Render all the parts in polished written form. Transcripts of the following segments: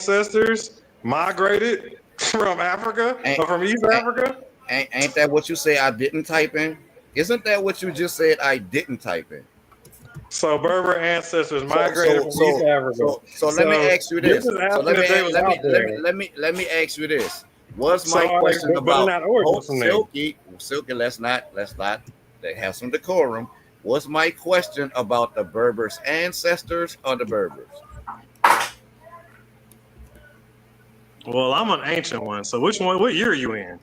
ancestors migrated from Africa Ain't, or from East ain't, Africa? ain't that what you say I didn't type in? Isn't that what you just said I didn't type in? So Berber ancestors So migrated so from East so Africa. so let me So ask you this this. is So after let me that they a- was let out me let me there. let me let me ask you this. Was So my are they, question but they're about not origins from there. Silky, let's not have some decorum. Was my question about the Berbers ancestors or the Berbers? Well, I'm an ancient one. So which one? What year are you in?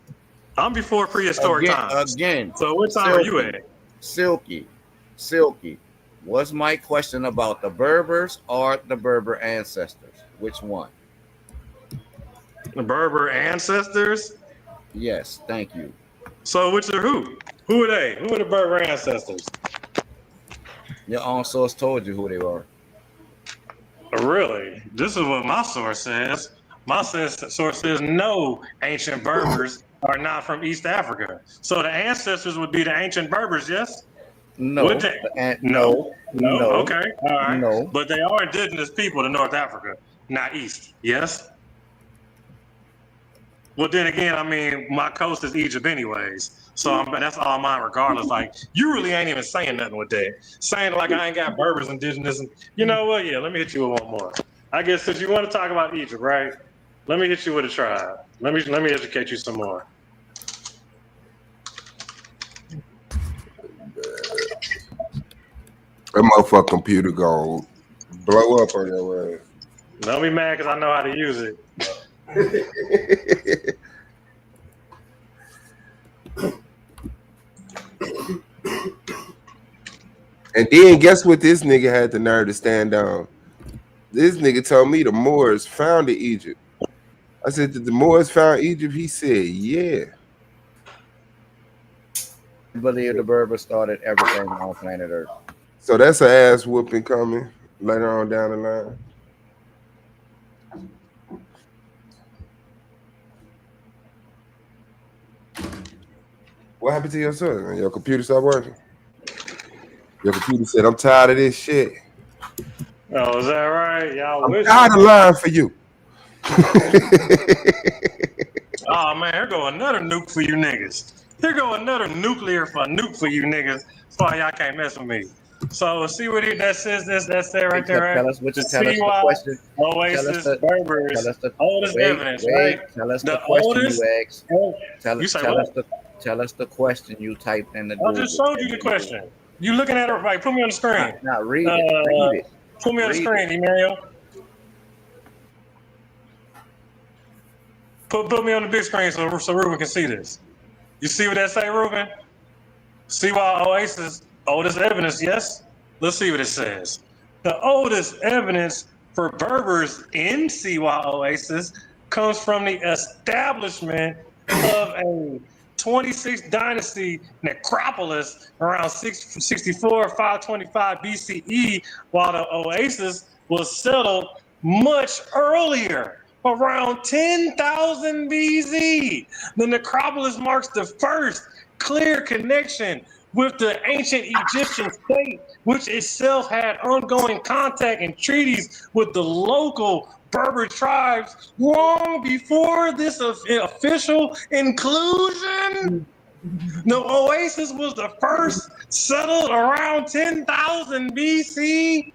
I'm before prehistoric Again, times. again, So what time are you Silky, at? Silky, Silky. Was my question about the Berbers or the Berber ancestors? Which one? The Berber ancestors. Yes, thank you. So which are who? Who are they? Who are the Berber ancestors? Your own source told you who they are. Really? This is what my source says. My source says no ancient Berbers are not from East Africa. So the ancestors would be the ancient Berbers, yes? Would No, they? no, No. No? no, Okay. All right. no. But they are indigenous people to North Africa, not East. Yes? Well, then again, I mean, my coast is Egypt, anyways. So that's all mine, regardless. Like, you really ain't even saying nothing with that. Saying like I ain't got Berbers indigenous. And you know what? Yeah, let me hit you with one more. I guess since you want to talk about Egypt, right? Let me hit you with a tribe. Let me educate you some more. That motherfucker computer gonna blow up on your ass. Don't be mad because I know how to use it. And then guess what? This nigga had the nerve to stand down. This nigga told me the Moors founded Egypt. I said, did the Moors found Egypt? He said, yeah. I believe the Berbers started everything on planet Earth. So that's an ass whooping coming later on down the line. What happened to your son? Your computer stopped working? Your computer said, I'm tired of this shit. Oh, is that right? Y'all I'm wish. tired of lying for you. Oh man, here go another nuke for you niggas. Here go another nuke for you niggas. That's why y'all can't mess with me. So see what that says. That's it right there, right? Tell us what The you tell us the CY question. Tell us Oasis the Berbers, tell us the oldest wait, evidence, right? wait. Tell us the The question oldest. you asked. You say Tell what? us the question you typed in the I just Google. showed you the question. You looking at it right? Put me on the screen. Not read it. Uh, Read it. put me on the Read screen, it. Emmanuel. Put me on the big screen so Ruben can see this. You see what that say, Ruben? CY Oasis, oldest evidence, yes? Let's see what it says. The oldest evidence for Berbers in CY Oasis comes from the establishment of a 26th dynasty necropolis around 664 525 BCE, while the oasis was settled much earlier, around 10,000 BC. The necropolis marks the first clear connection with the ancient Egyptian state, which itself had ongoing contact and treaties with the local Berber tribes long before this official inclusion. The oasis was the first settled around 10,000 BC.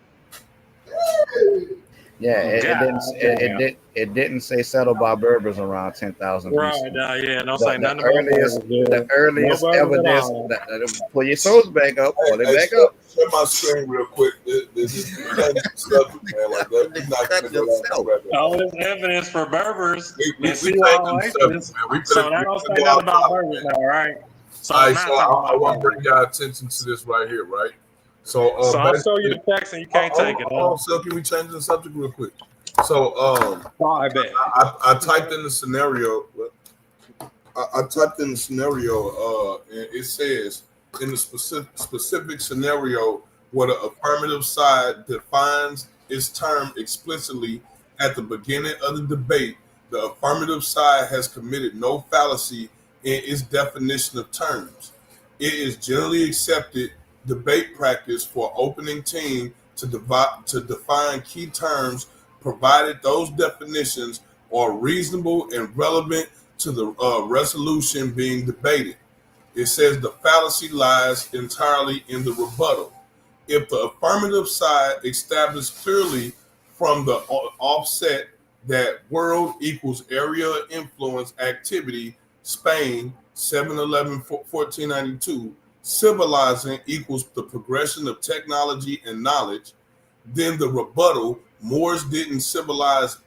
Yeah, it didn't say settled by Berbers around 10,000 Right, BC. yeah, don't The, say the nothing about earliest Berbers, dude. the earliest No Berbers at evidence all. pull your soles back up, pull it back up. Share my screen real quick. This is subject, man. Like that, we're not gonna go down that rabbit All hole. this evidence for Berbers We and taking CY subject, Oasis. man. So that don't say nothing about Berbers now, right? So All I'm right, not so talking I about want to Berbers. bring y'all attention to this right here, right? So, So I'll show you basically, the text and you can't take it. hold on, so can we change the subject real quick? So, I bet. I typed in the scenario. I typed in the scenario, and it says in the specific scenario where the affirmative side defines its term explicitly at the beginning of the debate, the affirmative side has committed no fallacy in its definition of terms. It is generally accepted debate practice for opening team to define key terms provided those definitions are reasonable and relevant to the resolution being debated. It says the fallacy lies entirely in the rebuttal. If the affirmative side established clearly from the offset that world equals area of influence activity, Spain, 7/11/1492, civilizing equals the progression of technology and knowledge, then the rebuttal, Moors didn't civilize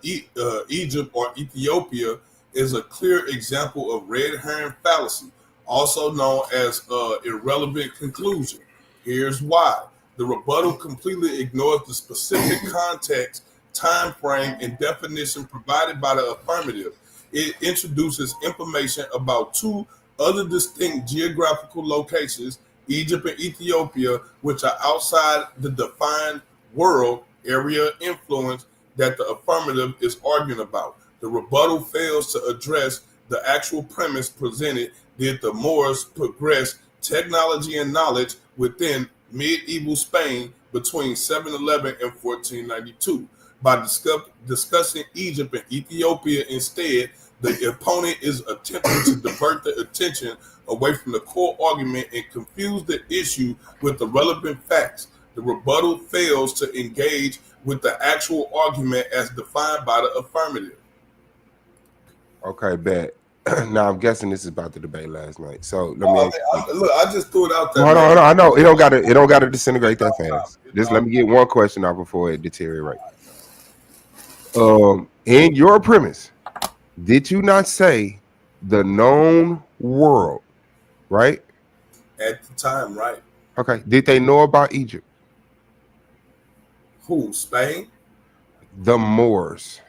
Egypt or Ethiopia, is a clear example of red herring fallacy, also known as irrelevant conclusion. Here's why. The rebuttal completely ignores the specific context, time frame, and definition provided by the affirmative. It introduces information about two other distinct geographical locations, Egypt and Ethiopia, which are outside the defined world area of influence that the affirmative is arguing about. The rebuttal fails to address the actual premise presented. Did the Moors progress technology and knowledge within medieval Spain between 711 and 1492? By discussing Egypt and Ethiopia instead, the opponent is attempting to divert the attention away from the core argument and confuse the issue with the relevant facts. The rebuttal fails to engage with the actual argument as defined by the affirmative. Okay, bet. Now I'm guessing this is about the debate last night. So let me look. I just threw it out there. Hold on. I know it don't got to disintegrate that fast. Just let me get one question out before it deteriorates. In your premise, did you not say the known world, right? At the time, right. Okay. Did they know about Egypt? Who? Spain? The Moors.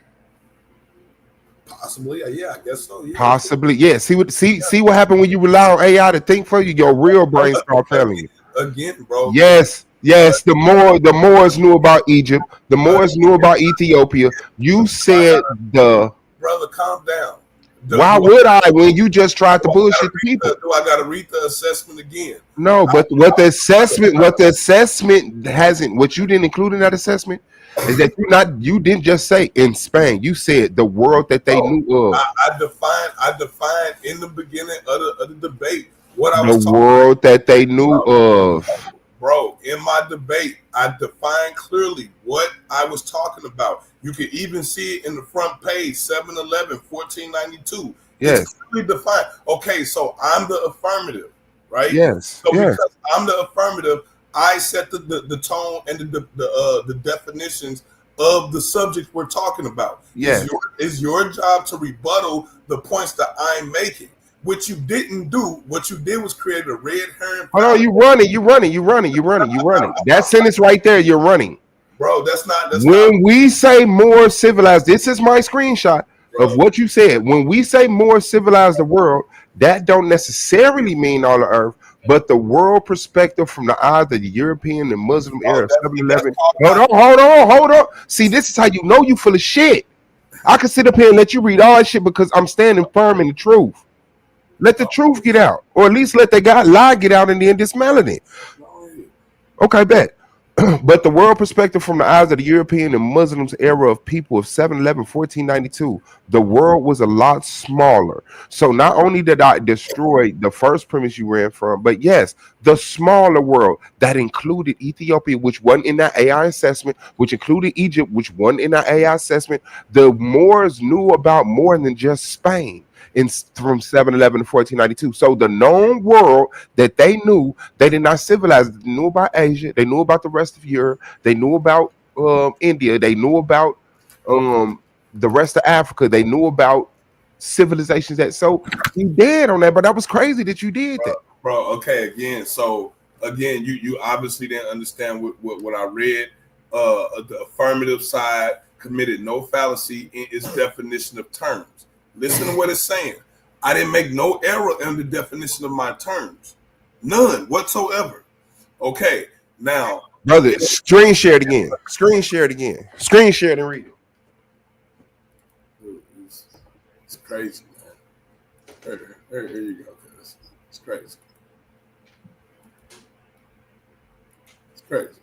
Possibly, yeah, I guess so. Yeah. Possibly, yeah. See what happened when you rely on AI to think for you. Your real brain start failing you. Again, bro. Yes. The Moors knew about Egypt. The Moors knew about Ethiopia. You said brother, calm down. Why would I when you just tried to bullshit the people? Do I gotta read the assessment again? No, but what the assessment hasn't, what you didn't include in that assessment is that you didn't just say in Spain. You said the world that they knew of. I defined in the beginning of the debate what I was talking about. The world that they knew of. Bro, in my debate, I defined clearly what I was talking about. You can even see it in the front page, 7/11/1492. Yes. It's clearly defined. Okay, so I'm the affirmative, right? Yes. So because I'm the affirmative, I set the tone and the definitions of the subject we're talking about. Yes. It's your job to rebuttal the points that I'm making. Which you didn't do. What you did was create a red herring. Hold on, you running. That sentence right there, you're running. Bro, that's when we say more civilized, this is my screenshot of what you said. When we say more civilized the world, that don't necessarily mean all the earth, but the world perspective from the eyes of the European and Muslim era of 7-11. Hold on. See, this is how you know you full of shit. I can sit up here and let you read all that shit because I'm standing firm in the truth. Let the truth get out, or at least let the lie get out and then dismantle it. Okay, bet. But the world perspective from the eyes of the European and Muslims era of people of 7/11/1492, the world was a lot smaller. So not only did I destroy the first premise you ran from, but yes, the smaller world that included Ethiopia, which wasn't in that AI assessment, which included Egypt, which wasn't in that AI assessment. The Moors knew about more than just Spain. From 7/11/1492. So the known world that they knew, they did not civilize. They knew about Asia. They knew about the rest of Europe. They knew about India. They knew about the rest of Africa. They knew about civilizations that. So you did on that, but that was crazy that you did that, bro. Okay, again. So again, you obviously didn't understand what I read. The affirmative side committed no fallacy in its definition of terms. Listen to what it's saying. I didn't make no error in the definition of my terms. None whatsoever. Okay, now. Brother, screen share it again. Screen share it and read it. It's crazy, man. Here you go, guys. It's crazy. It's crazy.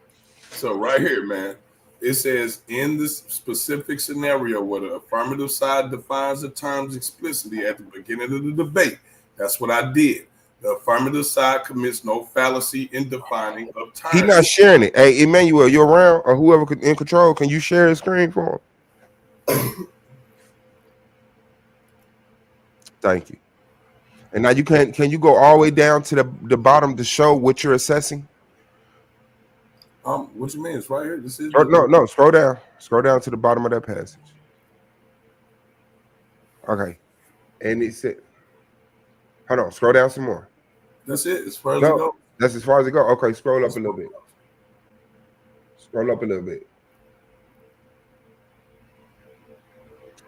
So right here, man. It says in this specific scenario where the affirmative side defines the terms explicitly at the beginning of the debate. That's what I did. The affirmative side commits no fallacy in defining of terms. He's not sharing it. Hey, Emmanuel, you around or whoever in control? Can you share his screen for him? Thank you. And now you can you go all the way down to the bottom to show what you're assessing? What you mean? It's right here. This is no. Scroll down. Scroll down to the bottom of that passage. Okay. And it said, hold on. Scroll down some more. That's it. As far as it goes. That's as far as it goes. Okay. Scroll up a little bit. Scroll up a little bit.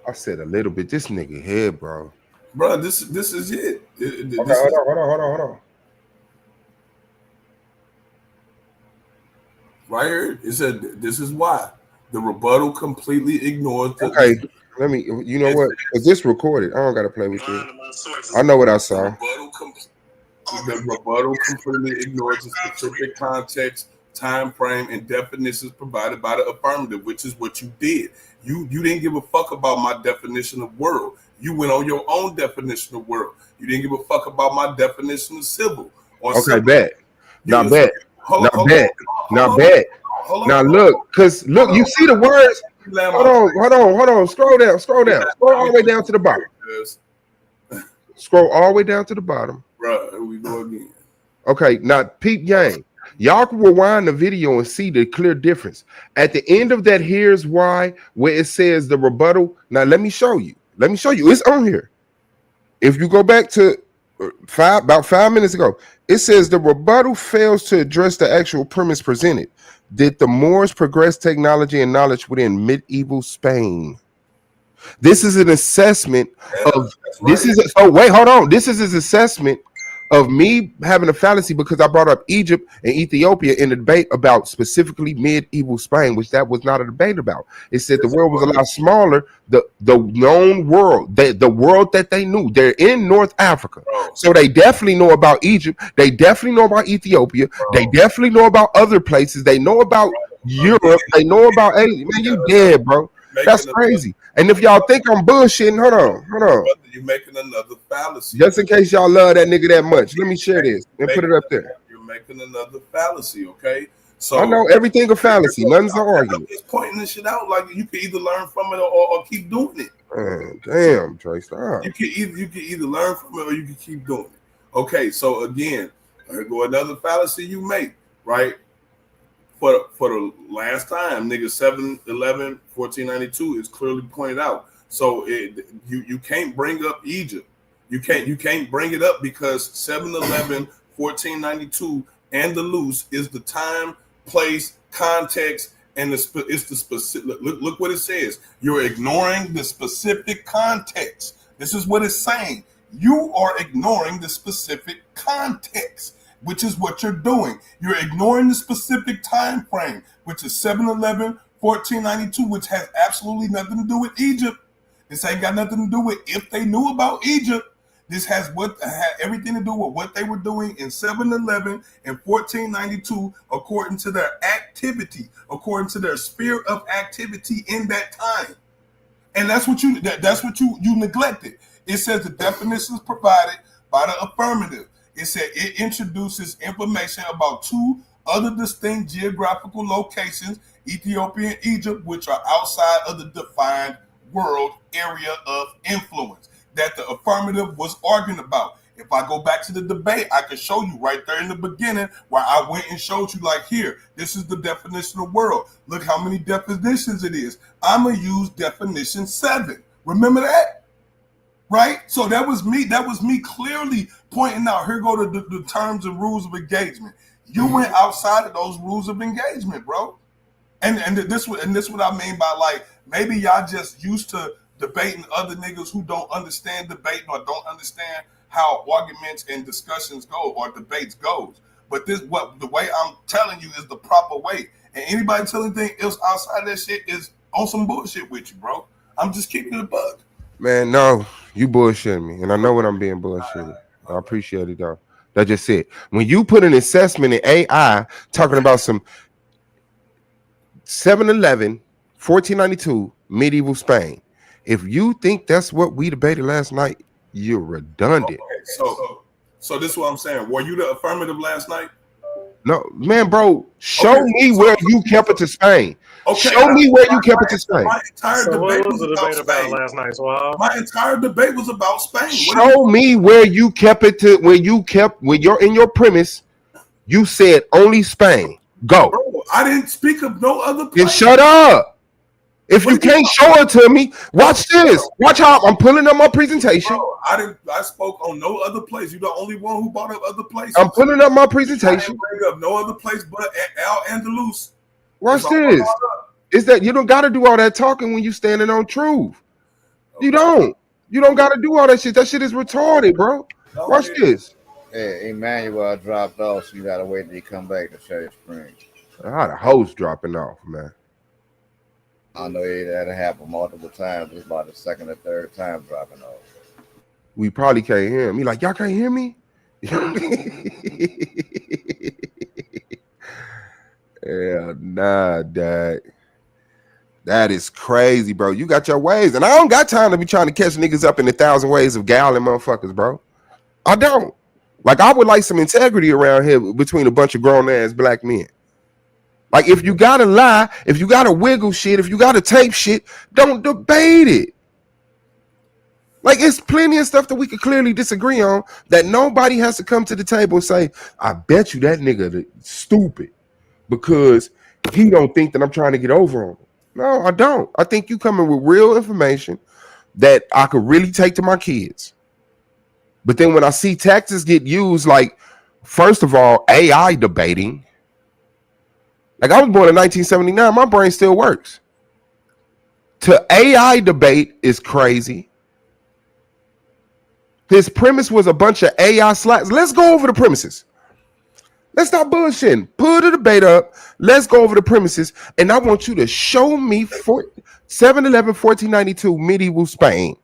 I said a little bit. This nigga here, bro. Bro, this is it. Okay, hold on. Right here, it said this is why the rebuttal completely ignores. Okay, let me. You know what? Is this recorded? I don't gotta play with you. I know what I saw. The rebuttal completely ignores the specific context, time frame, and definitions provided by the affirmative, which is what you did. You didn't give a fuck about my definition of world. You went on your own definition of world. You didn't give a fuck about my definition of civil. Okay, bet. Not bad. Not bad. Not bad. Now look, cause look, you see the words. Hold on. Scroll down. Scroll all the way down to the bottom. Scroll all the way down to the bottom. Bro, here we go again. Okay, now peep game. Y'all can rewind the video and see the clear difference. At the end of that, here's why, where it says the rebuttal. Now let me show you. It's on here. If you go back to about 5 minutes ago, it says the rebuttal fails to address the actual premise presented. Did the Moors progress technology and knowledge within medieval Spain? This is an assessment of this is hold on. This is his assessment of me having a fallacy because I brought up Egypt and Ethiopia in a debate about specifically medieval Spain, which that was not a debate about. It said the world was a lot smaller. The known world, the world that they knew, they're in North Africa, so they definitely know about Egypt. They definitely know about Ethiopia. They definitely know about other places. They know about Europe. They know about Asia. Man, you dead, bro. That's crazy. And if y'all think I'm bullshitting, hold on. You're making another fallacy. Just in case y'all love that nigga that much, let me share this and put it up there. You're making another fallacy, okay? So I know everything a fallacy. Nothing's an argument. I'm just pointing this shit out. Like you can either learn from it or keep doing it. Man, damn, Trey, stop. You can either learn from it or you can keep doing it. Okay, so again, here go another fallacy you make, right? For the last time, nigga, 7/11/1492 is clearly pointed out. So you can't bring up Egypt. You can't bring it up because 7/11/1492 and the loose is the time, place, context, and it's the specific. Look what it says. You're ignoring the specific context. This is what it's saying. You are ignoring the specific context, which is what you're doing. You're ignoring the specific time frame, which is 7/11/1492, which has absolutely nothing to do with Egypt. This ain't got nothing to do with if they knew about Egypt. This had everything to do with what they were doing in 7/11 and 1492, according to their activity, according to their sphere of activity in that time. And that's what you neglected. It says the definitions provided by the affirmative. It said it introduces information about two other distinct geographical locations, Ethiopia and Egypt, which are outside of the defined world area of influence that the affirmative was arguing about. If I go back to the debate, I can show you right there in the beginning where I went and showed you, like, here, this is the definition of world. Look how many definitions it is. I'm going to use definition 7. Remember that? Right? So that was me clearly pointing out, here go the terms and rules of engagement. You went outside of those rules of engagement, bro. And this what I mean by, like, maybe y'all just used to debating other niggas who don't understand debating or don't understand how arguments and discussions go or debates goes. But the way I'm telling you is the proper way. And anybody telling anything else outside that shit is on some bullshit with you, bro. I'm just keeping it a bug. Man, no, you bullshitting me. And I know when I'm being bullshitted. I appreciate it, though. That's just it. When you put an assessment in AI talking about some 711, 1492, medieval Spain. If you think that's what we debated last night, you're redundant. Okay, so this is what I'm saying. Were you the affirmative last night? No, man, bro. Show me where you kept it to Spain. Okay, show me where you kept it to Spain. My entire So debate what was the about debate about Spain. last night, Swab? My entire debate was about Spain. Show me where you kept it to. Where you're in your premise, you said only Spain. Go. Bro, I didn't speak of no other place. Then shut up. If you can't show it to me, watch this. Watch how I'm pulling up my presentation. Bro, I spoke on no other place. You're the only one who brought up other places. I'm pulling up my I presentation. didn't bring up no other place but Al-Andalus. Watch this. Is that you don't got to do all that talking when you standing on truth. Okay. You don't. You don't got to do all that shit. That shit is retarded, bro. Watch this. Hey, Emmanuel dropped off, so you gotta wait till he come back to share your screen. How the host dropping off, man? I know that happened multiple times. It's about the second or third time dropping off. We probably can't hear him. He like, y'all can't hear me? Yeah, nah, Dad. That is crazy, bro. You got your ways, and I don't got time to be trying to catch niggas up in 1,000 ways of gallon motherfuckers, bro. I don't. Like, I would like some integrity around here between a bunch of grown-ass black men. Like, if you gotta lie, if you gotta wiggle shit, if you gotta tape shit, don't debate it. Like, it's plenty of stuff that we could clearly disagree on that nobody has to come to the table and say, I bet you that nigga stupid because he don't think that I'm trying to get over on him. No, I don't. I think you coming with real information that I could really take to my kids. But then when I see tactics get used, like, first of all, AI debating. Like, I was born in 1979. My brain still works. To AI debate is crazy. His premise was a bunch of AI slides. Let's go over the premises. Let's stop bullshitting. Put the debate up. Let's go over the premises. And I want you to show me 711, 1492 medieval Spain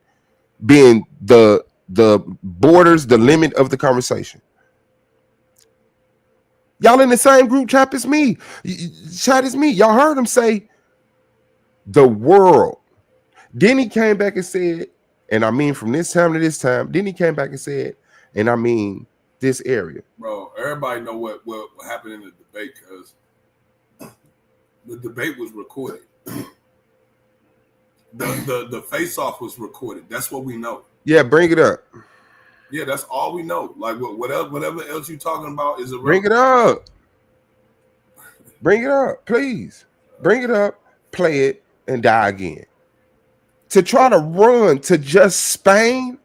being the borders, the limit of the conversation. Y'all in the same group chat as me. Chat as me. Y'all heard him say the world. Then he came back and said, and I mean from this time to this time. Then he came back and said, and I mean this area. Bro, everybody know what happened in the debate because the debate was recorded. The face-off was recorded. That's what we know. Yeah, bring it up. Yeah, that's all we know. Like whatever else you talking about is irrelevant. Bring it up. Bring it up, please. Bring it up, play it, and die again. To try to run to just Spain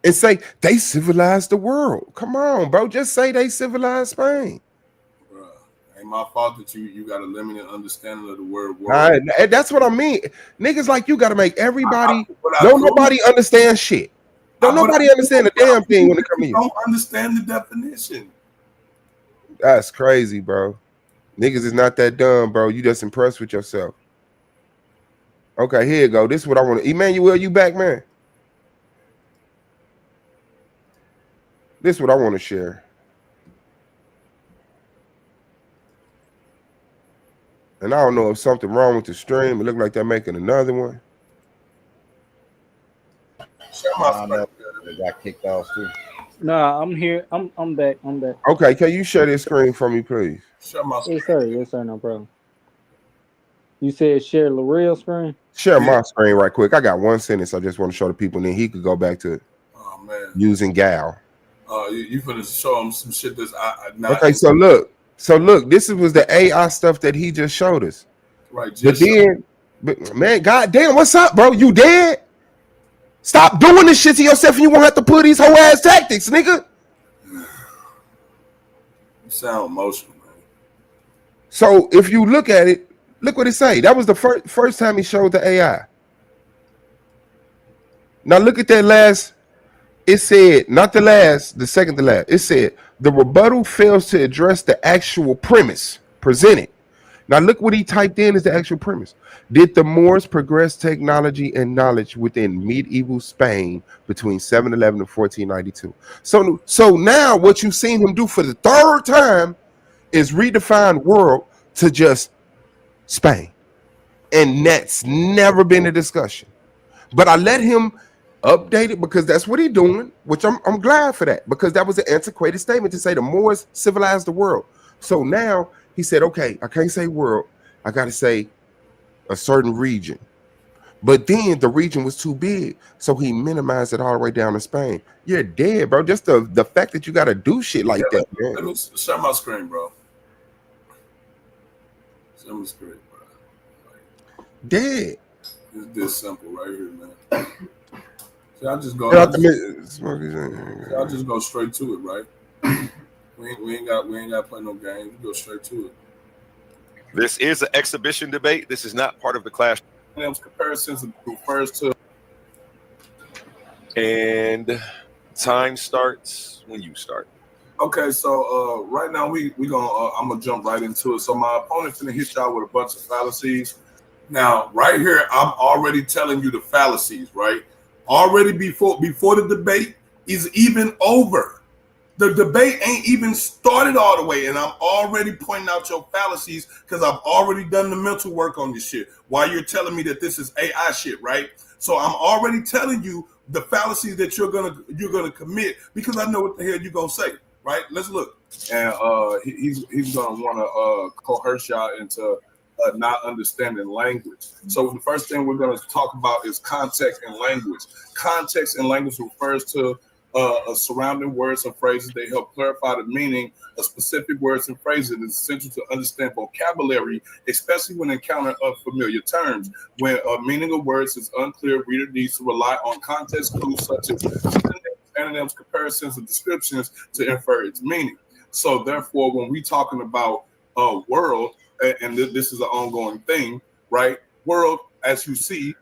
and say they civilized the world. Come on, bro. Just say they civilized Spain. Bruh, ain't my fault that you got a limited understanding of the word world. That's what I mean. Niggas like you got to make everybody. Nobody understand shit. Don't nobody understand a damn thing when it comes to you. Don't understand the definition. That's crazy, bro. Niggas is not that dumb, bro. You just impressed with yourself. Okay, here you go. This is what I want to. Emmanuel, you back, man? This is what I want to share. And I don't know if something wrong with the stream. It looked like they're making another one. They got kicked off too. Nah, I'm here. I'm back. Okay, can you share this screen for me, please? Share my screen. Yes, sir, no problem. You said share the real screen? Share my screen right quick. I got one sentence I just want to show the people, and then he could go back to using Gal. You finna show them some shit that's okay. So look, this was the AI stuff that he just showed us. Right. But man, goddamn, what's up, bro? You dead? Stop doing this shit to yourself, and you won't have to put these whole ass tactics, nigga. You sound emotional, man. So if you look at it, look what it say. That was the first time he showed the AI. Now look at that last. It said, not the last, the second to last. It said, the rebuttal fails to address the actual premise presented. Now look what he typed in as the actual premise. Did the Moors progress technology and knowledge within medieval Spain between 711 and 1492? So now what you've seen him do for the third time is redefine world to just Spain. And that's never been a discussion. But I let him update it because that's what he's doing, which I'm glad for that, because that was an antiquated statement to say the Moors civilized the world. So now he said, okay, I can't say world, I got to say a certain region. But then the region was too big, so he minimized it all the way down to Spain. You're dead, bro. Just the fact that you got to do shit like that, man. Let me share my screen, bro. Share my screen, bro. Dead. It's this simple right here, man. See, I'll just go straight to it, right? We ain't got to play no games. We go straight to it. This is an exhibition debate. This is not part of the class. Comparisons refers to. And time starts when you start. Okay, so right now we gonna I'm gonna jump right into it. So my opponent's gonna hit y'all with a bunch of fallacies. Now, right here, I'm already telling you the fallacies, right? Already before the debate is even over. The debate ain't even started all the way, and I'm already pointing out your fallacies because I've already done the mental work on this shit. While you're telling me that this is AI shit, right? So I'm already telling you the fallacies that you're gonna commit because I know what the hell you're gonna say, right? Let's look, and he's gonna want to coerce y'all into not understanding language. So the first thing we're going to talk about is context and language. Context and language refers to surrounding words and phrases. They help clarify the meaning of specific words and phrases. It is essential to understand vocabulary, especially when encountering unfamiliar terms. When meaning of words is unclear, reader needs to rely on context clues such as synonyms, comparisons, and descriptions to infer its meaning. So therefore, when we're talking about world, and this is an ongoing thing, right? World, as you see,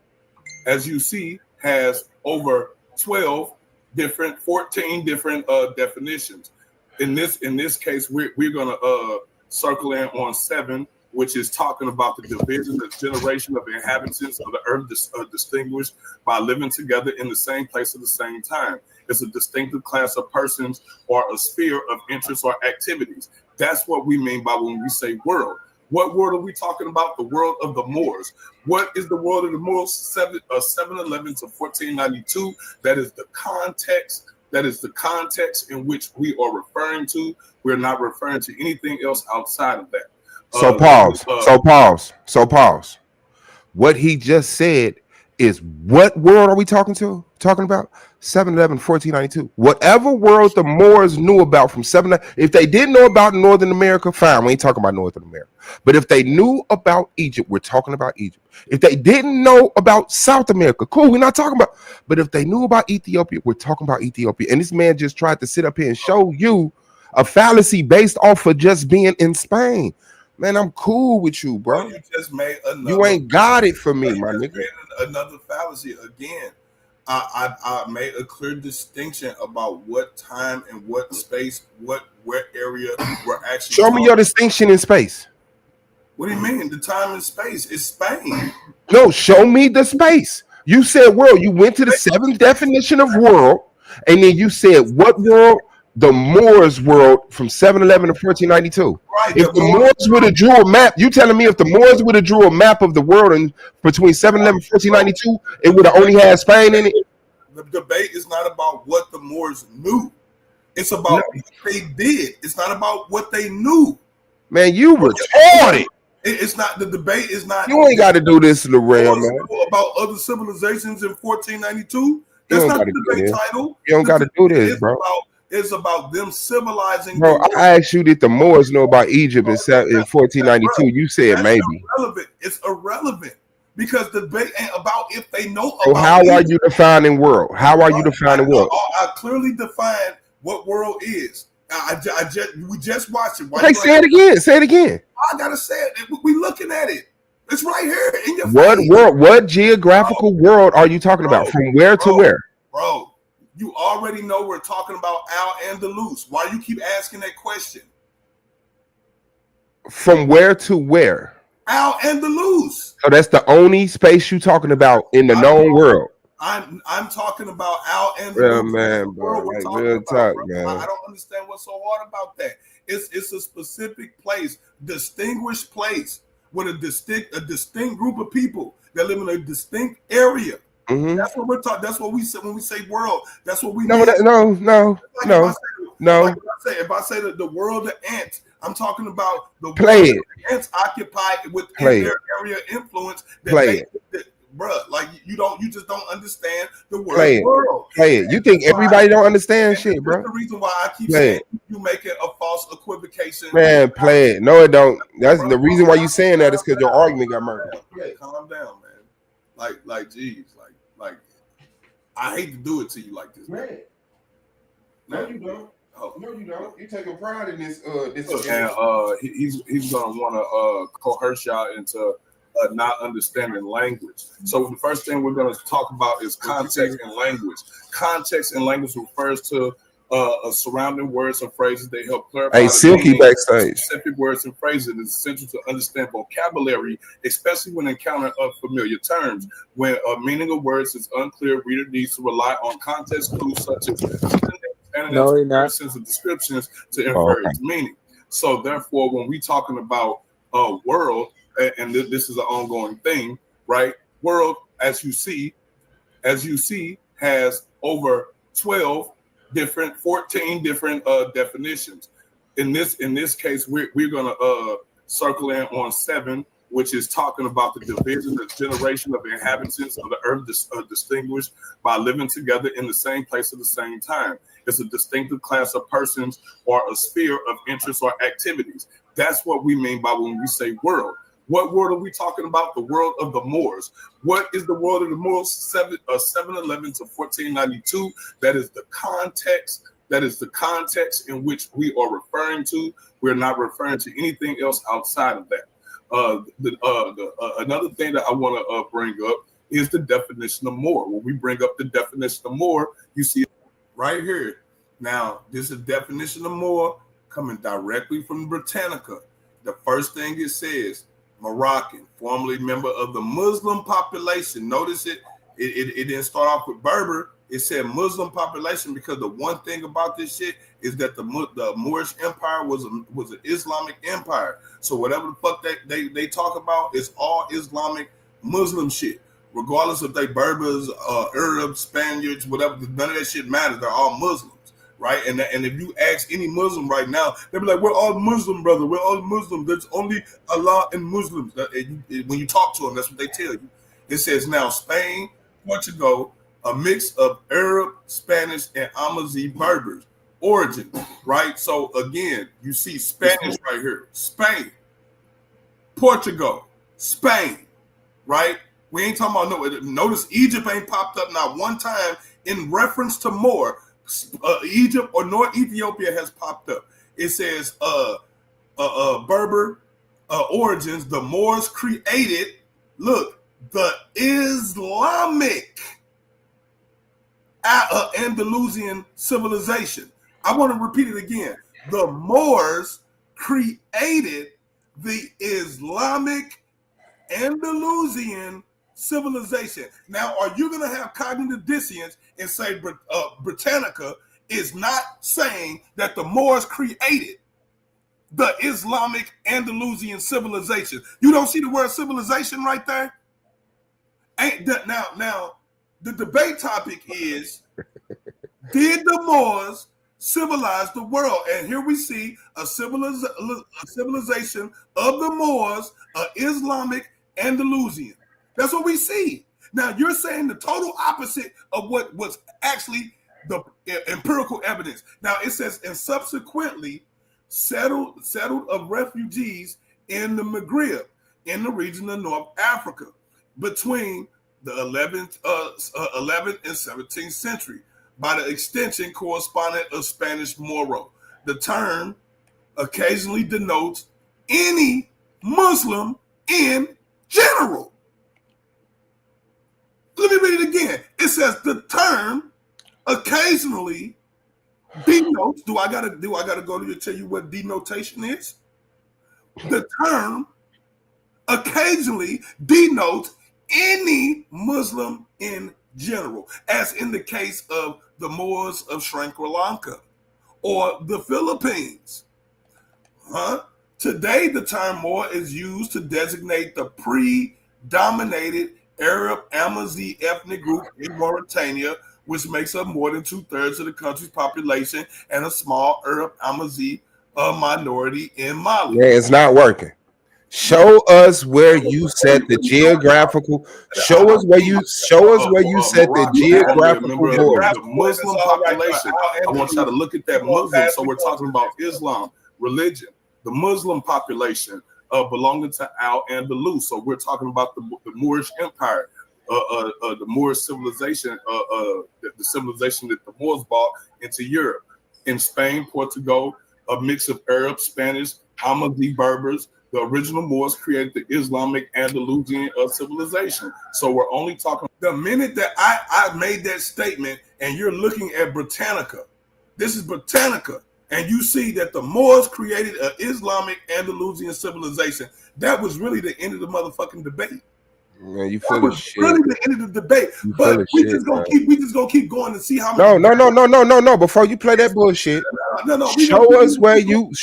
has over 14 different definitions. In this case, we're gonna circle in on 7, which is talking about the division, the generation of the inhabitants of the earth distinguished by living together in the same place at the same time. It's a distinctive class of persons or a sphere of interests or activities. That's what we mean by when we say world. What world are we talking about? The world of the Moors. What is the world of the Moors? 711 to 1492. That is the context. That is the context in which we are referring to. We're not referring to anything else outside of that. So pause. What he just said is what world are we talking about? 711, 1492. Whatever world the Moors knew about from 7, if they didn't know about Northern America, fine, we ain't talking about Northern America. But if they knew about Egypt, we're talking about Egypt. If they didn't know about South America, cool, we're not talking about. But if they knew about Ethiopia, we're talking about Ethiopia. And this man just tried to sit up here and show you a fallacy based off of just being in Spain. Man, I'm cool with you, bro. You just made another. You ain't got it for me, my nigga. Another fallacy again. I made a clear distinction about what time and what space, what area we're actually. Show me your distinction in space. What do you mean? The time and space is Spain. No, show me the space. You said world. You went to the 7th definition of world, and then you said what world? The Moors world from 711 to 1492. Right, if the Moors would have drew a map, you telling me if the Moors would have drew a map of the world in between 711 and 1492, it would have only had Spain in it? The debate is not about what the Moors knew. It's about what they did. It's not about what they knew. Man, you retarded. It's not, the debate is not. You ain't got to do this, Lorel, man. About other civilizations in 1492. That's not the debate title. You don't got to do this, bro. It's about them civilizing. Bro, I asked you, did the Moors know about Egypt in 1492? You said maybe. Irrelevant. It's irrelevant because the debate ain't about if they know about. So how are you defining world? How are you defining world? I clearly defined what world is. We just watched it. Okay, say it again. Say it again. I gotta say it. We looking at it. It's right here in your face. World? What geographical world are you talking about? From where to where? Bro. You already know we're talking about Al-Andalus. Why you keep asking that question? From where to where? Al-Andalus. So that's the only space you talking about in the known world. I'm talking about Al-Andalus. Yeah, man, bro. Like real talk, man. I don't understand what's so hard about that. It's a specific place, distinguished place. with a distinct group of people that live in a distinct area. Mhm. That's what we're talking. That's what we say when we say world. That's what we No, mean. no. If I say that the world of ants, I'm talking about the Play world it. that ants occupy within Play their area of influence. Play Bruh, like you just don't understand the word Play it. world. Play it. You think everybody don't understand shit, bro? That's the reason why I keep Play saying it. you make it a false equivocation. Man, play it. No, it don't. That's the reason why you saying that is because your argument got murdered. Calm down, man. Like, geez, like, I hate to do it to you like this, man. No, you don't. Oh. No, you don't. You taking pride in this. And he's gonna want to coerce y'all into not understanding language. So the first thing we're going to talk about is context and language. Context and language refers to surrounding words and phrases. They help clarify. Hey, Silky backstage. Specific words and phrases. It's essential to understand vocabulary, especially when encountering unfamiliar terms. When a meaning of words is unclear, reader needs to rely on context clues such as comparisons and descriptions to infer its meaning. So therefore, when we're talking about world, and this is an ongoing thing, right? World, as you see, has over 14 different definitions. In this case, we're gonna circle in on 7, which is talking about the division, the generation of inhabitants of the earth distinguished by living together in the same place at the same time. It's a distinctive class of persons or a sphere of interests or activities. That's what we mean by when we say world. What world are we talking about? The world of the Moors. What is the world of the Moors? 711 to 1492. That is the context. That is the context in which we are referring to. We're not referring to anything else outside of that. Another thing that I want to bring up is the definition of Moor. When we bring up the definition of Moor, you see it right here. Now, this is definition of Moor coming directly from Britannica. The first thing it says, Moroccan, formerly member of the Muslim population. Notice it didn't start off with Berber. It said Muslim population because the one thing about this shit is that the Moorish Empire was an Islamic empire. So whatever the fuck they talk about is all Islamic Muslim shit. Regardless if they Berbers, Arabs, Spaniards, whatever, none of that shit matters. They're all Muslims. Right, and if you ask any Muslim right now, they'll be like, "We're all Muslim, brother. We're all Muslim. There's only Allah and Muslims." When you talk to them, that's what they tell you. It says now Spain, Portugal, a mix of Arab, Spanish, and Amazigh Berbers origin. Right. So again, you see Spanish right here, Spain, Portugal, Spain. Right. We ain't talking about no. Notice Egypt ain't popped up not one time in reference to Moor. Egypt or North Ethiopia has popped up. It says Berber origins. The Moors created, look, the Islamic Andalusian civilization. I want to repeat it again. The Moors created the Islamic Andalusian civilization. Now, are you going to have cognitive dissonance and say Britannica is not saying that the Moors created the Islamic Andalusian civilization? You don't see the word civilization right there? Ain't that now? The debate topic is: did the Moors civilize the world? And here we see a civilization of the Moors, Islamic Andalusian. That's what we see. Now, you're saying the total opposite of what was actually the empirical evidence. Now, it says, and subsequently settled of refugees in the Maghreb, in the region of North Africa, between the 11th and 17th century, by the extension correspondent of Spanish Moro. The term occasionally denotes any Muslim in general. Let me read it again. It says the term occasionally denotes. Do I gotta go to tell you what denotation is? The term occasionally denotes any Muslim in general, as in the case of the Moors of Sri Lanka or the Philippines. Today, the term Moor is used to designate the predominated Arab Amazigh ethnic group in Mauritania, which makes up more than 2/3 of the country's population, and a small Arab Amazigh minority in Mali. Yeah, it's not working. Show us where you set the geographical. Show us where you set the geographical border. The Muslim population. I want y'all to look at that Muslim. So we're talking about Islam, religion. The Muslim population belonging to Al-Andalus. So we're talking about the Moorish Empire, the Moorish civilization, the civilization that the Moors brought into Europe. In Spain, Portugal, a mix of Arab, Spanish, Amazigh, Berbers. The original Moors created the Islamic Andalusian civilization. So we're only talking the minute that I made that statement, and you're looking at Britannica. This is Britannica. And you see that the Moors created an Islamic Andalusian civilization. That was really the end of the motherfucking debate. Man, you That full of was shit. really the end of the debate. You full But of we shit, just gonna man. keep going and see how many. No. Before you play that bullshit, No. show us where you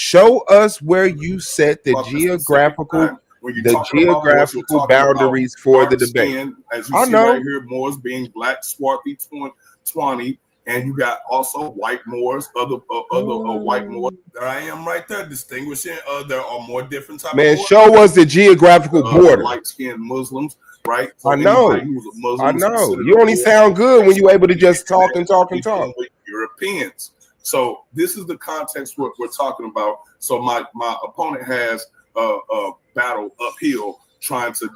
set the geographical boundaries for the debate. As you I see know. right here, Moors being black, swarthy, 20, and you got also white Moors, other white Moors. There I am right there, distinguishing. There are more different types. Man, of Moors. show us the geographical border. Light-skinned Muslims, right? So I know. anybody who's a Muslim I is know. considered You a only Moor. sound good when you're able to just talk. With Europeans. So this is the context what we're talking about. So my opponent has a battle uphill trying to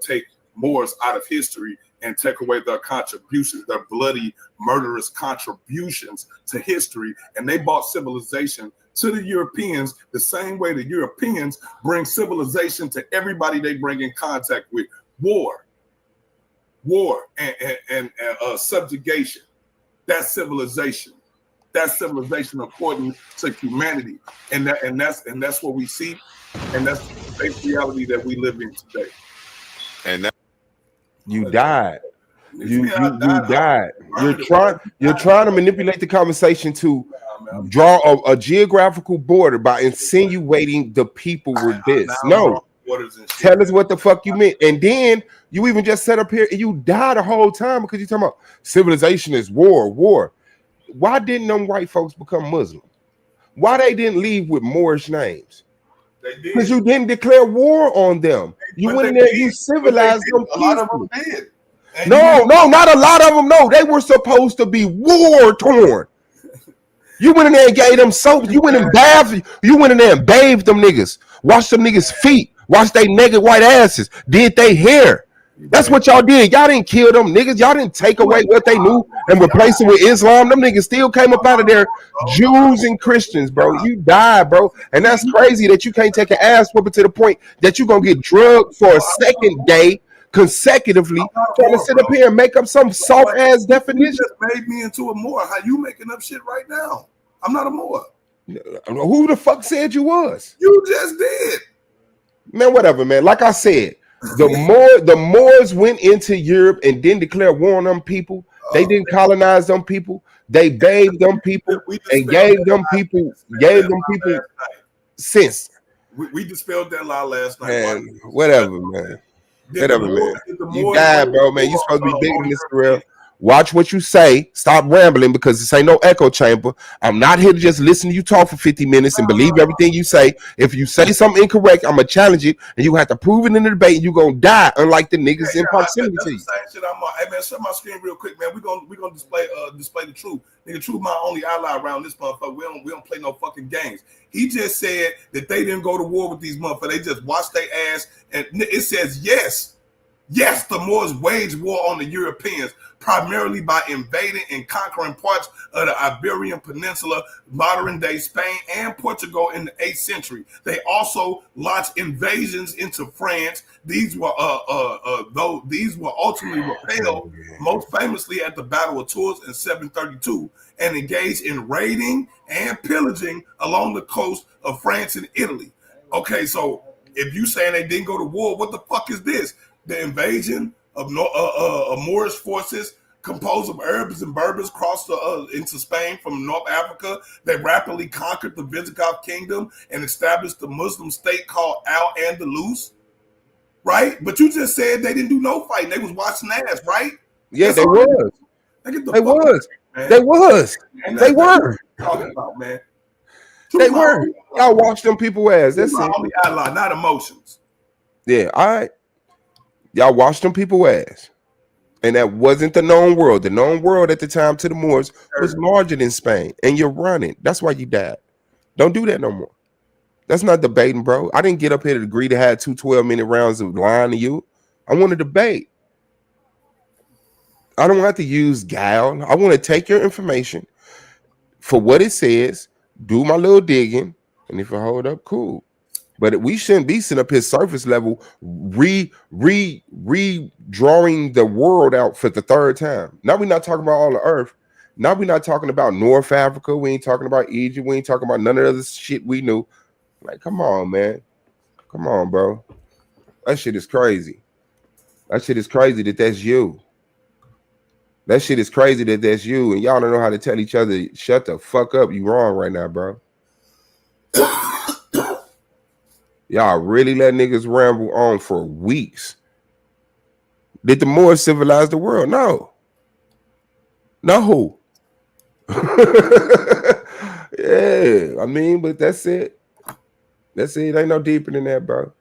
take Moors out of history and take away their contributions, their bloody, murderous contributions to history. And they brought civilization to the Europeans the same way the Europeans bring civilization to everybody they bring in contact with. War and subjugation. That's civilization. That's civilization according to humanity. And that's what we see. And that's the basic reality that we live in today. And that, You died. You died. died. You're trying to manipulate the conversation to draw a geographical border by insinuating the people were this. No. Tell us what the fuck you meant. And then you even just sat up here and you died the whole time because you're talking about civilization is war. Why didn't them white folks become Muslim? Why they didn't leave with Moorish names? Because you didn't declare war on them. You went in there, you civilized them. A lot of them did. No, not a lot of them. No, they were supposed to be war torn. You went in there and gave them soap. You went in there and bathed them niggas. Washed them niggas' feet. Washed they naked white asses. Did they hair. That's what y'all did. Y'all didn't kill them niggas. Y'all didn't take away what they knew and replace it with Islam. Them niggas still came up out of there, Jews and Christians, bro. You died, bro. And that's crazy that you can't take an ass whooping to the point that you're going to get drugged for a second day consecutively trying to sit up here and make up some soft ass definition. You just made me into a Moor. How you making up shit right now? I'm not a Moor. Who the fuck said you was? You just did. Man, whatever, man. Like I said, the Moors went into Europe and didn't declare war on them people. They didn't colonize them people. They bathed them people and gave them people sense. We dispelled that lie last night. Man, whatever, man. You died, bro, man. You supposed to be bigger than this, real. Watch what you say. Stop rambling because this ain't no echo chamber. I'm not here to just listen to you talk for 50 minutes and believe everything you say. If you say something incorrect, I'm going to challenge it and you have to prove it in the debate and you're going to die, unlike the niggas in proximity to you. Hey, man, shut my screen real quick, man. We're gonna display the truth. Nigga, truth my only ally around this motherfucker. We don't play no fucking games. He just said that they didn't go to war with these motherfuckers. They just washed their ass. And it says, yes, the Moors waged war on the Europeans, primarily by invading and conquering parts of the Iberian Peninsula, modern-day Spain and Portugal in the 8th century. They also launched invasions into France. These were ultimately repelled, most famously at the Battle of Tours in 732, and engaged in raiding and pillaging along the coast of France and Italy. Okay, so if you saying they didn't go to war, what the fuck is this? The invasion of Moorish forces composed of Arabs and Berbers, crossed into Spain from North Africa. They rapidly conquered the Visigoth kingdom and established the Muslim state called Al-Andalus, right? But you just said they didn't do no fighting. They was watching ass, right? Yeah, That's they all was. They get the They fuck was. away, man. They was. And They that's what were. I'm talking about, man. They Choose my were. only Y'all ally. watch them people ass. Choose That's my it. only ally, not emotions. Yeah, all right. Y'all watch them people ass. And that wasn't the known world. The known world at the time to the Moors was larger than Spain. And you're running. That's why you died. Don't do that no more. That's not debating, bro. I didn't get up here to agree to have 2 12-minute rounds of lying to you. I want to debate. I don't have to use guile. I want to take your information for what it says, do my little digging, and if I hold up, cool. But we shouldn't be sitting up here surface level redrawing the world out for the third time. Now we're not talking about all the earth. Now we're not talking about North Africa. We ain't talking about Egypt. We ain't talking about none of the other shit we knew. Like, come on, man. Come on, bro. That shit is crazy. That shit is crazy that that's you. That shit is crazy that that's you. And y'all don't know how to tell each other, shut the fuck up. You wrong right now, bro. Y'all really let niggas ramble on for weeks. Did the Moors civilize the world? No. No. Yeah, I mean, but that's it. That's it. Ain't no deeper than that, bro.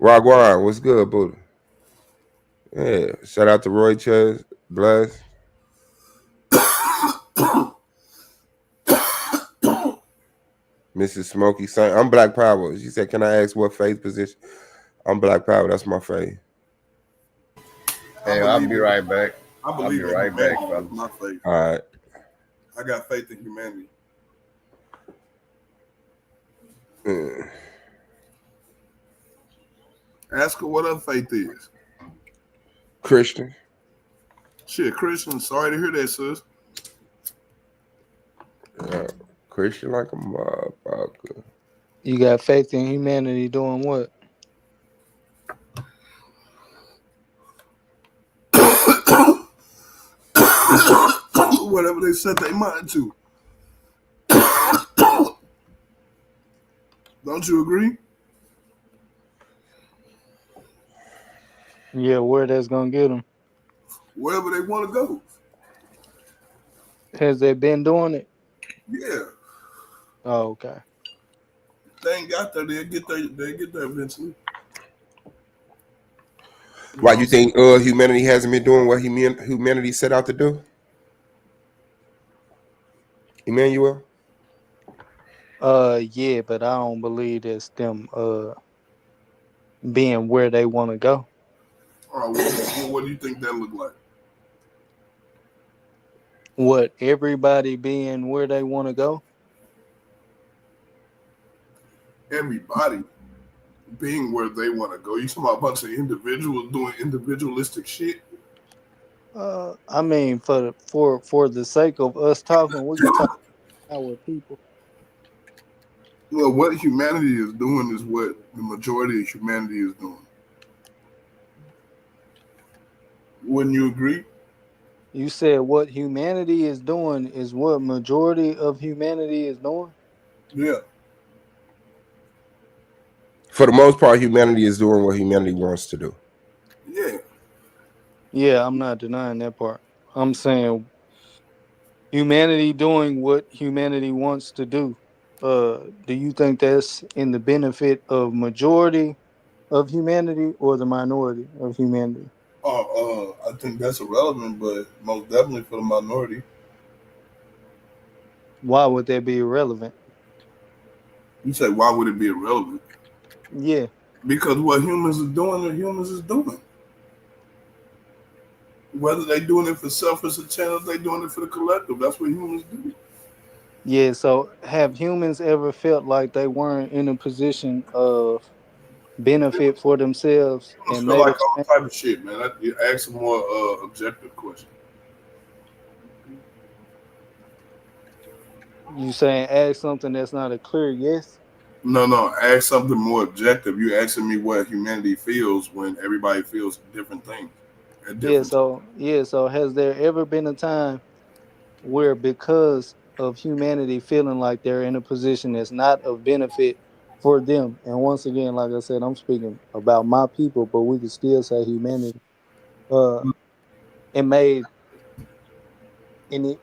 Ragwan, what's good, Buddha? Yeah, shout out to Roy Chuz, bless. Mrs. Smokey Saint. I'm Black Power. She said, can I ask what faith position? I'm Black Power. That's my faith. Hey, I'll be right back. I believe I'll be right back, brother. fellas. My faith. All right. I got faith in humanity. Ask her what her faith is. Christian. Shit, Christian. Sorry to hear that, sis. Christian like a motherfucker. You got faith in humanity doing what? Whatever they set their mind to. Don't you agree? Yeah, where that's gonna get them? Wherever they want to go. Has they been doing it? Yeah. Oh, okay. They ain't got there. They'll get there. They'll get there eventually. Why you think humanity hasn't been doing what humanity set out to do? Emmanuel? Yeah, but I don't believe that's them being where they want to go. All right, what do you think that look like? What, everybody being where they want to go? Everybody being where they want to go. You talking about a bunch of individuals doing individualistic shit? I mean, for the sake of us talking, we can talk our people. Well, what humanity is doing is what the majority of humanity is doing. Wouldn't you agree? You said what humanity is doing is what majority of humanity is doing? Yeah. For the most part, humanity is doing what humanity wants to do. Yeah. Yeah, I'm not denying that part. I'm saying humanity doing what humanity wants to do. Do you think that's in the benefit of majority of humanity or the minority of humanity? I think that's irrelevant, but most definitely for the minority. Why would that be irrelevant? You say, why would it be irrelevant? Yeah. Because what humans are doing, the humans is doing. Whether they doing it for selfish intent, they doing it for the collective. That's what humans do. Yeah, so have humans ever felt like they weren't in a position of benefit for themselves Humans and feel made like a all change? type of shit, man. You ask a more objective question. You saying ask something that's not a clear yes? No. Ask something more objective. You asking me what humanity feels when everybody feels different things at Yeah, different times. so has there ever been a time where because of humanity feeling like they're in a position that's not of benefit for them, and once again, like I said, I'm speaking about my people, but we could still say humanity, uh, and made any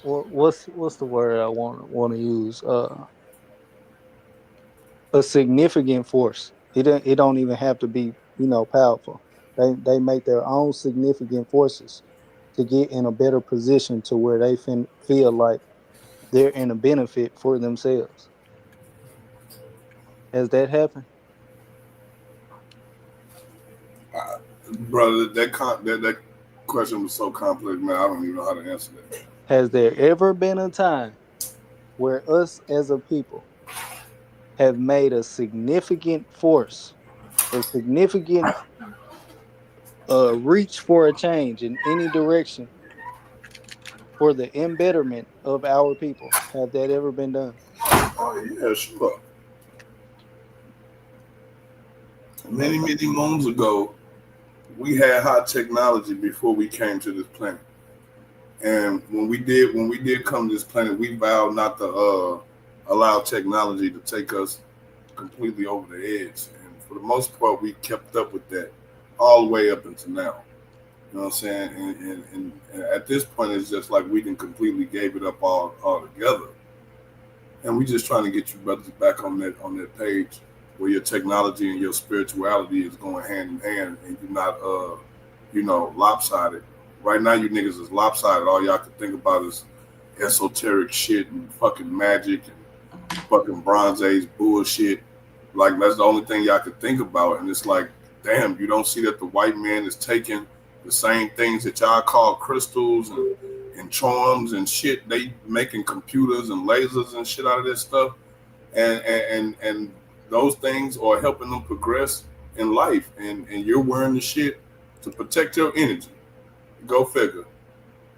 what's the word I want to use? A significant force. It don't even have to be powerful. They make their own significant forces to get in a better position to where they feel like they're in a benefit for themselves. Has that happened? Brother, that question was so complex, man. I don't even know how to answer that. Has there ever been a time where us as a people have made a significant force, a significant reach for a change in any direction for the embetterment of our people? Have that ever been done? Oh yeah, sure. Many moons ago, we had high technology before we came to this planet. And when we did come to this planet, we vowed not to allow technology to take us completely over the edge. And for the most part, we kept up with that all the way up until now. You know what I'm saying? And at this point, it's just like we didn't completely gave it up all together. And we just trying to get you brothers back on that page where your technology and your spirituality is going hand in hand, and you're not lopsided. Right now, you niggas is lopsided. All y'all can think about is esoteric shit and fucking magic and fucking Bronze Age bullshit. Like that's the only thing y'all could think about. And it's like, damn, you don't see that the white man is taking the same things that y'all call crystals and charms and shit. They making computers and lasers and shit out of this stuff, and those things are helping them progress in life. And you're wearing the shit to protect your energy. Go figure.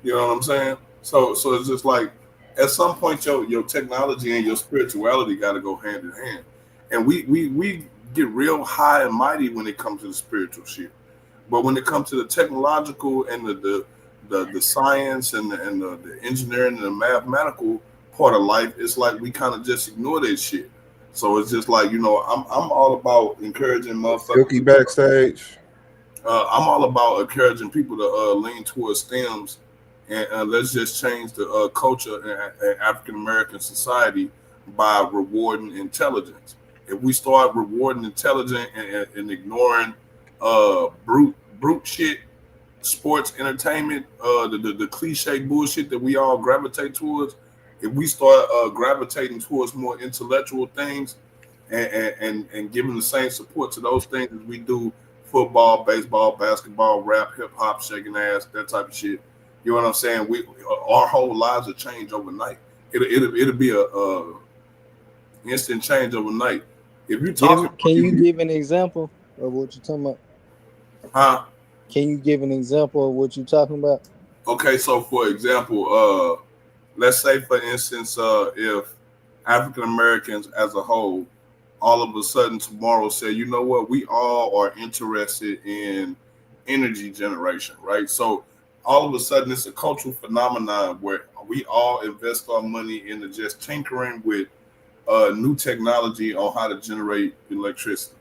You know what I'm saying? So it's just like at some point your technology and your spirituality got to go hand in hand. And we get real high and mighty when it comes to the spiritual shit. But when it comes to the technological and the science and the engineering and the mathematical part of life, it's like we kind of just ignore that shit. So it's just like I'm all about encouraging Silky motherfuckers. backstage. I'm all about encouraging people to lean towards STEMs, and let's just change the culture in African American society by rewarding intelligence. If we start rewarding intelligence and ignoring brute shit, sports entertainment, the cliche bullshit that we all gravitate towards, if we start gravitating towards more intellectual things and giving the same support to those things as we do football, baseball, basketball, rap, hip hop, shaking ass, that type of shit. You know what I'm saying? Our whole lives will change overnight. It'll be a instant change overnight. If you talking, Can you give an example of what you're talking about? huh? Can you give an example of what you're talking about? Okay, so for example, let's say for instance, if African Americans as a whole, all of a sudden tomorrow say, you know what, we all are interested in energy generation, right? So all of a sudden it's a cultural phenomenon where we all invest our money into just tinkering with new technology on how to generate electricity,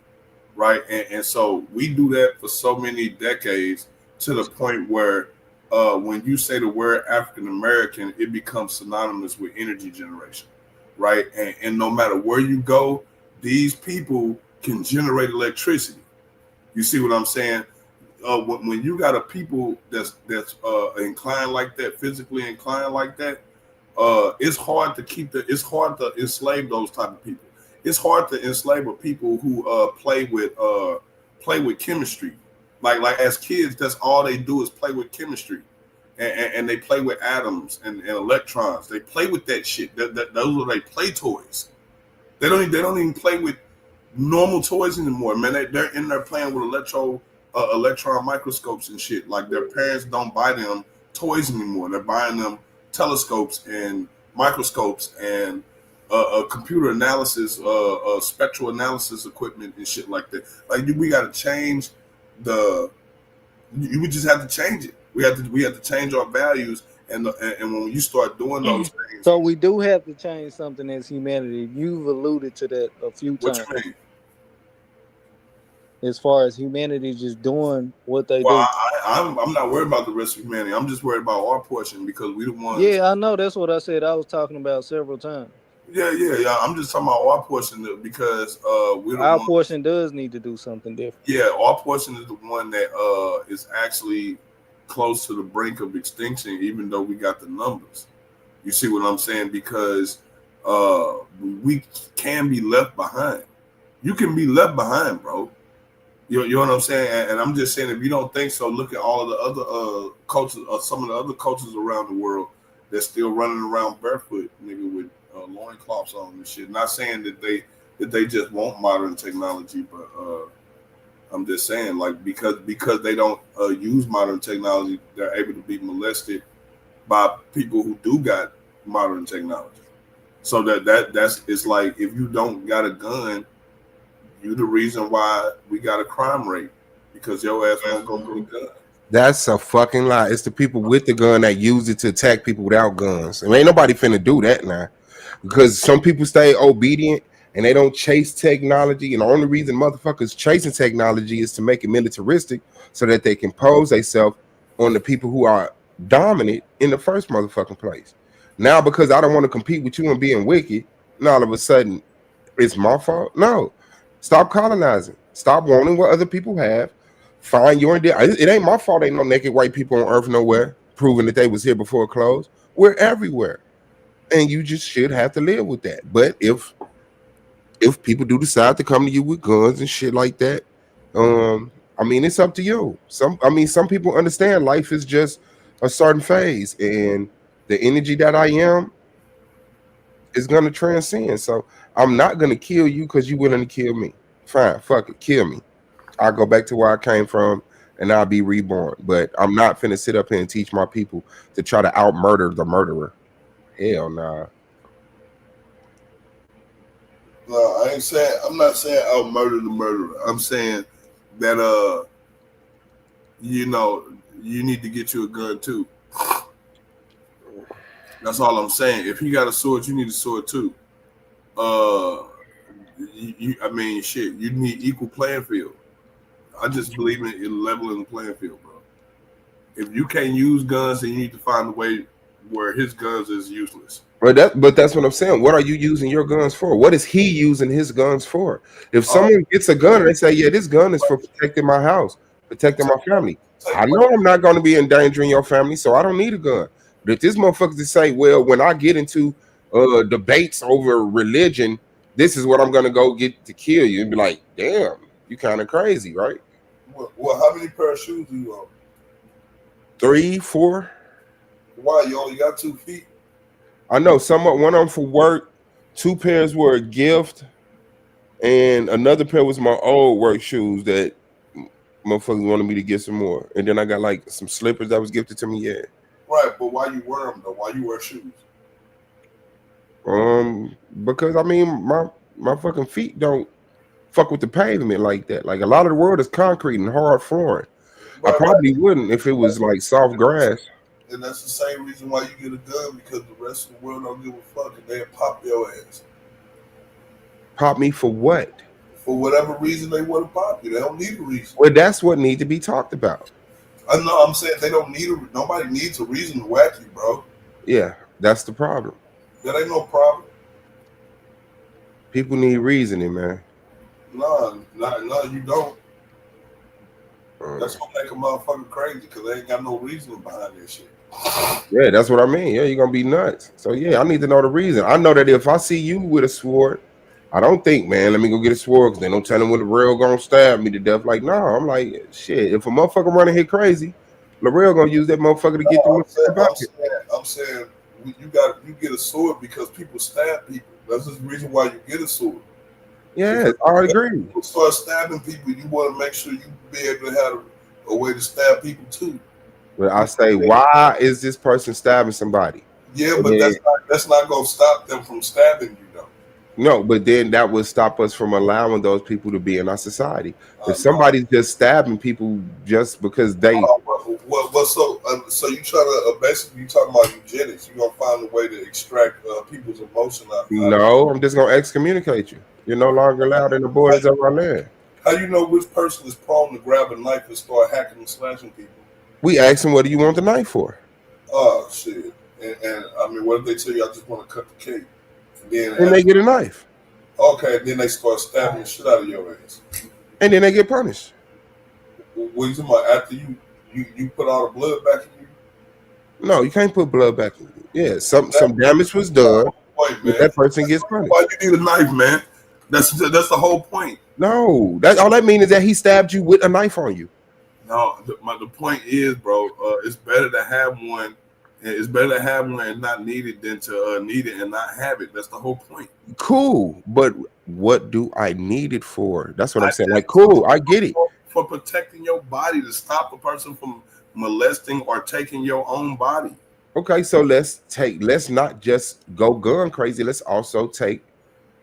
right? And so we do that for so many decades to the point where when you say the word African American, it becomes synonymous with energy generation, right? And no matter where you go, these people can generate electricity. You see what I'm saying? When you got a people that's inclined like that, physically inclined like that, it's hard to enslave those type of people. It's hard to enslave a people who play with chemistry. Like as kids, that's all they do is play with chemistry, and they play with atoms and electrons. They play with that shit. Those are their play toys. They don't even play with normal toys anymore, man. They're in there playing with electron microscopes and shit. Like their parents don't buy them toys anymore. They're buying them telescopes and microscopes and computer analysis, spectral analysis equipment and shit like that. Like we got to change the. We just have to change it. We have to change our values, and when you start doing those things. So we do have to change something as humanity. You've alluded to that a few What times. you mean? As far as humanity just doing what they Well, do. I'm not worried about the rest of humanity. I'm just worried about our portion because we the ones. Yeah, I know. That's what I said. I was talking about several times. Yeah. I'm just talking about our portion because we're the Our one. portion does need to do something different. Yeah, our portion is the one that is actually close to the brink of extinction, even though we got the numbers. You see what I'm saying? Because we can be left behind. You can be left behind, bro. You know what I'm saying? And I'm just saying, if you don't think so, look at all of the other cultures, some of the other cultures around the world that's still running around barefoot, nigga, with loincloths on and shit. Not saying that they just want modern technology, but I'm just saying, like, because they don't use modern technology, they're able to be molested by people who do got modern technology. So that's it's like, if you don't got a gun, you the reason why we got a crime rate, because your ass won't go get a gun. That's a fucking lie. It's the people with the gun that use it to attack people without guns. And ain't nobody finna do that now. Because some people stay obedient and they don't chase technology. And the only reason motherfuckers chasing technology is to make it militaristic so that they can pose themselves on the people who are dominant in the first motherfucking place. Now, because I don't want to compete with you and being wicked, and all of a sudden it's my fault. No. Stop colonizing. Stop wanting what other people have. Find your it ain't my fault. Ain't no naked white people on earth nowhere proving that they was here before it closed. We're everywhere, and you just should have to live with that. But if people do decide to come to you with guns and shit like that, I mean, it's up to you. Some people understand life is just a certain phase, and the energy that I am is gonna transcend. So I'm not gonna kill you because you willing to kill me. Fine, fuck it, kill me. I'll go back to where I came from and I'll be reborn. But I'm not finna sit up here and teach my people to try to out murder the murderer. Hell nah. No, I'm not saying out murder the murderer. I'm saying that you need to get you a gun too. That's all I'm saying. If he got a sword, you need a sword too. Shit, you need equal playing field. I just believe in leveling the playing field, bro. If you can't use guns, then you need to find a way where his guns is useless. But that's what I'm saying. What are you using your guns for? What is he using his guns for? If someone gets a gun and they say, yeah, this gun is for protecting my house, protecting my family. I know I'm not going to be endangering your family, so I don't need a gun. But if this motherfucker to say, well, when I get into debates over religion, this is what I'm going to go get to kill you, and be like, damn, you kind of crazy, right? Well, how many pair of shoes do you own? 3, 4. Why? You only got 2 feet? I know somewhat. One of them for work, 2 pairs were a gift, and another pair was my old work shoes that motherfuckers wanted me to get some more. And then I got like some slippers that was gifted to me. Yeah. Right, but why you wear them though? Why you wear shoes? Because I mean my fucking feet don't fuck with the pavement like that. Like a lot of the world is concrete and hard flooring. Right, I probably wouldn't if it was like soft grass. And that's the same reason why you get a gun, because the rest of the world don't give a fuck and they'll pop your ass. Pop me for what? For whatever reason they want to pop you. They don't need a reason. Well, that's what needs to be talked about. I know. I'm saying they don't need nobody needs a reason to whack you, bro. Yeah, that's the problem. That ain't no problem. People need reasoning, man. No, you don't. That's gonna make a motherfucker crazy because they ain't got no reason behind this shit. Yeah, that's what I mean. Yeah, you're gonna be nuts. So yeah, I need to know the reason. I know that if I see you with a sword, I don't think, man, let me go get a sword because they don't tell them when the real gonna stab me to death. Like, no, I'm like, shit. If a motherfucker running here crazy, the real gonna use that motherfucker to get them. I'm saying you get a sword because people stab people. That's the reason why you get a sword. Yeah, I agree. People start stabbing people. You want to make sure you be able to have a way to stab people too. But I say, why is this person stabbing somebody? Yeah, And but then, that's not gonna stop them from stabbing you though. no, but then that would stop us from allowing those people to be in our society. If No. somebody's just stabbing people just because they, So you trying to basically you talking about eugenics? You gonna find a way to extract people's emotion out of no, I'm just gonna excommunicate you. You're no longer allowed in the borders of our land. how you know which person is prone to grab a knife and start hacking and slashing people? We asked them, what do you want the knife for? Oh shit! And I mean, what if they tell you I just want to cut the cake? And then And they get a knife. okay, then they start stabbing the shit out of your ass. And then they get punished. What you talking about? After you put all the blood back in you? No, you can't put blood back in you. Yeah, some damage was done, Point, but that person gets punished. Why you need a knife, man? That's the whole point. No, that all that means is that he stabbed you with a knife on you. No, the point is, bro, it's better to have one. It's better to have one and not need it than to need it and not have it. That's the whole point. Cool, but what do I need it for? That's what I'm saying. Like, cool, I get it. For protecting your body, to stop a person from molesting or taking your own body. Okay, so let's not just go gun crazy. Let's also take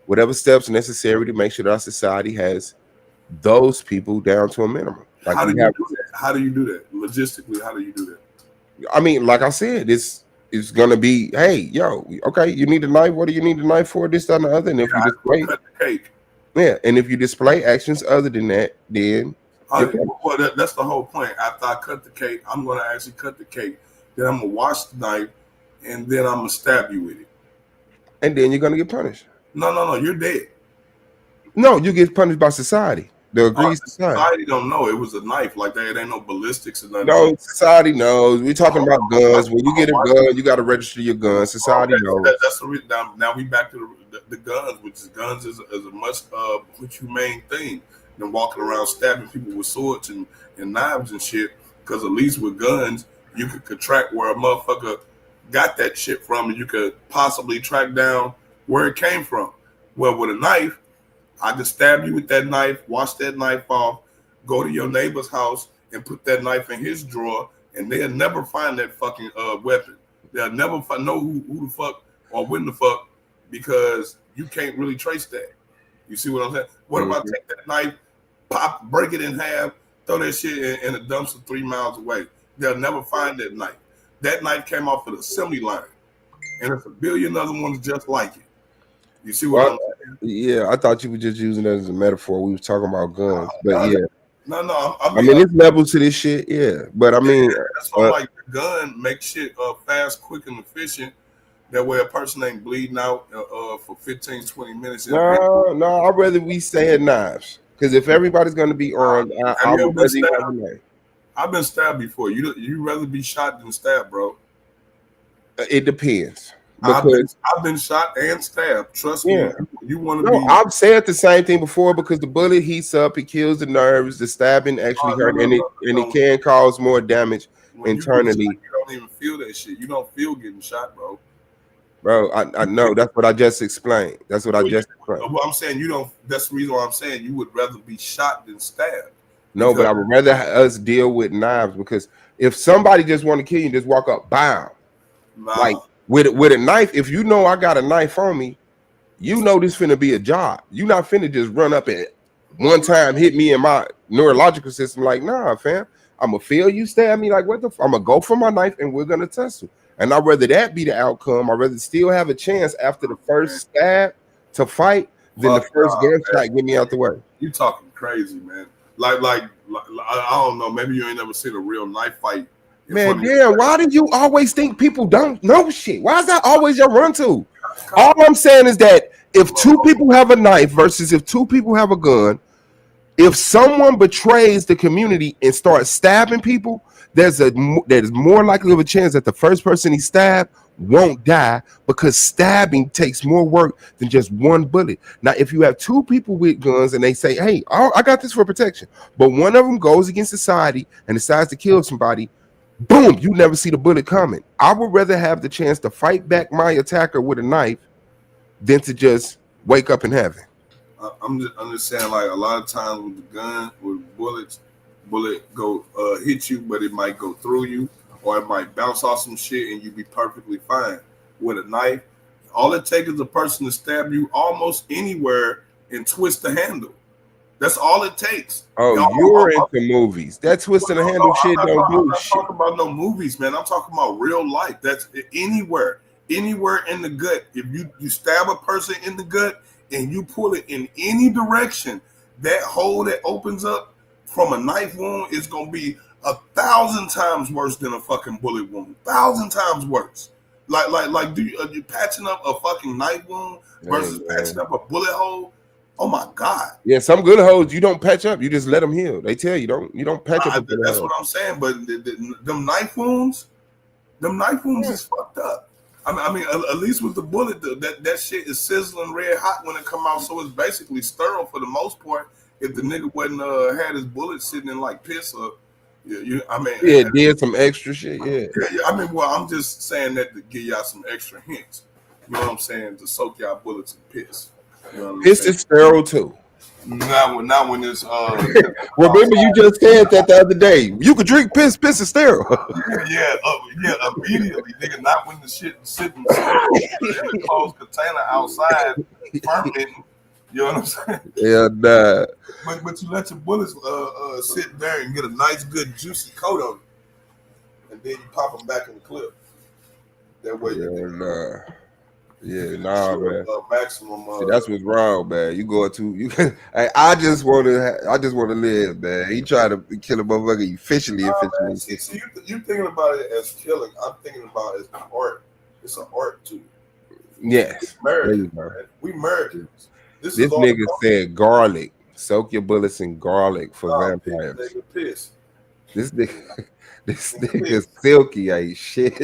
whatever steps necessary to make sure that our society has those people down to a minimum. Like How do you do that? How do you do that? Logistically, how do you do that? I mean, like I said, it's gonna be, hey, yo, okay, you need a knife. What do you need a knife for? This, that, and the other. And if you display, cut the cake. Yeah, and if you display actions other than that, then well, that's the whole point. After I cut the cake, I'm gonna actually cut the cake. Then I'm gonna wash the knife, and then I'm gonna stab you with it. And then you're gonna get punished. No, you're dead. No, you get punished by society. The agreed society. Society don't know it was a knife. Like there ain't no ballistics or nothing. No, society knows. We're talking about guns. When you get a gun, you got to register your gun. Society knows. That's the reason. Now we back to the guns, which is guns is a much humane thing than walking around stabbing people with swords and knives and shit. Because at least with guns, you could track where a motherfucker got that shit from, and you could possibly track down where it came from. Well, with a knife, I can stab you with that knife, wash that knife off, go to your neighbor's house and put that knife in his drawer, and they'll never find that fucking weapon. They'll never know who the fuck or when the fuck, because you can't really trace that. You see what I'm saying? What if I take that knife, break it in half, throw that shit in a dumpster 3 miles away? They'll never find that knife. That knife came off of the assembly line, and there's a billion other ones just like it. You see what I'm saying? Yeah, I thought you were just using that as a metaphor. We were talking about guns, but yeah. No. I mean, it's levels to this shit, yeah. But I mean, that's why like the gun makes shit fast, quick, and efficient. That way, a person ain't bleeding out for 15, 20 minutes. No, I'd rather we stay at knives, because if everybody's gonna be armed, I would rather you have a knife. I've been stabbed before. You rather be shot than stabbed, bro? It depends. I've been shot and stabbed. Trust me. You want to be? I've said the same thing before, because the bullet heats up, it kills the nerves. The stabbing actually hurt, and it can cause more damage internally. You don't even feel that shit. You don't feel getting shot, bro. Bro, I know. That's what I just explained. That's what I just explained. Well, I'm saying you don't. That's the reason why I'm saying you would rather be shot than stabbed. No, but I would rather us deal with knives, because if somebody just want to kill you, just walk up, bam. Like with a knife, if you know I got a knife on me, you know this finna be a job. You not finna just run up and one time hit me in my neurological system. Like, nah, fam. I'm gonna feel you stab me. Like, what the? I'm gonna go for my knife and we're gonna tussle. And I'd rather that be the outcome. I'd rather still have a chance after the first stab to fight than the first gunshot get me out the way. You talking crazy, man. Like I don't know. Maybe you ain't never seen a real knife fight. Man, damn, why do you always think people don't know shit? Why is that always your run to? All I'm saying is that if two people have a knife versus if two people have a gun, if someone betrays the community and starts stabbing people, there's more likely of a chance that the first person he stabbed won't die, because stabbing takes more work than just one bullet. Now, if you have two people with guns and they say, hey, I got this for protection, but one of them goes against society and decides to kill somebody, boom, you never see the bullet coming. I would rather have the chance to fight back my attacker with a knife than to just wake up in heaven. I'm just saying, like, a lot of times with the gun, with bullet go hit you, but it might go through you, or it might bounce off some shit and you be perfectly fine. with a knife. All it takes is a person to stab you almost anywhere and twist the handle. That's all it takes. Oh, you're into movies. That twisting the handle shit don't do I'm not shit. talking about no movies, man. I'm talking about real life. That's anywhere in the gut. If you stab a person in the gut and you pull it in any direction, that hole that opens up from a knife wound is gonna be 1,000 times worse than a fucking bullet wound. 1,000 times worse. Like, are you patching up a fucking knife wound versus patching up a bullet hole? Oh my God! Yeah, some good hoes you don't patch up. You just let them heal. They tell you don't patch up. That's what I'm saying. But them knife wounds is fucked up. I mean, at least with the bullet, that shit is sizzling red hot when it come out. So it's basically sterile for the most part. If the nigga wasn't had his bullet sitting in like piss or, did some extra shit. Yeah. I mean, well, I'm just saying that to give y'all some extra hints. You know what I'm saying? To soak y'all bullets in piss. You know Piss is sterile too. Not when it's remember you just said that the other day. You could drink piss. Piss is sterile. yeah, immediately, nigga. Not when the shit is sitting in a closed container outside, fermenting. You know what I'm saying? Yeah, nah. But you let your bullets sit there and get a nice, good, juicy coat on it, and then you pop them back in the clip. That way, man. Maximum. See, that's what's wrong, man. You go to you. I just want to live, man. He trying to kill a motherfucker efficiently. See, you thinking about it as killing. I'm thinking about it as an art. It's an art too. Yes, Americans, we Americans. This nigga said garlic. Soak your bullets in garlic for vampires. This nigga is silky, ain't shit.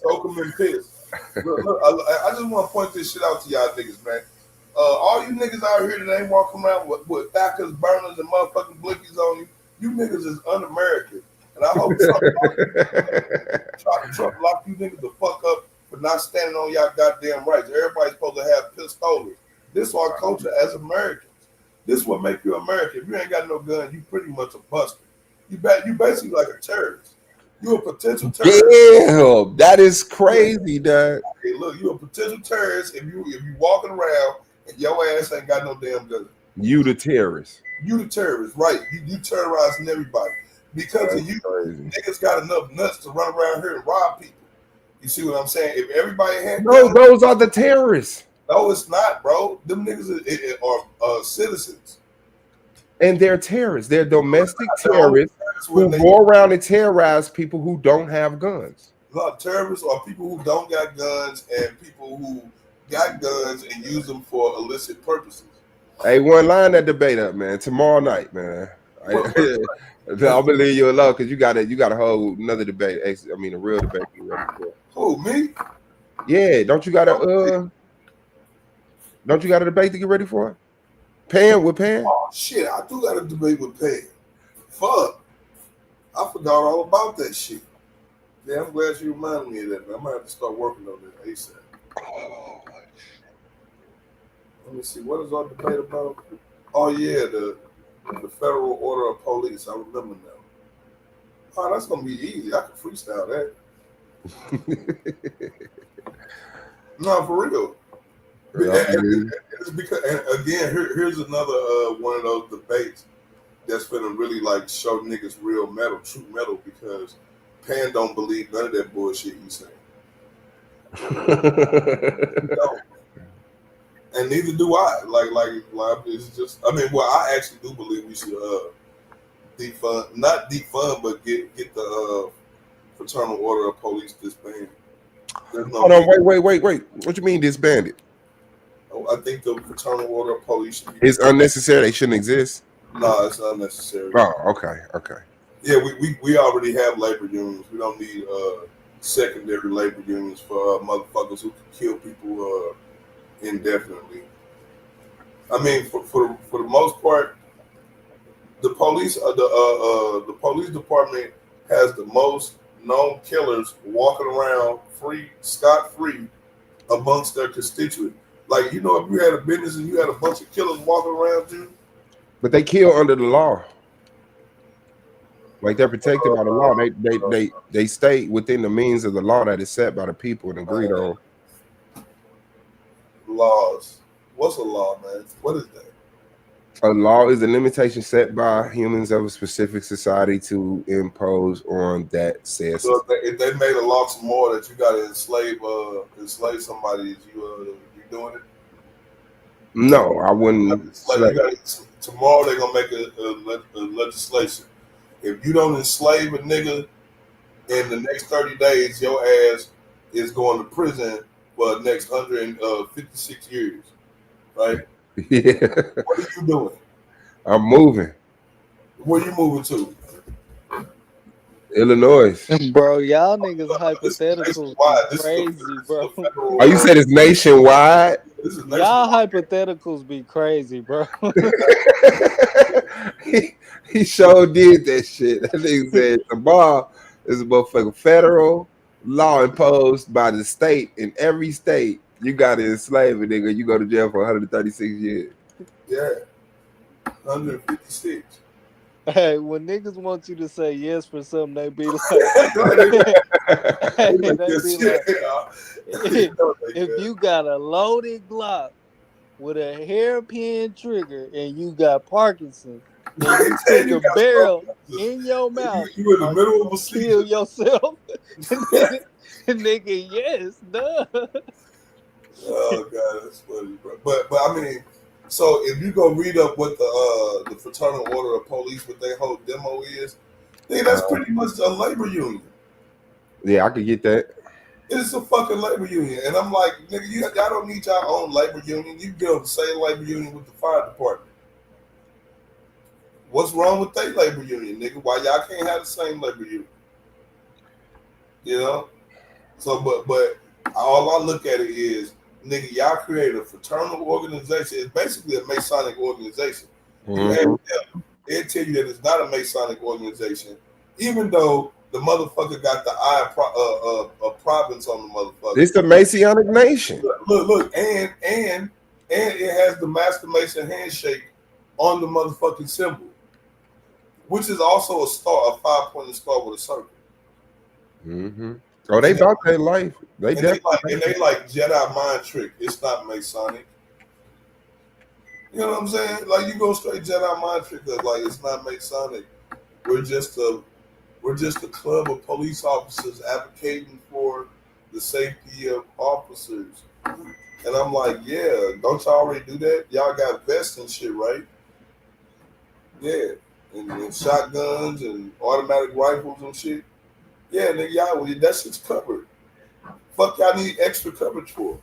Soak them in piss. Look, I just want to point this shit out to y'all niggas, man. All you niggas out here that ain't walking around with backers, burners, and motherfucking blickies on you, you niggas is un-American. And I hope Trump lock you niggas the fuck up for not standing on y'all goddamn rights. Everybody's supposed to have pistolas. This is our culture as Americans. This is what make you American. If you ain't got no gun, you pretty much a buster. You basically like a terrorist. You a potential terrorist. Damn, that is crazy, dog. Okay, look, you a potential terrorist if you walking around and your ass ain't got no damn gun. You the terrorist. You the terrorist, right? You terrorizing everybody because of you. Crazy. Niggas got enough nuts to run around here and rob people. You see what I'm saying? If everybody had guns, those are the terrorists. No, it's not, bro. Them niggas are citizens. And they're terrorists. They're domestic terrorists who go around and terrorize people who don't have guns. Terrorists are people who don't got guns and people who got guns and use them for illicit purposes. Hey, one line that debate up, man. Tomorrow night, man. I'll believe you alone because you got a whole another debate. I mean, a real debate. Who, me? Yeah, don't you got a debate to get ready for? Pan with Pan? Oh shit, I do got a debate with Pan. Fuck. I forgot all about that shit. Yeah, I'm glad you reminded me of that, man. I might have to start working on that ASAP. Let me see, what is our debate about? Oh yeah, the federal order of police. I remember now. Oh, that's gonna be easy. I can freestyle that. No, for real. It's because, and again, here's another one of those debates that's gonna really like show niggas real metal, true metal, because Pan don't believe none of that bullshit he's saying. And neither do I. Like it's just. I mean, well, I actually do believe we should defund, not defund, but get the fraternal order of police disbanded. Hold on, wait. What you mean disbanded? I think the fraternal order of police should be. It's unnecessary. They shouldn't exist. No, it's unnecessary. Oh, okay. Yeah, we already have labor unions. We don't need secondary labor unions for motherfuckers who can kill people indefinitely. I mean, for the most part, the police the police department has the most known killers walking around scot-free amongst their constituents. Like, you know, if you had a business and you had a bunch of killers walking around you. But they kill under the law. Like, they're protected by the law. They stay within the means of the law that is set by the people and agreed on laws. What's a law, man? What is that? A law is a limitation set by humans of a specific society to impose on that says. So if they made a law tomorrow that you got to enslave somebody, is you doing it? No, I wouldn't. Tomorrow they're gonna make a legislation. If you don't enslave a nigga in the next 30 days, your ass is going to prison for the next 156 years. Right? Yeah. What are you doing? I'm moving. Where you moving to? Illinois. Bro, y'all niggas hypotheticals be crazy, bro. Oh, you said it's nationwide? Y'all hypotheticals be crazy, bro. he sure did that shit. That nigga said tomorrow is a motherfucking federal law imposed by the state. In every state, you got to enslave a nigga. You go to jail for 136 years. Yeah, 156. Hey, when niggas want you to say yes for something, they be like, hey, they be like, if you got a loaded Glock with a hairpin trigger and you got Parkinson's, and you stick a barrel in your mouth, you in the middle of a kill yourself, nigga, yes, duh. Oh god, that's funny, bro. But I mean, so if you go read up what the Fraternal Order of Police, what their whole demo is, then that's pretty much a labor union. Yeah, I could get that. It's a fucking labor union, and I'm like, nigga, y'all don't need your own labor union. You get on the same labor union with the fire department. What's wrong with their labor union, nigga? Why y'all can't have the same labor union? You know. So, but all I look at it is, nigga, y'all created a fraternal organization. It's basically a Masonic organization. Mm-hmm. They'll tell you that it's not a Masonic organization, even though the motherfucker got the province on the motherfucker. It's the Masonic Nation. Look, and it has the Master Mason handshake on the motherfucking symbol, which is also a star, a 5-pointed star with a circle. Mm-hmm. Oh, they about their life. They like Jedi mind trick. It's not Masonic. You know what I'm saying? Like, you go straight Jedi mind trick. Like, it's not Masonic. We're just a club of police officers advocating for the safety of officers. And I'm like, yeah, don't y'all already do that? Y'all got vests and shit, right? Yeah, and shotguns and automatic rifles and shit. Yeah, nigga, y'all, that shit's covered. Fuck y'all need extra coverage for?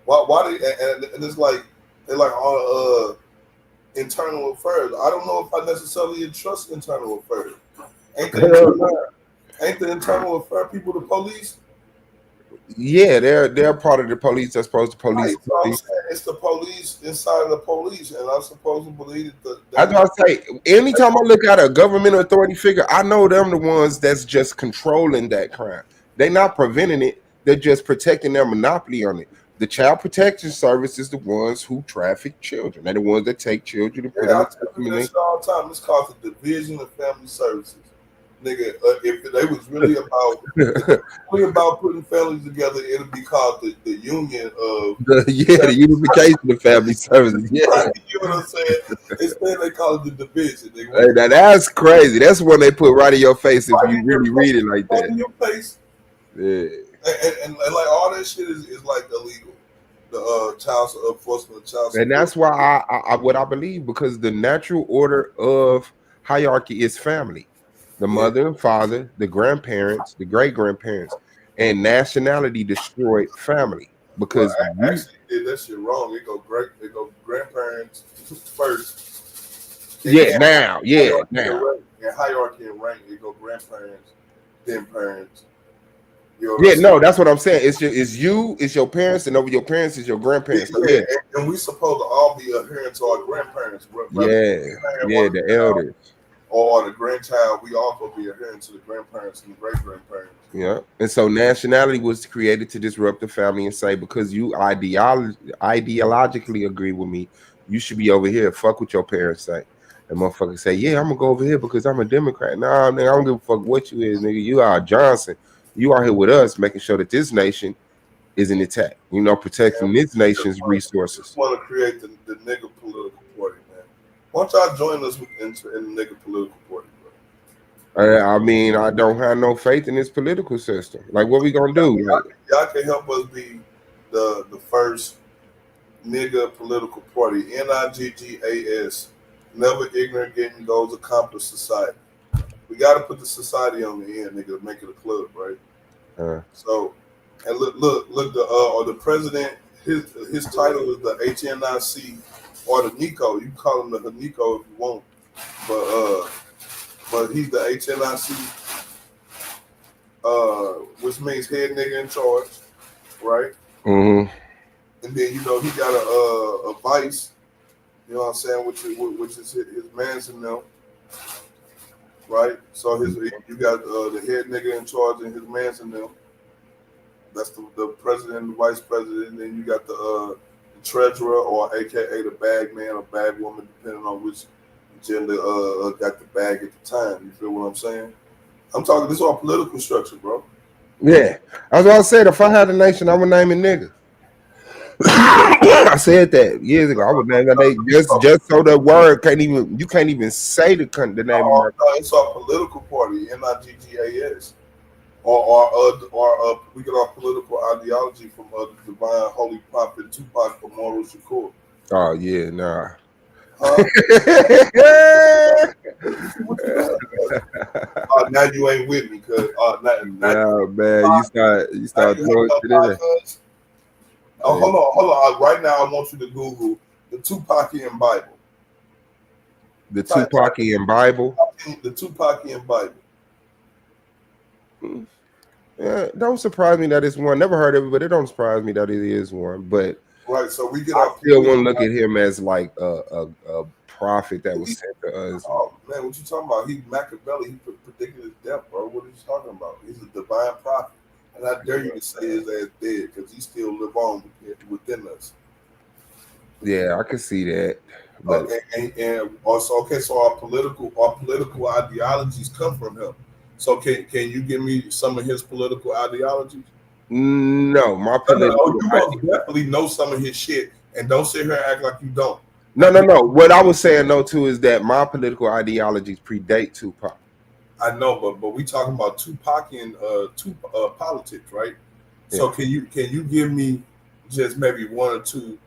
Why they, and it's like, they're like, internal affairs. I don't know if I necessarily trust internal affairs. Ain't the internal affair people the police? Yeah, they're part of the police. That's supposed to police. Right, so I'm saying it's the police inside of the police, and I'm supposed to believe that. I was say, anytime I look at a government authority figure, I know them the ones that's just controlling that crime. They're not preventing it; they're just protecting their monopoly on it. The Child Protection Service is the ones who traffic children. They're the ones that take children and put them in this all the time. It's called the Division of Family Services. Nigga, if they was really about putting families together, it'd be called the Union of the Unification of Family Services. Yeah, right, you know what I'm saying? Instead, they call it the Division. Hey, now that's crazy. That's one they put right in your face if you really read it like that. Right in your face. Yeah. And like all that shit is like illegal. The child enforcement, child support. And that's why I what I believe, because the natural order of hierarchy is family. The mother and father, the grandparents, the great grandparents, and nationality destroyed family because I actually did that shit wrong. It go grandparents first. Now. In hierarchy and rank, it go grandparents, then parents. That's what I'm saying. It's your parents, and over your parents is your grandparents. Yeah, and we supposed to all be adherent to our grandparents. The elders. Or the grandchild, we all supposed to be adherent to the grandparents and the great-grandparents. Yeah, and so nationality was created to disrupt the family and say, because you ideologically agree with me, you should be over here. Fuck what your parents say. And motherfuckers say, yeah, I'm gonna go over here because I'm a Democrat. Nah, nigga, I don't give a fuck what you is, nigga. You are Johnson. You are here with us, making sure that this nation is an attack. You know, protecting this nation's resources. Just want to create the nigga political party, man. Why don't y'all join us in the nigga political party, bro? I mean, I don't have no faith in this political system. Like, what we gonna do? Like, y'all can help us be the first nigga political party. NIGGAS. Never ignorant getting goals accomplished society. We got to put the society on the end, nigga, to make it a club, right? So, and look, the president, his title is the HNIC or the Nico. You can call him the Nico if you want, but he's the HNIC, which means head nigga in charge, right? Mm-hmm. And then he got a vice. You know what I'm saying? Which is his man's in them, right? So you got the head nigga in charge and his man's in them. That's the president and the vice president. And then you got the treasurer, or AKA the bag man or bag woman, depending on which gender got the bag at the time. You feel what I'm saying? I'm talking. This is all political structure, bro. Yeah, I was gonna say, if I had a nation, I would name it nigga. I said that years ago. I would name that name just so the word you can't even say the name. No, it's our political party, NIGGAS, or we get our political ideology from the divine holy prophet Tupac Amaru Shakur. Oh yeah, nah. Now you ain't with me, cause now man, you start throwing shit in there. Hold on. Right now, I want you to Google the Tupacian Bible. The Tupacian Bible? The Tupacian Bible. Yeah, don't surprise me that it's one. Never heard of it, but it don't surprise me that it is one. But right, so we get. I still want to look at him as like a prophet that was sent to us. Oh man, what you talking about? He's Machiavelli. He predicted his death, bro. What are you talking about? He's a divine prophet. And I dare you to say his ass dead because he still live on within us. Yeah, I can see that. But and also, so our political ideologies come from him. So can you give me some of his political ideologies? No, my political. You most definitely know some of his shit, and don't sit here and act like you don't. No. What I was saying though too is that my political ideologies predate Tupac. I know, but we talking about Tupacian politics, right? Yeah. So can you give me just maybe one or two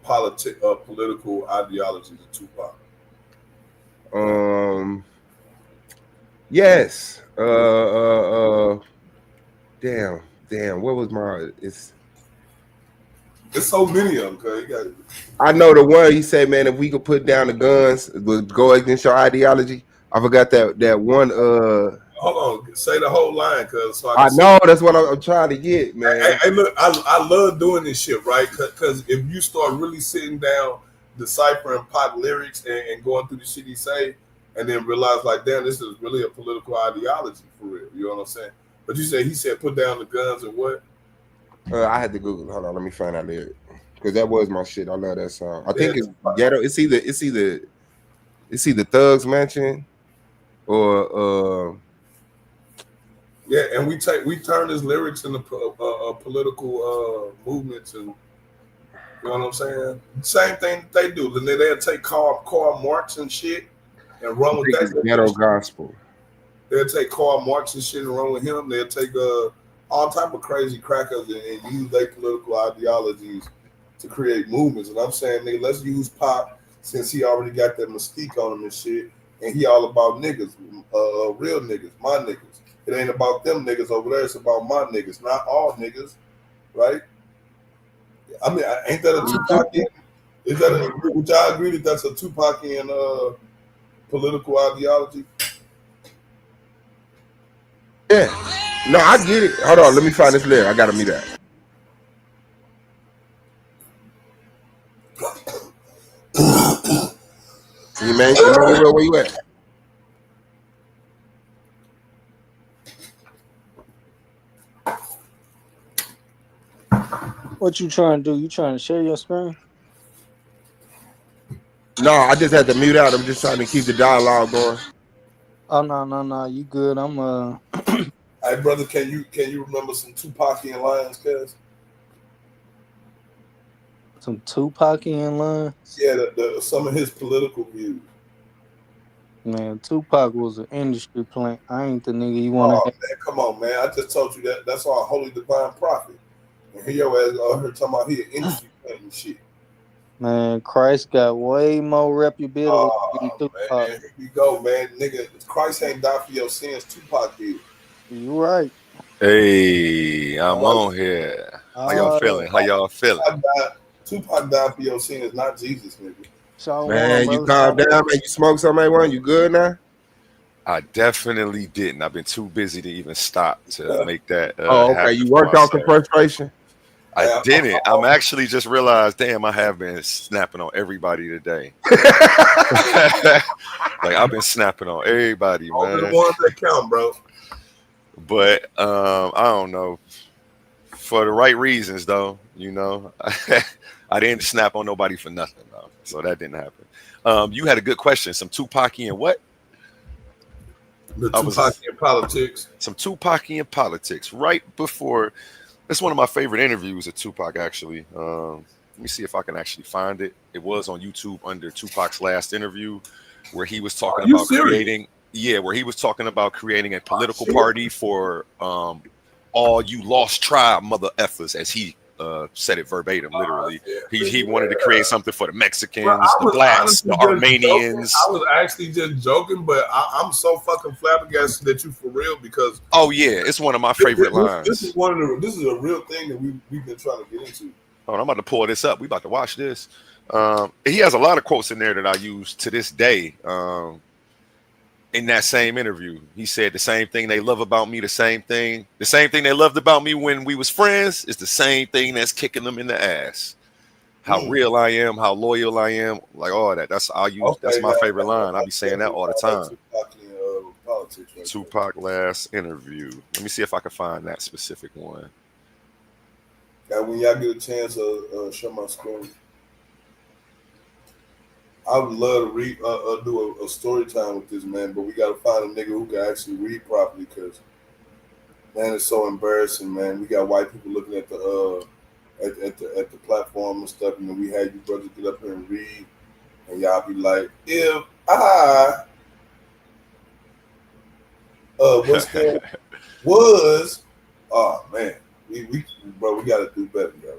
political ideologies of Tupac? Yes. Damn. What was my? It's so many of them. Cause I know the one he said, man. If we could put down the guns, we'll go against your ideology. I forgot that one. Hold on, say the whole line, cause so I know that's what I'm trying to get, man. Hey, look, I love doing this shit, right? Cause if you start really sitting down, deciphering Pac lyrics and going through the shit he say, and then realize like, damn, this is really a political ideology for real. You know what I'm saying? But he said put down the guns and what? I had to Google. Hold on, let me find out lyric because that was my shit. I love that song. I think it's ghetto. It's either Thugs Mansion or yeah, and we turn his lyrics into political movements, and you know what I'm saying. Same thing that they do. Then they'll take Karl Marx and shit and run with that. Ghetto gospel. They'll take Karl Marx and shit and run with him. They'll take all type of crazy crackers and use their political ideologies to create movements. And I'm saying, nigga, let's use Pop since he already got that mystique on him and shit, and he all about niggas, real niggas, my niggas. It ain't about them niggas over there. It's about my niggas, not all niggas, right? I mean, ain't that a Tupacian? Would y'all agree that that's a Tupacian political ideology? Yeah. No, I get it. Hold on, let me find this lyric. I gotta meet that. You man, where you at? What you trying to do? You trying to share your screen? No, I just had to mute out. I'm just trying to keep the dialogue going. Oh no, you good? I'm Hey brother, can you remember some Tupacian lines, cuz? Some Tupac in line. Yeah, some of his political views. Man, Tupac was an industry plant. I ain't the nigga you want to Oh have. man, come on, man! I just told you that that's our holy divine prophet. And here your ass out here talking about he an industry plant and shit. Man, Christ got way more reputability than Oh Tupac. man, here we go, man. Nigga, Christ ain't died for your sins. Tupac did. You right. Hey, I'm All on here. How y'all All feeling? How y'all feeling? Tupac died for your sins, not Jesus, nigga. Shalom, Man, you brother. calm down, man. You smoke something, man. You good now? I definitely didn't. I've been too busy to even stop to make that Oh, okay. happen You for worked off the myself. frustration. I didn't. I'm actually just realized, damn, I have been snapping on everybody today. Like I've been snapping on everybody, Only the man. ones that count, bro. But I don't know. For the right reasons, though, you know. I didn't snap on nobody for nothing, though. So that didn't happen. You had a good question. Some Tupacian what? The Tupacian politics. Some Tupacian politics. Right before, it's one of my favorite interviews of Tupac, actually. Let me see if I can actually find it. It was on YouTube under Tupac's last interview, where he was talking about creating. Yeah, where he was talking about creating a political party for all you lost tribe mother effers, as he said it verbatim, literally. He wanted to create something for the Mexicans, the blacks, the Armenians. I was actually just joking, but I'm so fucking flabbergasted that you for real, because oh yeah, it's one of my favorite lines. This is this is a real thing that we've been trying to get into. Oh, I'm about to pull this up. We about to watch this. He has a lot of quotes in there that I use to this day. In that same interview, he said the same thing they love about me, the same thing they loved about me when we was friends is the same thing that's kicking them in the ass. How real I am, how loyal I am, like all that. That's that's my favorite line. I be saying that all the time. Tupac last interview. Let me see if I can find that specific one. Now, when y'all get a chance to show my screen, I would love to read, do a story time with this man, but we got to find a nigga who can actually read properly, because man, it's so embarrassing, man. We got white people looking at the platform and stuff, and then we had you brothers get up here and read, and y'all be like, if I what's that was, oh man, we got to do better, yo.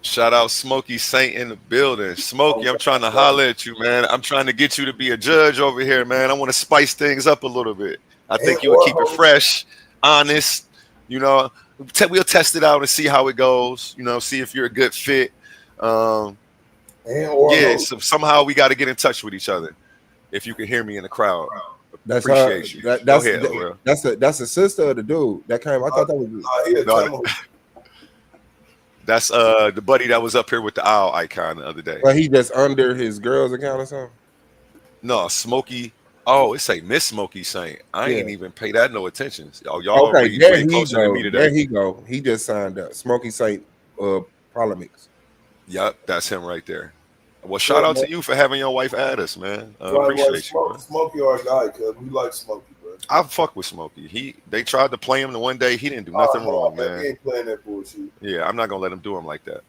Shout out Smokey Saint in the building. Smokey, I'm trying to holler at you, man. I'm trying to get you to be a judge over here, man. I want to spice things up a little bit. I think you would keep it fresh, honest. You know, we'll test it out and see how it goes. You know, see if you're a good fit. So somehow we got to get in touch with each other. If you can hear me in the crowd, appreciate you. Go ahead, that's a sister of the dude that came. I thought that was. That's the buddy that was up here with the owl icon the other day. Well, he just under his girl's account or something. No, Smokey. Oh, it say Miss Smokey Saint. I ain't even pay that no attention. Y'all okay, way closer than me today. There he go. He just signed up. Smokey Saint Polemics. Yep, that's him right there. Well, shout out to you for having your wife add us, man. Appreciate you. Smokey our guy, cuz we like Smokey, bro. I fuck with Smokey. They tried to play him the one day. He didn't do nothing wrong, man. He ain't playing that bullshit. Yeah, I'm not gonna let him do him like that.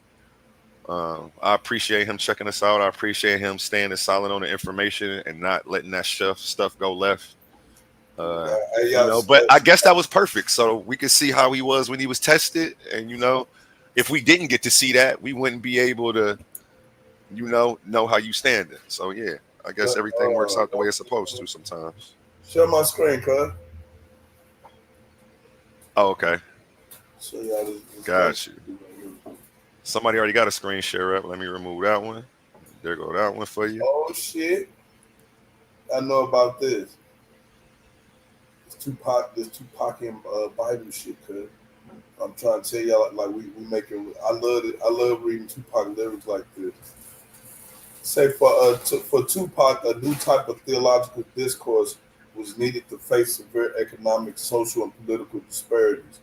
I appreciate him checking us out. I appreciate him staying silent on the information and not letting that stuff go left. But I guess that was perfect. So we could see how he was when he was tested. And, if we didn't get to see that, we wouldn't be able to, know how you standing. So, yeah, I guess everything works out the way it's supposed to sometimes. Share my screen, cuz. Oh, okay. So y'all got you. Somebody already got a screen share up. Let me remove that one. There go that one for you. Oh shit! I know about this. This Tupacian Bible shit, cuz. I'm trying to tell y'all, like we making. I love it. I love reading Tupac lyrics like this. Say for Tupac, a new type of theological discourse was needed to face severe economic, social, and political disparities.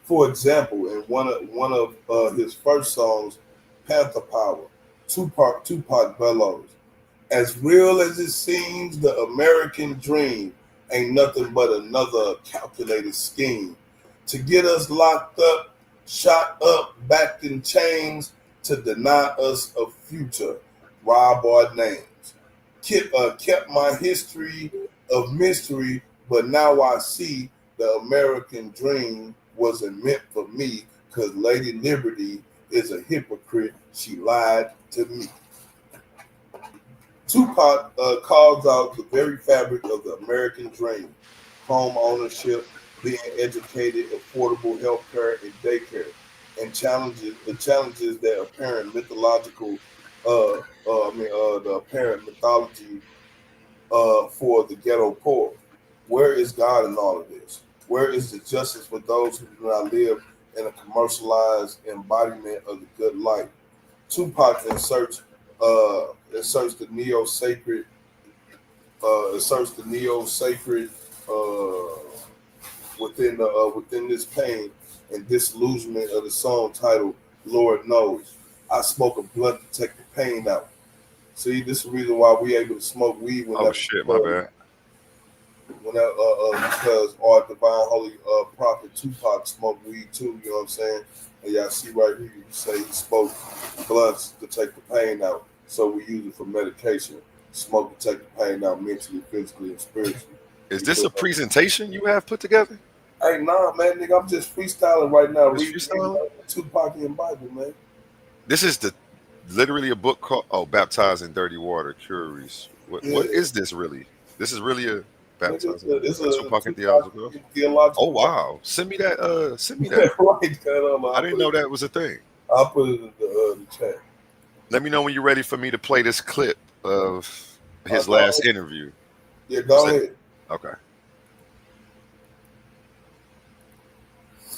For example, in one of his first songs, Panther Power, Tupac bellows, "As real as it seems, the American dream ain't nothing but another calculated scheme to get us locked up, shot up, backed in chains, to deny us a future, rob our names. Kept my history of mystery, but now I see the American dream wasn't meant for me because Lady Liberty is a hypocrite. She lied to me. Tupac calls out the very fabric of the American dream: home ownership, being educated, affordable health care and daycare, and the challenges that apparent mythological, the apparent mythology for the ghetto poor. Where is God in all of this? Where is the justice for those who do not live in a commercialized embodiment of the good life? Tupac asserts the neo-sacred, within this pain and disillusionment of the song titled "Lord Knows." I smoke a blunt to take the pain out. See, this is the reason why we able to smoke weed Oh shit, my bad. Because our divine holy prophet Tupac smoked weed too, you know what I'm saying? And y'all see right here, you say he smoked blunts to take the pain out. So we use it for medication. Smoke to take the pain out mentally, physically, and spiritually. Is this a presentation you have put together? Hey, nah, man, nigga, I'm just freestyling right now. Reading Tupac and Bible, man. This is literally a book called "Baptized in Dirty Water." Curious. What is this really? This is really a baptized in Tupac and theological. Oh wow! Send me that. Send me that. Right, I didn't know that was a thing. I'll put it in the chat. Let me know when you're ready for me to play this clip of his last interview. Yeah, go ahead. Okay.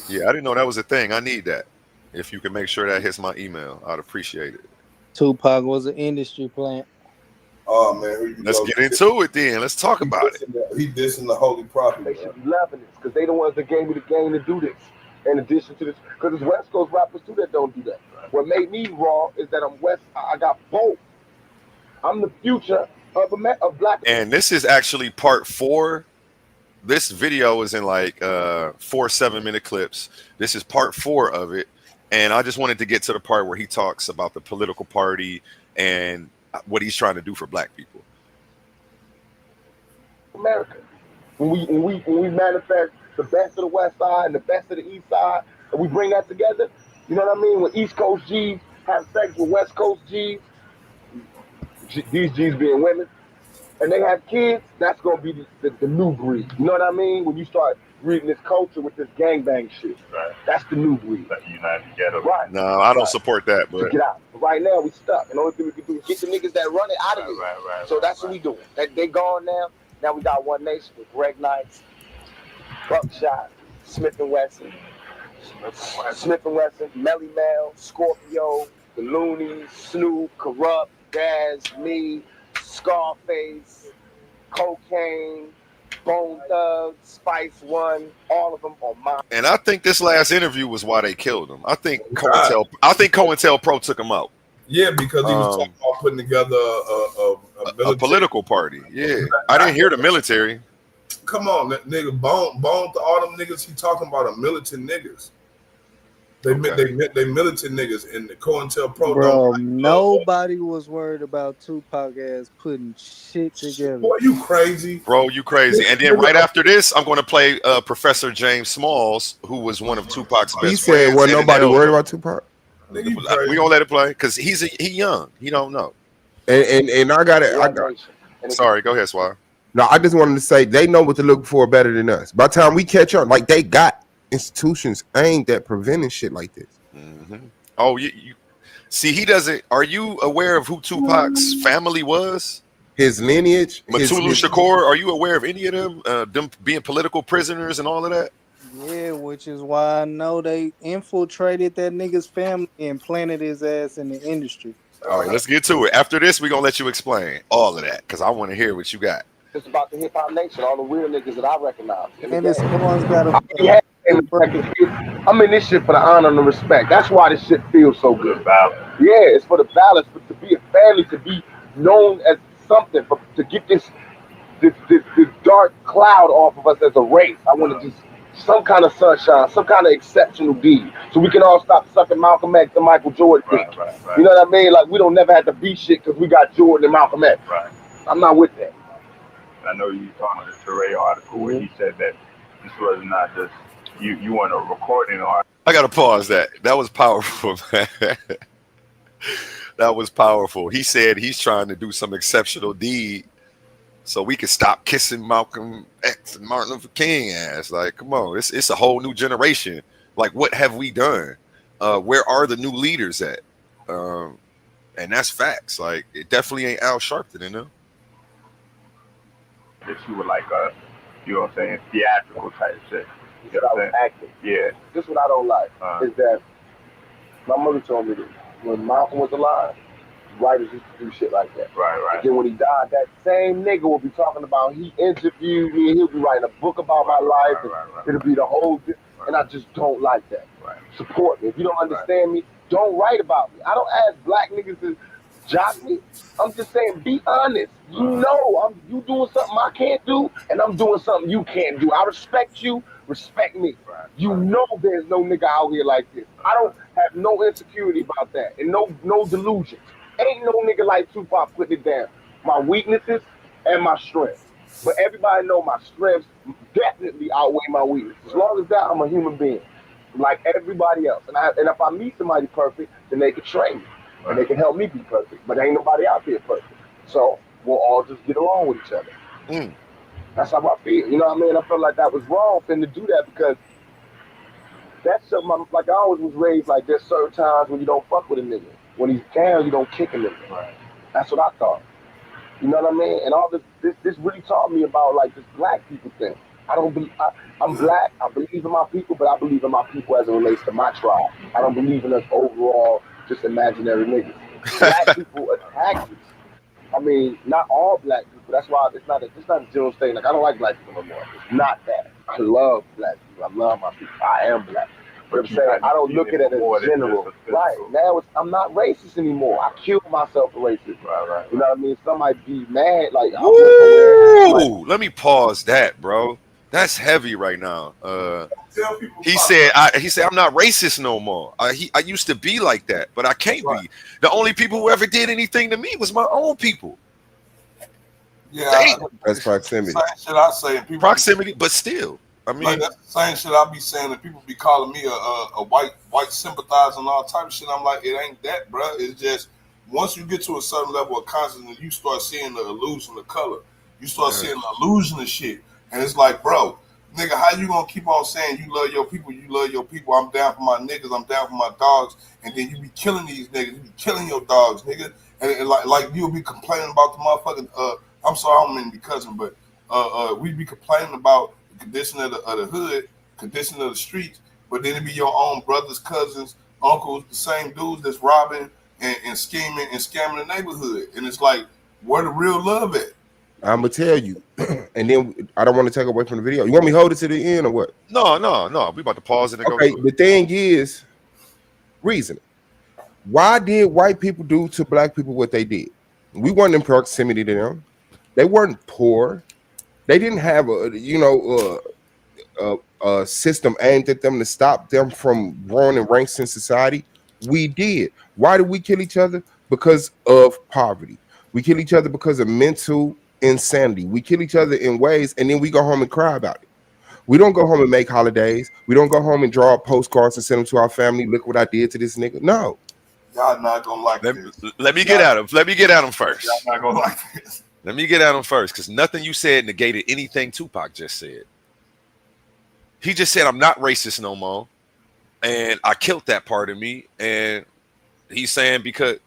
Yeah, I didn't know that was a thing. I need that. If you can make sure that hits my email, I'd appreciate it. Tupac was an industry plant. Oh man, let's get into it then. Let's talk about it. He dissing the holy prophet. They should be loving this because they the ones that gave me the game to do this. In addition to this, because it's West Coast rappers too that don't do that. What made me raw is that I'm West. I got both. I'm the future of black. And this is actually part 4. This video is in like 4 7-minute clips. This is part 4 of it. And I just wanted to get to the part where he talks about the political party and what he's trying to do for black people. America. When we manifest the best of the West Side and the best of the East Side, and we bring that together, you know what I mean? When East Coast G's have sex with West Coast G's, these G's being women, and they have kids, that's gonna be the new breed. You know what I mean? When you start reading this culture with this gangbang shit, right? That's the new breed. That united together, right? No, I don't support that. But get out. But right now we stuck, and the only thing we can do is get the niggas that run it out of here. Right. So that's what we doing. They gone now. Now we got One Nation with Greg Knights, Buckshot, Smith and Wesson, Melly Mel, Scorpio, the Loonies, Snoop, Corrupt, Daz, me, Scarface, Cocaine, Bone Thugs, Spice One, all of them on mine. And I think this last interview was why they killed him. I think COINTELPRO took him out. Yeah, because he was talking about putting together a political party. Yeah, I didn't hear the military. Come on, nigga, bone to all them niggas. He talking about a militant niggas. They militant niggas in the COINTELPRO. Bro, nobody was worried about Tupac ass putting shit together. Boy, you crazy. Bro, you crazy. And then right after this, I'm going to play Professor James Smalls, who was one of Tupac's best friends. He said, "Well, nobody worried about Tupac." We gonna let it play because he young. He don't know. And I got it. Sorry, go ahead, Swire. No, I just wanted to say they know what to look for better than us. By the time we catch up, like they got institutions aimed at preventing shit like this. Mm-hmm. Oh, you see, he doesn't. Are you aware of who Tupac's family was? His lineage, Mutulu Shakur. Are you aware of any of them? Them being political prisoners and all of that. Yeah, which is why I know they infiltrated that nigga's family and planted his ass in the industry. All right, let's get to it. After this, we're going to let you explain all of that because I want to hear what you got. It's about the hip hop nation, all the real niggas that I recognize. And this one's got I'm in this shit for the honor and the respect. That's why this shit feels so good. Yeah, it's for the balance, but to be a family, to be known as something, to get this dark cloud off of us as a race. I want to just some kind of sunshine, some kind of exceptional deed, so we can all stop sucking Malcolm X and Michael Jordan dick. You know what I mean? Like we don't never have to be shit because we got Jordan and Malcolm X. Right. I'm not with that. I know you talking about the Teray article where he said that this was not just you want a recording or. I gotta pause that. That was powerful, man. That was powerful. He said he's trying to do some exceptional deed so we can stop kissing Malcolm X and Martin Luther King ass. Like, come on, it's a whole new generation. Like, what have we done? Where are the new leaders at? And that's facts. Like, it definitely ain't Al Sharpton, you know? That you were like you know what I'm saying, theatrical type shit. He said I was acting. Yeah. This what I don't like is that my mother told me this. When Malcolm was alive, writers used to do shit like that. Right. And then when he died, that same nigga will be talking about he interviewed me and he'll be writing a book about my life. Right. It'll be the whole thing. And I just don't like that. Right. Support me. If you don't understand me, don't write about me. I don't ask black niggas to jock me. I'm just saying, be honest. You know, you doing something I can't do, and I'm doing something you can't do. I respect you. Respect me. You know there's no nigga out here like this. I don't have no insecurity about that and no delusions. Ain't no nigga like Tupac putting it down. My weaknesses and my strengths. But everybody know my strengths definitely outweigh my weaknesses. As long as that, I'm a human being. Like everybody else. And if I meet somebody perfect, then they can train me. And they can help me be perfect. But ain't nobody out there perfect. So we'll all just get along with each other. That's how I feel. You know what I mean? I felt like that was wrong for him to do that because that's something, like I always was raised like there's certain times when you don't fuck with a nigga. When he's down, you don't kick a nigga. Right. That's what I thought. You know what I mean? And all this really taught me about like this black people thing. I'm black, I believe in my people, but I believe in my people as it relates to my tribe. I don't believe in us overall, just imaginary niggas. Black people attack me. I mean, not all black people. That's why it's not a general statement. Like I don't like black people no more. It's not that. I love black people. I love my people. I am black. But I'm saying I don't look at it as general. Right. Now I'm not racist anymore. I killed myself for racism. Right. You know what I mean? Somebody be mad. Like Ooh, let me pause that, bro. That's heavy right now. He said I'm not racist no more. I used to be like that, but I can't be. The only people who ever did anything to me was my own people. Yeah, that's proximity. Same shit I say. People proximity, but still, I mean, like that's the same shit I be saying. And people be calling me a white sympathizer and all type of shit. I'm like, it ain't that, bro. It's just once you get to a certain level of consciousness, you start seeing the illusion of color. You start seeing the illusion of shit, and it's like, bro, nigga, how you gonna keep on saying you love your people? You love your people. I'm down for my niggas. I'm down for my dogs. And then you be killing these niggas. You be killing your dogs, nigga. And like you'll be complaining about the motherfucking. I'm sorry, I don't mean to be cousin, but we be complaining about the condition of the hood, condition of the streets, but then it be your own brothers, cousins, uncles, the same dudes that's robbing and scheming and scamming the neighborhood. And it's like, where the real love at? I'm gonna tell you, and then I don't want to take away from the video. You want me to hold it to the end or what? No. We about to pause it and okay, go. The thing is, reasoning. Why did white people do to black people what they did? We weren't in proximity to them. They weren't poor. They didn't have a system aimed at them to stop them from growing in ranks in society. We did. Why did we kill each other? Because of poverty. We kill each other because of mental insanity. We kill each other in ways, and then we go home and cry about it. We don't go home and make holidays. We don't go home and draw up postcards and send them to our family. Look what I did to this nigga. No. Y'all not gonna like this. Let me get at him. Let me get at him first. Y'all not gonna like this. Let me get at him first, because nothing you said negated anything Tupac just said. He just said, I'm not racist no more. And I killed that part of me. And he's saying, because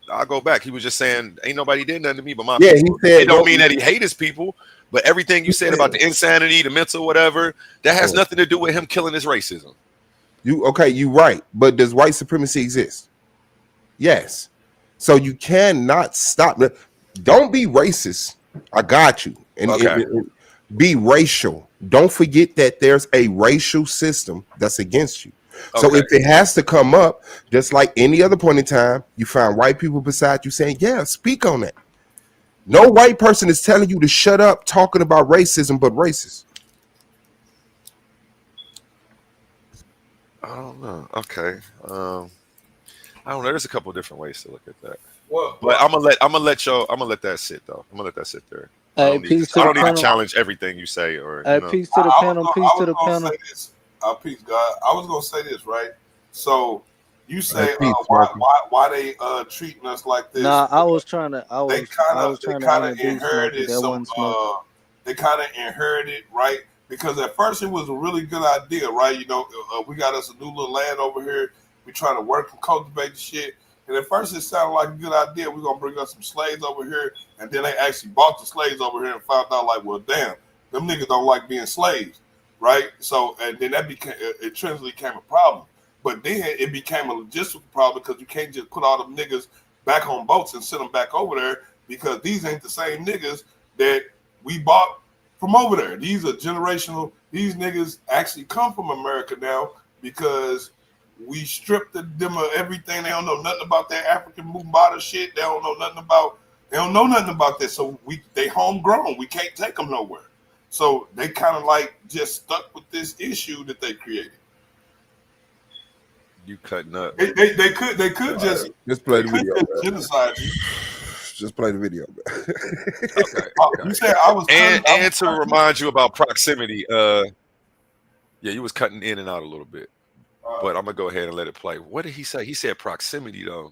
I'll go back. He was just saying, ain't nobody did nothing to me but my people. He said, it don't mean that he hate his people, but everything you said about the insanity, the mental, whatever, that has nothing to do with him killing his racism. You right. But does white supremacy exist? Yes. So you cannot stop that. Don't be racist. I got you. And be racial. Don't forget that there's a racial system that's against you. So if it has to come up, just like any other point in time, you find white people beside you saying, yeah, speak on that. No white person is telling you to shut up talking about racism, but racist. I don't know. Okay. I don't know. There's a couple of different ways to look at that. Well, But I'm gonna let that sit though. I'm gonna let that sit there. Hey, peace to I the don't need to panel. challenge everything you say, or Hey, peace to the panel. Peace I to was the gonna panel. say this. Peace, God. I was gonna say this, right? So you say Peace, Smoky. why they treating us like this? Nah, I was trying to They trying to kind of introduce Smokey. inherited That some wasn't Smokey. they kind of inherited, right? Because at first it was a really good idea, right? You know, we got us a new little land over here. We trying to work and cultivate the shit. And at first it sounded like a good idea. We're gonna bring us some slaves over here, and then they actually bought the slaves over here and found out like, well, damn, them niggas don't like being slaves, right? So, and then that became it transiently became a problem. But then it became a logistical problem because you can't just put all them niggas back on boats and send them back over there because these ain't the same niggas that we bought from over there. These are generational. These niggas actually come from America now because we stripped them of everything. They don't know nothing about that African Mumbata shit. They don't know nothing about. They don't know nothing about that. So they homegrown. We can't take them nowhere. So they kind of like just stuck with this issue that they created. you cutting up. They could just play the video. Genocide you. Just play the video. Okay. You said I was and to remind you about proximity. Yeah, you was cutting in and out a little bit, but I'm gonna go ahead and let it play. What did he say? He said proximity though.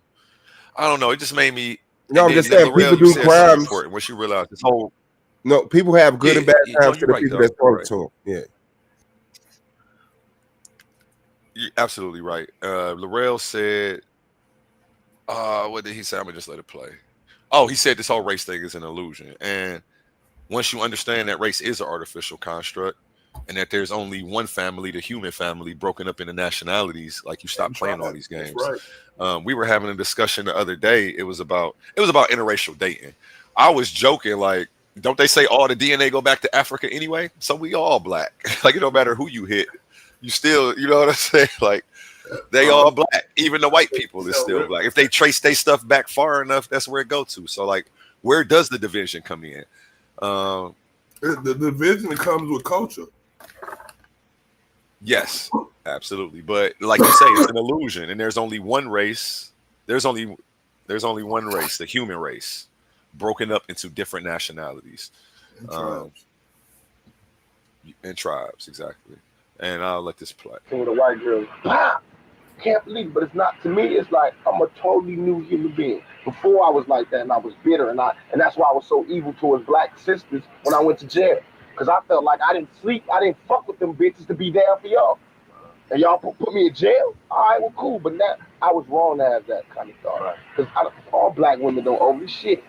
I don't know. It just made me. No, I'm just saying people do crimes. Once you realize this whole. No, people have good and bad times to the people that talk to them. Yeah. You're absolutely right. Laurel said, what did he say? I'm gonna just let it play. Oh, he said this whole race thing is an illusion. And once you understand that race is an artificial construct and that there's only one family, the human family, broken up into nationalities, like you stop playing all these games. Right. We were having a discussion the other day. It was about interracial dating. I was joking, like, don't they say all the DNA go back to Africa anyway? So we all black. Like, it don't matter who you hit. You still, you know what I'm saying? Like, they all black. Even the white people is still black. If they trace their stuff back far enough, that's where it go to. So, like, where does the division come in? The division comes with culture. Yes, absolutely. But like you say, it's an illusion, and there's only one race. There's only one race, the human race, broken up into different nationalities, and tribes, exactly. And I'll let this play. With a white girl, can't believe it, but it's not. To me, it's like I'm a totally new human being. Before I was like that, and I was bitter, and that's why I was so evil towards black sisters when I went to jail, because I felt like I didn't sleep, I didn't fuck with them bitches to be there for y'all, and y'all put me in jail. All right, well, cool, but now I was wrong to have that kind of thought, because all black women don't owe me shit,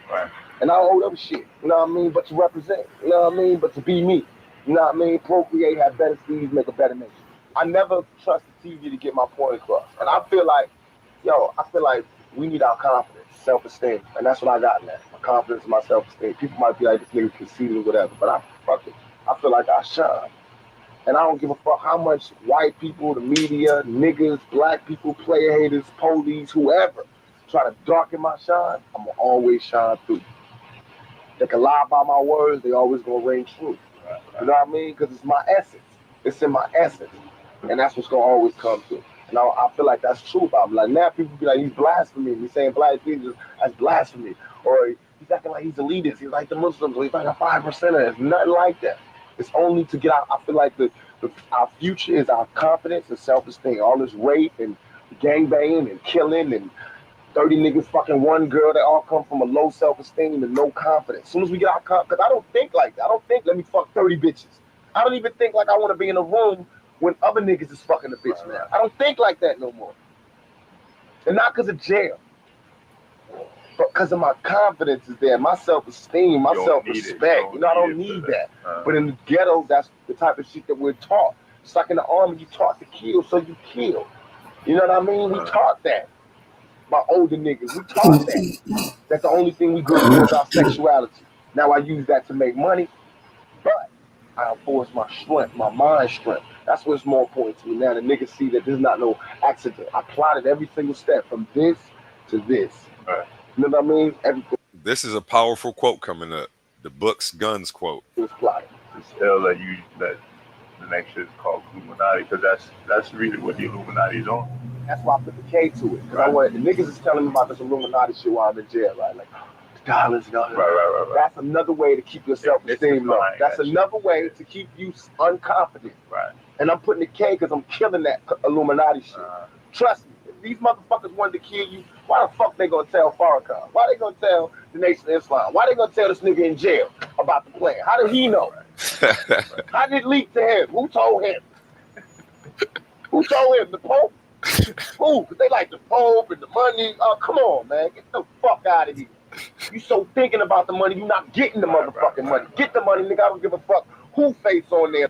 and I don't owe them shit. You know what I mean? But to represent, you know what I mean? But to be me, you know what I mean? Procreate, have better seeds, make a better nation. I never trusted TV to get my point across. And I feel like we need our confidence, self-esteem. And that's what I got now. My confidence and my self-esteem. People might be like, this nigga conceited or whatever, but fuck it. I feel like I shine. And I don't give a fuck how much white people, the media, niggas, black people, player haters, police, whoever, try to darken my shine, I'm gonna always shine through. They can lie by my words, they always gonna ring true. You know what I mean? Because it's my essence. It's in my essence. And that's what's gonna always come through. And I feel like that's true about me. Like now people be like, he's blasphemy. He's saying black Jesus, that's blasphemy. Or he's acting like he's elitist. He's like the Muslims. Or he's like a 5%er. It's nothing like that. It's only to get out. I feel like our future is our confidence and self-esteem. All this rape and gangbanging and killing and 30 niggas fucking one girl, they all come from a low self-esteem and no confidence. As soon as we get our confidence, because I don't think like that. I don't think, let me fuck 30 bitches. I don't even think like I want to be in a room when other niggas is fucking a bitch now. I don't think like that no more. And not because of jail, but because of my confidence is there, my self-esteem, my self-respect. You know, I don't need that. But in the ghetto, that's the type of shit that we're taught. It's like in the army, you taught to kill, so you kill. You know what I mean? We taught that. My older niggas, we taught that. That's the only thing we good for is our sexuality. Now I use that to make money, but I enforce my strength, my mind strength. That's what's more important to me now. The niggas see that there's not no accident. I plotted every single step from this to this. You know what I mean? Everything. This is a powerful quote coming up. The Books Guns quote. It was plotted. Just tell that the next shit is called Illuminati, because that's really what the Illuminati is on. That's why I put the K to it. Because I want, the niggas is telling me about this Illuminati shit while I'm in jail, right? Like, dollars. Right. That's another way to keep your self-esteem low. That's another way to keep you unconfident. Right. And I'm putting the K because I'm killing that Illuminati shit. Trust me, if these motherfuckers wanted to kill you, why the fuck they gonna tell Farrakhan? Why they gonna tell the Nation of Islam? Why they gonna tell this nigga in jail about the plan? How did he know? How did it leak to him? Who told him? Who told him? The Pope? Who? Because they like the Pope and the money. Oh, come on, man. Get the fuck out of here. You so thinking about the money, you not getting the motherfucking money. Get the money, nigga. I don't give a fuck who face on there.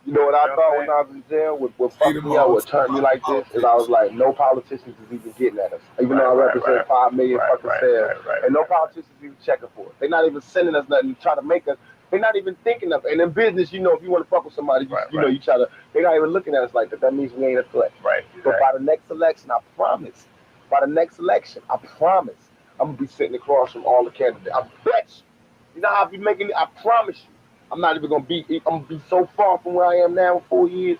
You know what I thought when I was in jail? What fucked me out, what turned me like this, is I was like, no politicians is even getting at us. Even though I represent 5 million fucking sales. And no politicians even checking for it. They're not even sending us nothing to try to make us. They're not even thinking of it. And in business, you know, if you want to fuck with somebody, you know, you try to, they're not even looking at us like that. That means we ain't a threat. Right. But by the next election, I promise, I'm going to be sitting across from all the candidates. I bet you. You know how I be making it? I promise you. I'm not even going to be, I'm going to be so far from where I am now in 4 years.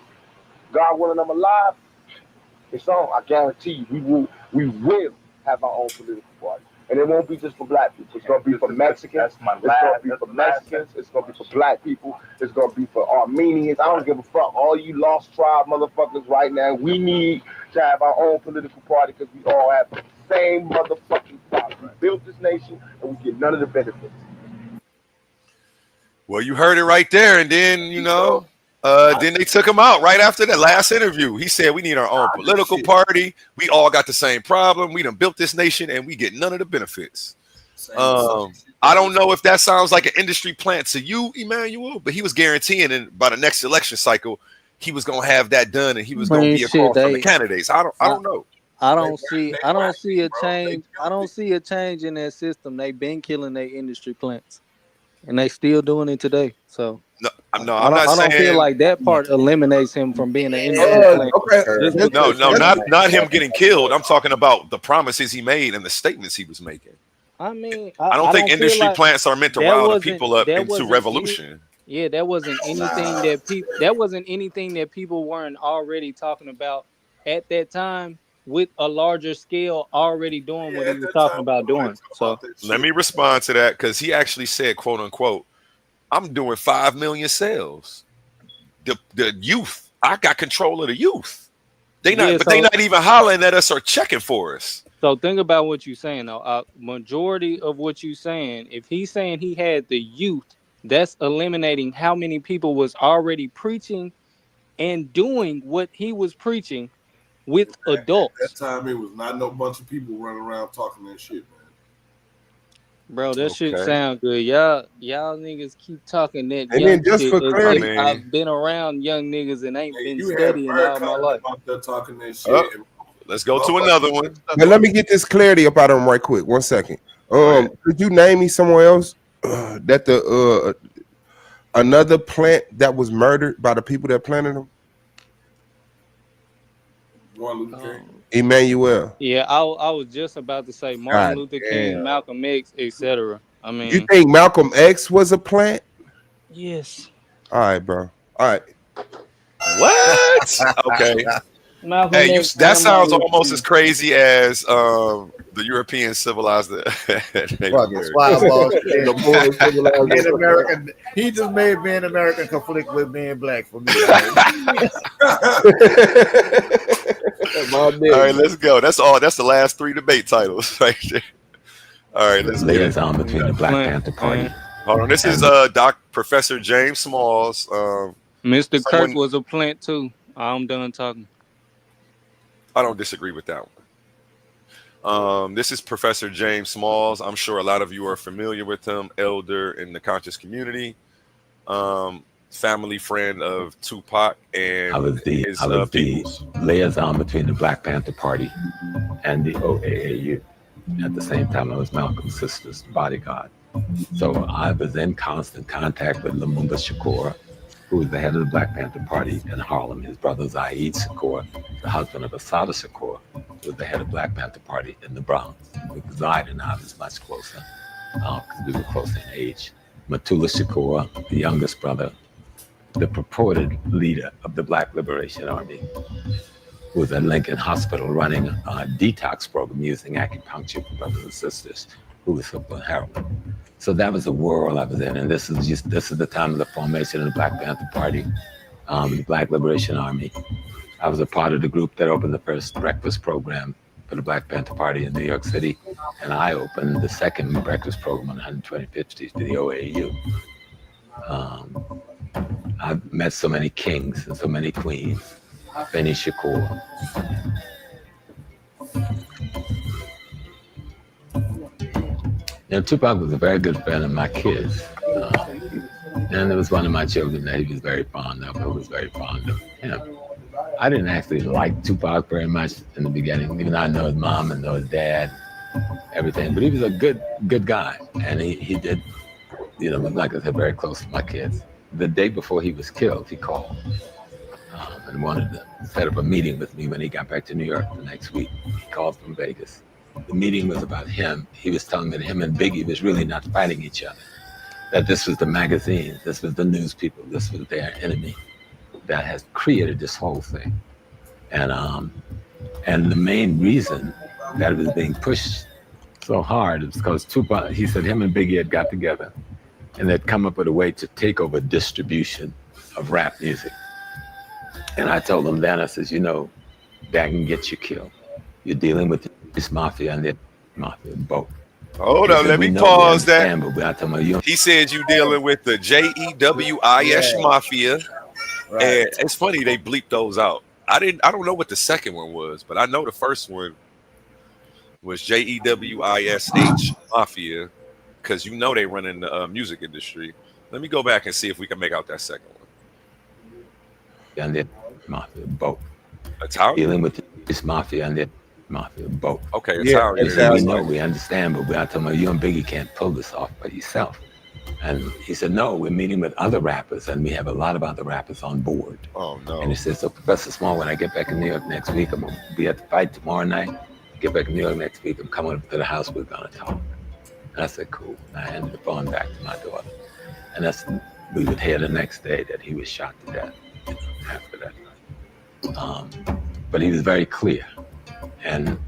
God willing, I'm alive. It's on. I guarantee you, we will have our own political party. And it won't be just for black people. It's going to be for Mexicans. It's going to be for Mexicans. It's going to be for black people. It's going to be for Armenians. I don't give a fuck. All you lost tribe motherfuckers right now, we need to have our own political party because we all have the same motherfucking problem. We built this nation and we get none of the benefits. Well, you heard it right there. And then, you know, then they took him out right after that last interview. He said, we need our own political party. We all got the same problem. We done built this nation and we get none of the benefits. I don't know if that sounds like an industry plant to you, Emmanuel, but he was guaranteeing and by the next election cycle, he was going to have that done and he was going to be across from the candidates. I don't know. I don't see a change. I don't see a change in that system. They've been killing their industry plants. And they still doing it today. So I don't feel like that part eliminates him from being an industry plant. No, not him getting killed. I'm talking about the promises he made and the statements he was making. I mean, I don't think industry plants are meant to rile the people up into revolution. That wasn't anything that people weren't already talking about at that time. With a larger scale already doing what he was talking about doing. So let me respond to that because he actually said, quote unquote, I'm doing 5 million sales. The youth, I got control of the youth. They not even hollering at us or checking for us. So think about what you're saying though. Majority of what you're saying, if he's saying he had the youth, that's eliminating how many people was already preaching and doing what he was preaching. With adults. At that time, it was not no bunch of people running around talking that shit, man. Bro, that shit sound good. Y'all niggas keep talking that. And then just for clarity, I've been around young niggas and ain't been studying all my life. Talking that shit. Let's go to another one. But let me get this clarity about them right quick. 1 second. Could you name me somewhere else that the another plant that was murdered by the people that planted them? Martin Luther King. Emmanuel. Yeah, I was just about to say Martin Luther King, Malcolm X, etc. I mean, you think Malcolm X was a plant? Yes. All right, bro. All right. What? Okay. Hey, that sounds almost as crazy as the European civilized. Being American, he just made being American conflict with being black for me. All right, let's go. That's all. That's the last 3 debate titles right there. All right, let's liaison between the Black Panther Party. Hold on, this is Professor James Smalls. Mr. Kirk was a plant too. I'm done talking. I don't disagree with that one. This is Professor James Smalls. I'm sure a lot of you are familiar with him, elder in the conscious community, family friend of Tupac, and I was the liaison between the Black Panther Party and the OAAU. At the same time, I was Malcolm's sister's bodyguard. So I was in constant contact with Lumumba Shakur, who was the head of the Black Panther Party in Harlem. His brother Zaid Shakur, the husband of Assata Shakur, was the head of the Black Panther Party in the Bronx. With Zaid and I was much closer, because we were close in age. Matula Shakur, the youngest brother, the purported leader of the Black Liberation Army, who was at Lincoln Hospital running a detox program using acupuncture for brothers and sisters who was hooked on heroin. So that was the world I was in, and this is the time of the formation of the Black Panther Party, the Black Liberation Army. I was a part of the group that opened the first breakfast program for the Black Panther Party in New York City, and I opened the second breakfast program on 125th Street for the OAU. I've met so many kings and so many queens. Benny Shakur. Tupac was a very good friend of my kids. And there was one of my children that he was very fond of, who was very fond of him. I didn't actually like Tupac very much in the beginning, even though I know his mom and know his dad, everything. But he was a good guy. And he did, like I said, very close to my kids. The day before he was killed, he called and wanted to set up a meeting with me when he got back to New York the next week. He called from Vegas. The meeting was about him. He was telling me that him and Biggie was really not fighting each other. That this was the magazines, this was the news people, this was their enemy that has created this whole thing. And the main reason that it was being pushed so hard is because Tupac, he said him and Biggie had got together and they'd come up with a way to take over distribution of rap music. And I told him then, I says, that can get you killed. You're dealing with this mafia and the mafia, both. Hold on, let me pause that. But he said you dealing with the JEWIS mafia. Right. And it's funny they bleeped those out. I don't know what the second one was, but I know the first one was JEWISH mafia, because they run in the music industry. Let me go back and see if we can make out that second one. And the mafia, both. Italian? Dealing with this mafia and the mafia, both. Okay, Italian. We understand, but I told him, you and Biggie can't pull this off by yourself. And he said, no, we're meeting with other rappers, and we have a lot of other rappers on board. Oh, no. And he said, so Professor Small, when I get back in New York next week, I'm going to be at the fight tomorrow night. Get back in New York next week, I'm coming up to the house, we're going to talk. And I said, cool. And I handed the phone back to my daughter. And we would hear the next day that he was shot to death after that night. But he was very clear. And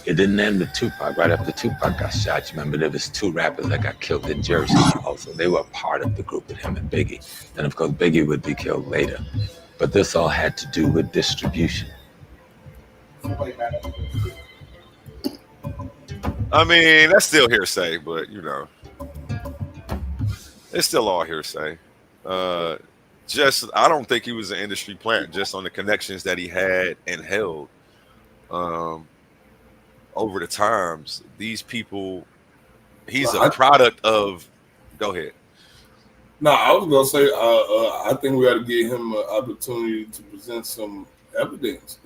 it didn't end with Tupac. Right after Tupac got shot, you remember there was 2 rappers that got killed in Jersey also. They were a part of the group with him and Biggie. And of course, Biggie would be killed later. But this all had to do with distribution. I mean, that's still hearsay, but it's still all hearsay. I don't think he was an industry plant, just on the connections that he had and held. Over the times, these people, he's a product of. Go ahead. No, I was gonna say, I think we got to give him an opportunity to present some evidence.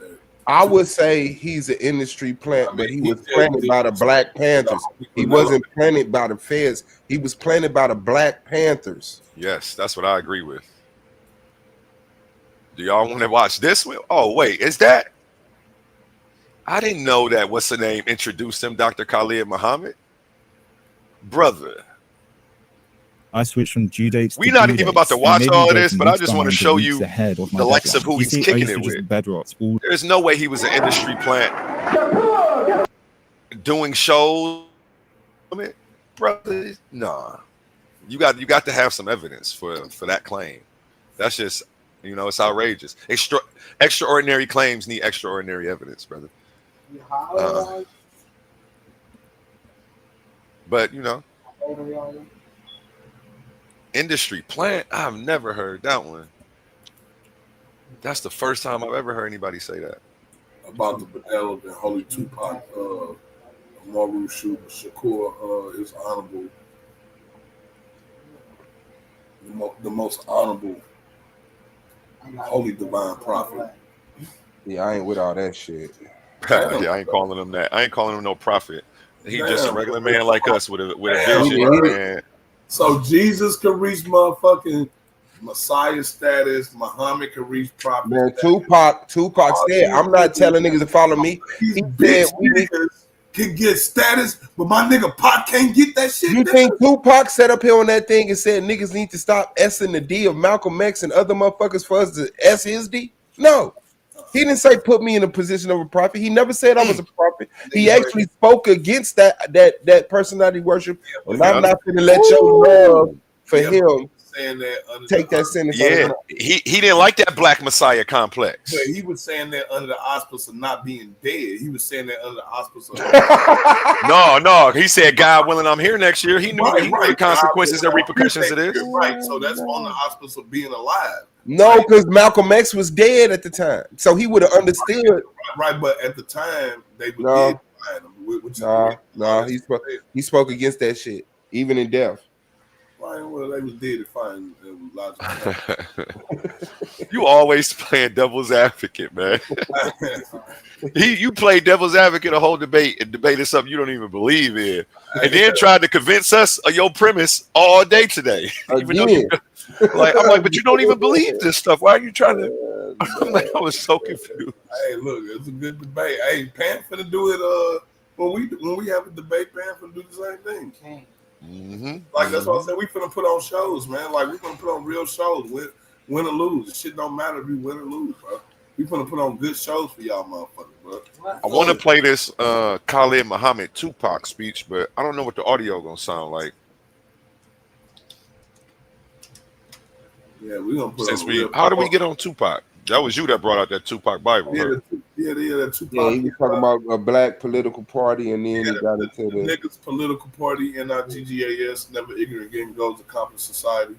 I would say he's an industry plant, but he was planted by the Black Panthers. He wasn't planted by the feds. He was planted by the Black Panthers. Yes, that's what I agree with. Do y'all want to watch this one? Oh, wait, is that? I didn't know that what's the name introduced him, Dr. Khalid Muhammad. Brother. I switched from due dates. We're not even about to watch all of this, but I just want to show you the likes of who he's kicking it with. There's no way he was an industry plant doing shows. I mean, brother, nah. You got to have some evidence for that claim. That's just, it's outrageous. Extraordinary claims need extraordinary evidence, brother. But industry plant, I've never heard that one. That's the first time I've ever heard anybody say that. About the Benevolent and Holy Tupac, Maru Shakur is honorable, the most honorable holy divine prophet. Yeah, I ain't with all that shit. Yeah, I ain't calling him that. I ain't calling him no prophet. He's just a regular man like us with a vision. So Jesus could reach motherfucking Messiah status. Muhammad could reach prophet. Man, Tupac said, "I'm not telling niggas to follow me." He said, can get status, but my nigga Pac can't get that shit. You think Tupac sat up here on that thing and said niggas need to stop S-ing the D of Malcolm X and other motherfuckers for us to S his D? No. He didn't say put me in a position of a prophet. He never said I was a prophet. He actually spoke against that personality worship. And I'm not going to let your love for him saying that take that sentence. Yeah, he didn't like that black messiah complex. But he was saying that under the auspice of not being dead. He was saying that under the auspice of no. He said, "God willing, I'm here next year." He knew, he knew the consequences and repercussions of this. Right. So that's on the auspice of being alive. No, because Malcolm X was dead at the time, so he would have understood. Right, but at the time they were dead. No, he spoke against that shit, even in death. Right, well, they was dead to find logical. You always playing devil's advocate, man. You played devil's advocate a whole debate and debated something you don't even believe in, and then tried to convince us of your premise all day today. Even though I'm like, but you don't even believe this stuff. Why are you trying to? I'm like, I was so confused. Hey, look, it's a good debate. Hey, Pam finna do it. When we have a debate, Pam finna do the same thing. Okay. Mm-hmm. Like that's what I said. We finna put on shows, man. Like we finna put on real shows. Win or lose, the shit don't matter if you win or lose, bro. We finna put on good shows for y'all, motherfuckers, bro. I want to play this Khalid Muhammad Tupac speech, but I don't know what the audio gonna sound like. Yeah, we gonna put on. How do we get on Tupac? That was you that brought out that Tupac Bible. Yeah, that Tupac. Yeah, he was talking about a black political party, and then he got into the niggas political party, NIGGAS, never ignorant game goes to accomplish society.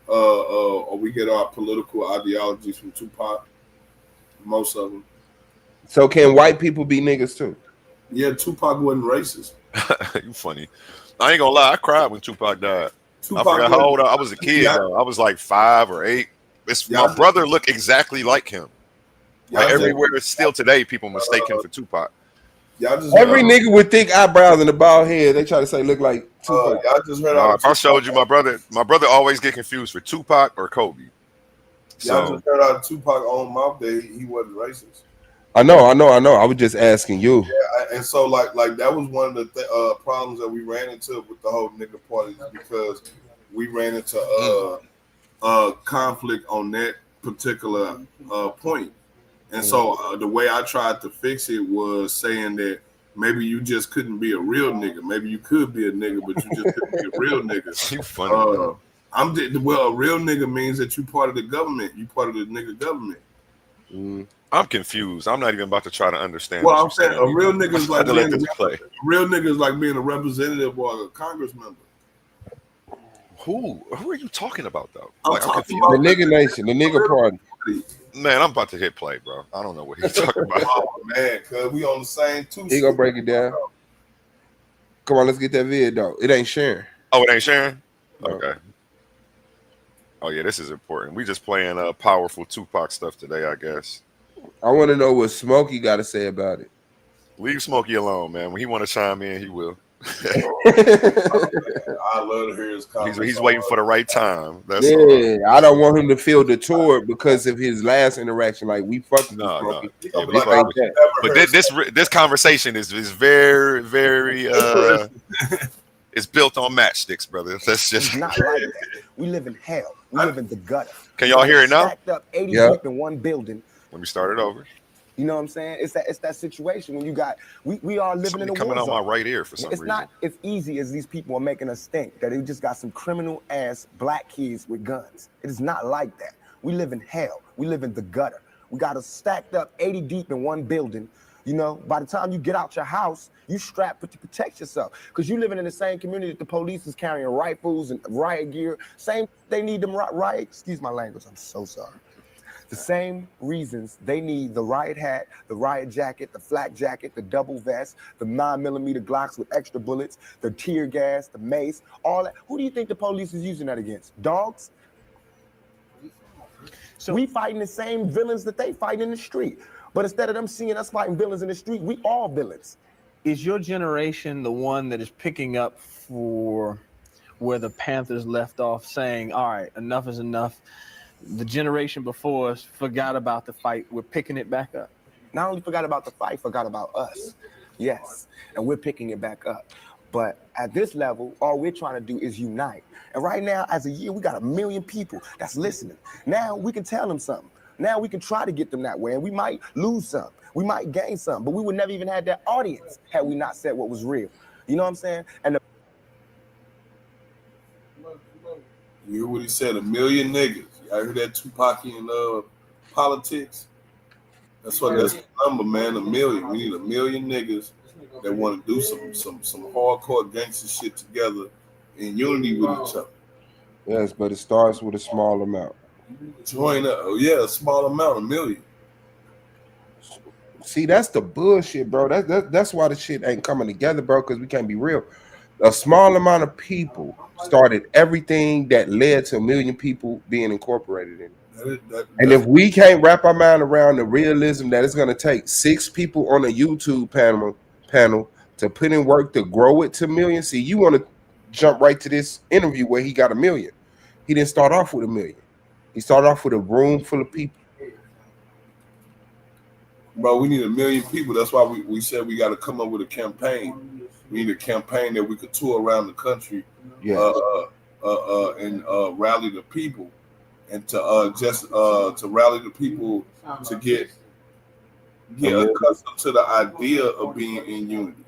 Or we get our political ideologies from Tupac. Most of them. So can white people be niggas too? Yeah, Tupac wasn't racist. You funny. I ain't gonna lie, I cried when Tupac died. I forgot how old I was a kid. I was like 5 or 8. My brother looked exactly like him. Like everywhere, still today, people mistake him for Tupac. Every nigga with thick eyebrows and a bald head, they try to say look like Tupac. Y'all just heard I showed you my brother. My brother always get confused for Tupac or Kobe. Y'all just heard out of Tupac on mouth that he wasn't racist. I know. I was just asking you. Yeah, and so like that was one of the problems that we ran into with the whole nigga party, because we ran into conflict on that particular point. And so the way I tried to fix it was saying that maybe you just couldn't be a real nigga. Maybe you could be a nigga, but you just couldn't be a real nigga. You funny. Well, a real nigga means that you part of the government. You part of the nigga government. I'm confused. I'm not even about to try to understand. Well, I'm saying a real nigga is like being a representative or a Congress member. Who are you talking about though? I'm talking about the nigga nation, the nigga party. Man, I'm about to hit play, bro. I don't know what he's talking about. Oh man, cause we on the same two. He gonna break it down. Come on, let's get that vid though. It ain't sharing. Oh, it ain't sharing? Okay. Oh yeah, this is important. We just playing powerful Tupac stuff today, I guess. I want to know what Smokey got to say about it. Leave Smokey alone, man. When he want to chime in, he will. I love to hear his comments. He's waiting for the right time. That's I don't want him to feel detoured because of his last interaction. Like we fucking no. But this conversation is very, very it's built on matchsticks, brother. That's just it's not like that. We live in hell. We live in the gutter. Can y'all hear it now? Stacked up 80 deep in one building. Let me start it over. You know what I'm saying? It's that situation when you got we are living in a war zone. Coming out my right ear for some reason. It's not as easy as these people are making us think that they just got some criminal ass black kids with guns. It is not like that. We live in hell. We live in the gutter. We got us stacked up 80 deep in one building. You know, by the time you get out your house, you strapped to protect yourself because you living in the same community that the police is carrying rifles and riot gear. Same, they need them riot. Excuse my language. I'm so sorry. The same reasons they need the riot hat, the riot jacket, the flak jacket, the double vest, the 9mm Glocks with extra bullets, the tear gas, the mace, all that. Who do you think the police is using that against? Dogs? So we fighting the same villains that they fight in the street. But instead of them seeing us fighting villains in the street, we all villains. Is your generation the one that is picking up for where the Panthers left off, saying, all right, enough is enough? The generation before us forgot about the fight. We're picking it back up. Not only forgot about the fight, forgot about us. Yes, and we're picking it back up. But at this level, all we're trying to do is unite. And right now, as a year, we got 1 million people that's listening. Now we can tell them something. Now we can try to get them that way, and we might lose some. We might gain some, but we would never even have that audience had we not said what was real. You know what I'm saying? And you hear what he said? 1 million niggas. Y'all heard that Tupac in politics? That's the number, man. 1 million. We need 1 million niggas that want to do some hardcore gangster shit together in unity with each other. Yes, but it starts with a small amount. Join up. Oh, yeah, a small amount, 1 million. See, that's the bullshit, bro. That's why the shit ain't coming together, bro, because we can't be real. A small amount of people started everything that led to 1 million people being incorporated in it. And if we can't wrap our mind around the realism that it's going to take 6 people on a YouTube panel to put in work to grow it to millions, see, you want to jump right to this interview where he got 1 million. He didn't start off with 1 million. He started off with a room full of people. Bro, we need 1 million people. That's why we said we got to come up with a campaign. We need a campaign that we could tour around the country, and rally the people, and to rally the people to get accustomed to the idea of being in unity.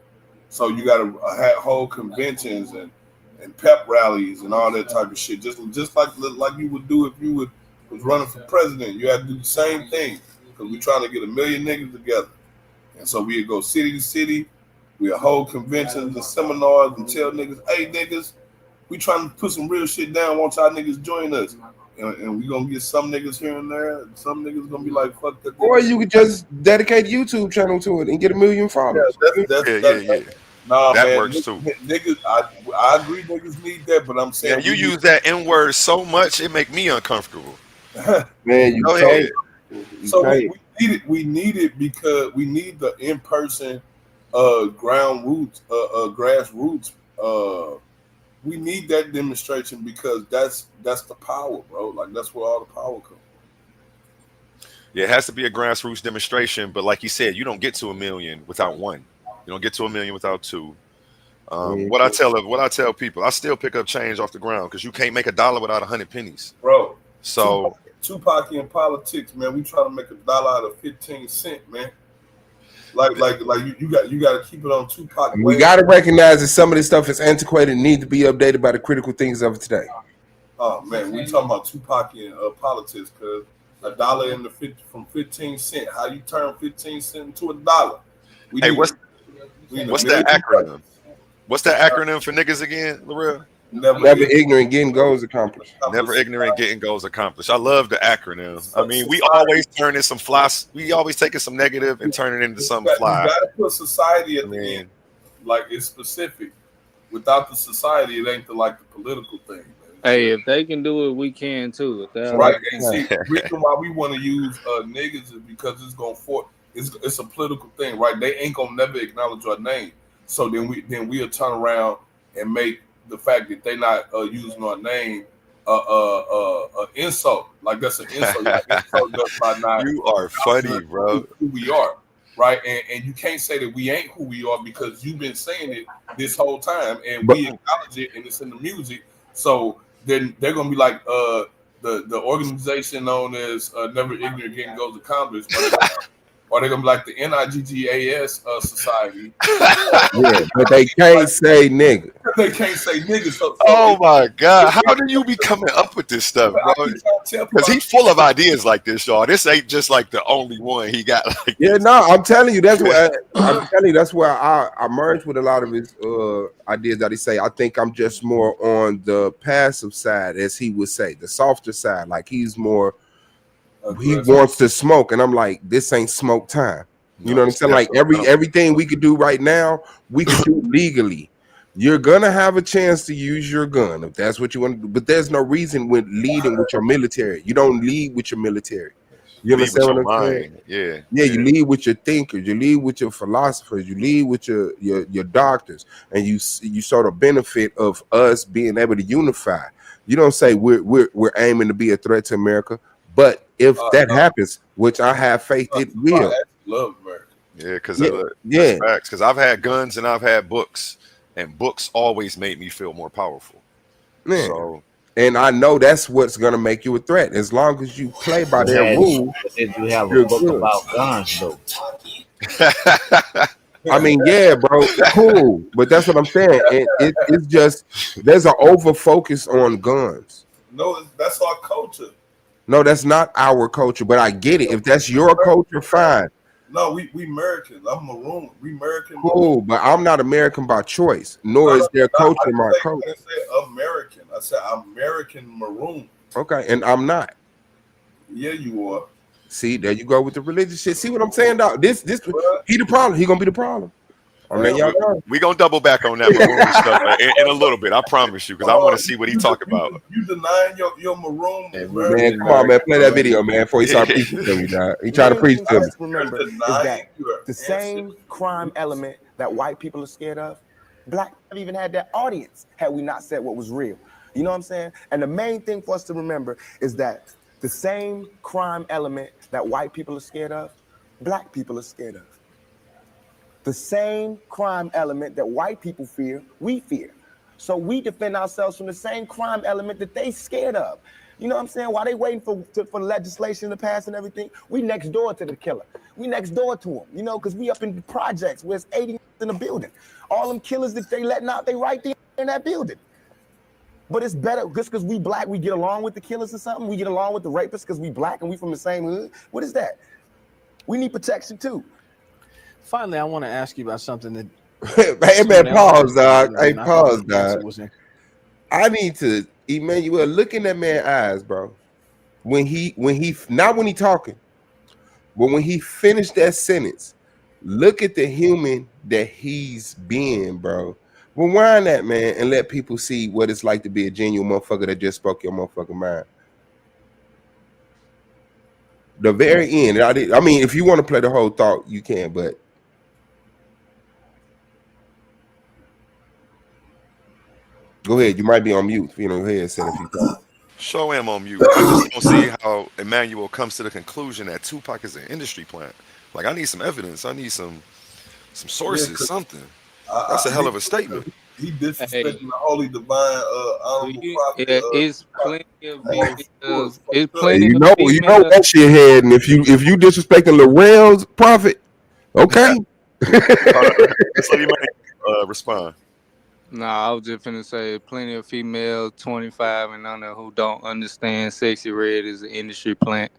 So you got to hold conventions and pep rallies and all that type of shit. Just like you would do if you was running for president. You had to do the same thing. Because we're trying to get 1 million niggas together. And so we'd go city to city, we'd hold conventions and seminars and tell niggas, hey niggas, we trying to put some real shit down, want y'all niggas join us. And we gonna get some niggas here and there, and some niggas gonna be like, fuck that. Or you could just dedicate a YouTube channel to it and get 1 million followers. Yeah. Nah, that man, works too. Niggas, I agree niggas need that, but I'm saying you use that N-word so much, it make me uncomfortable. Man, you go can't. ahead. So we need it because we need the in-person grassroots. We need that demonstration because that's the power, bro. Like that's where all the power comes. Yeah, it has to be a grassroots demonstration, but like you said, you don't get to 1 million without one. You don't get to 1 million without two. What I tell people, I still pick up change off the ground because you can't make $1 without 100 pennies, bro. So Tupac in politics, man. We trying to make $1 out of 15 cents, man. Like you got to keep it on Tupac. We got to recognize that some of this stuff is antiquated and need to be updated by the critical things of today. Oh man, we talking about Tupac in politics because $1 from 15 cents. How you turn 15 cents into $1? What's that acronym? What's that acronym for niggas again, Lorel? Never ignorant, getting goals accomplished. Never ignorant, getting goals accomplished. I love the acronym. I mean, we always turn in some fly. We always taking some negative and turn it into something fly. You got to put society at the end. Like it's specific. Without the society, it ain't the political thing. Man. Hey, if they can do it, we can too. Right. And see, the reason why we want to use niggas is because it's a political thing, right? They ain't gonna never acknowledge our name. So then we'll turn around and make the fact that they not using our name insult. Like that's an insult. You are funny, bro. Who we are, right? And you can't say that we ain't who we are because you've been saying it this whole time, and we acknowledge it, and it's in the music. So then they're gonna be like the organization known as Never Ignorant Getting Goals Accomplished. Or they're gonna be like the NIGGAS society. Yeah, but they can't say nigga. They can't say nigga. So oh my God, how do you be coming up with this stuff, bro? Because he's full of ideas like this, y'all. This ain't just like the only one he got. Like yeah, no, I'm telling you, that's where I merged with a lot of his ideas that he say. I think I'm just more on the passive side, as he would say, the softer side. Like he's more. He wants to smoke, and I'm like, this ain't smoke time. You know what I'm saying? Like everything we could do right now, we could do legally. You're gonna have a chance to use your gun if that's what you want to do, but there's no reason with leading with your military. You don't lead with your military. You understand what I'm saying? Yeah. You lead with your thinkers, you lead with your philosophers, you lead with your doctors, and you saw the benefit of us being able to unify. You don't say we're aiming to be a threat to America. But if that happens, which I have faith it will. Love America. Yeah, because Yeah, that's yeah, facts. Because I've had guns and I've had books, and books always made me feel more powerful. man. So And I know that's what's gonna make you a threat. As long as you play by their rules, Did you have a you're book good. about guns though? I mean, yeah, bro, cool. But that's what I'm saying. And it's just there's an over focus on guns. No, that's our culture. No, that's not our culture, but I get it. If that's your culture, fine. No, we Americans. I'm Maroon. We American Cool, Maroon. but I'm not American by choice, nor is their I culture my didn't culture. say American. I said American Maroon. Okay, and I'm not. Yeah, you are. See, there you go with the religious shit. See what I'm saying, dog? This he the problem. He gonna be the problem. I'm letting y'all know. we gonna double back on that maroon stuff in a little bit. I promise you, because I want to see what he talk about. You denying your Maroon? Man, come on, man. Play that video, man, before he start preaching to me, dog. He trying to preach to me. Remember, is that the same crime element that white people are scared of, black have even had that audience had we not said what was real. You know what I'm saying? And the main thing for us to remember is that the same crime element that white people are scared of, black people are scared of. The same crime element that white people fear, we fear. So we defend ourselves from the same crime element that they scared of. You know what I'm saying? While they waiting for legislation to pass and everything, we next door to the killer. We next door to him, you know, because we up in the projects where it's 80 in the building. All them killers that they letting out, they right there in that building. But it's better just because we black, we get along with the killers or something. We get along with the rapists because we black and we from the same hood. What is that? We need protection too. Finally, I want to ask you about something that. Hey man, pause, dog. Hey, pause, dog. I need to, Emmanuel, look in that man's eyes, bro. When he not when he talking, but when he finished that sentence, look at the human that he's being, bro. Rewind that, man, and let people see what it's like to be a genuine motherfucker that just spoke your motherfucking mind. The very end. I mean, if you want to play the whole thought, you can, but go ahead. You might be on mute. You know, go ahead, say a few thoughts. Show him on mute. I just don't see how Emmanuel comes to the conclusion that Tupac is an industry plant. Like, I need some evidence. I need some sources, something. That's a hell of a statement. He disrespecting the holy divine honorable prophet. It's plenty of videos. It's plenty You of know females. that shit head, and if you disrespecting Lorel's prophet, okay. Let's let him respond. Nah, I was just finna say plenty of females 25 and under who don't understand Sexy Red is an industry plant.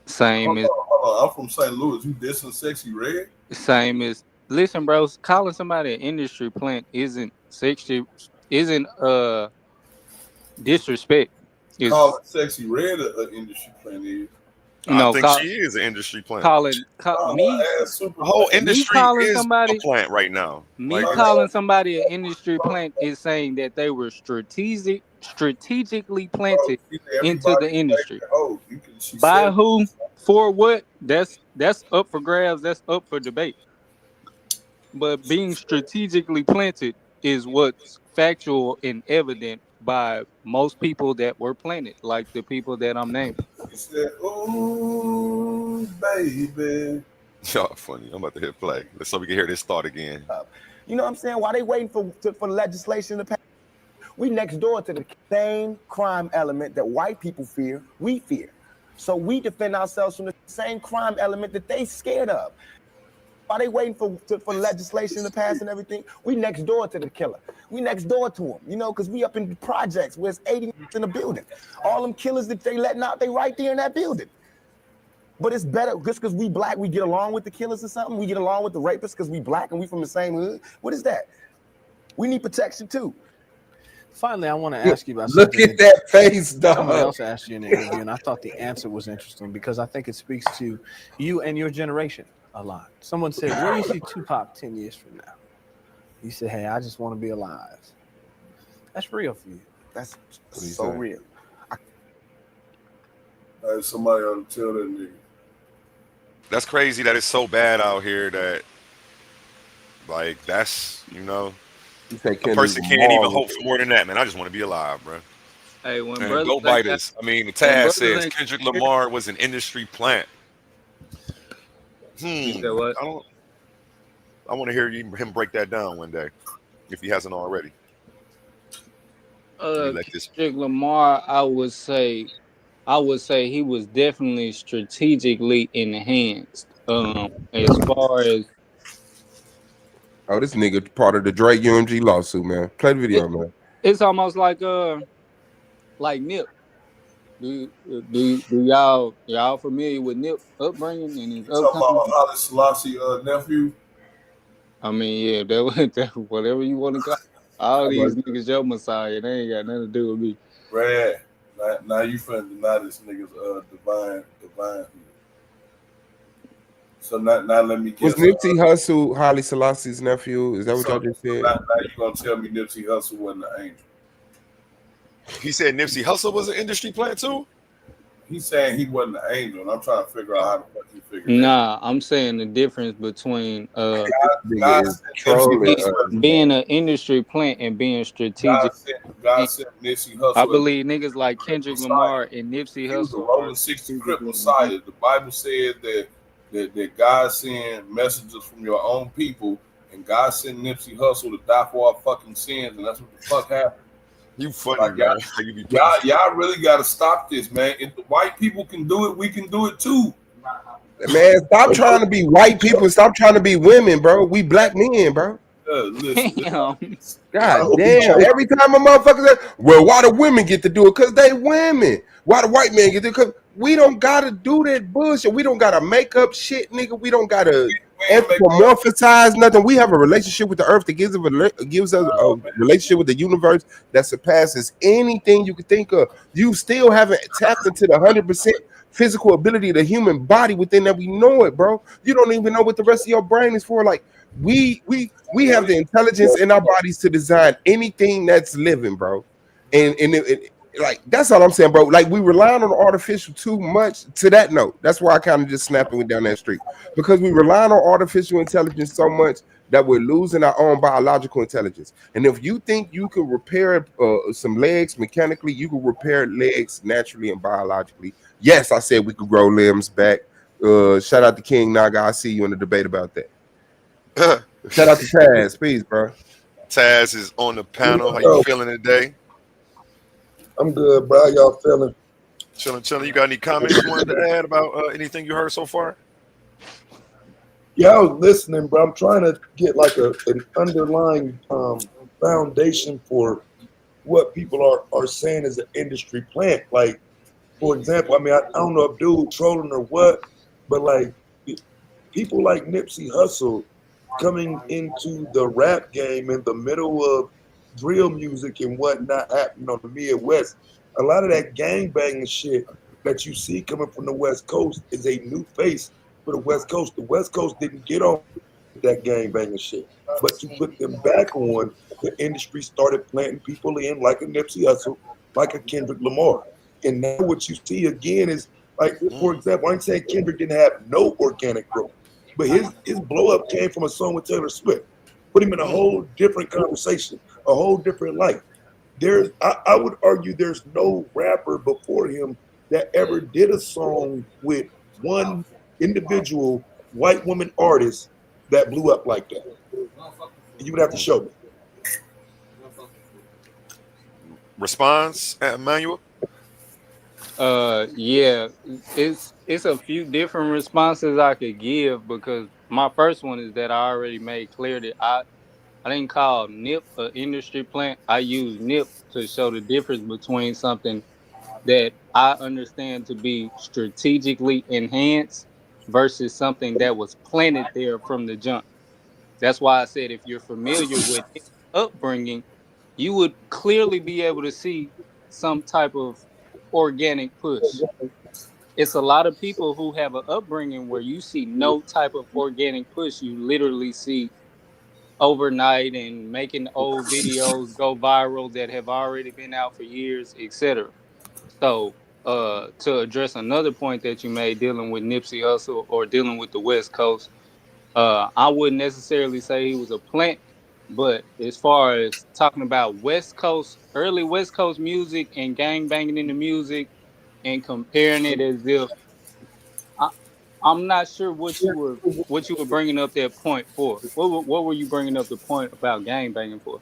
Same as I'm from St. Louis. You dissing Sexy Red? same as listen, bro, calling somebody an industry plant isn't disrespect. It's, Calling Sexy Red an industry plant is. no, I think she is an industry plant. calling me The whole industry calling is somebody a plant right now. Me Like, calling somebody an industry plant is saying that they were strategically planted into the industry. By who? For what? That's up for grabs. That's up for debate. But being strategically planted is what's factual and evident by most people that were planted, like the people that I'm naming. He said, "Ooh, baby." y'all funny. I'm about to hit play. So we can hear this thought again. You know what I'm saying? While they waiting for legislation to pass, we next door to the same crime element that white people fear, we fear. So we defend ourselves from the same crime element that they scared of. While they waiting for legislation to pass and everything, we next door to the killer. We next door to him, you know, because we up in the projects where it's 80 in the building. All them killers that they letting out, they right there in that building. But it's better just because we black, we get along with the killers or something. We get along with the rapists because we black and we from the same hood. What is that? We need protection too. Finally, I want to ask you about Look something at that face, dog. Somebody else asked you in the interview, and I thought the answer was interesting because I think it speaks to you and your generation a lot. Someone said, where do you see Tupac 10 years from now? You said, hey, I just want to be alive. That's real for you. That's so real. Somebody ought to tell that nigga. That's crazy that it's so bad out here that, like, that's, you know, a person can't even hope for more than that, man. I just want to be alive, bro. Hey, when and brothers go bite us. I mean, the Taz says Kendrick Lamar was an industry plant. You said what? I don't. I want to hear him break that down one day, if he hasn't already. Let me let this. Kendrick Lamar, I would say he was definitely strategically enhanced. As far as Oh, this nigga part of the Drake UMG lawsuit, man. Play the video, it, man. it's almost like Nip. Do y'all familiar with Nip upbringing and his You talking upcoming? about Holly Selassie nephew? I mean, yeah, that whatever you want to call it. All these niggas your messiah. They ain't got nothing to do with me. Brad, now you finna deny this nigga's divine. So now let me Was guess. Nipsey Hussle Holly Selassie's nephew? Is that what y'all just said? Now you gonna tell me Nipsey Hussle wasn't an angel? He said Nipsey Hussle was an industry plant too. He's saying he wasn't an angel, and I'm trying to figure out how the fuck he figured that. Nah, I'm saying the difference between God Nigga is trolling. being an industry plant and being strategic. God sent Nipsey Hussle. I believe niggas like Kendrick Lamar and Nipsey He was a Hussle rolling 60 Crip Messiah. The Bible said that God sent messengers from your own people, and God sent Nipsey Hussle to die for our fucking sins, and that's what the fuck happened. You funny, like, man. Y'all really got to stop this, man. If the white people can do it, we can do it too. Man, stop trying to be white people and stop trying to be women, bro. We black men, bro. Damn. God damn. Every time a motherfucker says, well, why do women get to do it? Because they women. Why do white men get to do it? Because we don't got to do that bullshit. We don't got to make up shit, nigga. We don't got to anthropomorphize nothing. We have a relationship with the earth that gives us a relationship with the universe that surpasses anything you could think of. You still haven't tapped into the 100% physical ability of the human body within that. We know it, bro. You don't even know what the rest of your brain is for. Like we have the intelligence in our bodies to design anything that's living, bro. And like that's all I'm saying, bro. Like we rely on artificial too much. To that note, that's why I kind of just snapped and went down that street, because we rely on artificial intelligence so much that we're losing our own biological intelligence. And if you think you can repair some legs mechanically, you can repair legs naturally and biologically. Yes, I said we could grow limbs back. Shout out to King Naga. I see you in the debate about that. Shout out to Taz, please, bro. Taz is on the panel. How you feeling today? I'm good, bro. How y'all feeling? Chilling. You got any comments you wanted to add about anything you heard so far? Yeah, I was listening, bro. I'm trying to get like an underlying foundation for what people are saying as an industry plant. Like, for example, I mean, I don't know if dude trolling or what, but like people like Nipsey Hussle coming into the rap game in the middle of drill music and whatnot happening on the Midwest. A lot of that gangbanging shit that you see coming from the West Coast is a new face for the West Coast. The West Coast didn't get on that gangbanging shit, but to put them back on, the industry started planting people in like a Nipsey Hussle, like a Kendrick Lamar. And now what you see again is like, for example, I ain't saying Kendrick didn't have no organic growth, but his blow up came from a song with Taylor Swift. Put him in a whole different conversation, a whole different light. I would argue there's no rapper before him that ever did a song with one individual white woman artist that blew up like that. You would have to show me. Response, Emmanuel? Yeah, it's a few different responses I could give, because my first one is that I already made clear that I didn't call Nip an industry plant. I use Nip to show the difference between something that I understand to be strategically enhanced versus something that was planted there from the jump. That's why I said if you're familiar with his upbringing, you would clearly be able to see some type of organic push. It's a lot of people who have an upbringing where you see no type of organic push. You literally see overnight and making old videos go viral that have already been out for years, etc. So, to address another point that you made dealing with Nipsey Hussle or dealing with the West Coast, I wouldn't necessarily say he was a plant, but as far as talking about West Coast, early West Coast music and gang banging in the music and comparing it as if I'm not sure what you were bringing up that point for. What were you bringing up the point about gang banging for?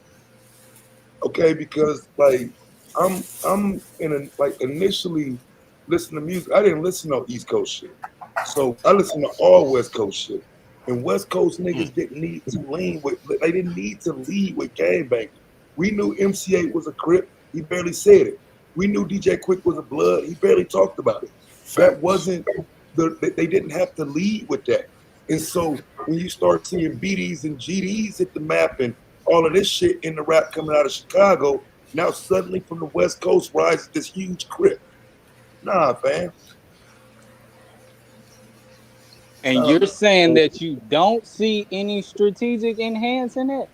Okay, because like I'm in a like initially listening to music. I didn't listen to East Coast shit, so I listened to all West Coast shit. And West Coast niggas didn't need to lean with. They didn't need to lead with gang banging. We knew MC8 was a Crip. He barely said it. We knew DJ Quick was a Blood. He barely talked about it. That wasn't they didn't have to lead with that. And so when you start seeing BDs and GDs hit the map and all of this shit in the rap coming out of Chicago, now suddenly from the West Coast rises this huge Crip. Nah, fam. And you're saying that you don't see any strategic enhance in it?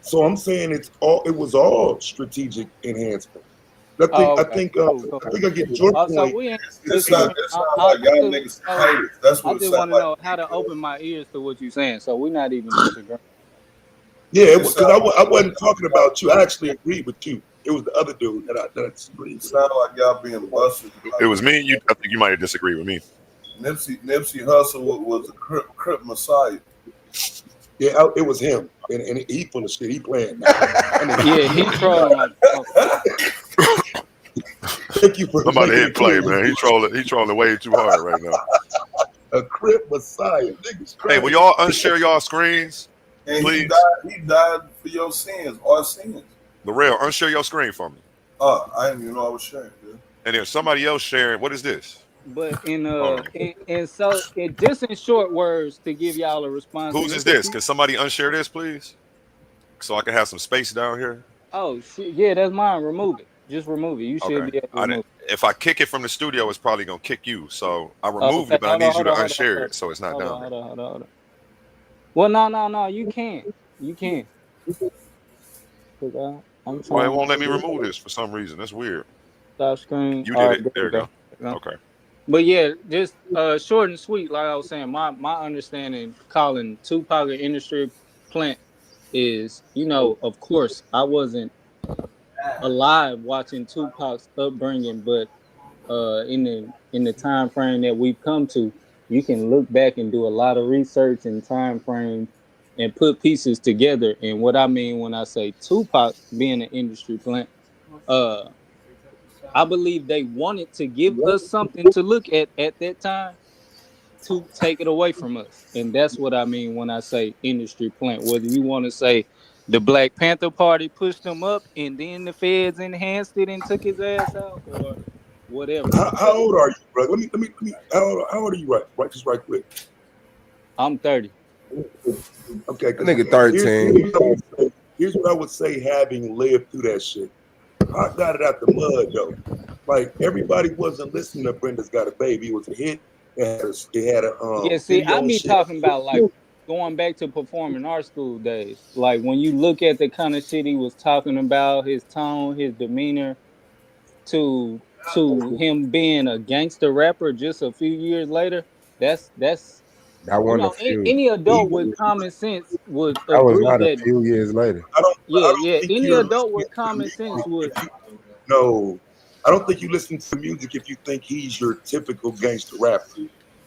So I'm saying it was all strategic enhancement. I think I get your point. So we ain't It's not like y'all niggas haters. That's what I it just sounds want to like. know how to open my ears to what you're saying. So we're not even disagreeing. Yeah, because I wasn't talking about you. I actually agreed with you. It was the other dude that I disagreed with. Sound like y'all being busted. It was me. I think you might have disagreed with me. Nipsey Hussle was a Crip Messiah. Yeah, it was him, and he full of shit. He playing. Yeah, he trolling like. Thank you for. I'm about to hit play, man. He trolling way too hard right now. A Crip Messiah, niggas. Hey, will y'all unshare y'all screens, and please? He died for your sins, our sins. The real, unshare your screen for me. I didn't even know I was sharing, dude. And there's somebody else sharing. What is this? But so just in short words to give y'all a response. Whose is this? Can somebody unshare this, please? So I can have some space down here. Oh shit, yeah, that's mine. Remove it. Just remove it. You should be able to remove it. If I kick it from the studio, it's probably gonna kick you. So I removed it, but I need you to unshare it so it's not down. Hold on. Well, no. You can. Well, it won't let me remove this for some reason. That's weird. Stop screen. You did it. There you go. Okay. But yeah, just short and sweet, like I was saying, my understanding calling Tupac an industry plant is, of course, I wasn't alive watching Tupac's upbringing, but in the time frame that we've come to, you can look back and do a lot of research and time frames and put pieces together. And what I mean when I say Tupac being an industry plant, I believe they wanted to give us something to look at that time to take it away from us. And that's what I mean when I say industry plant. Whether you want to say the Black Panther Party pushed him up and then the feds enhanced it and took his ass out, or whatever. How old are you, bro? Let me. How old are you? Right, just right quick. I'm 30. Okay, nigga 13. Here's what I would say, having lived through that shit. I got it out the mud though. Like everybody wasn't listening to Brenda's Got a Baby. It was a hit. It had a yeah. See, I be talking about like going back to performing art school days. Like when you look at the kind of shit he was talking about, his tone, his demeanor, to him being a gangster rapper just a few years later. That's any adult with common sense would agree that was not that a few years later. Any adult with common sense would. No, I don't think you listen to music if you think he's your typical gangster rapper.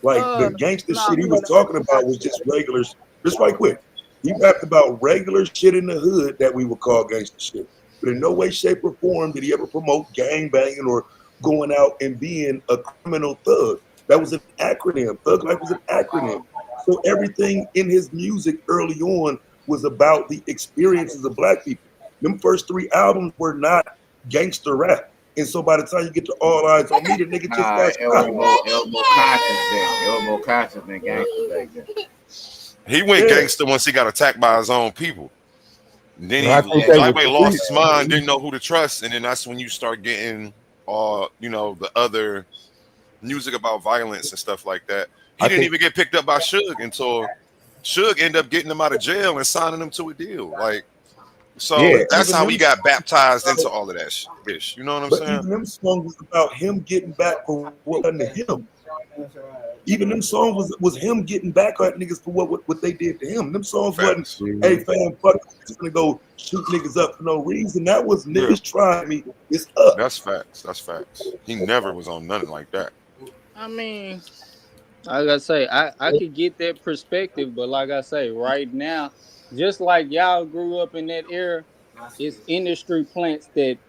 Like the gangster shit he was talking about was just regular. Just right quick, he rapped about regular shit in the hood that we would call gangster shit. But in no way, shape, or form did he ever promote gang banging or going out and being a criminal thug. That was an acronym. Thug Life was an acronym. So everything in his music early on was about the experiences of Black people. Them first 3 albums were not gangster rap. And so by the time you get to All Eyes on Me, the nigga just got Elmo conscious than gangster back then. He went gangster once he got attacked by his own people. And then he lost his mind, didn't know who to trust, and then that's when you start getting the other music about violence and stuff like that. He didn't even get picked up by Suge until Suge ended up getting him out of jail and signing him to a deal. That's how he got baptized into all of that shit. You know what I'm saying? Even them songs was about him getting back for what happened to him. Even them songs was him getting back at niggas for what they did to him. Them songs wasn't, hey fam, fuck, I'm just gonna go shoot niggas up for no reason. That was niggas trying me. It's up. That's facts. He never was on nothing like that. I mean, like I say, I could get that perspective, but like I say, right now, just like y'all grew up in that era, it's industry plants that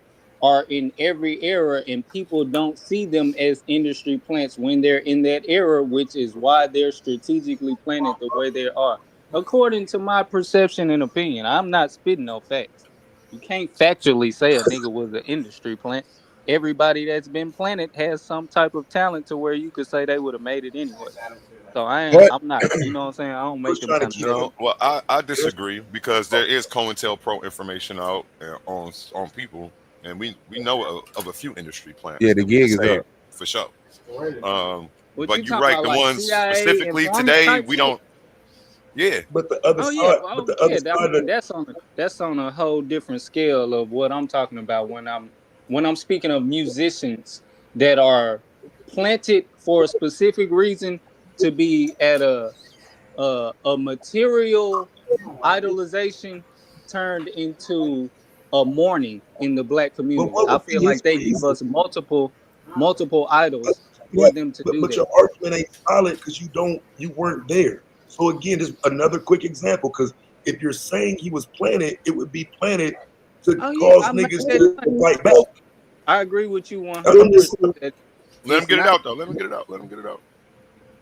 are in every era, and people don't see them as industry plants when they're in that era, which is why they're strategically planted the way they are. According to my perception and opinion, I'm not spitting no facts. You can't factually say a nigga was an industry plant. Everybody that's been planted has some type of talent to where you could say they would have made it anyway. So But I'm not, you know what I'm saying? I don't make was them trying to kind of keep statements. No, well, I disagree because there is COINTELPRO information out on people, and we know of a few industry yeah, plants the that we can gig is say up. for sure. What But you you're talking right. about, The like ones CIA specifically informant today, type we shit? don't. Yeah, but the other Oh yeah, side, but well the other yeah. I side mean of that's on a whole different scale of what I'm talking about when I'm speaking of musicians that are planted for a specific reason to be at a material idolization turned into a mourning in the black but community. what I would be feel his like they give reason? us multiple idols Yeah, for them to do but that. your argument ain't solid because you weren't there. So again, just another quick example. Because if you're saying he was planted, it would be planted to Oh yeah, cause I made niggas that to claim. fight back. I agree with you I'm just 100% that let him it's get it not. out though. Let him get it out. Let him get it out.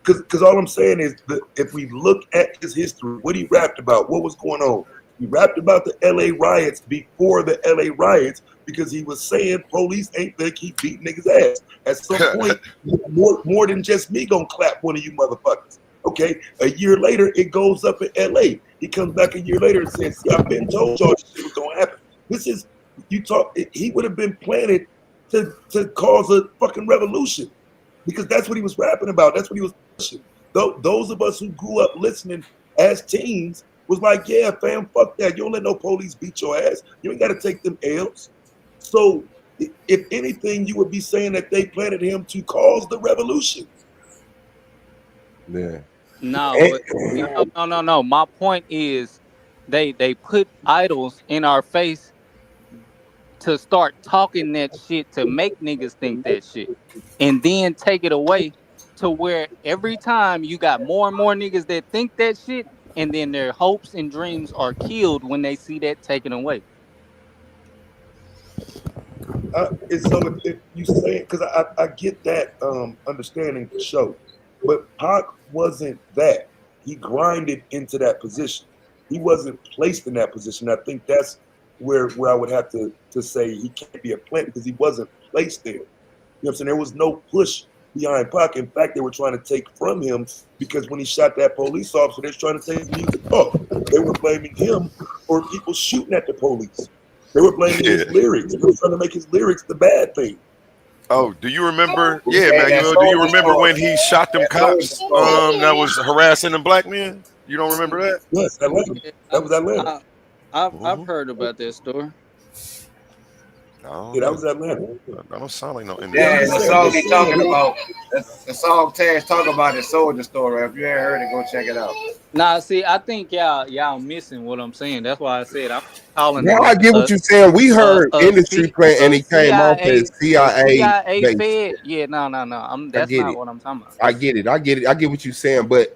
because all I'm saying is that if we look at his history, what he rapped about, what was going on. He rapped about the LA riots before the LA riots because he was saying police ain't gonna keep beating niggas ass. At some point, more than just me gonna clap one of you motherfuckers. Okay, a year later it goes up in LA. He comes back a year later and says, "See, I've been told y'all this shit was gonna happen." This is you talk. He would have been planted to cause a fucking revolution because that's what he was rapping about. That's what he was pushing. Those of us who grew up listening as teens was like, yeah, fam, fuck that. You don't let no police beat your ass. You ain't got to take them L's. So, if anything, you would be saying that they planted him to cause the revolution. Yeah. No, but see, no. My point is, they put idols in our face to start talking that shit to make niggas think that shit, and then take it away to where every time you got more and more niggas that think that shit, and then their hopes and dreams are killed when they see that taken away. And so if you say, because I get that understanding for sure, but Pac wasn't that. He grinded into that position. He wasn't placed in that position. I think that's where I would have to say he can't be a plant because he wasn't placed there. You know what I'm saying? There was no push behind Pac. In fact, they were trying to take from him because when he shot that police officer, they were trying to take his music off. They were blaming him for people shooting at the police. They were blaming Yeah. his lyrics. They were trying to make his lyrics the bad thing. Oh, do you remember? He Yeah, said that Manuel. Do you soldier remember story. when he shot them That soldier cops? story. That was harassing them black men. You don't remember that? Yes, Atlanta. Yeah, That was Atlanta. I've heard about that story. I don't Yeah, that know. was Atlanta. That don't sound like no Yeah, I'm Yeah, industry and just the plant. saying. song he talking about, the song Taz talking about the soldier story. If you ain't heard it, go check it out. Nah, see, I think y'all missing what I'm saying. That's why I said I'm calling Now him I get what you're saying. We heard industry plant and he came off as CIA CIA based. fed. Yeah, no. I That's get not it. what I'm talking about. I get it. I get it. I get what you're saying, but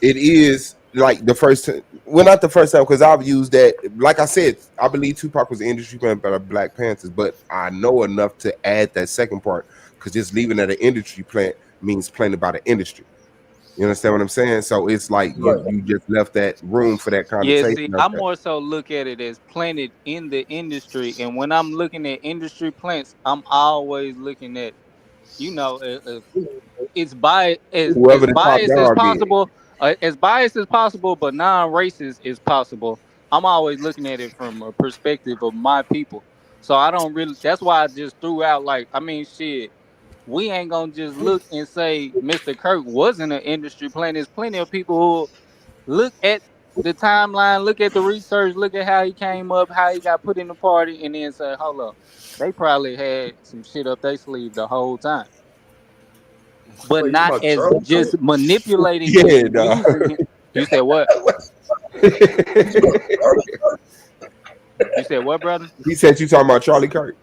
it is like the first time. Well, not the first time because I've used that. Like I said, I believe Tupac was the industry plant by the Black Panthers, but I know enough to add that second part because just leaving at an industry plant means planted by the industry. You understand what I'm saying? So it's like you just left that room for that Yeah, connotation. see, I more so look at it as planted in the industry, and when I'm looking at industry plants, I'm always looking at, it's by as Whoever the top biased as dog is. possible, but non-racist as possible. I'm always looking at it from a perspective of my people. So I don't really. That's why I just threw out like, I mean, shit. We ain't gonna just look and say Mr. Kirk wasn't an industry plant. There's plenty of people who look at the timeline, look at the research, look at how he came up, how he got put in the party, and then say, hold up, they probably had some shit up their sleeve the whole time. But Wait, you talking not about as Charlie Kirk? just manipulating him Yeah, and dog. using him. You said what? You talking about Charlie Kirk? You said what, brother? He said you talking about Charlie Kirk.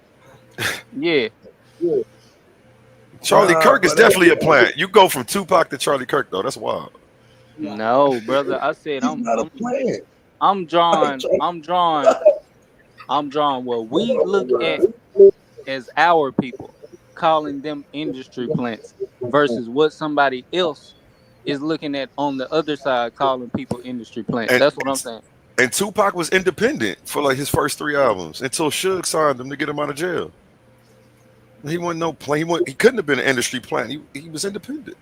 Yeah. Charlie Kirk is but that- definitely a plant. You go from Tupac to Charlie Kirk though. That's wild. No, brother. I said he's not a plant. I'm drawing what we look at as our people, calling them industry plants versus what somebody else is looking at on the other side, calling people industry plants. And That's what I'm saying. and Tupac was independent for like his first 3 albums until Suge signed him to get him out of jail. He wasn't no plant. He couldn't have been an industry plant. He was independent.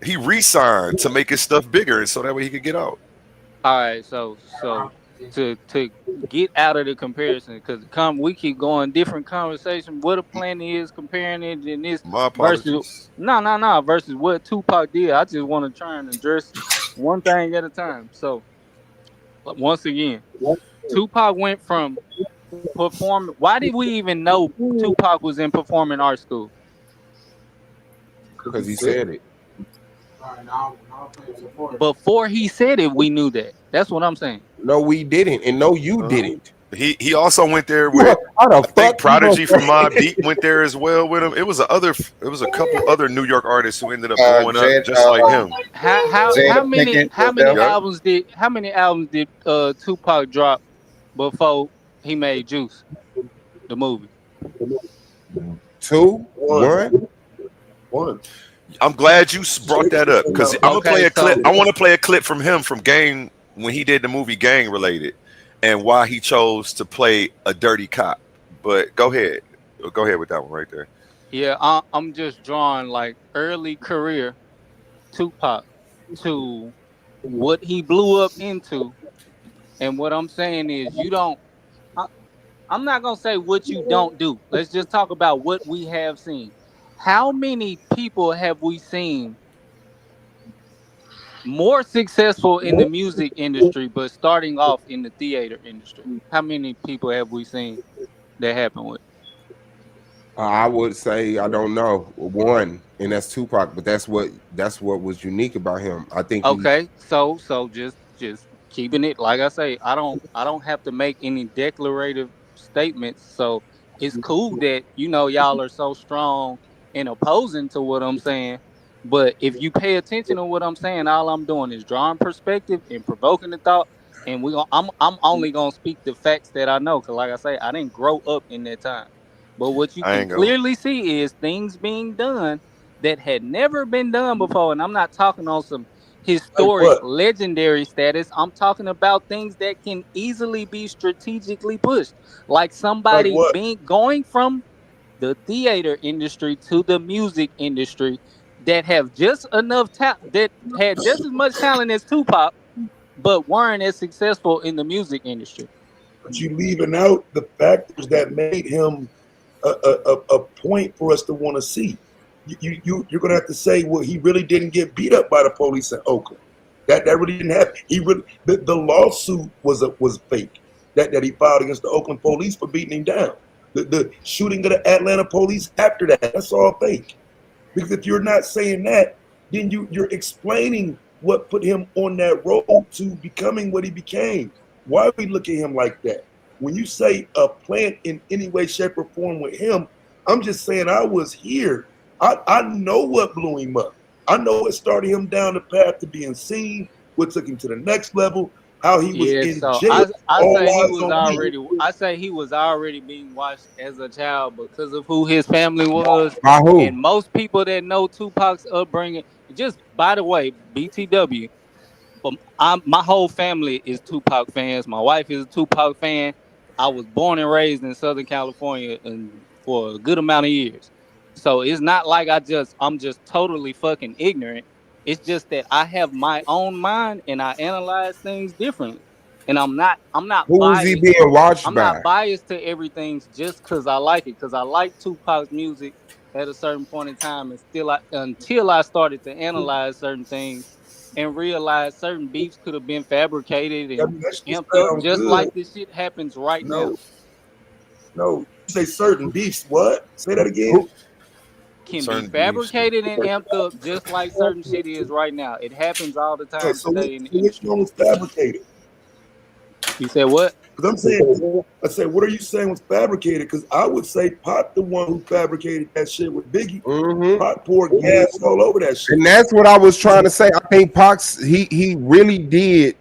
He re-signed to make his stuff bigger, so that way he could get out. All right, so to get out of the comparison, because we keep going different conversation. What a plan is comparing it in this My versus apologies. no versus what Tupac did. I just want to try and address one thing at a time. So once again, Tupac went from performing. Why did we even know Tupac was in performing art school? Because he said it. Before he said it, we knew that. That's what I'm saying. No, we didn't, and no, you didn't. He also went there with I think Prodigy from Mobb Deep went there as well with him. It was a couple other New York artists who ended up blowing up just like him. How many albums did Tupac drop before he made Juice, the movie? 2, 1. I'm glad you brought that up because I'm gonna play a clip. I want to play a clip from him from Gang when he did the movie Gang Related, and why he chose to play a dirty cop. But go ahead with that one right there. Yeah, I'm just drawing like early career Tupac to what he blew up into, and what I'm saying is I'm not gonna say what you don't do. Let's just talk about what we have seen. How many people have we seen more successful in the music industry, but starting off in the theater industry? How many people have we seen that happen with? I would say I don't know 1, and that's Tupac. But that's what was unique about him. I think. Okay, so just keeping it like I say. I don't have to make any declarative statements. So it's cool that y'all are so strong in opposing to what I'm saying. But if you pay attention to what I'm saying, all I'm doing is drawing perspective and provoking the thought. And I'm only gonna speak the facts that I know, because like I say, I didn't grow up in that time. But what you can clearly see is things being done that had never been done before. And I'm not talking on some historic, legendary status. I'm talking about things that can easily be strategically pushed, like somebody going from the theater industry to the music industry that have just enough that had just as much talent as Tupac, but weren't as successful in the music industry. But you leaving out the factors that made him a point for us to want to see. You're gonna have to say, well, he really didn't get beat up by the police in Oakland. That really didn't happen. He really the lawsuit was fake that he filed against the Oakland police for beating him down. The shooting of the Atlanta police after that's all fake. Because if you're not saying that, then you're explaining what put him on that road to becoming what he became. Why we look at him like that? When you say a plant in any way, shape, or form with him, I'm just saying I was here. I know what blew him up. I know what started him down the path to being seen, what took him to the next level, how he was in jail. I say he was already being watched as a child because of who his family was. By who? And most people that know Tupac's upbringing, just by the way, BTW, my whole family is Tupac fans. My wife is a Tupac fan. I was born and raised in Southern California and for a good amount of years. So it's not like I'm just totally fucking ignorant. It's just that I have my own mind and I analyze things differently. And I'm not Who biased. is he being watched I'm by? not biased to everything just because I like it. Because I like Tupac's music at a certain point in time, and until I started to analyze certain things and realize certain beefs could have been fabricated and amped up, just like this shit happens right now. No, you say certain beefs. What? Say that again. Can be fabricated and amped up just like certain shit is right now. It happens all the time today in the industry. Which one was fabricated? You said what? Because I'm saying, I say, what are you saying was fabricated? Because I would say Pop the one who fabricated that shit with Biggie. Pop poured gas all over that shit. And that's what I was trying to say. I think Pox, he really did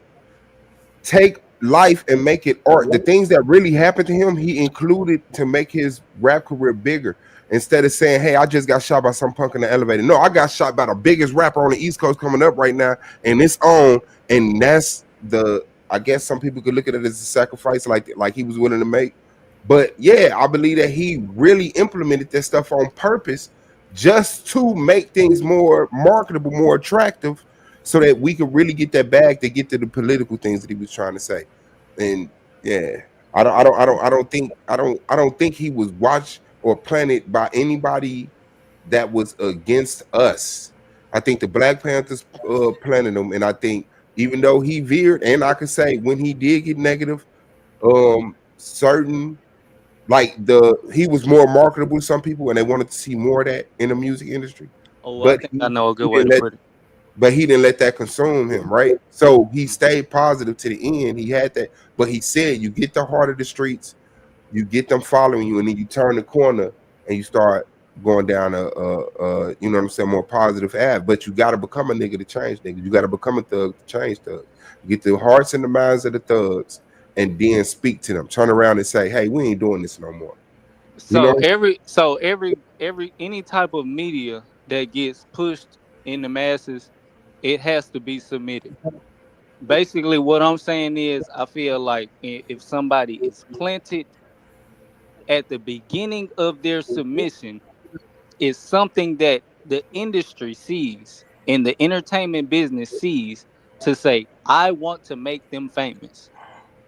take life and make it art. The things that really happened to him, he included to make his rap career bigger. Instead of saying, "Hey, I just got shot by some punk in the elevator." No, I got shot by the biggest rapper on the East Coast coming up right now, and it's on. And that's the. I guess some people could look at it as a sacrifice, like he was willing to make. But yeah, I believe that he really implemented that stuff on purpose, just to make things more marketable, more attractive, so that we could really get that bag to get to the political things that he was trying to say. And yeah, I don't think he was watched or planted by anybody that was against us. I think the Black Panthers planted him, and I think even though he veered, and I could say when he did get negative, certain he was more marketable to some people, and they wanted to see more of that in the music industry. Oh, I But think I know a good way to put it. but he didn't let that consume him, right? So he stayed positive to the end. He had that, but he said, "You get the heart of the streets, you get them following you, and then you turn the corner and you start going down you know what I'm saying, more positive path. But you got to become a nigga to change niggas. You got to become a thug to change thugs. Get the hearts and the minds of the thugs, and then speak to them. Turn around and say, "Hey, we ain't doing this no more." You So know, every any type of media that gets pushed in the masses, it has to be submitted. Basically, what I'm saying is, I feel like if somebody is planted at the beginning of their submission, is something that the industry sees and the entertainment business sees to say, I want to make them famous.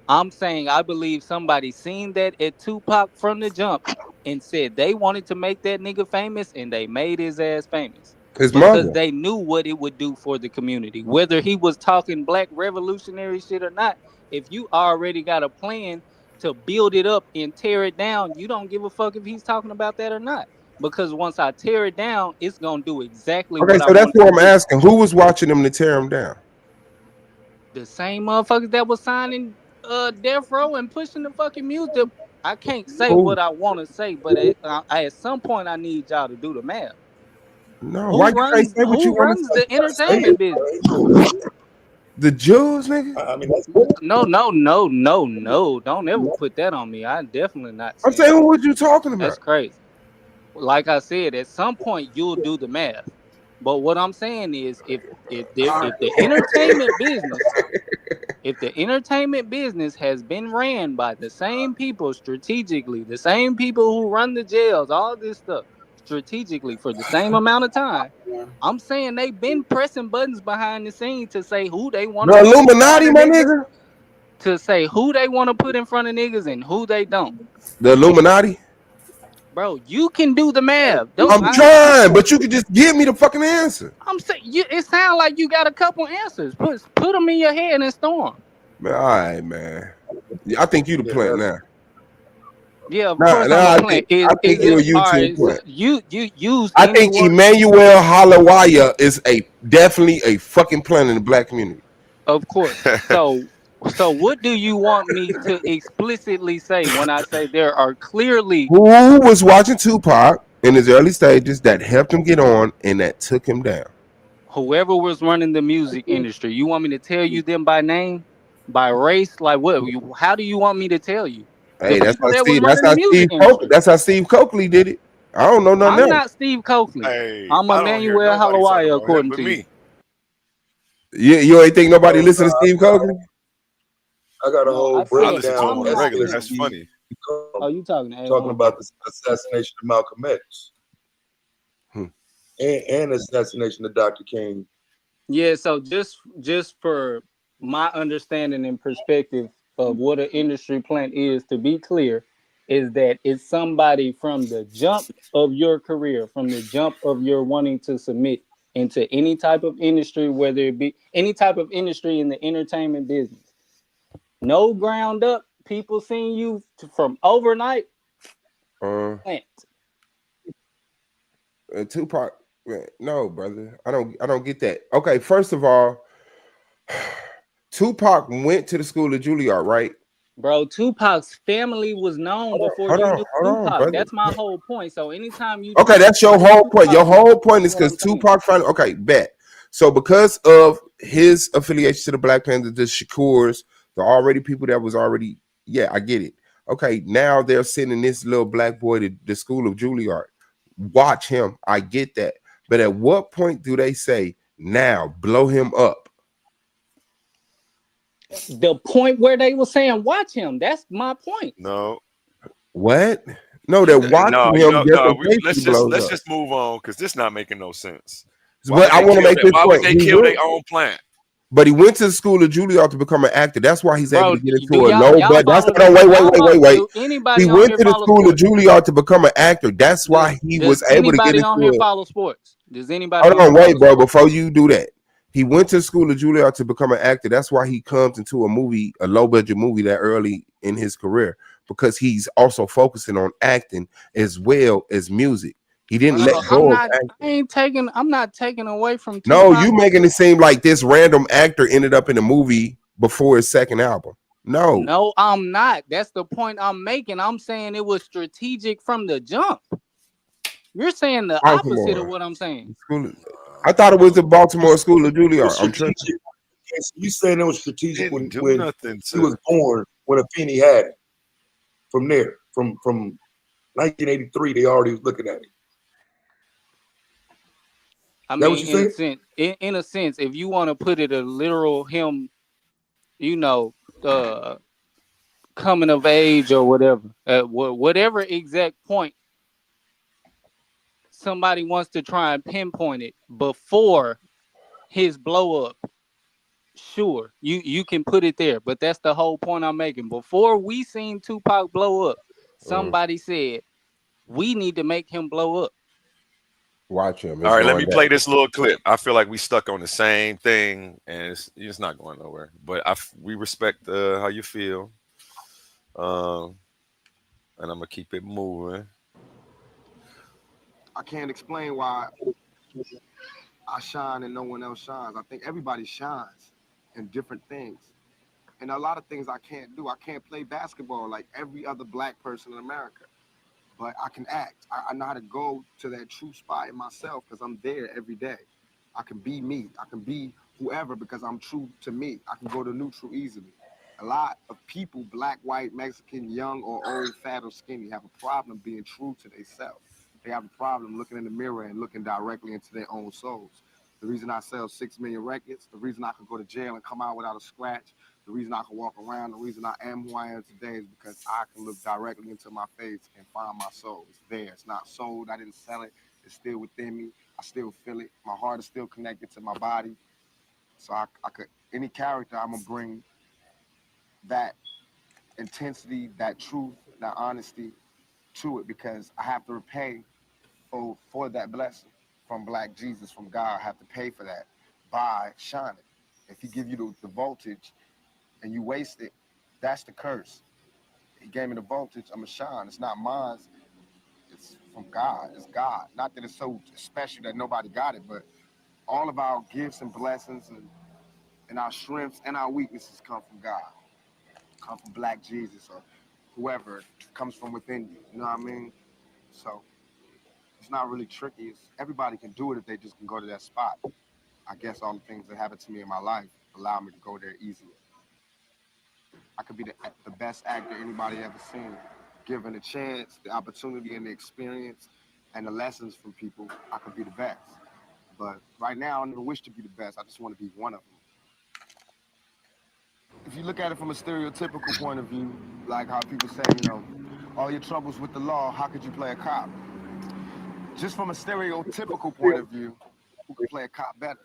I'm saying I believe somebody seen that at Tupac from the jump and said they wanted to make that nigga famous, and they made his ass famous his because mother. they knew what it would do for the community. Whether he was talking black revolutionary shit or not, if you already got a plan to build it up and tear it down, you don't give a fuck if he's talking about that or not. Because once I tear it down, it's gonna do exactly Okay, what I so that's want it what to I'm do. asking. Who was watching him to tear him down? The same motherfuckers that was signing death row and pushing the fucking music. I can't say Who? what I want to say, but at some point I need y'all to do the math. No, why you can't say what you Who want runs to say? the entertainment business? The Jews, nigga. I mean, that's No. Don't ever put that on me. I'm definitely not I'm saying saying, that. who was you talking That's about? crazy. Like I said, at some point you'll do the math. But what I'm saying is, if the entertainment business, if the entertainment business has been ran by the same people strategically, the same people who run the jails, all this stuff strategically for the same amount of time, I'm saying they've been pressing buttons behind the scenes to say who they want to The put in front Illuminati, of my niggas, nigga. to say who they want to put in front of niggas and who they don't. The Illuminati. Bro, you can do the math. Don't I'm trying, but you could just give me the fucking answer. I'm saying it sounds like you got a couple answers. Put them in your head and store them. Man, all right, man. I think you the plant now. Yeah, of Nah, course I'm a plant. I think Is you a it all YouTube right? plant. You use I any think word? Emmanuel Halawaya is definitely a fucking plant in the black community. Of course. So what do you want me to explicitly say when I say there are clearly Who was watching Tupac in his early stages that helped him get on and that took him down? whoever was running the music industry? You want me to tell you them by name, by race? Like what? How do you want me to tell you? The Hey, people that was running the music industry. That's how Steve Coakley did it. I don't know nothing I'm else. not Steve Coakley. Hey, I'm I don't hear Emmanuel nobody talking Halawaya, about him according but to you. me. You ain't think nobody listen to Steve Coakley? I got a No, whole I I said listen to breakdown him on I'm the not regular. him. That's funny. Oh, you talking to talking about the assassination of Malcolm X and assassination of Dr. King. Yeah, so just for my understanding and perspective of what an industry plant is, to be clear, is that it's somebody from the jump of your career, from the jump of your wanting to submit into any type of industry, whether it be any type of industry in the entertainment business. No ground up, people seeing you from overnight plant. Tupac, man, no, brother. I don't get that. Okay, first of all, Tupac went to the school of Juilliard, right? Bro, Tupac's family was known before you knew Hold on, Tupac. brother. That's my whole point. So anytime you Okay, try to that's your blame whole point. Your Tupac, whole point is that's what because I'm saying. Tupac finally. Okay, bet. So because of his affiliation to the Black Panthers, the Shakurs, the already people that was already. Yeah, I get it. Okay, now they're sending this little black boy to the school of Juilliard. Watch him. I get that. But at what point do they say, now blow him up? The point where they were saying watch him. That's my point. No. What? No, they're watching No, him just in case let's he blows let's up. just move on because this not making no sense. But I want to make this Why would point. they He kill their went, own plant? but he went to the school of Juilliard to become an actor. That's why he's able Bro, to get do into a y'all low budget. That's follow no, wait. do anybody He on went here to the follow school of sports? Juilliard to become an actor. That's why he was Does able to get anybody on here into it. follow sports? Does anybody Hold on on, here wait, follow bro. sports? Before you do that, he went to the school of Juilliard to become an actor. That's why he comes into a movie, a low budget movie, that early in his career, because he's also focusing on acting as well as music. He didn't let go of acting. I'm not taking away from No, Tupac. you making it seem like this random actor ended up in a movie before his second album. No, I'm not. That's the point I'm making. I'm saying it was strategic from the jump. You're saying the opposite of what I'm saying. I thought it was the Baltimore School of Juilliard. I'm tripping. Yes, you saying it was strategic when nothing he was born, when Afeni had it. From there, from 1983, they already was looking at it. I That what mean, you in a saying? sense, in a sense, if you want to put it a literal him, you know, coming of age or whatever, whatever exact point somebody wants to try and pinpoint it before his blow up, sure, you can put it there. But that's the whole point I'm making. Before we seen Tupac blow up, somebody said we need to make him blow up. Watch him. All right, let me play this little clip. I feel like we stuck on the same thing, and it's not going nowhere. But we respect how you feel, and I'm gonna keep it moving. I can't explain why I shine and no one else shines. I think everybody shines in different things. And a lot of things I can't do. I can't play basketball like every other black person in America. But I can act. I know how to go to that true spot in myself because I'm there every day. I can be me. I can be whoever because I'm true to me. I can go to neutral easily. A lot of people, black, white, Mexican, young or old, fat or skinny, have a problem being true to themselves. They have a problem looking in the mirror and looking directly into their own souls. The reason I sell 6 million records, the reason I could go to jail and come out without a scratch, the reason I can walk around, the reason I am who I am today is because I can look directly into my face and find my soul. It's there. It's not sold. I didn't sell it. It's still within me. I still feel it. My heart is still connected to my body. So I could, any character, I'm going to bring that intensity, that truth, that honesty to it because I have to repay for that blessing from Black Jesus, from God. I have to pay for that by shining. If he give you the voltage and you waste it, that's the curse. He gave me the voltage, I'm a shine. It's not mine, it's from God. It's God. Not that it's so special that nobody got it, but all of our gifts and blessings and our strengths and our weaknesses come from God. Come from Black Jesus or whoever comes from within you. You know what I mean? So it's not really tricky. Everybody can do it if they just can go to that spot. I guess all the things that happened to me in my life allow me to go there easier. I could be the best actor anybody ever seen. Given the chance, the opportunity, and the experience, and the lessons from people, I could be the best. But right now, I don't even wish to be the best. I just want to be one of them. If you look at it from a stereotypical point of view, like how people say, you know, all your troubles with the law, how could you play a cop? Just from a stereotypical point of view, who could play a cop better?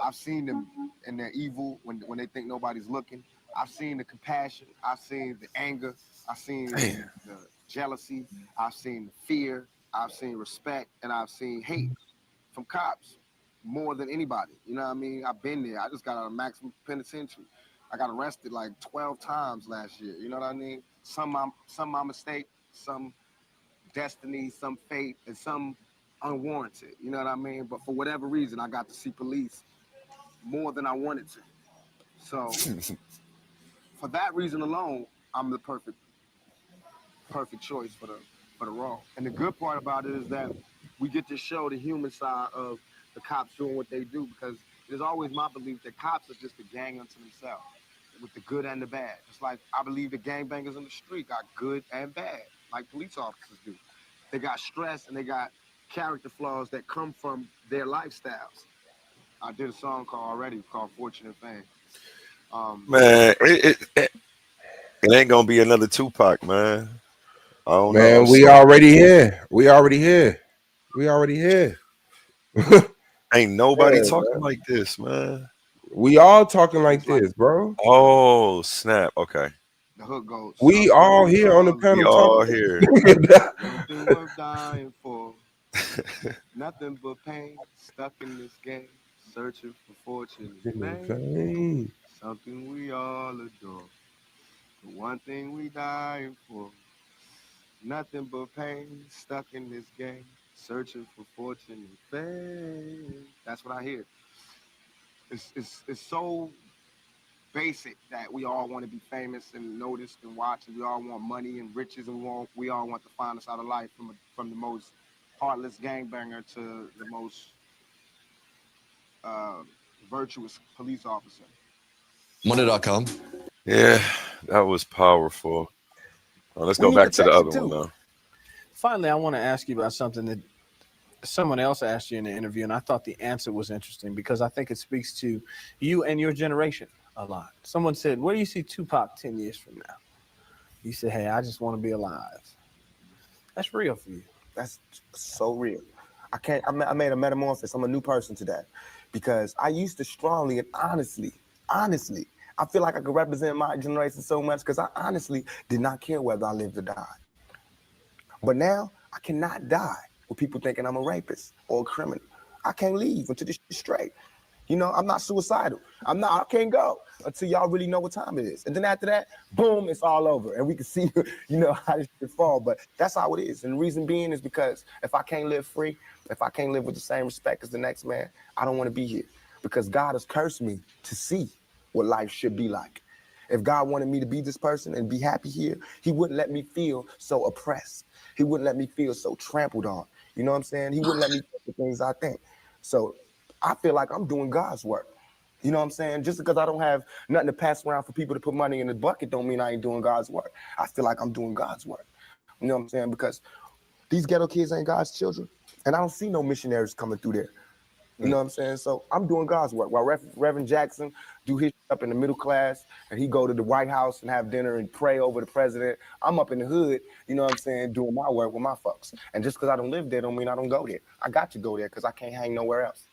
I've seen them in their evil when they think nobody's looking. I've seen the compassion. I've seen the anger. I've seen the jealousy. I've seen the fear. I've seen respect, and I've seen hate from cops more than anybody. You know what I mean? I've been there. I just got out of maximum penitentiary. I got arrested like 12 times last year. You know what I mean? Some my mistake, some destiny, some fate, and some unwarranted. You know what I mean? But for whatever reason, I got to see police more than I wanted to. So for that reason alone, I'm the perfect choice for the role. And the good part about it is that we get to show the human side of the cops doing what they do, because it is always my belief that cops are just a gang unto themselves, with the good and the bad. Just like I believe the gangbangers on the street got good and bad, like police officers do. They got stress and they got character flaws that come from their lifestyles. I did a song called Fortune and Fame. Man, it ain't gonna be another Tupac, man. I don't know. Man, I'm we sorry. already here. We already here. Ain't nobody Yeah, talking man. like this, man. We all talking like this, bro. Oh, snap. Okay. The hook goes. We all here on the We panel all talking. here. Anything worth dying for. Nothing but pain. Stuck in this game. Searching for fortune and fame. Something we all adore. The one thing we dying for. Nothing but pain. Stuck in this game. Searching for fortune and fame. That's what I hear. It's so basic that we all want to be famous and noticed and watched, and we all want money and riches, and we all want the finest out of life, from the most heartless gangbanger to the most virtuous police officer. Money.com. Yeah, that was powerful. Let's We go need back to the other protection, one too. now. Finally, I want to ask you about something that someone else asked you in the interview, and I thought the answer was interesting because I think it speaks to you and your generation a lot. Someone said, where do you see Tupac 10 years from now? You said, hey, I just want to be alive. That's real for you. That's so real. I made a metamorphosis. I'm a new person today, because I used to strongly and honestly, I feel like I could represent my generation so much because I honestly did not care whether I lived or died. But now I cannot die with people thinking I'm a rapist or a criminal. I can't leave until this shit's straight. You know, I'm not suicidal. I can't go until y'all really know what time it is. And then after that, boom, it's all over. And we can see, how this shit fall. But that's how it is. And the reason being is because if I can't live free, if I can't live with the same respect as the next man, I don't want to be here. Because God has cursed me to see what life should be like. If God wanted me to be this person and be happy here, he wouldn't let me feel so oppressed. He wouldn't let me feel so trampled on. You know what I'm saying? He wouldn't let me think the things I think. So I feel like I'm doing God's work. You know what I'm saying? Just because I don't have nothing to pass around for people to put money in the bucket don't mean I ain't doing God's work. I feel like I'm doing God's work. You know what I'm saying? Because these ghetto kids ain't God's children. And I don't see no missionaries coming through there. You know what I'm saying? So I'm doing God's work. While Reverend Jackson do his up in the middle class and he go to the White House and have dinner and pray over the president, I'm up in the hood, you know what I'm saying, doing my work with my folks. And just because I don't live there don't mean I don't go there. I got to go there because I can't hang nowhere else.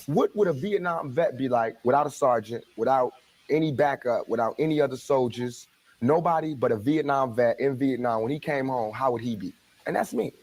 What would a Vietnam vet be like without a sergeant, without any backup, without any other soldiers, nobody but a Vietnam vet in Vietnam? When he came home, how would he be? And that's me.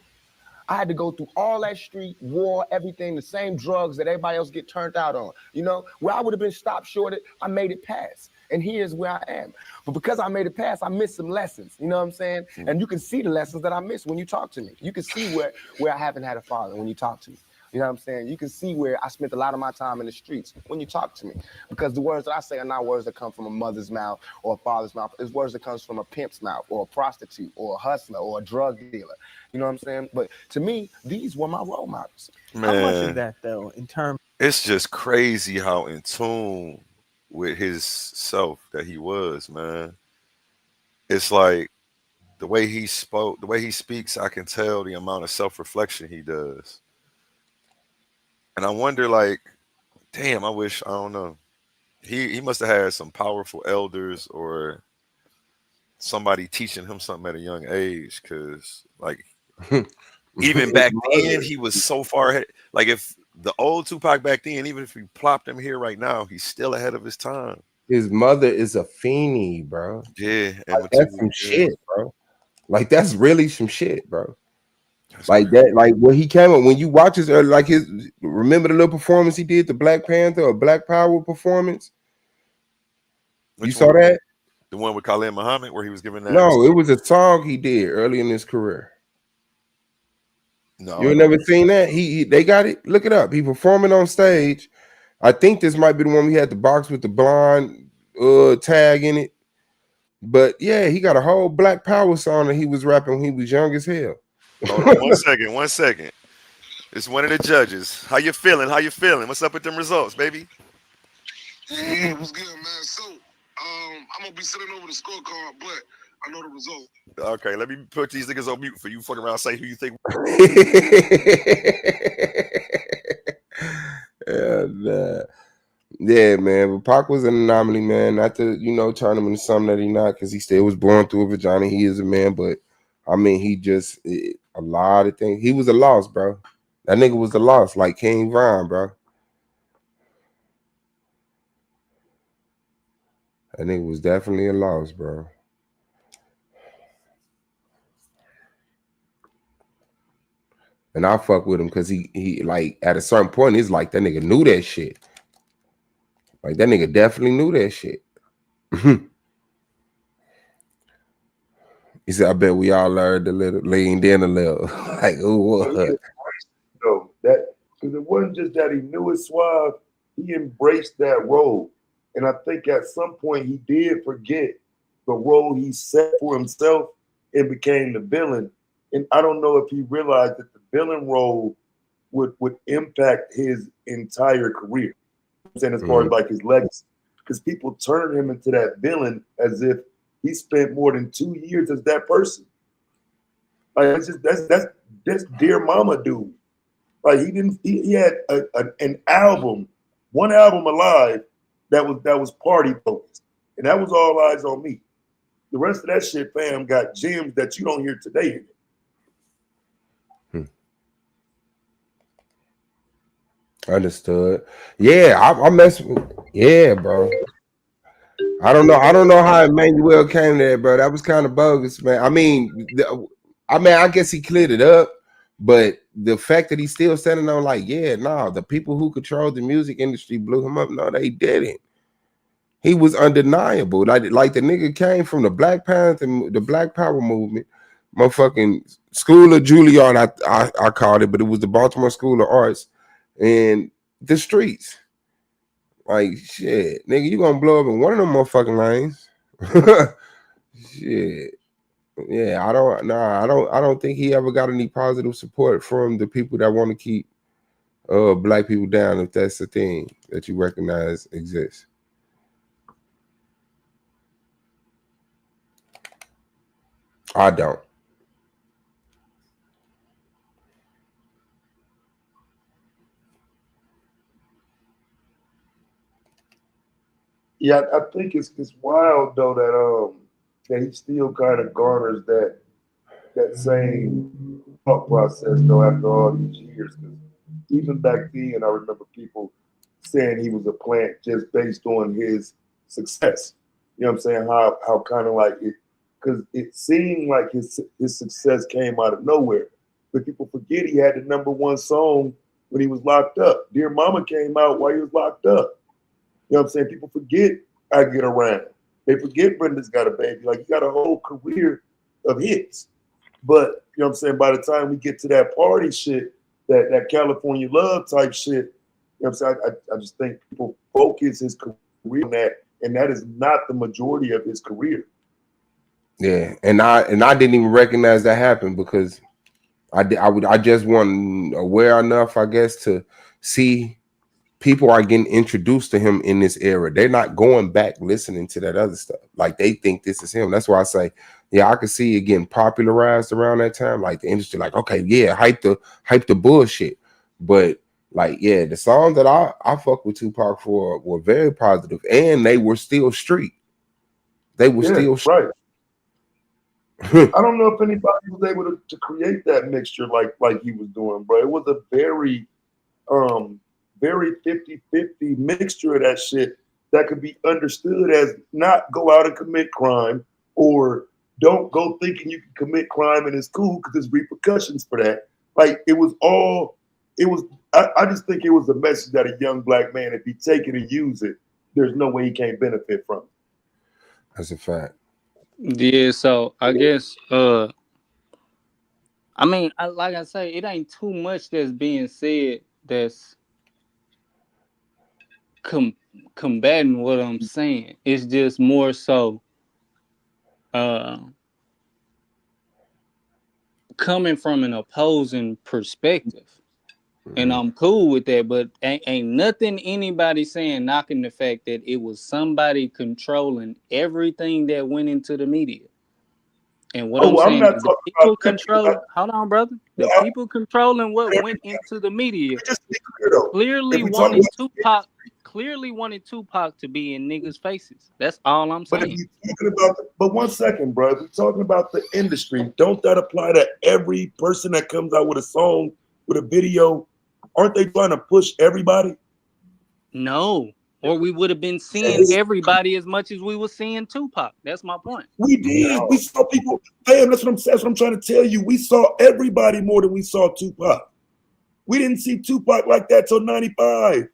I had to go through all that street, war, everything, the same drugs that everybody else get turned out on. You know, where I would have been stopped short, I made it past. And here's where I am. But because I made it past, I missed some lessons. You know what I'm saying? And you can see the lessons that I missed when you talk to me. You can see where I haven't had a father when you talk to me. You know what I'm saying? You can see where I spent a lot of my time in the streets when you talk to me. Because the words that I say are not words that come from a mother's mouth or a father's mouth. It's words that comes from a pimp's mouth or a prostitute or a hustler or a drug dealer. You know what I'm saying? But to me, these were my role models. Man, how much of that, though, in terms? It's just crazy how in tune with his self that he was, man. It's like the way he spoke, the way he speaks, I can tell the amount of self-reflection he does. And I wonder, like, damn, I don't know. He must have had some powerful elders or somebody teaching him something at a young age, because like even back then he was so far ahead. Like if the old Tupac back then, even if we plopped him here right now, he's still ahead of his time. His mother is a fiend, bro. Yeah, like, that's some shit, bro. Like that's really some shit, bro. Like that, like when he came up, when you watch his remember the little performance he did, the Black Panther or Black Power performance? You saw that? The one with Khalid Muhammad where he was giving that? No, it was a song he did early in his career. No, you never seen that? They got it. Look it up. He performing on stage. I think this might be the one we had the box with the blonde tag in it. But yeah, he got a whole Black Power song that he was rapping when he was young as hell. Hold on 1 second. 1 second. It's one of the judges. How you feeling? How you feeling? What's up with them results, baby? Hey, what's good, man? So, I'm gonna be sending over the scorecard, but I know the result. Okay, let me put these niggas on mute for you. Fucking around, say who you think. Nah. Yeah, man. But Pac was an anomaly, man. Not to, turn him into something that he not, because he still was born through a vagina. He is a man, but I mean, he just a lot of things. He was a loss, bro. That nigga was a loss, like King Von, bro. That nigga was definitely a loss, bro. And I fuck with him because he like at a certain point, it's like that nigga knew that shit. Like that nigga definitely knew that shit. He said, I bet we all learned a little, leaned in a little. Like, who what? No, that because it wasn't just that he knew his suave, he embraced that role. And I think at some point he did forget the role he set for himself and became the villain. And I don't know if he realized that the villain role would impact his entire career. I'm saying as far as like his legacy. Because people turned him into that villain as if he spent more than 2 years as that person. Like it's just that's Dear Mama dude. Like he had an album, one album alive that was party focused. And that was All Eyes on Me. The rest of that shit, fam, got gems that you don't hear today. Understood. Yeah, I mess with. Yeah, bro. I don't know how Emmanuel came there, bro. That was kind of bogus, man. I mean, I guess he cleared it up, but the fact that he's still standing on, like, yeah, no, the people who control the music industry blew him up. No, they didn't. He was undeniable. Like the nigga came from the Black Panther, the Black Power movement, motherfucking School of Juilliard. I called it, but it was the Baltimore School of Arts and the streets. Like shit, nigga, you gonna blow up in one of them motherfucking lanes. Shit. Yeah, I don't think he ever got any positive support from the people that want to keep black people down, if that's the thing that you recognize exists. I don't. Yeah, I think it's wild though that he still kind of garners that same thought process though after all these years. Because even back then, I remember people saying he was a plant just based on his success. You know what I'm saying? How kind of like it, because it seemed like his success came out of nowhere. But people forget he had the #1 song when he was locked up. Dear Mama came out while he was locked up. You know what I'm saying? People forget I Get Around. They forget Brenda's Got a Baby. Like, he got a whole career of hits. But, you know what I'm saying, by the time we get to that party shit, that California love type shit, you know what I'm saying, I just think people focus his career on that, and that is not the majority of his career. Yeah, and I didn't even recognize that happened because I just wasn't aware enough, I guess, to see people are getting introduced to him in this era. They're not going back listening to that other stuff. Like they think this is him. That's why I say, yeah, I could see it getting popularized around that time. Like the industry, like, okay, yeah, hype the bullshit. But like, yeah, the songs that I fuck with Tupac for were very positive, and they were still street. They were still right. I don't know if anybody was able to create that mixture like he was doing, bro. It was a very 50-50 mixture of that shit that could be understood as not go out and commit crime, or don't go thinking you can commit crime and it's cool because there's repercussions for that. Like I just think it was a message that a young black man, if he take it and use it, there's no way he can't benefit from it. That's a fact. Yeah, so I guess I mean, like I say, it ain't too much that's being said that's combating what I'm saying. It's just more so coming from an opposing perspective. And I'm cool with that, but ain't nothing anybody saying knocking the fact that it was somebody controlling everything that went into the media. And what I'm I'm saying not is the talking people about that. control. Hold on, brother. The people controlling what went into the media Just to be clear, though, clearly if we talk wanted about, Tupac to be in niggas' faces. That's all I'm but if saying. you're talking about, but 1 second, bro, if we're talking about the industry, don't that apply to every person that comes out with a song, with a video? Aren't they trying to push everybody? No, or we would have been seeing everybody as much as we were seeing Tupac. That's my point. We did. We saw people. Damn, that's what I'm saying. That's what I'm trying to tell you. We saw everybody more than we saw Tupac. We didn't see Tupac like that till 95.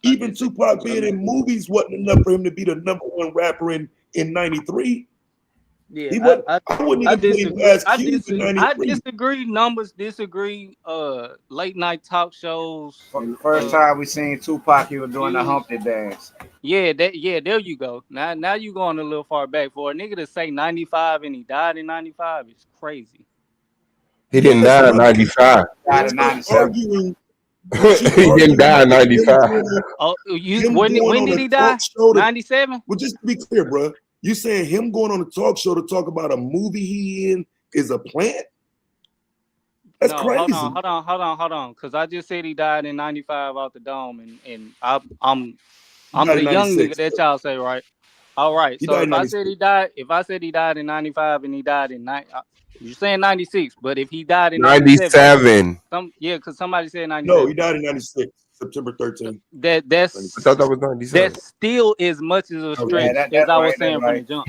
Even Tupac being in movies wasn't enough for him to be the #1 rapper in 93. Yeah, He wasn't, I wouldn't even put him past Cube in 93. I disagree. Numbers disagree. Late night talk shows. The first time we seen Tupac, he was doing the Humpty dance. Yeah, there you go. Now you going a little far back. For a nigga to say 95 and he died in 95 is crazy. He didn't die in 95. Died in 97. He didn't die in 95. Oh, when did he die? 97? Well, just to be clear, bro, you saying him going on a talk show to talk about a movie he in is a plant? That's crazy. Hold on. Because I just said he died in 95 out the dome, and I'm the young nigga that y'all say, right? All right. So if I said he died in 95 and he died in you're saying 96, but if he died in 97. Because somebody said 97. No, he died in 96, September 13th. That's I thought that was 97. That's still as much as a stretch as I was saying from the jump.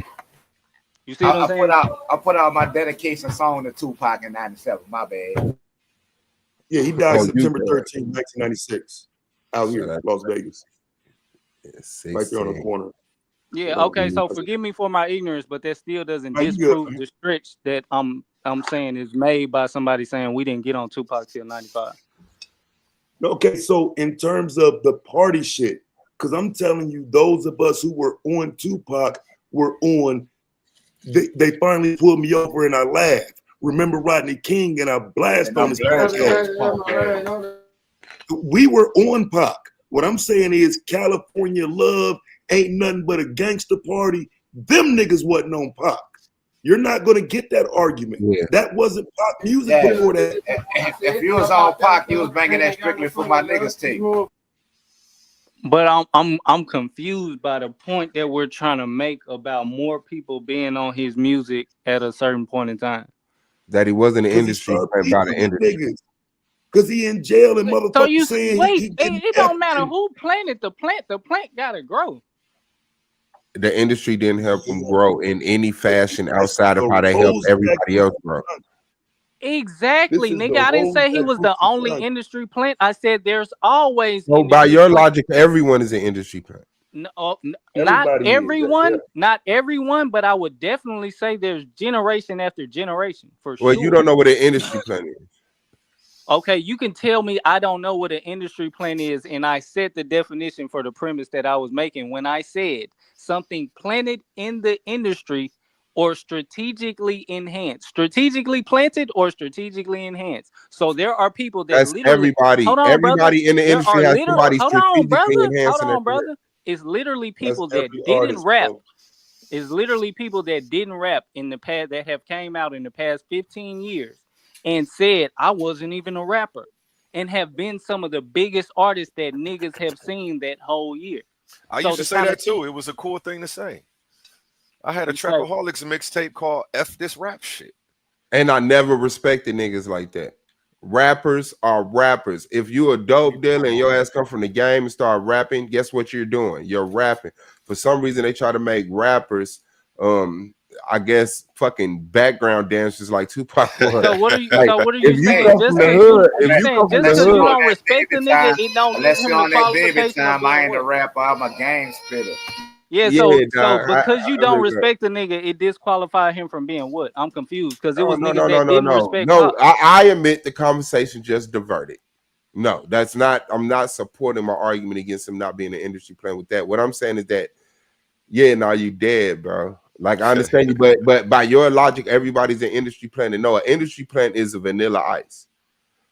You see what I'm saying? I put out my dedication song to Tupac in 97. My bad. Yeah, he died September 13th, 1996, out here in Las Vegas. Right there on the corner. Yeah, okay, so forgive me for my ignorance, but that still doesn't disprove the stretch that I'm saying is made by somebody saying we didn't get on Tupac till 95. Okay, so in terms of the party shit, because I'm telling you, those of us who were on Tupac were on, they finally pulled me over and I laughed. Remember Rodney King and I blast on his podcast. We were on Pac. What I'm saying is California Love ain't nothing but a gangster party. Them niggas wasn't on Pac. You're not going to get that argument. Yeah. That wasn't Pac music before that. If you was on Pac, you was banging that strictly for my niggas team. But I'm confused by the point that we're trying to make about more people being on his music at a certain point in time. That he wasn't an industry about an industry. Because he in jail and motherfuckers so you saying wait, it don't matter who planted the plant. The plant gotta grow. The industry didn't help him grow in any fashion outside of how they helped everybody else grow. Exactly, nigga. I didn't say he was the only industry plant. I said there's always. So by your logic, everyone is an industry plant. No, not everyone, not everyone, but I would definitely say there's generation after generation for sure. Well, you don't know what an industry plant is. Okay, you can tell me I don't know what an industry plant is, and I said the definition for the premise that I was making when I said something planted in the industry or strategically enhanced. Strategically planted or strategically enhanced. So there are people that that's literally everybody. Everybody in the industry has somebody strategically enhancing. Hold on, brother. It's literally people that didn't rap. It's literally people that didn't rap in the past that have came out in the past 15 years. And said I wasn't even a rapper, and have been some of the biggest artists that niggas have seen that whole year. I used to say that too. It was a cool thing to say. I had a Trapaholics mixtape called F This Rap Shit. And I never respected niggas like that. Rappers are rappers. If you a dope dealer and your ass come from the game and start rapping, guess what you're doing? You're rapping. For some reason, they try to make rappers I guess fucking background dancers like Tupac was. So what are you? Like, so what are you saying? Just because you don't respect the nigga, it don't give him the qualification. I ain't a rapper. I'm a gang spitter. Yeah. So because you don't respect the nigga, it disqualify him from being what? I'm confused because it was niggas that didn't respect. No, I admit the conversation just diverted. No, that's not. I'm not supporting my argument against him not being an industry plant with that. What I'm saying is that Yeah, no, you dead, bro. Like I understand you, but by your logic, everybody's an industry plant. And no, an industry plant is a Vanilla Ice.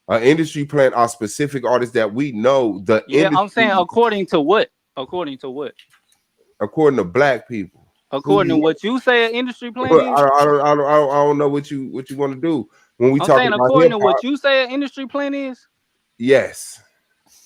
An industry plant are specific artists that we know. The Yeah, industry, I'm saying according to what? According to what? according to black people. According to what you say an industry plan is? I don't know what you want to do when we I'm talking saying about according hip to hop. what you say an industry plan is? Yes.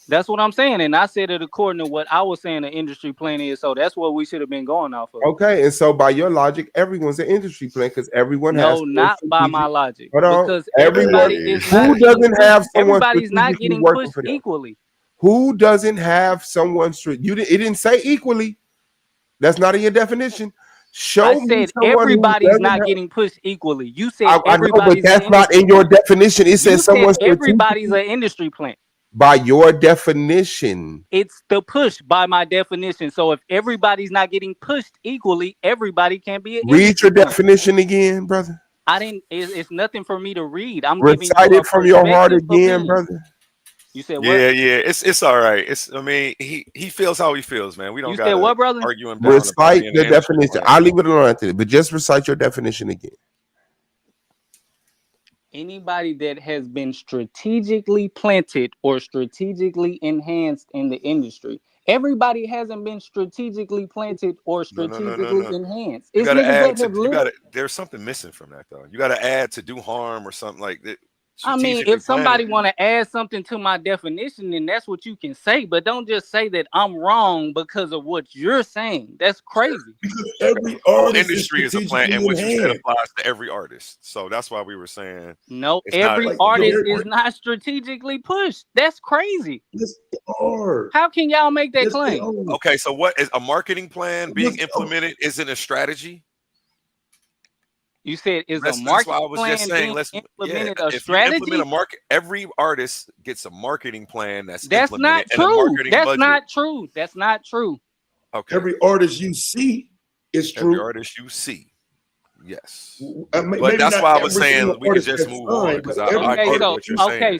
That's what I'm saying. And I said it according to what I was saying the industry plan is. So that's what we should have been going off of. Okay, and so by your logic, everyone's an industry plant because everyone has. No, not by my logic. Hold on. Because Everyone everybody is not who getting doesn't pushed. have someone Everybody's not strategically getting working pushed for them? equally. Who doesn't have someone? You didn't. It didn't say equally. That's not in your definition. Show I me said someone who everybody's doesn't not have. getting pushed equally. You said I know, but everybody's an that's not industry in your plant. definition. It You says said someone everybody's strategically. an industry plant. By your definition, It's the push by my definition. So if everybody's not getting pushed equally, everybody can't be an read industry your plant. definition again, brother. I didn't. It's nothing for me to read. I'm giving you Recite a it from your heart perspective again, opinion. brother. You said what? Yeah, it's all right. I mean, he feels how he feels, man. We don't You said gotta what, brother? argue him down about Recite being the an industry definition. plant. I'll leave it alone after this, but just recite your definition again. Anybody that has been strategically planted or strategically enhanced in the industry. Everybody hasn't been strategically planted or strategically No. enhanced. You It's gotta niggas add that to. have You lived. gotta. There's something missing from that though. You gotta add to do harm or something like that. I mean, Strategically if somebody planted. want to add something to my definition, then that's what you can say. But don't just say that I'm wrong because of what you're saying. That's crazy. Because every Whole artist is industry is a plant, and strategically what you said enhanced. applies to every artist. So that's why we were saying No, it's not. every Like artist they're, is not strategically pushed. That's crazy. yes, they are. How can y'all make that Yes, they claim? are. Okay, so what is a marketing plan being What's, implemented? Isn't a strategy? You said is a That's why I marketing was just plan saying. being implemented a If you implement a strategy? market, every artist gets a marketing plan that's That's implemented not and a true. marketing That's budget. not true. That's not true. Okay, every artist you see is every true. artist you see, yes. But Maybe that's not why I was every single saying we could artist just that's move on signed, because but I every Okay, get artist so what you're you saying.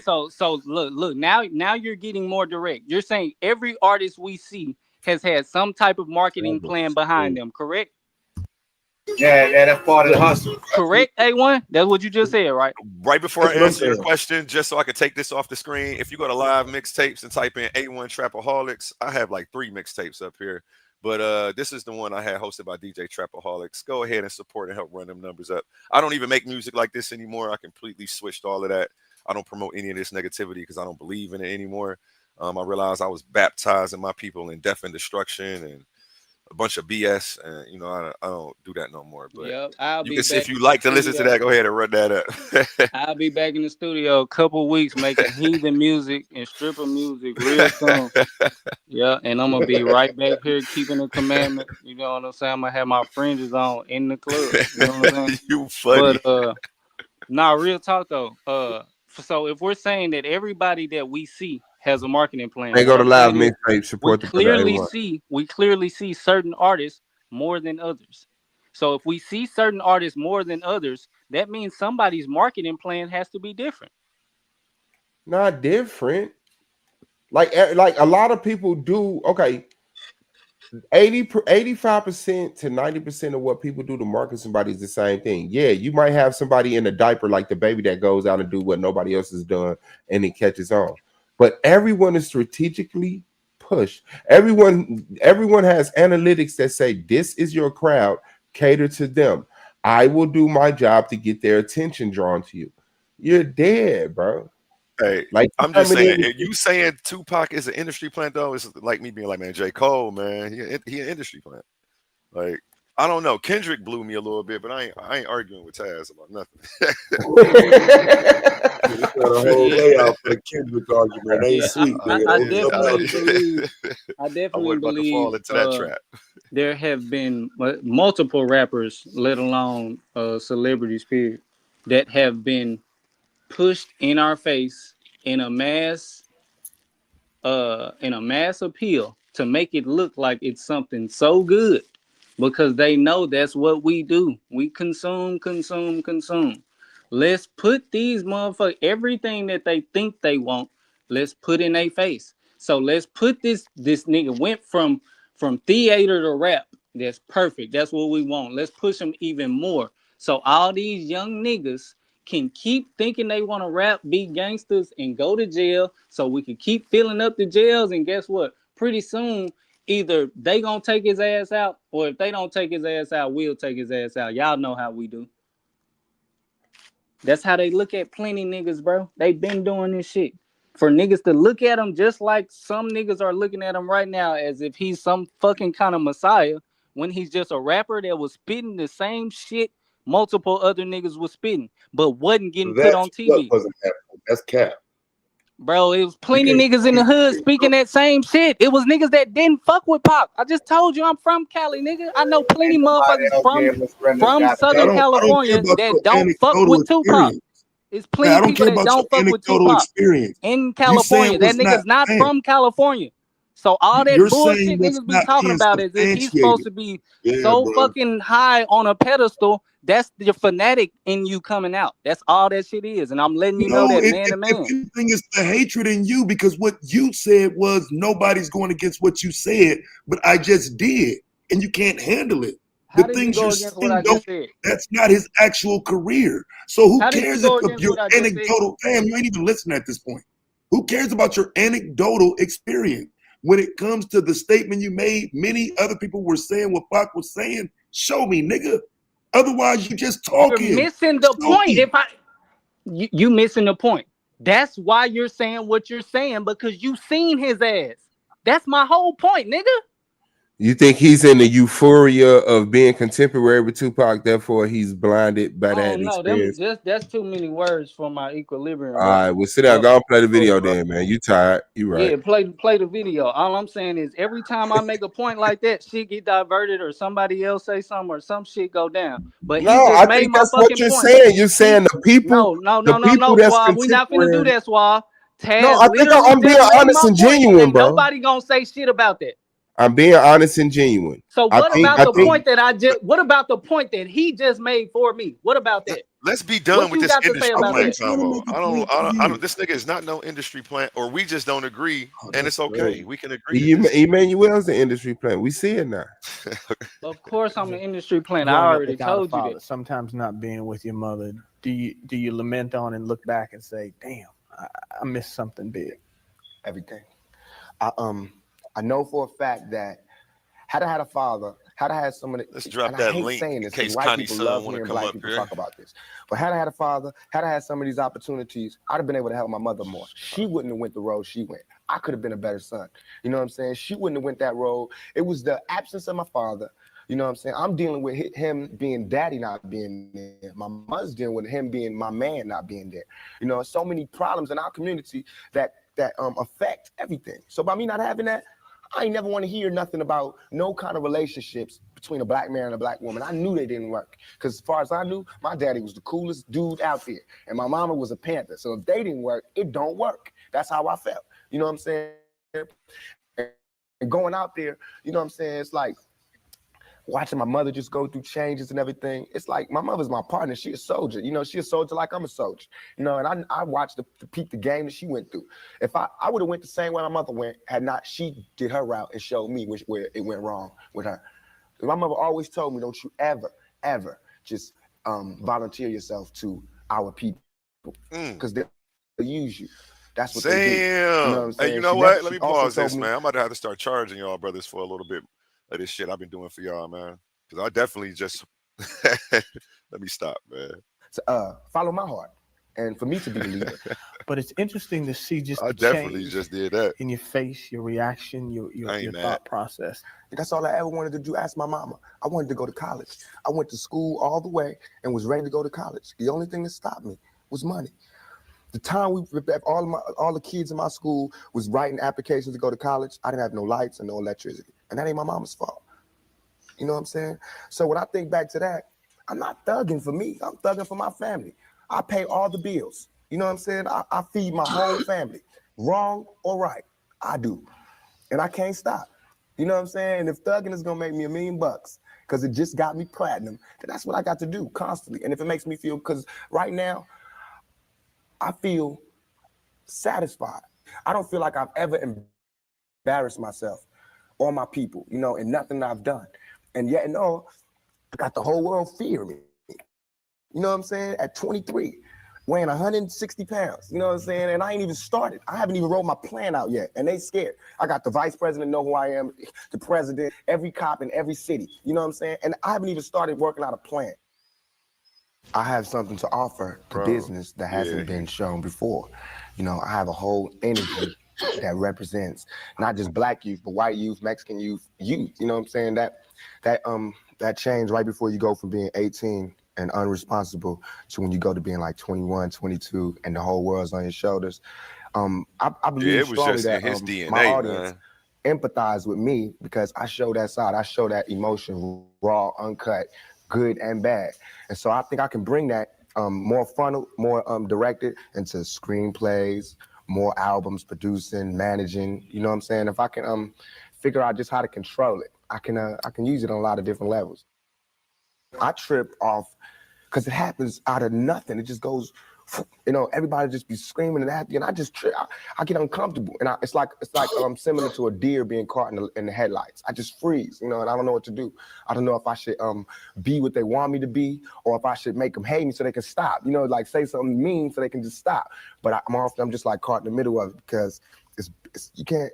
look. Now you're getting more direct. You're saying every artist we see has had some type of marketing plan behind them, correct? Yeah, that's part of the hustle. Correct, A1? That's what you just said, right? Right before That's I what I'm answer your saying. question, just so I could take this off the screen, if you go to live mixtapes and type in A1 Trapaholics, I have like 3 mixtapes up here. But this is the one I had hosted by DJ Trapaholics. Go ahead and support and help run them numbers up. I don't even make music like this anymore. I completely switched all of that. I don't promote any of this negativity because I don't believe in it anymore. I realized I was baptizing my people in death and destruction and a bunch of BS, and I don't do that no more. But Yep. I'll you be can see back if you in like the to listen to studio. that, go ahead and run that up. I'll be back in the studio a couple weeks making heathen music and stripper music real soon. Yeah, and I'm gonna be right back here keeping the commandment. You know what I'm saying? I'm gonna have my fringes on in the club. You know what I'm saying? You funny. But nah, real talk though. So if we're saying that everybody that we see has a marketing plan, They what go to I'm live saying is mixtape. Support the brother A1. we clearly see certain artists more than others. So if we see certain artists more than others, that means somebody's marketing plan has to be different. Not different. Like a lot of people do. Okay, 85% to 90% of what people do to market somebody is the same thing. Yeah, you might have somebody in a diaper like the baby that goes out and do what nobody else has done and it catches on. But everyone is strategically pushed. Everyone has analytics that say this is your crowd, cater to them. I will do my job to get their attention drawn to you. You're dead, bro. Hey, Like I'm just saying, if you saying Tupac is an industry plant, though, it's like me being like, man, J. Cole, man, he an industry plant. Like, I don't know. Kendrick blew me a little bit, but I ain't arguing with Taz about nothing. It's got a whole layout for the Kendrick argument. Ain't Yeah, sweet, nigga. I Don't definitely something believe. I I definitely wasn't about to fall into that trap. there have been multiple rappers, let alone celebrities, period, that have been pushed in our face in a mass appeal to make it look like it's something so good because they know that's what we do. We consume. Let's put these motherfuckers everything that they think they want. Let's put in their face. So let's put this nigga went from theater to rap. That's perfect. That's what we want. Let's push them even more. So all these young niggas can keep thinking they want to rap, be gangsters, and go to jail. So we can keep filling up the jails. And guess what? Pretty soon, either they gonna take his ass out, or if they don't take his ass out, we'll take his ass out. Y'all know how we do. That's how they look at plenty niggas, bro. They been doing this shit. For niggas to look at him just like some niggas are looking at him right now as if he's some fucking kind of messiah when he's just a rapper that was spitting the same shit multiple other niggas was spitting, but wasn't getting put on That's what TV. wasn't happening. That's cap. Bro, it was You plenty can't niggas in the hood speaking that same shit. It was niggas that didn't fuck with Pac. I just told you I'm from Cali, nigga. I know plenty Ain't nobody motherfuckers else gave us Brenda's from got Southern I don't care California about that your don't fuck anecdotal with Tupac. experience. It's Man, I plenty don't people care that about your don't fuck with anecdotal Tupac experience. in You saying California. That what's not nigga's not man. from California. So all that You're saying bullshit what's niggas be not talking being about is if he's supposed substantiated. to be Yeah, so bro. fucking high on a pedestal, that's the fanatic in you coming out. That's all that shit is. And I'm letting you know No, that man to if man. anything, it's the hatred in you because what you said was nobody's going against what you said, but I just did, and you can't handle it. How The did you things go you're against what saying I just said? that's not his actual career. So who How did you cares go if against your what I just said? anecdotal, damn, you ain't even listening at this point. Who cares about your anecdotal experience? When it comes to the statement you made, many other people were saying what Pac was saying. Show me, nigga. Otherwise, you just You're talking. missing the Show point. me. You missing the point. That's why you're saying what you're saying, because you seen his ass. That's my whole point, nigga. You think he's in the euphoria of being contemporary with Tupac, therefore he's blinded by that Oh no, them experience? that's too many words for my equilibrium, All bro. right, well, sit down. Go and play the video Bro. then, man. You tired. You right. Yeah, play the video. All I'm saying is every time I make a point like that, shit get diverted or somebody else say something or some shit go down. But No, he just I made think my that's what fucking you're point. saying. You're saying the people, No, that's Suave. We not finna do contemporary. that, Suave. No, Taz I think literally I'm being just made honest my and point, and genuine, ain't bro. nobody gonna say shit about that. I'm being honest and genuine. So I what think, about the point that what about the point that he just made for me? What about that? Let's be done What with you this got to say industry about plant that? combo. I don't. This nigga is not no industry plant, or we just don't agree, and it's okay. We can agree to disagree. Emmanuel's the industry plan. We see it now. Of course, I'm an industry plant. I Growing up already without a told you father, that. sometimes not being with your mother, do you lament on and look back and say, "Damn, I missed something big"? Everything. I know for a fact that had I had a father, had I had somebody, Let's drop and I that hate link saying in this because case white Connie's people son love want to hearing come black up people here. talk about this. But had I had a father, had I had some of these opportunities, I'd have been able to help my mother more. She wouldn't have went the road she went. I could have been a better son. You know what I'm saying? She wouldn't have went that road. It was the absence of my father. You know what I'm saying? I'm dealing with him being daddy not being there. My mother's dealing with him being my man not being there. You know, so many problems in our community that affect everything. So by me not having that, I ain't never want to hear nothing about no kind of relationships between a black man and a black woman. I knew they didn't work. Because as far as I knew, my daddy was the coolest dude out there. And my mama was a Panther. So if they didn't work, it don't work. That's how I felt. You know what I'm saying? And going out there, you know what I'm saying? It's like watching my mother just go through changes and everything. It's like my mother's my partner. She a soldier. You know, she a soldier like I'm a soldier. You know, and I watched the peep the game that she went through. If I would have went the same way my mother went, had not she did her route and showed me where it went wrong with her. My mother always told me, don't you ever just volunteer yourself to our people because they'll use you. That's what they do. You know what I'm saying? Hey, you know what? Let me pause this, man. I'm about to have to start charging y'all brothers for a little bit of this shit I've been doing for y'all, man. Because I definitely just let me stop, man. So, follow my heart, and for me to be the leader. But it's interesting to see just I the definitely change just did that in your face, your reaction, your thought process. That's all I ever wanted to do. Ask my mama. I wanted to go to college. I went to school all the way and was ready to go to college. The only thing that stopped me was money. The time all the kids in my school was writing applications to go to college, I didn't have no lights and no electricity. And that ain't my mama's fault. You know what I'm saying? So when I think back to that, I'm not thugging for me. I'm thugging for my family. I pay all the bills. You know what I'm saying? I feed my whole family. Wrong or right, I do. And I can't stop. You know what I'm saying? And if thugging is gonna make me $1 million because it just got me platinum, then that's what I got to do constantly. And if it makes me feel, because right now, I feel satisfied. I don't feel like I've ever embarrassed myself or my people, you know, in nothing I've done. And yet and all, I got the whole world fearing me. You know what I'm saying? At 23, weighing 160 pounds. You know what I'm saying? And I ain't even started. I haven't even rolled my plan out yet. And they scared. I got the vice president know who I am, the president, every cop in every city. You know what I'm saying? And I haven't even started working out a plan. I have something to offer to business that hasn't been shown before. You know, I have a whole energy that represents not just black youth, but white youth, Mexican youth. You know what I'm saying? That change right before you go from being 18 and unresponsible to when you go to being like 21, 22, and the whole world's on your shoulders. I believe it was strongly just in that his DNA, my audience man. empathize with me because I show that side. I show that emotion, raw, uncut, good and bad. And so I think I can bring that more funnel, more directed into screenplays, more albums, producing, managing. You know what I'm saying? If I can figure out just how to control it, I can use it on a lot of different levels. I trip off because it happens out of nothing. It just goes, you know, everybody just be screaming and happy, and I just trip. I get uncomfortable, and it's like similar to a deer being caught in the headlights. I just freeze, you know, and I don't know what to do. I don't know if I should be what they want me to be, or if I should make them hate me so they can stop. You know, like say something mean so they can just stop. But I'm just like caught in the middle of it because you can't.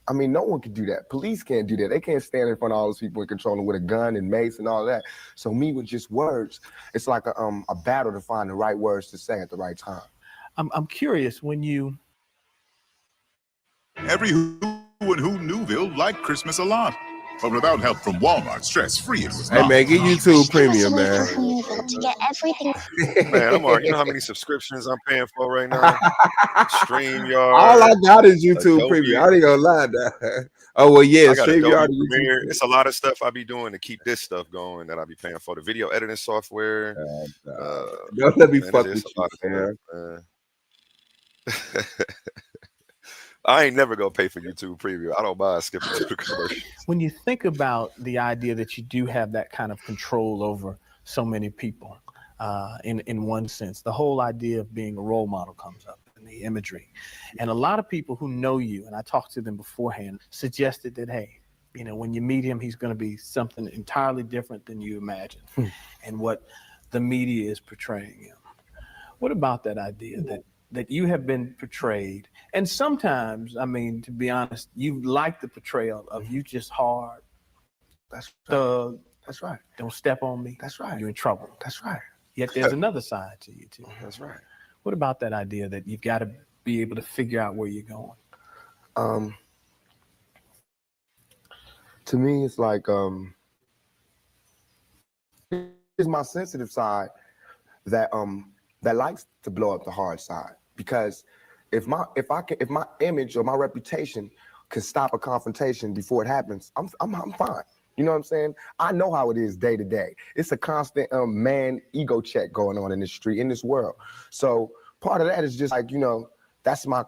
I mean, no one can do that. Police can't do that. They can't stand in front of all those people and control them with a gun and mace and all that. So me with just words, it's like a battle to find the right words to say at the right time. I'm curious when you. Every who and who Newville liked Christmas a lot. But without help from Walmart, stress-free it was Hey not. man, get YouTube Premium, away man. from Newville to get everything. Man, I'm already, you know how many subscriptions I'm paying for right now? All I StreamYard, got is YouTube Adobe. Premium. I ain't gonna lie. Oh well, yeah, I got Adobe StreamYard. Premiere. It's a lot of stuff I be doing to keep this stuff going that I be paying for. The video editing software. Don't let me man, fuck it's with a lot you, of man. stuff, man. I ain't never gonna pay for YouTube Premium. I don't mind skipping through the commercials. When you think about the idea that you do have that kind of control over so many people, in one sense, the whole idea of being a role model comes up in the imagery. And a lot of people who know you, and I talked to them beforehand, suggested that, hey, you know, when you meet him, he's going to be something entirely different than you imagined and what the media is portraying him. What about that idea that you have been portrayed? And sometimes, I mean, to be honest, you like the portrayal of you just hard. That's thug. That's right. Don't step on me. That's right. You're in trouble. That's right. Yet there's another side to you too. That's right. What about that idea that you've got to be able to figure out where you're going? To me, it's like it's my sensitive side that likes to blow up the hard side, because if my image or my reputation can stop a confrontation before it happens, I'm fine. You know what I'm saying? I know how it is day to day. It's a constant man ego check going on in the street, in this world. So part of that is just like, you know, that's my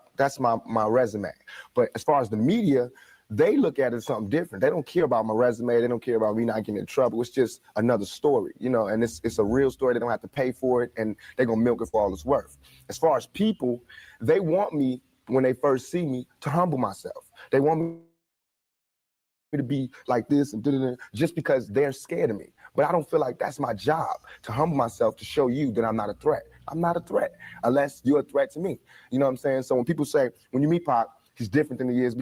resume. But as far as the media, they look at it as something different. They don't care about my resume. They don't care about me not getting in trouble. It's just another story, you know, and it's a real story. They don't have to pay for it, and they're going to milk it for all it's worth. As far as people, they want me, when they first see me, to humble myself. They want me to be like this and just because they're scared of me. But I don't feel like that's my job, to humble myself, to show you that I'm not a threat. I'm not a threat unless you're a threat to me. You know what I'm saying? So when people say, when you meet Pac, he's different than he is,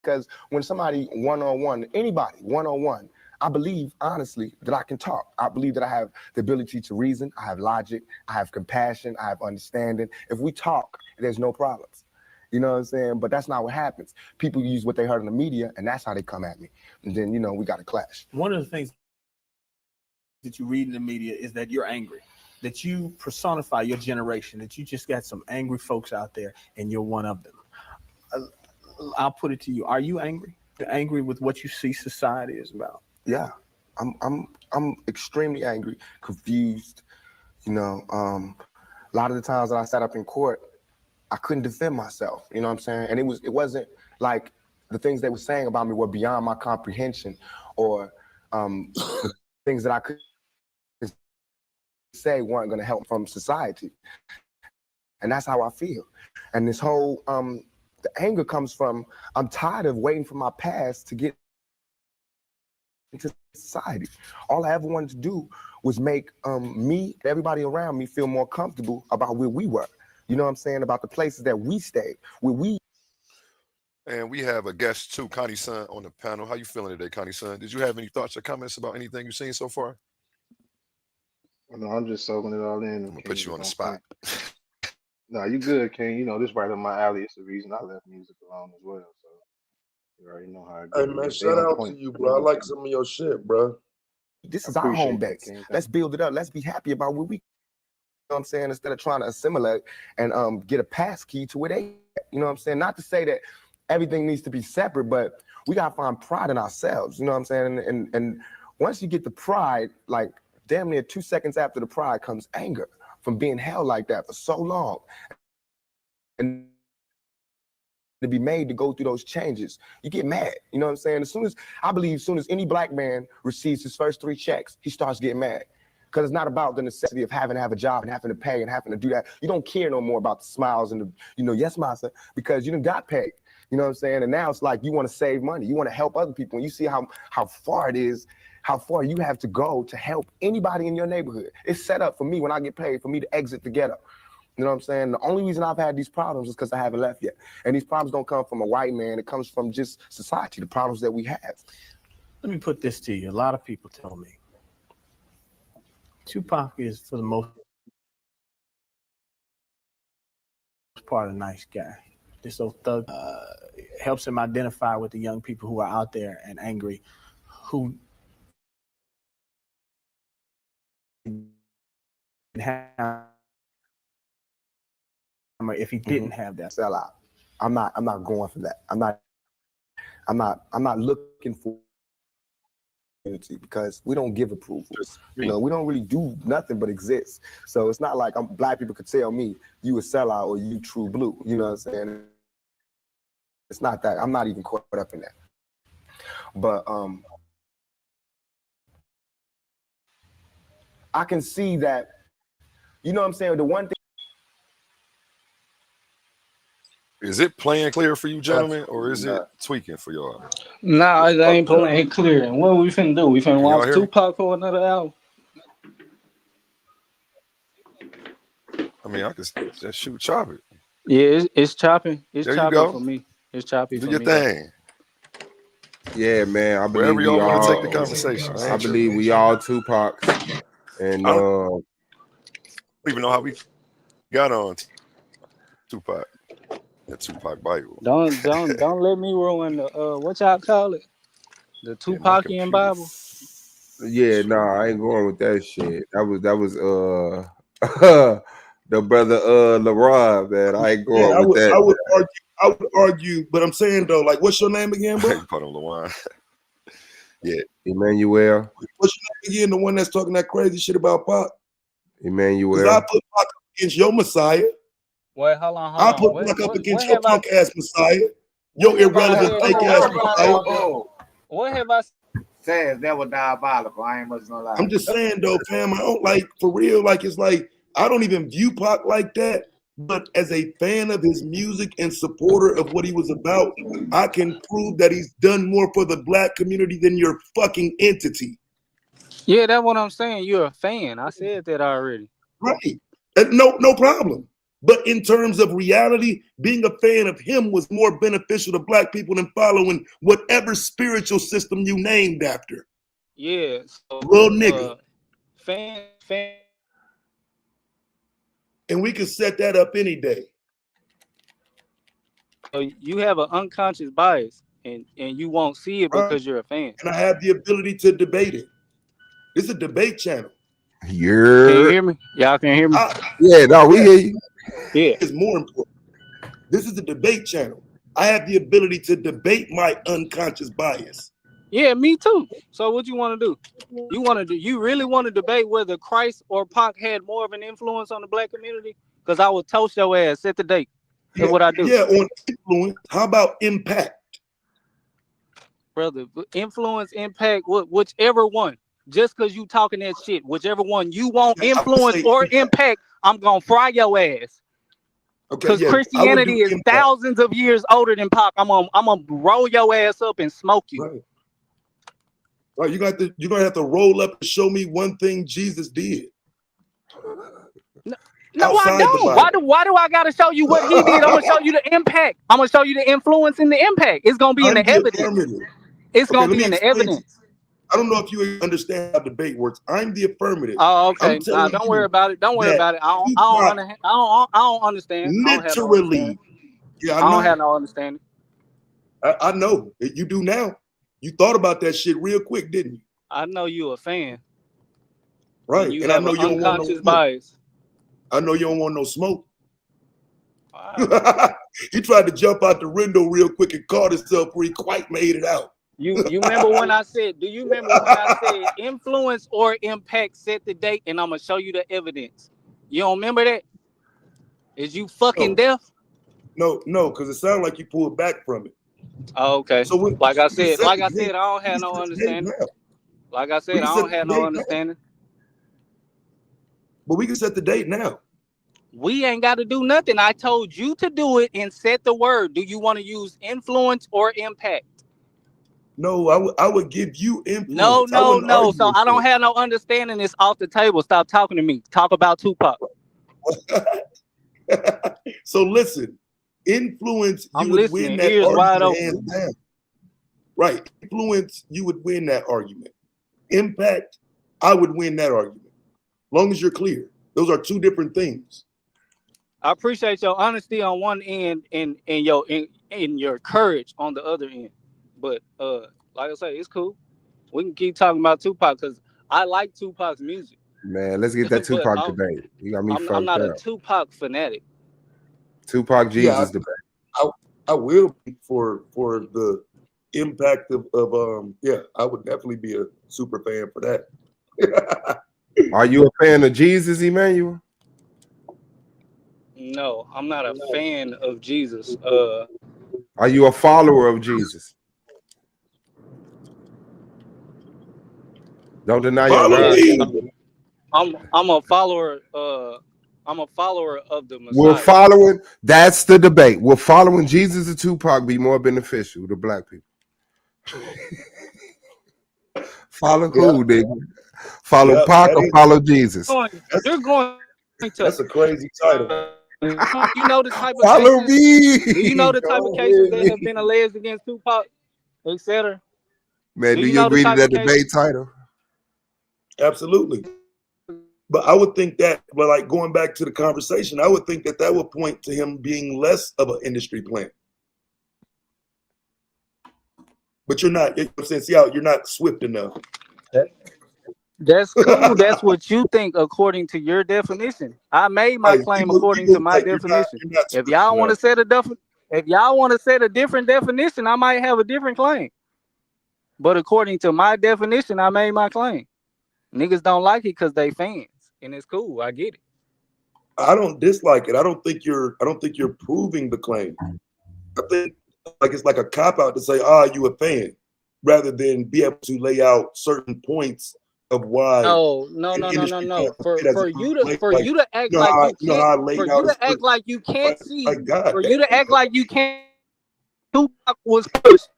because when somebody one-on-one, anybody one-on-one, I believe, honestly, that I can talk. I believe that I have the ability to reason. I have logic. I have compassion. I have understanding. If we talk, there's no problems. You know what I'm saying? But that's not what happens. People use what they heard in the media, and that's how they come at me. And then, you know, we got a clash. One of the things that you read in the media is that you're angry, that you personify your generation, that you just got some angry folks out there, and you're one of them. I'll put it to you. Are you angry? You're angry with what you see society is about? Yeah, I'm extremely angry, confused. You know, a lot of the times that I sat up in court, I couldn't defend myself. You know what I'm saying? And it wasn't like the things they were saying about me were beyond my comprehension, or things that I could say weren't going to help from society. And that's how I feel. And this whole the anger comes from, I'm tired of waiting for my past to get into society. All I ever wanted to do was make me, everybody around me, feel more comfortable about where we were. You know what I'm saying? About the places that we stayed, where we. And we have a guest too, Connie Sun, on the panel. How you feeling today, Connie Sun? Did you have any thoughts or comments about anything you've seen so far? No, I'm just soaking it all in. I'm gonna put you on the spot. No, you good, King. You know, this right up my alley. It's the reason I left music alone as well. So you already know how it Hey goes. man, They shout on out to point. you, bro. I like some of your shit, bro. This I is our home appreciate that, base. King. Let's build it up. Let's be happy about where we. You know what I'm saying? Instead of trying to assimilate and get a pass key to where they. You know what I'm saying? Not to say that everything needs to be separate, but we gotta find pride in ourselves. You know what I'm saying? And once you get the pride, like damn near 2 seconds after the pride comes anger from being held like that for so long. And to be made to go through those changes, you get mad. You know what I'm saying? As soon as any black man receives his first 3 checks, he starts getting mad. Because it's not about the necessity of having to have a job and having to pay and having to do that. You don't care no more about the smiles and the, yes, massa, because you done got paid. You know what I'm saying? And now it's like you want to save money. You want to help other people. And you see how far it is, how far you have to go to help anybody in your neighborhood. It's set up for me when I get paid for me to exit the ghetto. You know what I'm saying? The only reason I've had these problems is because I haven't left yet. And these problems don't come from a white man. It comes from just society, the problems that we have. Let me put this to you. A lot of people tell me Tupac is, for the most part, a nice guy. This old thug helps him identify with the young people who are out there and angry, who have, if he didn't have that sellout. I'm not going for that. I'm not looking for unity because we don't give approval. You know, we don't really do nothing but exist. So it's not like black people could tell me you a sellout or you true blue. You know what I'm saying? It's not that. I'm not even caught up in that. But I can see that, you know what I'm saying? The one thing. Is it playing clear for you, gentlemen, or is it tweaking for y'all? Nah, it ain't playing clear. And what we finna do? We finna y'all watch hear me? Tupac for another hour. I mean, I could just shoot chop it. Yeah, it's chopping. It's There you chopping go. for me. It's choppy Do for your me. thing. Yeah, man. I believe Wherever y'all we want to all. take the conversation. I believe we all Tupacs, and I don't even know how we got on Tupac. The Tupac Bible. Don't let me ruin the what y'all call it? The Tupacian Bible. yeah, no, I ain't going with that shit. That was the brother LaRon, man. I ain't going Yeah, with that. I would argue, but I'm saying though, like, what's your name again, bro? Put on LaRon. Yeah, Emmanuel. What's your name again? The one that's talking that crazy shit about Pac? Emmanuel. Because I put Pac against your Messiah. Wait, hold on. I put Pac up against your punk ass Messiah. Your irrelevant fake ass Messiah. What have I said? That was diabolical. I ain't much gonna lie. I'm just saying though, fam. I don't like for real. Like it's like I don't even view Pac like that. But as a fan of his music and supporter of what he was about, I can prove that he's done more for the black community than your fucking entity. Yeah, that's what I'm saying. You're a fan. I said that already. Right. No problem. But in terms of reality, being a fan of him was more beneficial to black people than following whatever spiritual system you named after. Yeah. So, little nigga. Fan. And we can set that up any day. So you have an unconscious bias, and you won't see it because you're a fan. And I have the ability to debate it. It's a debate channel. Can you hear me? Y'all can hear me? Yeah, no, we hear you. Yeah. It's more important. This is a debate channel. I have the ability to debate my unconscious bias. Yeah, me too. So what you want to do? You really want to debate whether Christ or Pac had more of an influence on the black community? Because I will toast your ass. Set the date. That's what I do. Yeah, on influence. How about impact? Brother, influence, impact, whichever one. Just because you talking that shit, whichever one you want influence or impact, I'm going to fry your ass. Because Christianity is thousands of years older than Pac. I'm gonna roll your ass up and smoke you. Right. Right, you're gonna have to roll up and show me one thing Jesus did. No, I outside the don't. Bible. Why do I gotta show you what he did? I'm gonna show you the impact. I'm gonna show you the influence and the impact. It's gonna be in I'm the the evidence. affirmative. It's Okay, gonna let be me in the explain to you. evidence. I don't know if you understand how debate works. I'm the affirmative. Oh, okay. I'm telling Don't you worry about it. Don't worry that about it. I Tupac don't understand. I don't have no literally, understanding. yeah, I I don't have know. no understanding. I know. You do now. You thought about that shit real quick, didn't you? I know you a fan. Right. And you And I have know an you don't want no unconscious smoke. bias. I know you don't want no smoke. Right. He tried to jump out the window real quick and caught himself where he quite made it out. You remember when I said, do you remember when I said influence or impact set the date and I'm gonna show you the evidence? You don't remember that? Is you fucking deaf? No, because it sounded like you pulled back from it. Oh, okay. So when, Like I we can said, set the I date. don't We have can no set the date understanding. now. Like I We said, I can don't set have the no date now. understanding. But we can set the date now. We ain't got to do nothing. I told you to do it and set the word. Do you want to use influence or impact? No, I would give you influence. I No. wouldn't argue So with I don't you. have no understanding. It's off the table. Stop talking to me. Talk about Tupac. So listen, influence, I'm you would win listening. that Ears wide argument open. hands down. Right. Influence, you would win that argument. Impact, I would win that argument. Long as you're clear. Those are two different things. I appreciate your honesty on one end and your courage on the other end. But like I say, it's cool. We can keep talking about Tupac because I like Tupac's music. Man, let's get that But Tupac debate. You got me I'm fucked not a up. Tupac fanatic. Tupac Jesus debate. I will be for the impact of yeah, I would definitely be a super fan for that. Are you a fan of Jesus, Emmanuel? No, I'm not a fan of Jesus. Are you a follower of Jesus? Don't deny your Follow God. me. I'm a follower. I'm a follower of the We're Messiah. following. That's the debate. Will following Jesus or Tupac be more beneficial to black people? Follow who, nigga? Follow Pac or follow Jesus? You're going to. That's a crazy title. You know the type of Follow cases. me. Do you know the type of cases that have been alleged against Tupac, etc.? Man, Do do you you know the agree to type that of debate cases? title? Absolutely. But I would think that, but like going back to the conversation, I would think that would point to him being less of an industry plant. But you're not, you know what I'm saying? See how you're not swift enough. That's cool. That's what you think according to your definition. I made my claim according to my definition. You're not If swift y'all want to enough. if y'all want to set a different definition, I might have a different claim. But according to my definition, I made my claim. Niggas don't like it because they fans, and it's cool. I get it. I don't dislike it. I don't think you're proving the claim. I think like it's like a cop out to say, you a fan, rather than be able to lay out certain points of why. No. For you to act like you can't, for you to act like you can't see, for you to act like you can't. Tupac was pushed.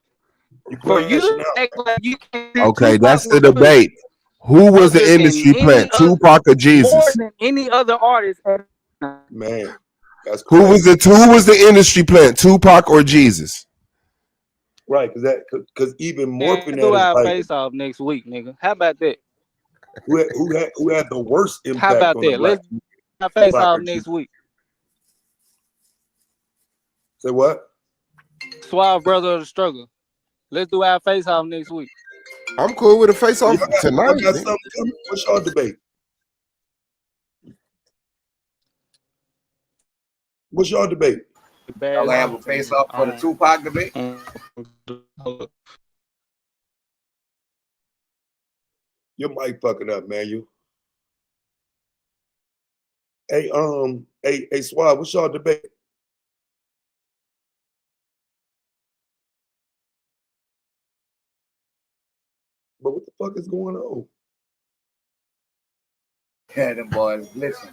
For you to act like you can't. Okay, Tupac that's the was pushed debate. Who was the harder than industry any plant, other- Tupac or more Jesus? than any other artist. Man, that's Who was the industry plant, Tupac or Jesus? Right, because even morphing Do that is our like face off next week, nigga. How about that? who had the worst impact How about on the that? black Let's do our face Tupac off or next Jesus? week. Say what? Suave brother of the struggle. Let's do our face off next week. I'm cool with a face off tonight. Y'all got something coming? What's y'all debate? What's y'all debate? Y'all have a face off for the Tupac debate? Your mic fucking up, man. You. Hey, Suave, what's y'all debate? But what the fuck is going on? Yeah, them boys glitching.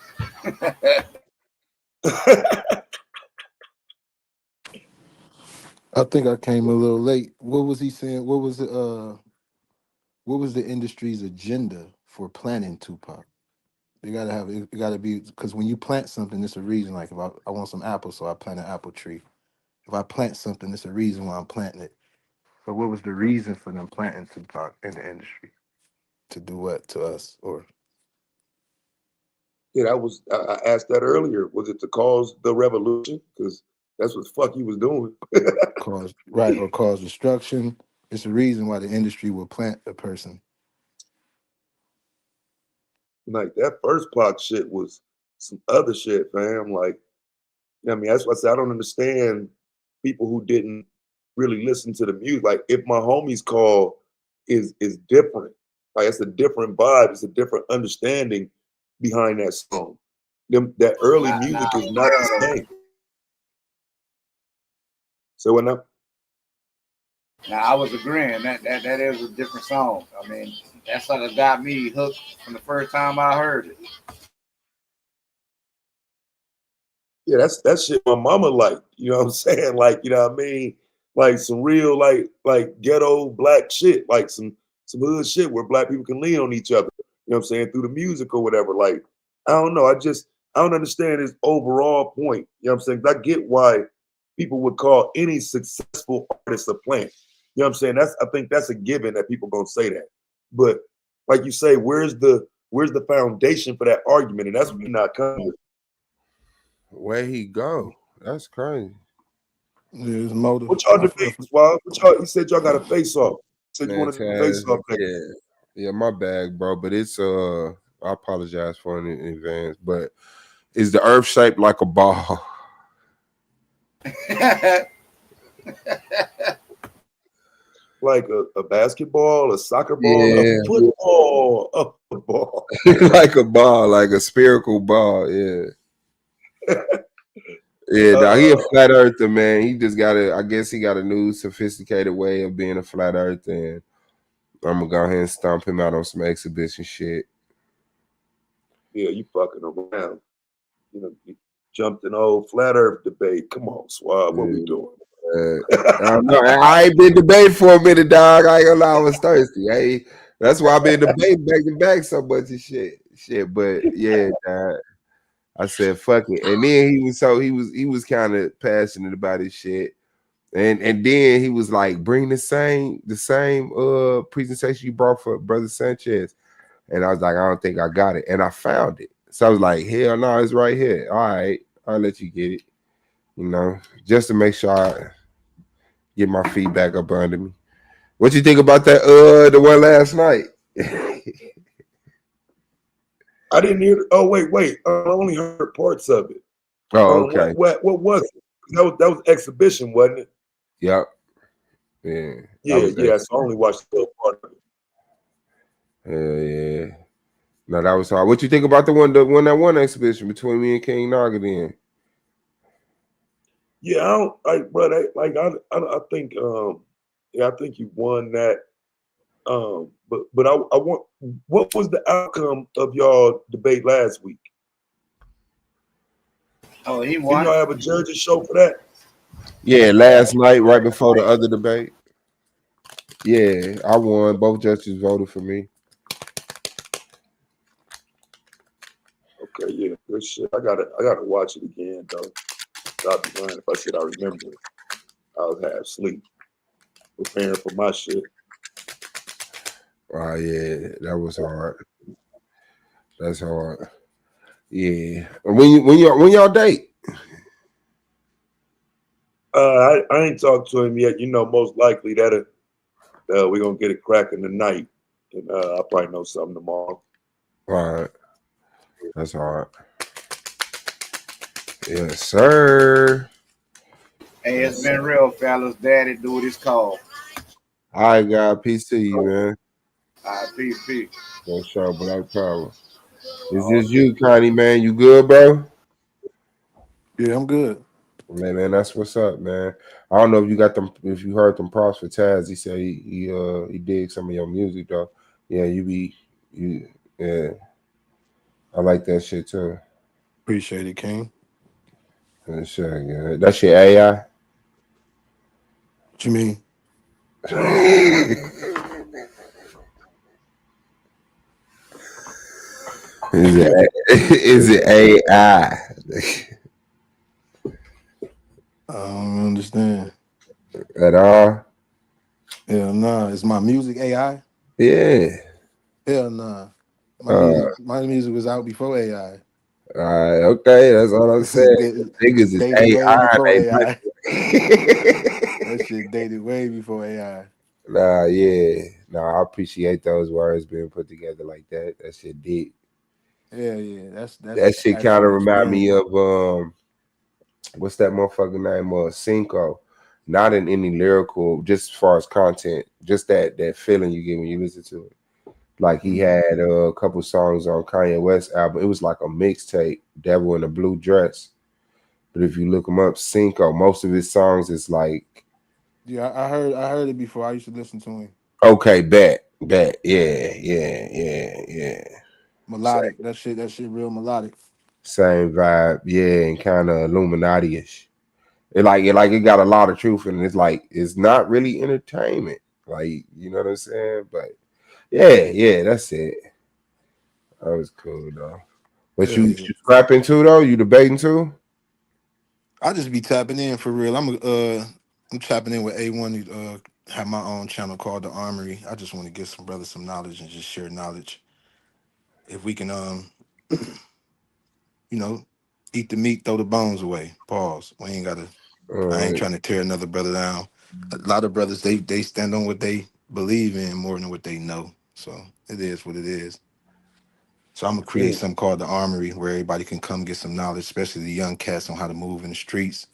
I think I came a little late. What was he saying? What was it? what was the industry's agenda for planting Tupac? You gotta have it. Gotta be because when you plant something, it's a reason. Like if I want some apples, so I plant an apple tree. If I plant something, it's a reason why I'm planting it. So what was the reason for them planting Tupac in the industry? To do what to us? Or Yeah, that was I asked that earlier. Was it to cause the revolution? Because that's what the fuck he was doing. cause or cause destruction? It's a reason why the industry will plant a person. Like that first Pac shit was some other shit, fam. Like, I mean, that's why I said I don't understand people who didn't really listen to the music. Like, if my homies call is different. Like, it's a different vibe. It's a different understanding behind that song. That early music is not the same. So when I Now I was agreeing that is a different song. I mean, that song got me hooked from the first time I heard it. Yeah, that shit my mama liked. You know what I'm saying? Like, you know what I mean? Like some real like ghetto black shit, like some hood shit where black people can lean on each other. You know what I'm saying? Through the music or whatever. Like, I don't know. I don't understand his overall point. You know what I'm saying? I get why people would call any successful artist a plant. You know what I'm saying? I think that's a given that people gonna say that. But like you say, where's the foundation for that argument? And that's what we're not coming with. Where he go? That's crazy. His motive. What y'all debate, Swab? What y'all? You said y'all got a face off. Said you Man, want to do a face Taz, off. yeah, my bag, bro. But it's I apologize for it in advance. But is the earth shaped like a ball? Like a basketball, a soccer ball, Yeah. a football, a football. Like a ball, like a spherical ball. Yeah. Yeah, dog, he a flat earther, man. He just I guess he got a new sophisticated way of being a flat earther, and I'm gonna go ahead and stomp him out on some exhibition shit. Yeah, you fucking around. You know, you jumped an old flat earth debate. Come on, Swab, what we doing? I know. I ain't been debating for a minute, dog. I ain't gonna lie, I was thirsty. Hey, that's why I've been debating back to back so much and shit. But yeah, dog. I said fuck it. And then he was kind of passionate about his shit. And then he was like, bring the same presentation you brought for Brother Sanchez. And I was like, I don't think I got it. And I found it. So I was like, hell no, it's right here. All right, I'll let you get it. You know, just to make sure I get my feedback up under me. What you think about that the one last night? I didn't hear. Oh wait. I only heard parts of it. Oh, okay. What was it? That was exhibition, wasn't it? Yep. Yeah. Yeah. So I only watched the part of it. Yeah. No, that was hard. What you think about the one exhibition between me and King Naga then? Yeah, I don't like, but I think I think you won that. But I want, what was the outcome of y'all debate last week? Oh, he Didn't won. y'all have a judges show for that? Yeah, last night, right before the other debate. Yeah, I won. Both judges voted for me. Okay, yeah, good shit. I gotta watch it again though. I'd be lying if I said I remember it. I was half asleep, preparing for my shit. Oh yeah, that was hard. That's hard. Yeah. When y'all date? I ain't talked to him yet. You know, most likely that we're gonna get it cracking tonight, and I'll probably know something tomorrow. All right. That's hard. Yes, sir. Hey, it's been real, fellas. Daddy, do what it's called. All right, God. Peace to you, man. All right, peace. For sure, Black Power. It's just you, Connie, man. You good, bro? Yeah, I'm good. Man, that's what's up, man. I don't know if you got them, if you heard them props for Taz. He said he digs some of your music, though. Yeah, yeah. I like that shit too. Appreciate it, King. That's shit, that shit AI. What you mean? Is it AI? I don't understand At all? Hell nah. Is my music AI? Yeah. Hell nah. Uh, My music was out before AI. okay, that's all I'm saying. Niggas is Dated way AI. before AI. They That shit dated way before AI. nah, yeah. Nah, I appreciate those words being put together like that. That shit deep. Yeah. That That's shit kind actual of remind me experience. of what's that motherfucker name? Cinco. Not in any lyrical, just as far as content, just that feeling you get when you listen to it. Like he had a couple songs on Kanye West album. It was like a mixtape, Devil in a Blue Dress. But if you look him up, Cinco, most of his songs is like, Yeah, I heard it before. I used to listen to him. okay, bet, yeah. Melodic. That shit real melodic. Same vibe, yeah, and kind of Illuminati-ish. It got a lot of truth in it. It's like it's not really entertainment, like you know what I'm saying. But yeah, that's it. That was cool though. But Hell you yeah. scrapping too though? You debating too? I just be tapping in for real. I'm tapping in with A1 to have my own channel called The Armory. I just want to give some brothers some knowledge and just share knowledge. If we can you know, eat the meat, throw the bones away. Pause. We ain't gotta I ain't trying to tear another brother down. A lot of brothers they stand on what they believe in more than what they know. So it is what it is. So I'm gonna create Yeah. something called the Armory where everybody can come get some knowledge, especially the young cats on how to move in the streets,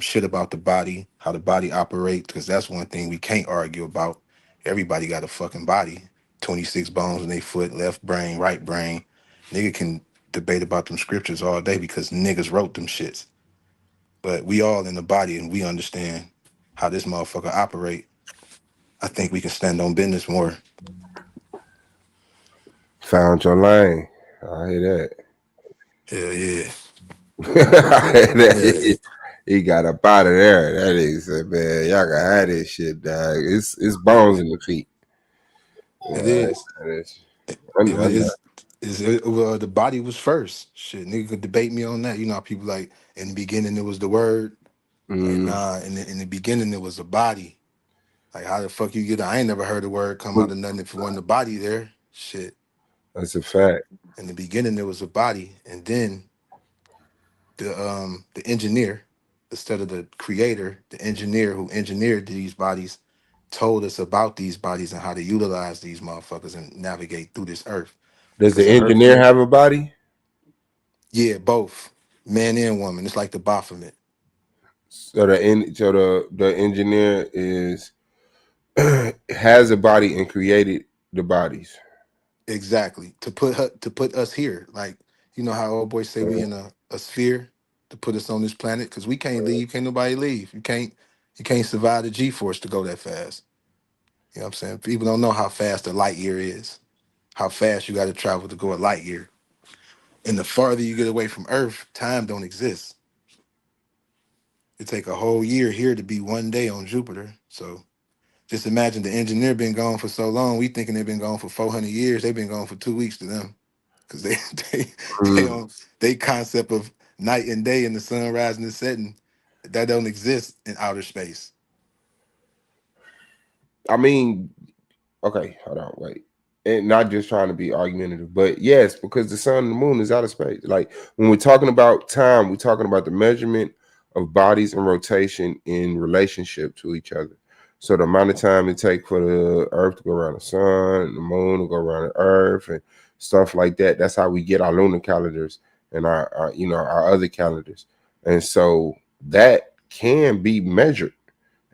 shit about the body, how the body operates, because that's one thing we can't argue about. Everybody got a fucking body, 26 bones in their foot, left brain, right brain. Nigga can debate about them scriptures all day because niggas wrote them shits. But we all in the body and we understand how this motherfucker operate. I think we can stand on business more. Found your lane. I hear Hell yeah. that. Yeah. He got up out of there. That nigga said, man, y'all can have this shit, dog. It's bones in the feet. It Yeah, is. it's, Well, the body was first. Shit, nigga could debate me on that. You know how people like in the beginning it was the word. Like nah, in the beginning it was the body. Like how the fuck you get? I ain't never heard a word come out of nothing if it wasn't the body there. Shit. That's a fact. In the beginning there was a body, and then the engineer, instead of the creator, the engineer who engineered these bodies told us about these bodies and how to utilize these motherfuckers and navigate through this earth. Does Because the the earth, engineer have a body? yeah, both man and woman. It's like the Baphomet. So the engineer is has a body and created the bodies. Exactly. To put us here. Like, you know how old boys say we in a sphere to put us on this planet? Because we can't leave, can't nobody leave. You can't survive the G force to go that fast. You know what I'm saying? People don't know how fast a light year is, how fast you got to travel to go a light year. And the farther you get away from Earth, time don't exist. It take a whole year here to be one day on Jupiter. So just imagine the engineer been gone for so long. We thinking they've been gone for 400 years. They've been gone for 2 weeks to them. Because they concept of night and day and the sun rising and setting, that don't exist in outer space. I mean, okay, hold on, wait. And not just trying to be argumentative, but yes, because the sun and the moon is out of space. Like when we're talking about time, we're talking about the measurement of bodies and rotation in relationship to each other. So the amount of time it takes for the earth to go around the sun and the moon to go around the earth and stuff like that. That's how we get our lunar calendars and our other calendars. And so that can be measured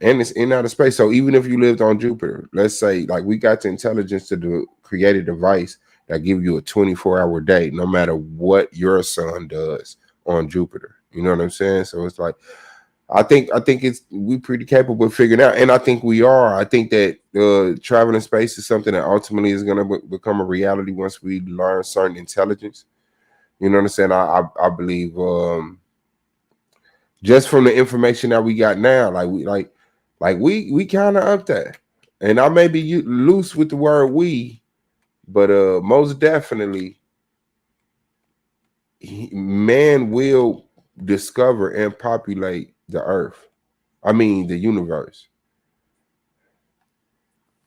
and it's in outer space. So even if you lived on Jupiter, let's say like we got the intelligence to create a device that give you a 24-hour day, no matter what your sun does on Jupiter. You know what I'm saying? So it's like I think it's we pretty capable of figuring out, and I think we are. I think that traveling space is something that ultimately is going to become a reality once we learn certain intelligence. You know what I'm saying? I believe just from the information that we got now, we kind of up there. And I may be loose with the word we, but most definitely man will discover and populate the earth. I mean, the universe.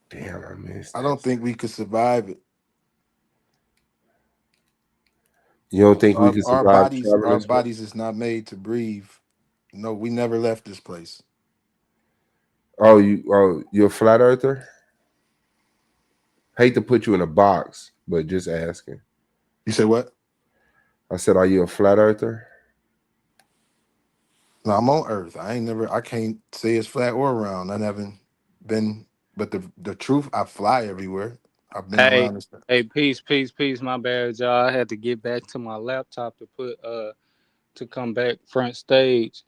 Damn, I missed I that. don't think we could survive it. You don't think we could Our survive traveling in space? bodies is not made to breathe. No, we never left this place. Oh, you're a flat earther? Hate to put you in a box, but just asking. You said what? I said, are you a flat earther? No, I'm on Earth. I can't say it's flat or round. I never been, but the truth, I fly everywhere. I've been Hey, around this. hey, peace. My bad, y'all. I had to get back to my laptop to come back front stage.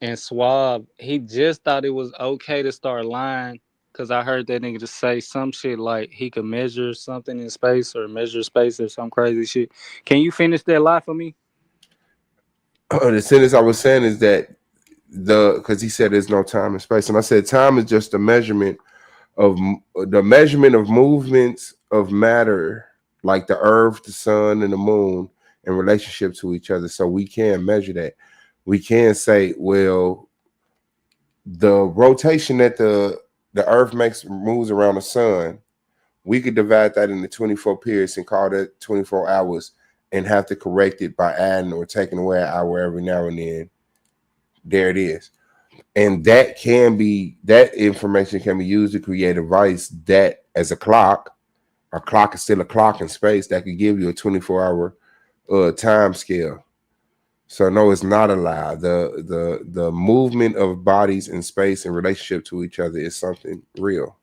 And Swab, he just thought it was okay to start lying because I heard that nigga just say some shit like he could measure something in space or measure space or some crazy shit. Can you finish that lie for me? The sentence I was saying is that because he said there's no time and space, and I said time is just a measurement of movements of matter, like the earth, the sun, and the moon in relationship to each other. So we can measure that. We can say, well, the rotation that the earth moves around the sun, we could divide that into 24 periods and call that 24 hours and have to correct it by adding or taking away an hour every now and then. There it is. And that information can be used to create a device that, as a clock is still a clock in space that could give you a 24-hour time scale. So no, it's not a lie. The movement of bodies in space in relationship to each other is something real.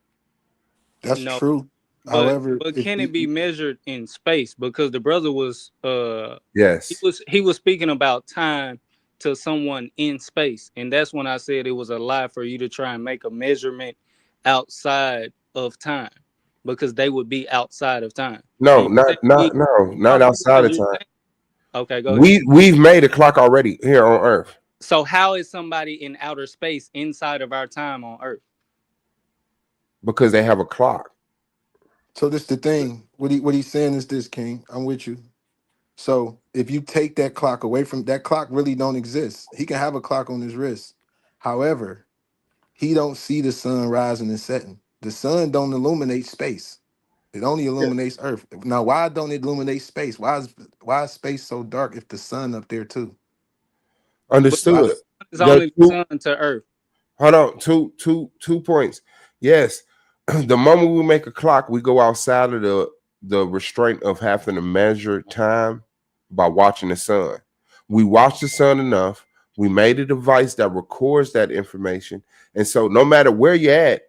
That's No, true. but However, if can it be measured in space? Because the brother was Yes. he was speaking about time to someone in space, and that's when I said it was a lie for you to try and make a measurement outside of time, because they would be outside of time. No, And you said not outside because of you're time. okay, go ahead. We've made a clock already here on Earth So how is somebody in outer space inside of our time on Earth? because they have a clock. so, this the thing. What he's saying is this, King. I'm with you. So if you take that clock away from that clock, really don't exist. He can have a clock on his wrist. However, he don't see the sun rising and setting. The sun don't illuminate space. It only illuminates Earth. Now, why don't it illuminate space? Why is space so dark if the sun up there too? Why? Understood. It's only the sun to Earth. Hold on, two points. Yes, the moment we make a clock, we go outside of the restraint of having to measure time by watching the sun. We watch the sun enough. We made a device that records that information, and so no matter where you're at,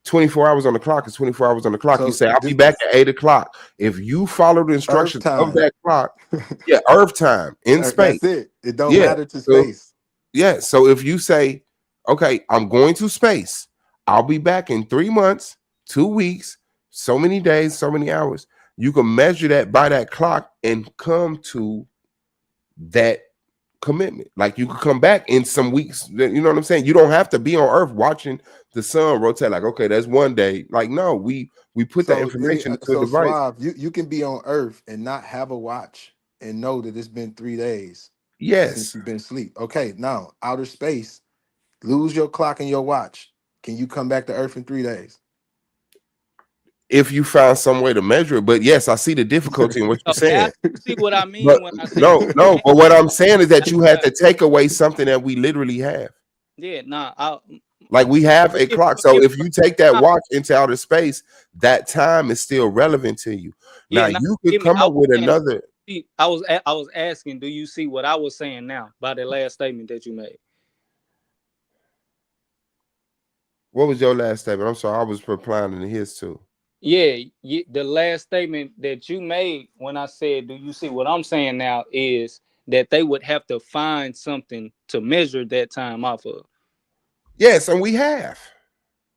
24 hours on the clock is 24 hours on the clock. You So say, I'll be back at 8 o'clock. If you follow the Earth instructions of time. that clock, yeah, Earth time in space. That's it. It don't Yeah. matter to So, space. yeah. So if you say, okay, I'm going to space, I'll be back in 3 months, 2 weeks, so many days, so many hours. You can measure that by that clock and come to that commitment. Like you could come back in some weeks. You know what I'm saying? You don't have to be on Earth watching the sun rotate. Like, okay, that's one day. Like, no, we put that information into a device. Suave, you can be on Earth and not have a watch and know that it's been 3 days Yes. since you've been asleep. Okay, now outer space, lose your clock and your watch. Can you come back to Earth in 3 days? If you found some way to measure it, but yes, I see the difficulty in what you're saying. See what I mean But when I say no, but what I'm saying is that you had to take away something that we literally have. yeah, nah. Like we have a clock. So if you take that watch into outer space, that time is still relevant to you. Now you could come up with another. I was asking, do you see what I was saying now by the last statement that you made? What was your last statement? I'm sorry, I was replying to his too. Yeah, the last statement that you made when I said, do you see what I'm saying now, is that they would have to find something to measure that time off of. Yes, and we have.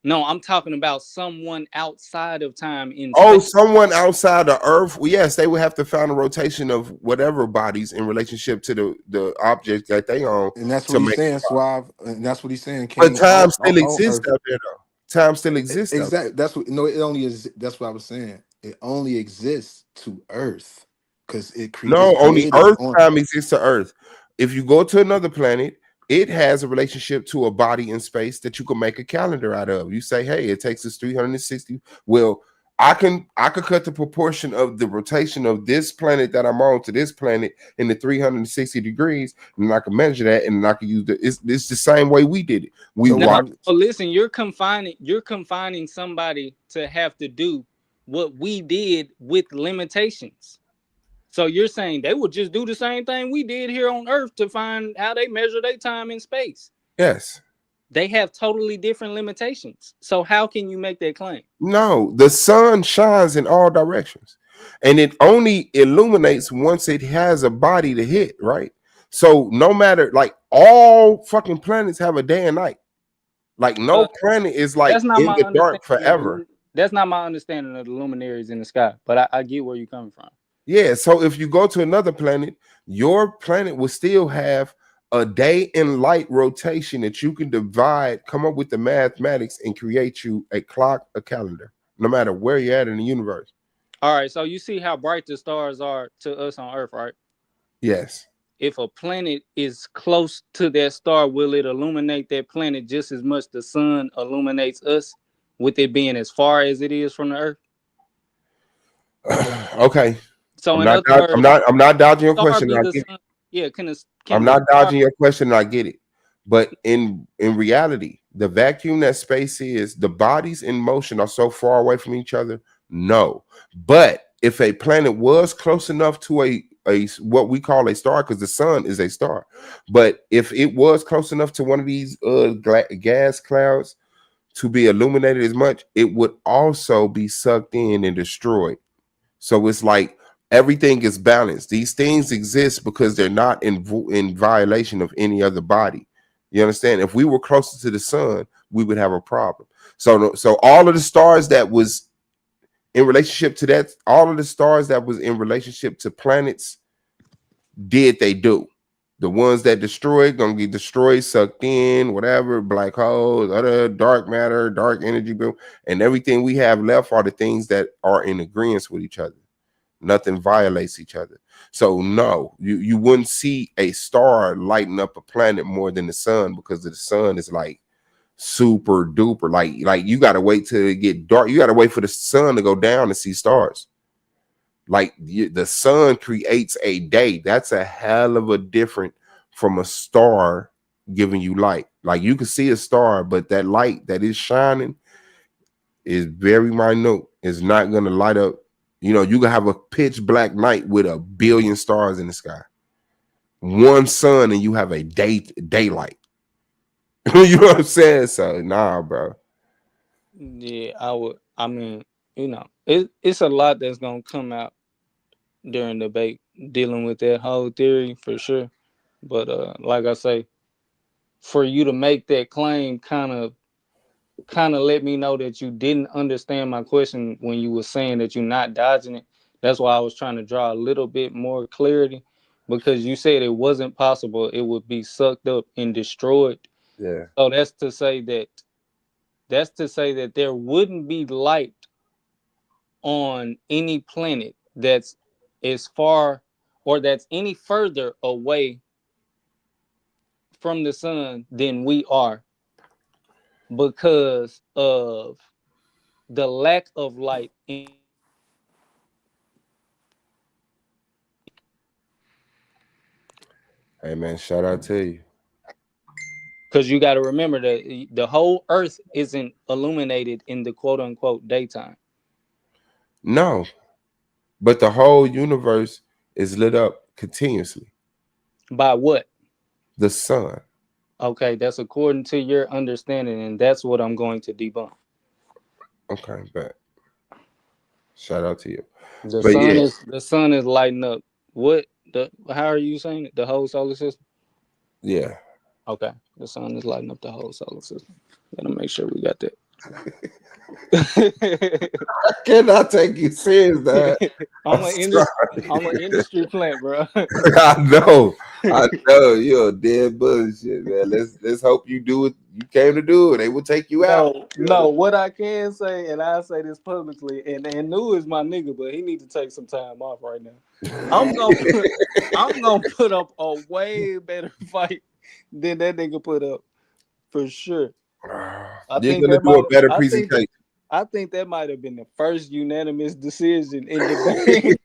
No, I'm talking about someone outside of time in space. Someone outside the Earth. Well, yes, they would have to find a rotation of whatever bodies in relationship to the object that they own. And that's what he's saying, Suave. And that's what he's saying. But time still exists out there, though. Time still exists. Exactly. That's what. No, it only is. That's what I was saying. It only exists to Earth, because it No, only created Earth on. time exists to Earth. If you go to another planet, it has a relationship to a body in space that you can make a calendar out of. You say, hey, it takes us 360. Well, I could cut the proportion of the rotation of this planet that I'm on to this planet in the 360 degrees, and I can measure that, and I can use it's the same way we did it. We watch. So listen, you're confining somebody to have to do what we did with limitations. So you're saying they would just do the same thing we did here on Earth to find how they measure their time in space. Yes. They have totally different limitations. So how can you make that claim? No, the sun shines in all directions, and it only illuminates once it has a body to hit, right? So no matter, like, all fucking planets have a day and night. Like no planet is like That's not in my the dark understanding. forever. That's not my understanding of the luminaries in the sky. But I get where you're coming from. Yeah, so if you go to another planet, your planet will still have a day in light rotation that you can divide, come up with the mathematics, and create you a clock, a calendar, no matter where you're at in the universe. All right, so you see how bright the stars are to us on Earth, right? Yes. If a planet is close to that star, will it illuminate that planet just as much the sun illuminates us, with it being as far as it is from the Earth? Okay. So I'm in not other words, I'm not dodging your star question. be I the get it. sun. Yeah, can I'm the not star? dodging your question, and I get it. But in reality, the vacuum that space is, the bodies in motion are so far away from each other. No. But if a planet was close enough to a what we call a star, because the sun is a star, but if it was close enough to one of these gas clouds to be illuminated as much, it would also be sucked in and destroyed. So it's like everything is balanced. These things exist because they're not in violation of any other body. You understand? If we were closer to the sun, we would have a problem. So all of the stars that was in relationship to that, all of the stars that was in relationship to planets, did they do? The ones that destroyed gonna get destroyed, sucked in, whatever, black holes, other dark matter, dark energy, and everything we have left are the things that are in agreement with each other. Nothing violates each other. So no, you wouldn't see a star lighting up a planet more than the sun, because the sun is like super duper. Like you gotta wait till it get dark. You gotta wait for the sun to go down to see stars. Like the sun creates a day. That's a hell of a different from a star giving you light. Like you can see a star, but that light that is shining is very minute. It's not gonna light up. You know, you can have a pitch black night with a billion stars in the sky. One sun and you have a daylight. You know what I'm saying? So nah, bro. Yeah, I would. I mean, it's a lot that's gonna come out during debate dealing with that whole theory for sure. But like I say, for you to make that claim kind of let me know that you didn't understand my question when you were saying that you're not dodging it. That's why I was trying to draw a little bit more clarity, because you said it wasn't possible it would be sucked up and destroyed. Yeah. So that's to say that there wouldn't be light on any planet that's as far or that's any further away from the sun than we are, because of the lack of light in. Hey man, shout out to you. Because you got to remember that the whole earth isn't illuminated in the quote unquote daytime. No, but the whole universe is lit up continuously. By what? The sun. Okay, that's according to your understanding, and that's what I'm going to debunk. Okay, bet. Shout out to you. The But sun yeah, is lighting up what the how are you saying it? The whole solar system? yeah. Okay. The sun is lighting up the whole solar system. Gotta make sure we got that. I cannot take you serious, dog. I'm an industry plant, bro. I know, you're a dead bullshit, man. Let's hope you do what you came to do. They will take you out. No. What I can say, and I say this publicly, and Nu is my nigga, but he need to take some time off right now. I'm gonna put up a way better fight than that nigga put up for sure. You're gonna do a better presentation. I think that might have been the first unanimous decision in debate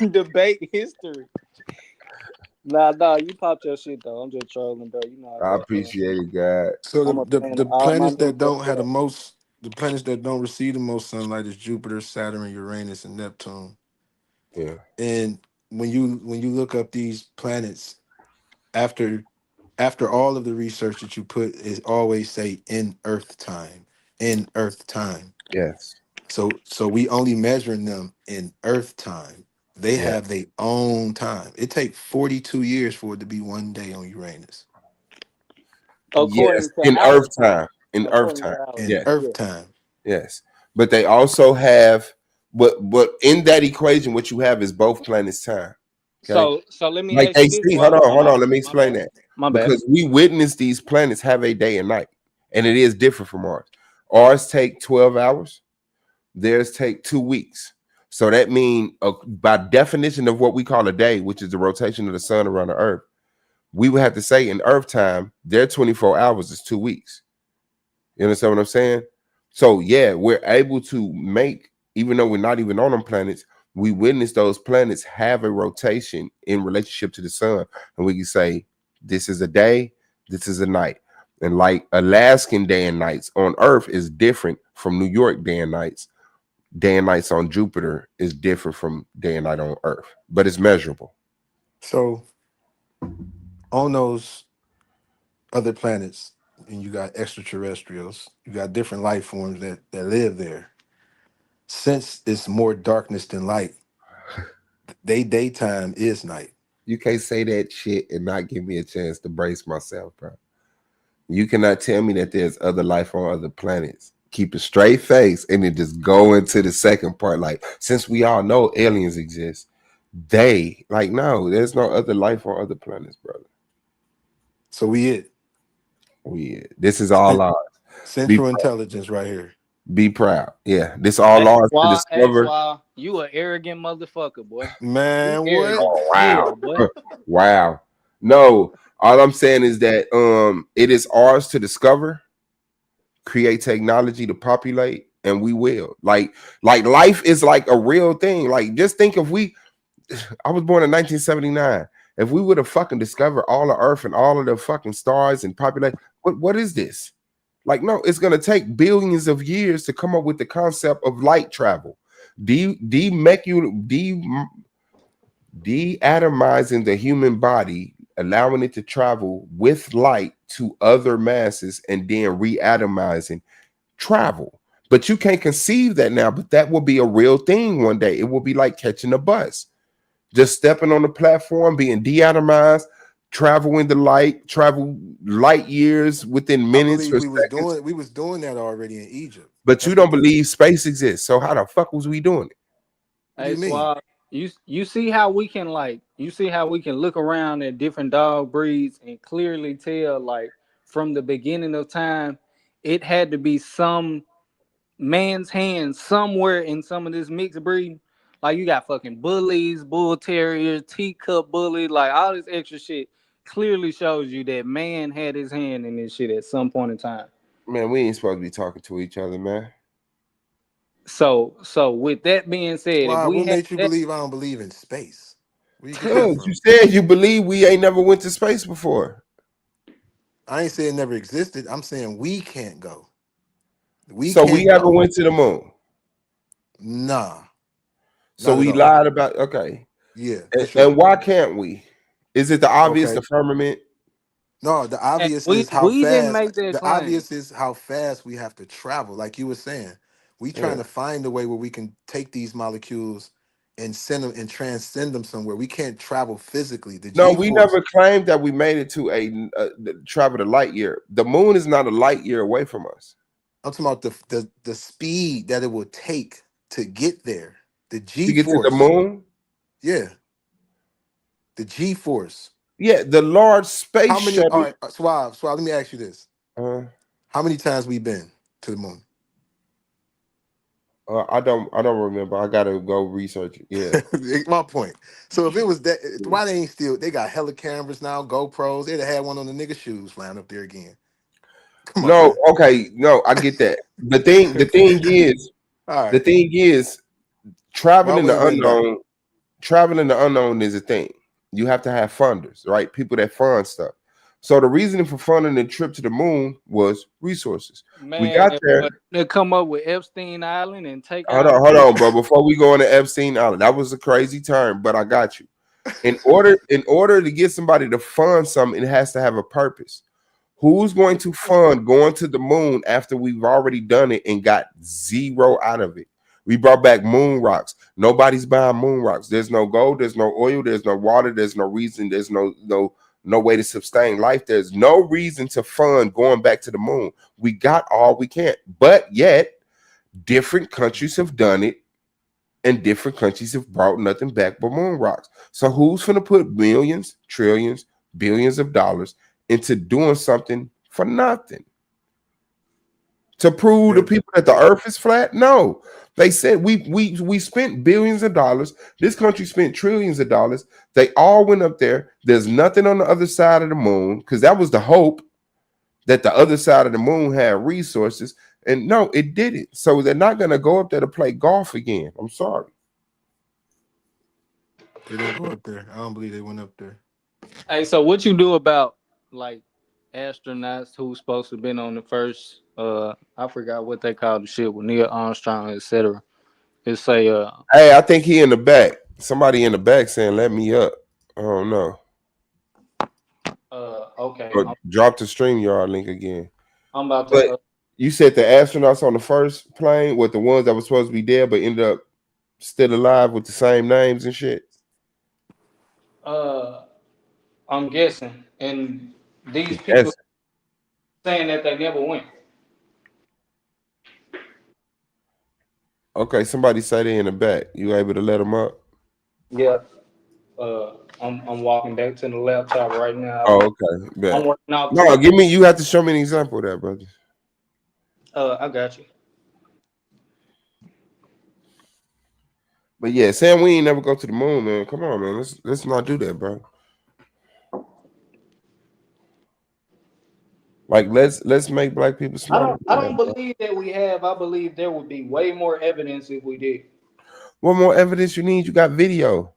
in debate history. Nah, you popped your shit though. I'm just trolling, bro. You know I appreciate it, God. So I'm a fan the of all my planets that niggas. don't have the planets that don't receive the most sunlight is Jupiter, Saturn, Uranus, and Neptune. Yeah. And when you look up these planets, after all of the research that you put, is always say in Earth time, in Earth time. Yes. So we only measuring them in Earth time. They have their own time. It takes 42 years for it to be one day on Uranus. Yes, in Earth time. In Earth time. In Earth time. Yes. But they also have, but in that equation, what you have is both planets' time. Okay? So let me Like ask they you this. see, hold on, let me explain that. My bad. Because we witness these planets have a day and night, and it is different from ours. Ours take 12 hours, theirs take 2 weeks. So that means by definition of what we call a day, which is the rotation of the sun around the earth, we would have to say in Earth time, their 24 hours is 2 weeks. You understand what I'm saying? So yeah, we're able to make, even though we're not even on them planets, we witness those planets have a rotation in relationship to the sun. And we can say, this is a day, this is a night. And like Alaskan day and nights on Earth is different from New York day and nights. Day and nights on Jupiter is different from day and night on Earth, but it's measurable. So on those other planets, and you got extraterrestrials, you got different life forms that live there. Since it's more darkness than light, daytime is night. You can't say that shit and not give me a chance to brace myself, bro. You cannot tell me that there's other life on other planets. Keep a straight face and then just go into the second part. Like, since we all know aliens exist, no, there's no other life on other planets, brother. So we it. This is all ours. Central intelligence right here. Be proud. Yeah, this all ours to discover. That's why you an arrogant motherfucker, boy. Man, what? Oh, wow. Boy. Wow. No, all I'm saying is that it is ours to discover, create technology to populate, and we will. Like life is like a real thing. Like, just think if I was born in 1979. If we would have fucking discovered all of Earth and all of the fucking stars and populate, what is this? Like, no, it's gonna take billions of years to come up with the concept of light travel. Deatomizing the human body, allowing it to travel with light to other masses, and then reatomizing travel. But you can't conceive that now, but that will be a real thing one day. It will be like catching a bus. Just stepping on the platform, being deatomized, travel light years within minutes or seconds. We was doing that already in Egypt. But you don't believe space exists. So how the fuck was we doing it? Hey, Swab, you see how we can look around at different dog breeds and clearly tell, like, from the beginning of time, it had to be some man's hand somewhere in some of this mixed breed. Like, you got fucking bullies, bull terriers, teacup bully, like all this extra shit clearly shows you that man had his hand in this shit at some point in time. Man, we ain't supposed to be talking to each other, man. So with that being said, what made you believe I don't believe in space? Because you said you believe we ain't never went to space before. I ain't saying it never existed. I'm saying we can't go. We haven't went to the moon. Nah. So we lied about Yeah. And why can't we? Is it the obvious, the firmament? No, the obvious is how fast. The obvious is how fast we have to travel. Like you were saying, we trying to find a way where we can take these molecules and send them and transcend them somewhere. We can't travel physically. No, we never claimed that we made it to travel a light year. The moon is not a light year away from us. I'm talking about the speed that it will take to get there. The G To get to the force. moon? Yeah. The G force. Yeah, the large space How many? All shuttle. right, Suave. Let me ask you this: Uh, how many times we been to the moon? I don't remember. I gotta go research it. Yeah. My point. So if it was that, why they ain't still? They got hella cameras now, GoPros. They'd have had one on the nigga shoes flying up there again. Come on, No, man. okay, no, I get that. All The right. thing is, Why we ain't went back? traveling in the unknown is a thing. You have to have funders, right? People that fund stuff. So the reasoning for funding the trip to the moon was resources. We got Man, there. but they come up with Epstein Island and take Hold out. on, hold on, bro. Before we go into Epstein Island, that was a crazy term, but I got you. In order to get somebody to fund something, it has to have a purpose. Who's going to fund going to the moon after we've already done it and got zero out of it? We brought back moon rocks. Nobody's buying moon rocks. There's no gold, there's no oil, there's no water, there's no reason, there's no way to sustain life. There's no reason to fund going back to the moon. We got all we can. But yet, different countries have done it, and different countries have brought nothing back but moon rocks. So who's going to put millions, trillions, billions of dollars into doing something for nothing? To prove to people that the earth is flat? No. They said we spent billions of dollars. This country spent trillions of dollars. They all went up there. There's nothing on the other side of the moon, because that was the hope, that the other side of the moon had resources. And no, it didn't. So they're not going to go up there to play golf again. I'm sorry. They didn't go up there. I don't believe they went up there. Hey, so what you do about like astronauts who's supposed to have been on the first? I forgot what they called the ship with Neil Armstrong, etc. It say Hey, I think he in the back. Somebody in the back saying, "Let me up." I don't know. okay, But drop the StreamYard link again. I'm about to. But you said the astronauts on the first plane were the ones that were supposed to be dead, but ended up still alive with the same names and shit. I'm guessing, and these people Yes. saying that they never went. Okay, somebody say they in the back. You able to let them up? Yeah. I'm walking back to the laptop right now. Oh, okay. I'm Bet. working out No, too. give me. You have to show me an example of that, brother. I got you. But yeah, saying we ain't never go to the moon, man. Come on, man. Let's not do that, bro. Like let's make black people I smarter don't. I than don't that, bro. believe that we have. I believe there would be way more evidence if we did. What more evidence you need? You got video.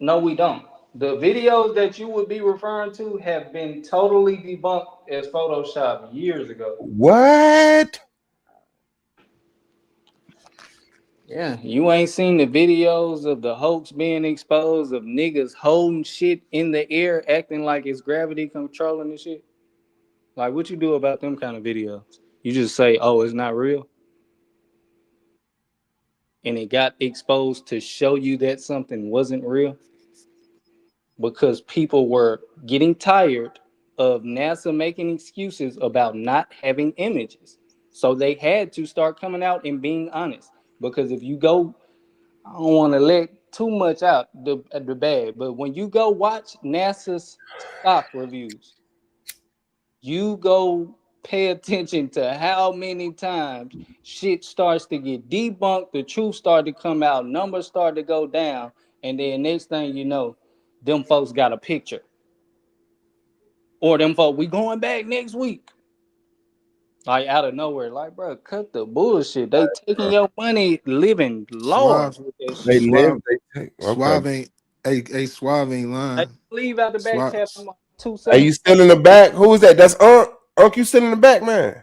No, we don't. The videos that you would be referring to have been totally debunked as Photoshop years ago. What? Yeah, you ain't seen the videos of the hoax being exposed of niggas holding shit in the air, acting like it's gravity controlling the shit. Like, what you do about them kind of videos? You just say, "Oh, it's not real," and it got exposed to show you that something wasn't real because people were getting tired of NASA making excuses about not having images. So they had to start coming out and being honest. Because if you go, I don't want to let too much out the bag, but when you go watch NASA's stock reviews, you go pay attention to how many times shit starts to get debunked, the truth start to come out, numbers start to go down, and then next thing you know, them folks got a picture. Or them folks, we going back next week. Like out of nowhere. Like, bro, cut the bullshit. They taking your money living large Suave, with that They shit. live. Suave, They take. Okay. Suave ain't. Hey, Suave ain't They lying. leave out the back Suave, chat. I'm like, Are 2 seconds. you still in the back? Who is that? That's Unc. Unc, you still in the back, man?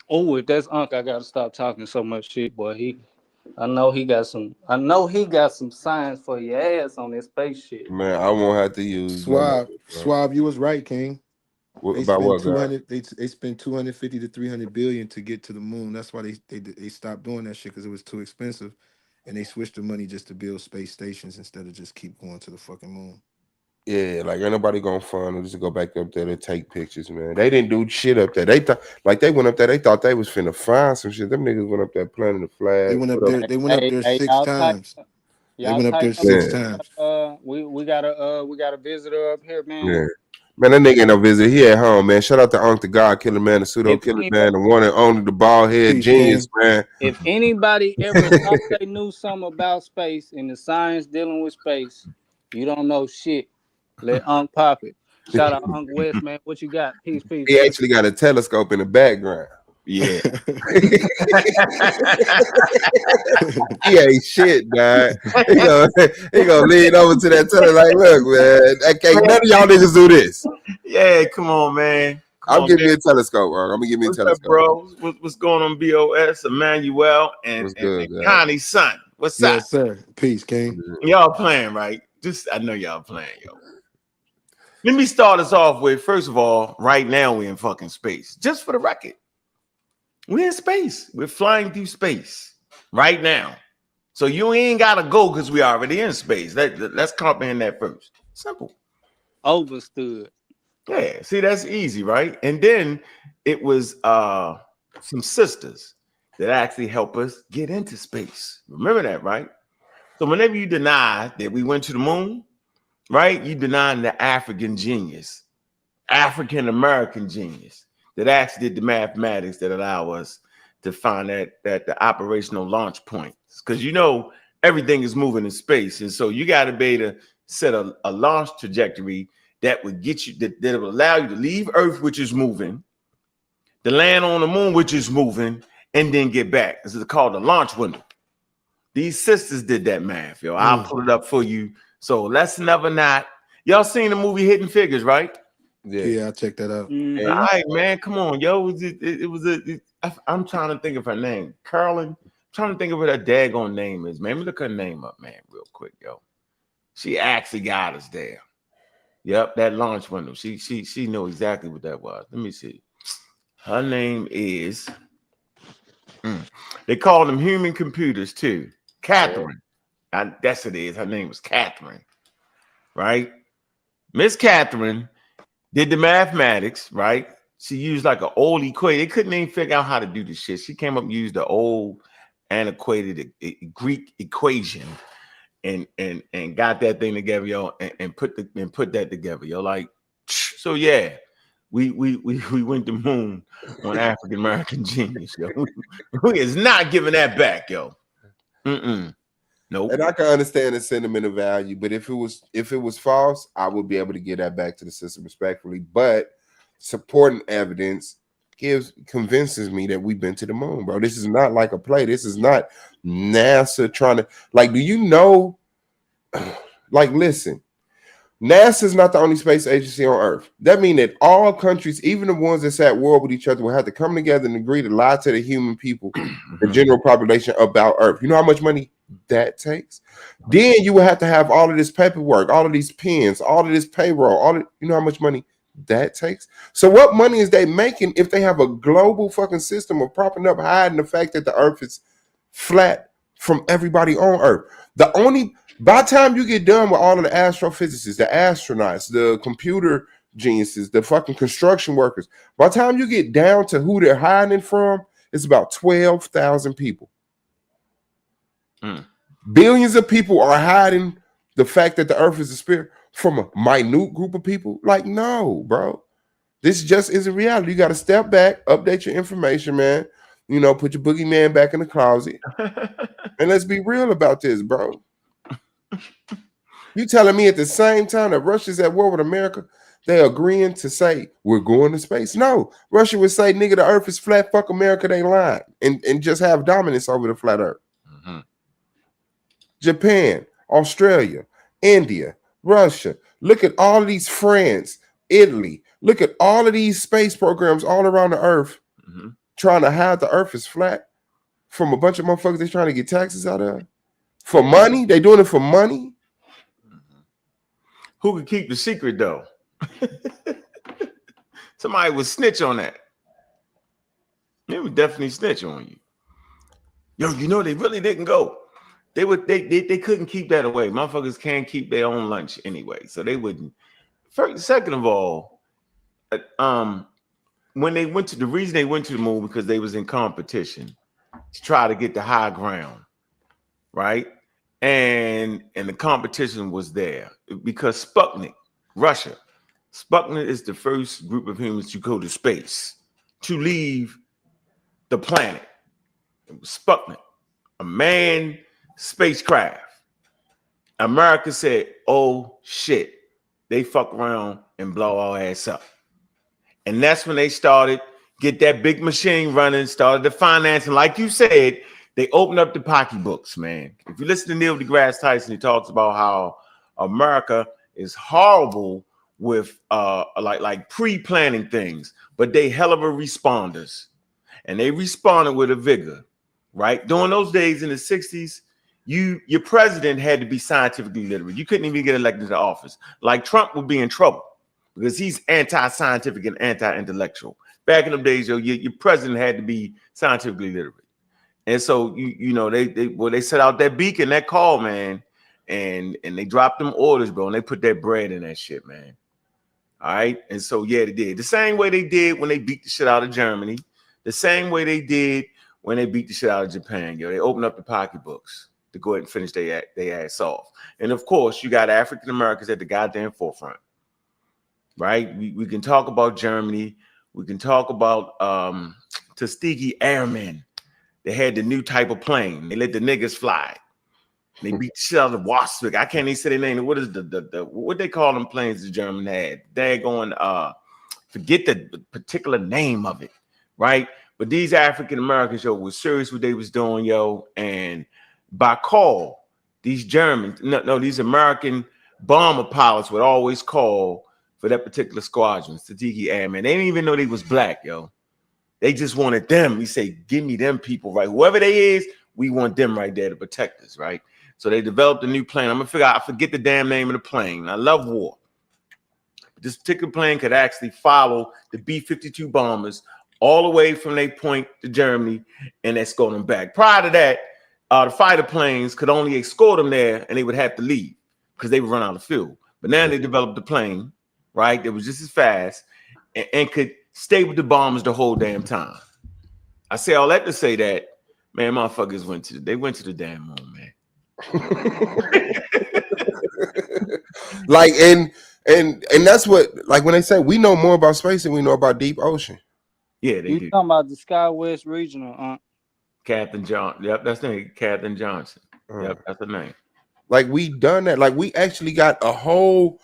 Oh, if that's Unc, I gotta stop talking so much shit, boy. I know he got some science for your ass on this space shit. Man, I won't have to use none of it, bro. Suave, you was right, King. What, They about spend what, two God? hundred. They spend 250 to 300 billion to get to the moon. That's why they stopped doing that shit because it was too expensive, and they switched the money just to build space stations instead of just keep going to the fucking moon. Yeah, like ain't nobody gonna fund them just to go back up there to take pictures, man. They didn't do shit up there. They thought like they went up there, they thought they was finna find some shit. Them niggas went up there planting the They flag. went up Put up, there. They went up Hey, there hey, 6 y'all tight. times. They Y'all went up there tighten up. six yeah, times. We got a visitor up here, man. yeah. Man, that nigga ain't no visit. He at home, man. Shout out to Unc the God Killer, man, the pseudo If killer, anybody, man, the one and only, the bald head Peace, genius, King. man. if anybody ever thought they knew something about space and the science dealing with space, you don't know shit. Let Unc pop it. Shout out Unc West, man. What you got? Peace, peace, He peace. actually got a telescope in the background. Yeah. He ain't shit, dog. He gonna lean over to that telescope like, look, man, I can't none of y'all niggas do this. Yeah, come on, man. Come I'm on, giving man. me a telescope, bro. I'm gonna give me a What's up, telescope. bro? What's going on, BOS, Emmanuel, and, What's and, good, and guys? Connie's son? What's up? Yes, sir. Peace, King. Y'all playing, right? I know y'all playing, yo. Let me start us off with, first of all, right now we're in fucking space. Just for the record, we're in space. We're flying through space right now. So you ain't gotta go because we already in space. Let's comprehend that first. Simple. Overstood. Yeah, see, that's easy, right? And then it was some sisters that actually help us get into space. Remember that, right? So whenever you deny that we went to the moon, right, you denying the African genius, African American genius that actually did the mathematics that allow us to find that the operational launch points. Because you know everything is moving in space, and so you got to be able to set a launch trajectory that would get you that would allow you to leave Earth, which is moving, to land on the moon, which is moving, and then get back. This is called the launch window. These sisters did that math, yo. I'll pull it up for you. So let's never not. Y'all seen the movie Hidden Figures, right? Yeah, I'll check that out. Mm-hmm. All right, man. Come on, yo. I'm trying to think of her name. Carolyn. I'm trying to think of what her daggone name is, man. Let me look her name up, man, real quick, yo. She actually got us there. Yep, that launch window. She knew exactly what that was. Let me see. Her name is. They call them human computers too. Catherine. That's it is. Her name was Catherine. Right? Miss Catherine did the mathematics, right? She used like an old equation. They couldn't even figure out how to do this shit. She came up and used the old antiquated Greek equation and got that thing together, yo, and put that together, yo. Like, so yeah, we went to moon on African American genius, yo. We is not giving that back, yo. Nope. And I can understand the sentimental value, but if it was false, I would be able to get that back to the system respectfully. But supporting evidence convinces me that we've been to the moon, bro. This is not like a play. This is not NASA trying to like. Do you know? Like, listen, NASA is not the only space agency on Earth. That means that all countries, even the ones that's at war with each other, will have to come together and agree to lie to the human people, the general population about Earth. You know how much money that takes? Then you will have to have all of this paperwork, all of these pens, all of this payroll, you know how much money that takes? So what money is they making if they have a global fucking system of propping up, hiding the fact that the Earth is flat from everybody on Earth? By the time you get done with all of the astrophysicists, the astronauts, the computer geniuses, the fucking construction workers, by the time you get down to who they're hiding it from, it's about 12,000 people. Billions of people are hiding the fact that the Earth is a sphere from a minute group of people. Like, no, bro. This just isn't reality. You got to step back, update your information, man. You know, put your boogeyman back in the closet. And let's be real about this, bro. You telling me at the same time that Russia's at war with America, they agreeing to say we're going to space? No, Russia would say, nigga, the Earth is flat. Fuck America, they lying, and just have dominance over the flat Earth. Japan, Australia, India, Russia. Look at all of these France, Italy. Look at all of these space programs all around the Earth, trying to hide the Earth is flat from a bunch of motherfuckers they trying to get taxes out of. For money? They doing it for money? Who could keep the secret though? Somebody would snitch on that. They would definitely snitch on you. Yo, you know they really didn't go. They couldn't keep that away. Motherfuckers can't keep their own lunch anyway, so they wouldn't. First, second of all, when they went to the reason they went to the moon because they was in competition to try to get the high ground, right? And the competition was there because Sputnik, Russia, Sputnik is the first group of humans to go to space, to leave the planet. It was Sputnik, a manned spacecraft. America said, "Oh shit, they fuck around and blow our ass up." And that's when they started get that big machine running, started the financing. Like you said, they opened up the pocketbooks, man. If you listen to Neil deGrasse Tyson, he talks about how America is horrible with like pre-planning things, but they hell of a responders. And they responded with a vigor, right? During those days in the 60s, your president had to be scientifically literate. You couldn't even get elected to office. Like Trump would be in trouble because he's anti-scientific and anti-intellectual. Back in the days, your president had to be scientifically literate. And so they set out that beacon, that call, man, and they dropped them orders, bro, and they put that bread in that shit, man. All right. And so they did the same way they did when they beat the shit out of Germany, the same way they did when they beat the shit out of Japan. They opened up the pocketbooks to go ahead and finish their ass off. And of course, you got African Americans at the goddamn forefront. Right? We can talk about Germany. We can talk about Tuskegee Airmen. They had the new type of plane. They let the niggas fly. They beat the shit out of Wasp. I can't even say their name. What is what they call them planes the German had? They're going forget the particular name of it, right? But these African Americans, was serious what they was doing, and by call, these Germans, these American bomber pilots would always call for that particular squadron, Tuskegee Airmen. They didn't even know they was black, They just wanted them. We say, give me them people, right? Whoever they is, we want them right there to protect us, right? So they developed a new plane. I'm gonna figure out, I forget the damn name of the plane. I love war. This particular plane could actually follow the B-52 bombers all the way from their point to Germany and escort them back. Prior to that, the fighter planes could only escort them there and they would have to leave because they would run out of fuel. But now they developed the plane, right? That was just as fast and could stay with the bombers the whole damn time. I say all that to say that, man, motherfuckers went to the damn moon, man. Like and that's what, like when they say we know more about space than we know about deep ocean. Yeah, they you do. talking about the SkyWest Regional, Captain John. Yep, that's the name. Captain Johnson. Yep, that's the name. Like we done that. Like we actually got a whole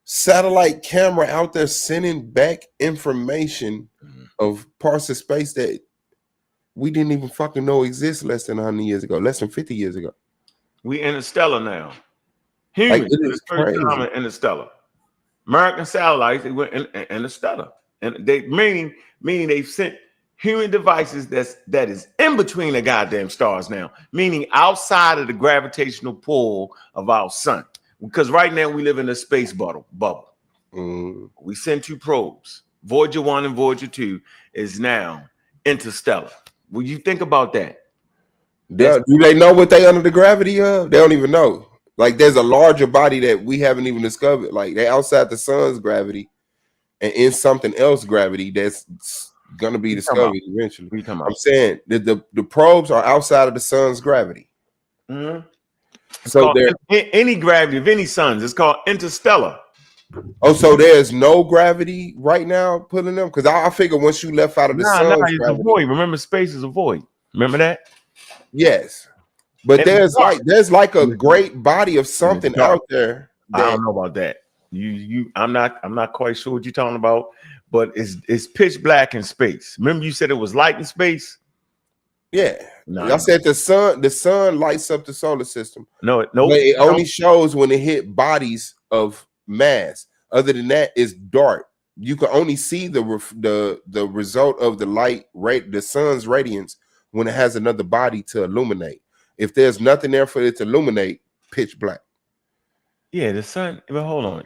satellite camera out there sending back information of parts of space that we didn't even fucking know exist less than 100 years ago, less than 50 years ago. We interstellar now. Humans, Like, it is first time crazy. in interstellar. American satellites, they went interstellar. And they meaning they've sent human devices that is in between the goddamn stars now, meaning outside of the gravitational pull of our sun. Because right now we live in a space bubble. We sent 2 probes. Voyager 1 and Voyager 2 is now interstellar. Will you think about that? Do they know what they under the gravity of? They don't even know. Like there's a larger body that we haven't even discovered. Like they're outside the sun's gravity and in something else gravity that's gonna be discovered eventually. I'm saying that the probes are outside of the sun's gravity. Mm-hmm. So there any gravity of any suns, it's called interstellar. Oh, so there's no gravity right now pulling them? Because I figure once you left out of the sun's It's gravity, a void. Remember, space is a void. Remember that? Yes, but And there's like a great body of something out there. I don't know about that. I'm not quite sure what you're talking about, but it's pitch black in space. Remember, you said it was light in space. Yeah, I said the sun lights up the solar system. No, it only shows when it hit bodies of mass. Other than that, it's dark. You can only see the result of the light, the sun's radiance when it has another body to illuminate. If there's nothing there for it to illuminate, pitch black. Yeah, the sun. But hold on,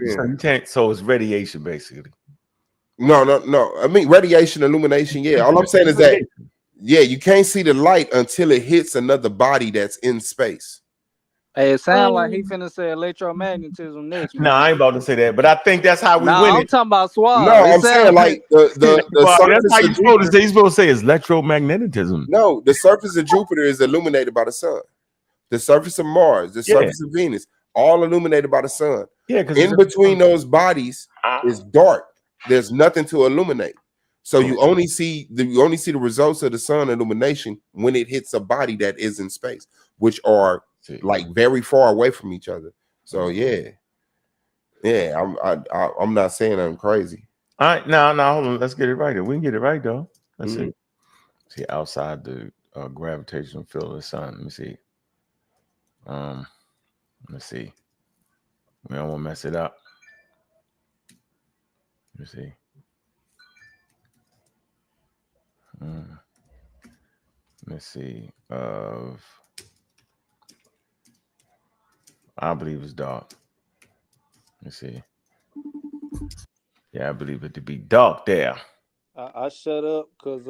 so it's radiation basically. No. I mean radiation, illumination. Yeah, all I'm saying is that you can't see the light until it hits another body that's in space. Hey, it sounds like he finna say electromagnetism next, No, man. I ain't about to say that, but I think that's how we win I'm it. talking about Suave. No, It I'm saying sound like the Well, that's surface how of you supposed to Jupiter. say. You're supposed to say it's electromagnetism. No, the surface of Jupiter is illuminated by the sun. The surface of Mars, the surface of Venus, all illuminated by the sun. Yeah, because in between those bodies is dark. There's nothing to illuminate. So you only see the results of the sun illumination when it hits a body that is in space, which are like very far away from each other. So yeah, I'm not saying I'm crazy. All right, now hold on. Let's get it right. We can get it right though. Let's see. See outside the gravitational field of the sun. Let me see. Let's see. We don't want to mess it up. Let's see. Let's see. I believe it's dark. Let's see. Yeah, I believe it to be dark there. I shut up because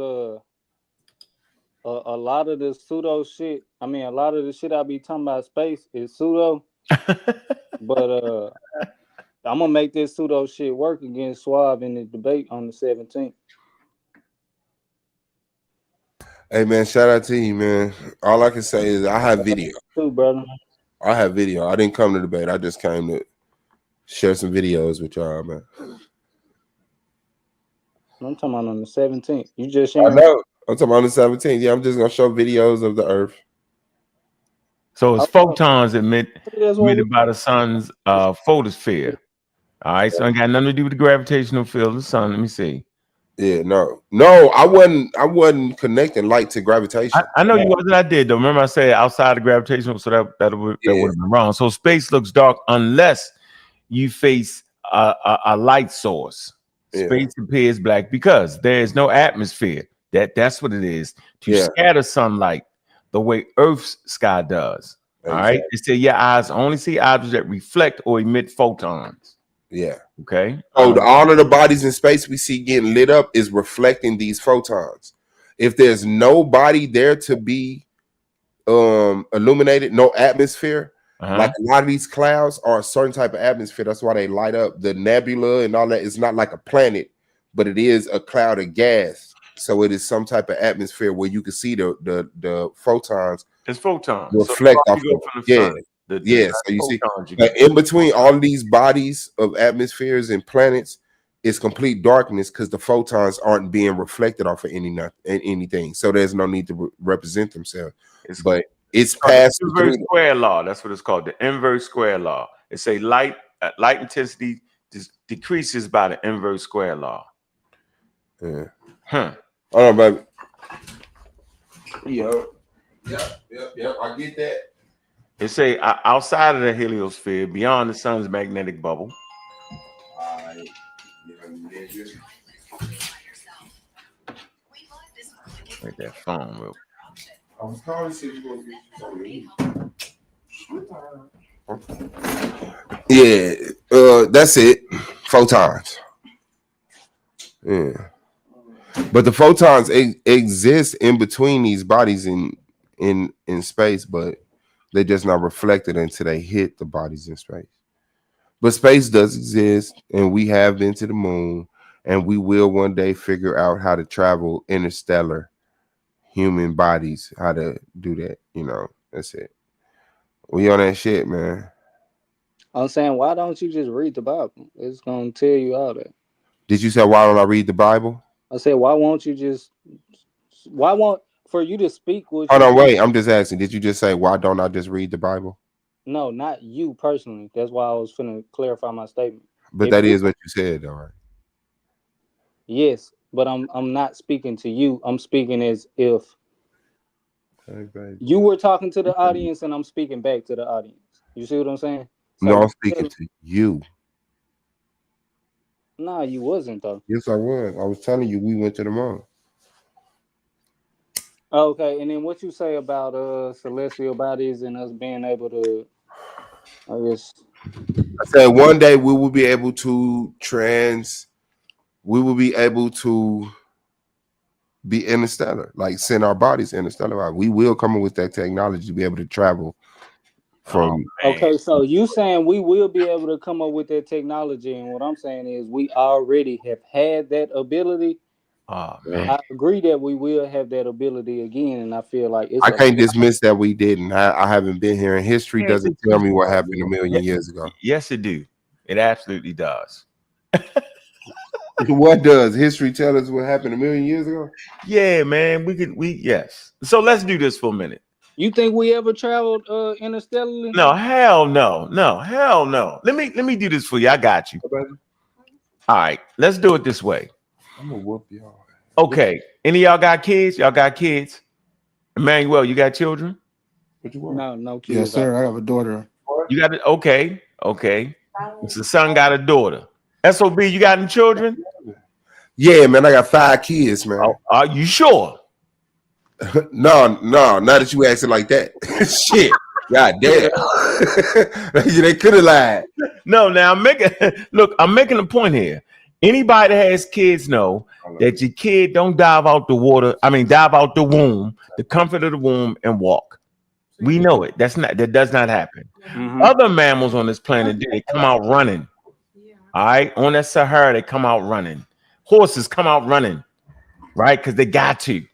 a lot of the pseudo shit. I mean, a lot of the shit I be talking about space is pseudo. But I'm gonna make this pseudo shit work against Suave in the debate on the 17th. Hey man, shout out to you, man. All I can say is I have video. Too, brother. I have video. I didn't come to debate. I just came to share some videos with y'all, man. I'm talking about on the 17th. You just I sharing. know. I'm talking about on the 17th. Yeah, I'm just gonna show videos of the Earth. So it's photons emitted by the sun's photosphere. All right, so it got nothing to do with the gravitational field of the sun. Let me see. Yeah, no, I wasn't connecting light to gravitation. I know you wasn't. I did though. Remember I said outside of gravitational, so that would have been wrong. So space looks dark unless you face a light source. Space appears black because there is no atmosphere. That's what it is to scatter sunlight the way Earth's sky does. All right. It said your eyes only see objects that reflect or emit photons. Yeah. Okay. Oh, all of the bodies in space we see getting lit up is reflecting these photons. If there's no body there to be illuminated, no atmosphere, like a lot of these clouds are a certain type of atmosphere. That's why they light up. The nebula and all that is not like a planet, but it is a cloud of gas. So it is some type of atmosphere where you can see the photons. It's photons Reflect off from of the sun. So you see, like in between all these bodies of atmospheres and planets, it's complete darkness because the photons aren't being reflected off of anything. So there's no need to represent themselves. But it's past the inverse square law. That's what it's called, the inverse square law. It say light intensity decreases by the inverse square law. Yeah. Hold on, baby. Yep. I get that. It say outside of the heliosphere, beyond the sun's magnetic bubble. Make that phone real. I was calling to see if you want to get something. That's it. Photons. Yeah. But the photons exist in between these bodies in space, but they're just not reflected until they hit the bodies in space. But space does exist, and we have been to the moon, and we will one day figure out how to travel interstellar human bodies, how to do that. That's it. We on that shit, man. I'm saying, why don't you just read the Bible? It's gonna tell you all that. Did you say why don't I read the Bible? I said, why won't for you to speak what Hold you on, wait. I'm just asking. Did you just say why don't I just read the Bible? No, not you personally. That's why I was finna clarify my statement. But that is what you said, though, right? Yes, but I'm not speaking to you. I'm speaking as if you were talking to the audience and I'm speaking back to the audience. You see what I'm saying? So No, I'm speaking to you. Nah, you wasn't though. Yes, I was. I was telling you we went to the moon. Okay, and then what you say about celestial bodies and us being able to, I guess. I said one day we will be able to be interstellar, like send our bodies interstellar. We will come up with that technology to be able to travel from. Okay, so you saying we will be able to come up with that technology, and what I'm saying is we already have had that ability. Oh man, I agree that we will have that ability again, and I feel like it's I a can't dismiss that we didn't. I haven't been here, and history yes, doesn't tell me what happened a million years ago. yes, it do. It absolutely does. What does history tell us what happened a million years ago? Yeah, man. We yes. So let's do this for a minute. You think we ever traveled interstellarly? No, hell no, hell no. Let me do this for you. I got you. All right, let's do it this way. I'm gonna whoop y'all. Okay. Any of y'all got kids? Y'all got kids? Emmanuel, you got children? What you want? No kids. Yes, sir. I have a daughter. You got it? Okay. It's the son got a daughter. SOB, you got any children? Yeah, man, I got 5 kids, man. Are you sure? No, not that you acting like that. Shit. God damn. They could have lied. No, now I'm making a point here. Anybody that has kids know that your kid don't dive out the womb, the comfort of the womb, and walk. We know it. That does not happen. Mm-hmm. Other mammals on this planet do. They come out running. All right. On that Sahara, they come out running. Horses come out running, right? Because they got to.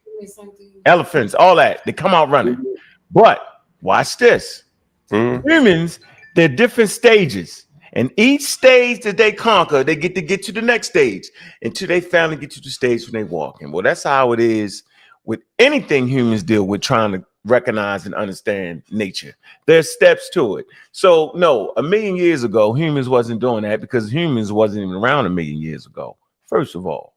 Elephants, all that. They come out running. But watch this. Humans, they're different stages. And each stage that they conquer, they get to the next stage until they finally get to the stage when they walk. And well, that's how it is with anything humans deal with trying to recognize and understand nature. There's steps to it. So no, a million years ago, humans wasn't doing that because humans wasn't even around a million years ago, first of all.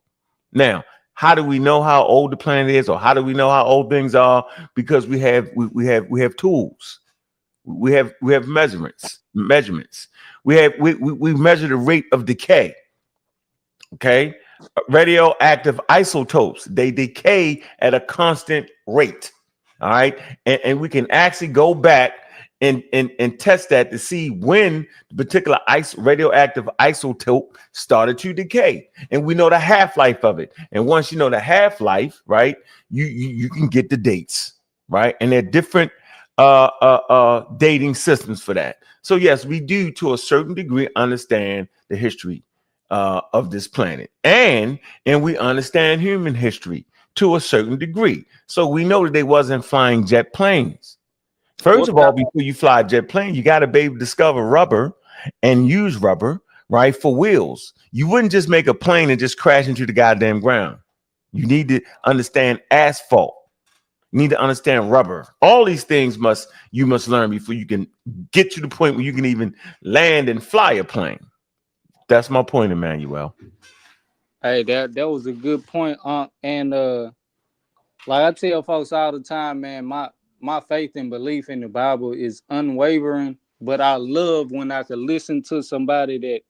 Now, how do we know how old the planet is, or how do we know how old things are? Because we have tools. We have measurements. We measure the rate of decay. Okay, radioactive isotopes, they decay at a constant rate. All right, and we can actually go back and test that to see when the particular radioactive isotope started to decay, and we know the half-life of it. And once you know the half-life, right, you can get the dates, right, and they're different dating systems for that. So yes, we do to a certain degree understand the history of this planet, and we understand human history to a certain degree. So we know that they wasn't flying jet planes. First of all, before you fly a jet plane, you got to be able to discover rubber and use rubber, right, for wheels. You wouldn't just make a plane and just crash into the goddamn ground. You need to understand asphalt. You need to understand rubber. All these things you must learn before you can get to the point where you can even land and fly a plane. That's my point, Emmanuel. Hey, that was a good point, and like I tell folks all the time, man, my faith and belief in the Bible is unwavering. But I love when I can listen to somebody that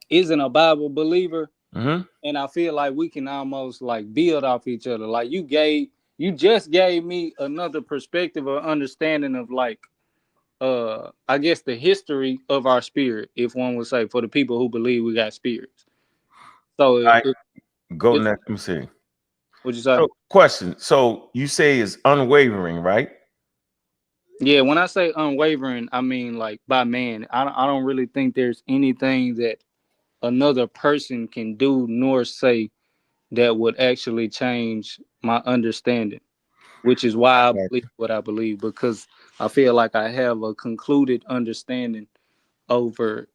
isn't a Bible believer, and I feel like we can almost like build off each other. Like you just gave me another perspective or understanding of like I guess the history of our spirit, if one would say, for the people who believe we got spirits. So go next. Let me see. What'd you say? So, question. So you say is unwavering, right? Yeah, when I say unwavering, I mean like by man. I don't really think there's anything that another person can do nor say that would actually change my understanding, which is why I believe what I believe, because I feel like I have a concluded understanding over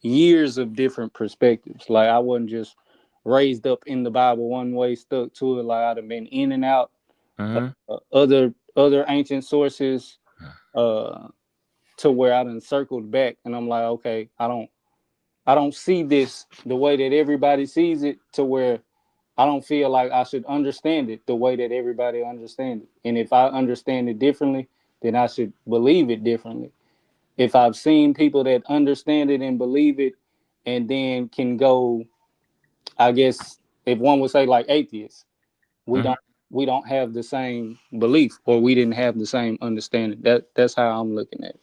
years of different perspectives. Like I wasn't just raised up in the Bible one way, stuck to it. Like I'd have been in and out other ancient sources to where I done circled back, and I'm like, okay, I don't see this the way that everybody sees it, to where I don't feel like I should understand it the way that everybody understands it. And if I understand it differently, then I should believe it differently. If I've seen people that understand it and believe it and then can go, I guess if one would say like atheists, we don't have the same belief, or we didn't have the same understanding. That's how I'm looking at it.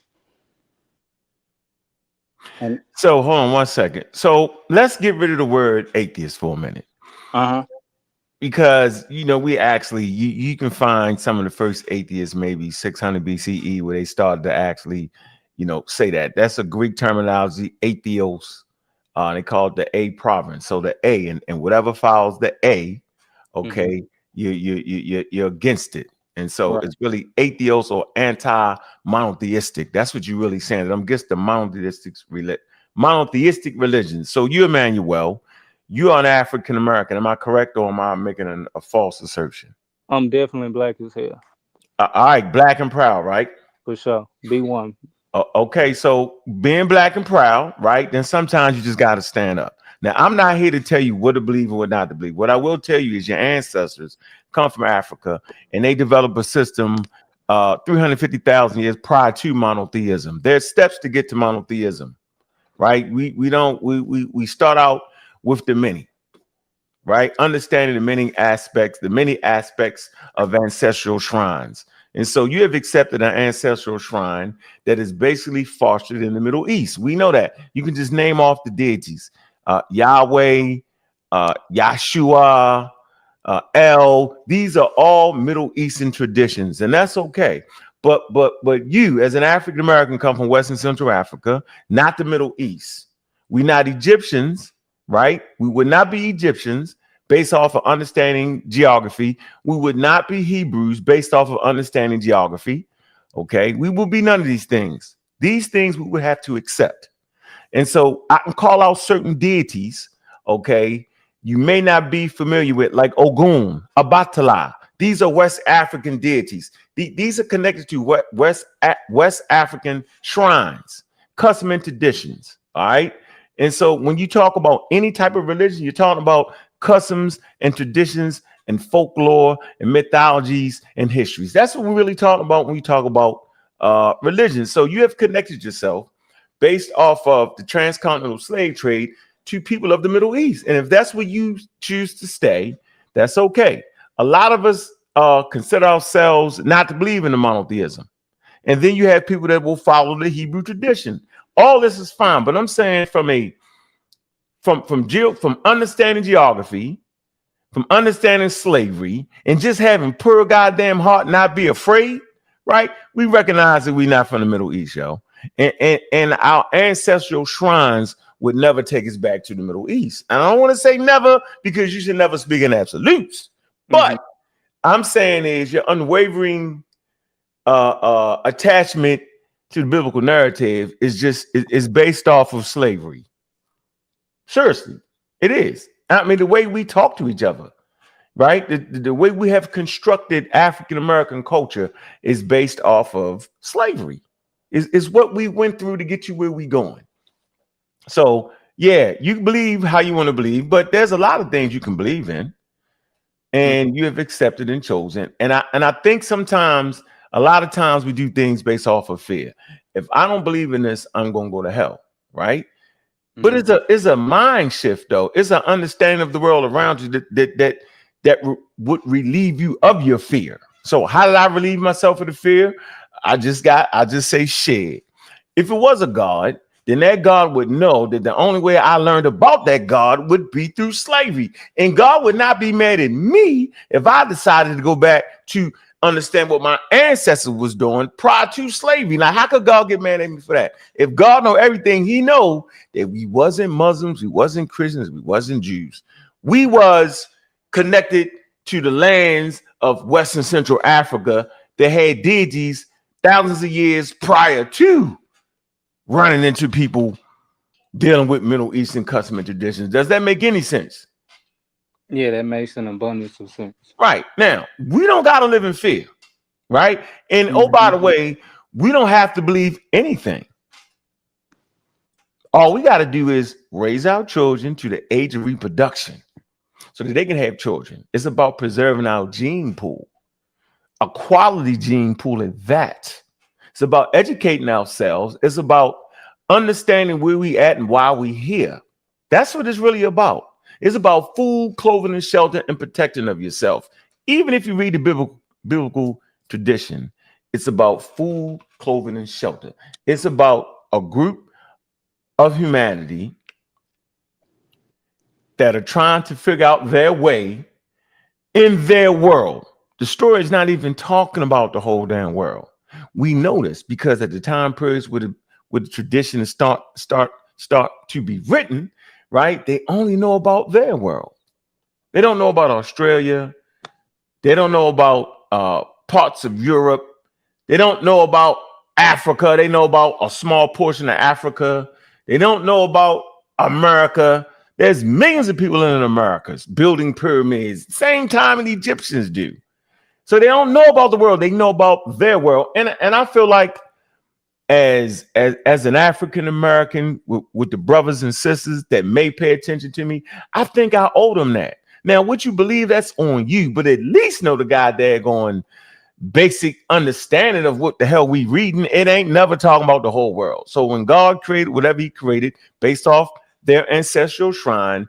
And so hold on one second. So let's get rid of the word atheist for a minute. because we actually you can find some of the first atheists maybe 600 BCE where they started to actually say that. That's a Greek terminology, atheos. They call it the A province. So the A and whatever follows the A, okay, you're against it. And so Right. it's really atheos or anti-monotheistic. That's what you're really saying. I'm against the monotheistic religion. So you, Emmanuel, you are an African American. Am I correct, or am I making a false assertion? I'm definitely black as hell. All right, black and proud, right? For sure. B1. Okay, so being black and proud, right? Then sometimes you just got to stand up. Now, I'm not here to tell you what to believe and what not to believe. What I will tell you is your ancestors come from Africa, and they developed a system 350,000 years prior to monotheism. There's steps to get to monotheism, right? We start out with the many, right? Understanding the many aspects of ancestral shrines. And so you have accepted an ancestral shrine that is basically fostered in the Middle East. We know that. You can just name off the deities. Yahweh, Yahshua, El. These are all Middle Eastern traditions, and that's okay. But you, as an African American, come from West and Central Africa, not the Middle East. We're not Egyptians, right? We would not be Egyptians based off of understanding geography. We would not be Hebrews based off of understanding geography. Okay, we will be none of these things. These things we would have to accept. And so I can call out certain deities, okay, you may not be familiar with, like Ogun, Abatala. These are West African deities. These are connected to West African shrines, custom and traditions, all right? And so when you talk about any type of religion, you're talking about customs and traditions and folklore and mythologies and histories. That's what we're really talking about when we talk about religion. So you have connected yourself based off of the transcontinental slave trade to people of the Middle East. And if that's where you choose to stay, that's okay. A lot of us consider ourselves not to believe in the monotheism. And then you have people that will follow the Hebrew tradition. All this is fine, but I'm saying from understanding geography, from understanding slavery, and just having pure goddamn heart, not be afraid, right? We recognize that we're not from the Middle East, yo. And our ancestral shrines would never take us back to the Middle East. And I don't want to say never, because you should never speak in absolutes. But I'm saying is your unwavering attachment to the biblical narrative is based off of slavery. Seriously, it is. I mean, the way we talk to each other, right? The way we have constructed African American culture is based off of slavery. Is what we went through to get you where we going. So yeah, you believe how you want to believe, but there's a lot of things you can believe in, and you have accepted and chosen. And I think sometimes, a lot of times, we do things based off of fear. If I don't believe in this, I'm gonna go to hell, right? But it's a mind shift, though. It's an understanding of the world around you that would relieve you of your fear. So how did I relieve myself of the fear? I just say shit. If it was a God, then that God would know that the only way I learned about that God would be through slavery. And God would not be mad at me if I decided to go back to understand what my ancestors was doing prior to slavery. Now, how could God get mad at me for that? If God know everything, he know that we wasn't Muslims, we wasn't Christians, we wasn't Jews. We was connected to the lands of West and Central Africa that had deities thousands of years prior to running into people dealing with Middle Eastern custom and traditions. Does that make any sense? Yeah, that makes an abundance of sense. Right. Now, we don't got to live in fear, right? And oh, by the way, we don't have to believe anything. All we got to do is raise our children to the age of reproduction so that they can have children. It's about preserving our gene pool, a quality gene pool at that. It's about educating ourselves. It's about understanding where we at and why we here. That's what it's really about. It's about food, clothing, and shelter, and protecting of yourself. Even if you read the biblical tradition, it's about food, clothing, and shelter. It's about a group of humanity that are trying to figure out their way in their world. The story is not even talking about the whole damn world. We know this because at the time periods where the tradition start to be written, right? They only know about their world. They don't know about Australia. They don't know about parts of Europe. They don't know about Africa. They know about a small portion of Africa. They don't know about America. There's millions of people in Americas building pyramids, same time the Egyptians do. So they don't know about the world. They know about their world. And I feel like as an African American with the brothers and sisters that may pay attention to me, I think I owe them that. Now, what you believe, that's on you, but at least know the guy there going basic understanding of what the hell we reading. It ain't never talking about the whole world. So when God created whatever he created based off their ancestral shrine,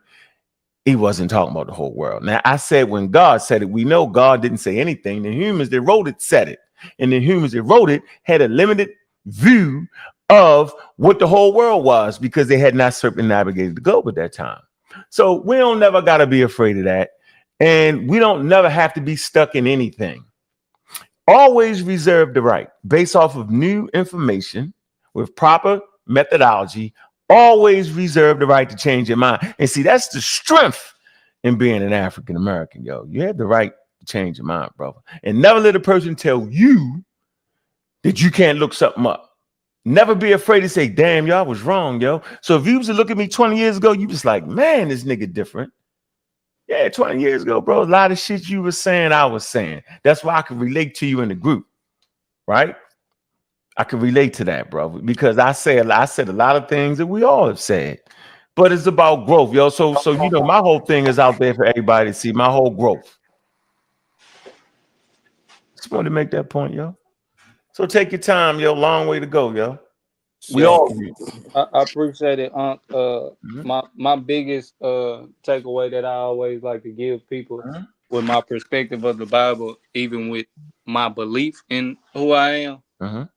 he wasn't talking about the whole world. Now, I said when God said it, we know God didn't say anything. The humans that wrote it said it. And the humans that wrote it had a limited view of what the whole world was because they had not circumnavigated the globe at that time. So we don't never got to be afraid of that. And we don't never have to be stuck in anything. Always reserve the right, based off of new information with proper methodology, always reserve the right to change your mind. And see, that's the strength in being an African American, yo. You have the right to change your mind, brother. And never let a person tell you that you can't look something up. Never be afraid to say, damn, y'all was wrong, yo. So if you was to look at me 20 years ago, you just like, man, this nigga different. Yeah, 20 years ago, bro, a lot of shit you were saying, I was saying. That's why I could relate to you in the group, right? I can relate to that, bro, because I said a lot of things that we all have said, but it's about growth, yo. So you know, my whole thing is out there for everybody to see. My whole growth. Just wanted to make that point, yo. So take your time, yo. Long way to go, yo. We all agree. I appreciate it, Unc. My biggest takeaway that I always like to give people with my perspective of the Bible, even with my belief in who I am.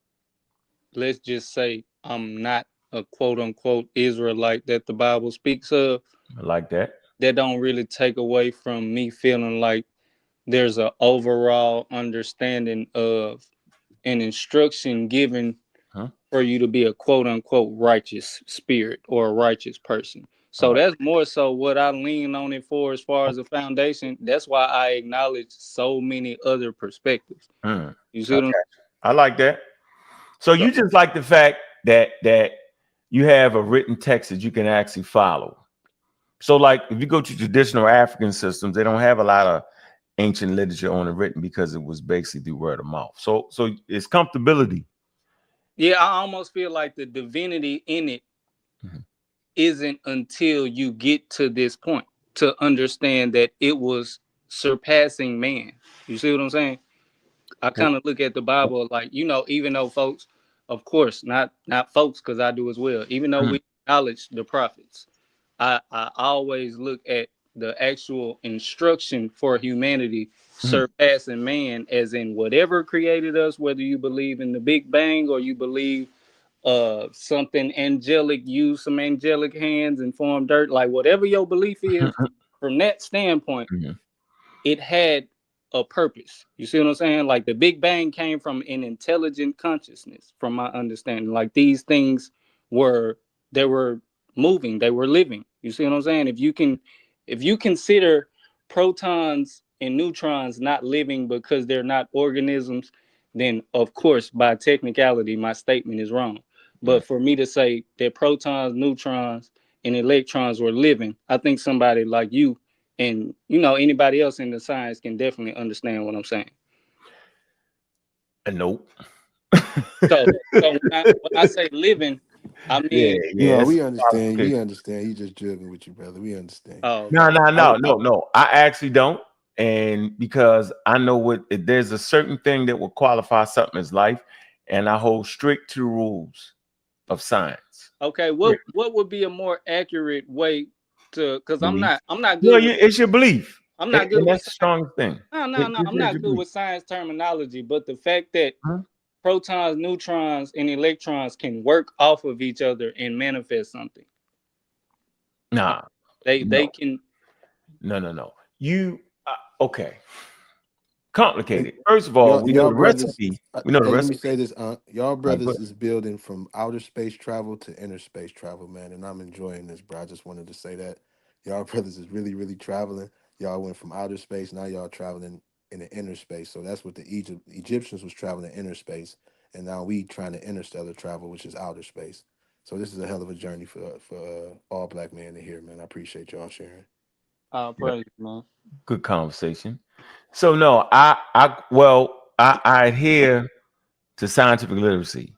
Let's just say I'm not a quote unquote Israelite that the Bible speaks of. I like that. That don't really take away from me feeling like there's an overall understanding of an instruction given for you to be a quote unquote righteous spirit or a righteous person. So that's more so what I lean on it for as far as a foundation. That's why I acknowledge so many other perspectives. You see what I'm saying? I like that. So you just like the fact that you have a written text that you can actually follow. So like if you go to traditional African systems, they don't have a lot of ancient literature on it written because it was basically through word of mouth. So it's comfortability. Yeah, I almost feel like the divinity in it isn't until you get to this point to understand that it was surpassing man. You see what I'm saying? I kind of look at the Bible like, you know, even though folks, of course, not folks, because I do as well, even though we acknowledge the prophets, I always look at the actual instruction for humanity surpassing man, as in whatever created us, whether you believe in the Big Bang or you believe something angelic used some angelic hands and formed dirt, like whatever your belief is, from that standpoint, it had a purpose. You see what I'm saying? Like the Big Bang came from an intelligent consciousness, from my understanding. Like these things were moving, they were living. You see what I'm saying? If you consider protons and neutrons not living because they're not organisms, then of course by technicality my statement is wrong. But for me to say that protons, neutrons, and electrons were living, I think somebody like you and you know anybody else in the science can definitely understand what I'm saying. Nope. So when I say living, I mean No, we understand. We understand. You just joking with you, brother. We understand. Oh, No. I actually don't. And because I know there's a certain thing that will qualify something as life, and I hold strict to the rules of science. Okay, what would be a more accurate way to? Because I'm not good. No, it's your belief. I'm not good. And that's the strong thing. No. I'm not good with science terminology, but the fact that protons, neutrons, and electrons can work off of each other and manifest something. Nah, they can. No. You, Okay. Complicated. First of all, we know Y'all the brothers. recipe. We know the Hey, let me recipe. say this. Y'all All right, brothers good. is building from outer space travel to inner space travel, man, and I'm enjoying this, bro. I just wanted to say that y'all brothers is really, really traveling. Y'all went from outer space, now y'all traveling in the inner space. So that's what the Egyptians was traveling in inner space, and now we trying to interstellar travel, which is outer space. So this is a hell of a journey for all black men to hear, man. I appreciate y'all sharing. Yep. Praise, man. Good conversation. So no, I adhere to scientific literacy.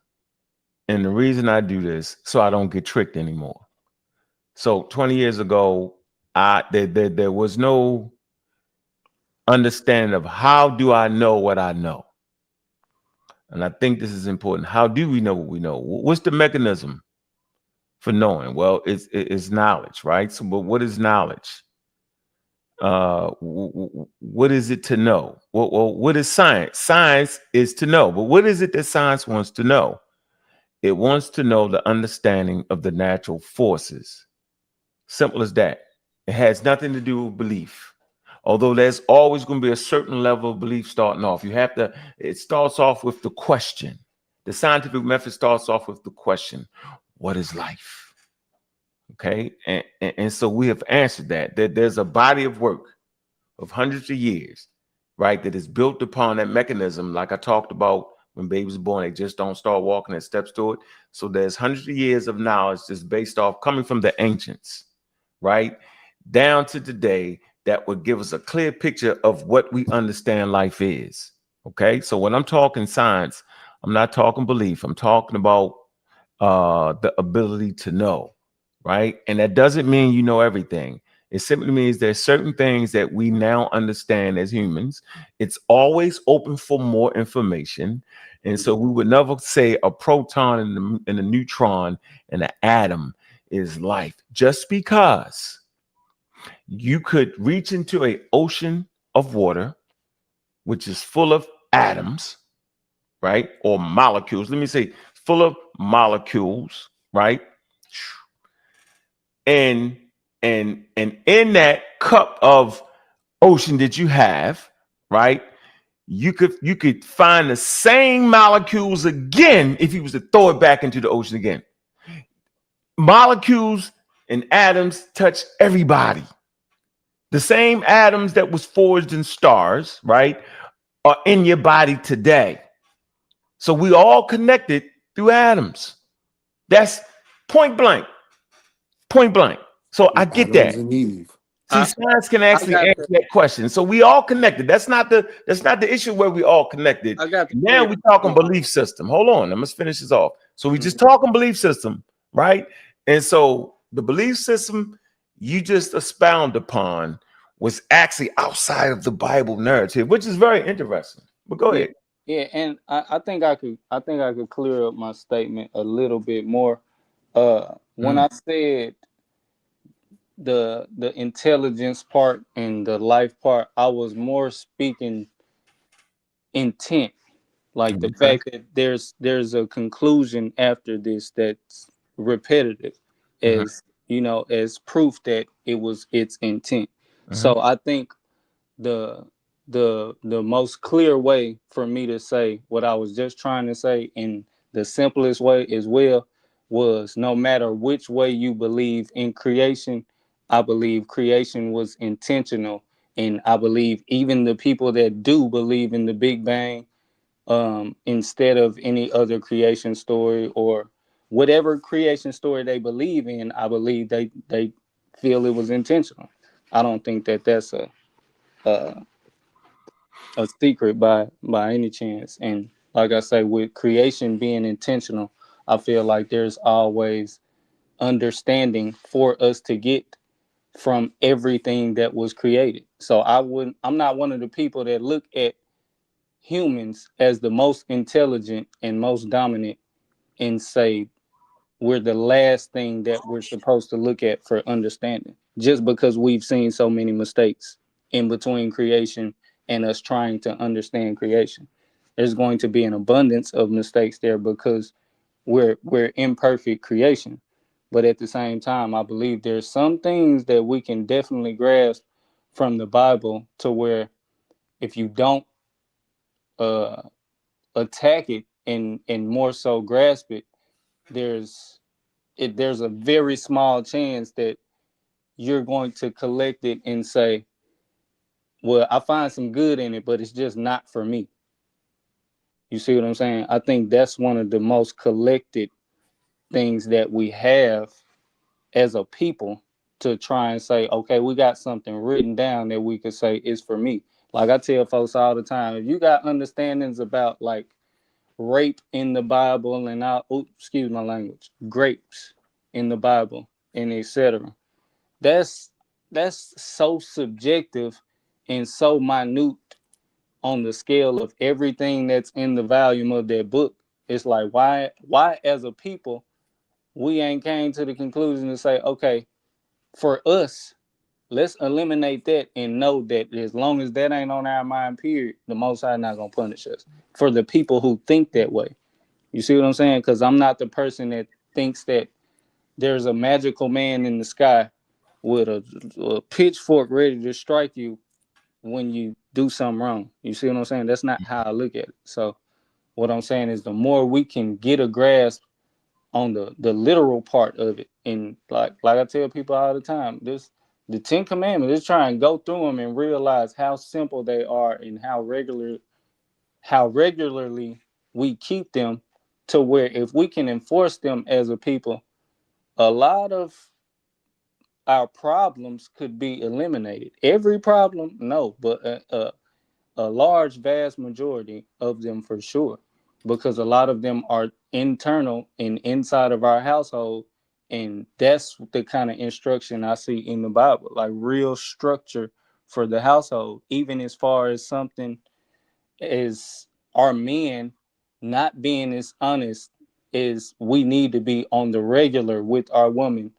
And the reason I do this so I don't get tricked anymore. So 20 years ago, there was no understanding of how do I know what I know. And I think this is important. How do we know what we know? What's the mechanism for knowing? Well, it's knowledge, right? So, but what is knowledge? What is it to know? Well, what is science? Science is to know, but what is it that science wants to know? It wants to know the understanding of the natural forces. Simple as that. It has nothing to do with belief. Although there's always going to be a certain level of belief starting off. It starts off with the question. The scientific method starts off with the question, what is life? Okay. And so we have answered that there's a body of work of hundreds of years, right, that is built upon that mechanism, like I talked about when babies are born, they just don't start walking and steps to it. So there's hundreds of years of knowledge that's based off coming from the ancients, right, down to today that would give us a clear picture of what we understand life is. Okay, so when I'm talking science, I'm not talking belief. I'm talking about the ability to know, right? And that doesn't mean you know everything. It simply means there's certain things that we now understand as humans. It's always open for more information. And so we would never say a proton and a neutron and an atom is life, just because you could reach into an ocean of water, which is full of atoms, right? Or molecules. Let me say full of molecules, right? And in that cup of ocean that you have, right? You could find the same molecules again if you was to throw it back into the ocean again. Molecules and atoms touch everybody. The same atoms that was forged in stars, right, are in your body today. So we all connected through atoms. That's point blank. Point blank. So I get Adams that. and Eve. See, science can I actually got answer that question. So we all connected. That's not the issue where we all connected. I got the Now clear. we talking belief system. Hold on, I must finish this off. So we just talking belief system, right? And so the belief system you just expound upon was actually outside of the Bible narrative, which is very interesting. But go ahead. Yeah, and I think I could clear up my statement a little bit more. When I said the intelligence part and the life part, I was more speaking intent, like the Okay. fact that there's a conclusion after this that's repetitive, Mhm. as as proof that it was its intent. Mhm. So I think the the most clear way for me to say what I was just trying to say in the simplest way as well was, no matter which way you believe in creation, I believe creation was intentional. And I believe even the people that do believe in the Big Bang, instead of any other creation story or whatever creation story they believe in, I believe they feel it was intentional. I don't think that that's a, a secret by any chance. And like I say, with creation being intentional, I feel like there's always understanding for us to get from everything that was created. So I'm not one of the people that look at humans as the most intelligent and most dominant and say we're the last thing that we're supposed to look at for understanding, just because we've seen so many mistakes in between creation and us trying to understand creation. There's going to be an abundance of mistakes there because we're imperfect creation. But at the same time, I believe there's some things that we can definitely grasp from the Bible to where if you don't uh, attack it and more so grasp it, there's a very small chance that you're going to collect it and say, well, I find some good in it, but it's just not for me. You see what I'm saying? I think that's one of the most collected things that we have as a people, to try and say, okay, we got something written down that we could say is for me. Like I tell folks all the time, if you got understandings about like rape in the Bible and excuse my language, grapes in the Bible and etc. That's so subjective and so minute on the scale of everything that's in the volume of that book. It's like why as a people we ain't came to the conclusion to say, okay, for us, let's eliminate that and know that as long as that ain't on our mind, period, the Most High not gonna punish us. For the people who think that way, you see what I'm saying? Because I'm not the person that thinks that there's a magical man in the sky with a pitchfork ready to strike you when you do something wrong. You see what I'm saying? That's not how I look at it. So what I'm saying is the more we can get a grasp on the literal part of it, and like I tell people all the time, the 10 commandments, just try and go through them and realize how simple they are and how regularly we keep them, to where if we can enforce them as a people, a lot of our problems could be eliminated. Every problem, no, but a large, vast majority of them for sure, because a lot of them are internal and inside of our household. And that's the kind of instruction I see in the Bible, like real structure for the household, even as far as something as our men not being as honest as we need to be on the regular with our women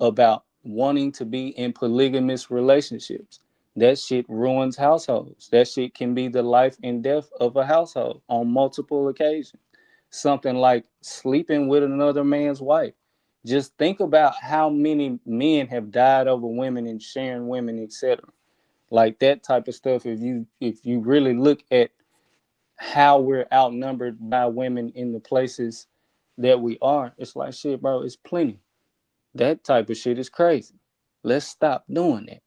about wanting to be in polygamous relationships. That shit ruins households. That shit can be the life and death of a household on multiple occasions. Something like sleeping with another man's wife. Just think about how many men have died over women and sharing women, etc. Like that type of stuff. If you really look at how we're outnumbered by women in the places that we are, it's like shit, bro. It's plenty. That type of shit is crazy. Let's stop doing that.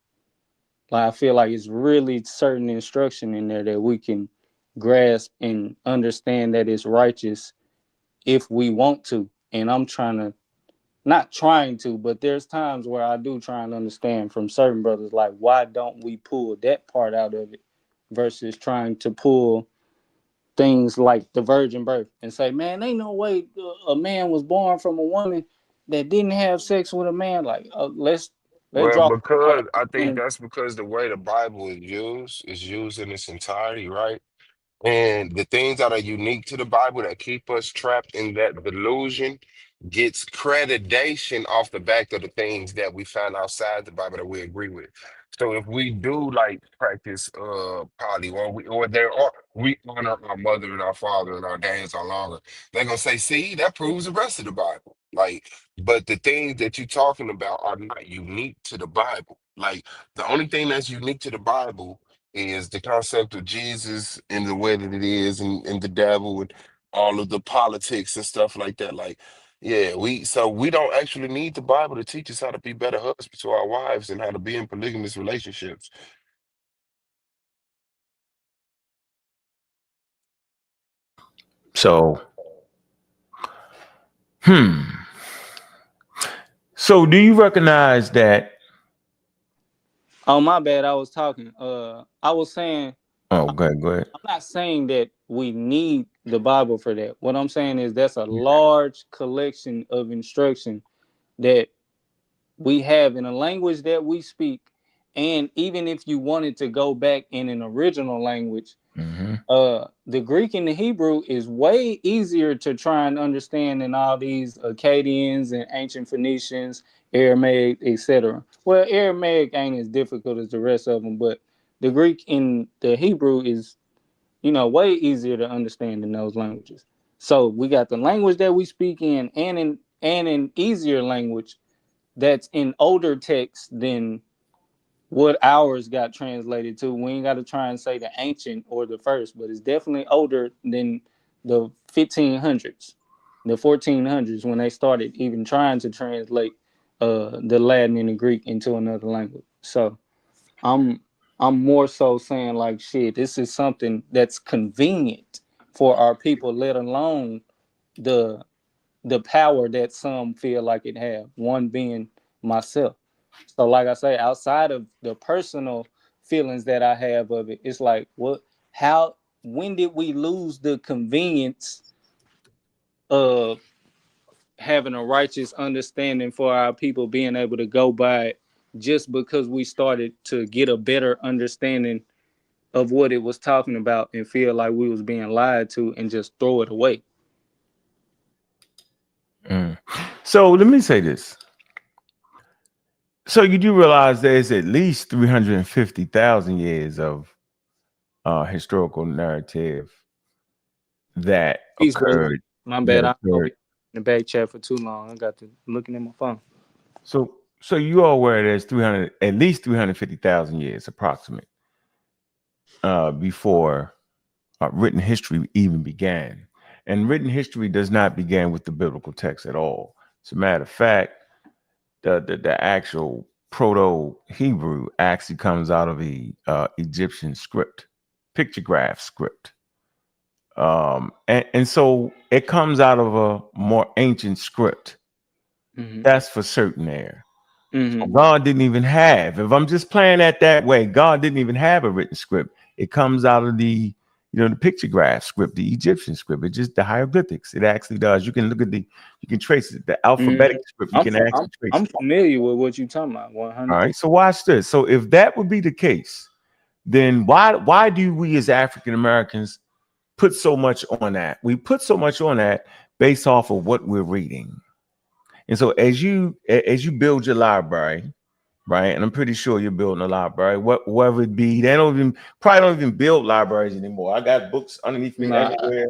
Like I feel like it's really certain instruction in there that we can grasp and understand that it's righteous if we want to. And I'm not trying to, but there's times where I do try and understand from certain brothers, like why don't we pull that part out of it versus trying to pull things like the virgin birth and say, man, ain't no way a man was born from a woman that didn't have sex with a man. Like, let's Well, draw all because I that think in. that's because the way the Bible is used in its entirety, right? And the things that are unique to the Bible that keep us trapped in that delusion gets creditation off the back of the things that we find outside the Bible that we agree with. So if we do like practice poly, or we honor our mother and our father and our dads are longer, they're gonna say, see, that proves the rest of the Bible. Like, but the things that you're talking about are not unique to the Bible. Like the only thing that's unique to the Bible is the concept of Jesus and the way that it is, and the devil and all of the politics and stuff like that. Like, yeah, we don't actually need the Bible to teach us how to be better husbands to our wives and how to be in polygamous relationships. So, hmm. So, do you recognize that? Oh, my bad. I was talking. I was saying, Oh, go ahead. I'm not saying that we need the Bible for that. What I'm saying is that's a large collection of instruction that we have in a language that we speak. And even if you wanted to go back in an original language, the Greek and the Hebrew is way easier to try and understand than all these Akkadians and ancient Phoenicians, Aramaic, etc. Well, Aramaic ain't as difficult as the rest of them, but the Greek and the Hebrew is, way easier to understand than those languages. So we got the language that we speak in, and an easier language that's in older text than what ours got translated to. We ain't got to try and say the ancient or the first, but it's definitely older than the 1500s, the 1400s when they started even trying to translate the Latin and the Greek into another language. So I'm I'm more so saying like shit, this is something that's convenient for our people, let alone the the power that some feel like it have. One being myself. So like I say, outside of the personal feelings that I have of it, it's like what how when did we lose the convenience of having a righteous understanding for our people being able to go by it just because we started to get a better understanding of what it was talking about and feel like we was being lied to and just throw it away. So let me say this. So you do realize there's at least 350,000 years of historical narrative that Peace, brother. occurred. My That bad. I'm gonna be occurred. in the back chat for too long. I got to looking at my phone. So you are aware there's 300, at least 350,000 years approximate before written history even began. And written history does not begin with the biblical text at all. As a matter of fact, the actual proto Hebrew actually comes out of the Egyptian script, pictograph script. And so it comes out of a more ancient script. Mm-hmm. That's for certain there. So Mm-hmm. God didn't even have, if I'm just playing that way, God didn't even have a written script. It comes out of the, the pictograph script, the Egyptian script. It's just the hieroglyphics. It actually does. You can look at you can trace it. The alphabetic Mm-hmm. script, you can actually trace I'm it. familiar with what you're talking about. All 100%. right. So watch this. So if that would be the case, then why do we as African Americans put so much on that? We put so much on that based off of what we're reading. And so as you build your library, right? And I'm pretty sure you're building a library, whatever it be. They probably don't even build libraries anymore. I got books underneath me Nah, everywhere.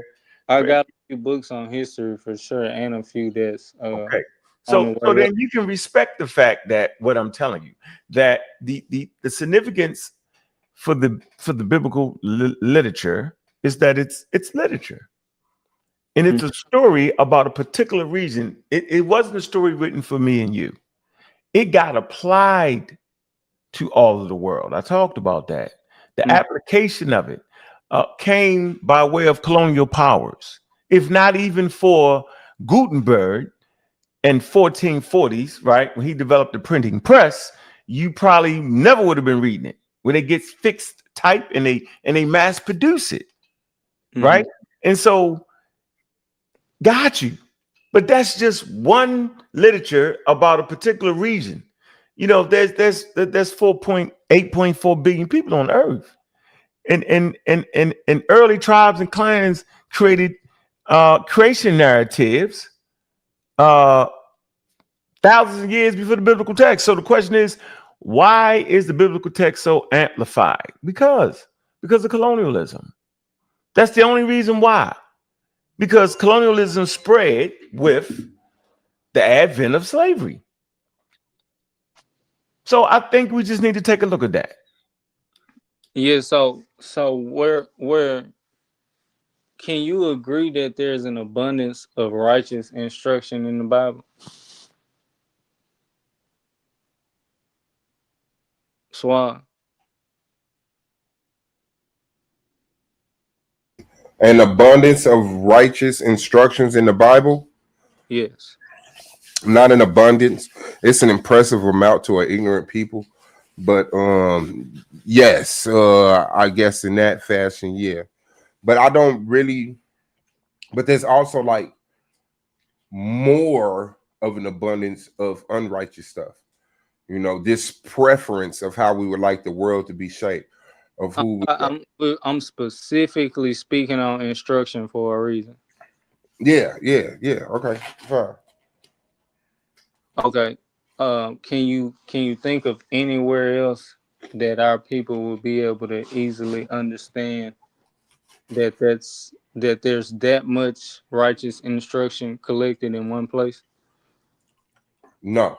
I got a few books on history for sure, and a few that's Okay. on So the so way up. then you can respect the fact that what I'm telling you, that the significance for the biblical literature is that it's literature. And it's a story about a particular reason. It wasn't a story written for me and you. It got applied to all of the world. I talked about that. The application of it came by way of colonial powers, if not even for Gutenberg in 1440s, right? When he developed the printing press, you probably never would have been reading it. When it gets fixed type and they mass produce it, right? And so got you. But that's just one literature about a particular region. There's 4.8.4 billion people on Earth. And early tribes and clans created creation narratives thousands of years before the biblical text. So the question is, why is the biblical text so amplified? Because of colonialism. That's the only reason why. Because colonialism spread with the advent of slavery. So I think we just need to take a look at that. Yeah. So where can you agree that there's an abundance of righteous instruction in the Bible? Swan. An abundance of righteous instructions in the Bible. Yes. Not an abundance. It's an impressive amount to an ignorant people. But yes, I guess in that fashion, yeah. But I don't really, but there's also like more of an abundance of unrighteous stuff. This preference of how we would like the world to be shaped, of who I'm specifically speaking on instruction for a reason. yeah. Okay, fine. Okay. Can you think of anywhere else that our people will be able to easily understand that there's that much righteous instruction collected in one place? No.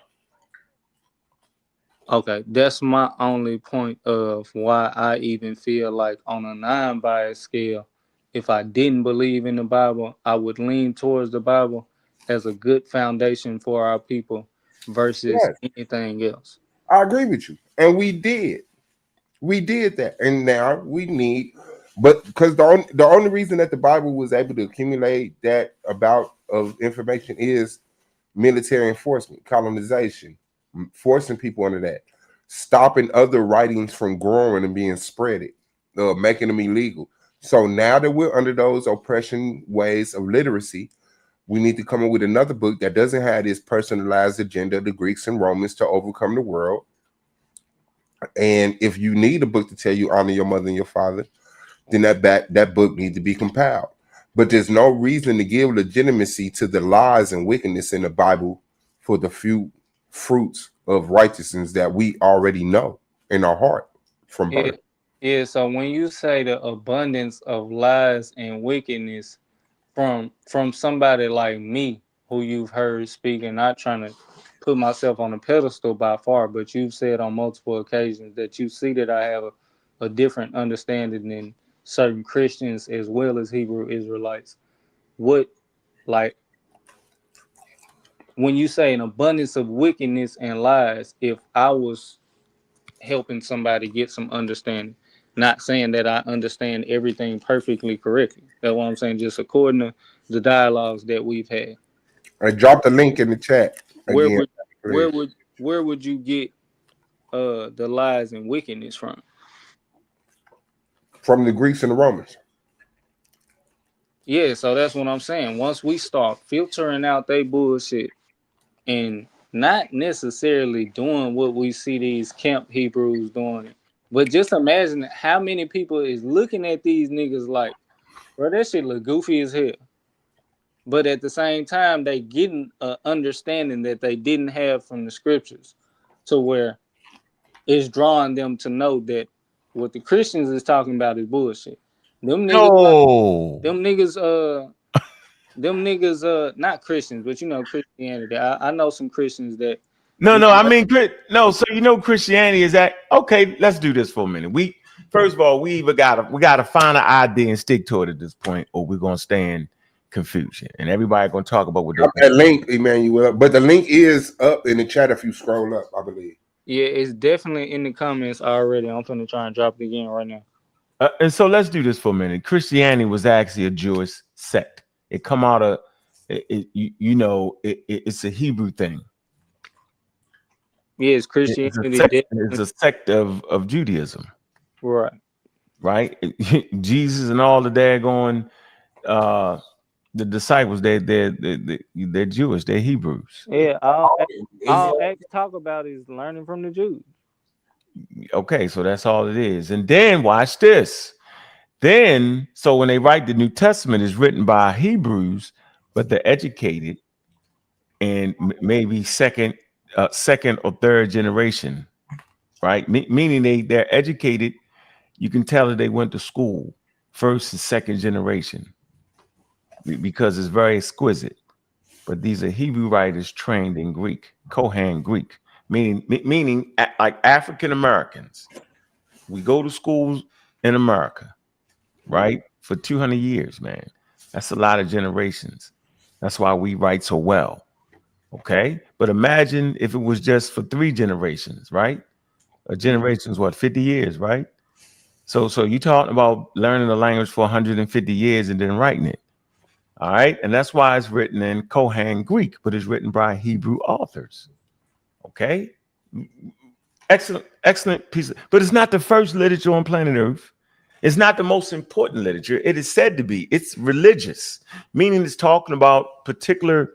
Okay, that's my only point of why I even feel like on a non-biased scale, if I didn't believe in the Bible, I would lean towards the Bible as a good foundation for our people versus Yes, anything else. I agree with you. And we did that, and now we need, but because the only reason that the Bible was able to accumulate that about of information is military enforcement, colonization, forcing people under that, stopping other writings from growing and being spreaded, making them illegal. So now that we're under those oppression ways of literacy, we need to come up with another book that doesn't have this personalized agenda of the Greeks and Romans to overcome the world. And if you need a book to tell you honor your mother and your father, then that book needs to be compiled. But there's no reason to give legitimacy to the lies and wickedness in the Bible for the few fruits of righteousness that we already know in our heart from Yeah, birth. yeah. So when you say the abundance of lies and wickedness from somebody like me who you've heard speaking, not trying to put myself on a pedestal by far, but you've said on multiple occasions that you see that I have a different understanding than certain Christians as well as Hebrew Israelites. What, like, when you say an abundance of wickedness and lies, if I was helping somebody get some understanding, not saying that I understand everything perfectly correctly. That's what I'm saying, just according to the dialogues that we've had. I dropped the link in the chat Where again. would where would you get the lies and wickedness from? From the Greeks and the Romans. Yeah, so that's what I'm saying. Once we start filtering out they bullshit and not necessarily doing what we see these camp Hebrews doing, but just imagine how many people is looking at these niggas like, bro, that shit look goofy as hell. But at the same time, they getting a understanding that they didn't have from the scriptures, to where it's drawing them to know that what the Christians is talking about is bullshit. Them niggas, No. them niggas, not Christians, but you know Christianity. I know some Christians that, No, you no, I know, mean, no. So you know, Christianity is that okay? Let's do this for a minute. We first of all, we either gotta find an idea and stick to it at this point, or we're gonna stay in confusion, and everybody gonna talk about what they Drop that link, Emmanuel. But the link is up in the chat if you scroll up, I believe. yeah, it's definitely in the comments already. I'm finna try and drop it again right now. And so let's do this for a minute. Christianity was actually a Jewish sect. It come out of it's a Hebrew thing. Yes, Christianity. It's a sect of Judaism. Right. Right? Jesus and all the daggone the disciples, they're Jewish, they're Hebrews. Yeah, all Acts talk about is learning from the Jews. Okay, so that's all it is. And then watch this. Then, so when they write the New Testament, it's written by Hebrews, but they're educated and maybe second or third generation, right? Meaning they're educated. You can tell that they went to school, first and second generation, because it's very exquisite. But these are Hebrew writers trained in Greek, Kohan Greek, meaning like African Americans. We go to schools in America, right? For 200 years, man. That's a lot of generations. That's why we write so well. Okay. But imagine if it was just for 3 generations, right? A generation is what, 50 years, right? So you talking about learning the language for 150 years and then writing it. All right. And that's why it's written in Kohan Greek, but it's written by Hebrew authors. Okay. Excellent piece. But it's not the first literature on planet Earth. It's not the most important literature. It is said to be. It's religious, meaning it's talking about particular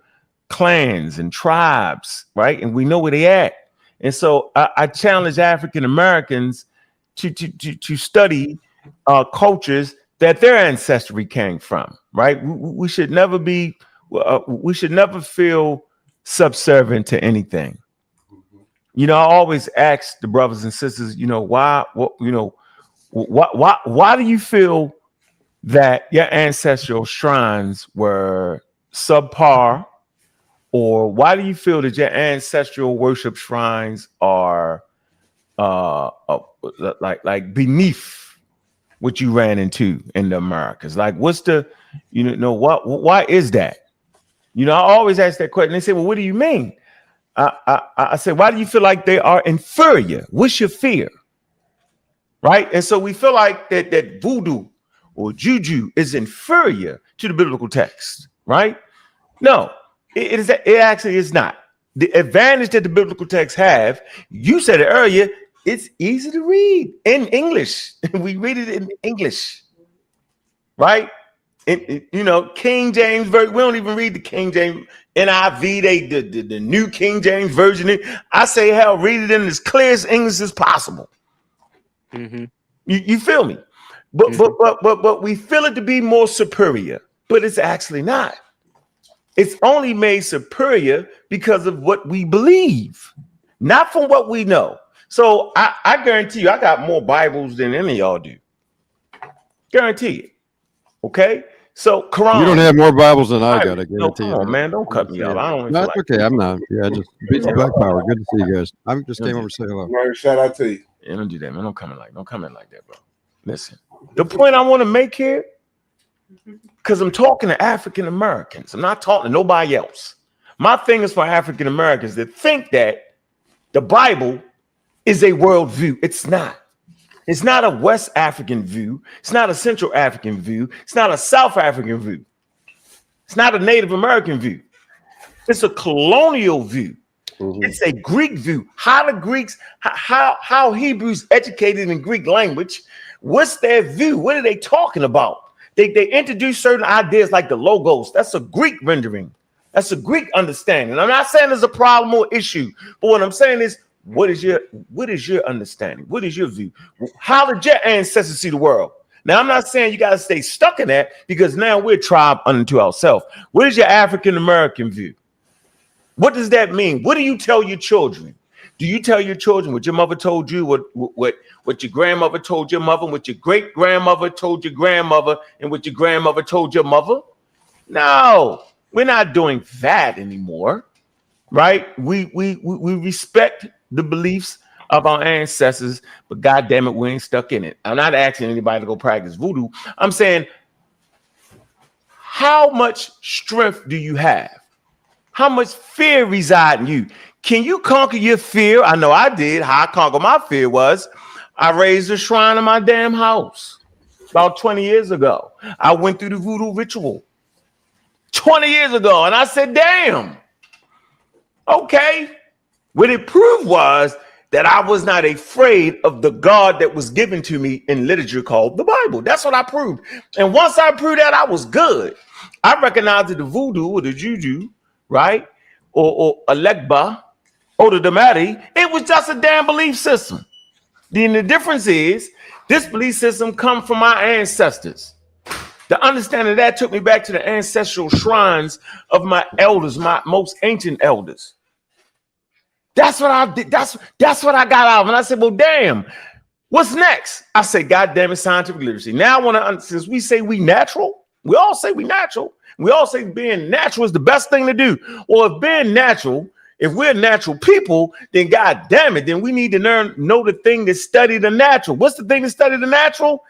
clans and tribes, right? And we know where they at. And so I challenge African Americans to study cultures that their ancestry came from, right? We should never be, we should never feel subservient to anything. You know, I always ask the brothers and sisters, why do you feel that your ancestral shrines were subpar, or why do you feel that your ancestral worship shrines are like beneath what you ran into in the Americas? Like, what's the, why is that? I always ask that question. They say, well, what do you mean? I said, why do you feel like they are inferior? What's your fear? Right? And so we feel like that voodoo or juju is inferior to the biblical text, right? No, it actually is not. The advantage that the biblical texts have, you said it earlier, it's easy to read in English. We read it in English, right? King James version. We don't even read the King James NIV. The New King James version. I say, hell, read it in as clear as English as possible. Mm-hmm. You feel me? But we feel it to be more superior, but it's actually not. It's only made superior because of what we believe, not from what we know. So I guarantee you, I got more Bibles than any of y'all do. Guarantee it. Okay. So Quran. You don't have more Bibles than I got. I No, guarantee come you. on, man. Don't cut me off. I don't No, feel it's like okay. I'm not. Yeah, just beats Black Power. Good to see you guys. I just came over to say hello. Man, shout out to you. Yeah, don't do that, man. Don't come in like that, bro. Listen, the point I want to make here, because I'm talking to African Americans. I'm not talking to nobody else. My thing is for African Americans that think that the Bible is a worldview. It's not. It's not a West African view. It's not a Central African view. It's not a South African view. It's not a Native American view. It's a colonial view. It's a Greek view. How the Greeks, how Hebrews educated in Greek language, what's their view? What are they talking about? They introduce certain ideas like the logos. That's a Greek rendering. That's a Greek understanding. I'm not saying there's a problem or issue, but what I'm saying is, what is your understanding? What is your view? How did your ancestors see the world? Now, I'm not saying you got to stay stuck in that, because now we're a tribe unto ourselves. What is your African American view? What does that mean? What do you tell your children? Do you tell your children what your mother told you, what your grandmother told your mother, what your great grandmother told your grandmother, and what your grandmother told your mother? No, we're not doing that anymore, right? We respect the beliefs of our ancestors, but God damn it, we ain't stuck in it. I'm not asking anybody to go practice voodoo. I'm saying, how much strength do you have? How much fear reside in you? Can you conquer your fear? I know I did. How I conquered my fear was I raised a shrine in my damn house about 20 years ago. I went through the voodoo ritual 20 years ago, and I said, damn, okay. What it proved was that I was not afraid of the God that was given to me in literature called the Bible. That's what I proved. And once I proved that, I was good. I recognized that the voodoo or the juju, right, or Alegba, or the Damati, it was just a damn belief system. Then the difference is this belief system come from my ancestors. The understanding of that took me back to the ancestral shrines of my elders, my most ancient elders. That's what I did. That's what I got out of. And I said, well, damn, what's next? I said, God damn it, scientific literacy. Now I want to, since we say we natural, we all say we natural. We all say being natural is the best thing to do. Well, if being natural, if we're natural people, then God damn it, then we need to know the thing to study the natural. What's the thing to study the natural?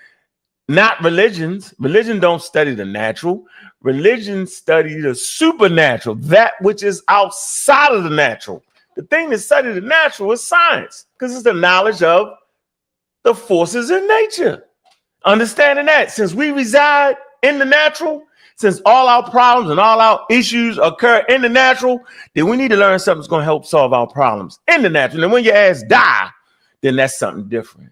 Not religions. Religion don't study the natural. Religion study the supernatural, that which is outside of the natural. The thing that study the natural is science, because it's the knowledge of the forces in nature. Understanding that since we reside in the natural, since all our problems and all our issues occur in the natural, then we need to learn something that's going to help solve our problems in the natural. And when your ass die, then that's something different.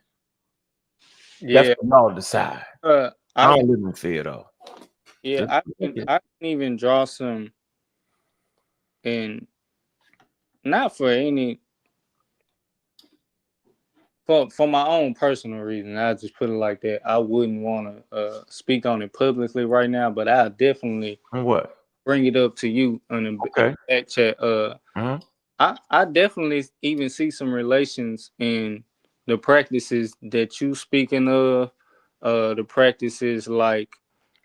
Yeah. That's what y'all decide. I don't live in fear though. Yeah, I can even draw some, and not for any, for my own personal reason. I just put it like that. I wouldn't want to speak on it publicly right now, but I definitely bring it up to you on the back chat. I definitely even see some relations in the practices that you speaking of. The practices like,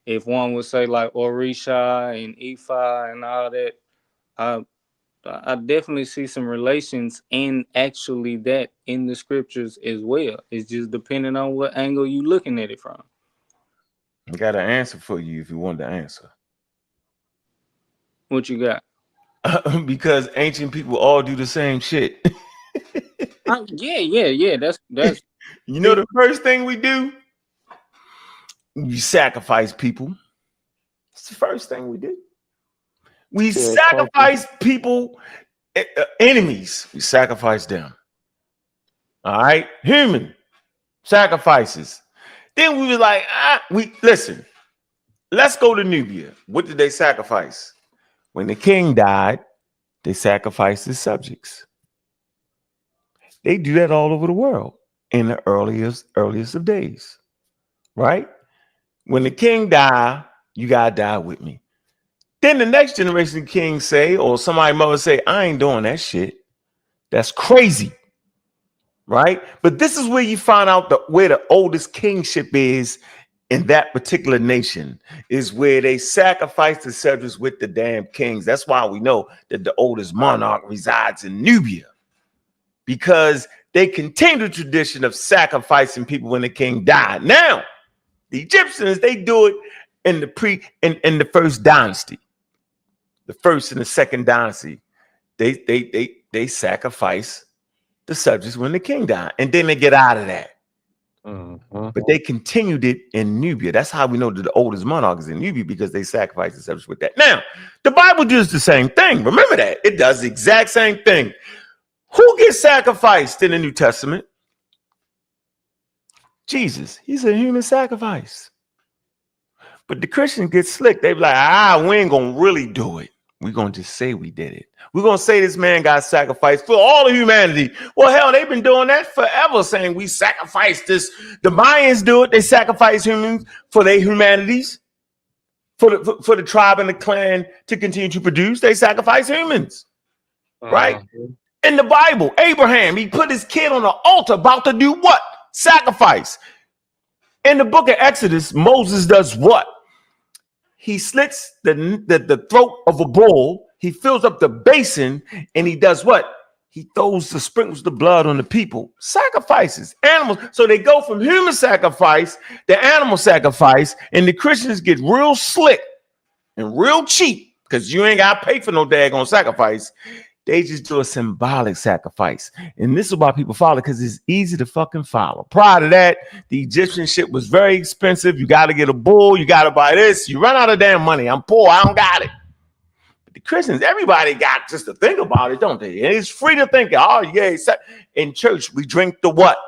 if one would say like Orisha and Ifa and all that, I definitely see some relations and actually that in the scriptures as well. It's just depending on what angle you looking at it from. I got an answer for you if you want the answer. What you got? Because ancient people all do the same shit. Yeah. That's You know the first thing we do? We sacrifice people. It's the first thing we do. We sacrifice people, enemies. We sacrifice them. All right, human sacrifices. Then we was like, we listen. Let's go to Nubia. What did they sacrifice? When the king died, they sacrificed his subjects. They do that all over the world in the earliest of days, right? When the king died, you gotta die with me. Then the next generation of kings say, or somebody mother say, I ain't doing that shit. That's crazy, right? But this is where you find out where the oldest kingship is in that particular nation, is where they sacrifice the subjects with the damn kings. That's why we know that the oldest monarch resides in Nubia, because they continue the tradition of sacrificing people when the king died. Now, the Egyptians, they do it in the first dynasty, the first and the second dynasty. They sacrifice the subjects when the king died, and then they get out of that. But they continued it in Nubia. That's how we know that the oldest monarch is in Nubia, because they sacrificed the subjects with that. Now, the Bible does the same thing. Remember that. It does the exact same thing. Who gets sacrificed in the New Testament? Jesus. He's a human sacrifice. But the Christians get slick. They be like, we ain't going to really do it. We're going to just say we did it. We're going to say this man got sacrificed for all of humanity. Well, hell, they've been doing that forever, saying we sacrificed this. The Mayans do it. They sacrifice humans for their humanities, for the tribe and the clan to continue to produce. They sacrifice humans, right? In the Bible, Abraham, he put his kid on the altar about to do what? Sacrifice. In the book of Exodus, Moses does what? He slits the throat of a bull. He fills up the basin, and he does what? He sprinkles the blood on the people. Sacrifices animals. So they go from human sacrifice to animal sacrifice, and the Christians get real slick and real cheap, because you ain't got to pay for no daggone sacrifice. They just do a symbolic sacrifice. And this is why people follow, because it's easy to fucking follow. Prior to that, the Egyptian shit was very expensive. You got to get a bull. You got to buy this. You run out of damn money. I'm poor. I don't got it. But the Christians, everybody got just to think about it, don't they? And it's free to think. Oh, yeah. In church, we drink the what?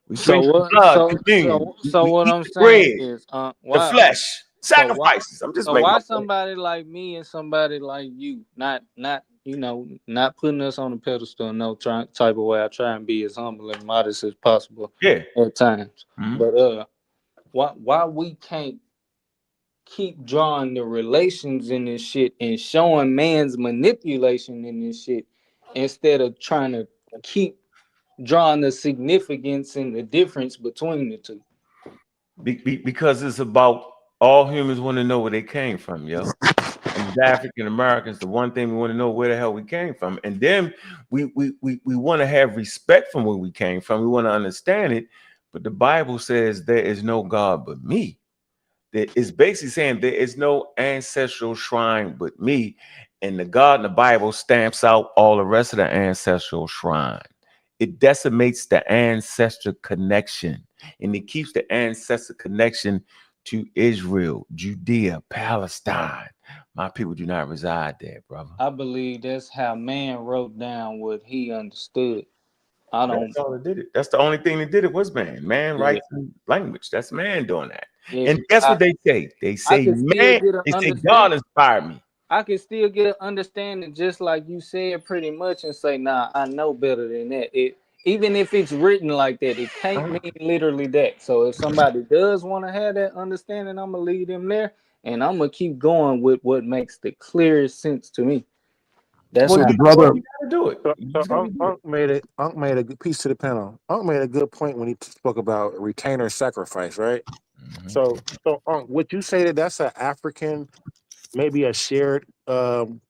We drink the blood, communion. So we what eat I'm the saying bread, is, the flesh, sacrifices. I'm just making why my point. somebody like me and somebody like you, not not putting us on a pedestal in no type of way. I try and be as humble and modest as possible. Yeah. At times, Mhm. but why we can't keep drawing the relations in this shit and showing man's manipulation in this shit instead of trying to keep drawing the significance and the difference between the two? Because it's about all humans want to know where they came from, yo. And as African Americans, the one thing we want to know where the hell we came from, and then we want to have respect from where we came from. We want to understand it, but the Bible says there is no God but me. That is basically saying there is no ancestral shrine but me, and the God in the Bible stamps out all the rest of the ancestral shrine. It decimates the ancestor connection, and it keeps the ancestor connection to Israel, Judea, Palestine. My people do not reside there, brother. I believe that's how man wrote down what he understood. I don't. That's all that did it. That's the only thing that did it was man. Man writes in language. That's man doing that. Yeah, And guess what they say? They I say can still man. get an They say understanding. God inspired me. I can still get an understanding, just like you said, pretty much, and say, "Nah, I know better than that." Even if it's written like that, it can't mean literally that. So if somebody does want to have that understanding, I'm gonna lead them there, and I'm gonna keep going with what makes the clearest sense to me. That's Well, how. brother, you gotta do it. So Unc made a good piece to the panel. Unc made a good point when he spoke about retainer sacrifice, right? So Unc, would you say that that's an African, maybe a shared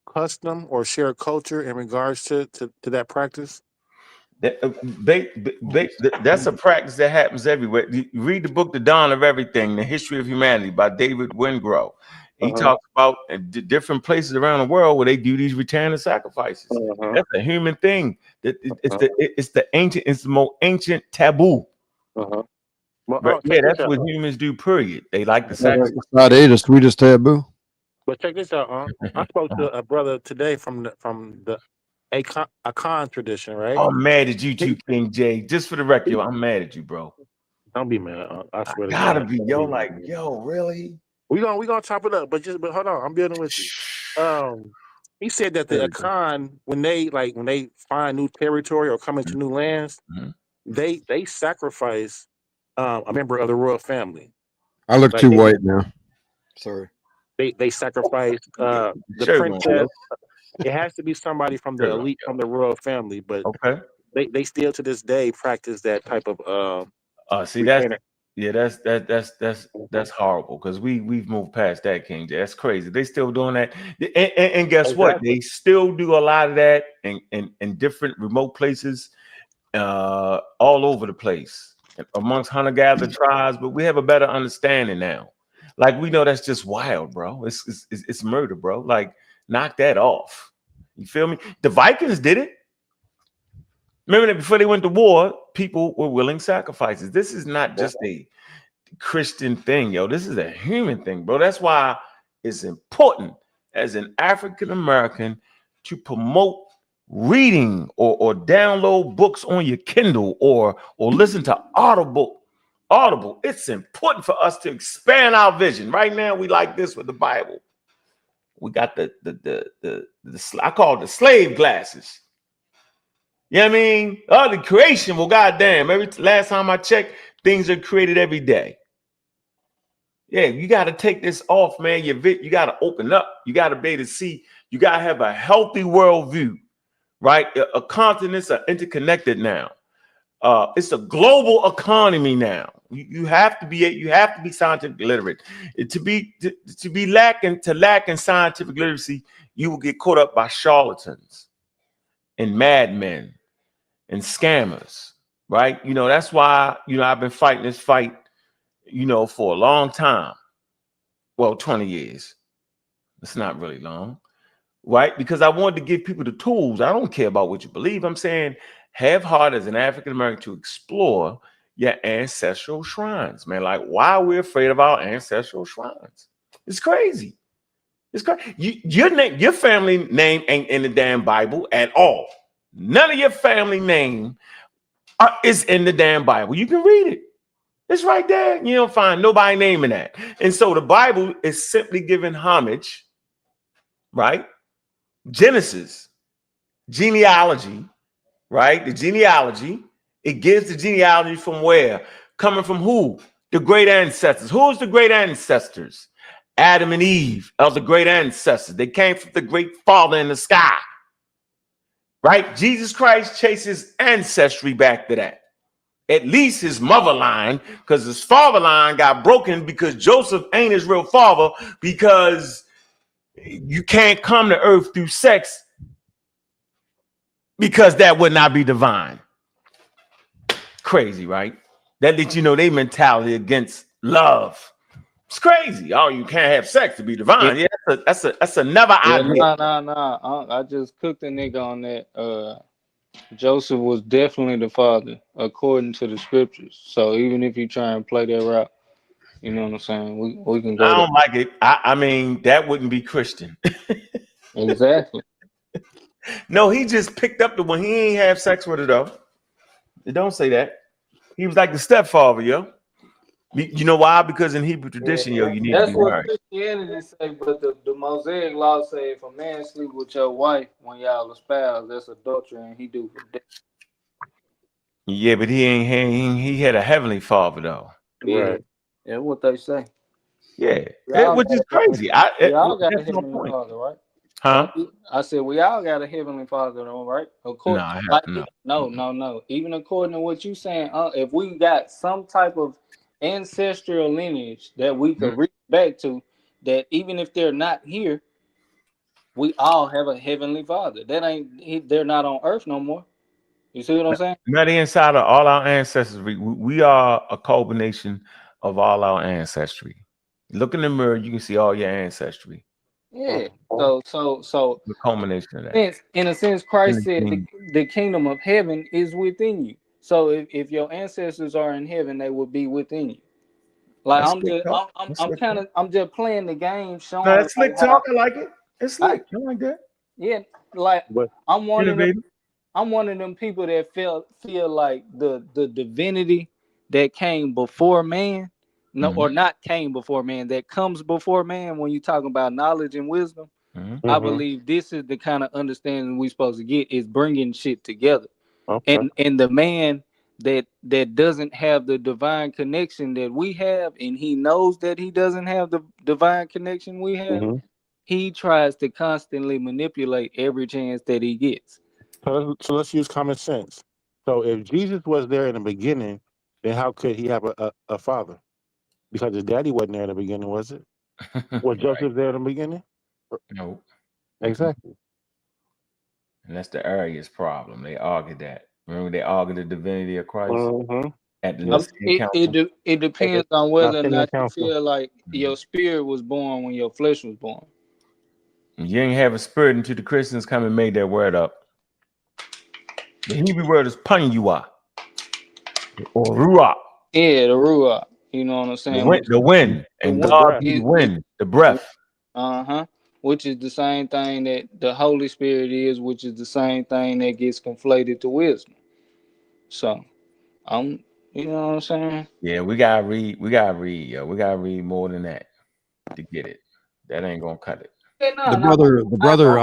custom or shared culture in regards to that practice? That's a practice that happens everywhere. You read the book, The Dawn of Everything, The History of Humanity by David Wingrove. He talks about different places around the world where they do these return of sacrifices. That's a human thing. It's the most ancient taboo. Well, Right? check Yeah, this that's out. what humans do. Period. They like the It's sacrifice. not the sweetest taboo. But check this out, I spoke to a brother today from the Akan tradition, right? I'm mad at you too, King J. Just for the record, yo, I'm mad at you, bro. Don't be mad. I swear to Gotta God. be, yo. Like, yo, really? We gonna chop it up, but hold on. I'm building with you. He said that the Akan, when they find new territory or come into new lands, they sacrifice a member of the royal family. I look Like too white now. Sorry. They sacrifice the Sure, princess. It has to be somebody from the elite, from the royal family, but okay. They still to this day practice that type of See, that's horrible because we've moved past that, King J. That's crazy. They still doing that, and guess what? They still do a lot of that in different remote places, all over the place amongst hunter-gatherer tribes. But we have a better understanding now. Like we know that's just wild, bro. It's murder, bro. Like knock that off. You feel me? The Vikings did it. Remember that before they went to war, people were willing sacrifices. This is not just a Christian thing, yo. This is a human thing, bro. That's why it's important as an African American to promote reading or download books on your Kindle or listen to Audible. It's important for us to expand our vision. Right now, we like this with the Bible. We got the I call it the slave glasses. You know what I mean? Oh, the creation. Well, goddamn. Last time I checked, things are created every day. Yeah, you got to take this off, man. You got to open up. You got to be able to see. You got to have a healthy worldview, right? A continents are interconnected now. It's a global economy now. You have to be scientifically literate. To be lacking scientific literacy, you will get caught up by charlatans and madmen and scammers, right? That's why, I've been fighting this fight, for a long time. Well, 20 years. It's not really long, right? Because I wanted to give people the tools. I don't care about what you believe. I'm saying have heart as an African American to explore your ancestral shrines, man. Like, why are we afraid of our ancestral shrines? It's crazy. It's crazy. Your family name ain't in the damn Bible at all. None of your family name is in the damn Bible. You can read it. It's right there. You don't find nobody naming that. And so the Bible is simply giving homage, right? Genesis, genealogy, right? The genealogy. It gives the genealogy from where? Coming from who? The great ancestors. Who's the great ancestors? Adam and Eve are the great ancestors. They came from the great Father in the sky, right? Jesus Christ chases ancestry back to that. At least his mother line, because his father line got broken because Joseph ain't his real father, because you can't come to earth through sex because that would not be divine. Crazy, right? That lets you know they mentality against love. It's crazy. Oh, you can't have sex to be divine. Yeah, that's a never idea. Nah. I just cooked a nigga on that. Joseph was definitely the father, according to the scriptures. So even if you try and play that route, you know what I'm saying? We can go I there. don't like it. I mean, that wouldn't be Christian. Exactly. No, he just picked up the one. He ain't have sex with her though. It don't say that. He was like the stepfather, yo. You know why? Because in Hebrew tradition, yo, you need to That's be what married. Christianity say, but the Mosaic law say if a man sleep with your wife when y'all espouse, that's adultery, and he do for death. Yeah, but he had a heavenly father though. Right. Yeah, what they say. Yeah, Y'all which is crazy. we all got a That's my heavenly point. father, right? Huh? I said we all got a heavenly father, though, right? No, I have, Like, no. no. Even according to what you saying, if we got some type of ancestral lineage that we could reach back to, that even if they're not here, we all have a heavenly Father. That ain't they're not on earth no more. You see what I'm saying? Not inside of all our ancestors. We are a culmination of all our ancestry. Look in the mirror, you can see all your ancestry. Yeah. So The culmination of that. in a sense, Christ said the kingdom of heaven is within you. So if your ancestors are in heaven, they will be within you. Like I'm just playing the game, showing No, that's slick like talk. how I like it. It's slick. I like that. yeah, like I'm one of them. Innovative. I'm one of them people that feel like the divinity that came before man, no, or not came before man, that comes before man. When you talk about knowledge and wisdom, I believe this is the kind of understanding we supposed to get, is bringing shit together. Okay. And the man that doesn't have the divine connection that we have, and he knows that he doesn't have the divine connection we have, he tries to constantly manipulate every chance that he gets. So let's use common sense. So if Jesus was there in the beginning, then how could he have a father? Because his daddy wasn't there in the beginning, was it? Was Joseph there in the beginning? No. Exactly. And that's the Arius problem. They argued that. Remember, they argued the divinity of Christ at the Nicene Council. It depends on whether or Nicene not you Council. feel like your spirit was born when your flesh was born. You ain't have a spirit until the Christians come and made that word up. The Hebrew word is panyua or ruach. Yeah, the ruach. You know what I'm saying? The wind. And God be the wind, the breath. Which is the same thing that the Holy Spirit is, which is the same thing that gets conflated to wisdom. So, you know what I'm saying? Yeah, we gotta read. We gotta read more than that to get it. That ain't gonna cut it. Yeah, The brother.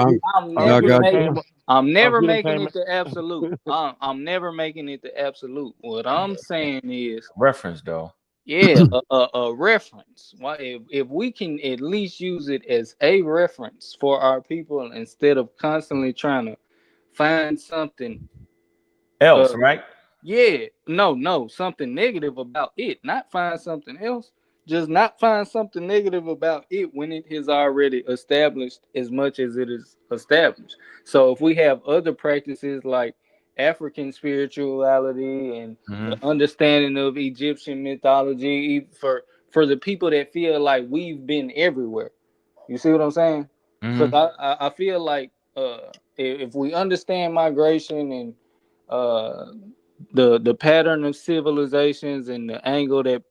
I'm never making it the absolute. I'm never making it the absolute. What I'm saying is reference, though. Yeah, a reference. Why, if we can at least use it as a reference for our people instead of constantly trying to find something else, right? Yeah, no, something negative about it. Not find something else. Just not find something negative about it when it has already established as much as it is established. So if we have other practices like African spirituality and the understanding of Egyptian mythology for the people that feel like we've been everywhere. You see what I'm saying? Because I feel like if we understand migration and the pattern of civilizations and the angle that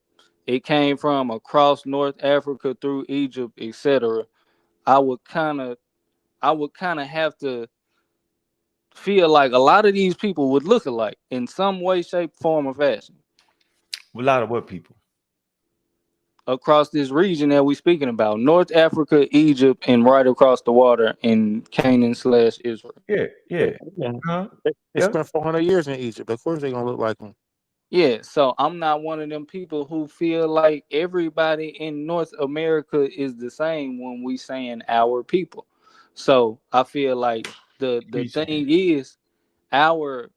it came from across North Africa through Egypt, etc., I would kind of have to feel like a lot of these people would look alike in some way, shape, form, or fashion. A lot of what people? Across this region that we're speaking about, North Africa, Egypt, and right across the water in Canaan/Israel. Yeah. They spent 400 years in Egypt. Of course, they're gonna look like them. Yeah, so I'm not one of them people who feel like everybody in North America is the same when we saying our people. So I feel like the thing is but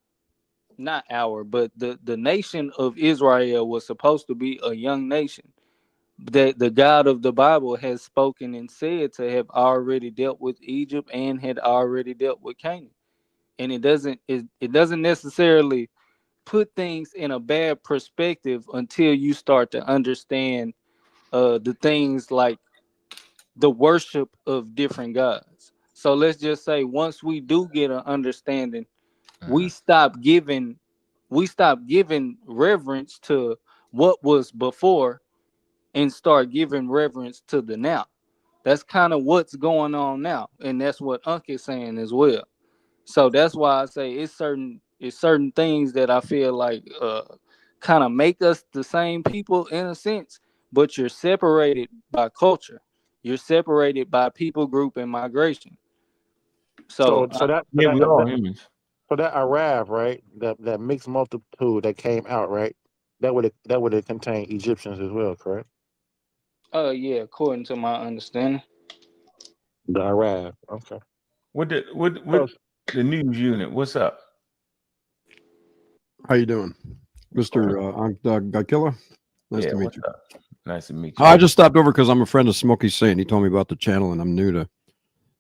the nation of Israel was supposed to be a young nation that the God of the Bible has spoken and said to have already dealt with Egypt and had already dealt with Canaan. And it doesn't necessarily put things in a bad perspective until you start to understand the things like the worship of different gods. So let's just say once we do get an understanding, we stop giving reverence to what was before and start giving reverence to the now. That's kind of what's going on now, and that's what Unc is saying as well. So that's why I say it's certain things that I feel like kind of make us the same people in a sense, but you're separated by culture. You're separated by people group and migration. So we all humans. So that Arab, right? That mixed multitude that came out, right? That would have contained Egyptians as well, correct? Yeah, according to my understanding. The Arab, okay. What the news unit? What's up? How you doing, Mr. Gakilla? Nice to meet you. Nice to meet you. I just stopped over because I'm a friend of Smokey Saint. He told me about the channel, and I'm new to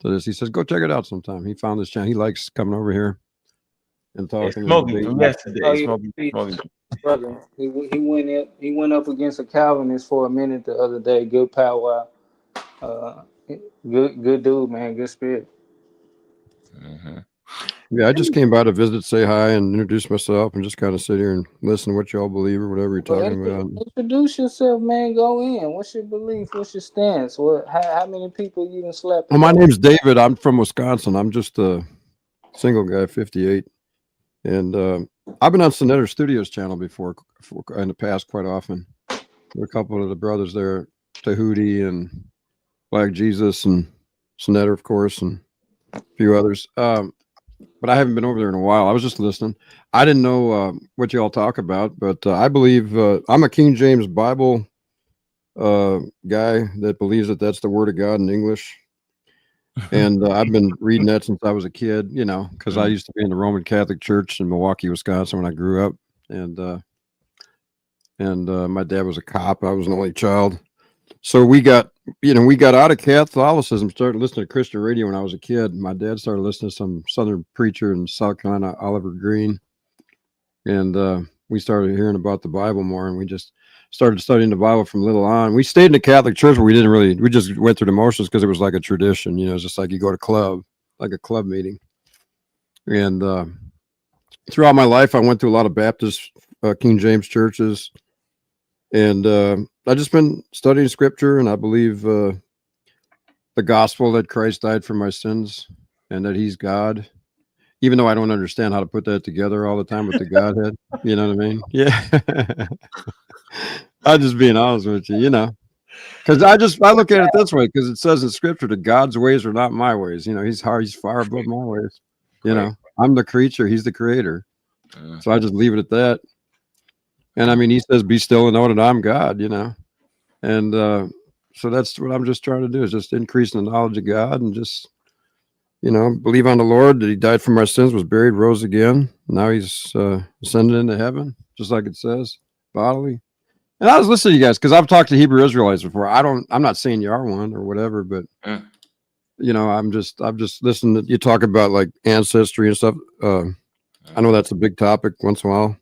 to this. He says, "Go check it out sometime." He found this channel. He likes coming over here and It's talking and Smokey from debating. yesterday. Oh yeah, Smokey. brother. He went up against a Calvinist for a minute the other day. Good powwow. Uh, good dude, man. Good spirit. Yeah, I just came by to visit, say hi, and introduce myself, and just kind of sit here and listen to what y'all believe or whatever you're Well, talking about. introduce yourself, man. Go in. What's your belief? What's your stance? How many people you done slept? Well, my name's David. I'm from Wisconsin. I'm just a single guy, 58, and I've been on Sonetter Studios channel before in the past quite often. There are a couple of the brothers there, Tahuti and Black Jesus and Sonetter, of course, and a few others. But I haven't been over there in a while. I was just listening. I didn't know what you all talk about, but I believe I'm a King James Bible guy that believes that that's the Word of God in English. And I've been reading that since I was a kid, you know, because I used to be in the Roman Catholic Church in Milwaukee, Wisconsin when I grew up. And my dad was a cop. I was an only child. So we got out of Catholicism, started listening to Christian radio when I was a kid. My dad started listening to some Southern preacher in South Carolina, Oliver Green. And we started hearing about the Bible more, and we just started studying the Bible from little on. We stayed in the Catholic Church, but we just went through the motions because it was like a tradition, you know, it's just like you go to club, like a club meeting. And throughout my life, I went to a lot of Baptist King James churches, and I just been studying scripture, and I believe the gospel that Christ died for my sins and that he's God, even though I don't understand how to put that together all the time with the Godhead. You know what I mean? Yeah. I'm just being honest with you, you know, because I look at it this way, because it says in scripture that God's ways are not my ways. You know, he's far above my ways. You know, I'm the creature, he's the creator. So I just leave it at that. And I mean, he says, be still and know that I'm God, you know. And so that's what I'm just trying to do, is just increase the knowledge of God and just, you know, believe on the Lord, that he died for my sins, was buried, rose again. Now he's ascended into heaven, just like it says, bodily. And I was listening to you guys because I've talked to Hebrew Israelites before. I'm not saying you are one or whatever, but you know, I'm just listening to you talk about like ancestry and stuff. I know that's a big topic once in a while.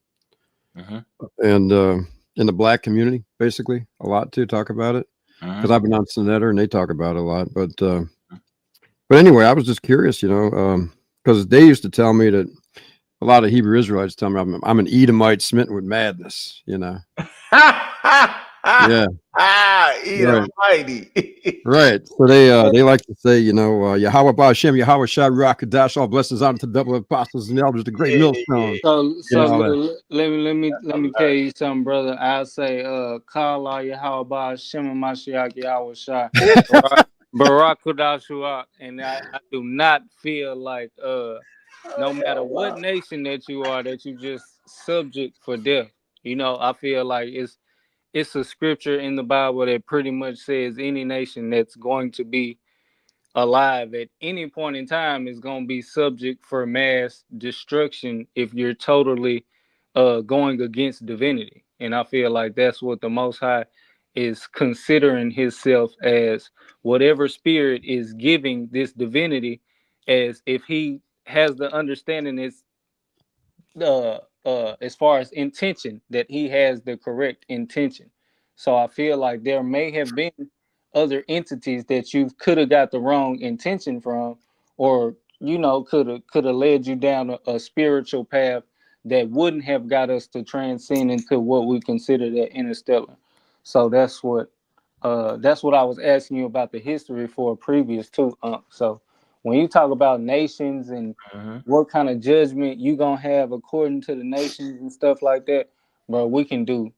And in the black community, basically, a lot too, talk about it. Because I've been on Sonetter and they talk about it a lot. But anyway, I was just curious, you know, because they used to tell me that a lot of Hebrew Israelites tell me I'm an Edomite smitten with madness, you know. Yeah. Right. Mighty. Right. So they like to say, you know, Yahweh Ba'Shem, Yahweh Shai Ruach Kadash, all blessings honor to double apostles and elders, the great millstone. So let me tell you something, brother. I'll say, Kala Yahweh Shema Mashiach Yahweh Shai Barak Kudashuak, and I do not feel like no matter what nation that you are, that you just subject for death. You know, I feel like it's a scripture in the Bible that pretty much says any nation that's going to be alive at any point in time is going to be subject for mass destruction if you're totally going against divinity. And I feel like that's what the Most High is considering himself as, whatever spirit is giving this divinity, as if he has the understanding is as far as intention, that he has the correct intention. So I feel like there may have been other entities that you could have got the wrong intention from, or you know, could have led you down a spiritual path that wouldn't have got us to transcend into what we consider that interstellar. So that's what I was asking you about the history for previous too. So when you talk about nations and what kind of judgment you gonna have according to the nations and stuff like that, bro, we can do.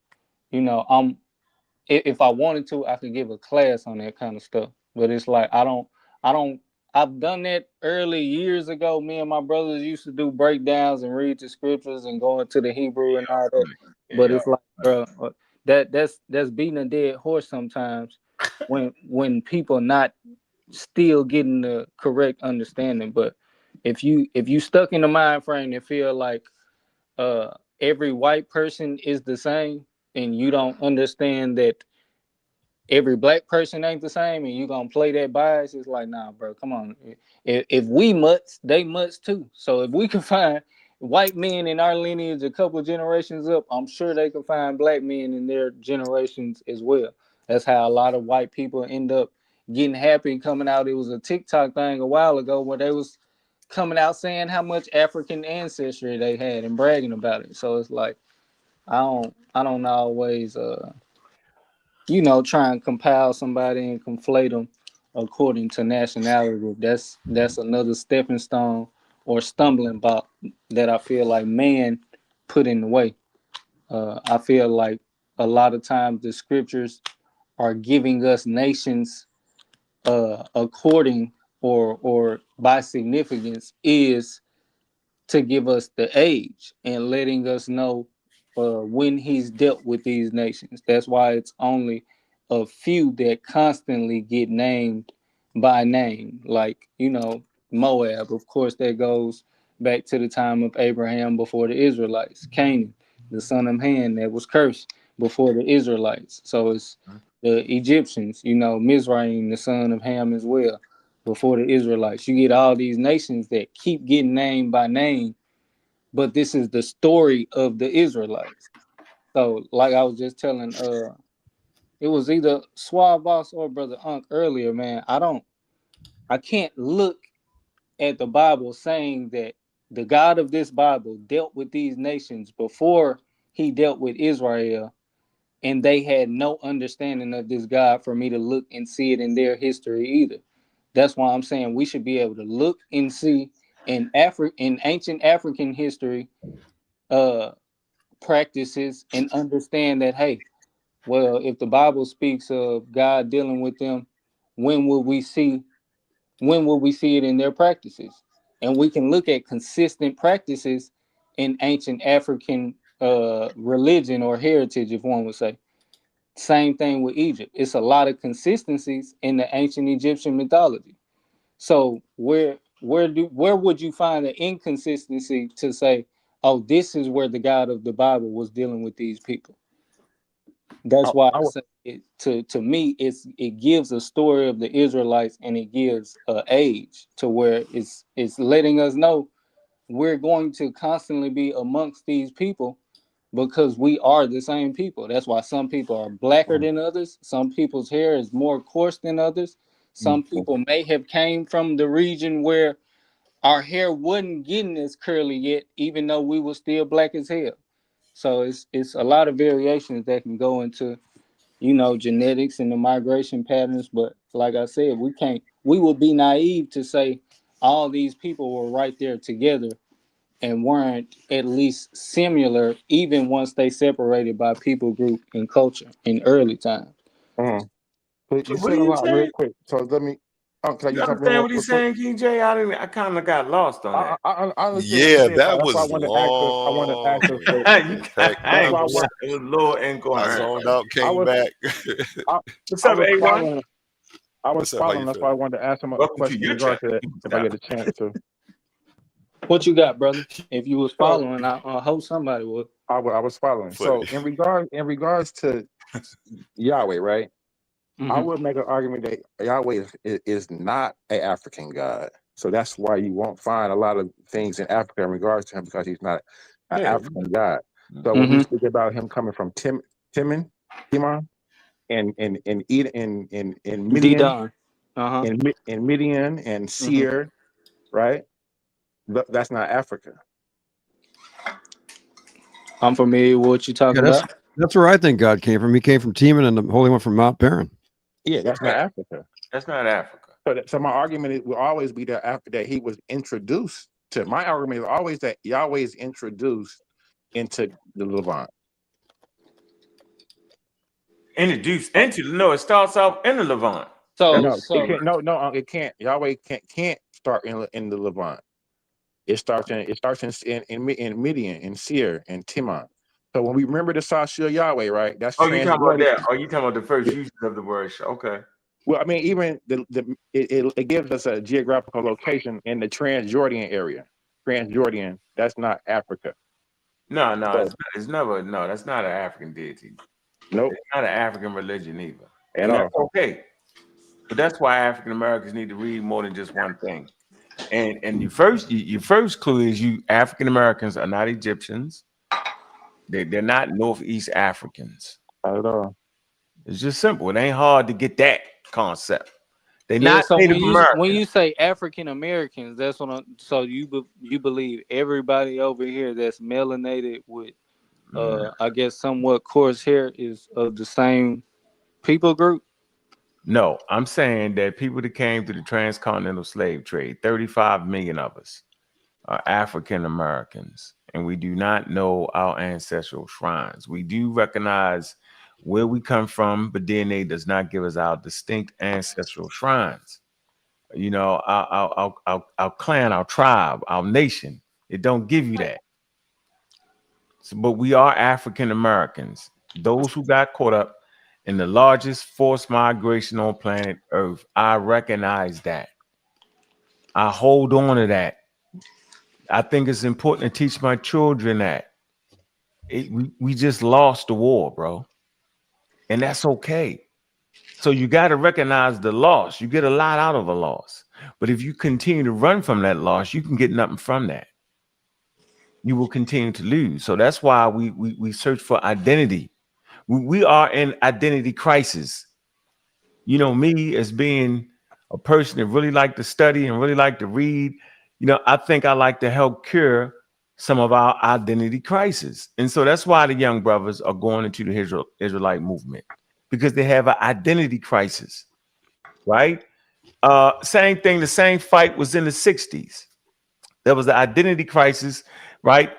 You know, if I wanted to, I could give a class on that kind of stuff. But it's like I don't. I've done that early years ago. Me and my brothers used to do breakdowns and read the scriptures and go into the Hebrew and all that. But it's like, bro, that's beating a dead horse sometimes when people not still getting the correct understanding. But if you stuck in the mind frame and feel like every white person is the same, and you don't understand that every black person ain't the same, and you gonna play that bias. It's like, nah, bro, come on. If we mutts, they mutts too. So if we can find white men in our lineage a couple generations up, I'm sure they can find black men in their generations as well. That's how a lot of white people end up getting happy coming out. It was a TikTok thing a while ago where they was coming out saying how much African ancestry they had and bragging about it. So it's like I don't always try and compile somebody and conflate them according to nationality. That's another stepping stone or stumbling block that I feel like man put in the way. I feel like a lot of times the scriptures are giving us nations according or by significance is to give us the age and letting us know when he's dealt with these nations. That's why it's only a few that constantly get named by name, like Moab. Of course, that goes back to the time of Abraham before the Israelites. Canaan, the son of Ham, that was cursed before the Israelites. So it's the Egyptians, Mizraim, the son of Ham as well, before the Israelites. You get all these nations that keep getting named by name, but this is the story of the Israelites. So, like I was just telling, it was either Suave Boss or Brother Unk earlier, man. I can't look at the Bible saying that the God of this Bible dealt with these nations before he dealt with Israel, and they had no understanding of this God for me to look and see it in their history either. That's why I'm saying we should be able to look and see in ancient African history practices and understand that, hey, well, if the Bible speaks of God dealing with them, when will we see it in their practices? And we can look at consistent practices in ancient African religion or heritage, if one would say. Same thing with Egypt. It's a lot of consistencies in the ancient Egyptian mythology. So where would you find the inconsistency to say, oh, this is where the God of the Bible was dealing with these people? That's why I say it, to me it gives a story of the Israelites, and it gives an age to where it's letting us know we're going to constantly be amongst these people because we are the same people. That's why some people are blacker than others. Some people's hair is more coarse than others. Some people may have came from the region where our hair wasn't getting as curly yet, even though we were still black as hell. So it's a lot of variations that can go into genetics and the migration patterns. But like I said, we would be naive to say all these people were right there together and weren't at least similar, even once they separated by people group and culture in early times. But So you what said are a you lot real saying? quick. So let me. Can You you jump in understand real what he's quick? saying, King J? I kind of got lost on that. I understand what you Yeah, said, but that that's why I was wanted to ask her. I wanted to ask her. long. I That's ain't why gonna lie, it was a little I incoherent. zoned out, I came was. back. I, What's I up, was A1? following. I was What's up? How following. you That's why I feeling? wanted to ask him a Welcome to question in your regard chat. to that if I get a chance to. What you got, brother? If you was So following, I hope somebody would. I was following. Funny. So in regards to Yahweh, right? I Mm-hmm. would make an argument that Yahweh is not an African God. So that's why you won't find a lot of things in Africa in regards to him because he's not an Yeah. African God. So when we Mm-hmm. speak about him coming from Timon, and Midian, D-Don. Uh-huh. in Midian and Mm-hmm. Seir, right? That's not Africa. I'm familiar with what you're Yeah, talking about. that's where I think God came from. He came from Teman and the Holy One from Mount Paran. Yeah, that's not Africa. That's not Africa. So my argument will always be that after that he was introduced to. My argument is always that Yahweh is introduced into the Levant. Introduced into no, it starts off in the Levant. So No, it so can't. No, it can't. Yahweh can't start in the Levant. It starts in Midian, in Seir, and Timon. So when we remember the Sashil Yahweh, right? That's Oh, you talking about Transjordan. that? Oh, you talking about the first Yeah. usage of the word? Okay. Well, I mean, even it gives us a geographical location in the Transjordan area. Transjordan, that's not Africa. No, So, it's never. No, that's not an African deity. nope. It's not an African religion either. at And all. that's okay. But that's why African Americans need to read more than just one thing. And your first clue is you African Americans are not Egyptians. They're not Northeast Africans. Not at all. It's just simple. It ain't hard to get that concept. They're Yeah, not so Native when Americans. you say African Americans, that's what so you believe everybody over here that's melanated with I guess somewhat coarse hair is of the same people group? No, I'm saying that people that came through the transcontinental slave trade, 35 million of us, are African Americans, and we do not know our ancestral shrines. We do recognize where we come from, but DNA does not give us our distinct ancestral shrines. You know, our clan, our tribe, our nation. It don't give you that. So, but we are African Americans. Those who got caught up in the largest forced migration on planet Earth. I recognize that. I hold on to that. I think it's important to teach my children that. We just lost the war, bro. And that's okay. So you got to recognize the loss. You get a lot out of a loss. But if you continue to run from that loss, you can get nothing from that. You will continue to lose. So that's why we search for identity. We are in identity crisis. You know, me as being a person that really like to study and really like to read, you know, I think I like to help cure some of our identity crisis. And so that's why the young brothers are going into the Israelite movement, because they have an identity crisis, right? Same thing, the same fight was in the 60s. There was the identity crisis, right?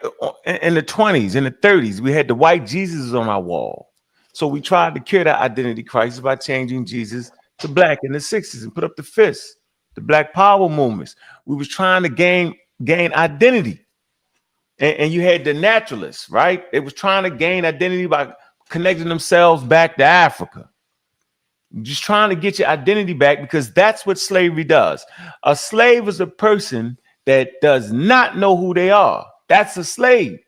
In the 20s, in the 30s, we had the white Jesus on our wall. So we tried to cure that identity crisis by changing Jesus to black in the 60s and put up the fists, the Black Power movements. We was trying to gain identity. And you had the naturalists, right? They was trying to gain identity by connecting themselves back to Africa. Just trying to get your identity back, because that's what slavery does. A slave is a person that does not know who they are. That's a slave.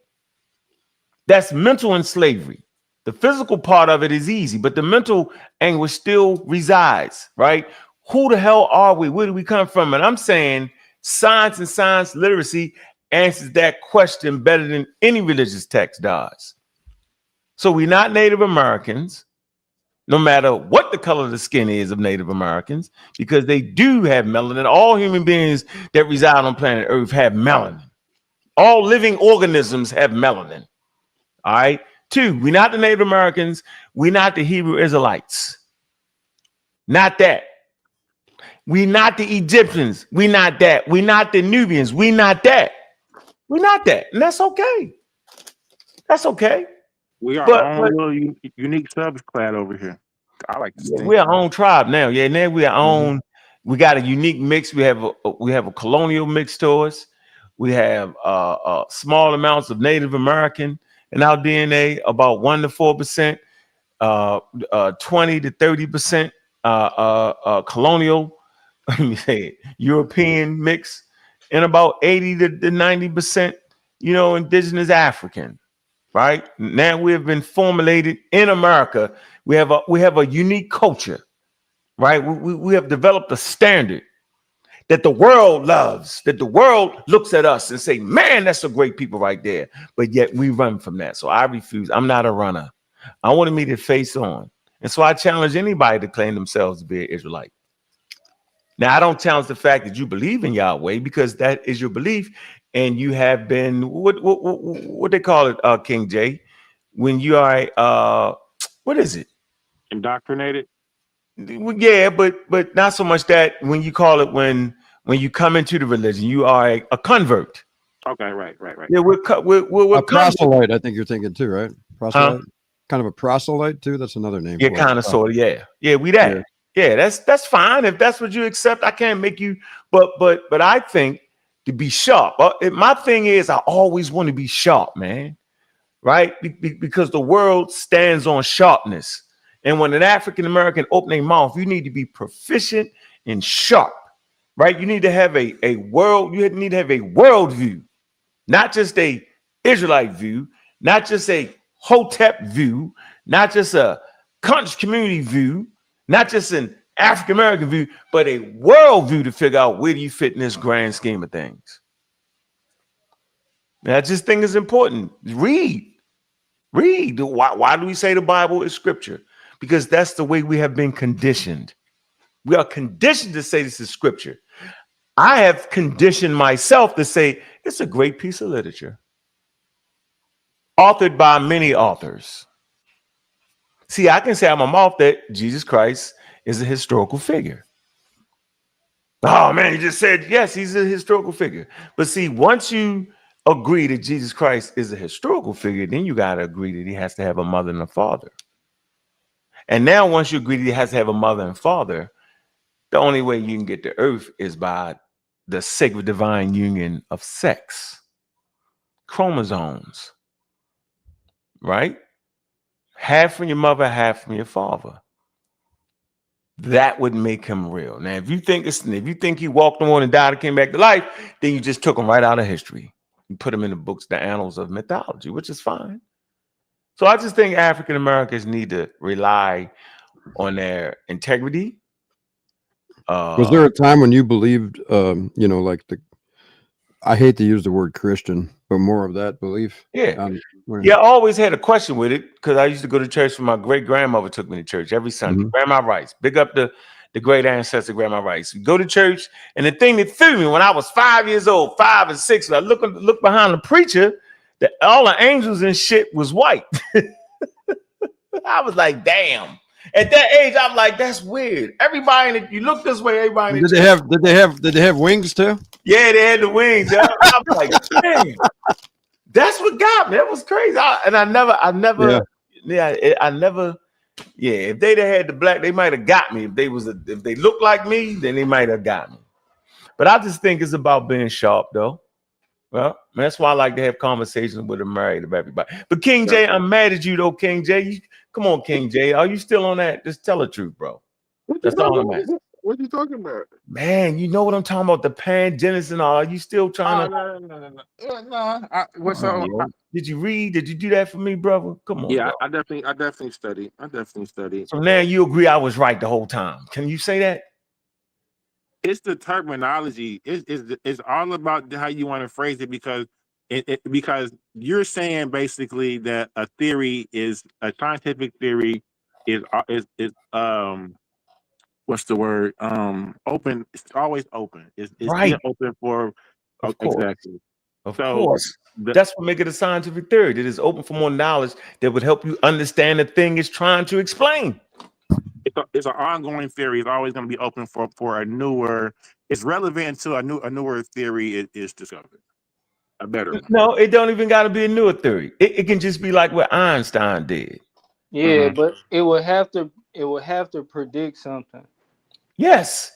That's mental in slavery. The physical part of it is easy, but the mental anguish still resides, right? Who the hell are we? Where do we come from? And I'm saying science and science literacy answers that question better than any religious text does. So we're not Native Americans, no matter what the color of the skin is of Native Americans, because they do have melanin. All human beings that reside on planet Earth have melanin. All living organisms have melanin. All right. 2, we're not the Native Americans. We're not the Hebrew Israelites. Not that. We're not the Egyptians. We're not that. We're not the Nubians. We're not that. We're not that. And that's okay. That's okay. We are But our own little unique subclad over here. I like to we're our own tribe now. Yeah, now we're our Mhm. own. We got a unique mix. We have a colonial mix to us. We have small amounts of Native American in our DNA, about 1 to 4%, 20 to 30% colonial. Let me say it, European mix, and about 80 to 90%, you know, indigenous African. Right now, we have been formulated in America. We have a unique culture, right? We have developed a standard that the world loves, that the world looks at us and say, man, that's a great people right there. But yet we run from that. So I refuse. I'm not a runner. I want to meet it face on. And so I challenge anybody to claim themselves to be an Israelite. Now, I don't challenge the fact that you believe in Yahweh, because that is your belief. And you have been, what they call it, King J, when you are, what is it? Indoctrinated. Yeah, but not so much that. When you call it, when you come into the religion, you are a convert. Okay, right. Yeah, we're A proselyte, I think you're thinking too, right? Proselyte, kind of a proselyte too. That's another name. Yeah, for kind of, sort of. Yeah, we that. Yeah, that's fine if that's what you accept. I can't make you, but I think to be sharp. My thing is, I always want to be sharp, man. Right? Because the world stands on sharpness. And when an African American open their mouth, you need to be proficient and sharp, right? You need to have a world, you need to have a world view, not just a Israelite view, not just a Hotep view, not just a conscious community view, Not just an African American view, but a world view to figure out where do you fit in this grand scheme of things. And I just think it's important. Read. Why do we say the Bible is scripture? Because that's the way we have been conditioned. We are conditioned to say this is scripture. I have conditioned myself to say it's a great piece of literature, authored by many authors. See, I can say I'm a mouth that Jesus Christ is a historical figure. Oh man, you just said yes, he's a historical figure. But see, once you agree that Jesus Christ is a historical figure, then you got to agree that he has to have a mother and a father. And now, once you agree that he has to have a mother and father, the only way you can get to earth is by the sacred divine union of sex, chromosomes, right? Half from your mother, half from your father. That would make him real. Now, if you think he walked on and died and came back to life, then you just took him right out of history. You put him in the books, the annals of mythology, which is fine. So I just think African Americans need to rely on their integrity. Was there a time when you believed, like I hate to use the word Christian, but more of that belief? Yeah. I always had a question with it because I used to go to church when my great grandmother took me to church every Sunday. Grandma Rice, big up the great ancestor, Grandma Rice. We go to church, and the thing that threw me when I was 5 years old, 5 and 6, I look behind the preacher, that all the angels and shit was white. I was like, damn. At that age, I'm like, that's weird. Everybody, you look this way, everybody. Did they have wings too? Yeah, they had the wings. I was like, damn. That's what got me. That was crazy. I never. If they'd have had the black, they might have got me. If they looked like me, then they might have got me. But I just think it's about being sharp, though. Well, that's why I like to have conversations with a married of everybody. But King J, I'm mad at you though, King J. Come on, King J. Are you still on that? Just tell the truth, bro. That's all I'm asking. What are you talking about? Man, you know what I'm talking about, the pangenesis and all. Are you still trying to? No. Did you read? Did you do that for me, brother? Come on. Yeah, bro. I definitely studied. So now you agree I was right the whole time. Can you say that? It's the terminology. It's all about how you want to phrase it because because you're saying basically that a scientific theory is what's the word? Open. It's always open. It's Right. being open for Of course. exactly. Of course. That's what makes it a scientific theory. That is open for more knowledge that would help you understand the thing it's trying to explain. It's an ongoing theory. It's always going to be open for a newer. It's relevant until a newer theory is discovered. A better one. No, it don't even got to be a newer theory. It can just be like what Einstein did. Yeah, but it would have to predict something. Yes.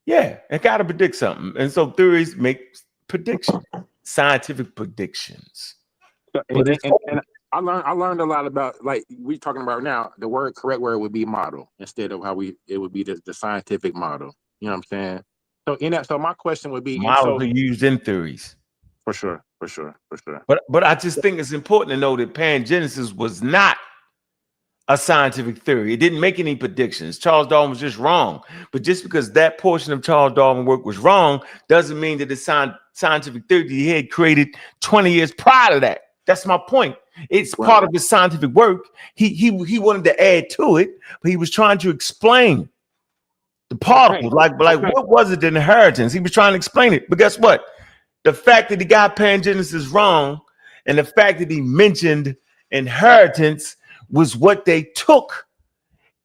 Yeah, it got to predict something. And so theories make predictions, scientific predictions. And I learned a lot about, like we're talking about now, the correct word would be model instead of it would be the scientific model. You know what I'm saying? So my question would be models are used in theories. For sure. But I just think it's important to know that pangenesis was not a scientific theory. It didn't make any predictions. Charles Darwin was just wrong. But just because that portion of Charles Darwin's work was wrong doesn't mean that the scientific theory he had created 20 years prior to that. That's my point. It's part of his scientific work. He wanted to add to it, but he was trying to explain the particles. Like what was it, the inheritance? He was trying to explain it. But guess what? The fact that he got pangenesis wrong and the fact that he mentioned inheritance was what they took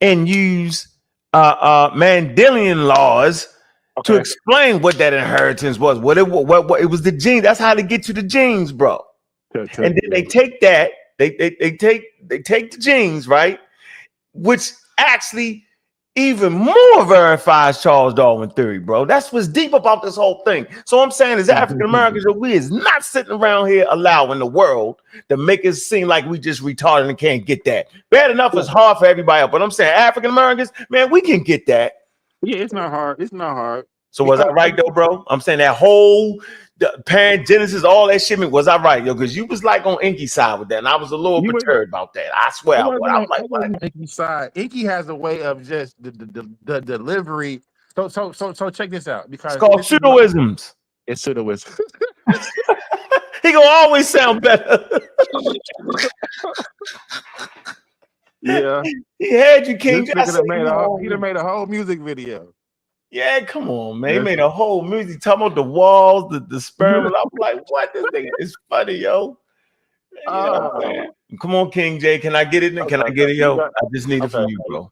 and used Mendelian laws to explain what that inheritance was. What it was the gene. That's how they get to the genes, bro. And then they take that, they take the genes, right? Which actually even more verifies Charles Darwin theory, bro. That's what's deep about this whole thing. So I'm saying as African Americans, we is not sitting around here allowing the world to make it seem like we just retarded and can't get that. Bad enough is hard for everybody else, but I'm saying African Americans, man, we can get that. Yeah, it's not hard. So was I right though, bro? I'm saying that whole Genesis, all that shit. Was I right, yo? Because you was like on Inky side with that, and I was a little perturbed about that. I swear, I was like, what? Inky side. Inky has a way of just the delivery. So check this out, It's because called pseudoisms. It's pseudoism. He gonna always sound better. Yeah, he had you, King. This nigga done made a whole music video. Yeah, come on, man. He made a whole music talking about the walls, the sperm. I'm like, what? This nigga is funny, yo. You know what I'm saying? Come on, King J. Can I get it? Can I get it, yo? I just need it from you, bro.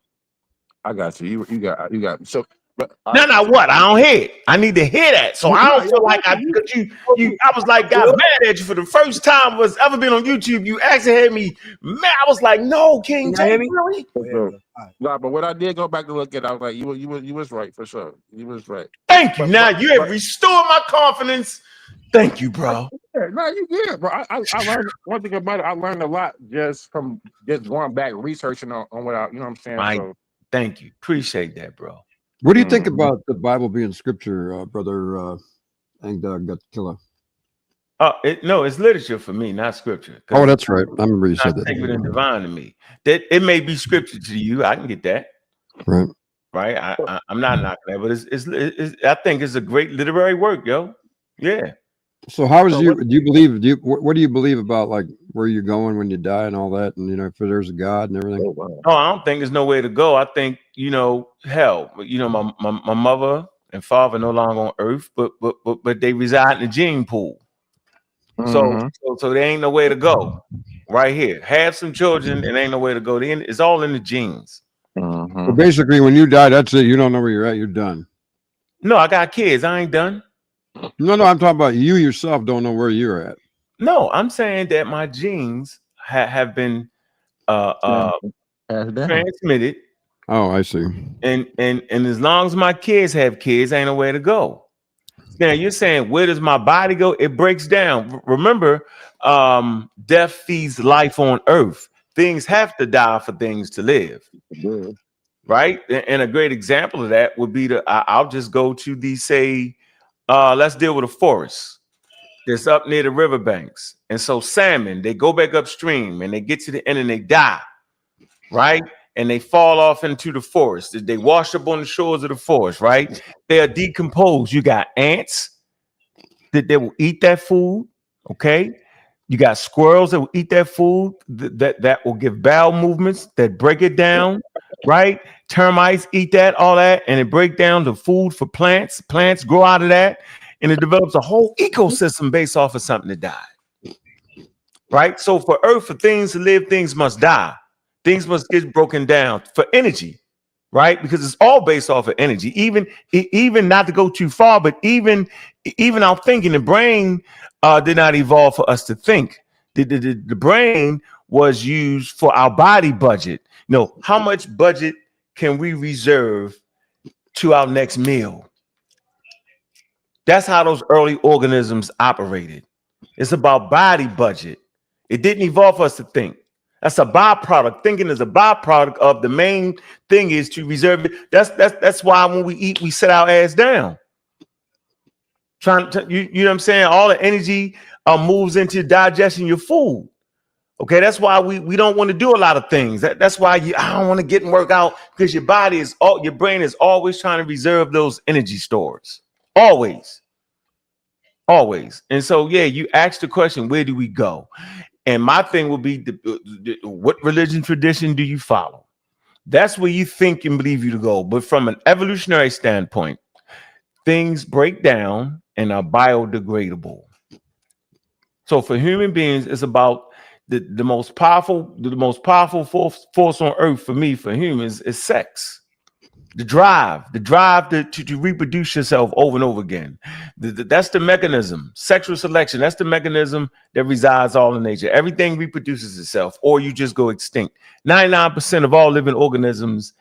I got you. You got. So, but no, what? I don't hear it. I need to hear that. So I don't feel like I was like, got mad at you for the first time was ever been on YouTube. You actually had me mad. I was like, no, King J. Really? Nah, but what I did go back to look at, I was like, you was right for sure. You was right. Thank you. Now you have restored my confidence. Thank you, bro. No, you did, bro. I learned one thing about it. I learned a lot just from just going back researching on what I, you know what I'm saying. Right. So, thank you. Appreciate that, bro. What do you think about the Bible being scripture, brother? Gut Killer. No, it's literature for me, not scripture. Oh, that's right. I remember you said that. Sacred and divine to me. That it may be scripture to you. I can get that. Right. Right. I'm not knocking that, but it's I think it's a great literary work, yo. Yeah. So how is you? Do you believe? What do you believe about like where you're going when you die and all that? And if there's a God and everything. Oh, I don't think there's no way to go. I think hell. My mother and father no longer on Earth, but they reside in the gene pool. So there ain't no way to go. Right here, have some children, and ain't no way to go. It's all in the genes. So basically, when you die, that's it. You don't know where you're at. You're done. No, I got kids. I ain't done. No, I'm talking about you yourself. Don't know where you're at. No, I'm saying that my genes have been transmitted. Oh, I see. And as long as my kids have kids, ain't no way to go. Now you're saying, where does my body go? It breaks down. Remember, death feeds life on earth. Things have to die for things to live. Right? And a great example of that would be I'll just go to let's deal with a forest that's up near the riverbanks. And so salmon, they go back upstream and they get to the end and they die. Right? And they fall off into the forest. They wash up on the shores of the forest, right? They are decomposed. You got ants that they will eat that food, okay? You got squirrels that will eat that food, that will give bowel movements, that break it down, right? Termites eat that, all that, and it break down the food for plants. Plants grow out of that, and it develops a whole ecosystem based off of something that died, right? So for Earth, for things to live, things must die. Things must get broken down for energy, right? Because it's all based off of energy. Even not to go too far, but even our thinking, the brain did not evolve for us to think. The brain was used for our body budget. How much budget can we reserve to our next meal? That's how those early organisms operated. It's about body budget. It didn't evolve for us to think. That's a byproduct. Thinking is a byproduct of the main thing is to reserve it. That's why when we eat, we set our ass down. You know what I'm saying? All the energy moves into digesting your food. Okay, that's why we don't want to do a lot of things. That's why I don't want to get and work out, because your brain is always trying to reserve those energy stores. Always. And so, yeah, you asked the question, where do we go? And my thing would be, what religion tradition do you follow? That's where you think and believe you to go. But from an evolutionary standpoint, things break down and are biodegradable. So for human beings, it's about the most powerful force on earth for me, for humans, is sex. The drive to reproduce yourself over and over again. That's the mechanism. Sexual selection, that's the mechanism that resides all in nature. Everything reproduces itself, or you just go extinct. 99% of all living organisms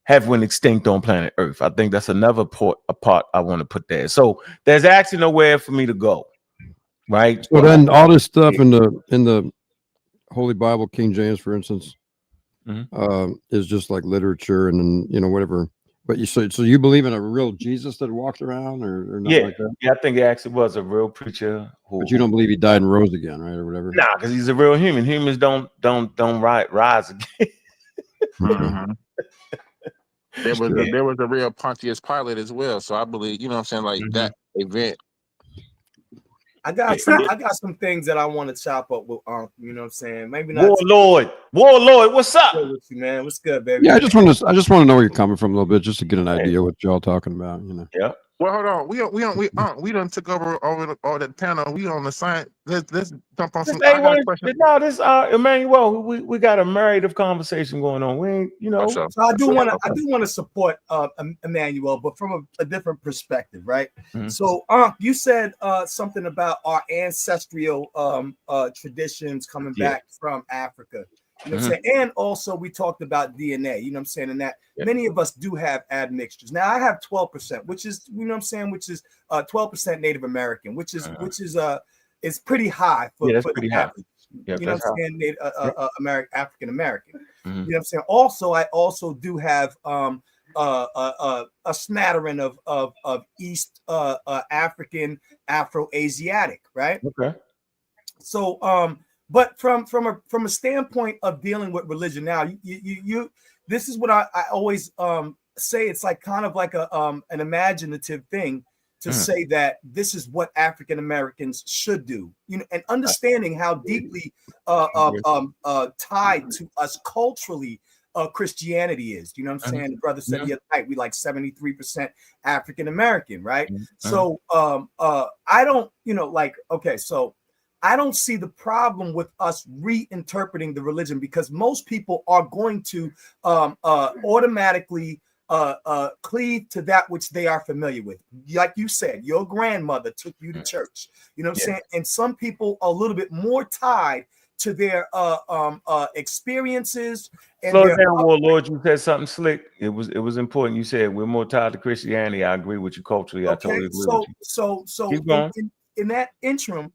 have went extinct on planet Earth. I think that's another part I want to put there. So there's actually nowhere for me to go, right? So then all this stuff in the Holy Bible, King James, for instance, is just like literature, and then whatever But so you believe in a real Jesus that walked around, or nothing like that? Yeah, I think it actually was a real preacher. But you don't believe he died and rose again, right, or whatever? Nah, because he's a real human. Humans don't rise again. Mhm. There was a real Pontius Pilate as well. So I believe, you know what I'm saying, like that event. I got some things that I want to chop up with you know what I'm saying? Maybe not Warlord, what's up? Good with you, man. What's good, baby? Yeah, I just want to know where you're coming from a little bit, just to get an idea what y'all talking about. You know. Yeah. Well, hold on. We done took over the panel. We on the side. Let's jump on some. I got a question. No, this Emmanuel. We got a narrative conversation going on. We ain't, you know. So I do want to support Emmanuel, but from a different perspective, right? Mhm. So you said something about our ancestral traditions coming back from Africa. You know what I'm saying? And also we talked about DNA, you know what I'm saying? And that many of us do have admixtures. Now I have 12%, which is, you know what I'm saying, which is 12% Native American, which is pretty high for pretty the high. average. Yeah, you know what I'm saying? African American. Mhm. You know what I'm saying? Also, I also do have a smattering of East African, Afro-Asiatic, right? Okay. So but from a standpoint of dealing with religion now, you this is what I always say. It's like kind of like an imaginative thing to say that this is what African Americans should do, you know, and understanding how deeply tied to us culturally Christianity is. You know what I'm saying? The brother said the other night we like 73% African American, right? So I don't, you know, like, okay, so I don't see the problem with us reinterpreting the religion, because most people are going to automatically cleave to that which they are familiar with. Like you said, your grandmother took you to church. You know what I'm saying? And some people are a little bit more tied to their experiences. And Slow down, Warlord. You said something slick. It was important. You said we're more tied to Christianity. I agree with you culturally. I totally agree with you. So Keep going. in that interim,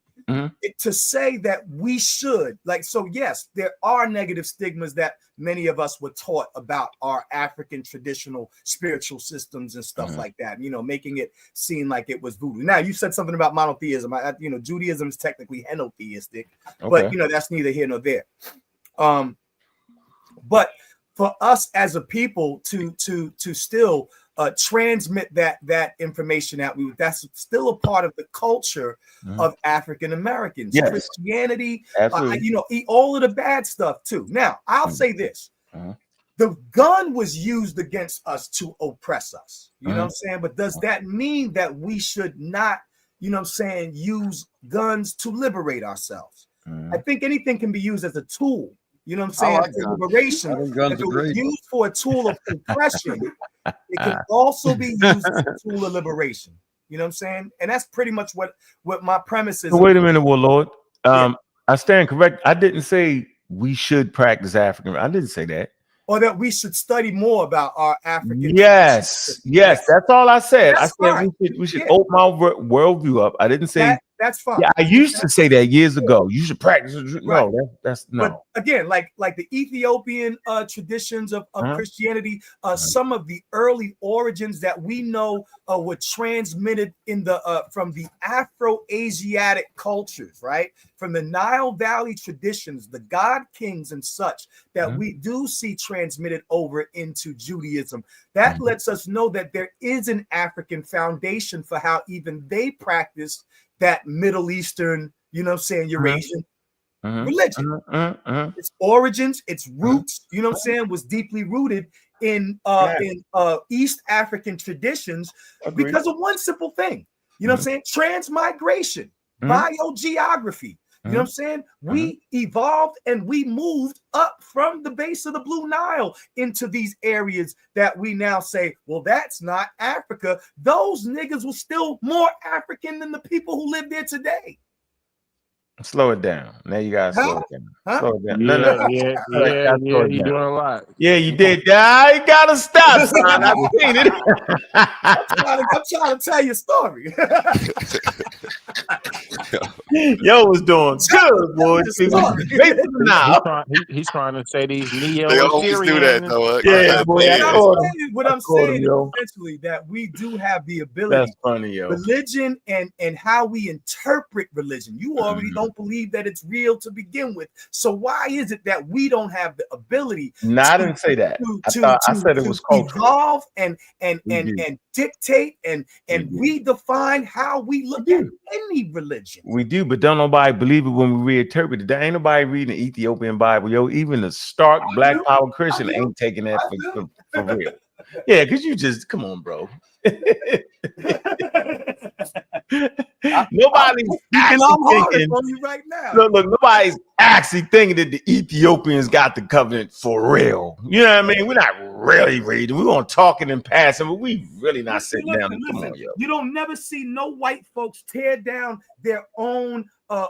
to say that we should, like, so yes, there are negative stigmas that many of us were taught about our African traditional spiritual systems and stuff like that, you know, making it seem like it was voodoo. Now, you said something about monotheism. You know, Judaism is technically henotheistic, but you know, that's neither here nor there. But for us as a people to still transmit that information out, that's still a part of the culture of African Americans. Yes. Christianity, Absolutely. you know, all of the bad stuff too. Now, I'll say this. The gun was used against us to oppress us. You know what I'm saying? But does that mean that we should not, you know what I'm saying, use guns to liberate ourselves? I think anything can be used as a tool. You know what I'm saying? For liberation. If it was used for a tool of oppression, it can also be used as a tool of liberation. You know what I'm saying? And that's pretty much what my premise is. So wait a minute, Warlord. I stand correct. I didn't say we should practice African. I didn't say that. Or that we should study more about our African. Yes, that's all I said. I said we should open our worldview up. I didn't say that's fine. Yeah, I used to say that years ago. You should practice. No, that's no. But again, like the Ethiopian traditions of Christianity, some of the early origins that we know were transmitted in the from the Afro-Asiatic cultures, right? From the Nile Valley traditions, the God Kings and such, that we do see transmitted over into Judaism. That lets us know that there is an African foundation for how even they practice that Middle Eastern, you know what I'm saying, Eurasian religion. Its origins, its roots, you know what I'm saying, was deeply rooted in East African traditions because of one simple thing. You know what I'm saying? Transmigration, biogeography. You know what I'm saying? We evolved and we moved up from the base of the Blue Nile into these areas that we now say, well, that's not Africa. Those niggas were still more African than the people who live there today. Slow it down. Now you gotta slow it down. Slow it down. Yeah, you're doing a lot. Yeah, you did. I gotta stop, son. I've seen it. I'm trying to tell you a story. Yo was doing good, boy. See, He's trying to say these They always do that, Neo-Assyrians. though. Yeah, boy, I caught him. What I'm saying is essentially that we do have the ability. That's funny, yo. Religion and how we interpret religion. You already don't believe that it's real to begin with. So why is it that we don't have the ability? No, I didn't say that. I said it was cultural. Evolve and dictate and redefine how we look at any religion. We do, but don't nobody believe it when we reinterpret it. There ain't nobody reading the Ethiopian Bible, yo. Even the stark black power Christian ain't taking that for real. Yeah, because you just come on, bro. Nobody's actually thinking. Right now. Look, nobody's actually thinking that the Ethiopians got the covenant for real. You know what I mean? We're not really reading. We're gonna talking and passing, but we really not sitting down. Come on, yo. You don't never see no white folks tear down their own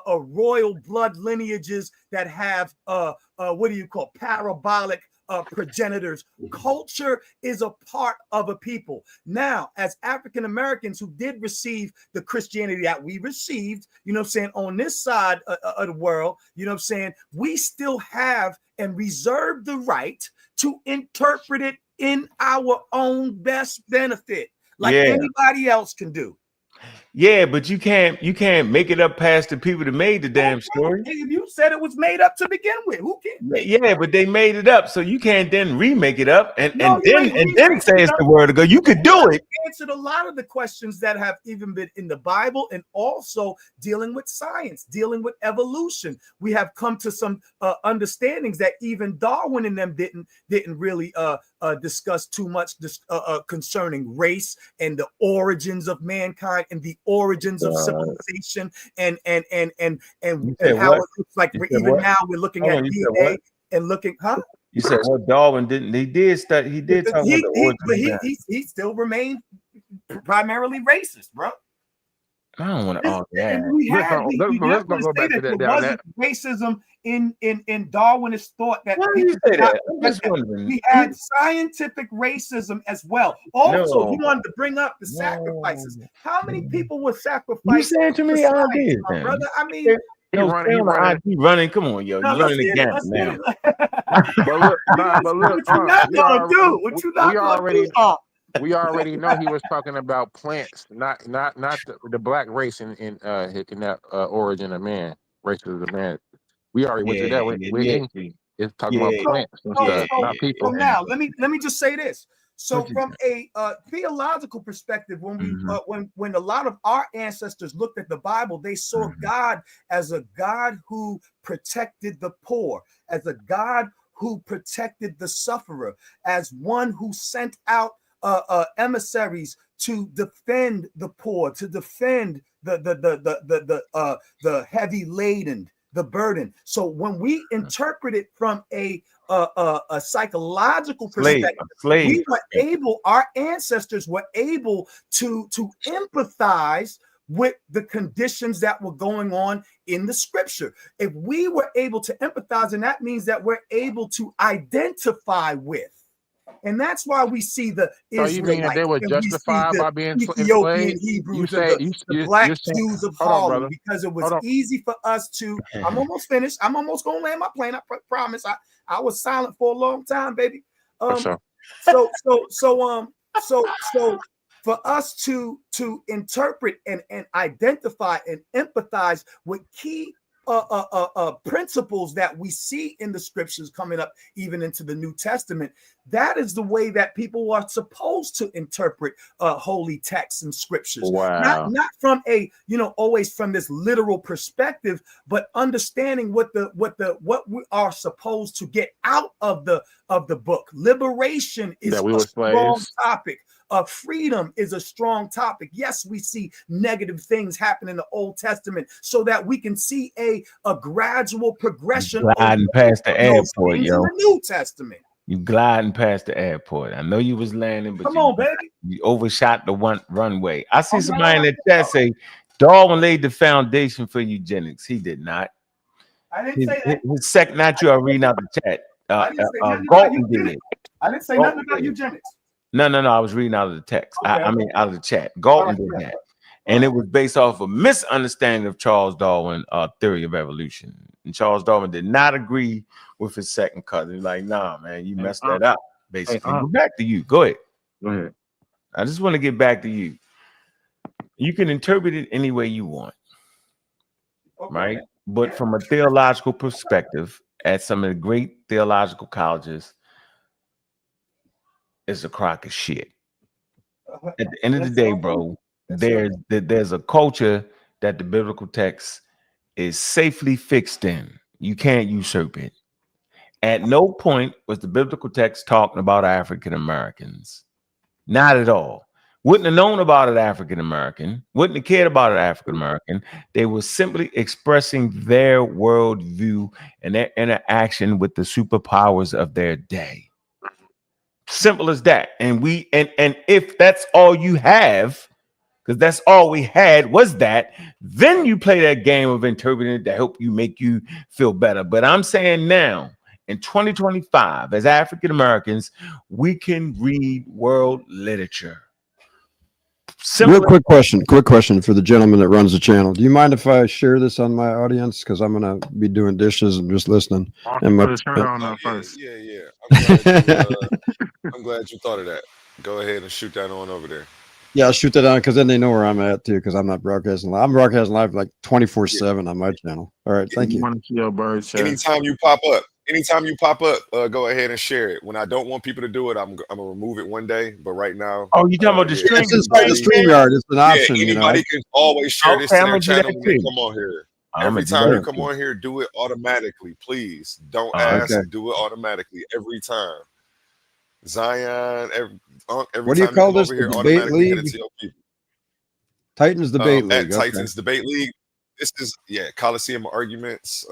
royal blood lineages that have what do you call parabolic progenitors. Culture is a part of a people. Now, as African Americans who did receive the Christianity that we received, you know what I'm saying, on this side of the world, you know what I'm saying, we still have and reserve the right to interpret it in our own best benefit, like anybody else can do. Yeah, but you can't make it up past the people that made the damn story. You said it was made up to begin with. Who cares? Yeah, but they made it up, so you can't then remake it up and then say it's the word of God. You could do it. Answered a lot of the questions that have even been in the Bible, and also dealing with science, dealing with evolution. We have come to some understandings that even Darwin and them didn't really discuss too much concerning race and the origins of mankind and the origins of civilization and how it looks like now we're looking at DNA and looking, You said what? Darwin didn't? He did talk about the origin, but he still remained primarily racist, bro. I don't want to argue that. There wasn't racism in Darwinist thought that why do you say that? I'm just wondering. We had scientific racism as well. Also, he wanted to bring up the sacrifices. How many people were sacrificed? You saying too many ideas, my brother. I mean, he running. Come on, yo. No, You running the gamut now. But look, what you not gonna do? We already know he was talking about plants, not the black race in that origin of man, race of the man. We already went through that. It's talking about plants and stuff, not people. So now let me just say this. So from a theological perspective, when we when a lot of our ancestors looked at the Bible, they saw God as a God who protected the poor, as a God who protected the sufferer, as one who sent out emissaries to defend the poor, to defend the heavy laden, the burden. So when we interpret it from a psychological perspective, we were able, our ancestors were able to empathize with the conditions that were going on in the scripture. If we were able to empathize, and that means that we're able to identify with. And that's why we see the Israelites. So you mean that they were justified by being Ethiopian Hebrews, you say, the black Jews of Harlem, because it was easy for us to. I'm almost finished. I'm almost gonna land my plane. I promise. I was silent for a long time, baby. So for us to interpret and identify and empathize with key principles that we see in the scriptures coming up even into the New Testament, that is the way that people are supposed to interpret holy texts and scriptures. Wow. Not from a always from this literal perspective, but understanding what we are supposed to get out of the book. Liberation is a strong topic. Freedom is a strong topic. Yes, we see negative things happen in the Old Testament so that we can see a gradual progression. Gliding past the airport, yo. In the New Testament. You gliding past the airport. I know you was landing, but you overshot the runway. I see somebody in the chat say Darwin laid the foundation for eugenics. He did not. I didn't say that. His second, not you are reading out the chat. Galton did it. I didn't say nothing about eugenics. No. I was reading out of the text. I mean, out of the chat. Galton did that. And it was based off a misunderstanding of Charles Darwin's theory of evolution. And Charles Darwin did not agree with his second cousin. He's like, nah, man, you messed that up. Basically, go back to you. Go ahead. Go ahead. I just want to get back to you. You can interpret it any way you want, right? But from a theological perspective, at some of the great theological colleges, it's a crock of shit. At the end of the day, bro, there's a culture that the biblical text is safely fixed in. You can't usurp it. At no point was the biblical text talking about African Americans. Not at all. Wouldn't have known about an African American, wouldn't have cared about an African American. They were simply expressing their worldview and their interaction with the superpowers of their day. Simple as that. And if that's all you have, because that's all we had was that, then you play that game of interpreting it to help you make you feel better. But I'm saying now, in 2025, as African Americans, we can read world literature. Real quick question for the gentleman that runs the channel. Do you mind if I share this on my audience? Because I'm gonna be doing dishes and just listening. And Put a shirt on first. Yeah. I'm glad you thought of that. Go ahead and shoot that on over there. Yeah, I'll shoot that on because then they know where I'm at too. Because I'm not broadcasting live. I'm broadcasting live like 24/7 on my channel. All right, thank you. Want to see your bird chat. Anytime you pop up, go ahead and share it. When I don't want people to do it, I'm gonna remove it one day. But right now, oh, you talking about the stream? It's inside the StreamYard. It's an option. Anybody can always share this to their channel when they come on here. Every time you come on here, do it automatically, please. Don't ask. Okay. Do it automatically every time. Zion, every What do you time call come this? over here, The debate automatically hit it league? to your people. Titans debate league. At Titans Debate League. This is Coliseum Arguments.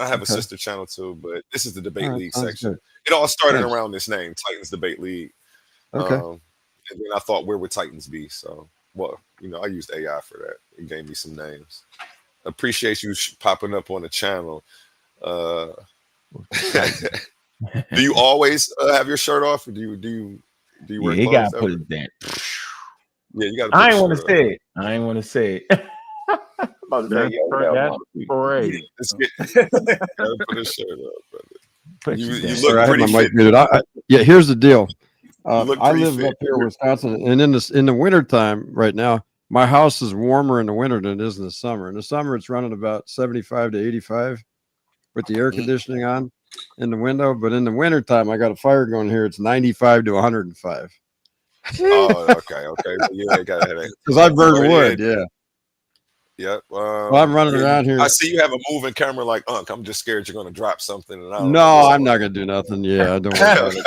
I have a sister channel too, but this is the debate league section. Good. It all started around this name, Titans Debate League. Okay. And then I thought, where would Titans be? So, I used AI for that. It gave me some names. Appreciate you popping up on the channel. Do you always have your shirt off, or do you wear you clothes gotta ever? put it down. Yeah, you gotta. I ain't want to say it. I ain't want to say it. Let's That's parade. Let's put a shirt up, brother. You look pretty fit. Here's the deal. look I pretty live fit. up here in Wisconsin, and in the wintertime right now, my house is warmer in the winter than it is in the summer. In the summer, it's running about 75 to 85 with the air conditioning on in the window. But in the wintertime, I got a fire going here. It's 95 to 105. Oh, okay. Yeah, I got it. Because I burn wood, yeah. Yep. Well, I'm running around here. I see you have a moving camera like Unc. I'm just scared you're going to drop something. And I don't No, know I'm not going to do nothing. Yeah, I don't worry about it.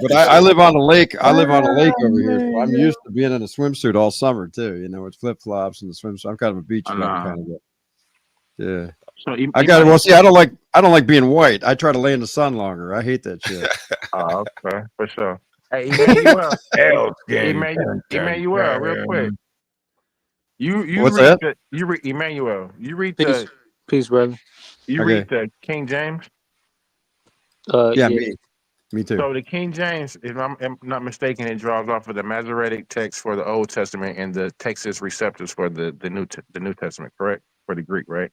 But I live on a lake. I live on a lake over here, so I'm used to being in a swimsuit all summer too. You know, with flip flops and the swimsuit. I'm kind of a beach kind of guy. Yeah. So I got it. Well, see, I don't like being white. I try to lay in the sun longer. I hate that shit. Oh, okay, for sure. Hey, Emmanuel, real quick. You What's read that? Emmanuel. You read Peace, brother. You read the King James. Yeah, me too. So the King James, if I'm not mistaken, it draws off of the Masoretic text for the Old Testament and the Texas Receptors for the New Testament, correct? For the Greek, right?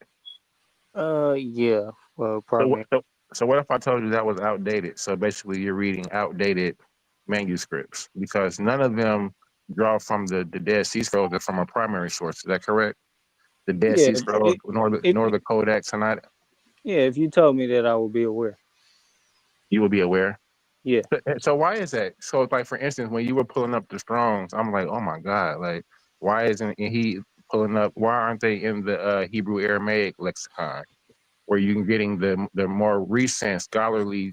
Yeah. Well, probably. So what if I told you that was outdated? So basically, you're reading outdated manuscripts because none of them draw from the Dead Sea Scrolls. They're from a primary source. Is that correct? The Dead Sea Scrolls, nor the Codex Sinaiticus. Yeah, if you told me that, I would be aware. You would be aware. Yeah. So why is that? So it's like, for instance, when you were pulling up the Strongs, I'm like, oh my God, like, why isn't he pulling up? Why aren't they in the Hebrew Aramaic lexicon, where you can getting the more recent scholarly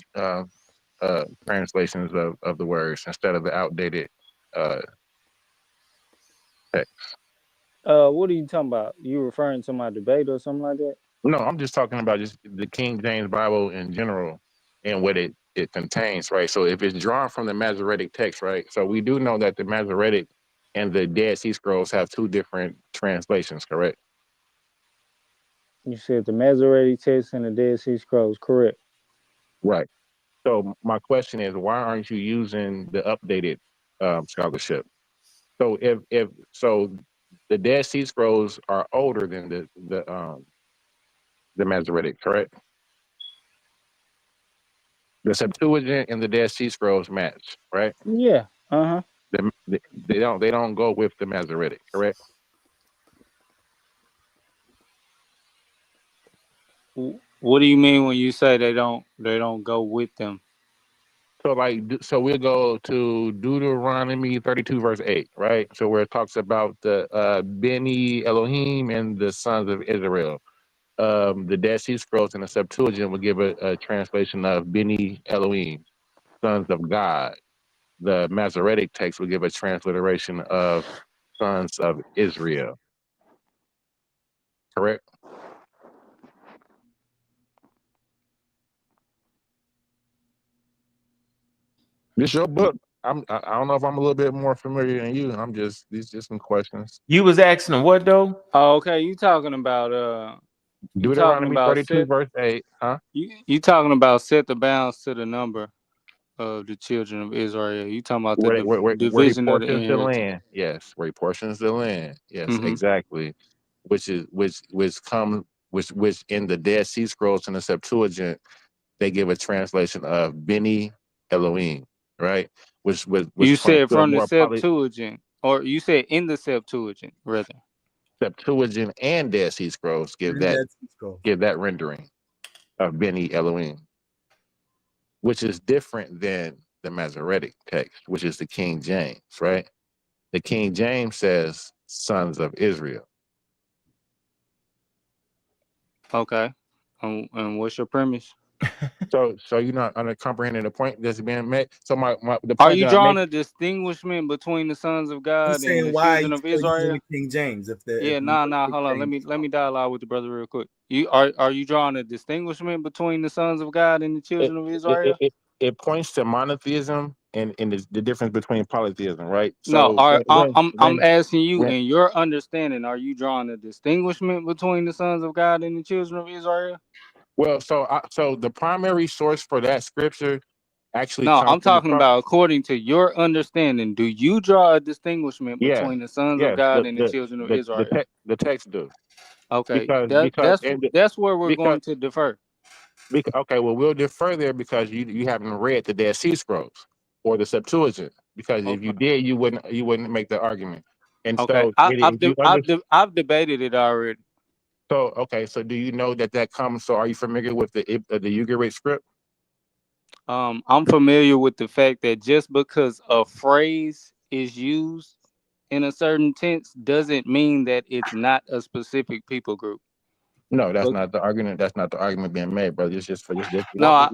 translations of the words instead of the outdated text? What are you talking about? You referring to my debate or something like that? No, I'm just talking about just the King James Bible in general and what it contains, right? So if it's drawn from the Masoretic text, right? So we do know that the Masoretic and the Dead Sea Scrolls have two different translations, correct? You said the Masoretic text and the Dead Sea Scrolls, correct? Right. So my question is, why aren't you using the updated scholarship. So if so, the Dead Sea Scrolls are older than the Masoretic, correct? The Septuagint and the Dead Sea Scrolls match, right? Yeah. Uh-huh. They don't go with the Masoretic, correct? What do you mean when you say they don't go with them? So we'll go to Deuteronomy 32 verse 8, right? So where it talks about the Beni Elohim and the sons of Israel. The Dead Sea Scrolls and the Septuagint will give a translation of Beni Elohim, sons of God. The Masoretic text will give a transliteration of sons of Israel. Correct? This your book. I don't know if I'm a little bit more familiar than you. These just some questions. You was asking them what though? Oh, okay. You talking about Deuteronomy 32 verse 8, huh? you talking about set the bounds to the number of the children of Israel. You talking about the Where he division of the portions the inheritance. land. Yes, where he portions the land. Yes, Mm-hmm. exactly. Which in the Dead Sea Scrolls and the Septuagint, they give a translation of Beni Elohim, right? Which You points said to a from the more Septuagint, or you said in the Septuagint, rather. Septuagint and Dead Sea Scrolls give that rendering of Beni Elohim, which is different than the Masoretic text, which is the King James, right? The King James says sons of Israel. Okay. And what's your premise? So you're not comprehending the point that's being made. So the Are point you that I drawing make. a distinguishment between the sons of God He's and saying the why children he's of still using Israel? the King James if Yeah, hold on. Let me dialogue with the brother real quick. Are you drawing a distinguishment between the sons of God and the children of Israel? It points to monotheism and the difference between polytheism, right? No, So I'm asking you, in your understanding, are you drawing a distinguishment between the sons of God and the children of Israel? well, so the primary source for that scripture actually No, comes I'm from the talking about according to your understanding. Do you draw a distinguishment yes, between the sons of yes, God and the children of Israel? the text do Okay, because that's where we're going to differ. Okay, well, we'll defer there because you haven't read the Dead Sea Scrolls or the Septuagint. Because if you did, you wouldn't make the argument. And Okay, so, if you I've debated it already. So okay, so do you know that comes? So are you familiar with the Ugarit script? I'm familiar with the fact that just because a phrase is used in a certain tense doesn't mean that it's not a specific people group. No, that's not the argument. That's not the argument being made, brother. It's just No,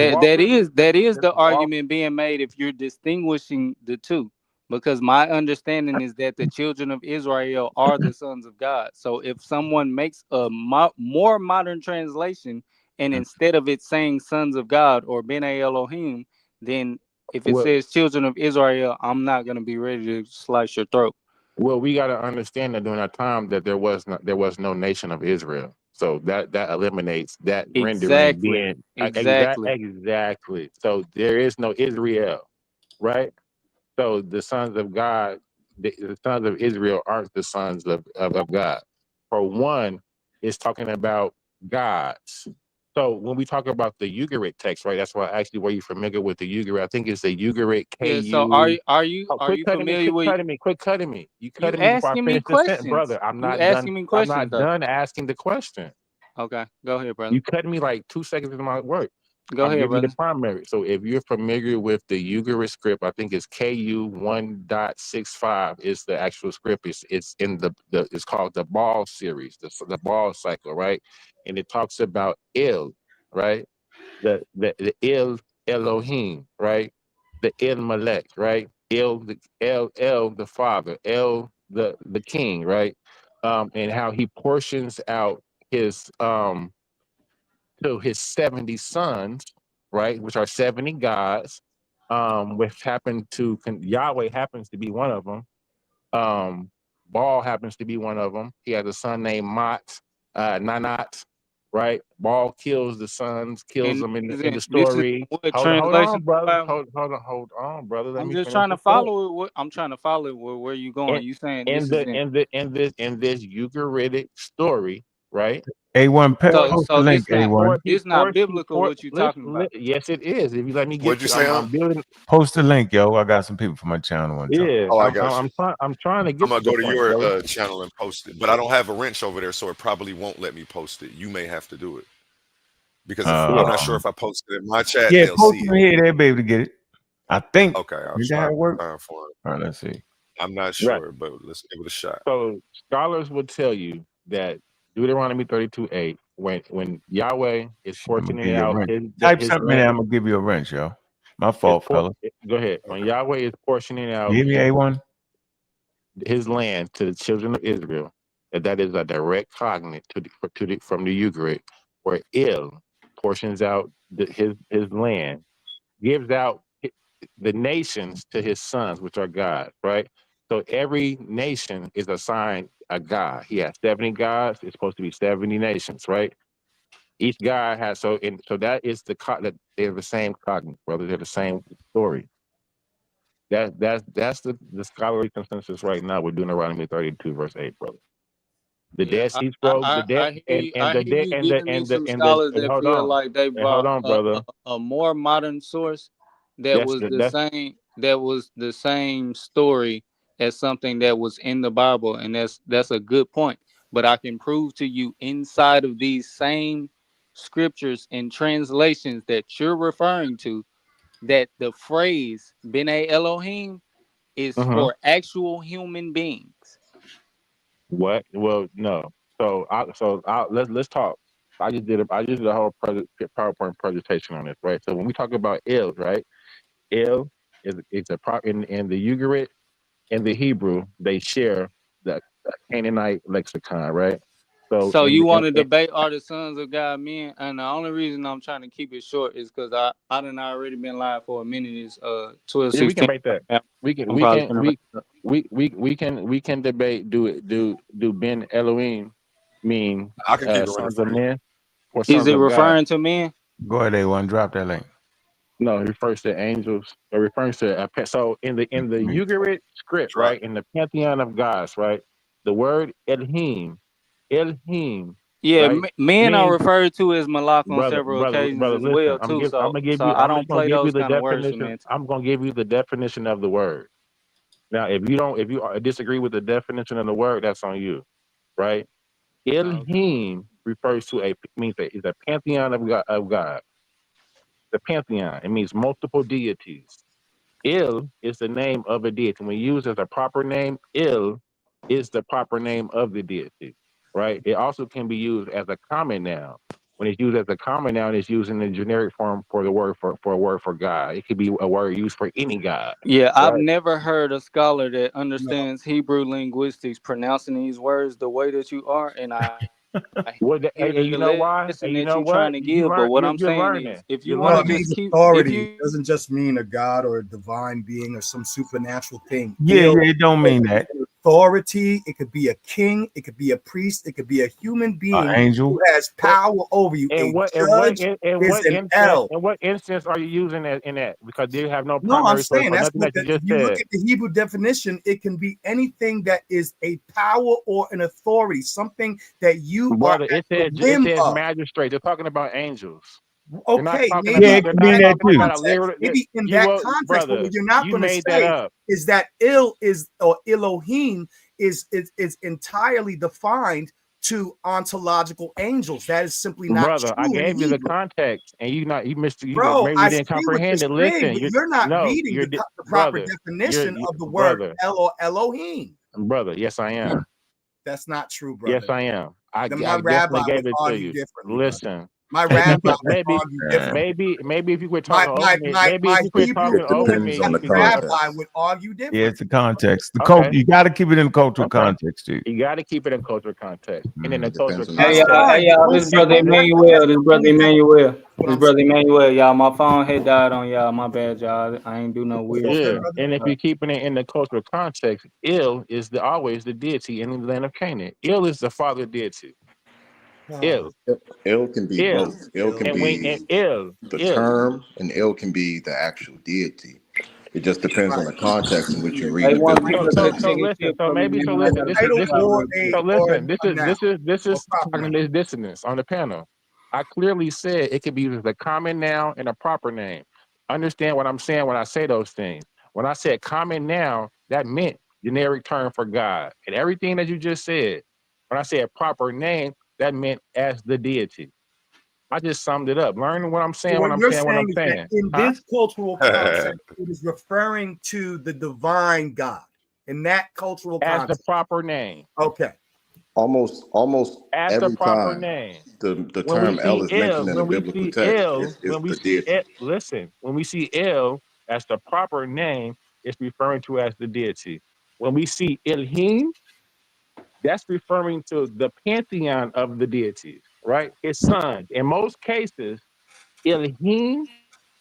walk. that is the walk. argument being made if you're distinguishing the two. Because my understanding is that the children of Israel are the sons of God. So if someone makes a more modern translation, and instead of it saying sons of God or Bene Elohim, then if it says children of Israel, I'm not going to be ready to slice your throat. Well, we got to understand that during that time that there was no nation of Israel. So that eliminates that rendering being exactly. So there is no Israel, right? So the sons of God, the sons of Israel aren't the sons of God. For one, it's talking about gods. So when we talk about the Ugarit text, right? That's why actually were you familiar with the Ugarit? I think it's the Ugarit Yeah. KU. So are you familiar with? Quit cutting me. You You cutting me before I asking me finish the sentence, questions. brother. I'm You not done. asking me I'm questions not though. done asking the question. Okay, go ahead, brother. You cutting me like 2 seconds into my work. Go I'm ahead, giving you the brother. primary. So if you're familiar with the Ugarit script, I think it's KU 1.65 is the actual script. It's in it's called the Ball series, the Ball cycle, right? And it talks about Il, right? The Il Elohim, right? The Il Malek, right? El the Father, El the King, right? And how he portions out his to his 70 sons, right, which are 70 gods, which Yahweh happens to be one of them. Baal happens to be one of them. He has a son named Nanat, right? Ball kills the sons, kills And them in this the is story. what Hold translation on, brother. Bible? Hold on, brother. Let I'm me just finish trying to the thought. follow it. I'm trying to follow it where you going. You saying In this is the in in this Ugaritic story, right? A1, post the so link, this not A1. this not biblical what you talking about. Yes, it is. If you let me get What'd you to, say, I'm building. Post the link, yo. I got some people from my channel want to talk. Yeah, Oh, I got you. I'm trying to I'm get to gonna the go to point, your brother. channel and post it, but I don't have a wrench over there, so it probably won't let me post it. You may have to do it because if I'm not sure if I post it in my chat, Yeah, they'll post see it it. in here. They'll be able to get it. I think. Okay, I'll Is that try. how it works? Try for it. All right, let's see. I'm not Right. sure, but let's give it a shot. So scholars would tell you that Deuteronomy 32:8, when Yahweh is I'm gonna portioning give you a out wrench. Type his something in land, there. I'm gonna give you a wrench, yo. My it's fault, fella. go ahead. When Yahweh is portioning out You hear me, A1? his land to the children of Israel, that is a direct cognate from the Ugaritic, where Il portions out his land, gives out the nations to his sons, which are gods, right? So every nation is assigned a god. He has 70 gods. It's supposed to be 70 nations, right? Each god has so that is that they're the same cognate, brother. They're the same story. That's the scholarly consensus right now. We're doing Deuteronomy 32 verse 8, brother. The Yeah, Dead Sea Scrolls, the dead I hear you. I hear you giving me some and the scholars that hold feel on, like they hold brought on, brother. a more modern source that That's was the the that's same story as something that was in the Bible, and that's a good point. But I can prove to you inside of these same scriptures and translations that you're referring to that the phrase B'nai Elohim is for actual human beings. what? Well, no. Let's talk. I just did a whole PowerPoint presentation on this, right? So when we talk about Il, right? Il is a pro in the Ugaritic and the Hebrew, they share the Canaanite lexicon, right? So So in you the want to debate are the sons of God men? And the only reason I'm trying to keep it short is because I done already been live for a minute. Is 12, yeah, we can 16. debate that. We can I'm we probably can gonna. we can debate do Ben Elohim mean I can keep it running sons for of you. men or Is sons it of God? referring to men? Go ahead, A1. Drop that link. No, it refers to angels. It refers to so in the Ugaritic script, Drop. right? In the pantheon of gods, right? The word Elohim, Yeah, right? men are Means referred to as Malak on brother, several occasions as listen. well too. I'm gonna give So you. I I'm don't just gonna play give you those the kind of words, definition. semantics. I'm gonna give you the definition of the word. Now, if you disagree with the definition of the word, that's on you, right? Elohim refers to is a pantheon of God. The pantheon. It means multiple deities. Il is the name of a deity. When used as a proper name, Il is the proper name of the deity, right? It also can be used as a common noun. When it's used as a common noun, it's used in the generic form for the word for a word for God. It could be a word used for any God, Yeah, I've right? never heard a scholar that understands Hebrew linguistics pronouncing these words the way that you are, and I hear And the you know why? lesson And you that know you're trying what? to You give. But learn. what I'm You're saying learning. is, if You're you want No, to it learning. just means keep, if authority. you It doesn't just mean a god or a divine being or some supernatural thing. Yeah, it don't mean that. Authority. It could be a king. It could be a priest. It could be a human being Angel. who has power over you. And A what judge is an L. what instance are you using that in that? Because they have no No, I'm primary source saying or that's nothing what that you if just you look said. at the Hebrew definition, it can be anything that is a power or an authority, something that you are Brother, at the it whim says of. magistrate. They're talking about angels. They're not Okay, talking maybe about. Yeah, it They're could in not mean that that talking too. about a context, literal. maybe in You that will, context, but what brother. you're not You going to made that say up, is that ill is or Elohim is entirely defined to ontological angels. That is simply not brother. I true in gave you the Hebrew. context, and you missed. Bro, Maybe I you didn't see what you're comprehend it. saying, Listen, but you're not reading you're the proper brother. definition of the word Brother, El or Elohim. brother. Yes, I am. That's not true, Yes, brother. I am. I Then my definitely rabbi would gave it to argue you. differently, brother. Listen, My maybe rabbi would argue differently. maybe if you quit talking over me, maybe if My you quit Hebrew talking It over depends me, on you the can get. rabbi context. would argue Yeah, differently. it's the context. Okay, You got to keep it in cultural okay. context, dude. You got to keep it in cultural context, and in the It depends cultural on the hey That's y'all, context. fine. hey But y'all, don't this say brother don't knock the Emmanuel, testimony of what this I'm brother saying. Emmanuel, y'all. My phone had died on y'all. My bad, y'all. I ain't do no weird Okay, Yeah, stuff. brother. and if you're keeping it in the cultural context, Il is always the deity in the land of Canaan. Il is the father deity. ill, Ill can be ill, both. Ill can and when and be ill, the ill. term, and ill can be the actual deity. It just depends on Right. the context in which you read They the want biblical people So to text. so take it listen. So from the maybe so meaning as listen. a Title or a So or a listen. noun This or is proper noun. cognitive dissonance on the panel. I clearly said it could be used as a common noun and a proper name. Understand what I'm saying when I say those things. When I said common noun, that meant generic term for God, and everything that you just said. When I said proper name, that meant as the deity. I just summed it up. Learning what I'm So saying when what I'm you're saying what I'm saying is that saying. in Huh? this cultural concept, it is referring to the divine God. In that cultural As the context. proper name. Okay. Almost As the every proper time name. the When we term El see is ill, mentioned in the when we biblical see text, ill, it's when we the see deity. it, listen, when we see ill as the proper name, it's referring to as the deity. When we see Elohim, that's referring to the pantheon of the deities, right? His sons. In most cases, Elohim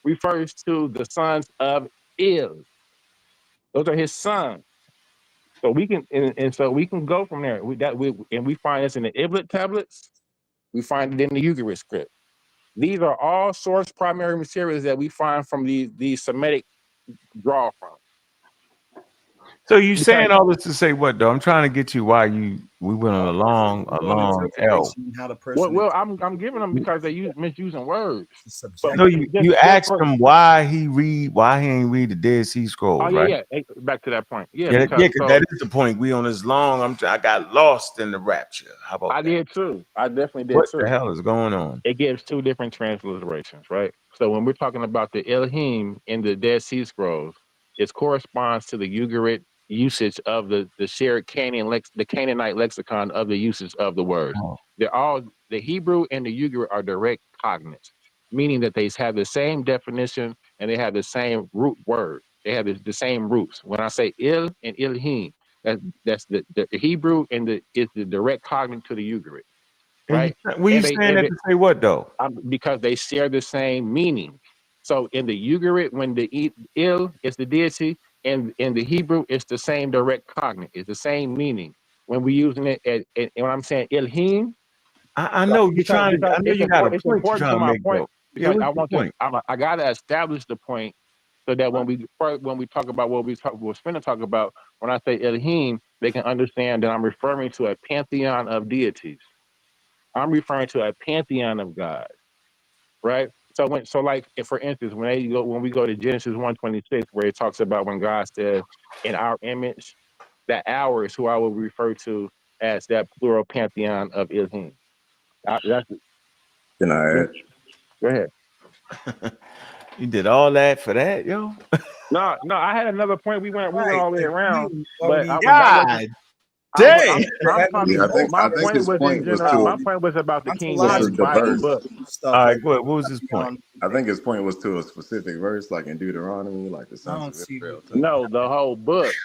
refers to the sons of Il. Those are his sons. So we can and so we can go from there. We find this in the Iblet tablets. We find it in the Ugarit script. These are all source primary materials that we find from the Semitic draw from. So you Because saying all this to say what though? I'm trying to get you why we went on a On long L. interpretation, how the person well, I'm giving them because they use misusing words. No, But you just asked for him why he ain't read the Dead Sea oh Scrolls, yeah, right? yeah. Back to that point. Yeah, Yeah, because because that is the point. We on this long. I got lost in the rapture. How about I that? did too. I definitely did What the too. hell is going on? It gives two different transliterations, right? So when we're talking about the Elohim in the Dead Sea Scrolls, it corresponds to the Ugarit usage of the shared the Canaanite lexicon of the usage of the words. Oh. They're all the Hebrew and the Ugarit are direct cognates, meaning that they have the same definition and they have the same root word. They have the same roots. When I say Il and Elohim, that's the Hebrew and is the direct cognate to the Ugarit, right? Were you And they saying and that they, to say what though? because they share the same meaning. So in the Ugarit, when the Il is the deity, and in the Hebrew, it's the same direct cognate. It's the same meaning. When we're using it, and when I'm saying Elohim, I know you're because trying to. I know you got a it's point you're important to trying to my make point though. Yeah, because what's the point? I got to establish the point so that when we talk about what we're going to talk about, when I say Elohim, they can understand that I'm referring to a pantheon of deities. I'm referring to a pantheon of God, right? So like if for instance when we go to Genesis 1:26 where it talks about when God says in our image, that our is who I will refer to as that plural pantheon of Elohim. That's Can I add? go ahead. You did all that for that, yo? No, I had another point. We went Right. all the way And around, you but already that was God damn. I'm Yeah, talking. I My think point his was in point was general. to My point was about the King was to James Bible diverse. book. stuff All right, like go ahead. What was his point? I think his point was to a specific verse, like in Deuteronomy, like the I sons don't of see Israel. No, the whole book.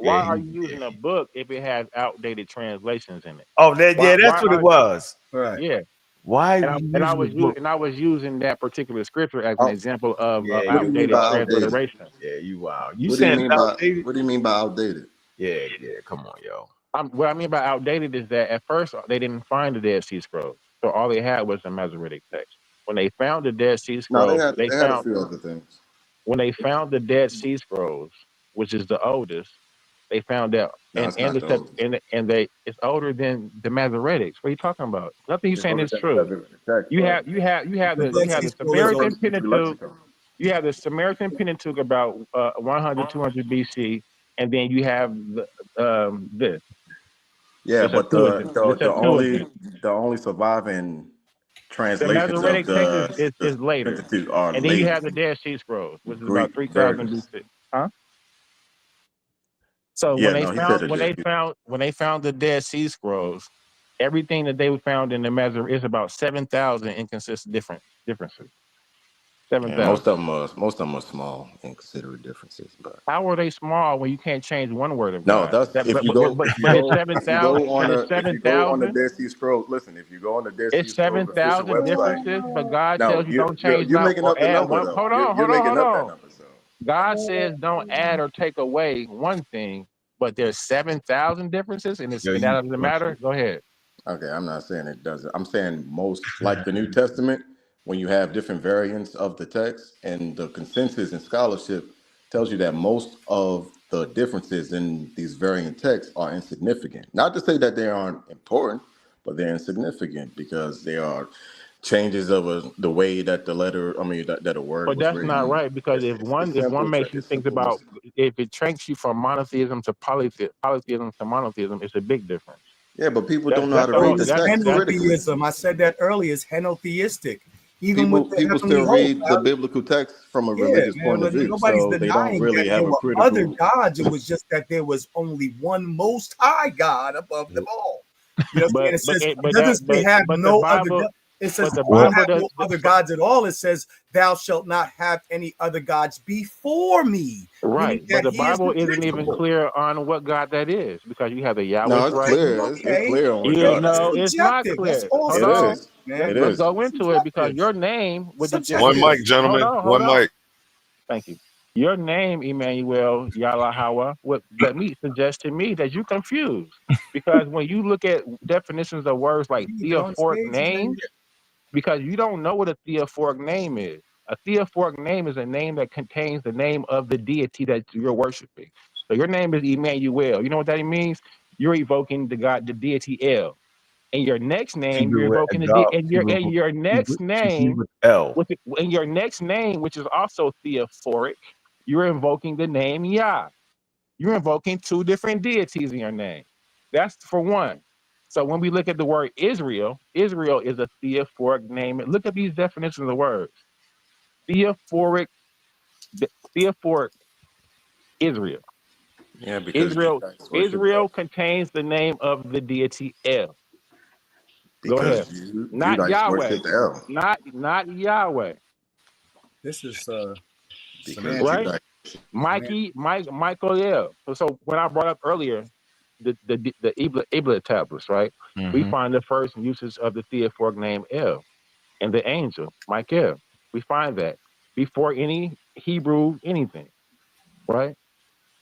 Yeah, Why are you using a book if it has outdated translations in it? Oh, that Why? yeah, Why that's what it are was. right. yeah? Why And you using the book? I was using that particular scripture as an Oh, example of Yeah, what do you mean by outdated outdated? transliteration. yeah, you wild. You What do you saying it's mean by outdated? what do you mean by outdated? Yeah, come on, yo. What I mean by outdated is that at first they didn't find the Dead Sea Scrolls, so all they had was the Masoretic text. When they found the Dead Sea No, Scrolls, they had a few other things. when they found the Dead Sea Scrolls, which is the oldest, they found that No, it's not those. it's older than the Masoretics. What are you talking about? Nothing you It's saying older is than the true. Masoretic text, You bro. have you have you have The the you Dead have Sea the Scroll is Samaritan over. Hebrew Pentateuch. lexicon. You have the Samaritan Pentateuch about 100, 200 BC, and then you have the Yeah, but Septuagint. The Septuagint. the only surviving The translations of Masoretic text the is later, Pentateuch are and then you late have the Dead Sea Scrolls, which is Greek about 3,000 versions. BC. Huh? So Yeah, no, he said the JP. when they found the Dead Sea Scrolls, everything that they found in the Masoretic is about 7,000 inconsistent differences. Yeah, 7,000. most of them are small, inconsiderate differences. But How are they small when you can't change one word of no, God? that's That, if you go if you but it's go seven if you thousand. go on But a it's if seven you go on the thousand. Dead Sea Scrolls. Listen, if you go on the Dead Sea It's Scrolls official 7,000 website, differences. But God no, tells you don't change you're not making or up the add number one. though. Hold on, You're hold on, making hold up that on. number. So God says don't add or take away one thing, but there's 7,000 differences, and Yo, that you doesn't country. matter. Go ahead. Okay, I'm not saying it doesn't. I'm saying most, like the New Testament, when you have different variants of the text, and the consensus in scholarship tells you that most of the differences in these variant texts are insignificant. Not to say that they aren't important, but they're insignificant because they are changes of the way that the letter, I mean, that a word But was that's not written. right because It's if one simple. makes you It's think simple. about if it tranks you from monotheism to polytheism to monotheism, it's a big difference. Yeah, but people That's don't know how that's to the read No, the only it's that text that critically. henotheism. I said that earlier. It's henotheistic. Even with the People heavenly still host. read the biblical text from a Yeah, religious man. point of But view, nobody's so they don't denying that really there have a were other critical. gods. It was just that there was only one most high God above them all. You know what I'm saying? It says it doesn't say have but the no other Bible it says the don't Bible have does no other gods at all. It says thou shalt not have any other gods before me. Meaning right, but that the he is Bible the isn't even principle. clear on what God that is because you have the Yahweh, No, it's right? clear. It's Okay. clear on what Yeah, God That's no, is. it's not subjective. That's clear. all Hold It on. subjective, is. man. It Let's is. go into it because Subjective. your name, One Subjective. mic, hold gentlemen. on, hold One on. mic. Thank you. Your name, Emmanuel Yalahawa, what let me suggest to me that you confused. Because when you look at definitions of words like You get on theophoric stage, his name names, because you don't know what a theophoric name is. A theophoric name is a name that contains the name of the deity that you're worshiping. So your name is Emmanuel. You know what that means? You're evoking the God, the deity El. And your next name, you're Hebrew with evoking Adolf, and your next Hebrew name, with L. in your next name, which is also theophoric, you're invoking the name Yah. You're invoking two different deities in your name. That's for one. So when we look at the word Israel, Israel is a theophoric name. Look at these definitions of words. Theophoric, theophoric Israel. Yeah, because Israel, Judites worship Israel that. contains the name of the deity El. Go Because ahead. Not Judites Yahweh. worship El. Not Yahweh. This is Because Right? semantics. Judites. Michael, yeah. So when I brought up earlier the Ibla tablets, right? We find the first usage of the theophoric name El and the angel Michael. We find that before any Hebrew anything, right?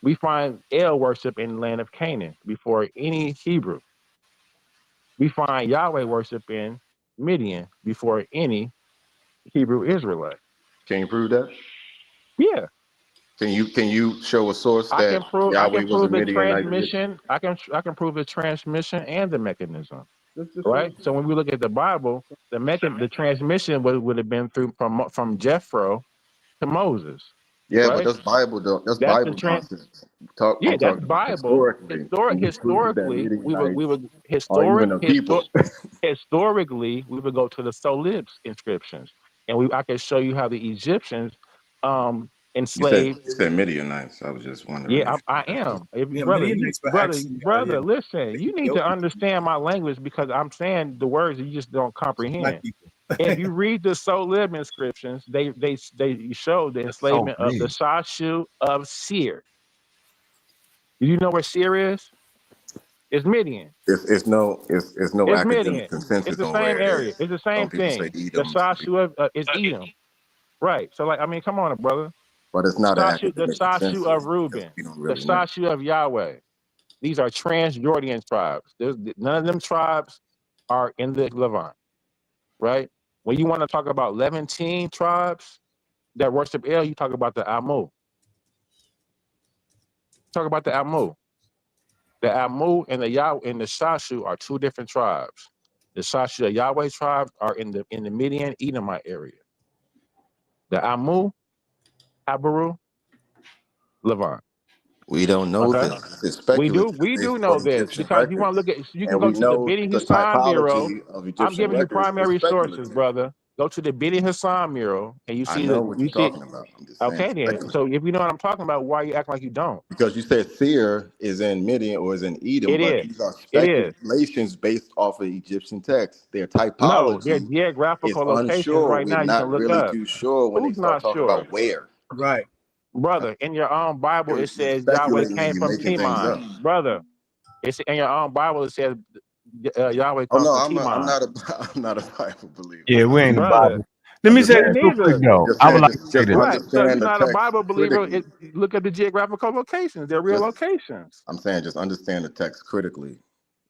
We find El worship in the land of Canaan before any Hebrew. We find Yahweh worship in Midian before any Hebrew Israelite. Can you prove that? Yeah. Can you show a source I that can prove Yahweh was a the Midianite deity? transmission. I can prove the transmission and the mechanism. Just show Right. So when we look at the Bible, the transmission would have been through from Jethro to Moses. Yeah, but Right. that's Bible though. That's That's the Bible nonsense. yeah, I'm that's talking about Bible. historically. Can you prove that We Midianites would are even a people? historically we would go to the Solibs inscriptions, and I can show you how the Egyptians enslaved. You said Midianites. I was just wondering Yeah, if I am. If Yeah, brother, Midianites were actually listen. the You need to Ethiopians, understand my language because I'm saying the words that you just don't black comprehend. people. If you read the Solib inscriptions, they show the So enslavement of the big. Shashu of Seir. Do you know where Seir is? It's Midian. it's no It's academic Midian. It's consensus the on same where it area. is. It's the Some same people say thing. The Edom, Shashu is Edom. Right. So like I mean, come on, brother. but it's not an The academic Shashu of consensus because Reuben. we don't The really know. Shashu of Yahweh. These are Transjordan tribes. None of them tribes are in the Levant, right? When you want to talk about Levantine tribes that worship El, you talk about the Amu. Talk about the Amu. The Amu and the Yah and the Shashu are two different tribes. The Shashu of Yahweh tribes are in the Midian Edomite area. The Amu, Habaru, Levant. We don't know Okay. this. It's We speculative do based know on this Egyptian because you want to records, look at you can and go we to the know Beni the Hassan mural. typology of I'm Egyptian giving you records is primary sources, speculative. brother. Go to the Beni Hassan mural and I know what you're talking about. I'm just saying okay it's then. speculative. So if you know what I'm talking about, why you act like you don't? Because you said Seir is in Midian or is in Edom, It but is. these are It is. speculations based off of Egyptian texts. Their No, they're typology is geographical locations unsure. right We're now. You can not look really up. too sure when they Who's start not talking sure? about where. Right. Brother, in your own Bible it You're says Yahweh speculating and came you're from making things up. Timon. Brother, it's in your own Bible it says Yahweh Oh comes no, from I'm Timon. not I'm not a Bible believer. Yeah, we ain't the Brother, Bible. Let I'm me just say me this saying. real quick neither. though. Just I would saying. like to say Just this. Right. So if understand you're the not a text Bible believer, critically. look at the geographical locations. They're real Just locations. I'm saying, just understand the text critically.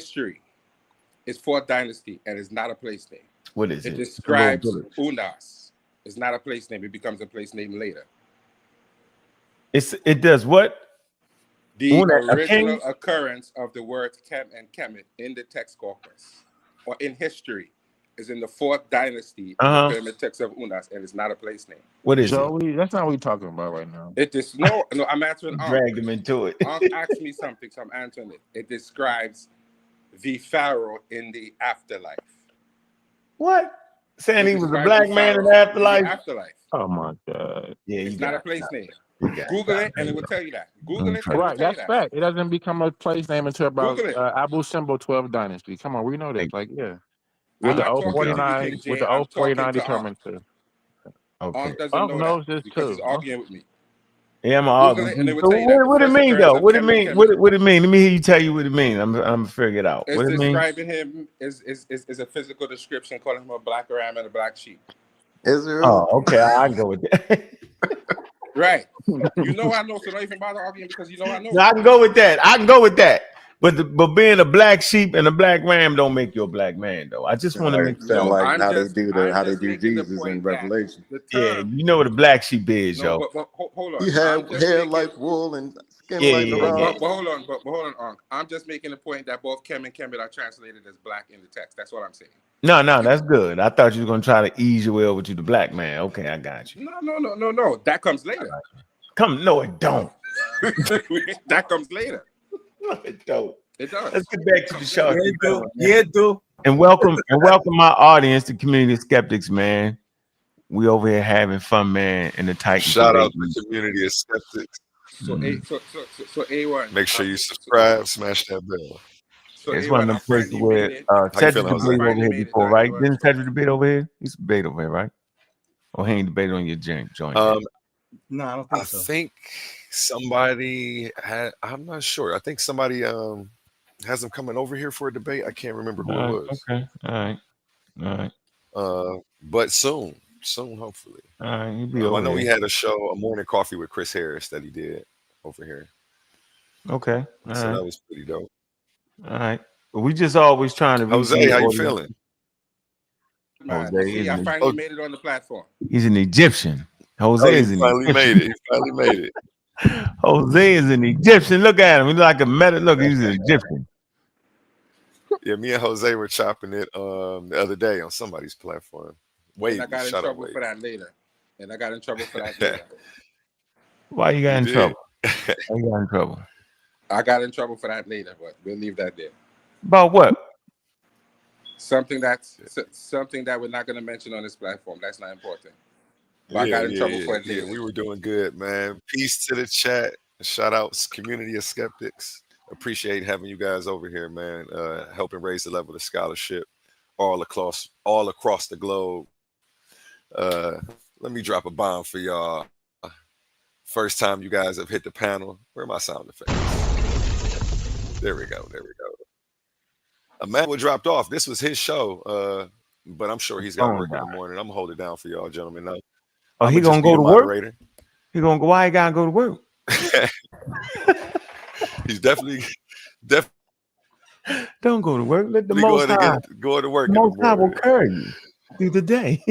history. It's fourth dynasty, and it's not a place name. What is It it? describes Unas. It's not a place name. It becomes a place name later. It does what? The A original king? occurrence of the words Kem and Kemet in the text corpus or in history is in the fourth dynasty of the pyramid text of Unas, and it's not a place name. What is Joey, that's not what we're talking about right now. It is no. I'm answering. Drag him into it. Asked me something, so I'm answering it. It describes the pharaoh in the afterlife. What? Saying he was a describes black the man in pharaoh the afterlife? afterlife. Oh my God. Yeah, It's not a place name. Google it, and it will tell you that. Google it, and it will Right, tell you that's that. fact. It doesn't become a place name until about Google it. Abu Simbel 12th dynasty. Come on, we know this. Like, yeah. I'm With the not talking to you, 049, King with J. the I'm talking 049 to determined to. Okay. doesn't know knows that this because too. he's arguing with me. Yeah, I'm Google it, arguing. and it will So tell you that. what it First mean occurrence though? of What it Kemet, mean? Kemet. What it mean? Let me hear you tell you what it mean. I'm figure it out. It's What it mean? describing him is a physical description, calling him a black ram and a black sheep. Israel. Oh, okay. I go with that. Right. You know I know, so don't even bother arguing because you know I know. No, I can go with that. I can go with that. But being a black sheep and a black ram don't make you a black man though. I just want to make Sound like I'm how just they do making the Jesus in point that Revelation. the yeah, term. you know what a black sheep is, No, yo. but hold on. He I'm had just hair making. like wool and skin Yeah, like yeah, the yeah. rock. But hold on. I'm just making the point that both Kem and Kemet are translated as black in the text. That's what I'm saying. No, that's good. I thought you were gonna try to ease your way over to the black man. Okay, I got you. No. That comes later. No, it don't. That comes later. No, it don't. It does. Let's get back to the show. Yeah, do. And welcome my audience, the community of skeptics, man. We over here having fun, man, in the Titan. Shout out to the community of skeptics. So A1. Make sure you subscribe, smash that bell. So It's one of them places where How you Cedric feeling, Jose? debated over here before, right? Didn't Cedric debate over here? He's debated over here, right? Or he ain't debated on your joint. No, I don't think so. I think somebody had. I'm not sure. I think somebody has them coming over here for a debate. I can't remember who it was. Okay. All right. But soon, hopefully. All right. You'll be I over know he here. had a show, a morning coffee with Chris Harris that he did over here. Okay. All So right. that was pretty dope. All right. But we just always trying to reach Jose, the how you audience. feeling? Man, Jose see, is I an- finally made it on the platform. He's an Egyptian. Jose Oh, he is an finally Egyptian. made it. He finally made it. Jose is an Egyptian. Look at him. He's like a meta. Look, he's an Egyptian. Yeah, me and Jose were chopping it the other day on somebody's platform. Wait, And I got in shut up, trouble wait. for that later. Why you got in did. trouble? Why you got in trouble? I got in trouble for that later, but we'll leave that there. About what? Something that we're not going to mention on this platform. That's not important. But I got in trouble for it later. We were doing good, man. Peace to the chat. Shout outs, community of skeptics. Appreciate having you guys over here, man. Helping raise the level of scholarship all across the globe. Let me drop a bomb for y'all. First time you guys have hit the panel. Where are my sound effects? There we go. Emmanuel dropped off. This was his show, but I'm sure he's got work in the morning. I'm gonna hold it down for y'all, gentlemen. Now, Oh, he gonna go to work? He gonna go? Why he gotta go to work? He's definitely. Don't go to work. Let the We Most going to High. go to work. The in the Most High will morning. carry you through the day.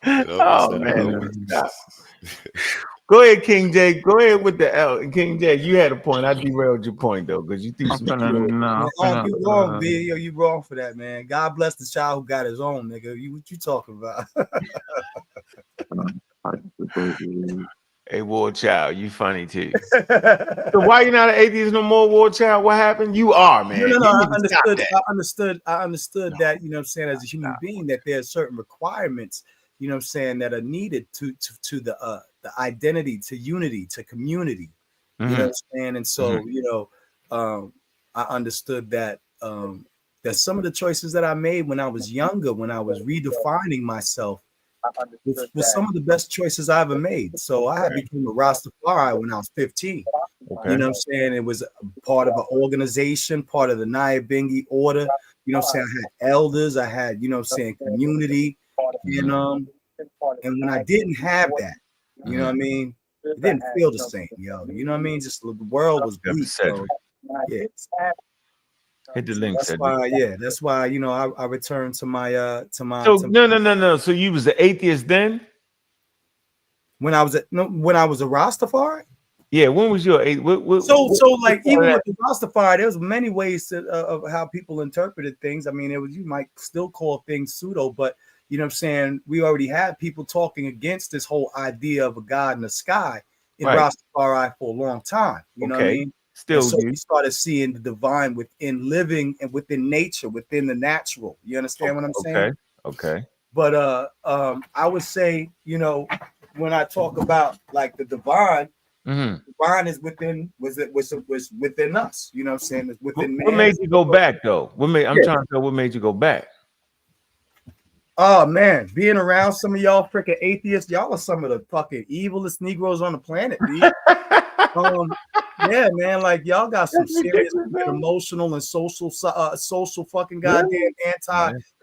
Oh man. Go ahead, King J. Go ahead with the L. King J, you had a point. I derailed your point though, because you threw some. You wrong, B. Yo, you wrong for that, man. God bless the child who got his own, nigga. What you talking about? Hey, War Child, you funny too. So why you not an atheist no more, War Child? What happened? You are, man. No. You I need to stop understood. that. I understood that. You know what I'm saying? As a human being, that there are certain requirements. You know what I'm saying, that are needed to the identity, to unity, to community. You know what I'm saying? And so, I understood that that some of the choices that I made when I was younger, when I was redefining myself, was some of the best choices I ever made. So I had become a Rastafari when I was 15. Okay. You know what I'm saying? It was part of an organization, part of the Nyabingi order. You know what I'm saying? I had elders, I had, you know what I'm saying, community. And when I didn't have that, you know what I mean? It didn't feel the same, yo. You know what I mean? Just the world was bleak. So, Yeah. Hit the link. That's why, that's why, you know, I returned to my So no. So you was an atheist then? When I was a Rastafari? Yeah, when was your So like even with the Rastafari, there's many ways to, of how people interpreted things. I mean, you might still call things pseudo, but you know what I'm saying? We already had people talking against this whole idea of a God in the sky in Rastafari for a long time. You know what I mean? Still, so we started seeing the divine within living and within nature, within the natural. You understand what I'm saying? Okay. But I would say, you know, when I talk about like the divine, divine is within was within us. You know what I'm saying? It's within What man. made you go back though? I'm trying to tell what made you go back. Oh man, being around some of y'all freaking atheists, y'all are some of the fucking evilest Negroes on the planet, dude. Yeah, man, like y'all got some serious emotional and social fucking goddamn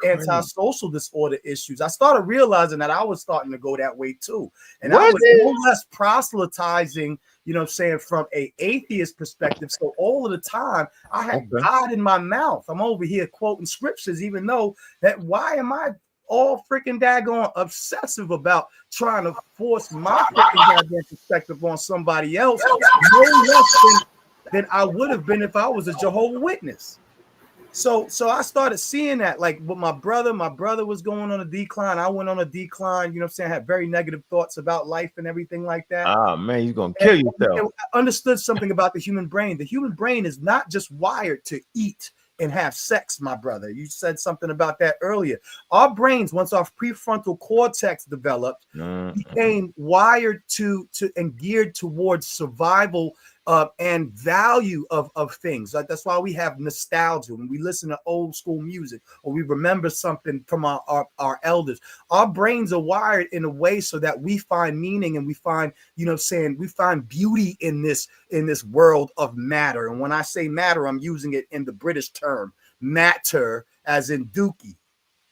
anti-social disorder issues. I started realizing that I was starting to go that way too, and I was no less proselytizing, you know what I'm saying, from a atheist perspective. So all of the time I had God in my mouth. I'm over here quoting scriptures, even though that why am I all freaking daggone obsessive about trying to force my freaking goddamn perspective on somebody else, no less than I would have been if I was a Jehovah's Witness. So I started seeing that, like with my brother was going on a decline. I went on a decline, you know what I'm saying? I had very negative thoughts about life and everything like that. Ah, man, you're gonna kill yourself. And I understood something about the human brain. The human brain is not just wired to eat and have sex, my brother. You said something about that earlier. Our brains, once our prefrontal cortex developed, became wired to and geared towards survival and value of things. Like that's why we have nostalgia when we listen to old school music or we remember something from our elders. Our brains are wired in a way so that we find meaning and we find, you know, saying we find beauty in this world of matter. And when I say matter, I'm using it in the British term, matter, as in dookie.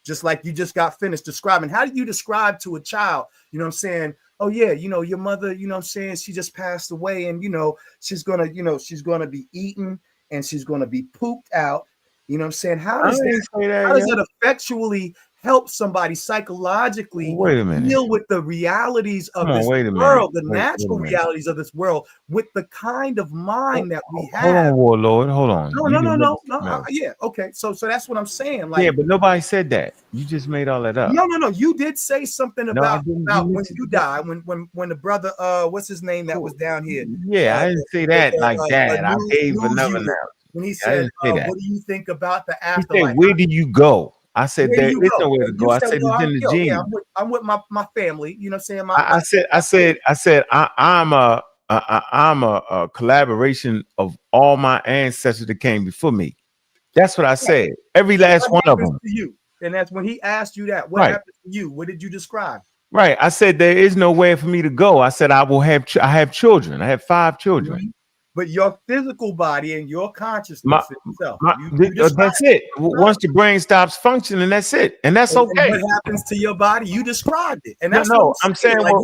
Just like you just got finished describing. How do you describe to a child, you know what I'm saying? Oh yeah, you know, your mother, you know what I'm saying, she just passed away and, you know, she's going to be eaten and she's going to be pooped out. You know what I'm saying? How does that effectually help somebody psychologically deal with the realities of this world, the natural realities of this world, with the kind of mind that we have? Hold on, Warlord. Hold on. No. Yeah, okay. So that's what I'm saying. Like, yeah, but nobody said that. You just made all that up. No. You did say something about when you die, when the brother, what's his name that was down here? Yeah, I didn't say that like that. I gave another now. When he said, "What do you think about the afterlife?" He said, "Where do you go?" I said, "There is nowhere to go." I said, "It's in the gene." Yeah, I'm with my family. You know what I'm saying? I said, I'm a collaboration of all my ancestors that came before me. That's what I said. Every last one of them. To you, and that's when he asked you that. What happened to you? What did you describe? Right. I said there is nowhere for me to go. I said I have children. I have 5 children. Mm-hmm. But your physical body and your consciousness itself. That's it. Once the brain stops functioning, that's it, and that's okay. What happens to your body? You described it, and that's no. I'm saying, like, well,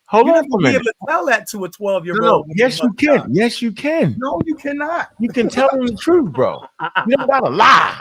hold on for a minute. You're not able to tell that to a 12-year-old. Yes, you can. Yes, you can. No, you cannot. You can tell them the truth, bro. You don't gotta lie.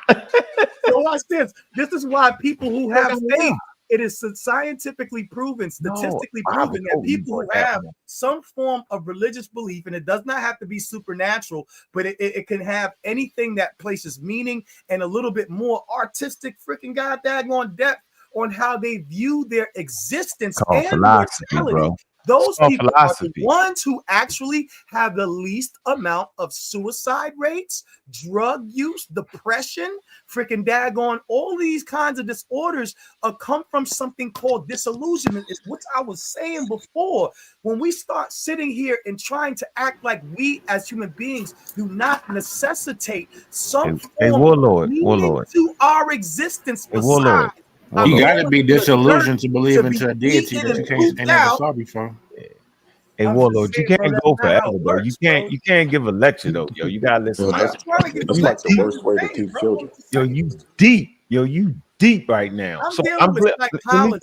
So watch this. This is why people who have faith, it is scientifically proven, statistically proven that people who have some form of religious belief, and it does not have to be supernatural, but it can have anything that places meaning and a little bit more artistic freaking goddamn depth on how they view their existence and mortality. Bro. Those people are the ones who actually have the least amount of suicide rates, drug use, depression, freaking daggone, all these kinds of disorders come from something called disillusionment, is what I was saying before. When we start sitting here and trying to act like we as human beings do not necessitate some form of meaning to our existence besides. You got to be disillusioned to believe into a deity that you can't never saw before. Hey, Warlord, you can't go forever, though. You can't give a lecture, though. Yo, you gotta listen. That's like the worst way to teach children. Yo, you deep right now. So let me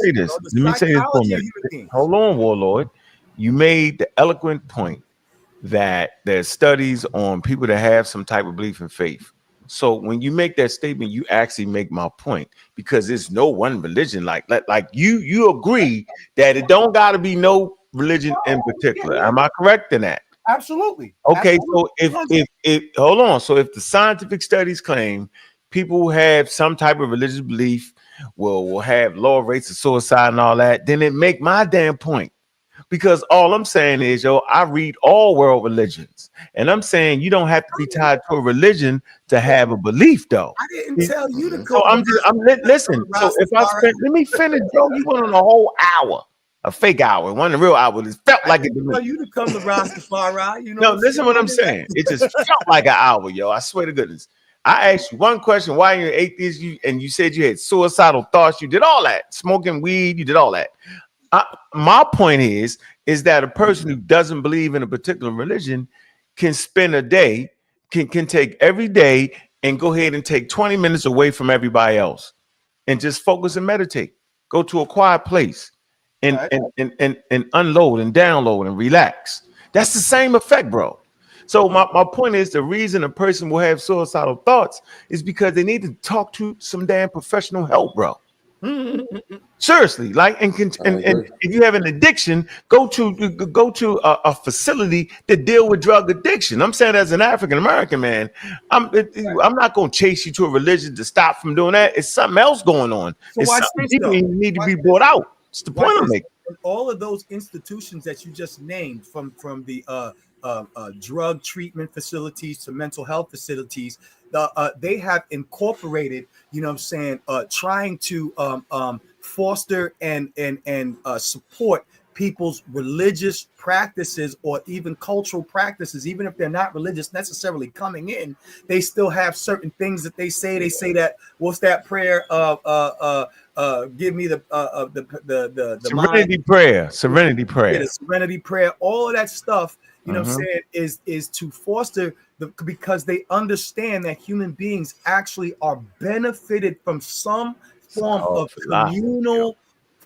say this. Let me say this for a minute. Hold on, Warlord. You made the eloquent point that there's studies on people that have some type of belief in faith. So when you make that statement, you actually make my point, because there's no one religion like you agree that it don't got to be no religion in particular. Am I correct in that? Absolutely. Okay, so Absolutely. if hold on, so if the scientific studies claim people who have some type of religious belief will have lower rates of suicide and all that, then it make my damn point. Because all I'm saying is, yo, I read all world religions, and I'm saying you don't have to be tied to a religion to have a belief, though. I didn't tell you to So come. listen. So if I spent, let me finish, bro. You went on a whole hour, a fake hour. It wasn't a real hour. It felt like it to me. Tell you to come to Rastafari. You know. No, listen what I'm saying. It just felt like an hour, yo. I swear to goodness. I asked you one question: why you're an atheist? And you said you had suicidal thoughts. You did all that, smoking weed. You did all that. My point is that a person who doesn't believe in a particular religion can spend a day, can take every day and go ahead and take 20 minutes away from everybody else and just focus and meditate. Go to a quiet place and unload and download and relax. That's the same effect, bro. So my point is, the reason a person will have suicidal thoughts is because they need to talk to some damn professional help, bro. Seriously, like, and if you have an addiction, go to a facility that deal with drug addiction. I'm saying, as an African American man, I'm not going to chase you to a religion to stop from doing that. It's something else going on. So It's watch something this, deeper though. you need to Watch be this. brought out. It's the Watch point I'm this. making. All of those institutions that you just named, from the drug treatment facilities to mental health facilities, they have incorporated, you know what I'm saying, trying to foster and support people's religious practices, or even cultural practices. Even if they're not religious necessarily coming in, they still have certain things that they say. They say that, what's that prayer? Give me the Serenity mind. prayer. Serenity prayer. Yeah, the serenity prayer, all of that stuff, you know what I'm saying, is to foster because they understand that human beings actually are benefited from some form of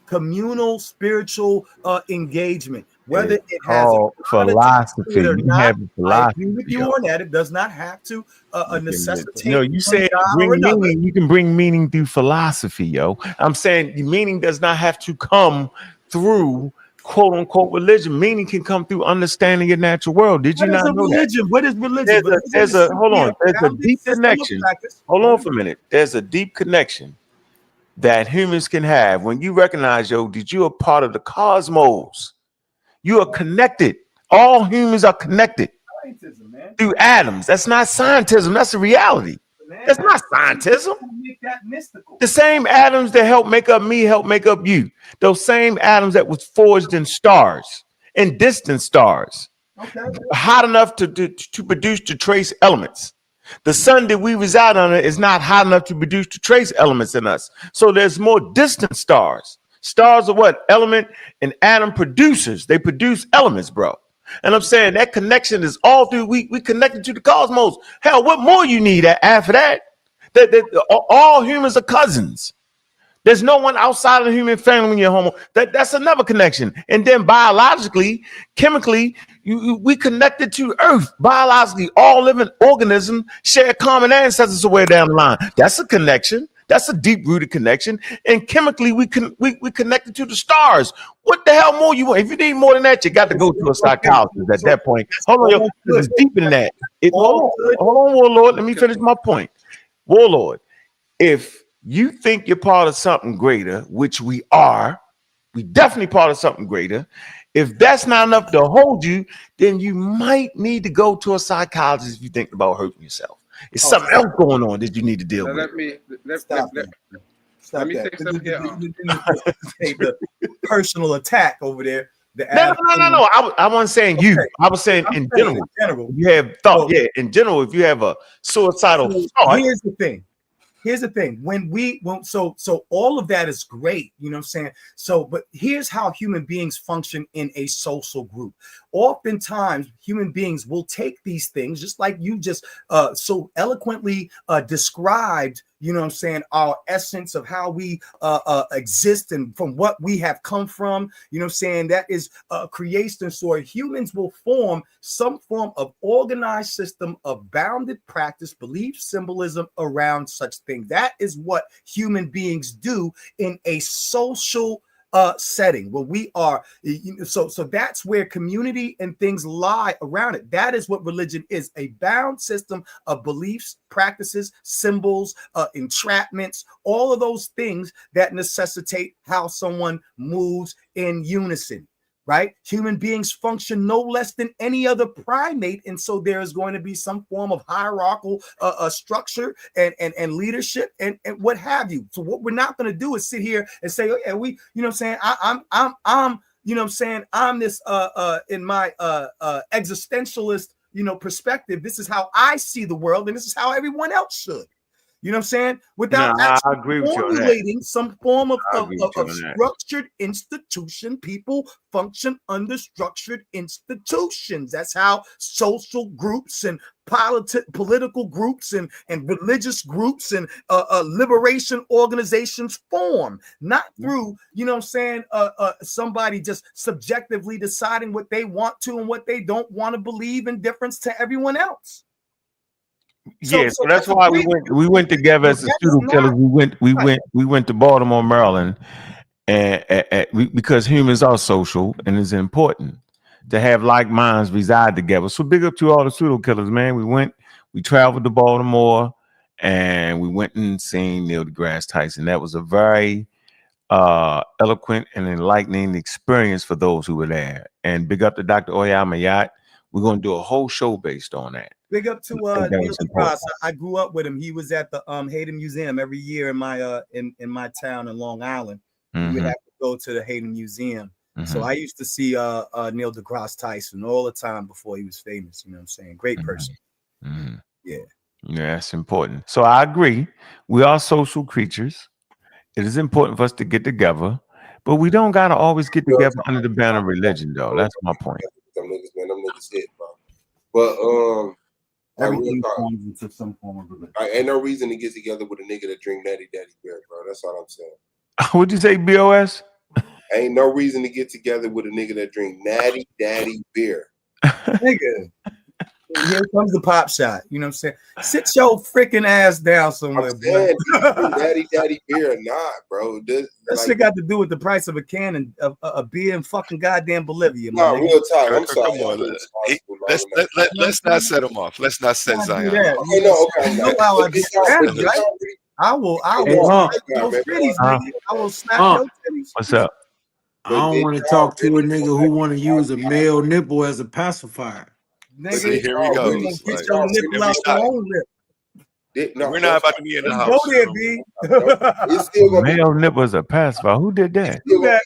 communal spiritual engagement, whether It's it has a called God attached to it philosophy. or You not. have a I philosophy. agree with you on that. It does not have to necessitate You one said God or bring another. meaning. You can bring meaning through philosophy, yo. I'm saying meaning does not have to come through quote unquote religion. Meaning can come through understanding your natural world. Did you What is not a know that? religion? What is religion? There's a hold on. There's a deep System of connection. practice. Hold on for a minute. There's a deep connection that humans can have when you recognize, yo, that you are part of the cosmos. You are connected. All humans are connected through atoms. That's not scientism. That's a reality. That's not scientism. Make that mystical. The same atoms that help make up me help make up you. Those same atoms that was forged in stars, in distant stars, hot enough to produce the trace elements. The sun that we reside under is not hot enough to produce the trace elements in us. So there's more distant stars. Stars are what? Element and atom producers. They produce elements, bro. And I'm saying that connection is all through. We connected to the cosmos. Hell, what more you need after that? All humans are cousins. There's no one outside of the human family when you're homo. That's another connection. And then biologically, chemically, we connected to Earth. Biologically, all living organisms share common ancestors somewhere down the line. That's a connection. That's a deep-rooted connection. And chemically, we connected to the stars. What the hell more you want? If you need more than that, you got to go to a psychologist at that point. Hold on, yo, it's deeper than that. Hold on, Warlord. Let me finish my point. Warlord, if you think you're part of something greater, which we are, we definitely part of something greater. If that's not enough to hold you, then you might need to go to a psychologist if you think about hurting yourself. It's something else going on that you need to deal with. Let me say something here. The personal attack over there. No. I wasn't saying you. I was saying in general. You have thought, in general, if you have a suicidal thought. Here's the thing. So all of that is great, you know what I'm saying? So, but here's how human beings function in a social group. Oftentimes, human beings will take these things, just like you just so eloquently described you know what I'm saying, our essence of how we exist and from what we have come from, you know what I'm saying, that is creation. So humans will form some form of organized system of bounded practice, belief, symbolism around such things. That is what human beings do in a social setting where we are. So that's where community and things lie around it. That is what religion is, a bound system of beliefs, practices, symbols, entrapments, all of those things that necessitate how someone moves in unison. Right? Human beings function no less than any other primate. And so there is going to be some form of hierarchical structure and leadership and what have you. So what we're not going to do is sit here and say, okay, we, you know what I'm saying? I'm, you know what I'm saying? I'm this in my existentialist, you know, perspective. This is how I see the world, and this is how everyone else should. You know what I'm saying? Without actually agree with you on that. formulating some form of on that. structured institution. People function under structured institutions. That's how social groups and political groups and religious groups and liberation organizations form, not through, you know what I'm saying, somebody just subjectively deciding what they want to and what they don't want to believe in difference to everyone else. So that's why we went together as the pseudo killers. We went to Baltimore, Maryland, and because humans are social and it's important to have like minds reside together. So big up to all the pseudo killers, man. We traveled to Baltimore and we went and seen Neil deGrasse Tyson. That was a very eloquent and enlightening experience for those who were there. And big up to Dr. Oyama Yacht. We're going to do a whole show based on that. Big up to Neil deGrasse. I grew up with him. He was at the Hayden Museum every year in my in my town in Long Island. We would have to go to the Hayden Museum. So I used to see Neil deGrasse Tyson all the time before he was famous. You know what I'm saying? Great person. Yeah. Yeah, that's important. So I agree. We are social creatures. It is important for us to get together, but we don't gotta always get together under the banner of religion, though. That's my point. Them niggas hit, bro. But everything forms into some form of religion. Ain't no reason to get together with a nigga that drink Natty Daddy beer, bro. That's all I'm saying. What'd you say, BOS? Ain't no reason to get together with a nigga that drink Natty Daddy beer. Nigga, here comes the pop shot. You know what I'm saying? Sit your freaking ass down somewhere, bro. Natty Daddy beer or not, bro. That shit got to do with the price of a can of beer in fucking goddamn Bolivia. No, real time. I'm sorry. Come on, let's not set him off. Let's not set Zion off. You know how I get down, right? I will snap those titties, nigga. I will snap those titties. What's up? I don't want to talk to a nigga who want to use a male nipple as a pacifier. Nigga, see, here we go. Get your nipple out your own lip. We're not about to be in the house. Go there, B. Male nipple as a pacifier. Who did that? That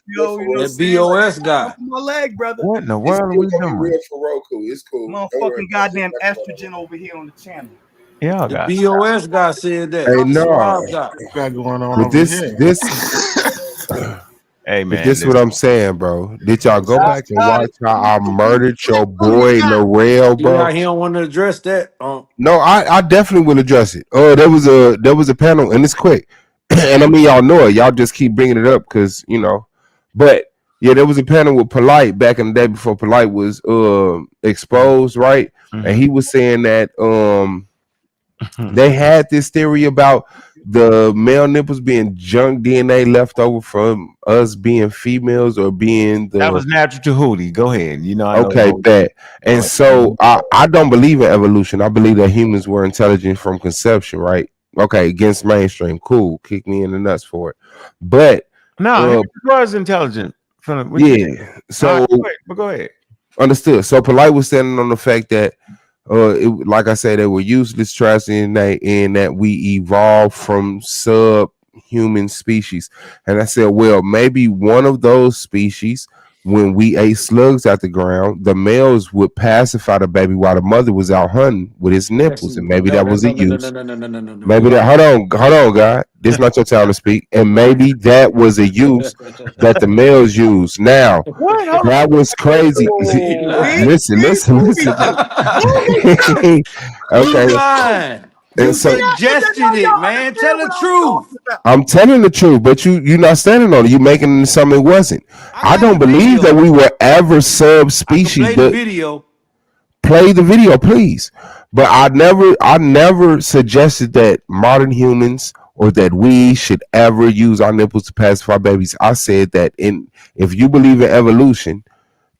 BOS guy. My leg, brother. What in the world are we doing? Real for Roku. It's cool. Motherfucking goddamn estrogen over here on the channel. Yeah, the BOS guy said that. Hey, no. Got going on but hey man, this is what I'm saying, bro. Did y'all go back and watch how I murdered your boy Narelle, bro? Yeah, he don't want to address that. No, I definitely will address it. Oh, there was a panel, and it's quick. And I mean, y'all know it. Y'all just keep bringing it up because you know. But yeah, there was a panel with Polite back in the day before Polite was exposed, right? And he was saying that they had this theory about the male nipples being junk DNA left over from us being females or being that was natural to Hootie. Go ahead. You know, that. And so I don't believe in evolution. I believe that humans were intelligent from conception, right? Okay, against mainstream. Cool. Kick me in the nuts for it. But no, he was intelligent. Yeah. So go ahead. Understood. So Polite was standing on the fact that like I said, they were useless trash in that we evolved from subhuman species. And I said, well, maybe one of those species, when we ate slugs out the ground, the males would pacify the baby while the mother was out hunting with his nipples. And maybe that was a use. Maybe that hold on, God. This is not your time to speak. And maybe that was a use that the males use. Now, that was crazy. Listen. Okay. You so suggested it, man. Tell the truth. I'm telling the truth, but you're not standing on it. You making it into something it wasn't. I got don't the believe that video. we were ever I subspecies, can play the but video. play the video, please. But I never suggested that modern humans or that we should ever use our nipples to pacify babies. I said that if you believe in evolution,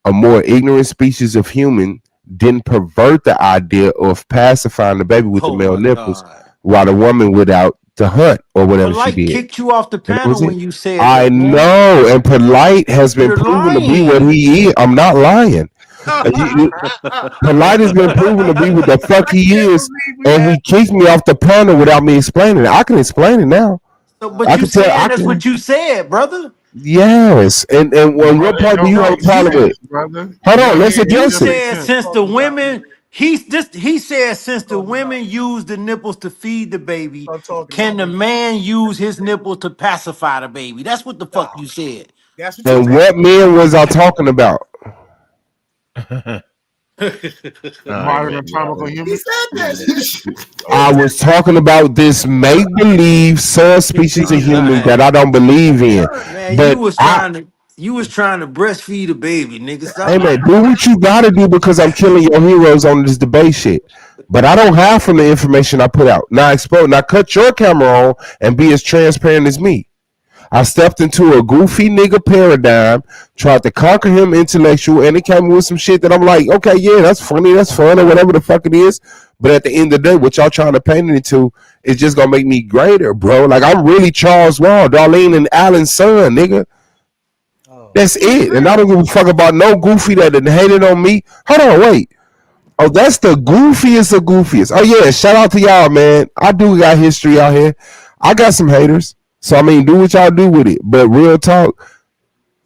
a more ignorant species of human didn't pervert the idea of pacifying the baby with the Oh male my nipples God. while the woman would out to hunt or whatever she Polite did. kicked you off the And that was panel it. when you said I that, man. know, and Polite has been You're proven to be what lying. he is. I'm not lying. Polite has been proven to be what the fuck he is, and he kicked me off the panel without me explaining it. I can explain it now. But I you can tell. saying that's what you said, brother. Yes, and what part do you have a problem with? brother. Hold on, let's You address it. said since the women he said since the women use the nipples to feed the baby, can the man use his nipple to pacify the baby? That's what the fuck you said. That's what you And said. what men was I talking about? Modern anatomical He human. said that. I was talking about this make believe subspecies of human that I don't believe in. Man, But you was trying to breastfeed a baby, nigga. Stop hey man, lying. do what you gotta do because I'm killing your heroes on this debate shit. But I don't hide from the information I put out. Now cut your camera on and be as transparent as me. I stepped into a goofy nigga paradigm, tried to conquer him intellectual, and it came with some shit that I'm like, okay, yeah, that's funny, that's fun, or whatever the fuck it is. But at the end of the day, what y'all trying to paint it into is just gonna make me greater, bro. Like I'm really Charles Wall, Darlene and Alan's son, nigga. That's it. And I don't give a fuck about no goofy that done hated on me. Hold on, wait. Oh, that's the goofiest of goofiest. Oh yeah, shout out to y'all, man. I do got history out here. I got some haters. So I mean, do what y'all do with it. But real talk,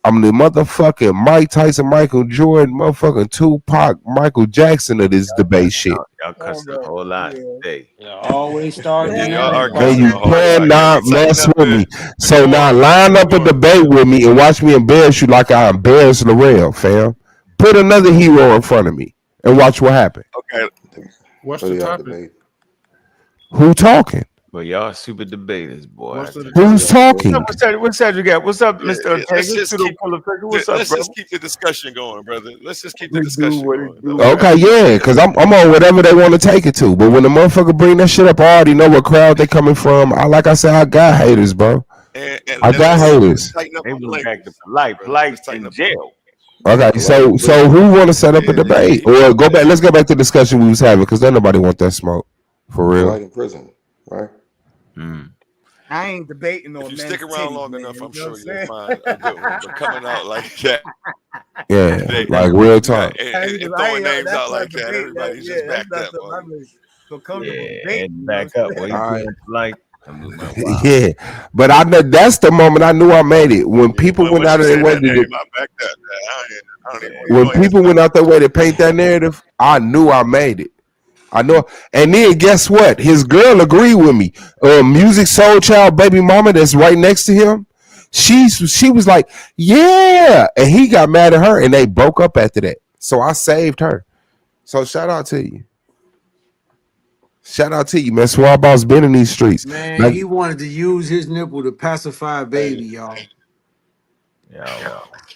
I'm the motherfucking Mike Tyson, Michael Jordan, motherfucking Tupac, Michael Jackson of this debate shit. Y'all cussing a whole lot today. Always start Yeah, here. y'all are And cussing you a whole lot. cannot Can we tighten mess up with this? me. So now line up a debate with me and watch me embarrass you like I embarrassed Larell, fam. Put another hero in front of me and watch what happens. Okay. What's the topic? Who talking? But y'all super debaters, boy. What's the Who's talking? What's that you got? What's up, Mr. Let's Ortega? just Pseudo keep prolific? What's up, let's bro? just keep the discussion going, brother. Let's just keep the What it do, discussion what it going. do. Don't Okay, yeah, because I'm on whatever they want to take it to. But when the motherfucker bring that shit up, I already know what crowd they coming from. Like I said, I got haters, bro. I got haters. tighten up They on the went back to language. polite. brother. Polite Let's tighten in up. jail. Okay, so who want to set up a debate or go back? Let's go back to the discussion we was having because then nobody want that smoke for real. Like in prison, right? I ain't debating on If you men's stick around titties, long man, enough, I'm you know sure what I'm you'll find a good one. But coming out like that, Yeah, like real talk. and throwing names out like that, everybody's just backed up. so comfortable Yeah, debating. and You know back what up. I'm Well, saying? you being polite. Wow. Yeah, but I know that's the moment I knew I made it when people went Once out you of their said way that to. name, I backed up. I don't even When people went out their way to paint that narrative, I knew I made it. I know. And then guess what? His girl agreed with me. Music Soul Child baby mama that's right next to him. She was like, yeah. And he got mad at her and they broke up after that. So I saved her. So shout out to you. Shout out to you, man. Swab Boss been in these streets. Man, Like, he wanted to use his nipple to pacify a baby, y'all.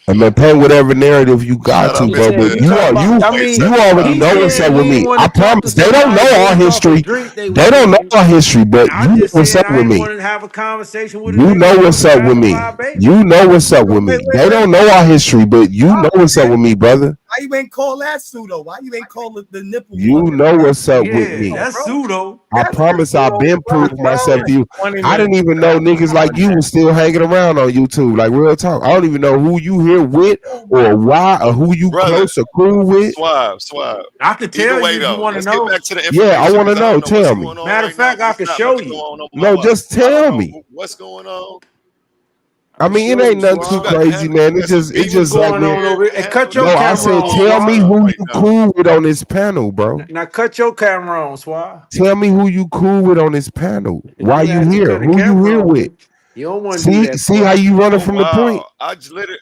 I mean, paint whatever narrative you got to, bro. But you already he know what's said up with he me. ain't want I to talk to promise. They don't somebody know our based off a history. drink they They was don't know drinking. our history, but I you know just what's said up I with ain't me. wanted to have a conversation with a You nigga know that what's wanted to up with me. pacify a baby. You know what's up with me. They don't know our history, but you know what's up with me, brother. Why you ain't call that pseudo? Why you ain't call it the nipple? You know what's up with Yeah, me. that's pseudo. I promise I've been proving myself to you. 20 I didn't even know niggas like you was still hanging around on YouTube. Like real talk. I don't even know who you here with or why or who you brother. close or cool with. Swab. I could Either tell way, you if you though, want to let's get know. back to the Yeah, I information want to because I know. don't know what's Tell me. going on Matter right of fact, now. I It's could not show much you. going on on No, my watch. just I don't tell know me. what's going on. I mean, it ain't nothing too crazy, man. It's just What's like going on over here? Hey, cut no. your I camera said, on, tell me Swab. who you cool with on this panel, bro. Now cut your camera on, Swab. Tell me who you cool with on this panel. Why I'm you asking you here? cut the Who you camera here on. with? You don't want to do that, See how Swab. you running Oh from the point? wow! I just lit it.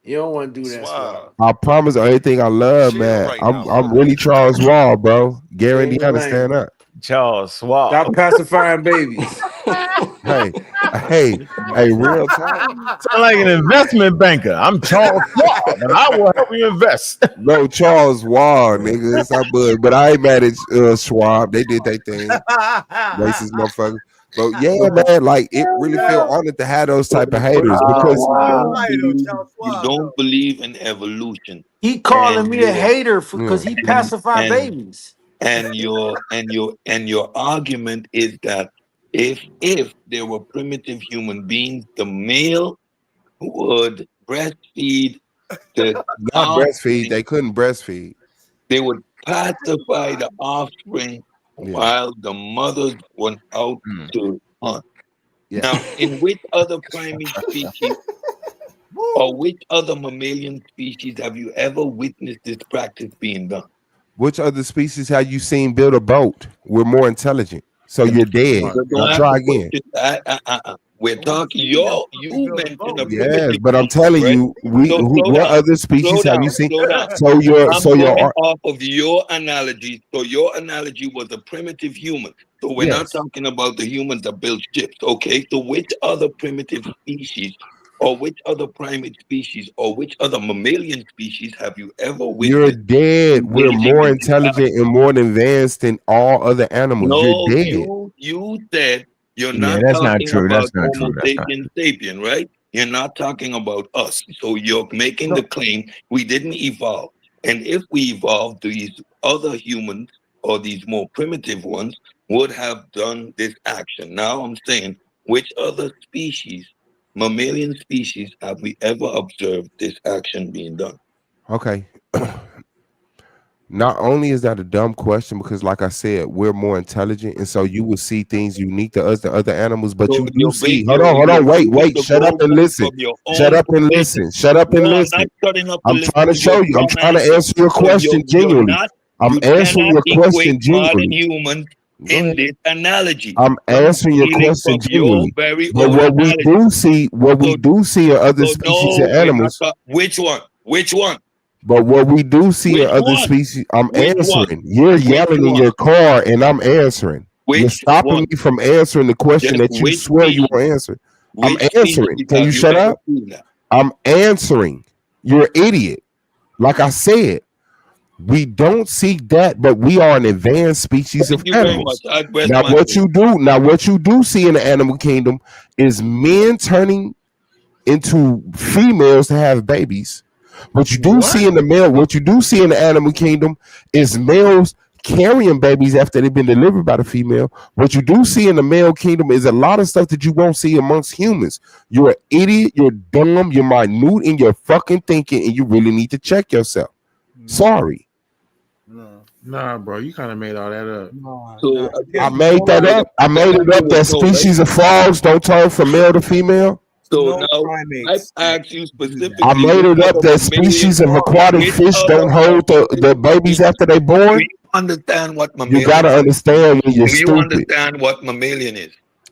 You don't want to do that, Swab. Swab. I promise everything I love, Chill man. right now, I'm brother. really Charles Wall, bro. Gary, Change the Indiana, stand language. up. Charles Schwab. Stop pacifying babies. hey, real talk. Sound like an investment banker. I'm Charles Schwab, and I will help you invest. No, Charles Wall, nigga. It's not but I ain't mad at Schwab. They did their thing. Racist motherfucker. But yeah, man, like it really feel honored to have those type of haters because you don't believe in evolution. He calling me a hater because he pacify and, babies. And your argument is that if there were primitive human beings, the male would breastfeed the not breastfeed. They couldn't breastfeed. They would pacify the offspring while the mothers went out to hunt. Yeah. Now, in which other primate species or which other mammalian species have you ever witnessed this practice being done? Which other species have you seen build a boat? We're more intelligent. So you're dead. Now try again. We're talking. You mentioned a Yes, but I'm telling you, what other species have you seen? So you're off of your analogy. So your analogy was a primitive human. So we're not talking about the humans that built ships. Okay. So which other primitive species, or which other primate species, or which other mammalian species have you ever witnessed? You're dead. We're more intelligent and more advanced than all other animals. No, you're dead. You said you're Yeah, not that's not talking true. about That's not Homo true. That's not sapien sapien, right? You're not talking about us. So you're making the claim we didn't evolve. And if we evolved, these other humans or these more primitive ones would have done this action. Now I'm saying, which other species, mammalian species, have we ever observed this action being done? Okay. Not only is that a dumb question, because like I said, we're more intelligent, and so you will see things unique to us than other animals, but So you do see. hold on, wait, shut up and listen. Shut up and listen. Shut up and listen. I'm trying to show you. I'm trying to answer your question genuinely. I'm answering your question genuinely. Humans in this analogy. I'm answering your question genuinely. But what we do see in other species and animals. Which one? Which one? But what we do see in other species, I'm answering. You're yelling in your car, and I'm answering. You're stopping me from answering the question that you swear you will answer. I'm answering. Can you shut up? I'm answering. You're an idiot. Like I said, we don't see that, but we are an advanced species of animals. Now, what you do see in the animal kingdom is men turning into females to have babies. What you do see in the animal kingdom is males carrying babies after they've been delivered by the female. What you do see in the male kingdom is a lot of stuff that you won't see amongst humans. You're an idiot, you're dumb, you're minute in your fucking thinking, and you really need to check yourself. Sorry. Nah, bro, you kind of made all that up. I made that up. I made it up that species of frogs don't turn from male to female. So now I asked you specifically. I made it up that species of aquatic fish don't hold the babies after they born. Understand what mammalian? You gotta understand when you're Do you stupid. understand what mammalian is?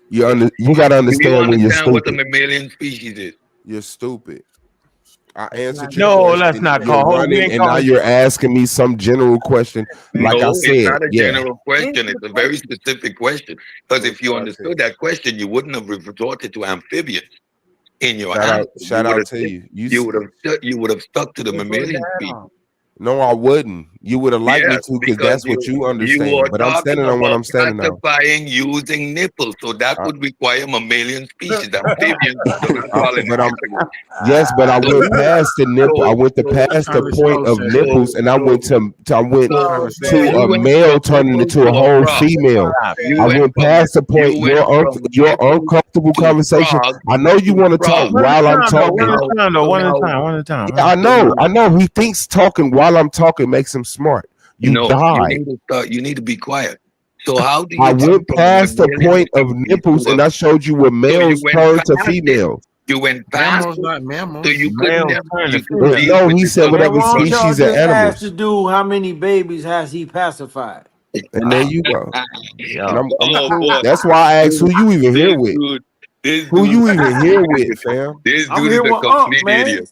You gotta understand when you're stupid. What the mammalian species is? You're stupid. I answered your No, question. let's not You're call. running, and now you're asking me some general question. Like I said, it's not a general question. It's a very specific question. Because if you understood that question, you wouldn't have resorted to amphibians in your answer. Shout out to you. You would have stuck to the mammalian species. No, I wouldn't. You would have liked me to, because that's what you understand. But I'm standing on what I'm standing on. Pacifying using nipples, so that would require mammalian species. Amphibians. Yes, but I went past the nipple. I went past the point of nipples, and I went to a male turning into a whole female. I went past the point. Your uncomfortable conversation. I know you want to talk while I'm talking. One at a time. I know. He thinks talking while I'm talking makes him smart. You died. You need to be quiet. So how do you? I went past the point of nipples, and I showed you where males turn to females. You went past. Mammals, not mammals. So you couldn't. No, he said whatever species of animals. Asked the dude how many babies has he pacified. And there you go. That's why I asked who you even here with. Who you even here with, fam? This dude is a complete idiot.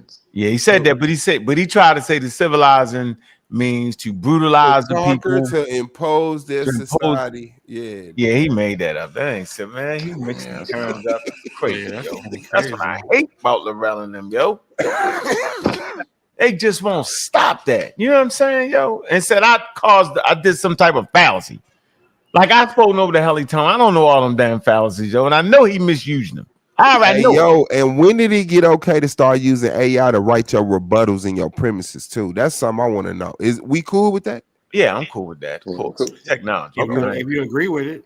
difference. Yeah, he said that, but he tried to say the civilizing means to brutalize the conquer, people, to impose their to impose. society. Yeah, Yeah, he made that up. That ain't so, man. He mixed the terms up. Crazy, Yeah, that's yo. kinda That's what crazy. I hate about Lorel and them, yo. They just won't stop that. You know what I'm saying, yo? And said I did some type of fallacy. Like I spoke over the hell he told me. I don't know all them damn fallacies, yo, and I know he misused them. I already Hey, know. yo, and when did he get okay to start using AI to write your rebuttals in your premises too? That's something I want to know. Is we cool with that? Yeah, I'm cool with that. Of Cool. course. Technology. If Okay. you agree with it.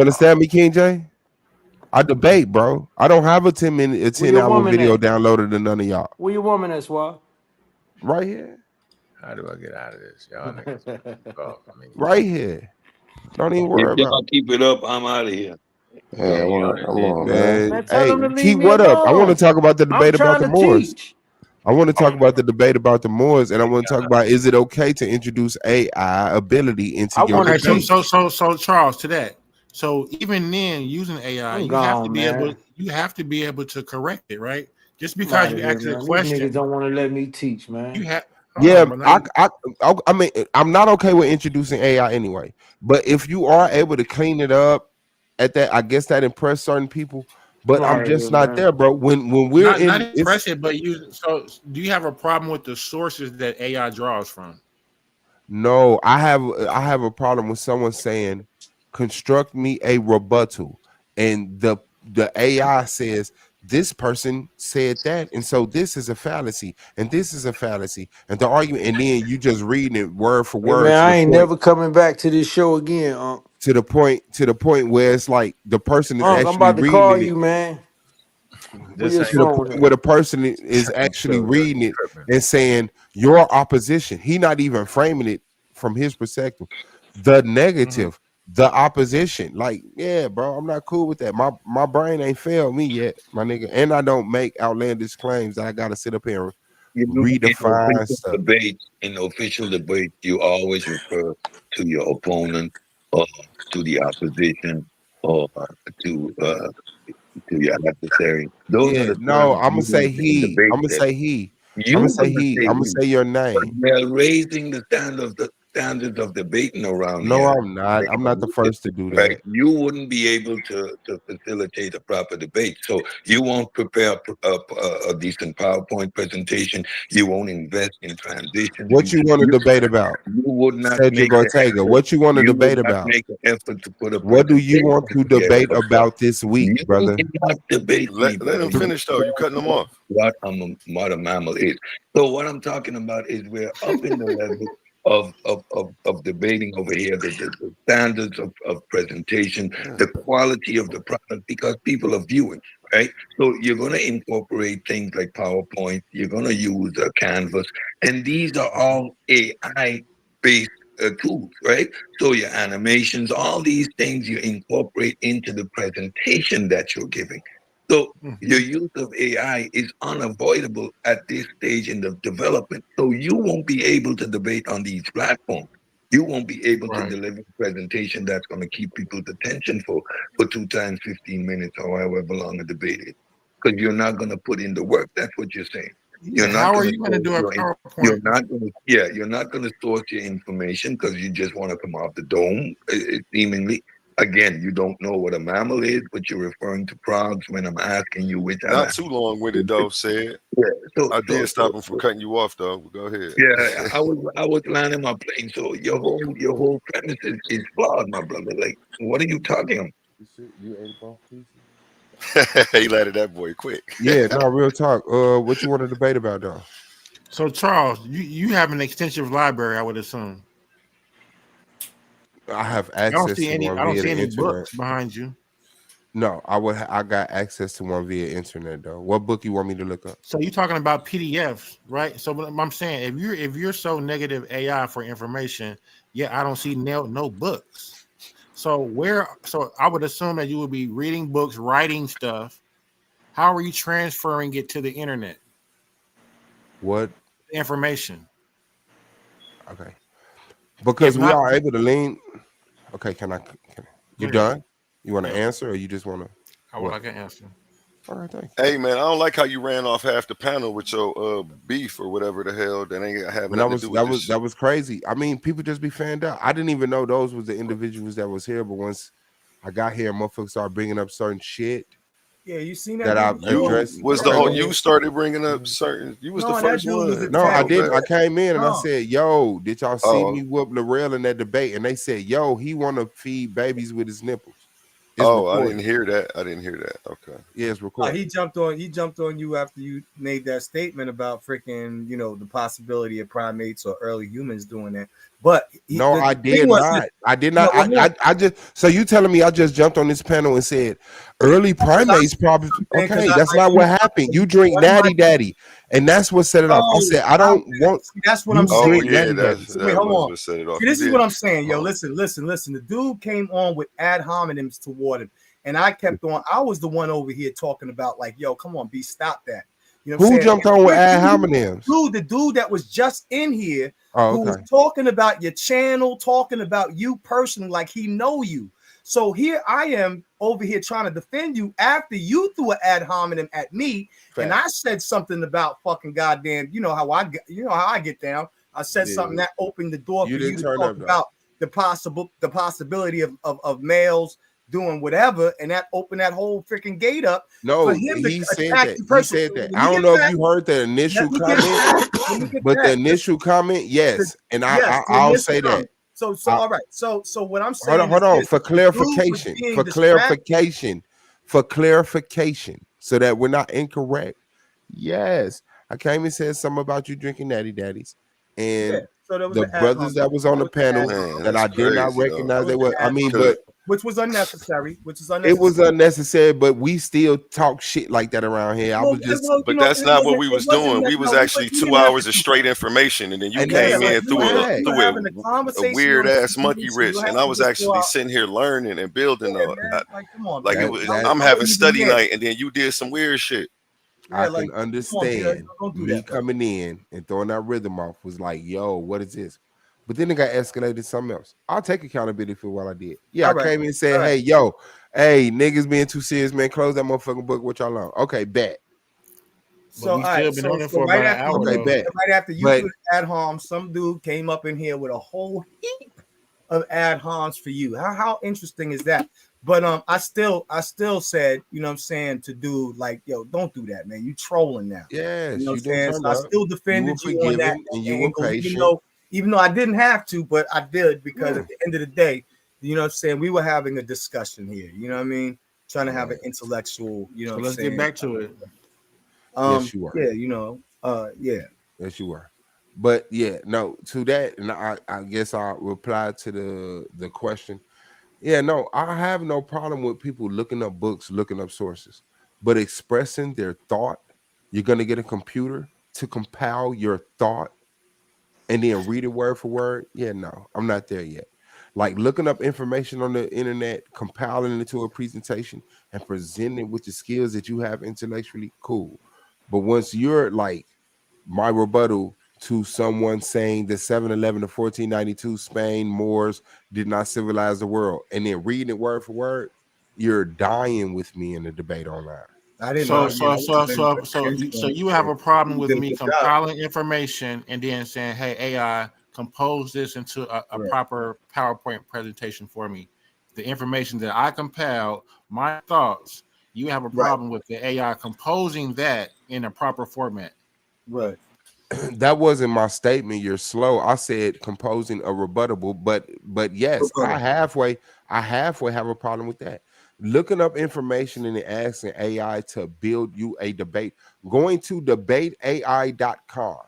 You understand me, King J? I debate, bro. I don't have a 10-hour woman video at? downloaded to none of y'all. Where your woman at, Swab? Right here. How do I get out of this? Y'all niggas. Right here. Don't even If worry about y'all it. keep it up, I'm out of here. Yeah, come on, man. Man, Man, tell hey, them to leave Keith, me what up? I want to alone. talk about the I'm debate about trying the to Moors. teach. I want to talk about the debate about the Moors, and I want to talk about, is it okay to introduce AI ability into I your want to Okay, debate? teach. so Charles, to that. So even then, using AI, I'm you have to gone, be able, man. you have to be able to correct it, right? Just I'm because out of you here, ask a man. These niggas question, don't want to let me teach, you man. have. Hold Yeah, on, brother. I mean, I'm not okay with introducing AI anyway. But if you are able to clean it up at that, I guess that impress certain people. I'm But out I'm of here, just not man. there, bro. When we're Not in, it's impressive, but you. So, do you have a problem with the sources that AI draws from? no, I have a problem with someone saying, construct me a rebuttal, and the AI says this person said that, and so this is a fallacy, and this is a fallacy, and the argument, and then you just reading it word for Hey, word man, I ain't never coming back to this show again, Unc. to the point where it's like the person is Unc, I'm actually about to call reading it you, man. Where Just your hang to the phone point at? where the person is actually so good. reading it and saying your opposition. He not even framing it from his perspective. The negative, the opposition. Like, yeah, bro, I'm not cool with that. My brain ain't failed me yet, my nigga. And I don't make outlandish claims that I gotta sit up here You and know, redefine stuff. in official debate, you always refer to your opponent or to the opposition or to your adversary. Those are Yeah, the no, terms I'm gonna you say use in he. debate. I'm gonna That say he. I'm you gonna say gonna he. say I'm gonna he, say your but name. they're raising the standards of debating around No, here. I'm not. I'm not the first to do Right, that. you wouldn't be able to facilitate a proper debate. So you won't prepare a decent PowerPoint presentation. You won't invest in transitions. What you want to debate about? You would not Cedric make the Ortega. effort. What you want to You would debate not about? make an effort to put a What do you presentation want to together. debate about this week, You brother? cannot debate me, Let brother. him finish though. You cutting him off. What a mammal is. So what I'm talking about is we're up in the level of debating over here, the standards of presentation, the quality of the product, because people are viewing, right? So you're going to incorporate things like PowerPoint, you're going to use Canvas, and these are all AI based tools, right? So your animations, all these things you incorporate into the presentation that you're giving. So your use of AI is unavoidable at this stage in the development. So you won't be able to debate on these platforms. You won't be able to Right. deliver a presentation that's going to keep people's attention for 2 times 15 minutes or however long a debate is. Because you're not going to put in the work. That's what you're saying. Yeah. You're not How are going to you going to source do a your you're PowerPoint? not going to you're not going to source your information because you just want to come off the dome, seemingly. Again, you don't know what a mammal is, but you're referring to frogs when I'm asking you which I'm Not too asking. long with it though, said. Yeah, so, I so, did stop so, him from so cutting you off though. But go ahead. yeah, I was landing my plane. So your whole premise is flawed, my brother. Like, what are you talking about? You ate both pieces. He landed that boy quick. Yeah, no, real talk. What you want to debate about though? So Charles, you have an extensive library, I would assume. I have I don't access see to any. one I don't via see the any internet. books behind you. No, I got access to one via internet though. What book you want me to look up? So you're talking about PDFs, right? So what I'm saying, if you're so negative AI for information, yeah, I don't see no books. So I would assume that you would be reading books, writing stuff. How are you transferring it to the internet? What? Information. Okay, If because we not, are able to lean. Okay, go you ahead. done? You want to Yeah, answer, or you just want to I would what? like an answer. All right, thanks. Hey man, I don't like how you ran off half the panel with your beef or whatever the hell that ain't have And that nothing to was do with that this was shit. that was crazy. I mean, people just be fanned out. I didn't even know those was the individuals that was here, but once I got here, motherfuckers started bringing up certain shit Yeah, you seen that that dude I've before? You addressed. was the Okay, go you ahead. started bringing up certain. You was the No, that first dude was one. No, I My attacking. didn't. I bad. came in and I No, said, "Yo, did y'all see Oh, me whoop Lorel in that debate?" And they said, "Yo, he want to feed babies with his nipples." It's oh, I didn't recorded. hear that. I didn't hear that. Okay. Yeah, it's recorded. he jumped on you after you made that statement about freaking, the possibility of primates or early humans doing that. But No, the I thing did was, not. I did no, not. well, no, I just. So you telling me I just jumped on this panel and said early primates probably because okay? That's I not used what happened. You drink one of my Natty Daddy, and that's what set it off. I no, said I I, don't want see, that's what I'm you Oh saying. drink yeah, Natty Daddies. Wait, that hold was on. what set it off. See, You this is what did. I'm saying, yo. Oh. Listen. The dude came on with ad hominems toward him. and I kept on. I was the one over here talking about like, yo, come on, B, stop that. You know what I'm Who saying? jumped on with ad hominems? Dude, the dude that was just in here, Oh, who was okay. talking about your channel, talking about you personally, like he know you. So here I am over here trying to defend you after you threw an ad hominem at me, and I said something about fucking goddamn. You know how I get down. I said something that opened the door You for you didn't to turn talk up, though. about the possibility of males doing whatever, and that opened that whole freaking gate up for No, him to he said attack that. you He personally. said that. Let I me don't get know if back. you heard the initial Let me get comment, back. Let me get but the back. initial comment, yes, and Yes, the I'll initial say that. comment. So all right. So what I'm saying Hold on. is For this, the dude was clarification, being distracted. so that we're not incorrect. Yes, I came and said something about you drinking natty daddies, Yeah. and So there was the the ad brothers that hominem. was on the panel Man, that that's I did not crazy though. recognize. They were. I mean, Cause but which was unnecessary. it was unnecessary. But we still talk shit like that around here. I Well, was just. well, you but know, that's not what we it was wasn't doing. that, We was no, actually we 2 didn't have hours to of do straight that. information, and then you And Yeah, came that's like in we were having a a conversation weird on ass TV, monkey so you wrench, have and I to was just go actually out. sitting here learning and building Yeah, man. Like, come on, like man. it was. that I'm I having wasn't even study there. night, and then you did some weird shit. Yeah, I like, can come on, Peter. understand Don't do me that, brother. coming in and throwing that rhythm off was like, yo, what is this? But then it got escalated to something else. I'll take accountability for what I did. Yeah, All I right. came in and All said, right. hey, yo, hey, niggas being too serious, man. Close that motherfucking book. What y'all on? Okay, bet. But we All right, still been on there for right about an after hour Okay, though. bet. right after you But threw the ad hom, some dude came up in here with a whole heap of ad homs for you. How interesting is that? But I still said, you know what I'm saying, to dude, like, yo, don't do that, man. You trolling now. yes, You know what you I'm didn't saying? turn So I up. still You were defended you on that forgiven and you were angle, patient. even though I didn't have to, but I did because Yeah. at the end of the day, you know what I'm saying, we were having a discussion here. You know what I mean? Trying to have an intellectual, you know So what I'm let's get saying? back to it. Yes, you were. Yeah, you know, yeah. Yes, you were. But yeah, no, to that, and I guess I'll reply to the question. Yeah, no, I have no problem with people looking up books, looking up sources, but expressing their thought. You're gonna get a computer to compile your thought and then read it word for word. Yeah, no, I'm not there yet. Like looking up information on the internet, compiling it into a presentation, and presenting it with the skills that you have intellectually, cool. But once you're like my rebuttal to someone saying the 711 to 1492 Spain Moors did not civilize the world, and then reading it word for word, you're dying with me in the debate online. I didn't So argue. so I so wasn't so so against so him. you have a problem He with did a me good job. compiling information and then saying, "Hey AI, compose this into a Right. proper PowerPoint presentation for me." The information that I compiled, my thoughts. You have a Right. problem with the AI composing that in a proper format. Right. That wasn't my statement. You're slow. I said composing a rebuttable, but yes, I halfway have a problem with that. Looking up information and then asking AI to build you a debate, going to debateai.com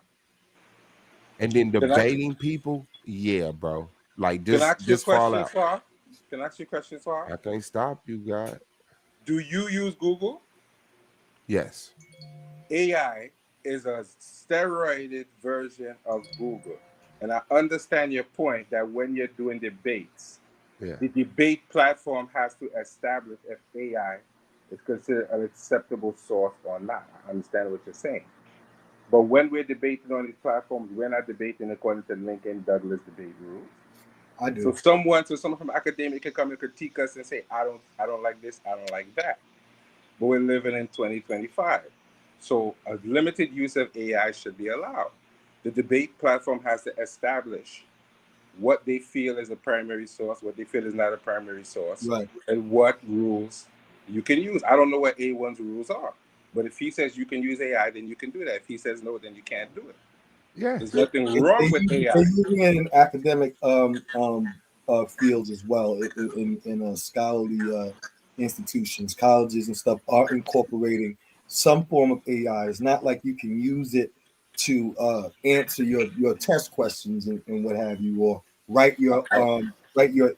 and then Can I debating people. Yeah, bro. Like can I ask you a just fall question, out. Swar? Can I ask you a question, Swar? I can't stop you, God. Do you use Google? Yes. AI is a steroided version of Google. And I understand your point that when you're doing debates, Yeah. the debate platform has to establish if AI is considered an acceptable source or not. I understand what you're saying. But when we're debating on these platforms, we're not debating according to Lincoln Douglas debate rules. I do. So someone from academia can come and critique us and say, I don't like this, I don't like that. But we're living in 2025. So a limited use of AI should be allowed. The debate platform has to establish what they feel is a primary source, what they feel is not a primary source, Right. and what rules you can use. I don't know what A1's rules are, but if he says you can use AI, then you can do that. If he says no, then you can't do it. Yeah. There's nothing wrong with They're AI. using it in academic fields as well, in scholarly institutions, colleges and stuff are incorporating some form of AI. It's not like you can use it to answer your test questions and what have you, or write your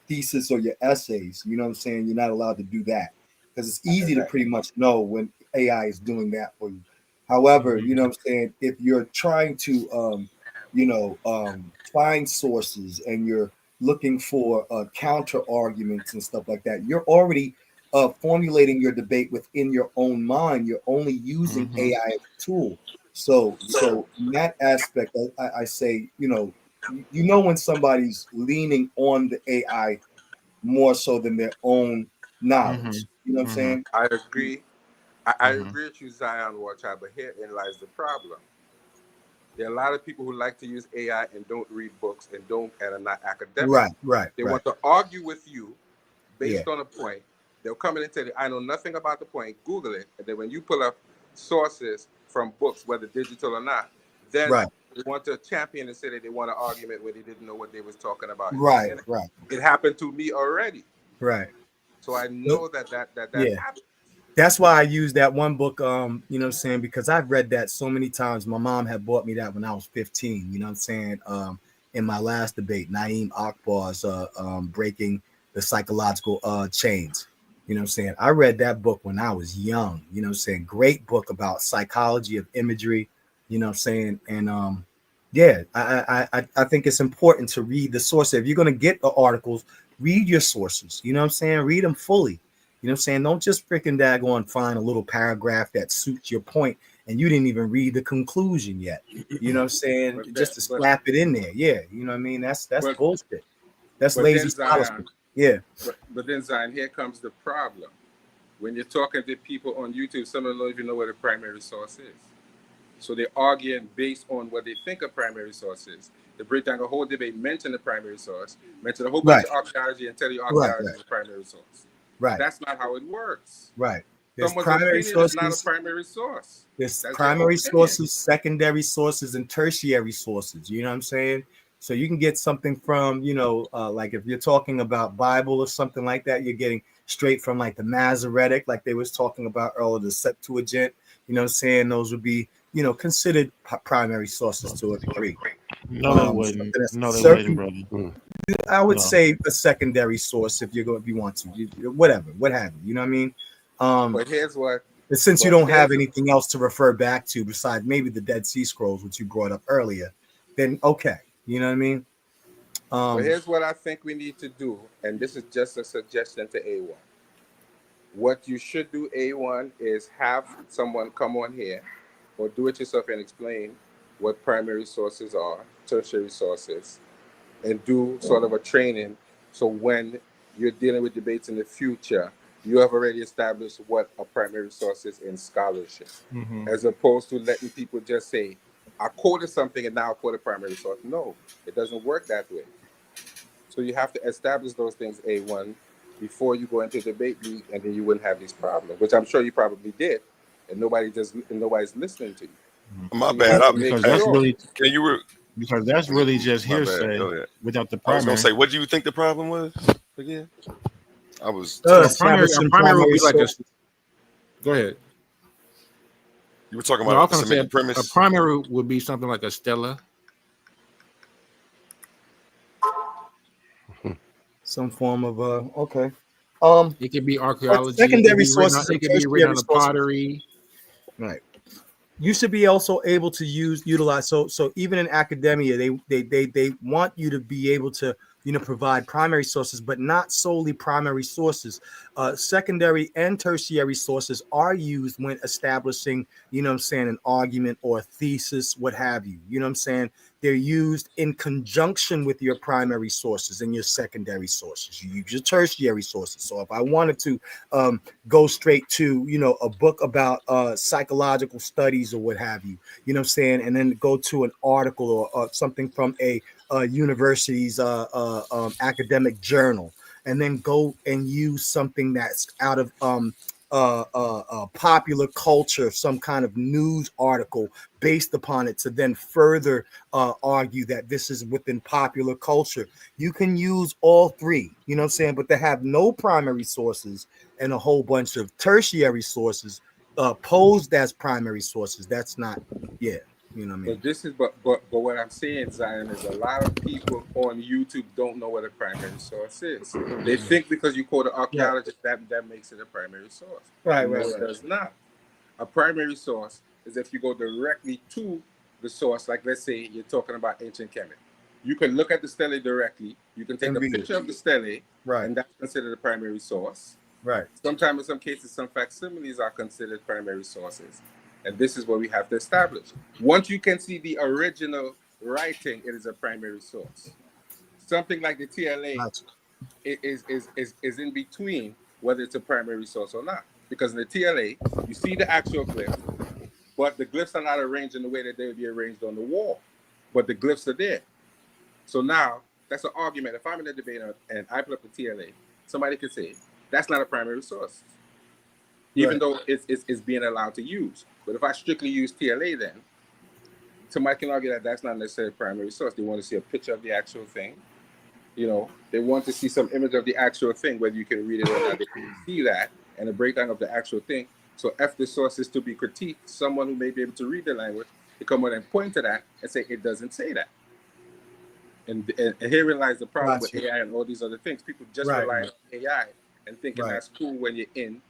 thesis or your essays. You know what I'm saying? You're not allowed to do that because it's easy to pretty much know when AI is doing that for you. However, you know what I'm saying, if you're trying to find sources and you're looking for counter arguments and stuff like that, you're already formulating your debate within your own mind. You're only using AI as a tool. So in that aspect, I say, you know when somebody's leaning on the AI more so than their own knowledge. You know what I'm saying? I agree. I agree with you, Zion Warchild, but herein lies the problem. There are a lot of people who like to use AI and don't read books and are not academic. Right. They want to argue with you based Yeah. on a point. They'll come in and tell you, I know nothing about the point, Google it. And then when you pull up sources from books, whether digital or not, then Right. they want to champion and say that they want an argument where they didn't know what they was talking about. Right. And Right. it happened to me already. Right. So I know that Yeah. happens. That's why I use that one book, you know what I'm saying? Because I've read that so many times. My mom had bought me that when I was 15, you know what I'm saying? In my last debate, Naeem Akbar's Breaking the Psychological Chains. You know what I'm saying? I read that book when I was young, you know what I'm saying? Great book about psychology of imagery, you know what I'm saying? And yeah, I think it's important to read the source. If you're gonna get the articles, read your sources, you know what I'm saying? Read them fully. You know what I'm saying? Don't just freaking daggone find a little paragraph that suits your point and you didn't even read the conclusion yet. You know what I'm saying? Just to slap it in there. Yeah. You know what I mean? That's bullshit. That's But lazy then Zion, scholarship. Yeah. but then Zion, here comes the problem. When you're talking to people on YouTube, some of them don't even know what a primary source is. So they're arguing based on what they think a primary source is. The break down the whole debate, mention the primary source, mention a whole bunch of archaeology and tell you archaeology is the primary source. Right. That's not how it works. Right. There's Someone's primary opinion is not a sources. primary source. There's That's primary their opinion. sources, secondary sources, and tertiary sources. You know what I'm saying? So you can get something from, like if you're talking about Bible or something like that, you're getting straight from like the Masoretic, like they was talking about earlier, the Septuagint. You know what I'm saying? Those would be, considered primary sources to a degree. No, they wouldn't. No, they wouldn't, brother. I would No. say a secondary source if you want to, whatever, what have you. You know what I mean? But here's what. Since you don't have anything else to refer back to besides maybe the Dead Sea Scrolls, which you brought up earlier, then okay, you know what I mean? But here's what I think we need to do, and this is just a suggestion to A1. What you should do, A1, is have someone come on here or do it yourself and explain what primary sources are, tertiary sources, and do sort of a training so when you're dealing with debates in the future, you have already established what a primary source is in scholarship, as opposed to letting people just say, I quoted something and now I quote a primary source. No, it doesn't work that way. So you have to establish those things, A1, before you go into debate league, and then you wouldn't have these problems, which I'm sure you probably did, and nobody's listening to you. My So you bad. have to make Because that's sure. really Can you? because that's really just My bad. hearsay Go ahead. without the I was primary. gonna say, what do you think the problem was again? I was. A primary would be like a. sources. Go ahead. You were talking No, I about was the going to say Semitic premise. a primary would be something like a stela. Some form of okay. It could be But archaeology. secondary sources It and could be written tertiary on the sources. pottery. Right. You should be also able to utilize. So even in academia, they want you to be able to provide primary sources, but not solely primary sources. Secondary and tertiary sources are used when establishing, an argument or a thesis, what have you. You know what I'm saying? They're used in conjunction with your primary sources and your secondary sources. You use your tertiary sources. So if I wanted to go straight to, a book about psychological studies or what have you, you know what I'm saying? And then go to an article or something from a university's academic journal, and then go and use something that's out of popular culture, some kind of news article based upon it to then further argue that this is within popular culture. You can use all three, you know what I'm saying? But to have no primary sources and a whole bunch of tertiary sources posed as primary sources, that's not, you know what I mean? But this is but what I'm saying, Zion, is a lot of people on YouTube don't know what a primary source is. They think because you quote an archaeologist that makes it a primary source. Right. It does not. A primary source is if you go directly to the source, like let's say you're talking about ancient Kemet. You can look at the stele directly. You can take And a read it. picture of the stele, Right. and that's considered a primary source. Right. Sometimes, in some cases, some facsimiles are considered primary sources. And this is what we have to establish. Once you can see the original writing, it is a primary source. Something like the TLA Gotcha. is in between whether it's a primary source or not. Because in the TLA, you see the actual glyph, but the glyphs are not arranged in the way that they would be arranged on the wall. But the glyphs are there. So now, that's an argument. If I'm in a debate and I put up the TLA, somebody could say, that's not a primary source, even Right. though it's being allowed to use. But if I strictly use TLA, then somebody can argue that that's not necessarily a primary source. They want to see a picture of the actual thing. You know, they want to see some image of the actual thing, whether you can read it or not. They can see that and a breakdown of the actual thing. So if the source is to be critiqued, someone who may be able to read the language to come on and point to that and say, it doesn't say that. And herein lies the problem with Gotcha. AI and all these other things. People just Right. rely on AI and thinking Right. that's cool when you're in.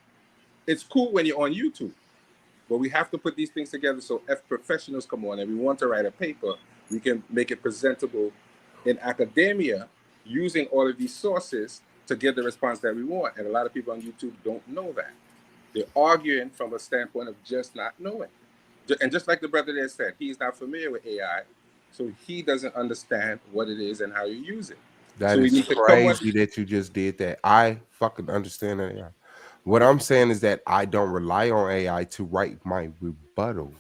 It's cool when you're on YouTube. But we have to put these things together so if professionals come on and we want to write a paper, we can make it presentable in academia using all of these sources to get the response that we want. And a lot of people on YouTube don't know that. They're arguing from a standpoint of just not knowing. And just like the brother there said, he's not familiar with AI, so he doesn't understand what it is and how you use it. That So we is need to come on. crazy that you just did that. I fucking understand that. Yeah. What I'm saying is that I don't rely on AI to write my rebuttal.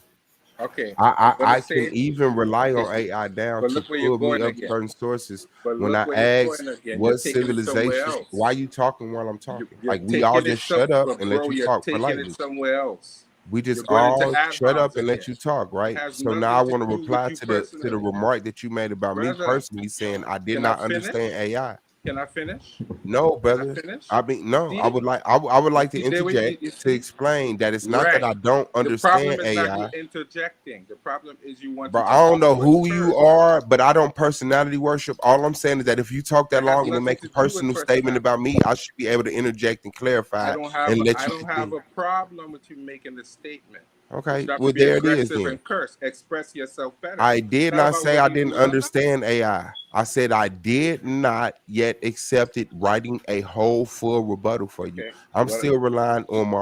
Okay, I'm I gonna can say, even rely okay, on AI down but to look where you're pull me going up again. certain sources. But When look I where you're ask going again. You're what taking it somewhere civilizations, else. why you talking while I'm talking? You're Like we all taking it just shut up but and let bro, you you're talk taking it politely. somewhere else. We just You're going into all ad shut up homs and let again. you talk, It right? has So now I nothing to want to do with reply you to the personally. remark that you made about me Brother, personally, saying I did can I not finish? understand AI. Can I finish? No, Can I brother. finish? I mean, no. I See? would like I would like to You, there we, interject you to see? explain that it's not that Right. I don't The problem understand is not you AI. interjecting. The problem is you want to But I just don't know do it who you first. are, but I don't personality worship. All I'm saying is that if you talk that That has long and then nothing make a to do with personal statement personality. about me, I should be able to interject and I clarify don't have and let I you don't have continue. a problem with you making the statement. But you Okay, have to well be there it is aggressive then. and curse. Express yourself better. I It's did not not about say whether I you didn't do it or not. understand AI. I said I did not yet accept it writing a whole full rebuttal for you. Okay. I'm Well, still relying on I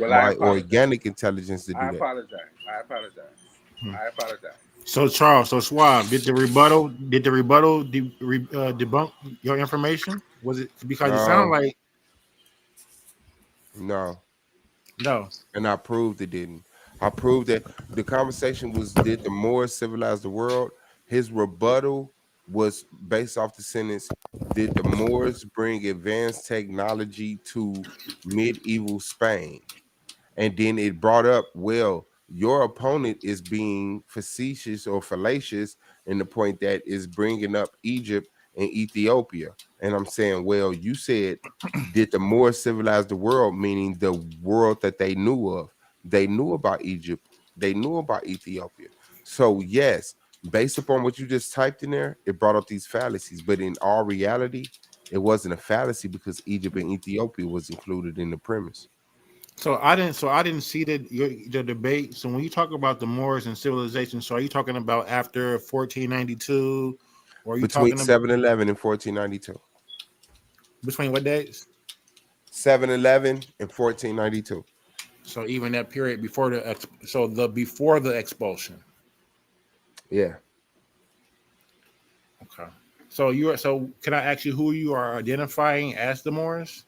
my apologize. organic intelligence to I do that. apologize. I apologize. Hmm. I apologize. So Charles, so Suave, did the rebuttal debunk your information? Was it because it sounded No, like no. no? And I proved it didn't. I proved that the conversation was, did the Moors civilize the world? His rebuttal was based off the sentence, did the Moors bring advanced technology to medieval Spain? And then it brought up, well, your opponent is being facetious or fallacious in the point that is bringing up Egypt and Ethiopia. And I'm saying, well, you said, did the Moors civilize the world, meaning the world that they knew of? They knew about Egypt, they knew about Ethiopia. So, yes, based upon what you just typed in there, it brought up these fallacies. But in all reality, it wasn't a fallacy because Egypt and Ethiopia was included in the premise. So I didn't see the debate. So when you talk about the Moors and civilization, so are you talking about after 1492, or are you Between talking about 711 and 1492. between what dates? 711 and 1492. So even that period before before the expulsion. Yeah. Okay. So can I ask you who you are identifying as the Moors?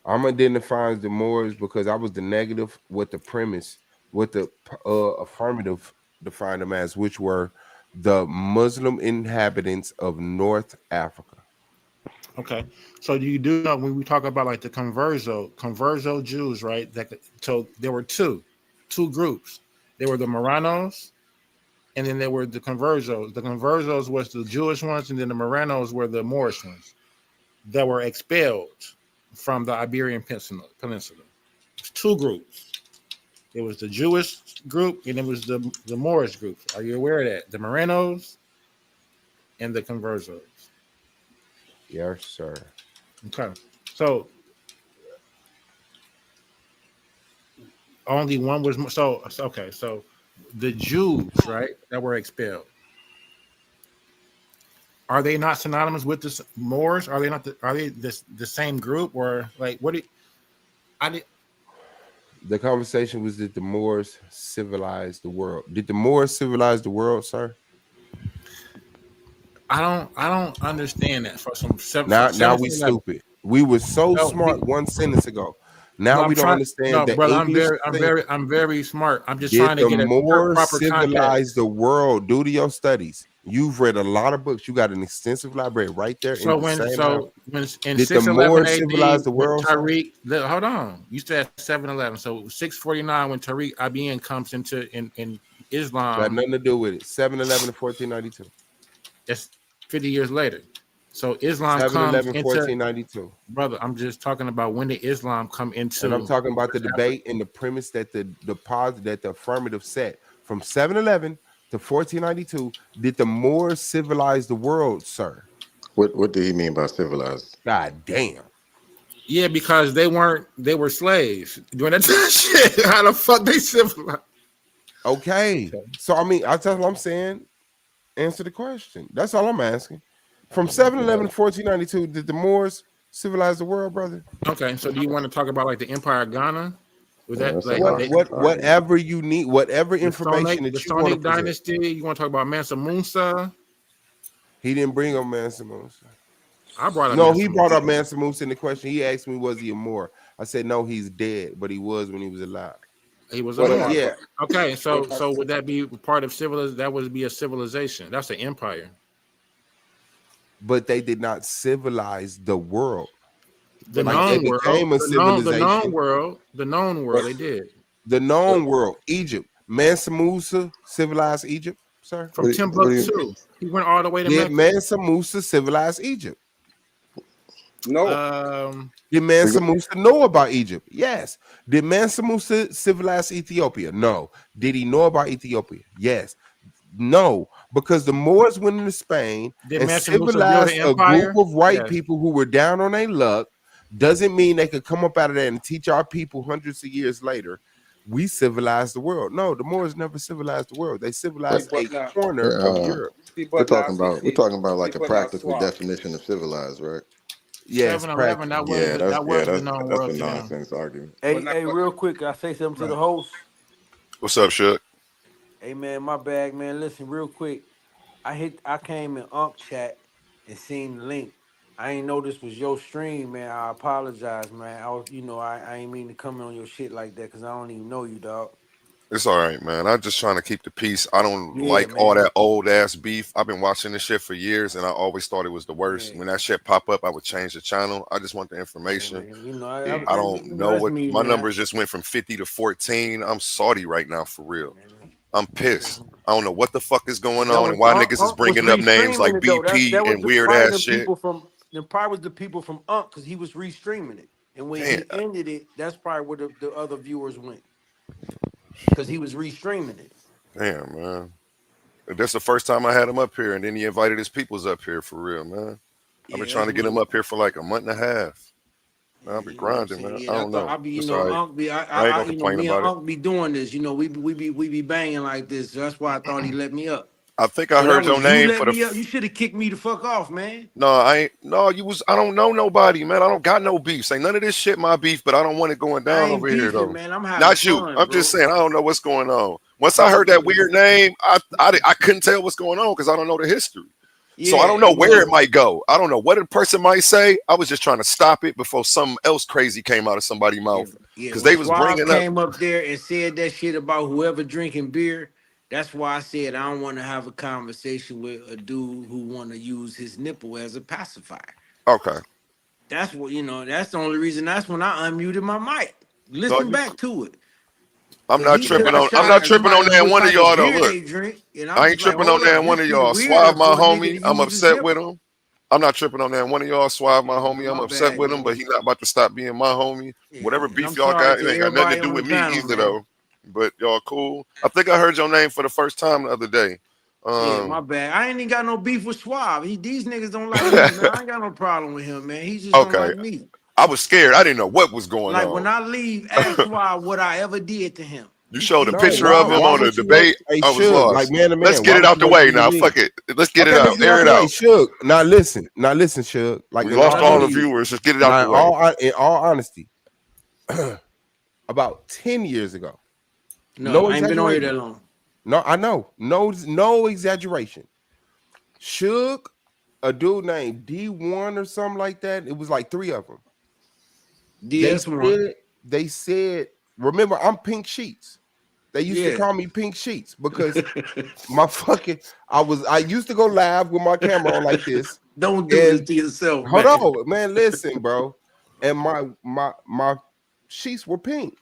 I'm identifying the Moors because I was the negative with the premise, with the affirmative defined them as, which were the Muslim inhabitants of North Africa. Okay. So you do know when we talk about like the converso Jews, right? So there were two groups. There were the Marranos, and then there were the conversos. The conversos was the Jewish ones, and then the Marranos were the Moorish ones that were expelled from the Iberian Peninsula. It's two groups. It was the Jewish group, and it was the Moorish group. Are you aware of that? The Marranos and the conversos. Yes, sir. Okay. So only one was okay. So the Jews, right, that were expelled, are they not synonymous with the Moors? Are they not? Are they the same group, or like what? I did. The conversation was, did the Moors civilize the world? Did the Moors civilize the world, sir? I don't understand that for from Now 7 we to 11. stupid. We were so No, smart one sentence ago. Now but we I'm don't trying. understand No, the brother, English thing. I'm very smart. I'm just Did trying to the get a Moors proper civilize context. the world? Due to your studies, you've read a lot of books. You got an extensive library right there in So the when same house. in Did the 611 Moors AD civilize the when world, sir? Tariq hold on, you said 711. So 649 when Tariq IBN comes into in Got Islam, nothing to do with it. 711 to 1492. that's 50 years later. So Islam comes 711 into 1492. brother. I'm just talking about when did Islam come And I'm into talking about the West Africa? debate and the premise that that the affirmative set from 711 to 1492. Did the Moors civilize the world, sir? What did he mean by civilized? God damn. Yeah, because they were slaves during that time. Shit, how the fuck they civilized? Okay. So I mean, that's what I'm saying. Answer the question. That's all I'm asking. From 711 to 1492, did the Moors civilize the world, brother? Okay, so do you want to talk about like the Empire of Ghana? Was that like Whatever you need, whatever information the that you want to Sonic present. Dynasty? You want to talk about Mansa Musa? He didn't bring up Mansa Musa. I brought up No, Mansa he Musa. brought up Mansa Musa in the question. He asked me, was he a Moor? I said, no, he's dead, but he was when he was alive. He was a Moor. Yeah. Okay, so would that be part of civilization? That would be a civilization. That's an empire. But they did not civilize the world. The Like they known world, became a civilization. the known world, they did. The known world, Egypt. Mansa Musa civilized Egypt, sir? From Timbuktu. He went all the way to Did Mecca. Mansa Musa civilize Egypt? No. Did Mansa Musa know about Egypt? Yes. Did Mansa Musa civilize Ethiopia? No. Did he know about Ethiopia? Yes. No, because the Moors went into Spain Did and Mansa Musa build civilized an a group empire? of white Yes. people who were down on their luck. Doesn't mean they could come up out of that and teach our people hundreds of years later. We civilized the world. No, the Moors never civilized the world. They civilized a corner of Europe. We're talking about like a practical definition of civilized, right? Yes, 7-Eleven, that was yeah, that was the that's known a world to them. nonsense argument. Hey, real quick, can I say something to the host? What's up, Shook? Hey man, my bag, man. Listen, real quick. I came in Ump chat and seen the link. I ain't know this was your stream, man. I apologize, man. I was, I ain't mean to come on your shit like that because I don't even know you, dog. It's all right, man. I'm just trying to keep the peace. I don't Yeah, like all man. that old ass beef. I've been watching this shit for years, and I always thought it was the worst. When that shit pop up, I would change the channel. I just want the information. I don't know that's what me, my man. numbers just went from 50 to 14. I'm salty right now, for real. I'm pissed. I don't know what the fuck is going on and why niggas is bringing up names like BP and weird ass shit. People from probably was the people from Ump because he was restreaming it, and when he ended it, that's probably where the other viewers went because he was restreaming it. Damn, man. That's the first time I had him up here, and then he invited his peoples up here, for real, man. I've been trying to get him up here for like a month and a half. I've been grinding, man. I don't know. I be, It's all right. Unc be, I ain't I gonna complain me and about it. Unc be doing this. We be banging like this. So that's why I thought he let me up. I think I So heard that your was name let for the. me up. You should have kicked me the fuck off, man. No, I ain't. No, you was. I don't know nobody, man. I don't got no beef. Say none of this shit my beef, but I don't want it going I down ain't over here beefing, though. man. I'm having Not you. fun, I'm bro. just saying I don't know what's going on. Once I heard that weird name, I couldn't tell what's going on because I don't know the history. So I don't know where it might go. I don't know what a person might say. I was just trying to stop it before something else crazy came out of somebody's mouth because they was bringing came up there and said that shit about whoever drinking beer. That's why I said I don't want to have a conversation with a dude who want to use his nipple as a pacifier. Okay. That's what That's the only reason. That's when I unmuted my mic. Listen back to it. I'm not tripping on. I'm not tripping on that one of y'all though. Look, I ain't tripping on that one of y'all. Suave, my homie. I'm upset with him. I'm not tripping on that one of y'all. Suave, my homie. I'm upset with him, but he's not about to stop being my homie. Whatever beef y'all got, it ain't got nothing to do with me either though. But y'all cool. I think I heard your name for the first time the other day. Yeah, my bad. I ain't even got no beef with Suave. These niggas don't like me, man. I ain't got no problem with him, man. He just don't like me. I was scared. I didn't know what was going on. Like when I leave, ask Suave what I ever did to him. You showed a picture of him on the debate. I was lost. Like man to man. Let's get it out the way now. Fuck it. Let's get it out. Air it out. Shug. Now listen, Shug. Like we lost all the viewers. Just get it out the way. In all honesty, about 10 years ago. No, I ain't been on here that long. No, I know. No exaggeration. Suge, a dude named D1 or something like that. It was like 3 of them. DS1. They said, remember, I'm Pink Sheets. They used to call me Pink Sheets because I used to go live with my camera on like this. Don't do this to yourself. Hold on, man. Listen, bro. And my sheets were pink.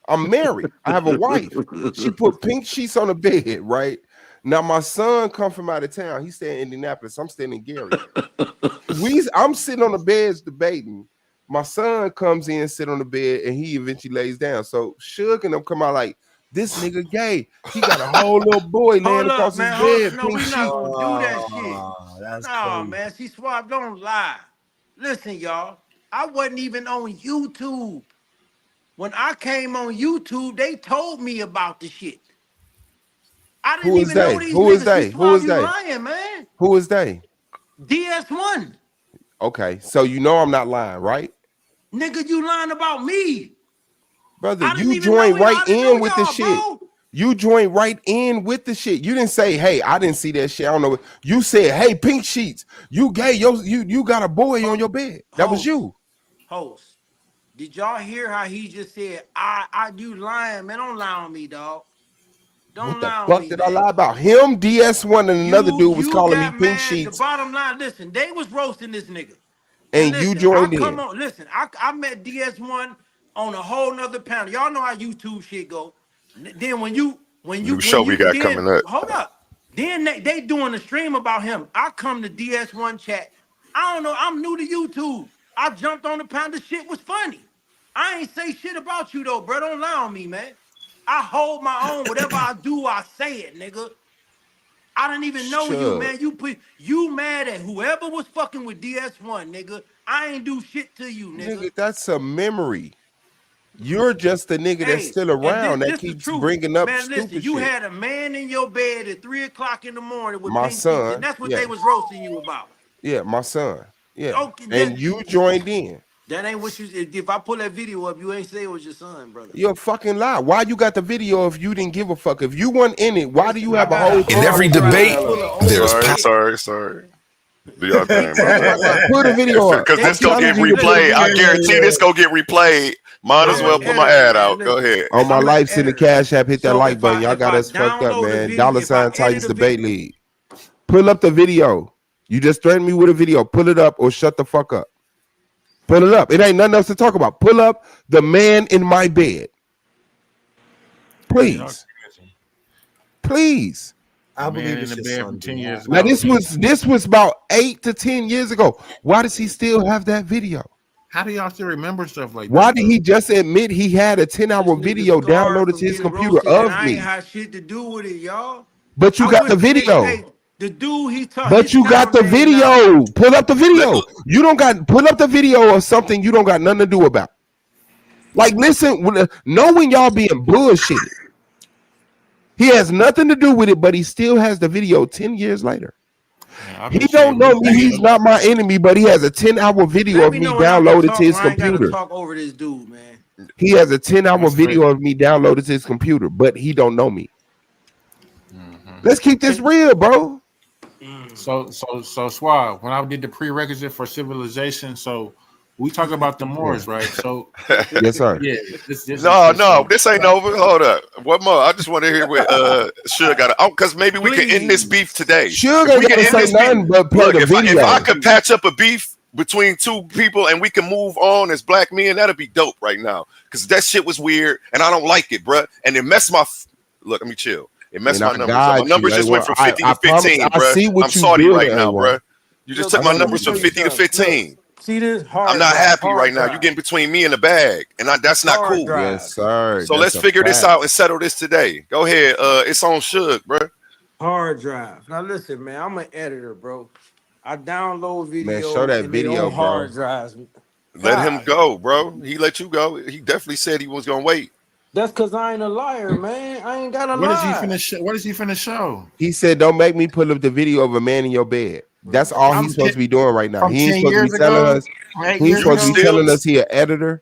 I'm married. I have a wife. She put pink sheets on the bed, right? Now my son come from out of town. He's staying in Indianapolis. I'm staying in Gary. I'm sitting on the beds debating. My son comes in, sit on the bed, and he eventually lays down. So Suge and them come out like, this nigga gay. He got a whole little boy laying across his bed. No, we not gonna do that shit. No, man. See, Swab, don't lie. Listen, y'all. I wasn't even on YouTube. When I came on YouTube, they told me about the shit. I didn't even know these Who is niggas. they? Who is they? Lying, man. Who is they? DS1. Okay, so you know I'm not lying, right? Nigga, you lying about me. Brother, you joined right in with the shit. Bro. You joined right in with the shit. You didn't say, hey, I didn't see that shit. I don't know. You said, hey, Pink Sheets, you gay. You got a boy on your bed. That was you. Host, did y'all hear how he just said, I do lying, man? Don't lie on me, dog. Don't lie on me. What the fuck did I lie about? Him, DS1, and another dude was calling me Pink Sheets. The bottom line, listen, they was roasting this nigga. And listen, you joined in. Come on, listen, I met DS1 on a whole nother panel. Y'all know how YouTube shit go. Then when you show we got coming up. Hold up. Then they doing a stream about him. I come to DS1 chat. I don't know. I'm new to YouTube. I jumped on the panel. The shit was funny. I ain't say shit about you though, bro. Don't lie on me, man. I hold my own. Whatever I do, I say it, nigga. I didn't even know you, man. You mad at whoever was fucking with DS1, nigga. I ain't do shit to you, nigga. That's a memory. You're just the nigga that's still around that keeps bringing up stupid shit. You had a man in your bed at 3 o'clock in the morning with my son, and that's what they was roasting you about. Yeah, my son. Yeah, okay, and you joined in. That ain't what you. If I pull that video up, you ain't say it was your son, brother. You're a fucking lie. Why you got the video if you didn't give a fuck? If you weren't in it, why do you have a whole? In every debate, there's sorry. Do y'all thing, put a video up because this gonna get replayed. I guarantee this gonna get replayed. Might as well put my ad out. Go ahead. On my life, send the Cash App. Hit that like button. Y'all got us fucked up, man. $ Titans Debate League. Pull up the video. You just threatened me with a video. Pull it up or shut the fuck up. Pull it up. It ain't nothing else to talk about. Pull up the man in my bed. Please. Please. I believe it's in the bed from 10 years ago. Now this was about 8 to 10 years ago. Why does he still have that video? How do y'all still remember stuff like that? Why did he just admit he had a 10-hour video downloaded to his computer of I me? ain't had shit to do with it, y'all. But you got the video. The dude he talked. But you got the video. Pull up the video. You don't got pull up the video of something you don't got nothing to do about. Like, listen, knowing y'all being bullshitted. He has nothing to do with it, but he still has the video 10 years later. Yeah, he don't know me. He's not my enemy, but he has a 10-hour video of me downloaded to his computer. Talk over this dude, man. He has a 10-hour video of me downloaded to his computer, but he don't know me. Let's keep this real, bro. So Swab, when I did the prerequisite for civilization, so we talk about the Moors, right? So yes, sir. Yeah. This ain't over. Hold up. One more. I just want to hear what Suge got to, because maybe we can end this beef today. Suge ain't gotta say nothing but play the video. If I could patch up a beef between two people and we can move on as black men, that'd be dope right now. Because that shit was weird and I don't like it, bro. And it messed my look. Let me chill. It messed my numbers. My numbers just went from 50 to 15, bro. I'm salty right now, bro. You just took my numbers from 50 to 15. See this? I'm not happy right now. You're getting between me and the bag, and that's not cool. Yes, sir. So let's figure this out and settle this today. Go ahead. It's on Suge, bro. Hard drive. Now listen, man. I'm an editor, bro. I download videos. Man, show that video, bro. Hard drives. Let him go, bro. He let you go. He definitely said he was gonna wait. That's because I ain't a liar, man. I ain't got a What lie. What is he finna show? He said, "Don't make me pull up the video of a man in your bed." That's all he's supposed to be doing right now. He ain't supposed to be telling us. He ain't supposed to be telling us he an editor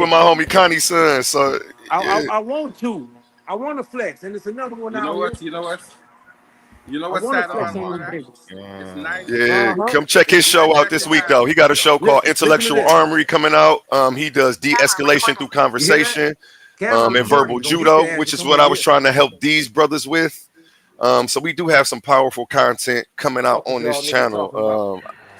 with my homie Connie's son. So yeah. I want to. I want to flex, and it's another one You know out what? here. You know what? You know I what's want to sad flex about on all them that? niggas. It's nice. Yeah, Uh-huh. come check his It's show nice out that this you week have. though. He got a show called Listen to Intellectual this. Armory coming out. He does de-escalation through You hear that? conversation, Camera and recording. verbal You gonna get judo, your ass which to is come what I over was here. trying to help these brothers with. So we do have some powerful content coming out Fuck with on this y'all niggas channel. talking about.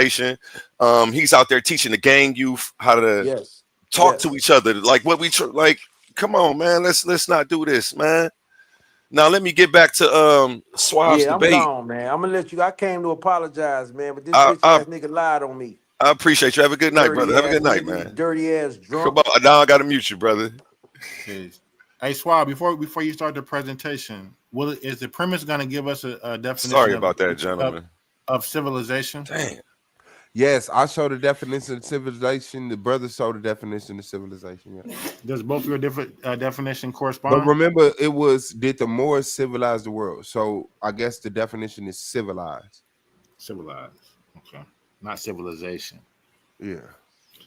conversation. He's out there teaching the gang youth how to talk to each other, like what we like. Come on, man. Let's not do this, man. Now let me get back to Suave's Yeah, I'm debate. gone, man. I'm gonna let you. I came to apologize, man, but this I bitch ass nigga lied on me. I appreciate you. Have a good night, brother. Have a good night, man. Dirty ass drunk. Come on, now I gotta mute you, brother. Okay. Hey, Suave, before you start the presentation, is the premise going to give us a definition? Sorry about that, gentlemen. Of civilization? Damn. Yes, I show the definition of civilization. The brothers show the definition of civilization. Yeah. Does both your different definition But correspond? remember, it was did the Moors civilize the world? So I guess the definition is civilized. Civilized. Okay. Not civilization. Yeah.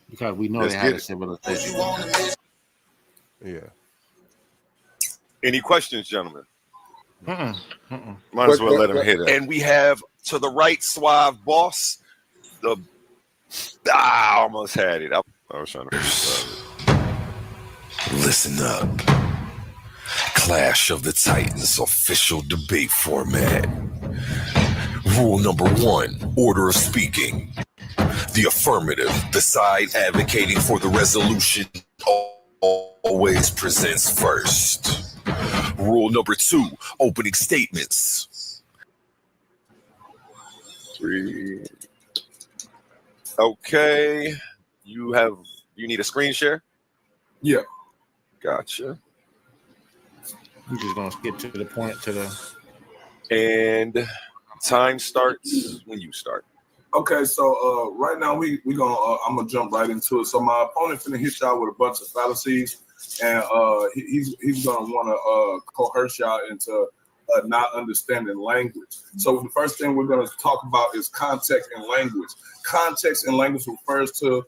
Because we know Let's they had get a it. civilization. Yeah. Any questions, gentlemen? Mm-mm. Might as well let him hit it. And we have to the right, Suave Boss. I almost had it. I was trying to. Listen up. Clash of the Titans official debate format. Rule number 1, order of speaking. The affirmative, the side advocating for the resolution, always presents first. Rule number 2, opening statements. 3. Okay. You need a screen share? Yeah. Gotcha. I'm just gonna skip to the point to the And time starts when you start. Okay, so right now we gonna I'm gonna jump right into it. So my opponent's gonna hit y'all with a bunch of fallacies, and he's gonna want to coerce y'all into not understanding language. So the first thing we're gonna talk about is context and language. Context and language refers to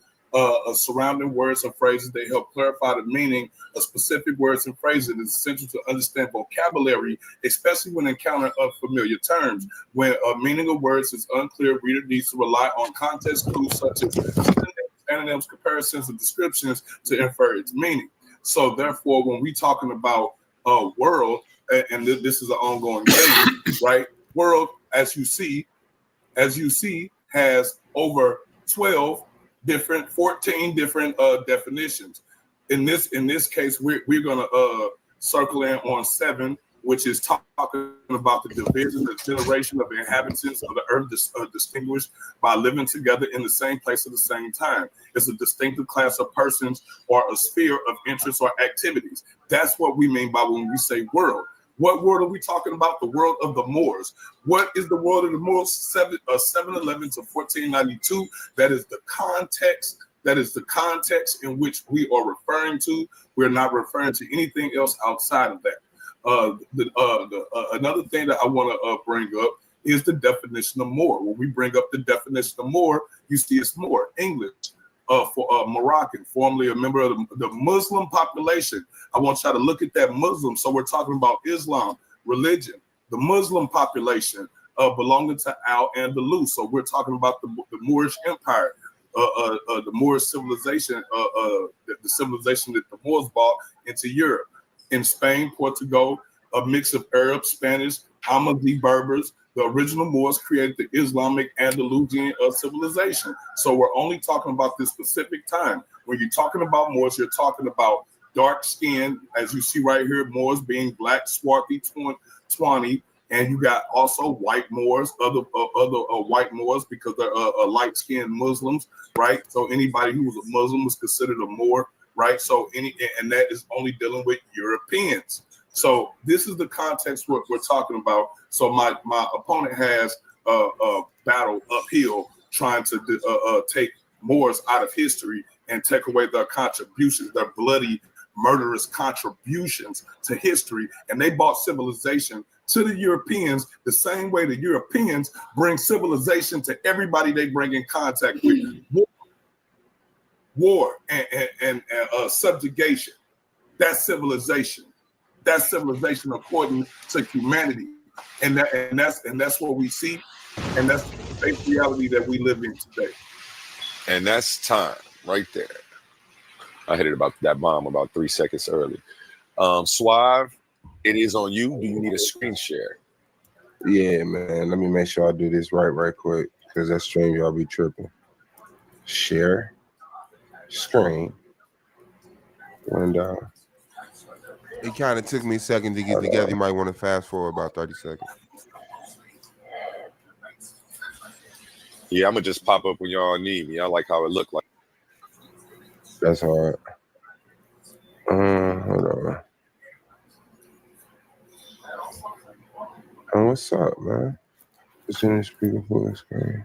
surrounding words and phrases. They help clarify the meaning of specific words and phrases. It is essential to understand vocabulary, especially when encountering unfamiliar terms. When a meaning of words is unclear, reader needs to rely on context clues such as synonyms, comparisons, and descriptions to infer its meaning. So therefore, when we talking about world, and this is an ongoing game, right? World, as you see, has over 14 different definitions. In this case, we're gonna circle in on 7, which is talking about the division, the generation of the inhabitants of the earth distinguished by living together in the same place at the same time. It's a distinctive class of persons or a sphere of interests or activities. That's what we mean by when we say world. What world are we talking about? The world of the Moors. What is the world of the Moors? 711 to 1492. That is the context. That is the context in which we are referring to. We're not referring to anything else outside of that. Another thing that I want to bring up is the definition of Moor. When we bring up the definition of Moor, you see it's Moor, English. For Moroccan, formerly a member of the Muslim population. I want y'all to look at that Muslim. So we're talking about Islam, religion, the Muslim population belonging to Al-Andalus. So we're talking about the Moorish Empire, the Moorish civilization, the civilization that the Moors brought into Europe. In Spain, Portugal, a mix of Arab, Spanish, Ahmadi, Berbers. The original Moors created the Islamic Andalusian civilization. So we're only talking about this specific time. When you're talking about Moors, you're talking about dark skin, as you see right here, Moors being black, swarthy, 20, and you got also white Moors, other white Moors because they're light-skinned Muslims, right? So anybody who was a Muslim was considered a Moor, right? So and that is only dealing with Europeans. So this is the context what we're talking about. So my opponent has a battle uphill trying to take Moors out of history and take away their contributions, their bloody, murderous contributions to history. And they brought civilization to the Europeans the same way the Europeans bring civilization to everybody they bring in contact with. War and subjugation. That's civilization. That's civilization according to humanity, and that's what we see, and that's the basic reality that we live in today. And that's time right there. I hit it about that bomb about 3 seconds early. Suave, it is on you. Do you need a screen share? Yeah, man. Let me make sure I do this right quick because that stream y'all be tripping. Share screen. And it kind of took me a second to get together. You might want to fast forward about 30 seconds. Yeah, I'm gonna just pop up when y'all need me. I like how it looked like. That's hard. Hold on. What's up, man? It's in the speaker full screen.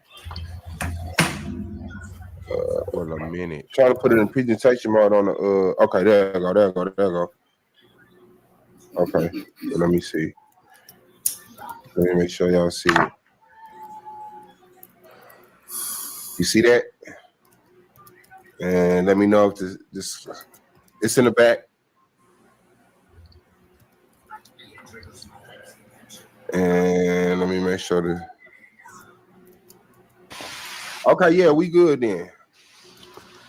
Wait a minute. Trying to put it in presentation mode on the okay, there you go. Okay. Let me see. Let me make sure y'all see it. You see that? And let me know if this it's in the back. And let me make sure that. Okay, yeah, we good then.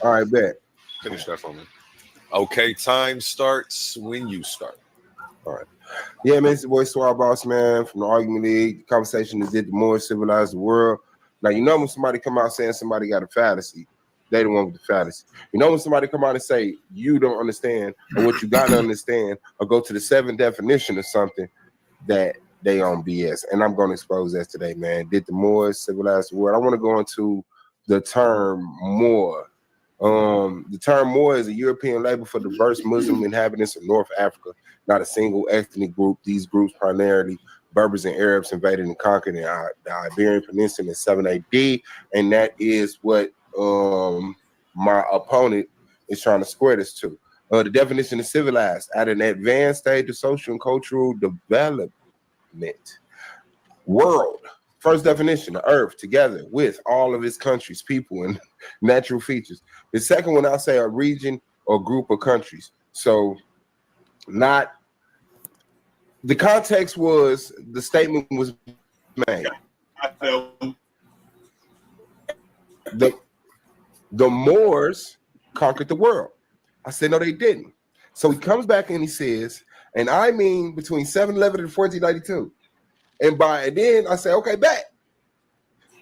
All right, bet. Finish that for me. Okay, time starts when you start. All right. Yeah, man, it's the boy Swab Boss, man, from the Argument League. The conversation is, did the more civilized the world? Now, you know when somebody come out saying somebody got a fallacy, they the one with the fallacy. You know when somebody come out and say you don't understand, or what you got to understand, or go to the 7th definition of something, that they on BS. And I'm going to expose that today, man. Did the more civilized the world? I want to go into the term Moor. The term Moor is a European label for diverse Muslim inhabitants of North Africa, not a single ethnic group. These groups, primarily Berbers and Arabs, invaded and conquered the Iberian Peninsula in 7 AD, and that is what my opponent is trying to square this to. The definition of civilized, at an advanced stage of social and cultural development. World. First definition, the earth, together with all of its countries, people, and natural features. The second one, I'll say a region or group of countries. So not, the context was, the statement was made. The Moors conquered the world. I said, no, they didn't. So he comes back and he says, and I mean between 711 and 1492. And then I say, okay, bet.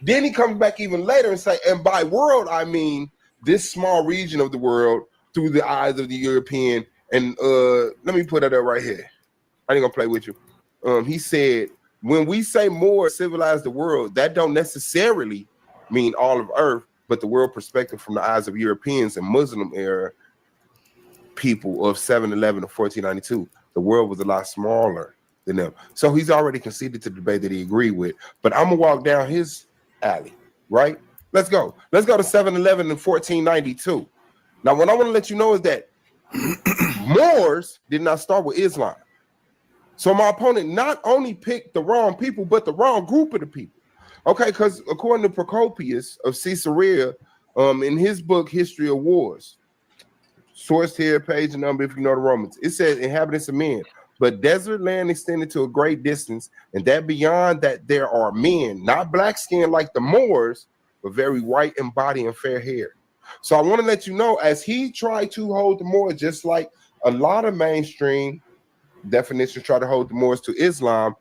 Then he comes back even later and say, and by world, I mean this small region of the world through the eyes of the European. And let me put it up right here. I ain't gonna play with you. He said, when we say more civilized the world, that don't necessarily mean all of Earth, but the world perspective from the eyes of Europeans and Muslim era people of 711 to 1492. The world was a lot smaller than them. So he's already conceded to the debate that he agreed with. But I'm gonna walk down his alley, right? Let's go. Let's go to 711 and 1492. Now, what I want to let you know is that Moors did not start with Islam. So my opponent not only picked the wrong people, but the wrong group of the people. Okay, because according to Procopius of Caesarea, in his book History of Wars, source here, page and number if you know the Romans, it says inhabitants of men, but desert land extended to a great distance, and that beyond that there are men, not black skin like the Moors, but very white in body and fair hair. So I want to let you know, as he tried to hold the Moors, just like a lot of mainstream definitions try to hold the Moors to Islam,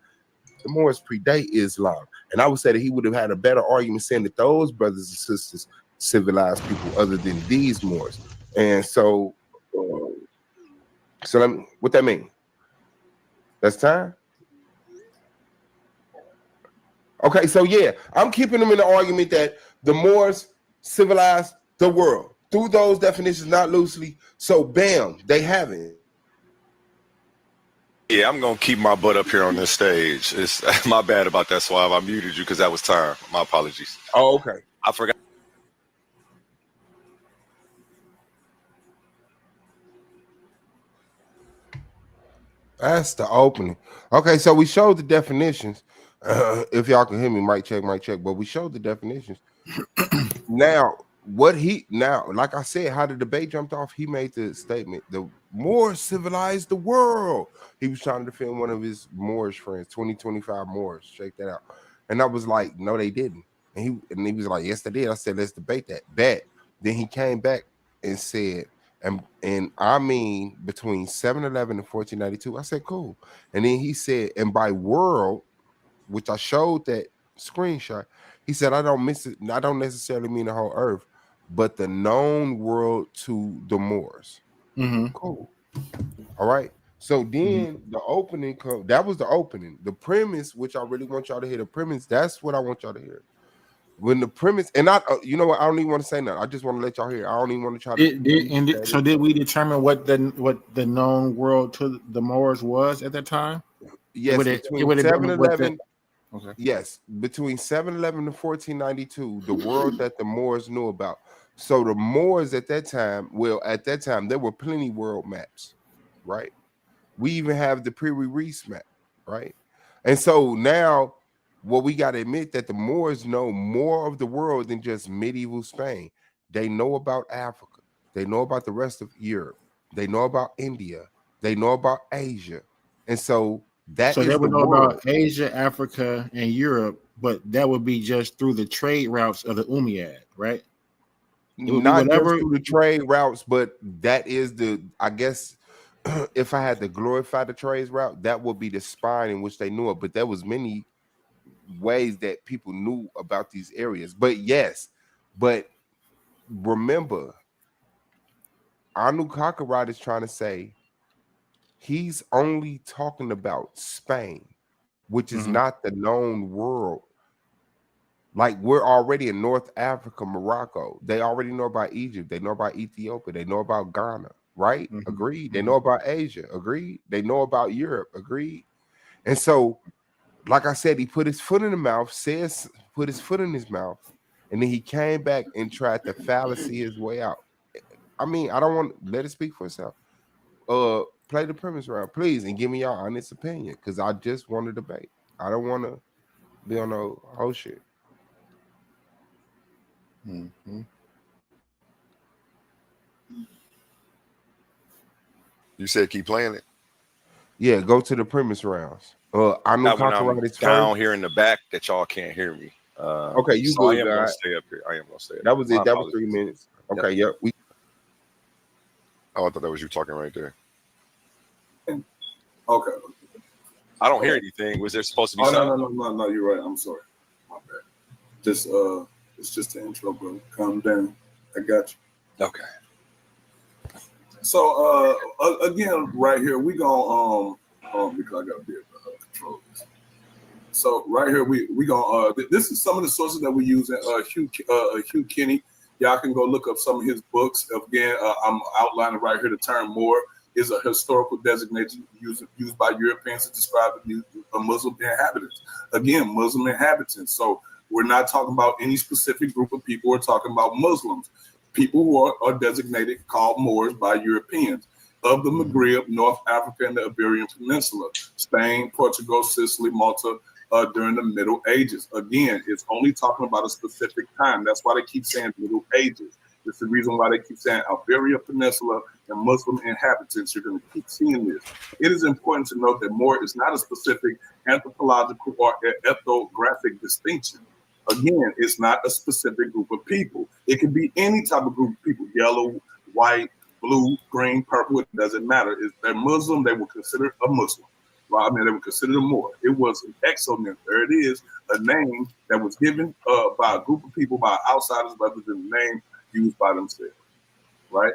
the Moors predate Islam. And I would say that he would have had a better argument saying that those brothers and sisters civilized people other than these Moors. And so, what that mean? That's time? Okay, so yeah, I'm keeping them in the argument that the Moors civilized the world through those definitions, not loosely. So bam, they have it. Yeah, I'm gonna keep my butt up here on this stage. It's my bad about that, Suave. I muted you because that was time. My apologies. Oh, okay. I forgot. That's the opening. Okay, so we showed the definitions. If y'all can hear me, mic check, but we showed the definitions. Now, like I said, how the debate jumped off, he made the statement, the more civilized the world. He was trying to defend one of his Moorish friends, 2025 Moors. Check that out. And I was like, no, they didn't. And he was like, yes, they did. I said, let's debate that. Bet. Then he came back and said, and I mean between 711 and 1492. I said, cool. And then he said, and by world, which I showed that screenshot, he said, I don't necessarily mean the whole earth, but the known world to the Moors. Cool. All right. So then the opening, that was the opening. The premise, which I really want y'all to hear, the premise, that's what I want y'all to hear. When the premise, and you know what, I don't even want to say nothing. I just want to let y'all hear. I don't even want to try to. So did we determine what the known world to the Moors was at that time? Yes, between 711 Okay. Yes, between 711 and 1492, the world that the Moors knew about. So the Moors at that time, well, at that time, there were plenty world maps, right? We even have the Piri Reis map, right? And so now, what we got to admit that the Moors know more of the world than just medieval Spain. They know about Africa. They know about the rest of Europe. They know about India. They know about Asia. And so that So they is the would know world. about Asia, Africa, and Europe, but that would be just through the trade routes of the Umayyad, right? It would be Not just whatever. through the trade routes, but that is the, I guess, if I had to glorify the trades route, that would be the spine in which they knew it. But there was many ways that people knew about these areas. But yes, but remember, Anu Kakarot is trying to say he's only talking about Spain, which is not the known world. Like we're already in North Africa, Morocco. They already know about Egypt. They know about Ethiopia. They know about Ghana, right? Agreed. They know about Asia. Agreed. They know about Europe. Agreed. And so, like I said, he put his foot in the mouth, put his foot in his mouth, and then he came back and tried to fallacy his way out. I mean, I don't want let it speak for itself. Play the premise round, please, and give me your honest opinion, because I just want to debate. I don't want to be on no whole shit. You said keep playing it. Yeah, go to the premise rounds. I knew Not when I'm Kakarot down first. here in the back that y'all can't hear me. Okay, you So I good, am gonna God. stay up here. I am gonna stay up That here. was My it. That was apologies. 3 minutes. Okay, yep. Oh, I thought that was you talking right there. Okay. I don't hear anything. Was there supposed to be Oh something? no. You're right. I'm sorry. My bad. Just it's just the intro, bro. Calm down. I got you. Okay. So again, right here we go because I got to be able to control this. So right here we go. This is some of the sources that we use. Hugh Kinney. Y'all can go look up some of his books. Again, I'm outlining right here the term Moor is a historical designation used by Europeans to describe the Muslim inhabitants. Again, Muslim inhabitants. So we're not talking about any specific group of people. We're talking about Muslims, people who are designated called Moors by Europeans of the Maghreb, North Africa, and the Iberian Peninsula, Spain, Portugal, Sicily, Malta, during the Middle Ages. Again, it's only talking about a specific time. That's why they keep saying Middle Ages. It's the reason why they keep saying Iberian Peninsula and Muslim inhabitants. You're going to keep seeing this. It is important to note that Moor is not a specific anthropological or ethnographic distinction. Again, it's not a specific group of people. It can be any type of group of people, yellow, white, blue, green, purple, it doesn't matter. If they're Muslim, they will consider a Muslim. Well, I mean, they were considered Moor. It was an exonym. There it is, a name that was given by a group of people, by outsiders, rather than the name used by themselves. Right?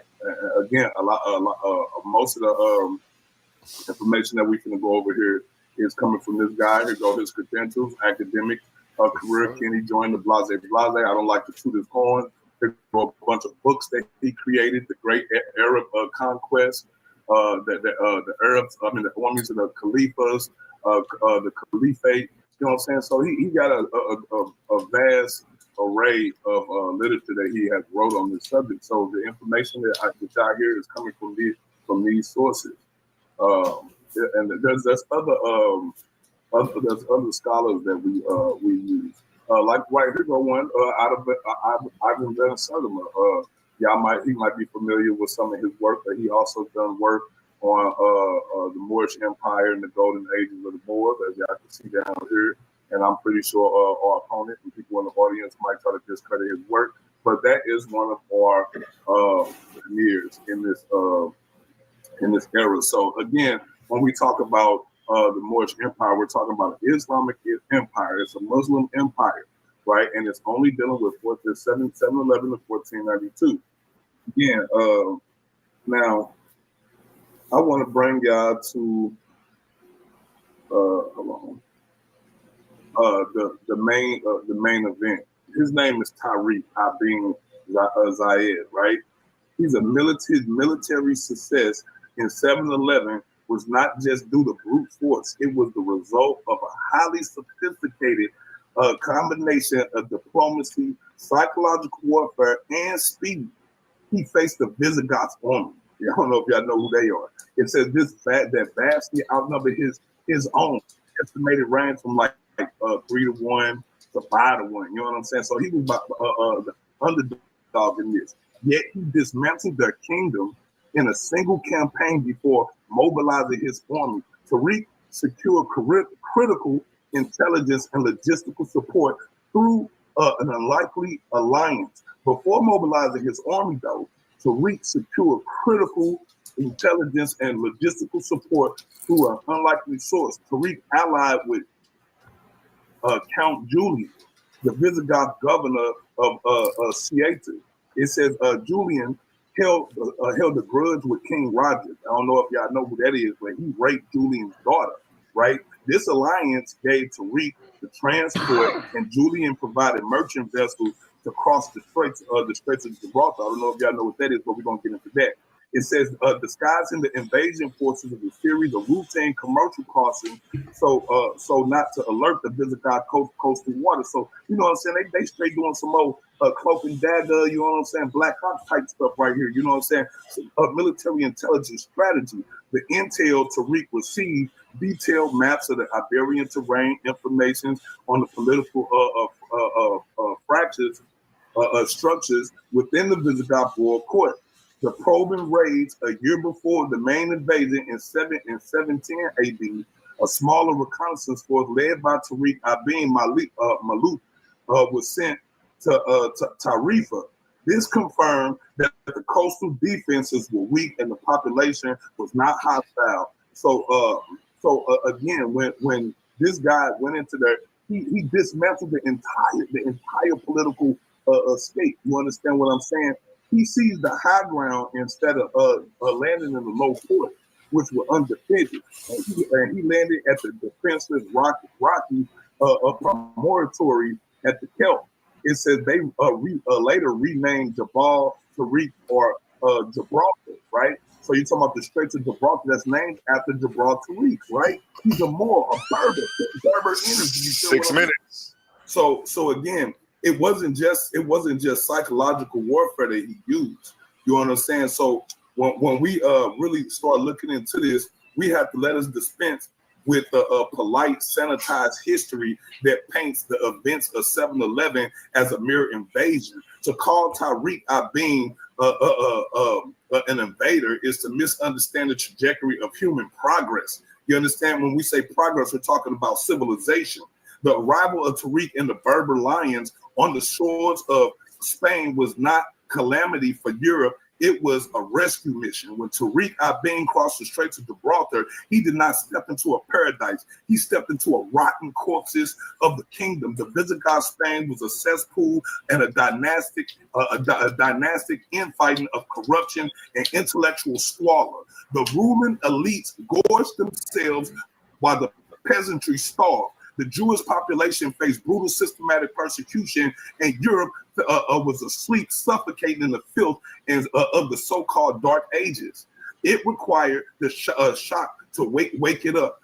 Again, most of the information that we can go over here is coming from this guy. Here go his credentials, academic career. Kenny joined the Blase. I don't like to toot his horn. Here go a bunch of books that he created, the Great Arab Conquest. The Arabs, I mean, the armies of the Caliphs, the Caliphate, you know what I'm saying? So he got a vast array of literature that he has wrote on this subject. So the information that I hear is coming from these sources. And there's other scholars that we use. Like right here go one out of Ivan Van Sertima. He might be familiar with some of his work, but he also done work on the Moorish Empire and the golden ages of the Moors, as y'all can see down here. And I'm pretty sure our opponent and people in the audience might try to discredit his work, but that is one of our pioneers in this era. So again, when we talk about the Moorish Empire, we're talking about an Islamic empire. It's a Muslim empire, right? And it's only dealing with 711 to 1492. Again, now I want to bring y'all to the main event. His name is Tariq Ibn Zayed, right? He's a military success in 711 was not just due to brute force. It was the result of a highly sophisticated combination of diplomacy, psychological warfare, and speed. He faced the Visigoths army. I don't know if y'all know who they are. It says that vastly outnumbered his own. Estimated range from like 3-1 to 5-1. You know what I'm saying? So he was the underdog in this. Yet he dismantled their kingdom in a single campaign before mobilizing his army. Tariq secured critical intelligence and logistical support through an unlikely alliance. Before mobilizing his army, though, Tariq secured critical intelligence and logistical support through an unlikely source. Tariq allied with Count Julian, the Visigoth governor of Ceuta. It says Julian held a grudge with King Roger. I don't know if y'all know who that is, but he raped Julian's daughter, right? This alliance gave Tariq the transport, and Julian provided merchant vessels to cross the Straits of Gibraltar. I don't know if y'all know what that is, but we're going to get into that. It says disguising the invasion forces of a series of routine commercial crossings, so not to alert the Visigoth coastal water. So you know what I'm saying? They straight doing some old cloak and dagger, you know what I'm saying? Black Ops type stuff right here. You know what I'm saying? Military intelligence strategy. The intel Tariq received detailed maps of the Iberian terrain, information on the political fractures, structures within the Visigoth royal court. The probing raids a year before the main invasion in 710 AD, a smaller reconnaissance force led by Tariq Ibn Malouk was sent to Tarifa. This confirmed that the coastal defenses were weak and the population was not hostile. So again, when this guy went into there, he dismantled the entire political state. You understand what I'm saying? He seized the high ground instead of landing in the low port, which were undefended. And he landed at the defensive rocky promontory at the Kelp. It says they later renamed Jabal Tariq or Gibraltar, right? So you're talking about the Straits of Gibraltar that's named after Jabal Tariq, right? He's a Berber energy. 6 minutes. So again, it wasn't just psychological warfare that he used. You understand? So when we really start looking into this, we have to let us dispense with a polite, sanitized history that paints the events of 7/11 as a mere invasion. To call Tariq Ibn an invader is to misunderstand the trajectory of human progress. You understand? When we say progress, we're talking about civilization. The arrival of Tariq and the Berber lions on the shores of Spain was not calamity for Europe. It was a rescue mission. When Tariq Ibn crossed the Straits of Gibraltar, he did not step into a paradise. He stepped into a rotten corpses of the kingdom. The Visigoth Spain was a cesspool and a dynastic infighting of corruption and intellectual squalor. The ruling elites gorged themselves while the peasantry starved. The Jewish population faced brutal systematic persecution, and Europe was asleep, suffocating in the filth of the so-called Dark Ages. It required the shock to wake it up.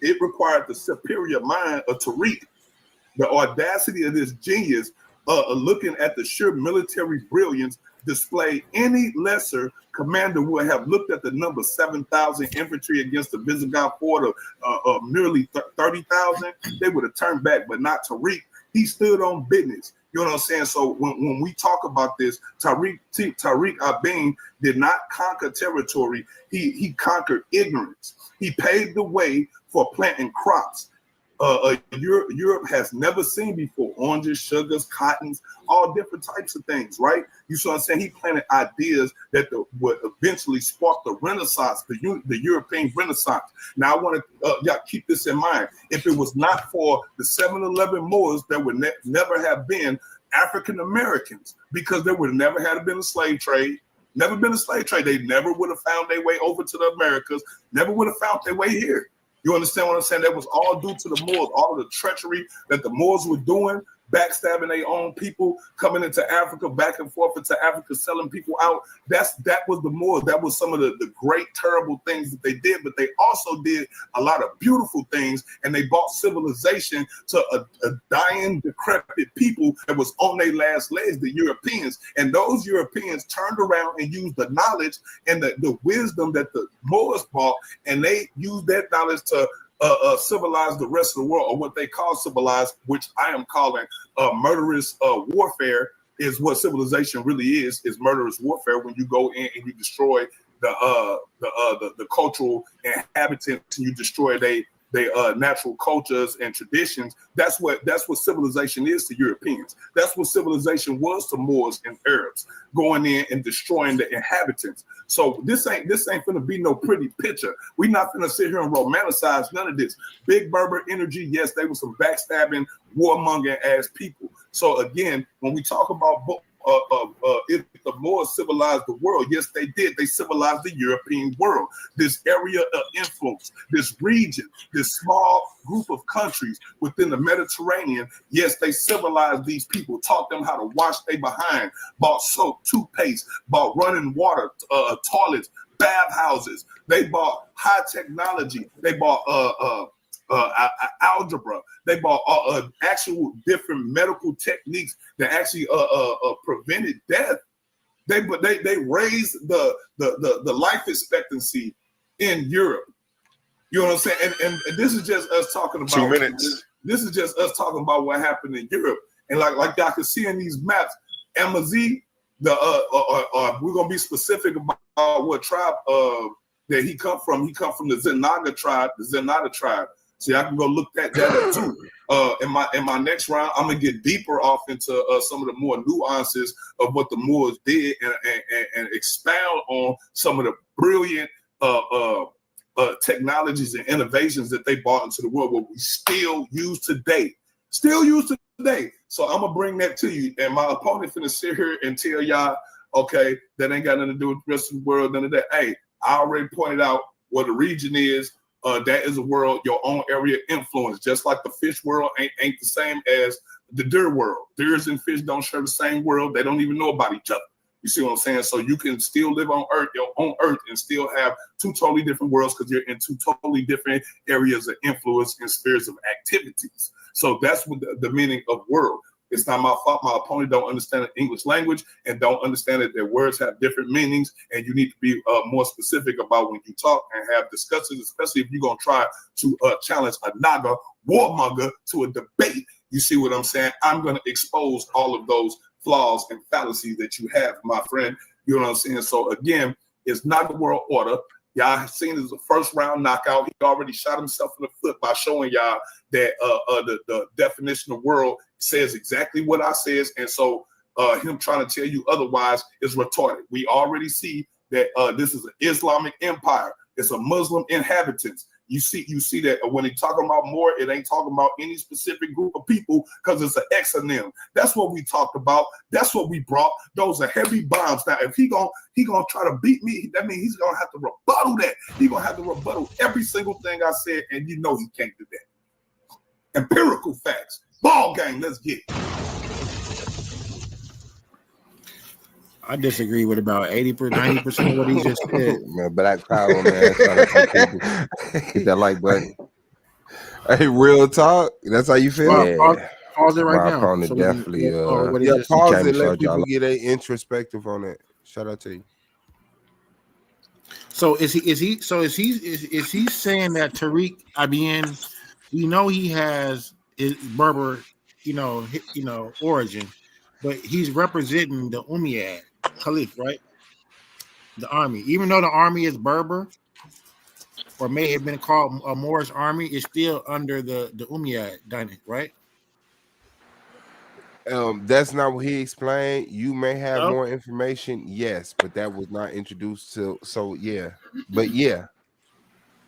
It required the superior mind of Tariq, the audacity of this genius, looking at the sheer military brilliance displayed. Any lesser commander would have looked at the number 7,000 infantry against the Visigoth fort of nearly 30,000. They would have turned back, but not Tariq. He stood on business. You know what I'm saying? So when we talk about this, Tariq Ibn did not conquer territory. He conquered ignorance. He paved the way for planting crops Europe has never seen before. Oranges, sugars, cottons, all different types of things, right? You see what I'm saying? He planted ideas that would eventually spark the Renaissance, the European Renaissance. Now, I want to keep this in mind. If it was not for the 7-11 Moors, there would never have been African Americans, because there would have never had been a slave trade. Never been a slave trade. They never would have found their way over to the Americas. Never would have found their way here. You understand what I'm saying? That was all due to the Moors. All of the treachery that the Moors were doing backstabbing their own people, coming into Africa, back and forth into Africa, selling people out. That was the Moors. That was some of the great, terrible things that they did, but they also did a lot of beautiful things, and they brought civilization to a dying, decrepit people that was on their last legs, the Europeans. And those Europeans turned around and used the knowledge and the wisdom that the Moors brought, and they used that knowledge to civilize the rest of the world, or what they call civilized, which I am calling murderous warfare, is what civilization really is murderous warfare. When you go in and you destroy the cultural inhabitants, and you destroy they natural cultures and traditions. That's what civilization is to Europeans. That's what civilization was to Moors and Arabs, going in and destroying the inhabitants. So this ain't gonna be no pretty picture. We're not gonna sit here and romanticize none of this. Big Berber energy, yes, they were some backstabbing, warmongering ass people. So again, when we talk about if the Moors civilized the world, yes, they did. They civilized the European world. This area of influence, this region, this small group of countries within the Mediterranean, yes, they civilized these people, taught them how to wash their behind, bought soap, toothpaste, bought running water, toilets, bathhouses. They bought high technology. They bought algebra. They bought actual different medical techniques that actually prevented death. They raised the life expectancy in Europe. You know what I'm saying? And this is just us talking about 2 minutes. This is just us talking about what happened in Europe. And like y'all can see in these maps, Amazi, we're gonna be specific about what tribe that he come from. He come from the Zenata tribe. See, I can go look that up too. In my next round, I'm gonna get deeper off into some of the more nuances of what the Moors did, and expound on some of the brilliant technologies and innovations that they brought into the world, what we still use today. So I'm gonna bring that to you. And my opponent finna sit here and tell y'all, okay, that ain't got nothing to do with the rest of the world, none of that. Hey, I already pointed out what the region is. That is a world, your own area of influence. Just like the fish world ain't the same as the deer world. Deers and fish don't share the same world. They don't even know about each other. You see what I'm saying? So you can still live on Earth, your own Earth, and still have two totally different worlds, because you're in two totally different areas of influence and spheres of activities. So that's what the meaning of world. It's not my fault. My opponent don't understand the English language and don't understand that their words have different meanings, and you need to be more specific about when you talk and have discussions, especially if you're going to try to challenge a Naga warmonger to a debate. You see what I'm saying? I'm going to expose all of those flaws and fallacies that you have, my friend. You know what I'm saying? So again, it's not the world order. Y'all have seen it as a first round knockout. He already shot himself in the foot by showing y'all that the definition of world says exactly what I says. And so him trying to tell you otherwise is retarded. We already see that this is an Islamic empire. It's a Muslim inhabitants. You see that when he's talking about more, it ain't talking about any specific group of people, because it's an exonym. That's what we talked about. That's what we brought. Those are heavy bombs. Now, if he gonna try to beat me, that means he's gonna have to rebuttal that. He's gonna have to rebuttal every single thing I said, and you know he can't do that. Empirical facts. Ball game. Let's get it. I disagree with about 90% of what he just said. Man, Black Power, man. Shout out to the people. Hit that like button. Hey, real talk. That's how you feel? Pause it right My now. opponent So we can definitely. go what he Yeah, just pause said. it. Let people get a introspective on it. Shout out to you. So is he saying that Tariq Abian, we know he has Berber, origin, but he's representing the Umayyad Caliph, right? The army, even though the army is Berber, or may have been called a Moorish army, is still under the Umayyad dynamic, right? That's not what he explained. You may have No? more information, yes, but that was not introduced to. So yeah, but yeah,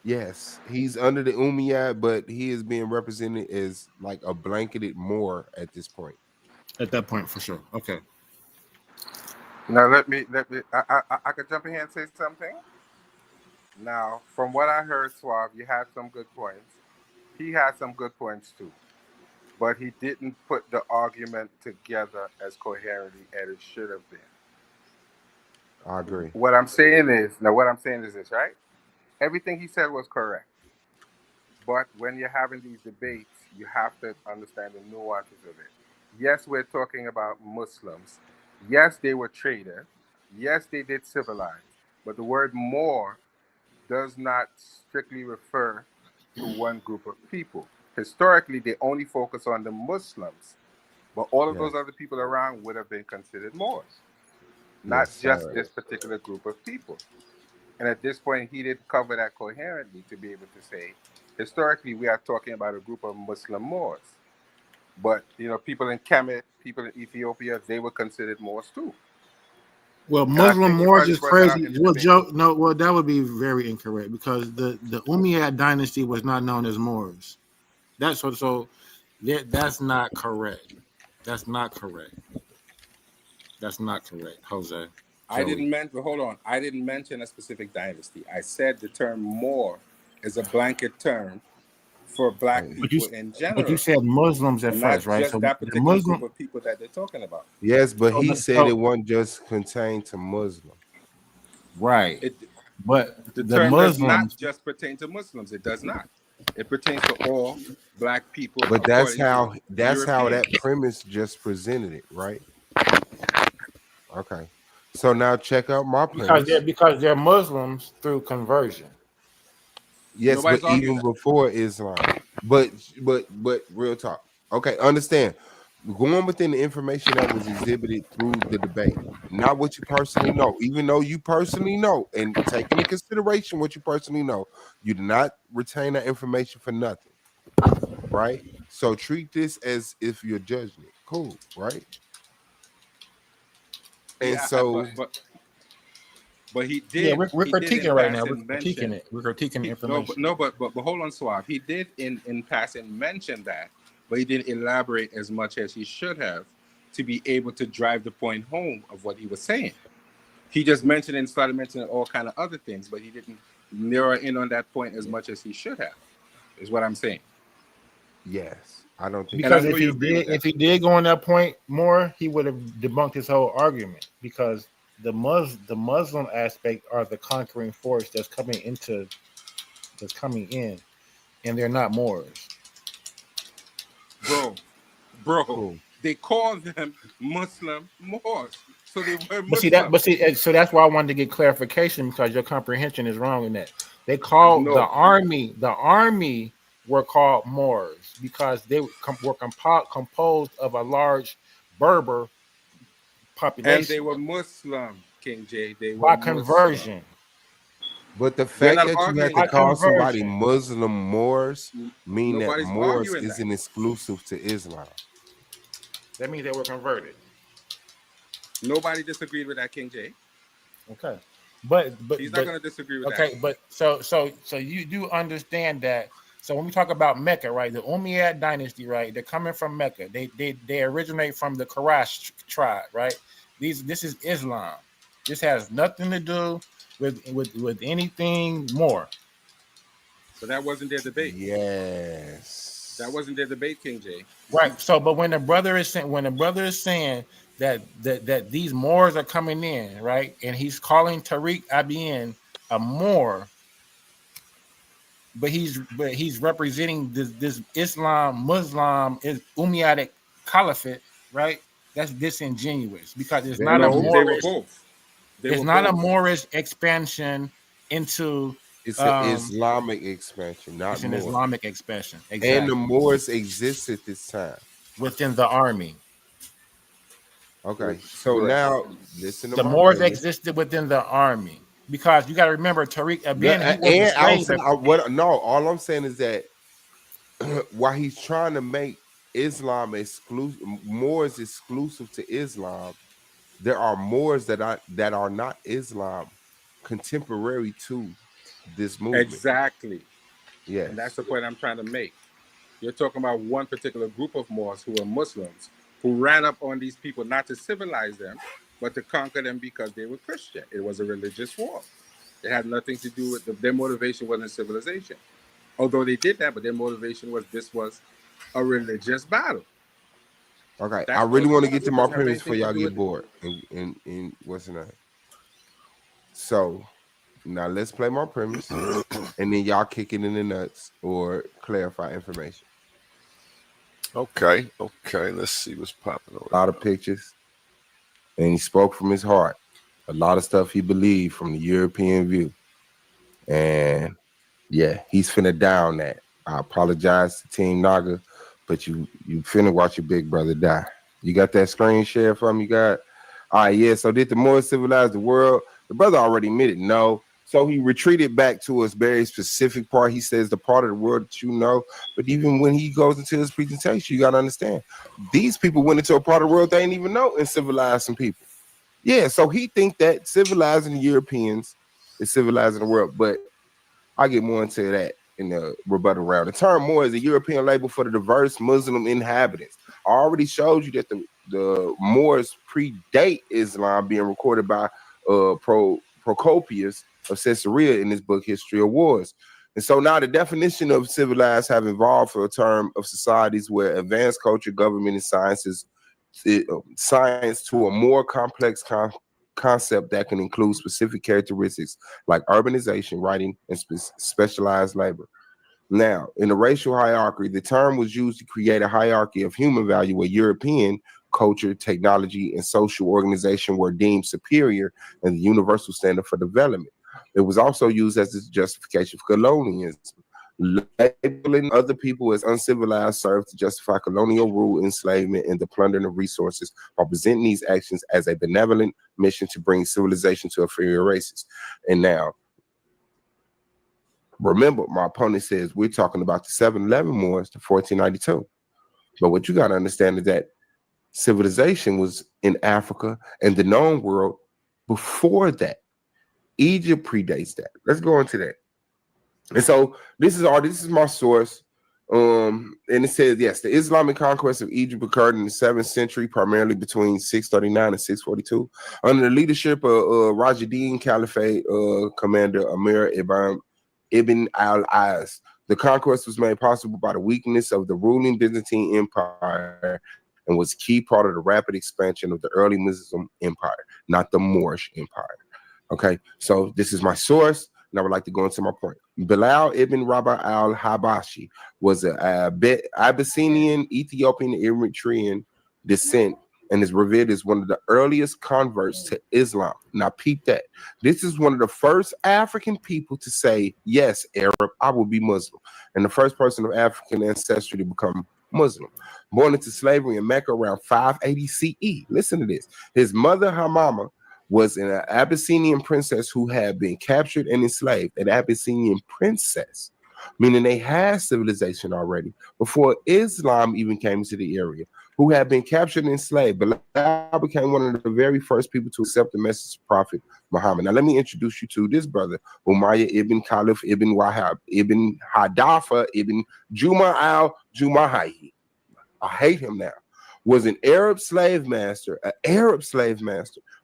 yes, he's under the Umayyad, but he is being represented as like a blanketed Moor at this point. At that point, for sure. Okay. Now let me. I could jump in here and say something. Now, from what I heard, Suave, you had some good points. He had some good points too. but he didn't put the argument together as coherently as it should have been. I agree. What I'm saying is this, right? Everything he said was correct. But when you're having these debates, you have to understand the nuances of it. Yes, we're talking about Muslims. Yes, they were traders. Yes, they did civilize. But the word more does not strictly refer to one group of people. Historically, they only focus on the Muslims. But all of Yes. those other people around would have been considered Moors, not Yes, just sir. this particular group of people. And at this point, he didn't cover that coherently to be able to say, historically, we are talking about a group of Muslim Moors. But, people in Kemet, people in Ethiopia, they were considered Moors too. Well, And I Muslim think you've Moors already is brought that out crazy. in the Well, debate. Joe, no, well, that would be very incorrect because the Umayyad dynasty was not known as Moors. That's that's not correct. That's not correct. That's not correct, Jose. I Joey. didn't mention, hold on, I didn't mention a specific dynasty. I said the term Moor is a blanket term for black people in general. But you said Muslims at and first, not right? just So that the particular group Muslim. of people that they're talking about. Yes, but So he the- said so- it wasn't just contained to Muslim. Right. It, But the the term does not Muslims. just pertain to Muslims. It does not. It pertains to all black people. But that's according how to that Europeans. premise just presented it, right? Okay. So now check out my premise. Because they're Muslims through conversion. Yes, but Nobody's arguing even that. before Islam. But real talk. Okay, understand. Going within the information that was exhibited through the debate, not what you personally know. Even though you personally know, and taking into consideration what you personally know, you do not retain that information for nothing. Right? So treat this as if you're judging it. Cool, right? And Yeah, so but he Yeah, did. we're He did in critiquing right now. We're passing critiquing mention. it. We're critiquing the No, information. but hold on, Suave. He did in passing mention that, but he didn't elaborate as much as he should have to be able to drive the point home of what he was saying. He just mentioned and started mentioning all kind of other things, but he didn't narrow in on that point as much as he should have. Is what I'm saying. yes, I don't think Because know you agree with that. if he did go on that point more, he would have debunked his whole argument. Because the Muslim aspect are the conquering force that's coming in, and they're not Moors. Bro, cool. they call them Muslim Moors, so they were So that's why I wanted to get clarification because your comprehension is wrong in that they called the army were called Moors because they were composed of a large Berber population. And they were Muslim, King J. They were by Muslim. conversion. But the They're fact not that you had arguing to that. call somebody Conversion. Muslim Moors mean that Nobody's Moors arguing isn't that. exclusive to Islam. That means they were converted. Nobody disagreed with that, King J. Okay, but He's not going to disagree with that. okay, but so you do understand that. So when we talk about Mecca, right, the Umayyad dynasty, right, they're coming from Mecca. They originate from the Quraysh tribe, right? This is Islam. This has nothing to do with anything more. So that wasn't their debate. Yes. That wasn't their debate, King J. Right. So, but when the brother is saying that these Moors are coming in, right, and he's calling Tariq Abian a Moor, but he's representing this Muslim is Umayyad Caliphate, right? That's disingenuous because it's not a No, they were Moorish. both. It's not a Moorish expansion into. It's an Islamic expansion, not It's an Moor. Islamic expansion, exactly. And the Moors exist at this time within the army. Okay, so now listen to the my Moors premise. existed within the army because you got to remember Tariq Abian. He was a And slave. outside, no, all I'm saying is that while he's trying to make Islam exclusive, Moors exclusive to Islam, there are Moors that are not Islam contemporary to this movement. Exactly. Yes. And that's the point I'm trying to make. You're talking about one particular group of Moors who were Muslims who ran up on these people not to civilize them, but to conquer them because they were Christian. It was a religious war. It had nothing to do with their motivation wasn't civilization. Although they did that, but their motivation was this was a religious battle. Okay, That's I all really it want to was. get to It my doesn't have premise before anything to y'all do get with. bored. And what's the name? So now let's play my premise, and then y'all kick it in the nuts or clarify information. Okay, let's see what's popping over. A lot of pictures, and he spoke from his heart. A lot of stuff he believed from the European view, and yeah, he's finna down that. I apologize to Team Naga, but you finna watch your big brother die. You got that screen share from you got? All right, yeah. So did the more civilized the world? The brother already admitted no. So he retreated back to a very specific part. He says the part of the world that you know. But even when he goes into his presentation, you gotta understand these people went into a part of the world they didn't even know and civilized some people. Yeah, so he think that civilizing the Europeans is civilizing the world, but I'll get more into that in the rebuttal round. The term Moor is a European label for the diverse Muslim inhabitants. I already showed you that the Moors predate Islam, being recorded by Procopius of Caesarea in his book History of Wars. And so now the definition of civilized have evolved for a term of societies where advanced culture, government, and science to a more complex concept that can include specific characteristics like urbanization, writing, and specialized labor. Now, in the racial hierarchy, the term was used to create a hierarchy of human value where European culture, technology, and social organization were deemed superior and the universal standard for development. It was also used as a justification for colonialism. Labeling other people as uncivilized served to justify colonial rule, enslavement, and the plundering of resources, while presenting these actions as a benevolent mission to bring civilization to inferior races. And now, remember, my opponent says we're talking about the 711 Moors to 1492. But what you got to understand is that civilization was in Africa and the known world before that. Egypt predates that. Let's go into that. And so this is my source. And it says, yes, the Islamic conquest of Egypt occurred in the 7th century, primarily between 639 and 642, under the leadership of Rashidun Caliphate commander Amir ibn al-As. The conquest was made possible by the weakness of the ruling Byzantine Empire and was a key part of the rapid expansion of the early Muslim empire, not the Moorish empire. Okay, so this is my source, and I would like to go into my point. Bilal ibn Rabah al-Habashi was an Abyssinian, Ethiopian, Eritrean descent and is revered as one of the earliest converts to Islam. Now, peep that. This is one of the first African people to say, yes, Arab, I will be Muslim. And the first person of African ancestry to become Muslim. Born into slavery in Mecca around 580 CE. Listen to this. His mother, her mama, was an Abyssinian princess who had been captured and enslaved. An Abyssinian princess, meaning they had civilization already before Islam even came to the area, who had been captured and enslaved. Bilal became one of the very first people to accept the message of Prophet Muhammad. Now, let me introduce you to this brother, Umayyah ibn Khalif ibn Wahab ibn Hadafa ibn Juma al-Jumahi. I hate him now. Was an Arab slave master,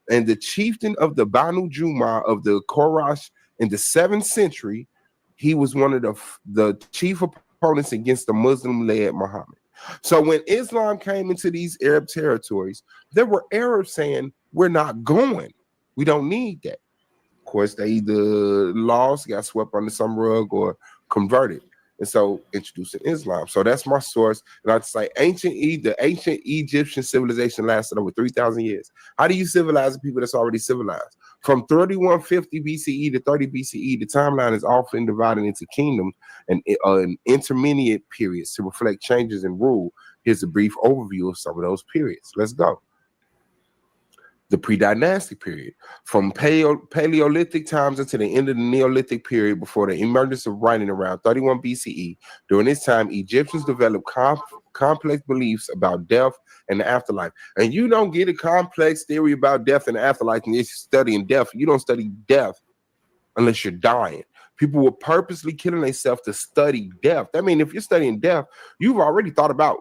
and the chieftain of the Banu Juma of the Quraysh in the 7th century. He was one of the chief opponents against the Muslim-led Muhammad. So when Islam came into these Arab territories, there were Arabs saying, we're not going. We don't need that. Of course, they either lost, got swept under some rug, or converted. And so introducing Islam. So that's my source. And I'd say the ancient Egyptian civilization lasted over 3,000 years. How do you civilize the people that's already civilized? From 3150 BCE to 30 BCE, the timeline is often divided into kingdoms and intermediate periods to reflect changes in rule. Here's a brief overview of some of those periods. Let's go. The pre-dynastic period, from Paleolithic times until the end of the Neolithic period before the emergence of writing around 31 BCE. During this time, Egyptians developed complex beliefs about death and the afterlife. And you don't get a complex theory about death and the afterlife and you're studying death. You don't study death unless you're dying. People were purposely killing themselves to study death. I mean, if you're studying death, you've already thought about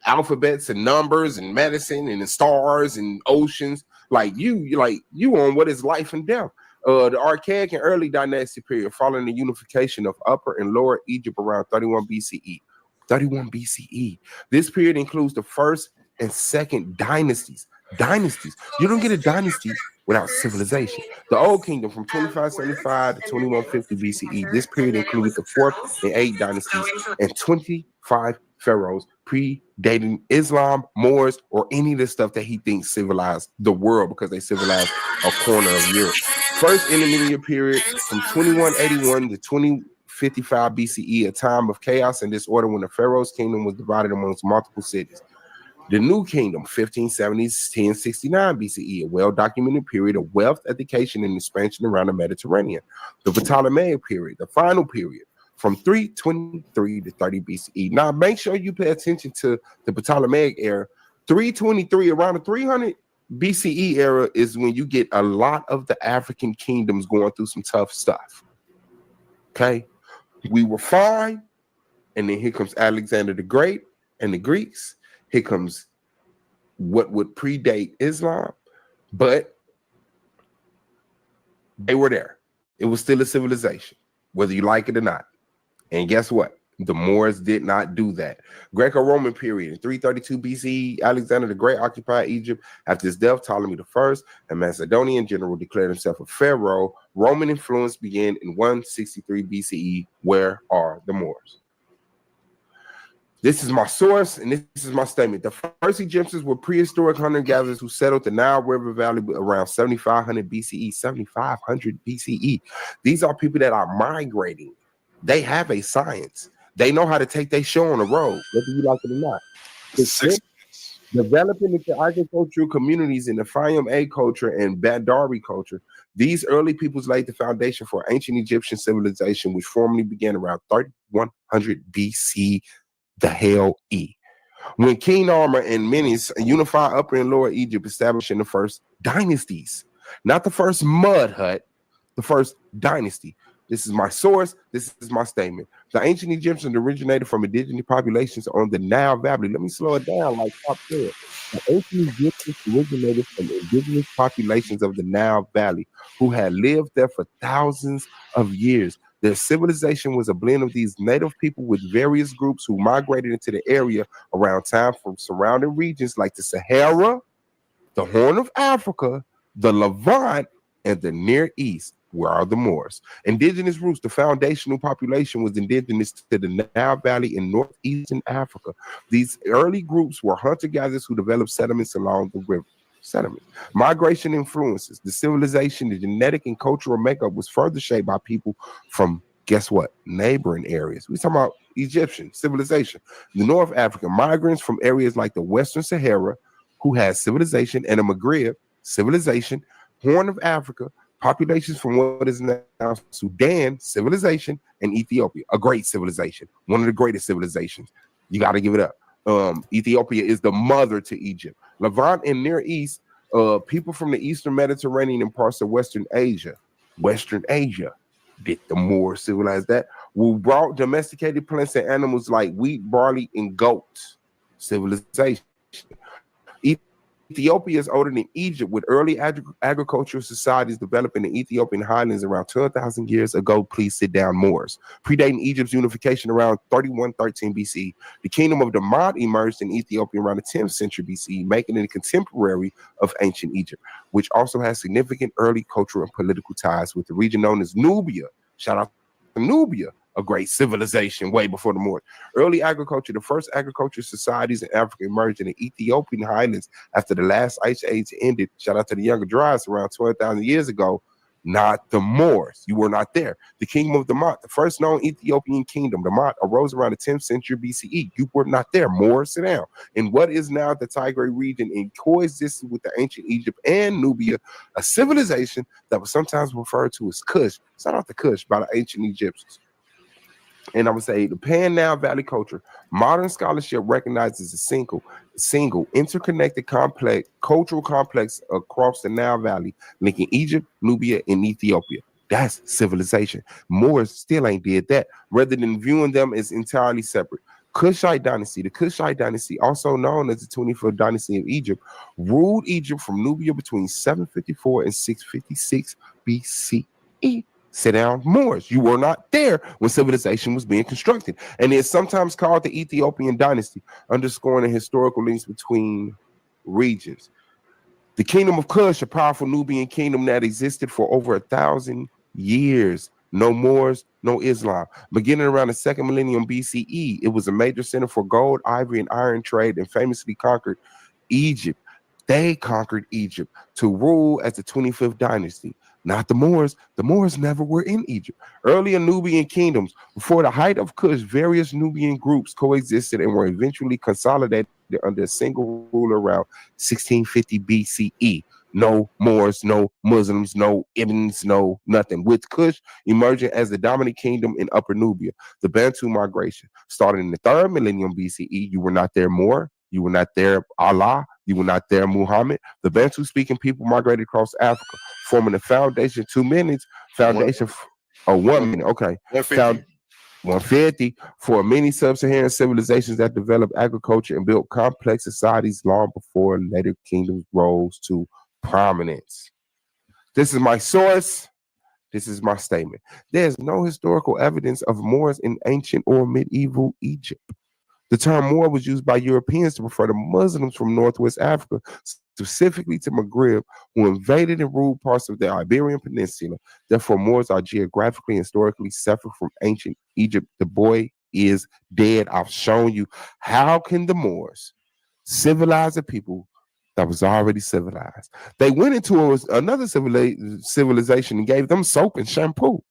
alphabets and numbers and medicine and the stars and oceans. Like you on what is life and death. The archaic and early dynastic period following the unification of Upper and Lower Egypt around 31 BCE. 31 BCE. This period includes the first and second dynasties. Dynasties. You don't get a dynasty without civilization. The Old Kingdom from 2575 to 2150 BCE. This period includes the fourth and eighth dynasties and 25 pharaohs predating Islam, Moors, or any of the stuff that he thinks civilized the world because they civilized a corner of Europe. First intermediate period from 2181 to 2055 BCE, a time of chaos and disorder when the Pharaoh's kingdom was divided amongst multiple cities. The New Kingdom, 1570s, 1069 BCE, a well-documented period of wealth, education, and expansion around the Mediterranean. The Ptolemaic period, the final period, from 323 to 30 BCE. Now, make sure you pay attention to the Ptolemaic era. 323, around the 300 BCE era is when you get a lot of the African kingdoms going through some tough stuff. Okay? We were fine, and then here comes Alexander the Great and the Greeks. Here comes what would predate Islam, but they were there. It was still a civilization, whether you like it or not. And guess what? The Moors did not do that. Greco-Roman period in 332 BCE, Alexander the Great occupied Egypt. After his death, Ptolemy I, a Macedonian general, declared himself a pharaoh. Roman influence began in 163 BCE. Where are the Moors? This is my source, and this is my statement. The first Egyptians were prehistoric hunter-gatherers who settled the Nile River Valley around 7500 BCE. 7500 BCE. These are people that are migrating. They have a science. They know how to take their show on the road, whether you like it or not. Developing into agricultural communities in the Fayum A culture and Badari culture, these early peoples laid the foundation for ancient Egyptian civilization, which formally began around 3100 BC. The hell E. When King Armor and Menes unified Upper and Lower Egypt, establishing the first dynasties, not the first mud hut, the first dynasty. This is my source. This is my statement. The ancient Egyptians originated from indigenous populations on the Nile Valley. Let me slow it down like Pop said. The ancient Egyptians originated from indigenous populations of the Nile Valley who had lived there for thousands of years. Their civilization was a blend of these native people with various groups who migrated into the area around time from surrounding regions like the Sahara, the Horn of Africa, the Levant, and the Near East. Where are the Moors? Indigenous roots. The foundational population was indigenous to the Nile Valley in northeastern Africa. These early groups were hunter-gatherers who developed settlements along the river. Settlements. Migration influences. The civilization, the genetic and cultural makeup was further shaped by people from, guess what, neighboring areas. We're talking about Egyptian civilization. The North African migrants from areas like the Western Sahara, who had civilization, and the Maghreb, civilization, Horn of Africa, populations from what is now Sudan, civilization, and Ethiopia, a great civilization, one of the greatest civilizations. You got to give it up. Ethiopia is the mother to Egypt. Levant and Near East, people from the Eastern Mediterranean and parts of Western Asia. Did the Moors civilize that? Who brought domesticated plants and animals like wheat, barley, and goats. Civilization. Ethiopia is older than Egypt, with early agricultural societies developing in the Ethiopian highlands around 12,000 years ago. Please sit down, Moors. Predating Egypt's unification around 3113 BC, the kingdom of Damat emerged in Ethiopia around the 10th century BC, making it a contemporary of ancient Egypt, which also has significant early cultural and political ties with the region known as Nubia. Shout out to Nubia, a great civilization way before the Moors. Early agriculture, the first agricultural societies in Africa emerged in the Ethiopian highlands after the last ice age ended. Shout out to the Younger Dryas around 12,000 years ago. Not the Moors. You were not there. The kingdom of Damat, the first known Ethiopian kingdom, Damat, arose around the 10th century BCE. You were not there. Moors, sit down. In what is now the Tigray region, and coexisted with the ancient Egypt and Nubia, a civilization that was sometimes referred to as Kush. Shout out to Kush by the ancient Egyptians. And I would say the Pan-Nile Valley culture, modern scholarship recognizes a single interconnected complex cultural complex across the Nile Valley, linking Egypt, Nubia, and Ethiopia. That's civilization. Moors still ain't did that, rather than viewing them as entirely separate. Kushite dynasty, the Kushite dynasty, also known as the 24th dynasty of Egypt, ruled Egypt from Nubia between 754 and 656 BCE. Sit down, Moors. You were not there when civilization was being constructed. And it's sometimes called the Ethiopian dynasty, underscoring the historical links between regions. The kingdom of Kush, a powerful Nubian kingdom that existed for over 1,000 years. No Moors, no Islam. Beginning around the second millennium BCE, it was a major center for gold, ivory, and iron trade and famously conquered Egypt. They conquered Egypt to rule as the 25th dynasty. Not the Moors. The Moors never were in Egypt. Earlier Nubian kingdoms, before the height of Kush, various Nubian groups coexisted and were eventually consolidated under a single ruler around 1650 BCE. No Moors, no Muslims, no Ibns, no nothing. With Kush emerging as the dominant kingdom in Upper Nubia, the Bantu migration started in the third millennium BCE. You were not there, Moor. You were not there, Allah. You were not there, Muhammad. The Bantu-speaking people migrated across Africa, forming the foundation. 2 minutes foundation. 1 minute. Okay. 150. 150 for many sub-Saharan civilizations that developed agriculture and built complex societies long before later kingdoms rose to prominence. This is my source. This is my statement. There's no historical evidence of Moors in ancient or medieval Egypt. The term Moor was used by Europeans to refer to Muslims from Northwest Africa, specifically to Maghreb, who invaded and ruled parts of the Iberian Peninsula. Therefore, Moors are geographically and historically separate from ancient Egypt. The boy is dead. I've shown you. How can the Moors civilize a people that was already civilized? They went into another civilization and gave them soap and shampoo.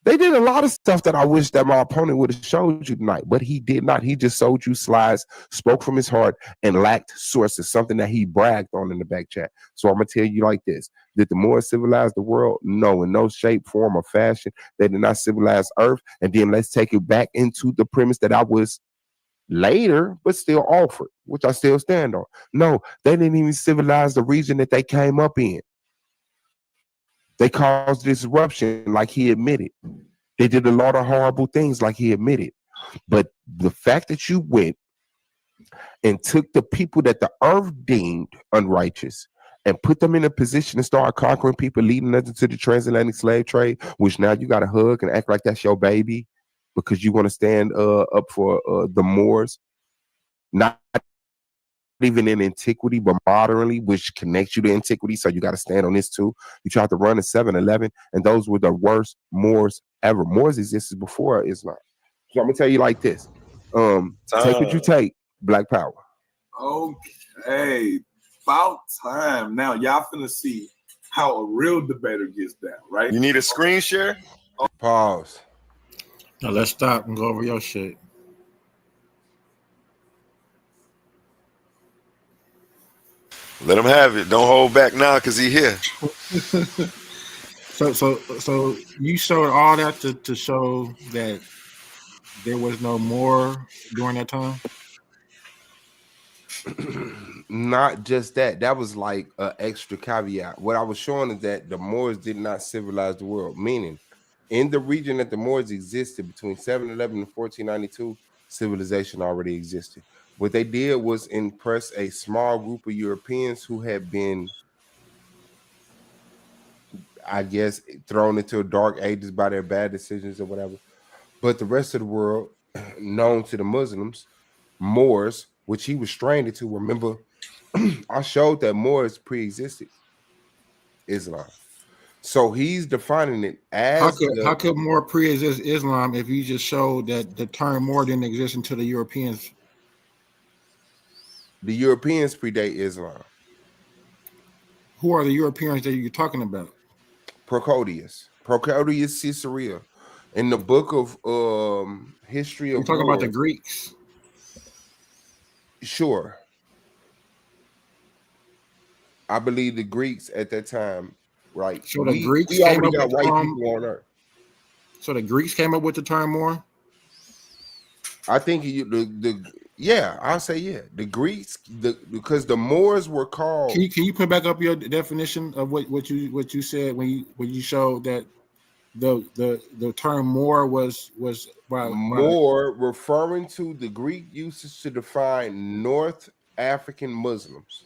They did a lot of stuff that I wish that my opponent would have showed you tonight, but he did not. He just showed you slides, spoke from his heart, and lacked sources, something that he bragged on in the back chat. So I'm going to tell you like this. Did the Moors civilize the world? No, in no shape, form, or fashion. They did not civilize Earth. And then let's take it back into the premise that I was later, but still offered, which I still stand on. No, they didn't even civilize the region that they came up in. They caused disruption like he admitted. They did a lot of horrible things like he admitted. But the fact that you went and took the people that the earth deemed unrighteous and put them in a position to start conquering people, leading us into the transatlantic slave trade, which now you got to hug and act like that's your baby because you want to stand up for the Moors, not even in antiquity, but modernly, which connects you to antiquity. So you got to stand on this too. You tried to run a 7-Eleven, and those were the worst Moors ever. Moors existed before Islam. So I'm gonna tell you like this. Take what you take, Black Power. Okay. About time. Now y'all finna see how a real debater gets down, right? You need a screen share? Pause. Now let's stop and go over your shit. Let him have it. Don't hold back now because he here. So you showed all that to show that there was no more during that time? Not just that. That was like an extra caveat. What I was showing is that the Moors did not civilize the world, meaning in the region that the Moors existed between 711 and 1492, civilization already existed. What they did was impress a small group of Europeans who had been, I guess, thrown into dark ages by their bad decisions or whatever. But the rest of the world, known to the Muslims, Moors, which he was strained to. Remember, I showed that Moors pre-existed Islam. So he's defining it as how could more pre-exist Islam if you just showed that the term more didn't exist until the Europeans? The Europeans predate Islam. Who are the Europeans that you're talking about? Procopius Caesarea. In the book of history of You're talking about the Greeks. Sure. I believe the Greeks at that time, right? So the Greeks we came already up got with white people on Earth. So the Greeks came up with the term more? I think I'll say yeah. The Greeks, because the Moors were called. Can you put back up your definition of what you said when you showed that the term Moor was by Moor referring to the Greek usage to define North African Muslims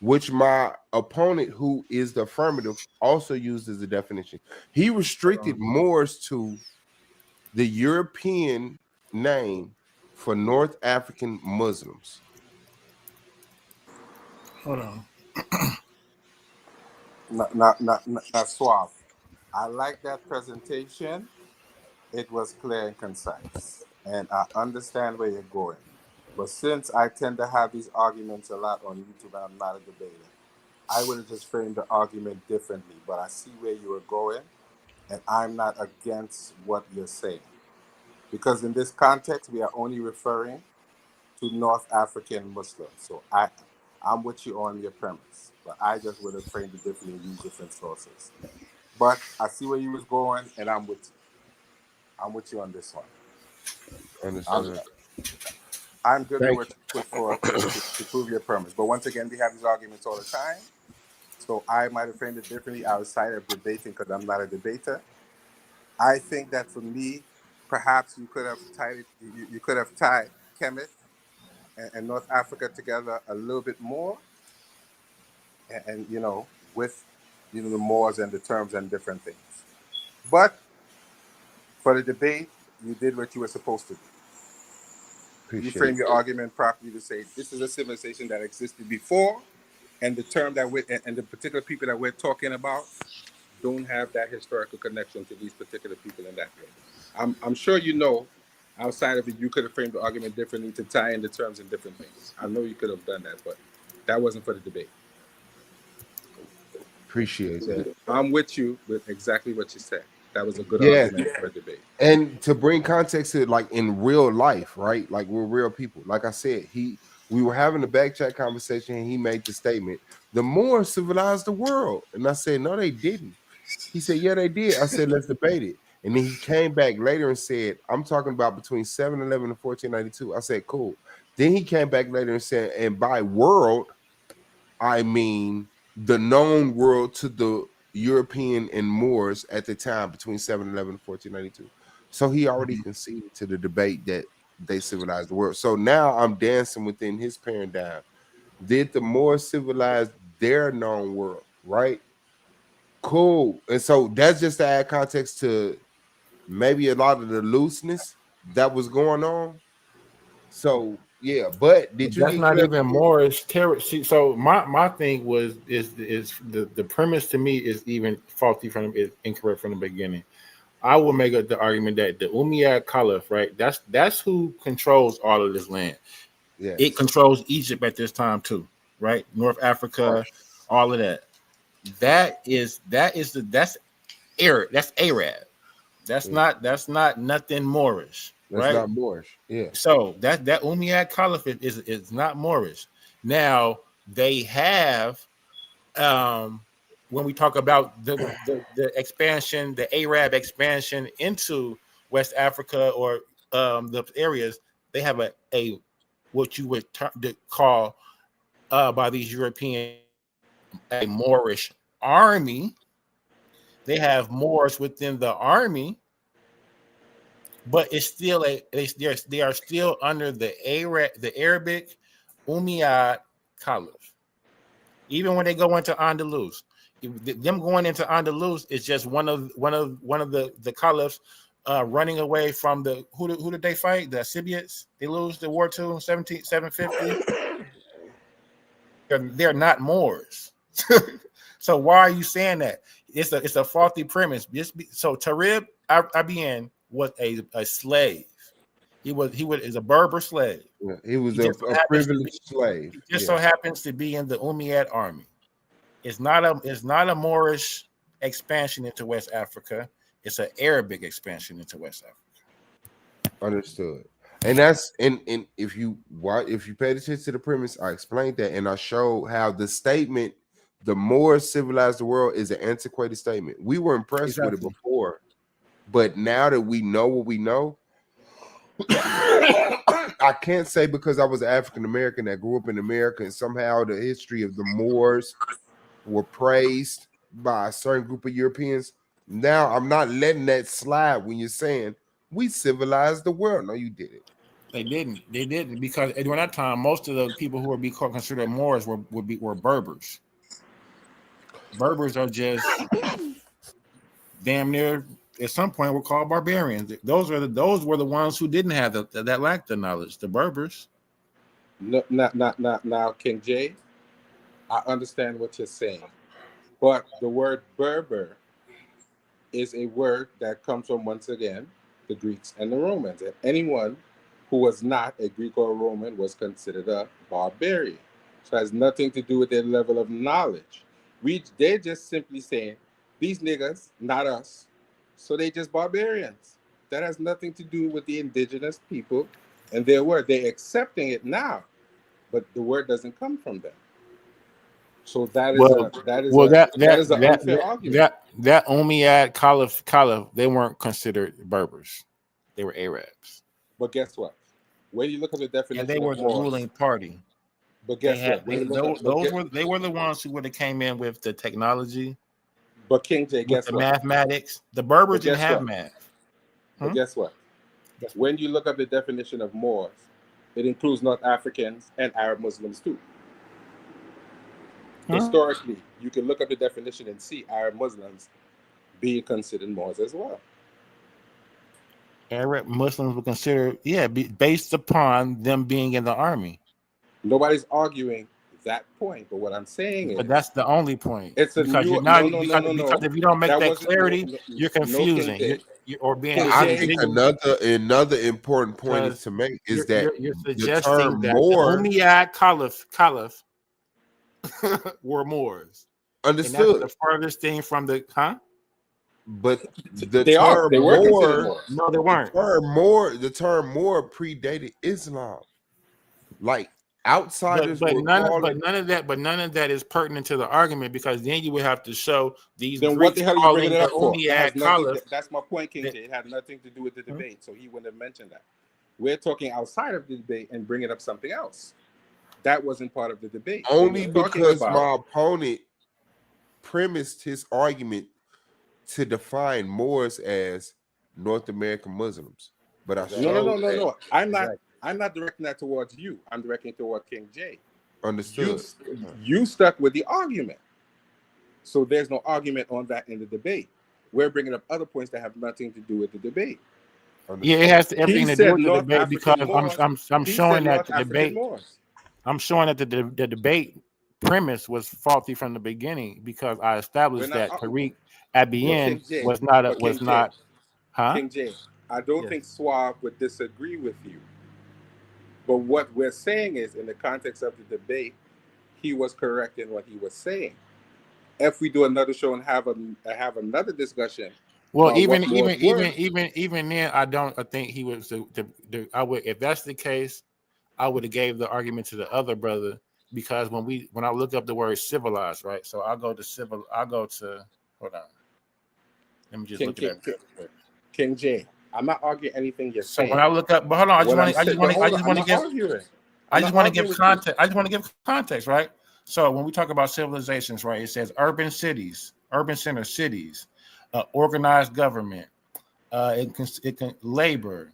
which my opponent, who is the affirmative, also used as a definition. He restricted Moors to the European name for North African Muslims. Hold on. Not suave. I like that presentation. It was clear and concise, and I understand where you're going. But since I tend to have these arguments a lot on YouTube and I'm not a debater, I would have just framed the argument differently. But I see where you were going, and I'm not against what you're saying. Because in this context, we are only referring to North African Muslims. So I'm with you on your premise, but I just would have framed it differently and used different sources. But I see where you was going, and I'm with you. I'm with you on this one. Understood. I'm good with Thank what you put forth to prove your premise. But once again, we have these arguments all the time. So I might have framed it differently outside of debating because I'm not a debater. I think that for me, perhaps you could have tied it. You could have tied Kemet and North Africa together a little bit more, and with the Moors and the terms and different things. But for the debate, you did what you were supposed to do. You Appreciate framed it. your argument properly to say this is a civilization that existed before, and the term that we and the particular people that we're talking about don't have that historical connection to these particular people in that way. I'm sure outside of it, you could have framed the argument differently to tie in the terms and different things. I know you could have done that, but that wasn't for the debate. Appreciate that. I'm with you with exactly what you said. That was a good Yes. argument for a debate. And to bring context to it, like in real life, right? Like we're real people. Like I said, we were having a back chat conversation and he made the statement, the Moors civilized the world. And I said, no, they didn't. He said, yeah, they did. I said, let's debate it. And then he came back later and said, I'm talking about between 711 and 1492. I said, cool. Then he came back later and said, and by world, I mean the known world to the European and Moors at the time between 711 and 1492. So he already conceded to the debate that they civilized the world. So now I'm dancing within his paradigm. Did the Moors civilize their known world, right? Cool. And so that's just to add context to maybe a lot of the looseness that was going on. So yeah, but did you That's get not even clarification? Morris terror. So my thing is the premise to me is even faulty is incorrect from the beginning. I will make the argument that the Umayyad Caliph, right? That's who controls all of this land. Yes. It controls Egypt at this time too, right? North Africa, all of that. That's Arab. That's Arab. That's not nothing Moorish, That's right? not Moorish. Yeah. So that Umayyad Caliphate is not Moorish. Now they have when we talk about the expansion, the Arab expansion into West Africa or the areas, they have a what you would call by these European a Moorish army. They have Moors within the army, but it's still they are still under the Arabic Umayyad Caliph. Even when they go into Andalus, them going into Andalus is just one of the caliphs running away from the who did they fight? The Sabians. They lose the war to 750. They're not Moors. So why are you saying that? It's a faulty premise. So Tarib Abian was a slave. He is a Berber slave. Yeah, he was a privileged slave. He just so happens to be in the Umayyad army. It's not a Moorish expansion into West Africa. It's an Arabic expansion into West Africa. Understood. And that's and if you paid attention to the premise, I explained that and I showed how the statement, the more civilized the world, is an antiquated statement. We were impressed with it before, but now that we know what we know, I can't say because I was African American that grew up in America and somehow the history of the Moors were praised by a certain group of Europeans. Now I'm not letting that slide when you're saying we civilized the world. No, you did it. They didn't. They didn't because during that time, most of the people who would be considered Moors were Berbers. Berbers are just damn near at some point were called barbarians. Those were the ones who didn't have that lacked the knowledge. The Berbers. No, not now, King J. I understand what you're saying, but the word Berber is a word that comes from, once again, the Greeks and the Romans, and anyone who was not a Greek or a Roman was considered a barbarian. So it has nothing to do with their level of knowledge. They're just simply saying these niggas, not us, so they just barbarians. That has nothing to do with the indigenous people and their word. They're accepting it now, but the word doesn't come from them. So that is Well, an unfair argument. that Umayyad Caliph, they weren't considered Berbers; they were Arabs, But guess what? When you look at the and definition they were of the Moors, ruling party. but They guess had what? When you look at, they were the ones who would have came in with the technology, but King J, with guess the what? mathematics. The Berbers But didn't guess have what? math. But guess what? When you look up the definition of Moors, it includes North Africans and Arab Muslims too. Historically, you can look up the definition and see Arab Muslims being considered Moors as well. Arab Muslims were considered, based upon them being in the army. Nobody's arguing that point, but what I'm saying But is, that's the only point. it's a Because you're new not no. because if you don't make That that wasn't clarity, you're no King confusing. J. Or being King I J. think disingenuous another important point is because to make is that you're the suggesting term that the Moor Umayyad Caliph were Moors. And that's understood, the furthest thing from the but the They are. term They were considered Moor, Moors. No, they weren't. the term Moor predated Islam. Like outsiders But would call it. none of that is pertinent to the argument because then you would have to show these Then what Greeks the hell are you bringing calling it the up for? That has Umayyad nothing. Caliph. That's my point, King J. It had nothing to do with the debate, so he wouldn't have mentioned that. We're talking outside of the debate and bringing up something else. That wasn't part of the debate. Only because my opponent premised his argument to define Moors as North American Muslims. But I showed that. No. I'm not directing that towards you. I'm directing toward King J. Understood. You stuck with the argument. So there's no argument on that in the debate. We're bringing up other points that have nothing to do with the debate. Yeah, it has everything to do with the debate because I'm showing that the debate. I'm showing that the debate premise was faulty from the beginning because I established that Tariq Abiyan was not. King J, I don't think Suave would disagree with you. But what we're saying is, in the context of the debate, he was correct in what he was saying. If we do another show and have another discussion, Well, even then, I think he was. I would, if that's the case, I would have gave the argument to the other brother because when I look up the word civilized, right? So I'll go to hold on. Let me just look it up. King J, I'm not arguing anything you're saying. So when I look up, but hold on, I just want to give context. I just want to give context, right? So when we talk about civilizations, right, it says urban cities, urban center cities, organized government, it can labor,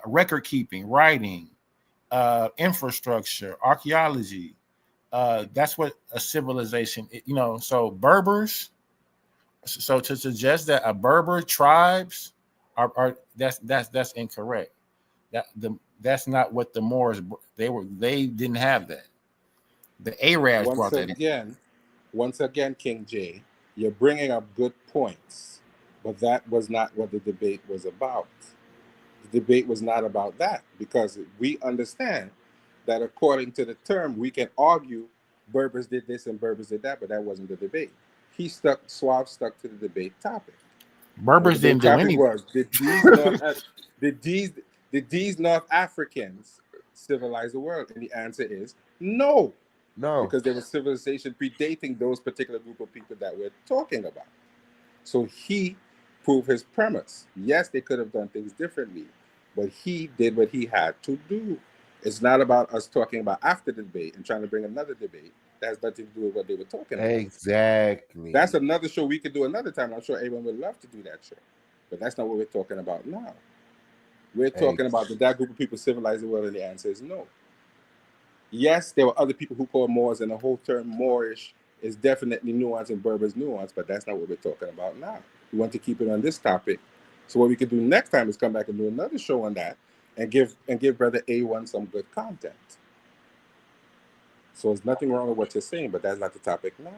record keeping, writing, infrastructure, archaeology. That's what a civilization, So Berbers. So to suggest that a Berber tribes are that's incorrect. That's not what the Moors they didn't have that. The Arabs brought that in. Once again, King J, you're bringing up good points, but that was not what the debate was about. The debate was not about that because we understand that according to the term, we can argue Berbers did this and Berbers did that, but that wasn't the debate. Suave stuck to the debate topic. Berbers didn't do anything. Did these North Africans civilize the world? And the answer is no. No. Because there was civilization predating those particular group of people that we're talking about. So he proved his premise. Yes, they could have done things differently, but he did what he had to do. It's not about us talking about after the debate and trying to bring another debate that has nothing to do with what they were talking about. Exactly. That's another show we could do another time. I'm sure everyone would love to do that show. But that's not what we're talking about now. We're talking about did that group of people civilize the world, and the answer is no. Yes, there were other people who called Moors, and the whole term Moorish is definitely nuance and Berber's nuance, but that's not what we're talking about now. We want to keep it on this topic. So what we can do next time is come back and do another show on that and give Brother A1 some good content. So there's nothing wrong with what you're saying, but that's not the topic now.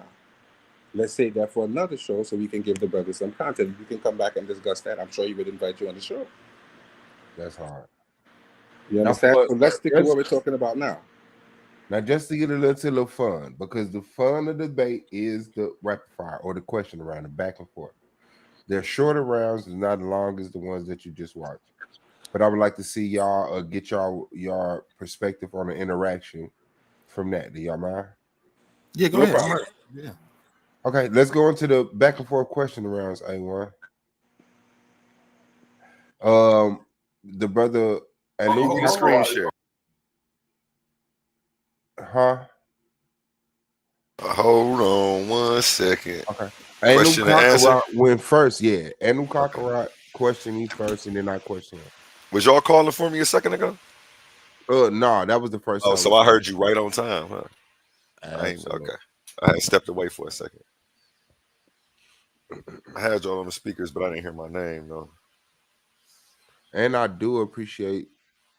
Let's save that for another show so we can give the brother some content. You can come back and discuss that. I'm sure he would invite you on the show. That's hard. You understand? So let's stick to what we're talking about now. Now, just to get a little fun, because the fun of the debate is the rapid fire or the question round, the back and forth. They're shorter rounds, and not as long as the ones that you just watched. But I would like to see y'all get your perspective on the interaction from that. Do y'all mind? Yeah, go ahead. Yeah. Okay, let's go into the back and forth question rounds, A1. The brother and screen share. Huh? Hold on 1 second. Okay. Question and answer. Went first, yeah. Anu Kakarot questioned me first, and then I questioned him. Was y'all calling for me a second ago? No, that was the first time. Oh, so I heard you right on time, huh? Okay. I had stepped away for a second. I had y'all on the speakers, but I didn't hear my name though. And I do appreciate,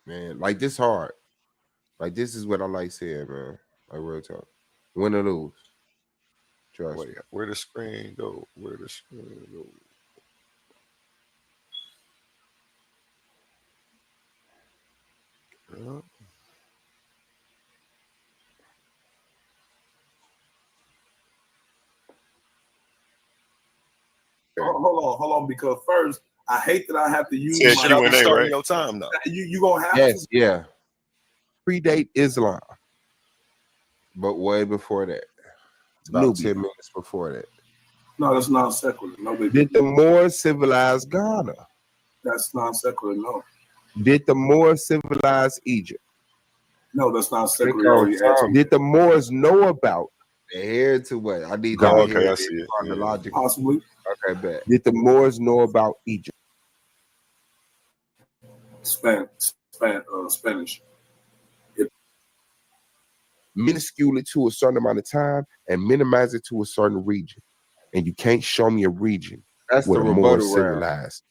man, like this hard. Like this is what I like saying, man. Like real talk. Win or lose. Trust me. Where the screen go? Where the screen go? Hold on, because first I hate that I have to use my Q&A, right? Your time though. You gonna have to. Yeah. Predate Islam, but way before that. About 10 minutes before that. No, that's non sequitur. No, did the Moors civilize Ghana? That's non sequitur. No. Did the Moors civilize Egypt? No, that's not secular. Did the Moors know about? Here to what? I need to hear I see it. Chronologically. Possibly. Okay, bet. Did the Moors know about Egypt? Spanish. Minuscule it to a certain amount of time and minimize it to a certain region. And you can't show me a region where the Moors civilized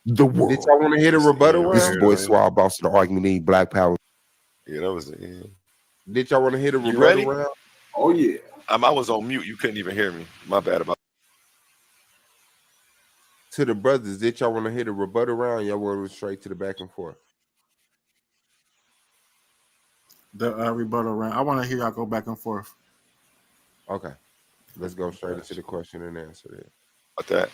the world. Did y'all want to hit a rebuttal round? This is boy Swab Boss to the argument need black power. Yeah, that was it. Yeah. Did y'all want to hit a rebuttal round? Oh yeah. I was on mute. You couldn't even hear me. My bad about. To the brothers, did y'all want to hit a rebuttal round? Y'all want to go straight to the back and forth? The rebuttal round. I want to hear y'all go back and forth. Okay. Let's go straight into the question and answer there. About that.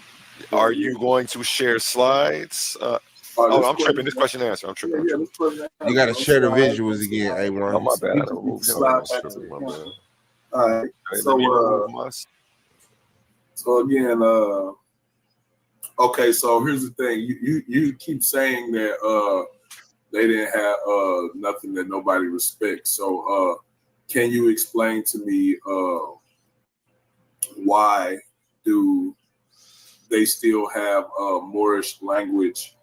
Are you going to share slides? I'm tripping. This question and answer. I'm tripping. You got to share the visuals again, A1. Oh, my bad. My bad. All right. So again, okay. So here's the thing. You keep saying that they didn't have nothing that nobody respects. So can you explain to me why do they still have Moorish language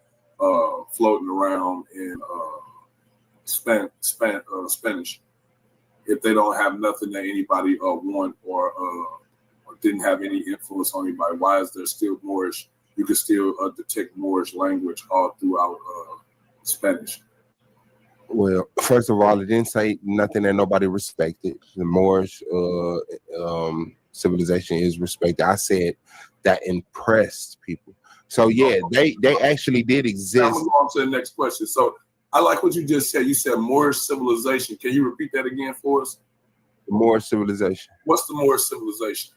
floating around in Spanish if they don't have nothing that anybody want or didn't have any influence on anybody? Why is there still Moorish? You can still detect Moorish language all throughout Spanish. Well, first of all, it didn't say nothing that nobody respected. The Moorish civilization is respected. I said that impressed people. So yeah, they actually did exist. Now I'm gonna go on to the next question. So I like what you just said. You said Moorish civilization. Can you repeat that again for us? The Moorish civilization. What's the Moorish civilization?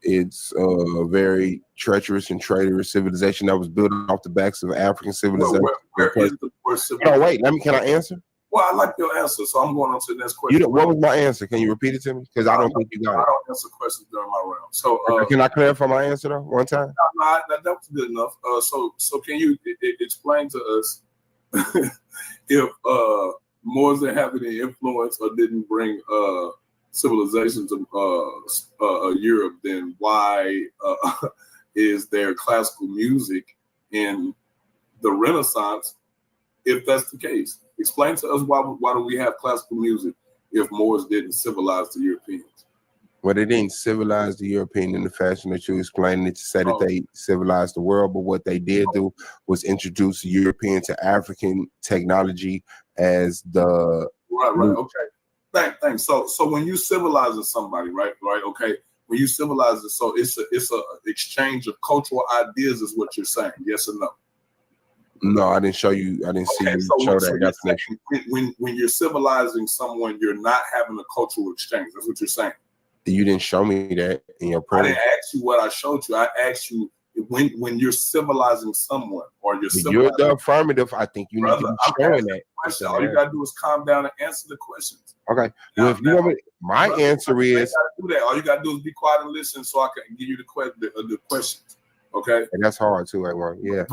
It's a very treacherous and traitorous civilization that was built off the backs of African civilization. Where is the Moorish civilization? Oh wait, can I answer? Well, I like your answer, so I'm going on to the next question. What was my answer? Can you repeat it to me? Because I don't think you got it. I don't answer questions during my round. So can I clarify my answer though one time? No, that was good enough. So can you explain to us if Moors didn't have any influence or didn't bring civilization to Europe, then why is there classical music in the Renaissance If that's the case, explain to us why do we have classical music if Moors didn't civilize the Europeans? Well, they didn't civilize the European in the fashion that you explained it to say that they civilized the world, but what they did do was introduce European to African technology as the Right. Okay. Thanks. So when you civilizing somebody, right. Okay. When you civilize it, so it's a exchange of cultural ideas, is what you're saying. Yes or no? No, I didn't show you. I didn't see you show that definition. When you're civilizing someone, you're not having a cultural exchange. That's what you're saying. You didn't show me that in your prayer. I didn't ask you what I showed you. I asked you when you're civilizing someone or You're the affirmative. I think you need to be showing that. All you gotta do is calm down and answer the questions. Okay. Well, if you want me, my answer is do that. All you gotta do is be quiet and listen, so I can give you the questions. Okay. And that's hard too, everyone. Yeah.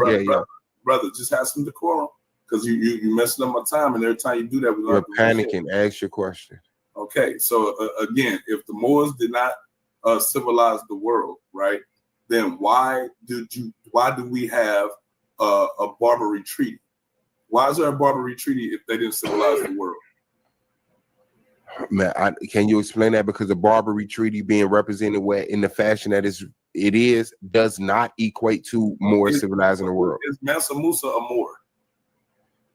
Brother, just have some decorum, because you messing up my time, and every time you do that, we're You're panicking. Ask your question. Okay, so again, if the Moors did not civilize the world, right, then why do we have a Barbary Treaty? Why is there a Barbary Treaty if they didn't civilize the world? Man, can you explain that? Because the Barbary Treaty being represented in the fashion that it is does not equate to more civilizing the world. Is Mansa Musa a Moor?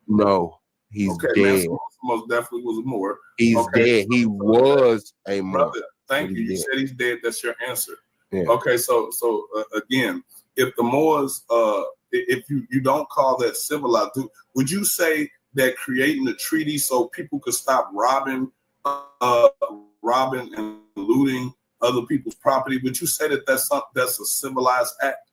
No, he's dead. Mansa Musa most definitely was a Moor. He's dead. He was a Moor. Brother, thank you. You said he's dead. That's your answer. Yeah. Okay, so again, if the Moors, if you don't call that civilized, would you say that creating a treaty so people could stop robbing and looting other people's property, would you say that that's a civilized act?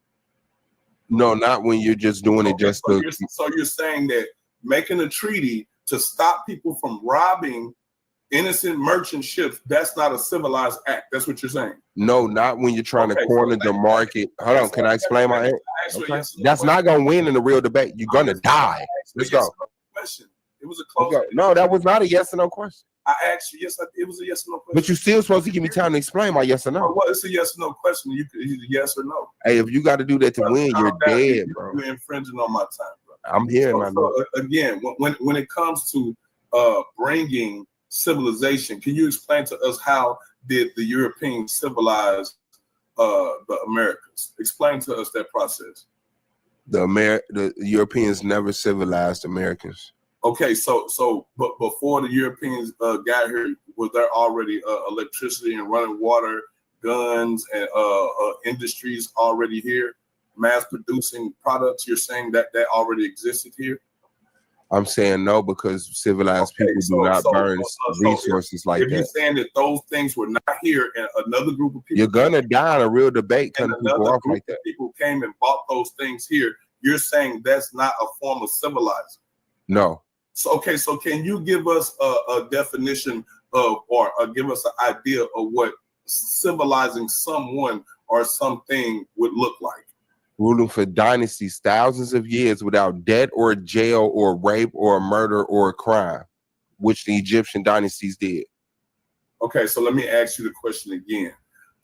No, not when you're just doing it just so you're saying that making a treaty to stop people from robbing innocent merchant ships, that's not a civilized act. That's what you're saying. No, not when you're trying to corner the market. Hold on, can I explain my answer? Okay. That's not gonna win in the real debate. You're gonna die. Let's go. Question. It was a close. No, that was not a yes or no question. I asked you. Yes, it was a yes or no question. But you're still supposed to give me time to explain my yes or no. Well, it's a yes or no question. You could either yes or no. Hey, if you got to do that to win, you're dead, bro. You're infringing on my time, bro. I'm here, my so again, when it comes to bringing civilization, can you explain to us how did the Europeans civilize the Americas? Explain to us that process. The Europeans never civilized Americans. Okay, but before the Europeans got here, was there already electricity and running water, guns, and industries already here, mass producing products? You're saying that already existed here? I'm saying no, because civilized people do not burn resources like that. If you're saying that those things were not here, and another group of people, you're gonna die in a real debate cutting people off like that. People came and bought those things here. You're saying that's not a form of civilizing? No. So can you give us a definition of, or give us an idea of what civilizing someone or something would look like? Ruling for dynasties, thousands of years without debt or jail or rape or murder or a crime, which the Egyptian dynasties did. Okay, so let me ask you the question again.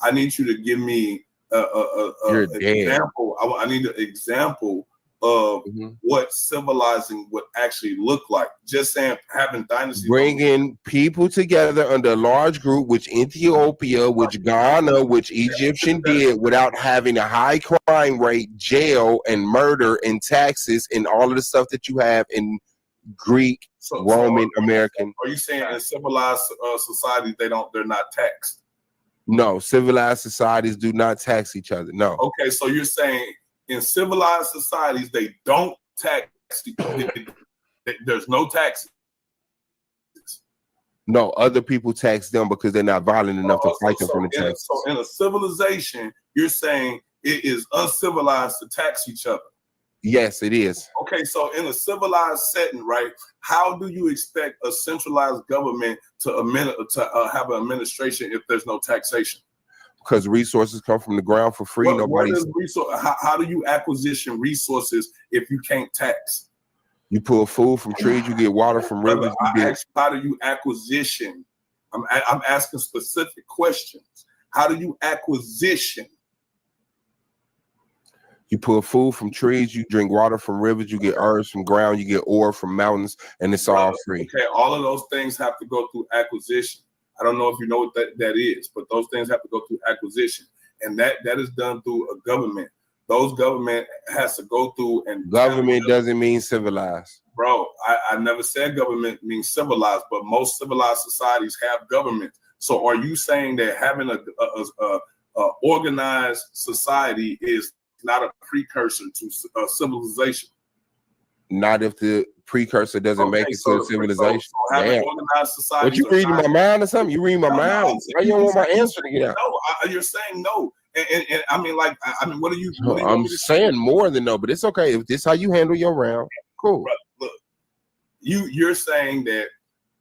I need you to give me an example. I need an example of what civilizing would actually look like. Just saying having dynasties. Bringing people together under a large group, which Ethiopia, which Ghana, which Egyptian did, without having a high crime rate, jail, and murder, and taxes, and all of the stuff that you have in Greek, Roman, American. Are you saying in civilized societies they're not taxed? No, civilized societies do not tax each other. No. Okay, so you're saying in civilized societies they don't tax. There's no taxes. No, other people tax them because they're not violent enough to fight them from the taxes. So in a civilization, you're saying it is uncivilized to tax each other. Yes, it is. Okay, so in a civilized setting, right? How do you expect a centralized government to have an administration if there's no taxation? Because resources come from the ground for free. How do you acquisition resources if you can't tax? You pull food from trees. You get water from rivers. How do you acquisition? I'm asking specific questions. How do you acquisition? You pull food from trees, you drink water from rivers, you get herbs from ground, you get ore from mountains, and it's all free. Okay, all of those things have to go through acquisition. I don't know if you know what that is, but those things have to go through acquisition. And that is done through a government. Those government has to go through and government doesn't mean civilized. Bro, I never said government means civilized, but most civilized societies have government. So are you saying that having a organized society is not a precursor to civilization? Not if the precursor doesn't make it to civilization. So having organized societies. What, you reading my mind or something? You reading my mind? Why you don't want my answer to get out? No, you're saying no. And I mean, like, I mean, what are you? I'm saying more than no, but it's okay. If this is how you handle your round, cool. Brother, look, you're saying that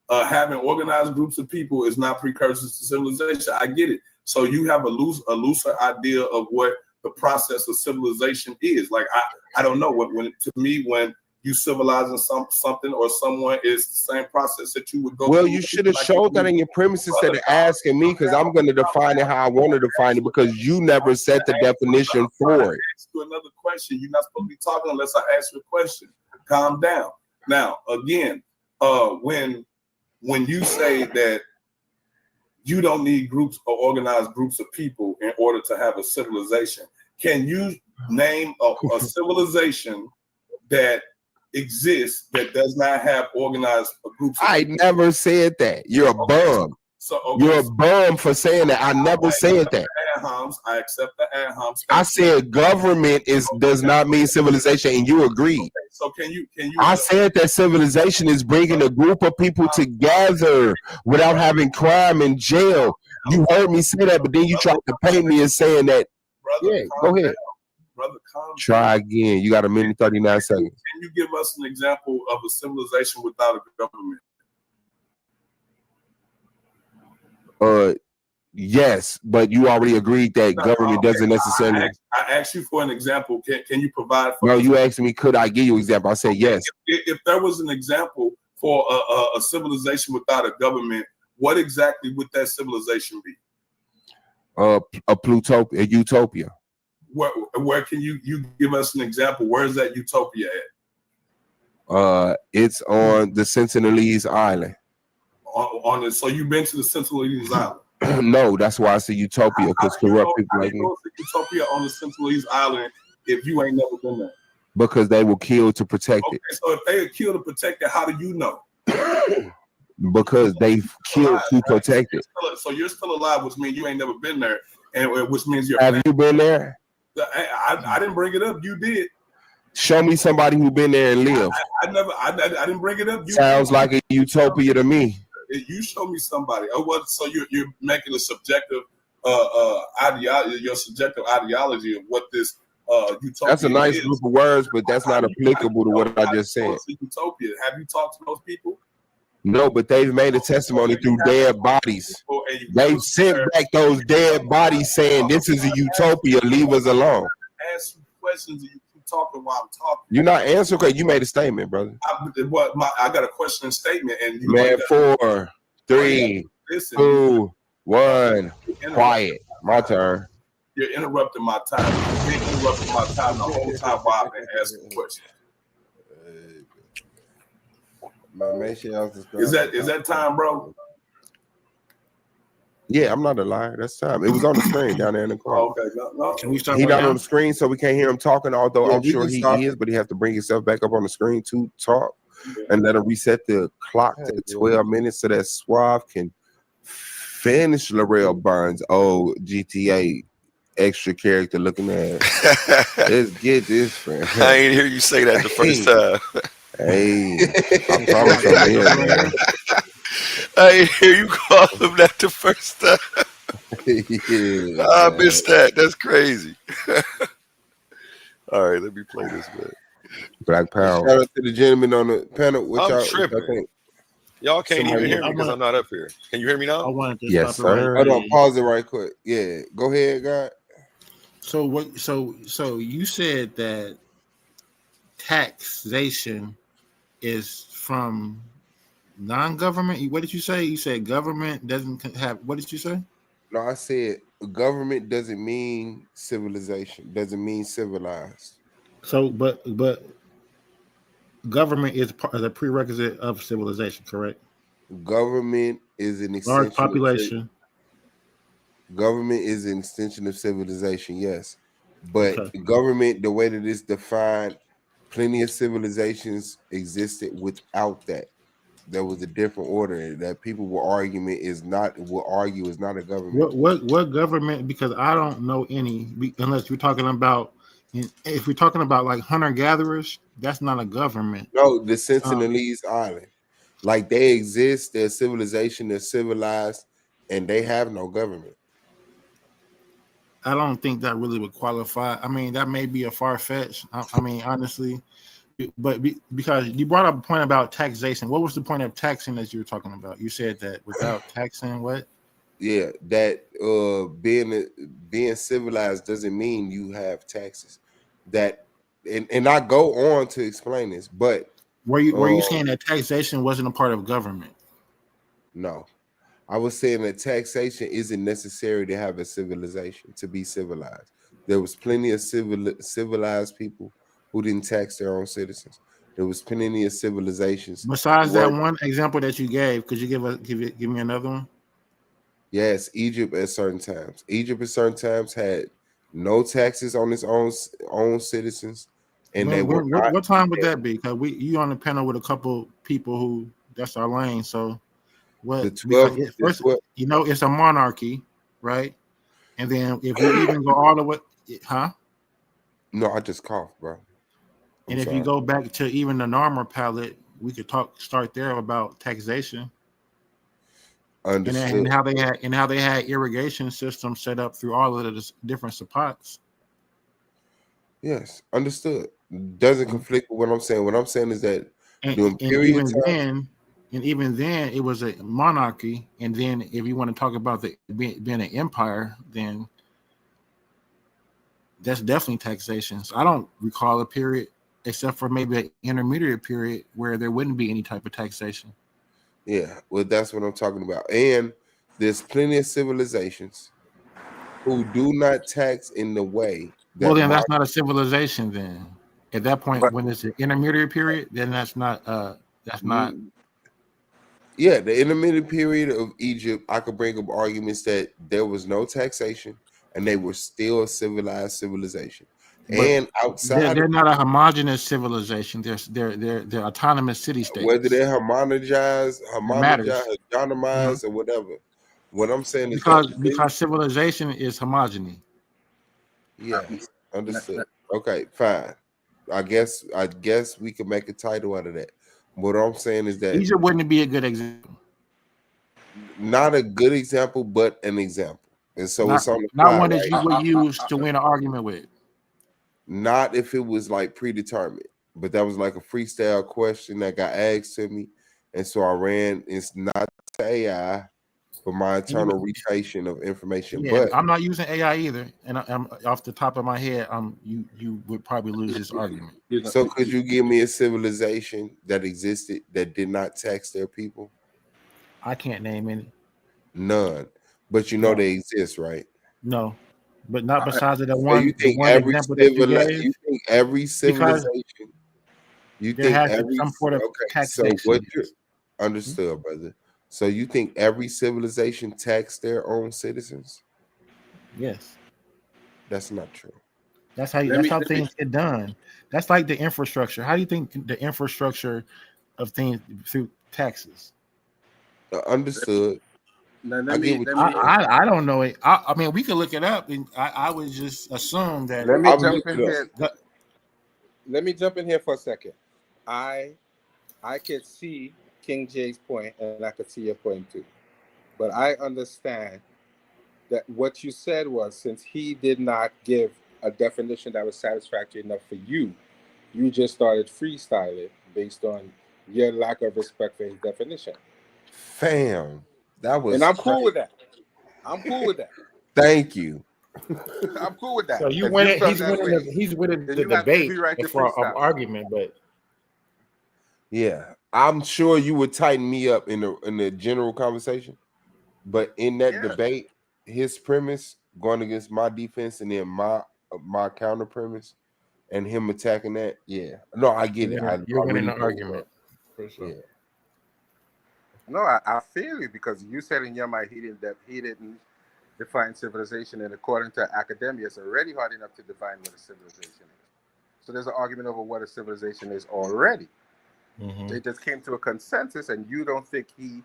having organized groups of people is not precursors to civilization. I get it. So you have a looser idea of what the process of civilization is. Like, I don't know when you civilizing something or someone is the same process that you would go. Well, you should have showed that in your premises instead of asking me, because I'm going to define it how I want to define it, because you never set the definition for it. Ask you another question. You're not supposed to be talking unless I ask you a question. Calm down. Now, again, when you say that you don't need groups or organized groups of people in order to have a civilization, can you name a civilization that exists that does not have organized groups? I never said that. You're a bum. You're a bum for saying that. I never said that. I accept the ad-homs. I said government does not mean civilization, and you agreed. Okay, so can you? I said that civilization is bringing a group of people together without having crime and jail. You heard me say that, but then you tried to paint me as saying that. Brother, yeah, go ahead. Brother, calm Try again. You got a minute 39 seconds. Can you give us an example of a civilization without a government? Yes, but you already agreed that government doesn't necessarily. I asked you for an example. Can you provide? No, you asked me, could I give you an example? I said yes. If there was an example for a civilization without a government, what exactly would that civilization be? A utopia. Where can you give us an example? Where is that utopia at? It's on the Sentinelese Island. On it. So you've been to the Sentinelese Island? No, that's why I say utopia, because corrupt people like me. Utopia on the Sentinelese Island if you ain't never been there? Because they will kill to protect it. So if they kill to protect it, how do you know? Because they killed to protect it. So you're still alive, which means you ain't never been there, and which means you're. Have you been there? I didn't bring it up. You did. Show me somebody who been there and lived. I didn't bring it up. Sounds like a utopia to me. You show me somebody. So you're making a subjective ideology, your subjective ideology of what this utopia. That's a nice group of words, but that's not applicable to what I just said. Utopia. Have you talked to those people? No, but they've made a testimony through dead bodies. They've sent back those dead bodies saying this is a utopia. Leave us alone. Ask you questions and you keep talking while I'm talking. You're not answering. Okay, you made a statement, brother. I got a question and statement, and you. Man, 4, 3, 2, 1. Quiet. My turn. You're interrupting my time. You've been interrupting my time the whole time while I've been asking questions. Is that time, bro? Yeah, I'm not a liar. That's time. It was on the screen down there in the car. Okay, no. Can we start He right not now? on the screen, so we can't hear him talking. Although Yeah, I'm we sure can he start. is, but he has to bring himself back up on the screen to talk, and let him reset the clock to 12 minutes so that Suave can finish Larrell Burns' old GTA extra character looking at. Let's get this, friend. I ain't hear you say that the first time. Hey, I promise I'm here, man. I ain't hear you call him that the first time. Yeah, I man. missed that. That's crazy. All right, let me play this, man. Black Power. Shout out to the gentleman on the panel. What I'm y'all tripping. think? Y'all can't Somebody- even hear me because I'm not up here. Can you hear me now? I wanted to Yes, stop it sir. right Hold on, there. pause it right quick. Yeah, go ahead, God. So what? So you said that taxation is from non-government. What did you say? You said government doesn't have. What did you say? No, I said government doesn't mean civilization. Doesn't mean civilized. So, but government is part of the prerequisite of civilization, correct? Government is an Large extension of population. government is an extension of civilization, yes. But Okay. government, the way that it's defined, plenty of civilizations existed without that. There was a different order that people will argue is not a government. What government? Because I don't know any. Unless you're talking about, if we're talking about like hunter gatherers, that's not a government. No, the Sentinelese Island. Like they exist, they're civilization, they're civilized, and they have no government. I don't think that really would qualify. I mean, that may be a far fetch. I mean, honestly, but because you brought up a point about taxation. What was the point of taxing that you were talking about? You said that without taxing, what? Yeah, that being civilized doesn't mean you have taxes. That and I go on to explain this, but Were you saying that taxation wasn't a part of government? no. I was saying that taxation isn't necessary to have a civilization, to be civilized. There was plenty of civilized people who didn't tax their own citizens. There was plenty of civilizations. Besides who that weren't- one example that you gave, could you give me another one? Yes, Egypt at certain times. Egypt at certain times had no taxes on its own citizens, and they were not. What time would that be? Because you on the panel with a couple people who that's our lane. So what? The Because 12, the first, 12 it's a monarchy, right? And then if we even go all the way, huh? No, I just coughed, bro. And if you go back to even the Narmer palette, we could start there about taxation. Understood. And how they had irrigation systems set up through all of the different spots. Yes, understood. Doesn't conflict with what I'm saying. What I'm saying is that And, during and period even then, it was a monarchy. And then, if you want to talk about being an empire, then that's definitely taxation. So I don't recall a period, except for maybe an intermediate period, where there wouldn't be any type of taxation. Yeah, well, that's what I'm talking about. And there's plenty of civilizations who do not tax in the way Well, that then that's not a civilization. Then at that point, when it's an intermediate period, then that's not. Yeah, the intermediate period of Egypt, I could bring up arguments that there was no taxation and they were still a civilized civilization. But And outside they're of not a homogenous civilization. They're autonomous city states. whether they're homogenized, It matters. anonymized, or whatever. What I'm saying is Because civilization is homogeny. yes, understood. Okay, fine. I guess we could make a title out of that. What I'm saying is that Egypt wouldn't be a good example. not a good example, but an example. And so it's on the not fly, one that right? you would use to win an argument with. Not if it was like predetermined, but that was like a freestyle question that got asked to me, and so I ran. It's not to AI, but my internal retention of information. Yeah, But I'm not using AI either, and I'm off the top of my head. You would probably lose this argument. So could you give me a civilization that existed that did not tax their people? I can't name any. None. But you know they exist, right? No, but not besides the So one. you think Example that you gave. you think every civilization? You there think has every some sort of okay? So taxation. what you understood, brother? So you think every civilization tax their own citizens? Yes. That's not true. That's how things get done. That's like the infrastructure. How do you think the infrastructure of things through taxes? Understood. I don't know it. I mean, we could look it up, and I would just assume that. Let me jump in here. Let me jump in here for a second. I could see King J's point, and I could see your point too. But I understand that what you said was, since he did not give a definition that was satisfactory enough for you, you just started freestyling based on your lack of respect for his definition. Fam, that was. And I'm cool with that. I'm cool with that. Thank you. I'm cool with that. So you win it. He's winning the debate for argument, but yeah, I'm sure you would tighten me up in the general conversation, but in that debate, his premise going against my defense, and then my counter premise, and him attacking that. Yeah, no, I get it. I You're winning really the do. argument for sure. Yeah. No, I feel you because you said in your mind he didn't define civilization, and according to academia, it's already hard enough to define what a civilization is. So there's an argument over what a civilization is already. They just came to a consensus, and you don't think he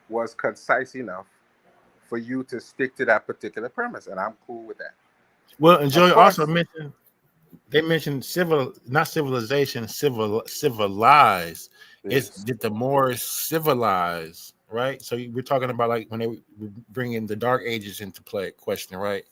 was concise enough for you to stick to that particular premise, and I'm cool with that. Well, and Joey Of also course, mentioned mentioned not civilization, civilized. It's yes. did the more civilized, right? So we're talking about like when they bring in the Dark Ages into play, question, right?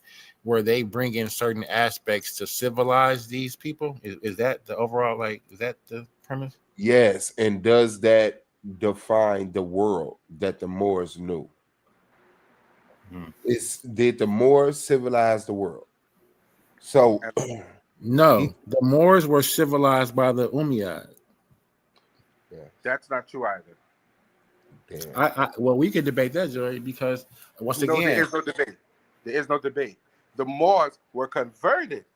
Where they bring in certain aspects to civilize these people. Is that the overall like? Is that the premise? Yes, and does that define the world that the Moors knew? Did the Moors civilize the world? So No, the Moors were civilized by the Umayyad. That's not true either. Well, we could debate that, Joey, because once No, there again, is no debate. There is no debate. The Moors were converted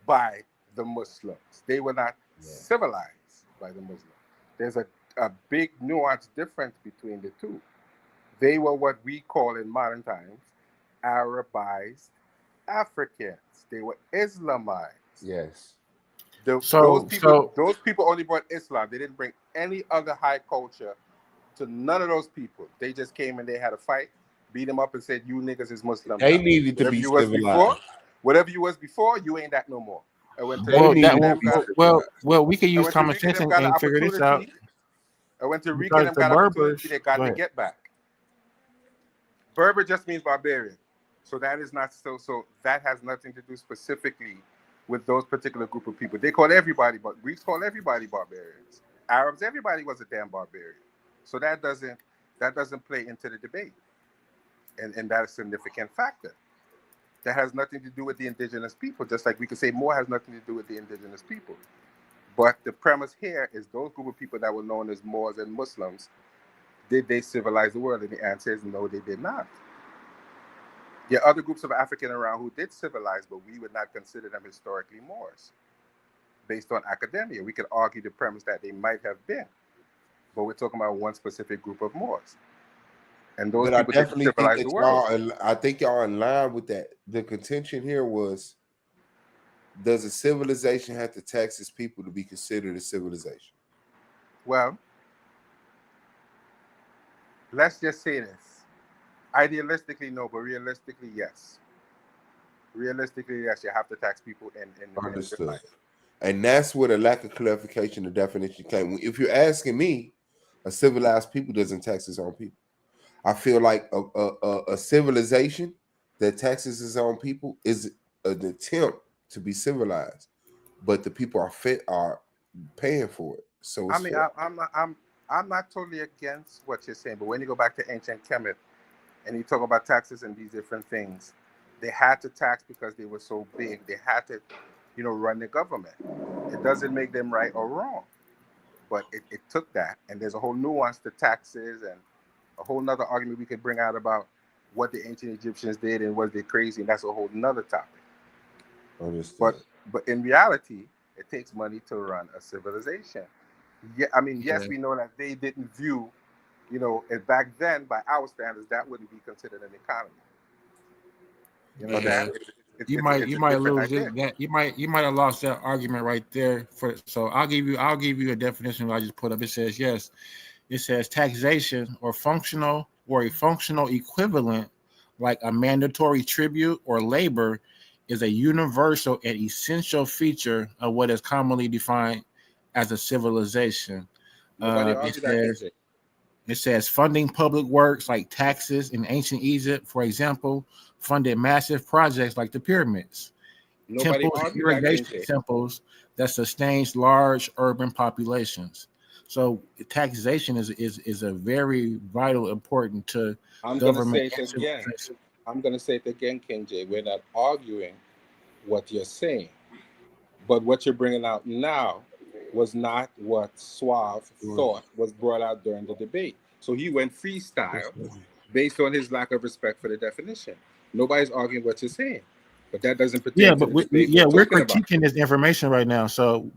by the Muslims. They were not civilized by the Muslims. There's a big nuance difference between the two. They were what we call in modern times Arabized Africans. They were Islamized. Yes. Those people only brought Islam. They didn't bring any other high culture to none of those people. They just came and they had a fight, beat them up, and said, "You niggas is Muslim." They now. needed to Whatever be you was civilized. before, whatever you was before, you ain't that no more. And when well, we could use when common Tariq sense and them got the and figure this out. opportunity, and when Tariq Because and them the got opportunity, Berbers, they got go to ahead. get back. Berber just means barbarian, so that is not so. So that has nothing to do specifically with those particular group of people. They call everybody, but Greeks call everybody barbarians. Arabs, everybody was a damn barbarian. So that doesn't play into the debate, and that's a significant factor. That has nothing to do with the indigenous people, just like we could say more has nothing to do with the indigenous people. But the premise here is those group of people that were known as Moors and Muslims, did they civilize the world? And the answer is no, they did not. There are other groups of African around who did civilize, but we would not consider them historically Moors. Based on academia, we could argue the premise that they might have been, but we're talking about one specific group of Moors. And those But I people didn't definitely think civilize the that world. I think y'all in line with that. The contention here was, does a civilization have to tax its people to be considered a civilization? Well, let's just say this. Idealistically, no, but realistically, yes. Realistically, yes, you have to tax people in real Understood. life. And that's where the lack of clarification of definition came. If you're asking me, a civilized people doesn't tax its own people. I feel like a civilization that taxes its own people is an attempt to be civilized, but the people are paying for it. So it's I'm not totally against what you're saying, but when you go back to ancient Kemet and you talk about taxes and these different things, they had to tax because they were so big. They had to, run the government. It doesn't make them right or wrong, but it took that, and there's a whole nuance to taxes and a whole nother argument we could bring out about what the ancient Egyptians did and was they crazy, and that's a whole nother topic. Understood. But in reality, it takes money to run a civilization. Yeah, I mean, yes, we know that they didn't view, and back then by our standards, that wouldn't be considered an economy. You know, You might lose idea. it. You might have lost that argument right there. So I'll give you a definition I just put up. It says yes. It says taxation or a functional equivalent, like a mandatory tribute or labor, is a universal and essential feature of what is commonly defined as a civilization. Nobody argued that. It says funding public works like taxes in ancient Egypt, for example, funded massive projects like the pyramids, Nobody temples, argued that, irrigation temples that sustains large urban populations. So taxation is a very vital, important to I'm government. I'm going to say it again, King J. We're not arguing what you're saying, but what you're bringing out now was not what Suave thought was brought out during the debate. So he went freestyle based on his lack of respect for the definition. Nobody's arguing what you're saying, but that doesn't Yeah, pertain to but the debate we're talking about. critiquing this information right now. So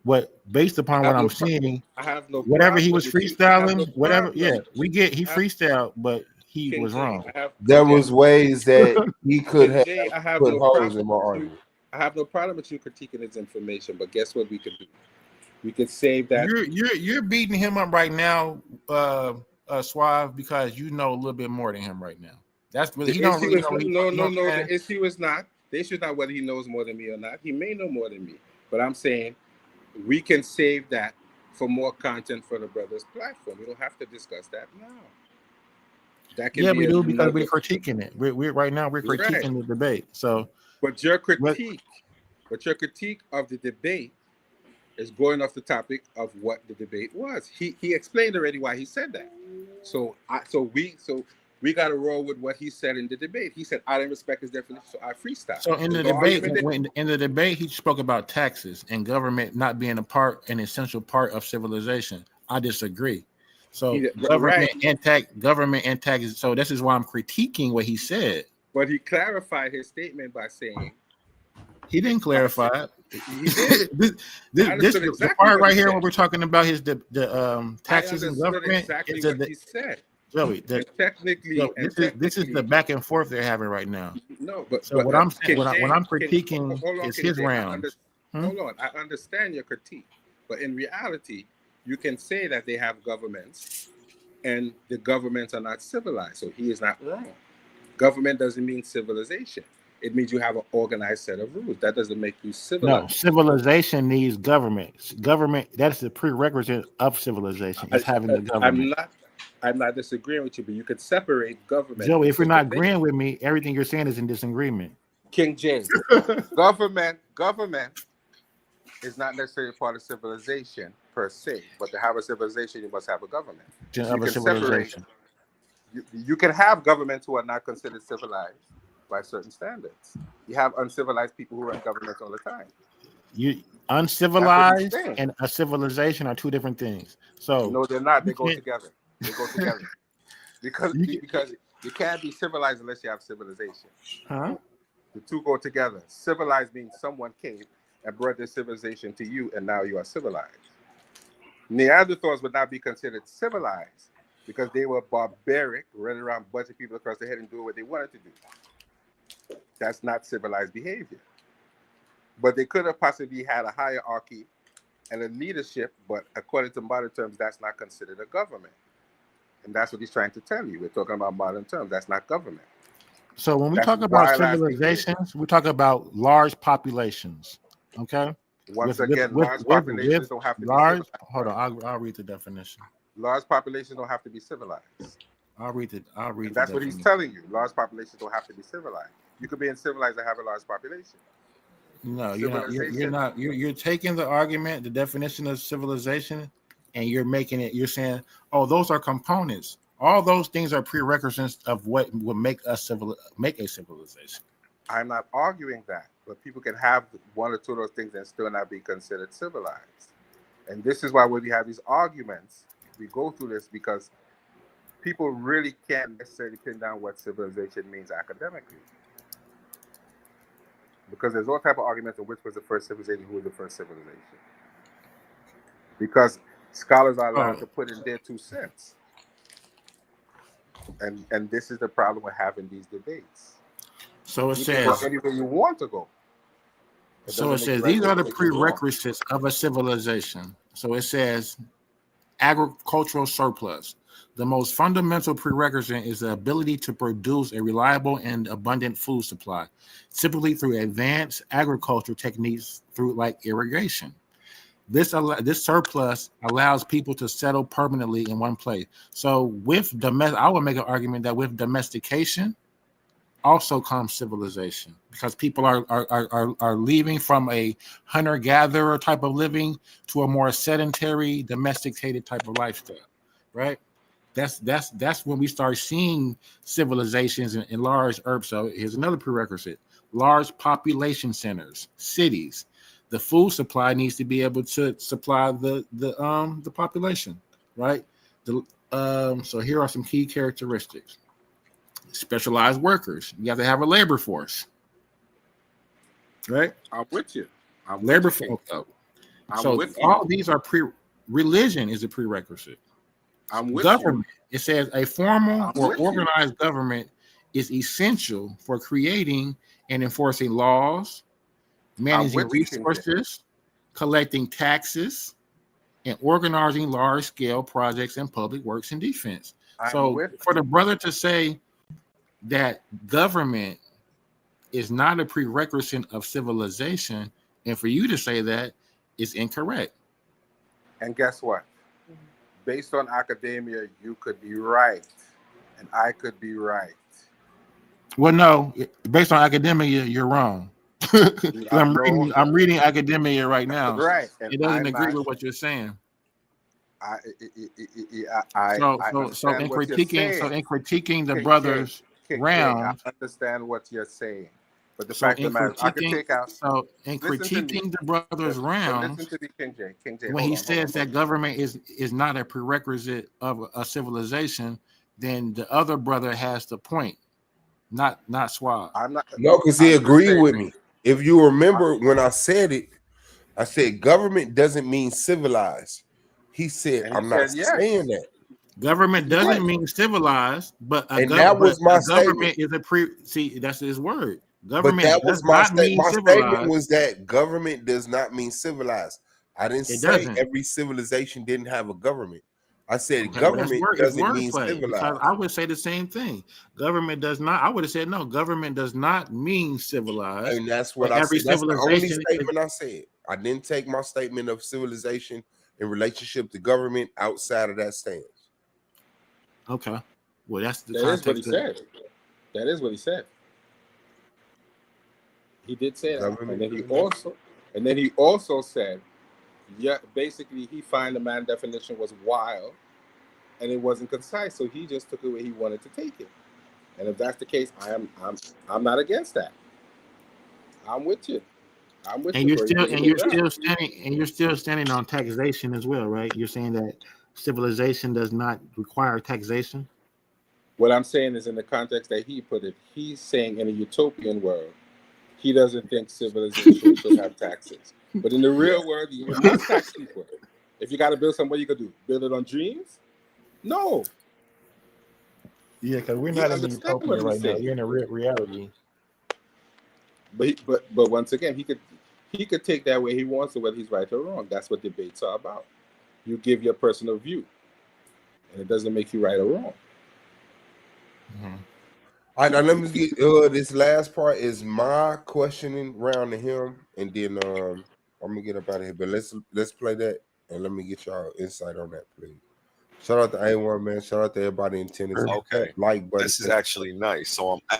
based upon what I'm seeing, I have no whatever he problem was with you. I have no freestyling, whatever, problem. he freestyled, but he King was J, wrong. I have There again, was ways that he could King have J, I have put no holes problem in my with you. argument. I have no problem with you critiquing his information, but guess what we could do? We could save that. You're beating him up right now, Suave, because you know a little bit more than him right now. That's really The he don't issue really is know. no. The issue is not. The issue is not whether he knows more than me or not. He may know more than me, but I'm saying we can save that for more content for the brothers' platform. We don't have to discuss that now. That can be we do because another. we're critiquing it. We're right now we're critiquing Right. the debate. So, but your critique of the debate is going off the topic of what the debate was. He explained already why he said that. So we got to roll with what he said in the debate. He said I didn't respect his definition, so I freestyle. So in the No debate, argument in the debate, he spoke about taxes and government not being an essential part of civilization. I disagree. So government and taxes. So this is why I'm critiquing what he said. But he clarified his statement by saying he didn't clarify it. He did. this exactly the part right here said. where we're talking about his the taxes and government. Exactly what he said. Joey, technically, this is the back and forth they're having right now. No, but what I'm saying, what I'm critiquing is his rounds. Hold on, I understand your critique, but in reality, you can say that they have governments, and the governments are not civilized. So he is not wrong. Government doesn't mean civilization. It means you have an organized set of rules. That doesn't make you civilized. No, civilization needs government. Government, that's the prerequisite of civilization. Is having the government. I'm not disagreeing with you, but you could separate government. Joey, if you're not agreeing with me, everything you're saying is in disagreement. King James, government is not necessarily part of civilization per se, but to have a civilization, you must have a government. So you can separate. You can have governments who are not considered civilized by certain standards. You have uncivilized people who run governments all the time. Uncivilized and a civilization are two different things. So no, they're not. They go together. They go together because you can't be civilized unless you have civilization. Huh? The two go together. Civilized means someone came and brought their civilization to you, and now you are civilized. Neanderthals would not be considered civilized because they were barbaric, running around bunching people across the head and doing what they wanted to do. That's not civilized behavior. But they could have possibly had a hierarchy and a leadership, but according to modern terms, that's not considered a government. And that's what he's trying to tell you. We're talking about modern terms. That's not government. So when we talk about civilizations, we talk about large populations. Okay. Once again, large populations don't have to be civilized. Hold on, I'll read the definition. Large populations don't have to be civilized. I'll read it. That's what he's telling you. Large populations don't have to be civilized. You could be uncivilized and have a large population. No, you're not. You're taking the argument, the definition of civilization, and you're making it. You're saying, oh, those are components. All those things are prerequisites of what would make a civilization. I'm not arguing that, but people can have one or two of those things and still not be considered civilized. And this is why when we have these arguments, we go through this because people really can't necessarily pin down what civilization means academically. Because there's all type of arguments on which was the first civilization, who was the first civilization. Because scholars are allowed to put in their 2 cents. And this is the problem with having these debates. So it you says can go anywhere you want to go. So it says these are the prerequisites of a civilization. So it says agricultural surplus. The most fundamental prerequisite is the ability to produce a reliable and abundant food supply, typically through advanced agriculture techniques through like irrigation. This surplus allows people to settle permanently in one place. So I would make an argument that with domestication also comes civilization, because people are leaving from a hunter-gatherer type of living to a more sedentary, domesticated type of lifestyle, right? That's when we start seeing civilizations in large urban. So here's another prerequisite: large population centers, cities. The food supply needs to be able to supply the population, right? So here are some key characteristics. specialized workers. You have to have a labor force, right? I'm with you. I'm Labor with you. force. I'm So with all you. these are religion is a prerequisite. I'm with Government. you. It says a formal I'm or with you. organized government is essential for creating and enforcing laws, managing with you, King J. resources, collecting taxes, and organizing large-scale projects in public works and defense. I'm So with for the brother to say that government is not a prerequisite of civilization, and for you to say that is incorrect. And guess what? Based on academia, you could be right, and I could be right. Well, no, based on academia, you're wrong. No, I'm reading academia right now. right, and It doesn't I'm agree not. with what you're saying. I So understand what you're saying. in critiquing the King J, brothers King J, I round. understand what you're saying, but the So fact of in the matter is, I could critiquing, take out. so in Listen to me, critiquing the brothers but listen rounds, to me, King J. King J, when hold he on, hold on, says that government is not a prerequisite of a civilization, then the other brother has the point, not Swab. I'm not. No, because he agreed with me. If you remember when I said it, I said government doesn't mean civilized. He said, And he I'm not said yes. saying that. Government doesn't mean civilized, but And that was my government statement. is see, that's his word. But Government that was does my not mean statement. My statement civilized. was that government does not mean civilized. I didn't It say doesn't. every civilization didn't have a government. I said Okay, well, government it's doesn't mean wordplay because civilized. I would say the same thing. Government does not. I would have said no. Government does not mean civilized. And that's what But I every said. That's the only civilization. statement I said. I didn't take my statement of civilization in relationship to government outside of that stance. Okay. Well, that's the That is what he context. said. That is what he said. He did say that, Government and then he also said, yeah, basically he found the man definition was wild, and it wasn't concise, so he just took it where he wanted to take it. And if that's the case, I'm not against that. I'm with you. I'm with And you. you're still standing on taxation as well, right? You're saying that civilization does not require taxation. What I'm saying is in the context that he put it, he's saying in a utopian world, he doesn't think civilization should have taxes. But in the real world, you must tax people. If you got to build something, what you could do? Build it on dreams? No. Yeah, because we're You not in the understand utopia what he's right now. saying. You're in a real reality. But once again, he could take that way he wants to, whether he's right or wrong. That's what debates are about. You give your personal view, and it doesn't make you right or wrong. All right, now let me get this last part is my questioning round to him, and then I'm gonna get up out of here. But let's play that, and let me get y'all insight on that, please. Shout out to A1, man. Shout out to everybody in tennis. Okay, Like button. this is actually nice. So I'm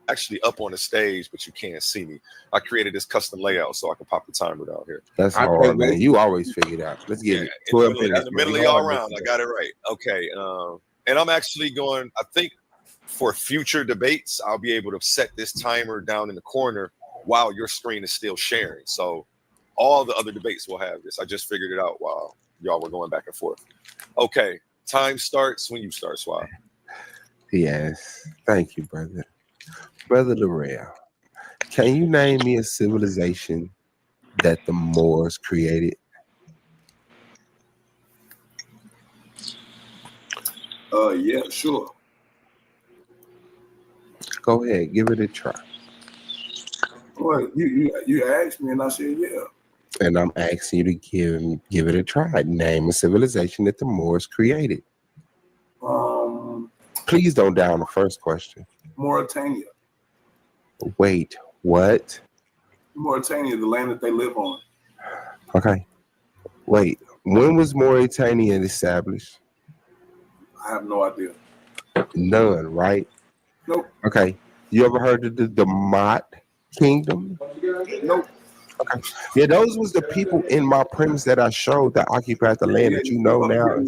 actually up on the stage, but you can't see me. I created this custom layout so I can pop the timer down here. That's hard, man. You always figure it out. Let's get it. 12 minutes. In the middle of all round, I got it right. Okay, and I'm actually going. I think for future debates, I'll be able to set this timer down in the corner while your screen is still sharing. So all the other debates will have this. I just figured it out while y'all were going back and forth. Okay, time starts when you start, Swab. Yes. Thank you, brother. Brother Laurel, can you name me a civilization that the Moors created? Yeah, sure. Go ahead, give it a try. Well, you asked me, and I said yeah. And I'm asking you to give it a try. Name a civilization that the Moors created. Please don't down the first question. Mauritania. Wait, what? Mauritania, the land that they live on. Okay. Wait, when was Mauritania established? I have no idea. None, right? Nope. Okay. You ever heard of the Damat Kingdom? Nope. Okay. Yeah, those was the people in my premise that I showed that occupied the land that you know now.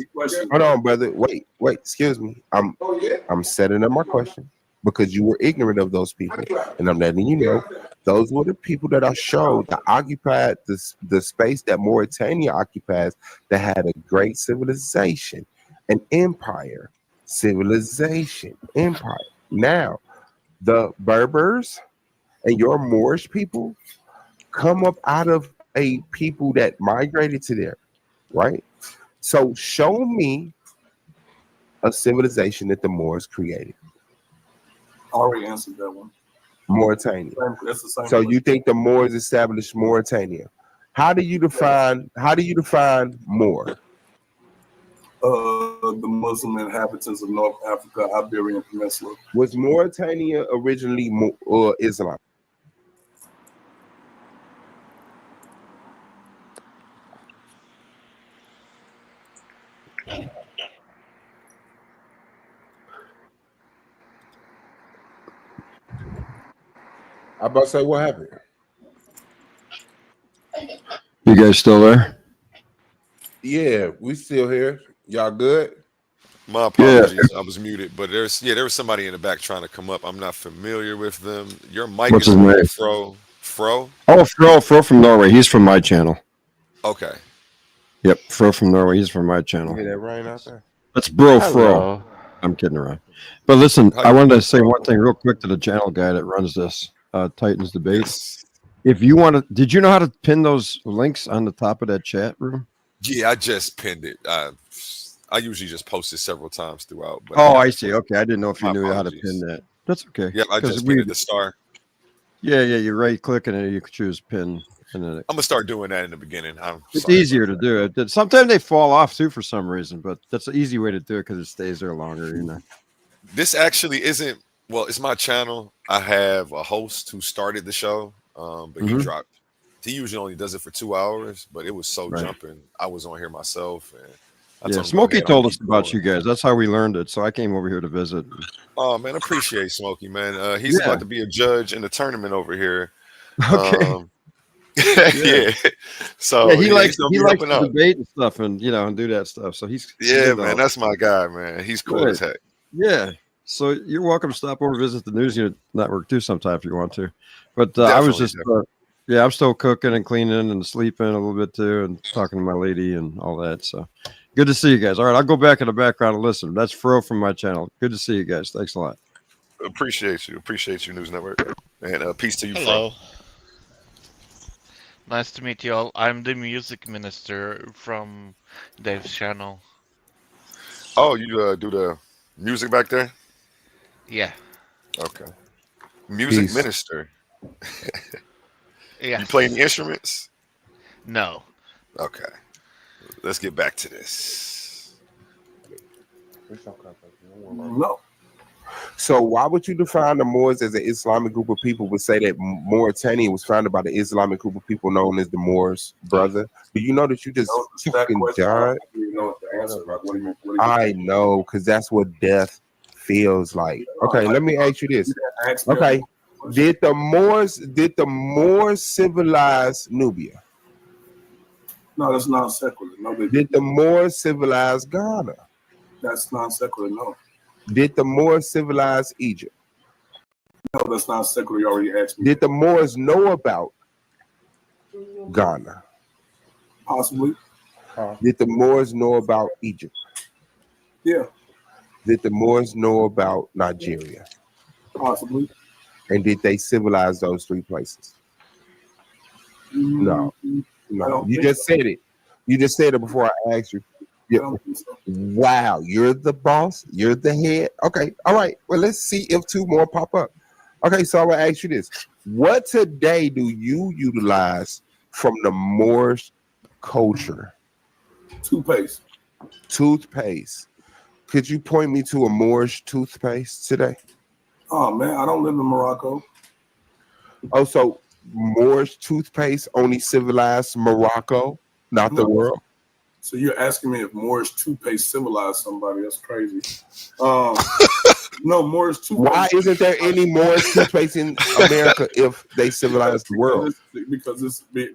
Hold on, brother. Wait. Excuse me. I'm setting up my question because you were ignorant of those people, and I'm letting you know those were the people that I showed that occupied the space that Mauritania occupies, that had a great civilization, an empire, civilization, empire. Now, the Berbers and your Moorish people come up out of a people that migrated to there, right? So show me a civilization that the Moors created. I already answered that one. Mauritania. That's the same So question. you think the Moors established Mauritania? How do you define Moor? The Muslim inhabitants of North Africa, Iberian Peninsula. Was Mauritania originally Islam? I about to say, what happened? You guys still there? Yeah, we still here. Y'all good? My apologies, I was muted, but there was somebody in the back trying to come up. I'm not familiar with them. Your mic What's is his on, name? Fro. Oh, Fro from Norway. He's from my channel. Okay. Yep, Fro from Norway. He's from my channel. You hear that rain out there? That's Bro Hello. Fro. I'm kidding around. But listen, How I you wanted doing, to say Fro? one thing real quick to the channel guy that runs this Titans debate. If you want to, did you know how to pin those links on the top of that chat room? Yeah, I just pinned it. I usually just post it several times throughout. But Oh, I see. Okay, I didn't know if you my knew how to apologies. pin that. That's okay. Yeah, I just pinned it, the star. Yeah, you right click and then you can choose pin, and then I'm gonna start doing that in the beginning. it's easier to do it. Sometimes they fall off too for some reason, but that's an easy way to do it because it stays there longer. You know. This actually isn't. Well, it's my channel. I have a host who started the show, but he Mhm. dropped. He usually only does it for 2 hours, but it was so Right. jumping. I was on here myself, and I Yeah, told him, "Go Smokey ahead, I'll told us keep about going." you guys. That's how we learned it. So I came over here to visit. Oh man, appreciate Smokey, man. He's Yeah. about to be a judge in the tournament over here. Okay. Yeah. So Yeah, he he's likes gonna be helping to out. debate and stuff, and and do that stuff. So he's Yeah, into man, all that's my guy, man. He's cool Good. as heck. Yeah. So you're welcome to stop over visit the News Unit Network too sometime if you want to. But I was Definitely, just, yeah, I'm still cooking and cleaning and sleeping a little bit too, and talking to my lady and all that. So good to see you guys. All right, I'll go back in the background and listen. That's Fro from my channel. Good to see you guys. Thanks a lot. Appreciate you, News Network, and peace to you, Hello. Fro. Nice to meet you all. I'm the music minister from Dave's channel. Oh, you do the music back there? Yeah. Okay. Music Peace. minister. Yes. You play any instruments? No. Okay. Let's get back to this. No. So why would you define the Moors as an Islamic group of people? Would say that Mauritania was founded by the Islamic group of people known as the Moors, brother? Do you know that you just fucking died? I don't even know what the answer. Like, what do you mean? I know, because that's what death feels like. Okay, let me ask you this. Okay, did the Moors civilize Nubia? No, that's non secular. No, Did the Moors civilize Ghana? That's non secular. No. Did the Moors civilize Egypt? No, that's non secular. You already asked me. Did the Moors know about Ghana? Possibly. Did the Moors know about Egypt? Yeah. Did the Moors know about Nigeria? Possibly. And did they civilize those three places? No. No. You just said it. You just said it before I asked you. Yeah. Wow, you're the boss. You're the head. Okay. All right. Well, let's see if two more pop up. Okay. So I'm gonna ask you this: what today do you utilize from the Moorish culture? Toothpaste. Toothpaste. Could you point me to a Moorish toothpaste today? Oh man, I don't live in Morocco. Oh, so Moorish toothpaste only civilized Morocco, not the world? So you're asking me if Moorish toothpaste civilized somebody? That's crazy. No, Moorish toothpaste. Why isn't there any Moorish toothpaste in America if they civilized the world?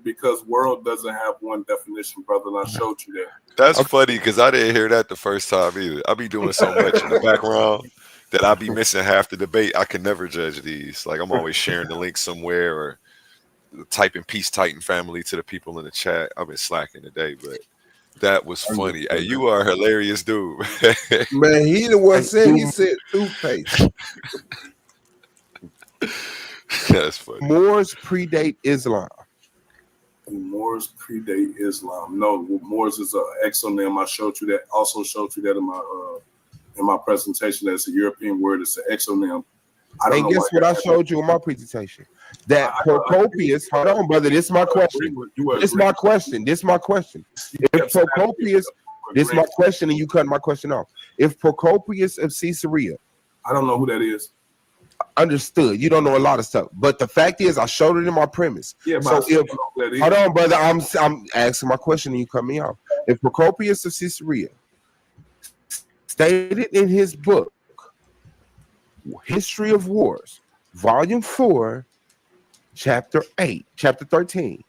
Because world doesn't have one definition, brother. And I showed you that. That's funny because I didn't hear that the first time either. I be doing so much in the background that I be missing half the debate. I can never judge these. Like I'm always sharing the link somewhere or typing "Peace Titan Family" to the people in the chat. I've been slacking today, but That was funny. Hey, you are a hilarious dude. Man, he the one said he said toothpaste. That's funny. Moors predate Islam. Moors predate Islam. No, Moors is an exonym. I showed you that. Also showed you that in my presentation. That's a European word. It's an exonym. And guess what I showed you in my presentation? That Procopius, hold on, brother. This is my question. This is my question. This is my question. If Procopius, this is my question, and you cut my question off. If Procopius of Caesarea, I don't know who that is. Understood. You don't know a lot of stuff, but the fact is, I showed it in my premise. Yeah, so if hold on, brother, I'm asking my question, and you cut me off. If Procopius of Caesarea stated in his book, History of Wars, Volume 4, Chapter 8, Chapter 13.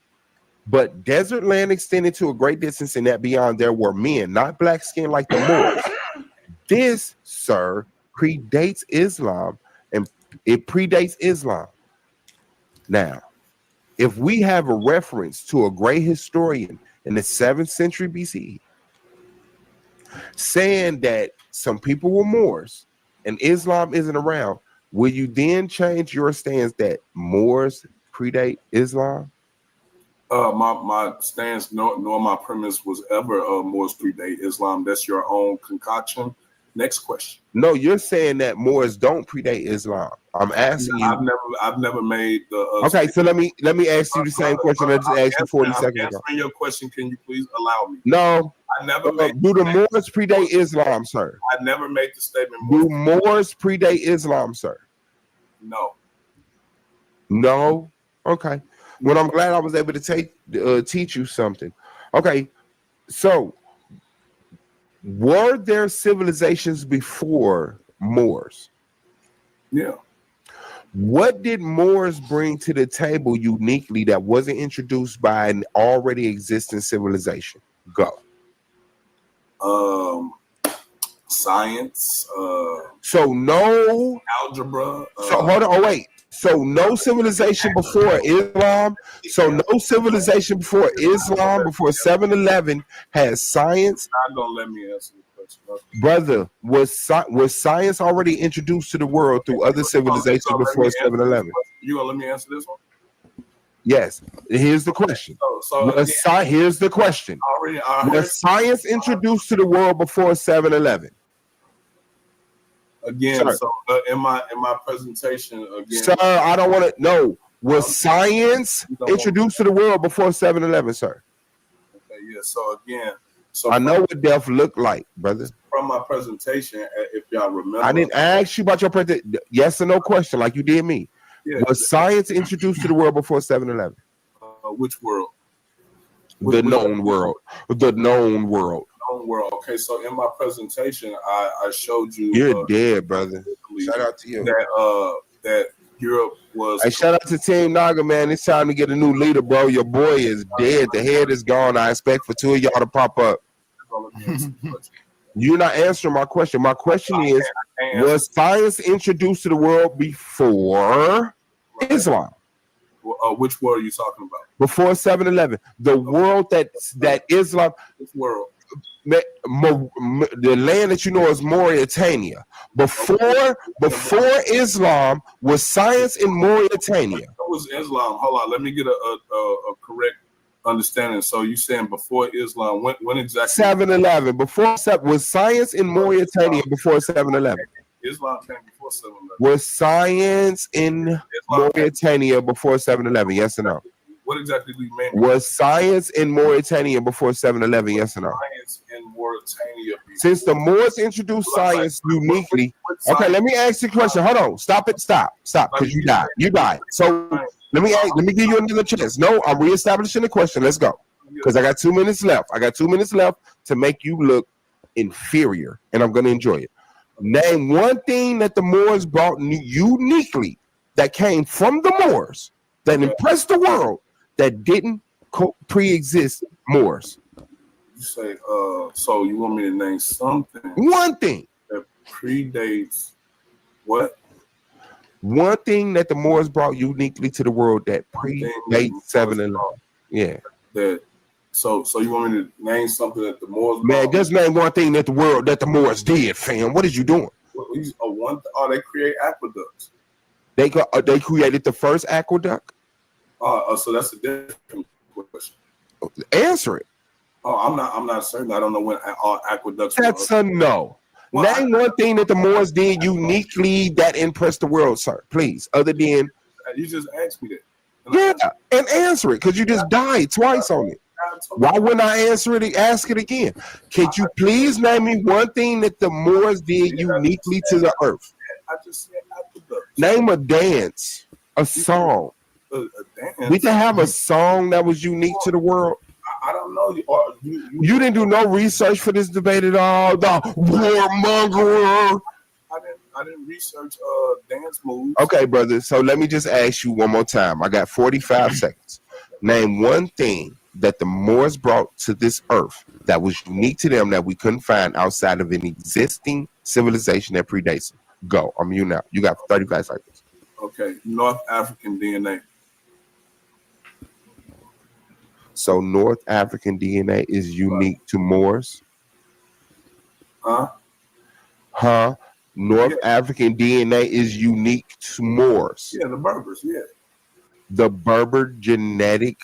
But desert land extended to a great distance, and that beyond there were men, not black skin like the Moors. This, sir, predates Islam, and it predates Islam. Now, if we have a reference to a great historian in the 7th century BCE saying that some people were Moors and Islam isn't around, will you then change your stance that Moors predate Islam? My stance nor my premise was ever Moors predate Islam. That's your own concoction. Next question. No, you're saying that Moors don't predate Islam. I'm asking you. I've never made the. Okay, so let me ask you the same question I just asked you 40 seconds ago. Answering your question, can you please allow me? No. I never made. Do the Moors predate Islam, sir? I never made the statement. Do Moors predate Islam, sir? No. No. Okay. Well, I'm glad I was able to teach you something. Okay, so were there civilizations before Moors? Yeah. What did Moors bring to the table uniquely that wasn't introduced by an already existing civilization? Go. Science. So no algebra. So hold on. Oh wait. So no civilization before Islam. So no civilization before Islam, before 7-Eleven, has science. Not gonna let me answer the question, brother. Was science already introduced to the world through other civilizations before 7-Eleven? You gonna let me answer this one? Yes. Here's the question. Here's the question. Was science introduced to the world before 7-Eleven? Again, Sir. so in my presentation, again, Sir, I don't want to know. Was science introduced to the world before 7-Eleven, sir? Okay, yeah. So again, I know what death looked like, brother. From my presentation, if y'all remember, I didn't ask you about your presentation. Yes or no question, like you did me. Yeah. Was science introduced to the world before 7-Eleven? Which world? The known world. The known world. Known world. Okay, so in my presentation, I showed you. You're dead, brother. Shout out to you. That Europe was. Hey, shout out to Team Naga, man. It's time to get a new leader, bro. Your boy is dead. The head is gone. I expect for 2 of y'all to pop up. You're not answering my question. My question is, was science introduced to the world before Islam? Which world are you talking about? Before 7-Eleven. The world that Islam. Which world? The land that you know is Mauritania. Before Islam, was science in Mauritania? That was Islam. Hold on, let me get a correct understanding. So you saying before Islam? When exactly? 7-Eleven. Was science in Mauritania before 7-Eleven? Islam came before 7-Eleven. Was science in Mauritania before 7-Eleven? Yes or no? What exactly do you mean? Was science in Mauritania before 7-Eleven? Yes or no? Science in Mauritania. Since the Moors introduced science uniquely. Okay, let me ask you a question. Hold on. Stop. Because you died. You died. So let me give you another chance. No, I'm reestablishing the question. Let's go. Because I got 2 minutes left. I got 2 minutes left to make you look inferior, and I'm going to enjoy it. Name one thing that the Moors brought uniquely that came from the Moors that impressed the world that didn't pre-exist Moors. You say, so you want me to name something? One thing that predates what? One thing that the Moors brought uniquely to the world that predates 7-Eleven. Yeah. That So you want me to name something that the Moors? Man, just name one thing that the Moors did, fam. What is you doing? They create aqueducts. They created the first aqueduct. So that's a different question. Answer it. I'm not certain. I don't know when aqueducts. That's a no. Name one thing that the Moors did uniquely that impressed the world, sir. Please, other than you just asked me that. Yeah, and answer it because you just died twice on it. Why wouldn't I answer it? Ask it again. Could you please name me one thing that the Moors did uniquely to the earth? I just said aqueducts. Name a dance, a song. A dance. Did they have a song that was unique to the world? I don't know. You didn't do no research for this debate at all. The warmonger. I didn't research dance moves. Okay, brother. So let me just ask you one more time. I got 45 seconds. Name one thing that the Moors brought to this earth that was unique to them that we couldn't find outside of an existing civilization that predates them. Go. I'm you now. You got 35 seconds. Okay. North African DNA. So North African DNA is unique to Moors? Huh? North African DNA is unique to Moors. Yeah, the Berbers, yeah. The Berber genetic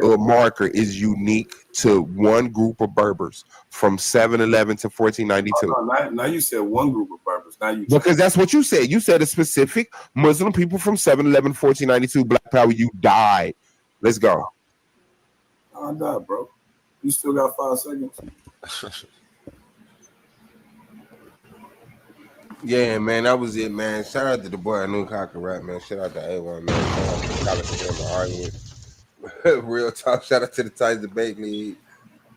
marker is unique to one group of Berbers from 711 to 1492. Now you said one group of Berbers. Now you because that's what you said. You said a specific Muslim people from 711 1492. Black Power, you died. Let's go. I died, bro. You still got 5 seconds. Yeah, man, that was it, man. Shout out to the boy I knew Cocker Rap, man. Shout out to A1, man. Shout out to the Coliseum argument. Real talk. Shout out to the Tides Debate League.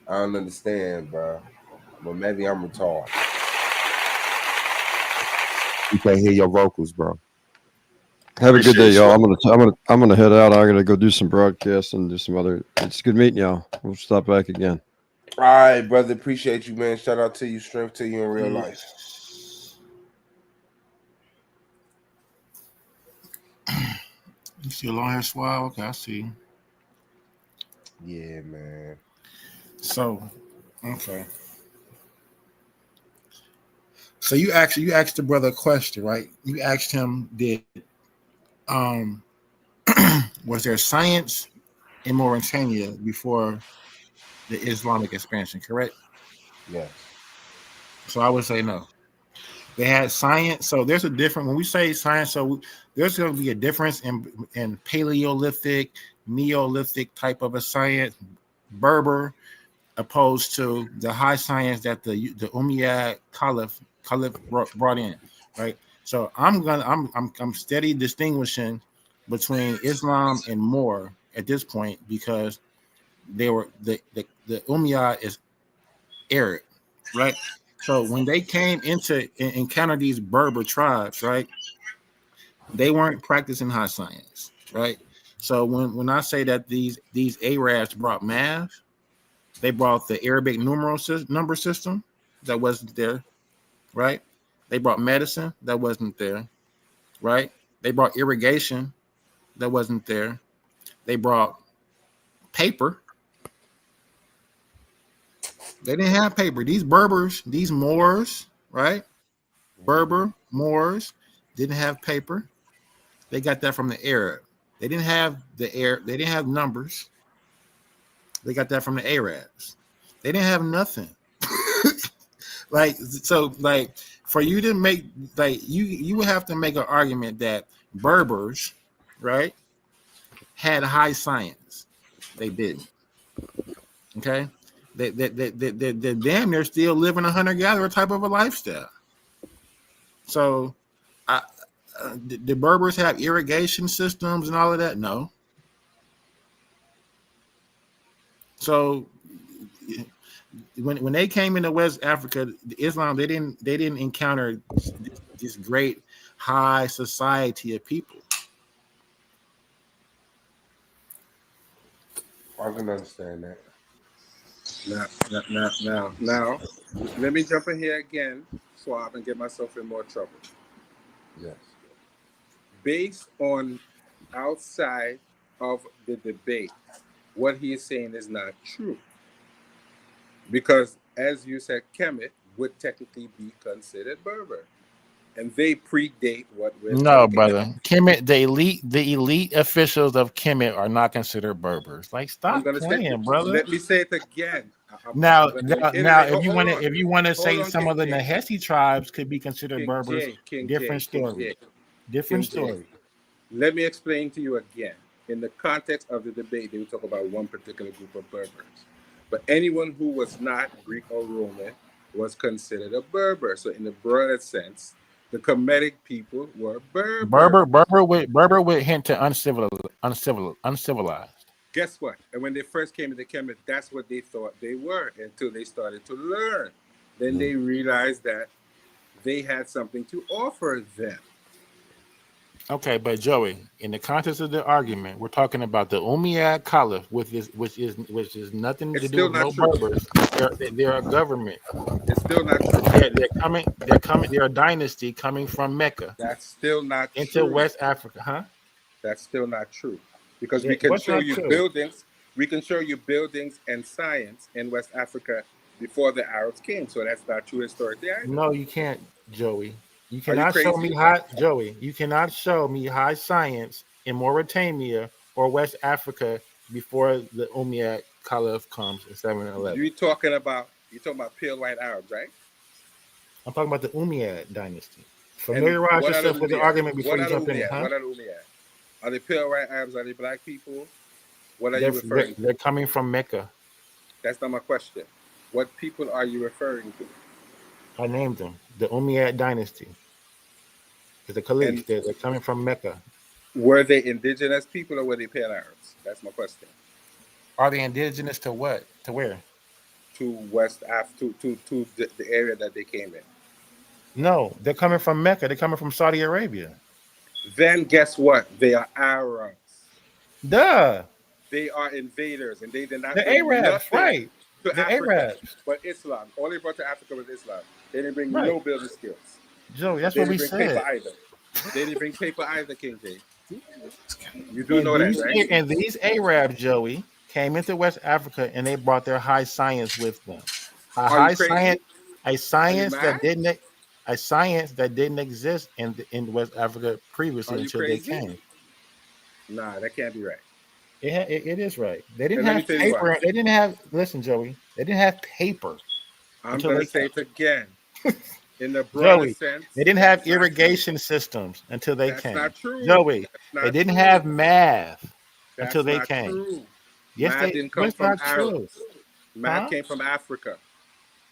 I don't understand, bro. But maybe I'm retarded. You can't hear your vocals, bro. Have a good day, y'all. I'm gonna head out. I gotta go do some broadcasts and do some other. It's good meeting y'all. We'll stop back again. All right, brother. Appreciate you, man. Shout out to you. Strength to you in real life. You see a long hair swab? Okay, I see. Yeah, man. So, okay. So you asked the brother a question, right? You asked him, was there science in Mauritania before the Islamic expansion, correct? Yes. So I would say no. They had science. So there's a difference when we say science. So there's going to be a difference in Paleolithic, Neolithic type of a science, Berber, opposed to the high science that the Umayyad Caliph brought in, right? So I'm steady distinguishing between Islam and Moor at this point because they were the Umayyad is Arab, right? So when they came into encounter these Berber tribes, right, they weren't practicing high science, right? So when I say that these Arabs brought math, they brought the Arabic number system that wasn't there, right? They brought medicine that wasn't there, right? They brought irrigation that wasn't there. They brought paper. They didn't have paper. These Berbers, these Moors, right? Berber, Moors didn't have paper. They got that from the Arab. They didn't have they didn't have numbers. They got that from the Arabs. They didn't have nothing. Like for you to make you would have to make an argument that Berbers, right, had high science. They didn't. Okay. They damn near still living a hunter-gatherer type of a lifestyle. So the Berbers have irrigation systems and all of that? No. So when they came into West Africa, Islam, they didn't encounter this great high society of people. I can understand that. Now, let me jump in here again so I can get myself in more trouble. Yes. Based on outside of the debate, what he is saying is not true. Because, as you said, Kemet would technically be considered Berber. And they predate what we're No, talking brother. about. Kemet, the elite officials of Kemet are not considered Berbers. Like, I'm stop gonna say, playing, brother. let me say it again. Now, I'm gonna now, reiterate. if you want to, Hold say on, some King of the J. Nahesi tribes could be considered King Berbers, J, King different J, King story. J, Different King J. story. Let me explain to you again. In the context of the debate, they would talk about one particular group of Berbers. But anyone who was not Greek or Roman was considered a Berber. So in the broader sense, the Kemetic people were Berber. Berber would hint to uncivilized. Guess what? And when they first came to Kemet, that's what they thought they were until they started to learn. Then they realized that they had something to offer them. Okay, but Joey, in the context of the argument, we're talking about the Umayyad Caliph, which is nothing It's to do still with not no true. Berbers. They're a government. It's still not true. They're coming. They're a dynasty coming from Mecca That's still not into true. West Africa, huh? That's still not true. Because Yeah, we can what's show not you true? buildings. We can show you buildings and science in West Africa before the Arabs came. So that's not true historically either. No, you can't, Joey. You Are you cannot show me crazy? Joey. You cannot show me high science in Mauritania or West Africa before the Umayyad Caliph comes in 711. You're talking about pale white Arabs, right? I'm talking about the Umayyad dynasty. And Familiarize what are the yourself with the Umayyad? argument before What you are the jump in, Umayyad? huh? What are the Umayyad? Are they pale white Arabs? Are they black people? What are They're, you referring to? they're coming from Mecca. That's not my question. What people are you referring to? I named them the Umayyad dynasty. The Caliphs. And They're coming from Mecca. were they indigenous people or were they pale Arabs? That's my question. Are they indigenous to what? To where? To West Africa, to the area that they came in. No, they're coming from Mecca. They're coming from Saudi Arabia. Then guess what? They are Arabs. Duh. They are invaders, and they did not The bring Arabs, nothing right? to The Africa Arabs, but Islam. All they brought to Africa was Islam. They didn't bring right? no building skills. Joey, that's They what we didn't bring said. paper either. They didn't bring paper either, King J. You do know that, right? And these Arabs, Joey, came into West Africa and they brought their high science with them. Are you crazy? A Are you science mad? that didn't exist in West Africa previously Are you until they crazy? came. Nah, that can't be right. It is right. They didn't And let me have tell you why. paper. They didn't have. Listen, Joey. They didn't have paper I'm until going they to say came. it again. In the broader Joey, sense, they didn't that's have not irrigation systems until they That's came. not true. Joey, That's they not didn't true. have math until That's they not came. true. Yes, Math didn't come what's from not true? Arabs. Math Huh? came from Africa.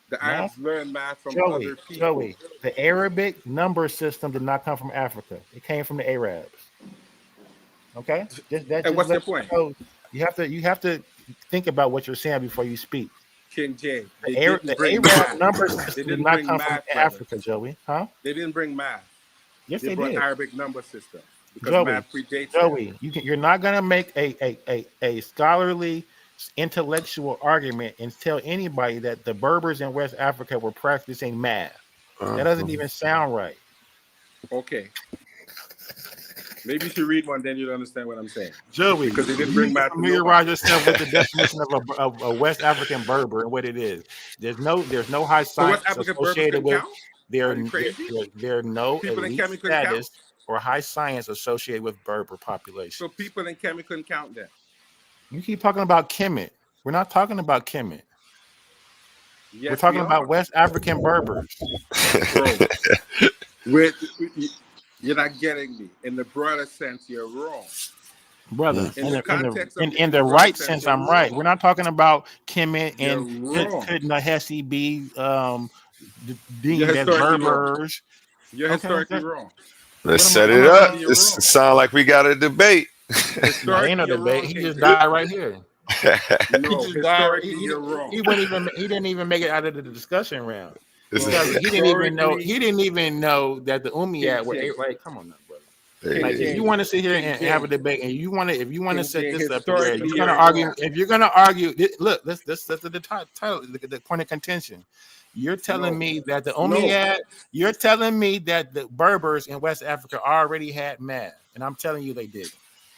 The Math? Arabs learned math from Joey, other people. the Arabic number system did not come from Africa. It came from the Arabs. Okay? And what's your point? You have to think about what you're saying before you speak. King J, they The didn't bring Arab math. number They system did didn't not bring come from math, brother. Africa, Joey. Huh? They didn't bring math. Yes, They they brought did. Arabic number system because Joey, math predates them. you're not gonna make a scholarly intellectual argument and tell anybody that the Berbers in West Africa were practicing math. That doesn't even sound right. Okay. Maybe you should read one, then you'll understand what I'm saying. Joey, Because they you didn't bring need to math to familiarize nobody. yourself with the definition of a West African Berber and what it is. There's no high So West science African Berbers associated couldn't with count? there. Are you crazy? There are no People in elite Kemet couldn't count? status or high science associated with Berber population. So people in Kemet couldn't count then? You keep talking about Kemet. We're not talking about Kemet. Yes, We're talking we about are. West African Berbers. Bro, you're not getting me. In the broader sense, you're wrong. Brother, In the context of in the broader right sense, sense, you're I'm right. wrong. We're not talking about Kemet You're and wrong. could Nahesi be You're deemed as historically wrong. Berbers? You're Okay, historically wrong. Let's What am set I- it what am I up. wrong? You're It wrong. sound like we got a debate. No, ain't no Historically, you're debate. wrong, He King just J. died right here. No, He just died. historically, you're wrong. He didn't even make it out of the discussion round. This Because is- he didn't even know. Historically, He didn't even know that the Umayyad King were J. like. Come on, now, brother. Hey, Like, if you want to sit here and have a debate, and if you want to King set J, this up here, historically, you're wrong. if you're gonna argue, look, let's set the title, the point of contention. You're telling No. me that the No. Umayyad, you're telling me that the Berbers in West Africa already had math, and I'm telling you they did.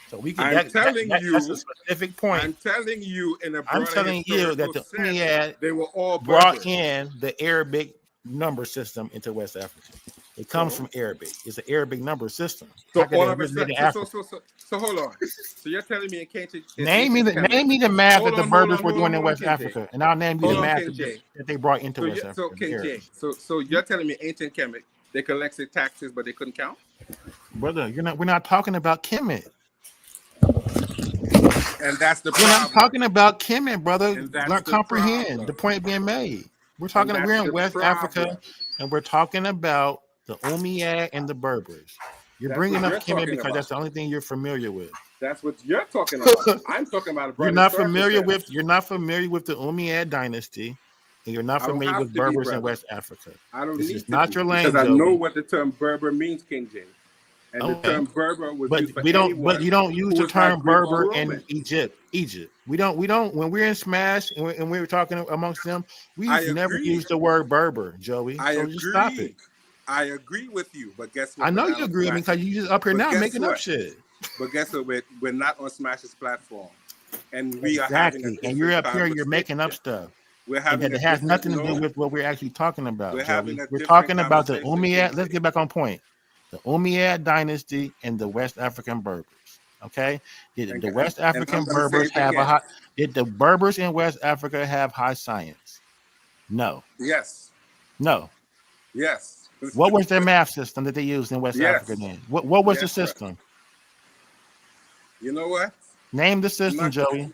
So we can. I'm telling That's a you. specific point. I'm telling you in a I'm broader telling you that the historical sense, Umayyad they were all brought Berbers. in the Arabic number system into West Africa. It comes So? from Arabic. It's an Arabic number system. So How could all it of a originate sudden, in Africa? so hold on. So you're telling me in ancient, Name me the math that the hold Berbers on, were doing in hold on, West King J. Africa, and I'll name you Hold the on, math King J. that they brought into West So Africa. King J. Arabs. So you're telling me ancient Kemet, they collected taxes, but they couldn't count? Brother, we're not talking about Kemet. And that's the We're not problem. talking about Kemet, brother. And that's Learn, the comprehend problem. the point being made. We're And talking. that's We're in the West Africa, problem. and we're talking about the Umayyad and the Berbers. You're That's bringing what up you're Kemet talking because about. that's the only thing you're familiar with. That's what you're talking about. I'm talking about a broad You're not historical familiar sense. with. You're not familiar with the Umayyad dynasty, and you're not I don't familiar have with to be, Berbers in brother. West Africa. I don't This need is to not be your because lane, I know Joey. what the term Berber means, King James. And the Okay. term Berber was But used for we don't. anyone But you don't use who the was not term Greek or Berber Roman. in Egypt. We don't. When we're in Smash and we were talking amongst them, I we've never agree. used the word Berber, Joey. I So just stop it. agree. I agree with you, but guess what? I We're know not you on agree with me Smash's. because you just up here But now guess making up what? shit. But guess what? We're not on Smash's platform, and we are having a Exactly. And different you're up here. You're conversation. making up stuff. We're And having that a has different nothing to do no. with what we're actually talking about, We're Joey. having a We're different talking about the conversation, Umayyad. King Let's J. get back on point. The Umayyad dynasty and the West African Berbers. Okay. Did the West And I'm African going to say Berbers it have a again. high? Did the Berbers in West Africa have high science? No. Yes. No. Yes. What was their math system that they used in West Africa Yes. then? What was the Yes, sir. system? You know what? Name the system, Joey.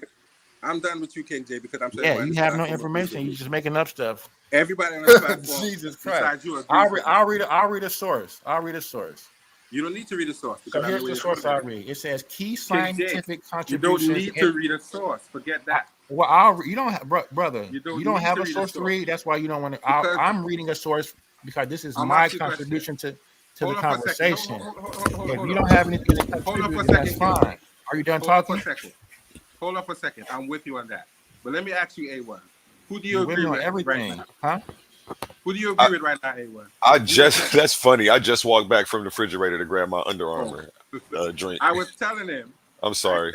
I'm done with you, King J, because I'm sure Yeah, everybody you on this have no platform agrees information. with You're me. just making up stuff. Everybody on this platform, Jesus Christ. besides you, agrees with me. I'll read a source. I'll read a source. You don't need to read a source So because I know here's where the you're source coming I from. read. It says key King J, scientific you don't contributions. need to read a source. Forget that. Well, you don't have, brother. You You don't don't need have to a read a source to source. read. That's why you don't want to. Because I'm reading a source because this is I'm my asking you a question. contribution to the Hold on for a second. conversation. Hold If on. you don't have anything to Hold on for a contribute, then that's second, King fine. J. Are you done Hold on for talking? a second. Hold on for a second. I'm with you on that. But let me ask you, A1. Who do you You with agree me on with right everything, now? huh? Who do you agree with right now, A1? I just that's funny. I just walked back from the refrigerator to grab my Under Armour drink. I was telling him. I'm sorry.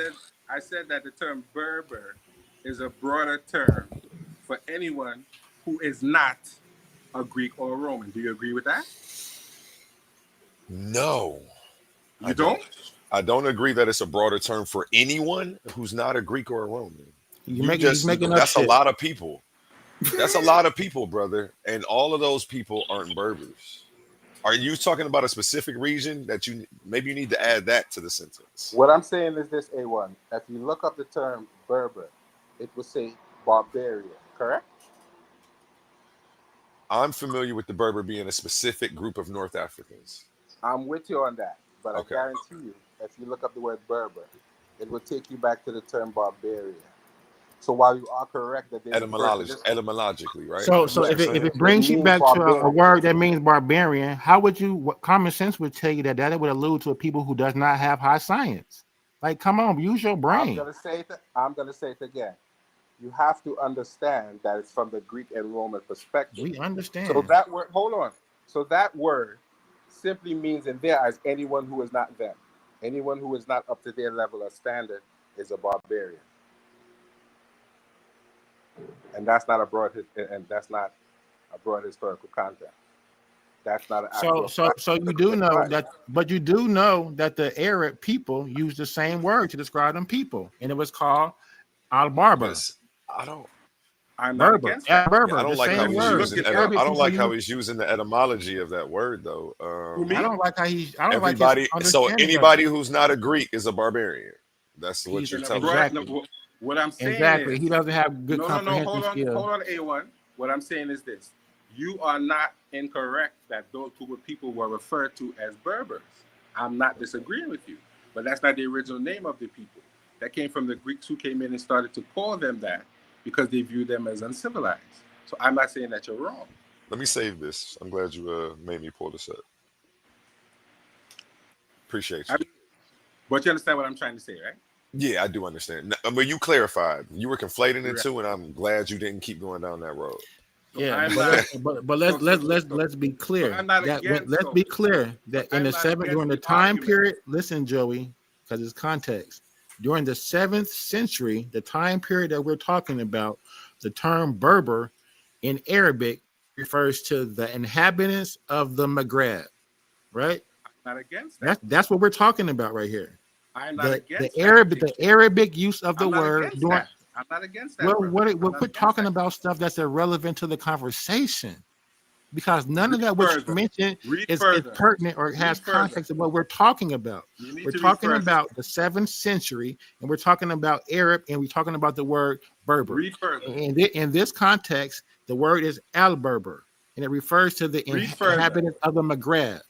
I said that the term Berber is a broader term for anyone who is not a Greek or a Roman. Do you agree with that? No. You don't? I don't agree that it's a broader term for anyone who's not a Greek or a Roman. He's making up That's a shit. lot of people. That's a lot of people, brother. And all of those people aren't Berbers. Are you talking about a specific region that you need to add that to the sentence? What I'm saying is this, A1. If you look up the term Berber, it will say barbarian, correct? I'm familiar with the Berber being a specific group of North Africans. I'm with you on that. But Okay. I guarantee you, if you look up the word Berber, it will take you back to the term barbarian. So while you are correct that Etymologically, right? So That's what if you're it saying? brings you means back to a barbarian. word that means barbarian, how would you? What common sense would tell you that would allude to a people who does not have high science. Like, come on, use your I'm brain. gonna say it again. You have to understand that it's from the Greek and Roman perspective. We understand. So that word, hold on. So that word simply means in there as anyone who is not them. Anyone who is not up to their level of standard is a barbarian. And that's not a broad historical context. That's not an actual So you do know that, but you do know that the Arab people use the same word to describe them people, and it was called al-Barbar. I'm not Berber. against that. Berber, I don't the like how same he's word. using. The I Arabic don't like people how use- he's using the etymology of that word, though. I don't like how he's. I don't everybody. like his So understanding of anybody it. who's not a Greek is a barbarian. That's what He's you're an telling exactly. me. What I'm saying Exactly. is, He doesn't have good comprehension hold skills. on, A1. What I'm saying is this: you are not incorrect that those group of people were referred to as Berbers. I'm not disagreeing with you, but that's not the original name of the people. That came from the Greeks who came in and started to call them that because they viewed them as uncivilized. So I'm not saying that you're wrong. Let me save this. I'm glad you made me pull this up. Appreciate you. But you understand what I'm trying to say, right? Yeah, I do understand. But you clarified. You were conflating the Right. two, and I'm glad you didn't keep going down that road. Yeah, but let's be clear. I'm not That against let's be clear that in the seven during the time period. Listen, Joey, because it's context. During the 7th century, the time period that we're talking about, the term Berber in Arabic refers to the inhabitants of the Maghreb, right? I'm not against that. That's what we're talking about right here. I'm not against The that. Arabic use of the I'm not word against during. that. I'm not against that. Well, brother. we'll I'm not quit against talking that. about stuff that's irrelevant to the conversation, because none of Read that what you further. mentioned Read is further. pertinent or has Read further. context of what we're talking about. You need We're to read talking further. about the 7th century, and we're talking about Arab, and we're talking about the word Berber. Read further. In this context, the word is al-Berber, and it refers to the Read further. inhabitants of the Maghreb.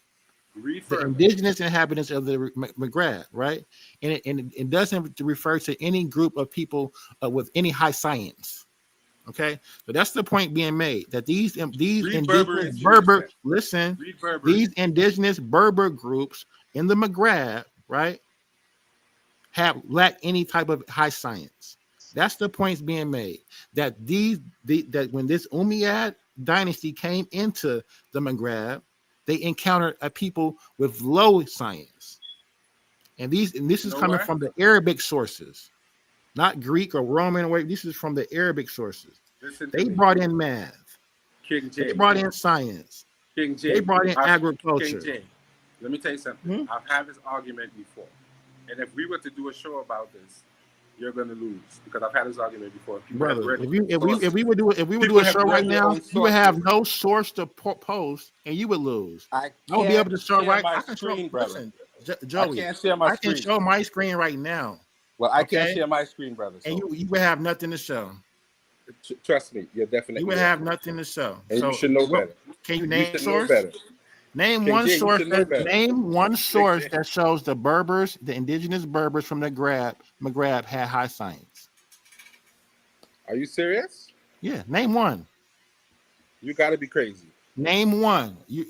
Read The further. indigenous inhabitants of the Maghreb, right? And it doesn't refer to any group of people with any high science. Okay, so that's the point being made, that these indigenous Berber, listen, these indigenous Berber groups in the Maghreb, right, have lack any type of high science. That's the points being made, that that when this Umayyad dynasty came into the Maghreb, they encountered a people with low science, and this is coming from the Arabic sources, not Greek or Roman. This is from the Arabic sources. Listen to They me. brought in math. King James. They brought in science. King James. They brought in agriculture. King James. Let me tell you something. I've had this argument before, and if we were to do a show about this, you're going to lose, because I've had this argument before. Brother, if we would do a show right now, you would have no source to post, and you would lose. I would be able to show right. I can show, listen, Joey. I can't share my screen. I can show my screen right now. Well, I can't share my screen, brother. So. And you would have nothing to show. Trust me, you're definitely. You would have nothing to show. And you should know better. Can you name a source? Name King one James, source. Name one source that shows the Berbers, the indigenous Berbers from the Maghreb, had high science. Are you serious? Yeah, name one. You got to be crazy. Name one. You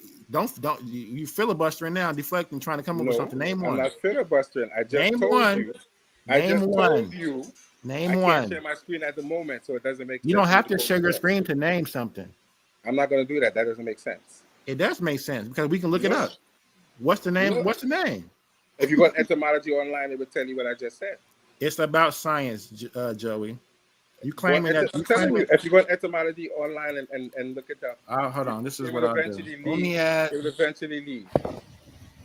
you filibustering now, deflecting, trying to come up with something. Name one. I'm not filibustering. I just name told one. you. Name one. Told you. Name I one. can't share my screen at the moment, so it doesn't make sense. You don't have to share your screen to name something. I'm not going to do that. That doesn't make sense. It does make sense, because we can look it up. What's the name? What's the name? If you go to etymology online, it would tell you what I just said. It's about science, Joey. You claiming that? I'm telling you, if you go to etymology online and look it up. Hold on. This is what I'll do. It will eventually lead.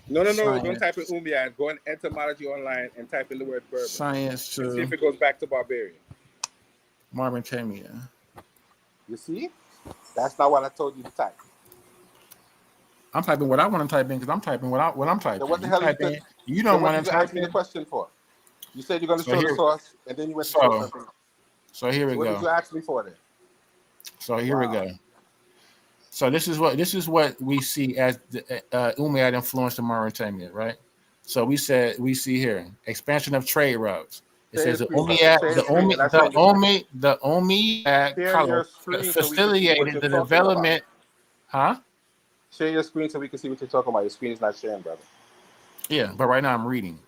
No. Don't type in Umayyad. Go on etymology online and type in the word Berber. Science to see if it goes back to barbarian. Mauritania. You see? That's not what I told you to type. I'm typing what I want to type in, because I'm typing what I'm typing. So what the hell you don't want to type ask me the question for? You said you're going to So show here- the source, and then you went to show something. So here we What go. did you ask me for then? So here we go. So this is what we see as the Umayyad influence in Mauritania, right? So we see here expansion of trade routes. It says the Umayyad facilitated the development. Huh? Share your screen so we can see what you're talking about. Your screen is not sharing, brother. Yeah, but right now I'm reading.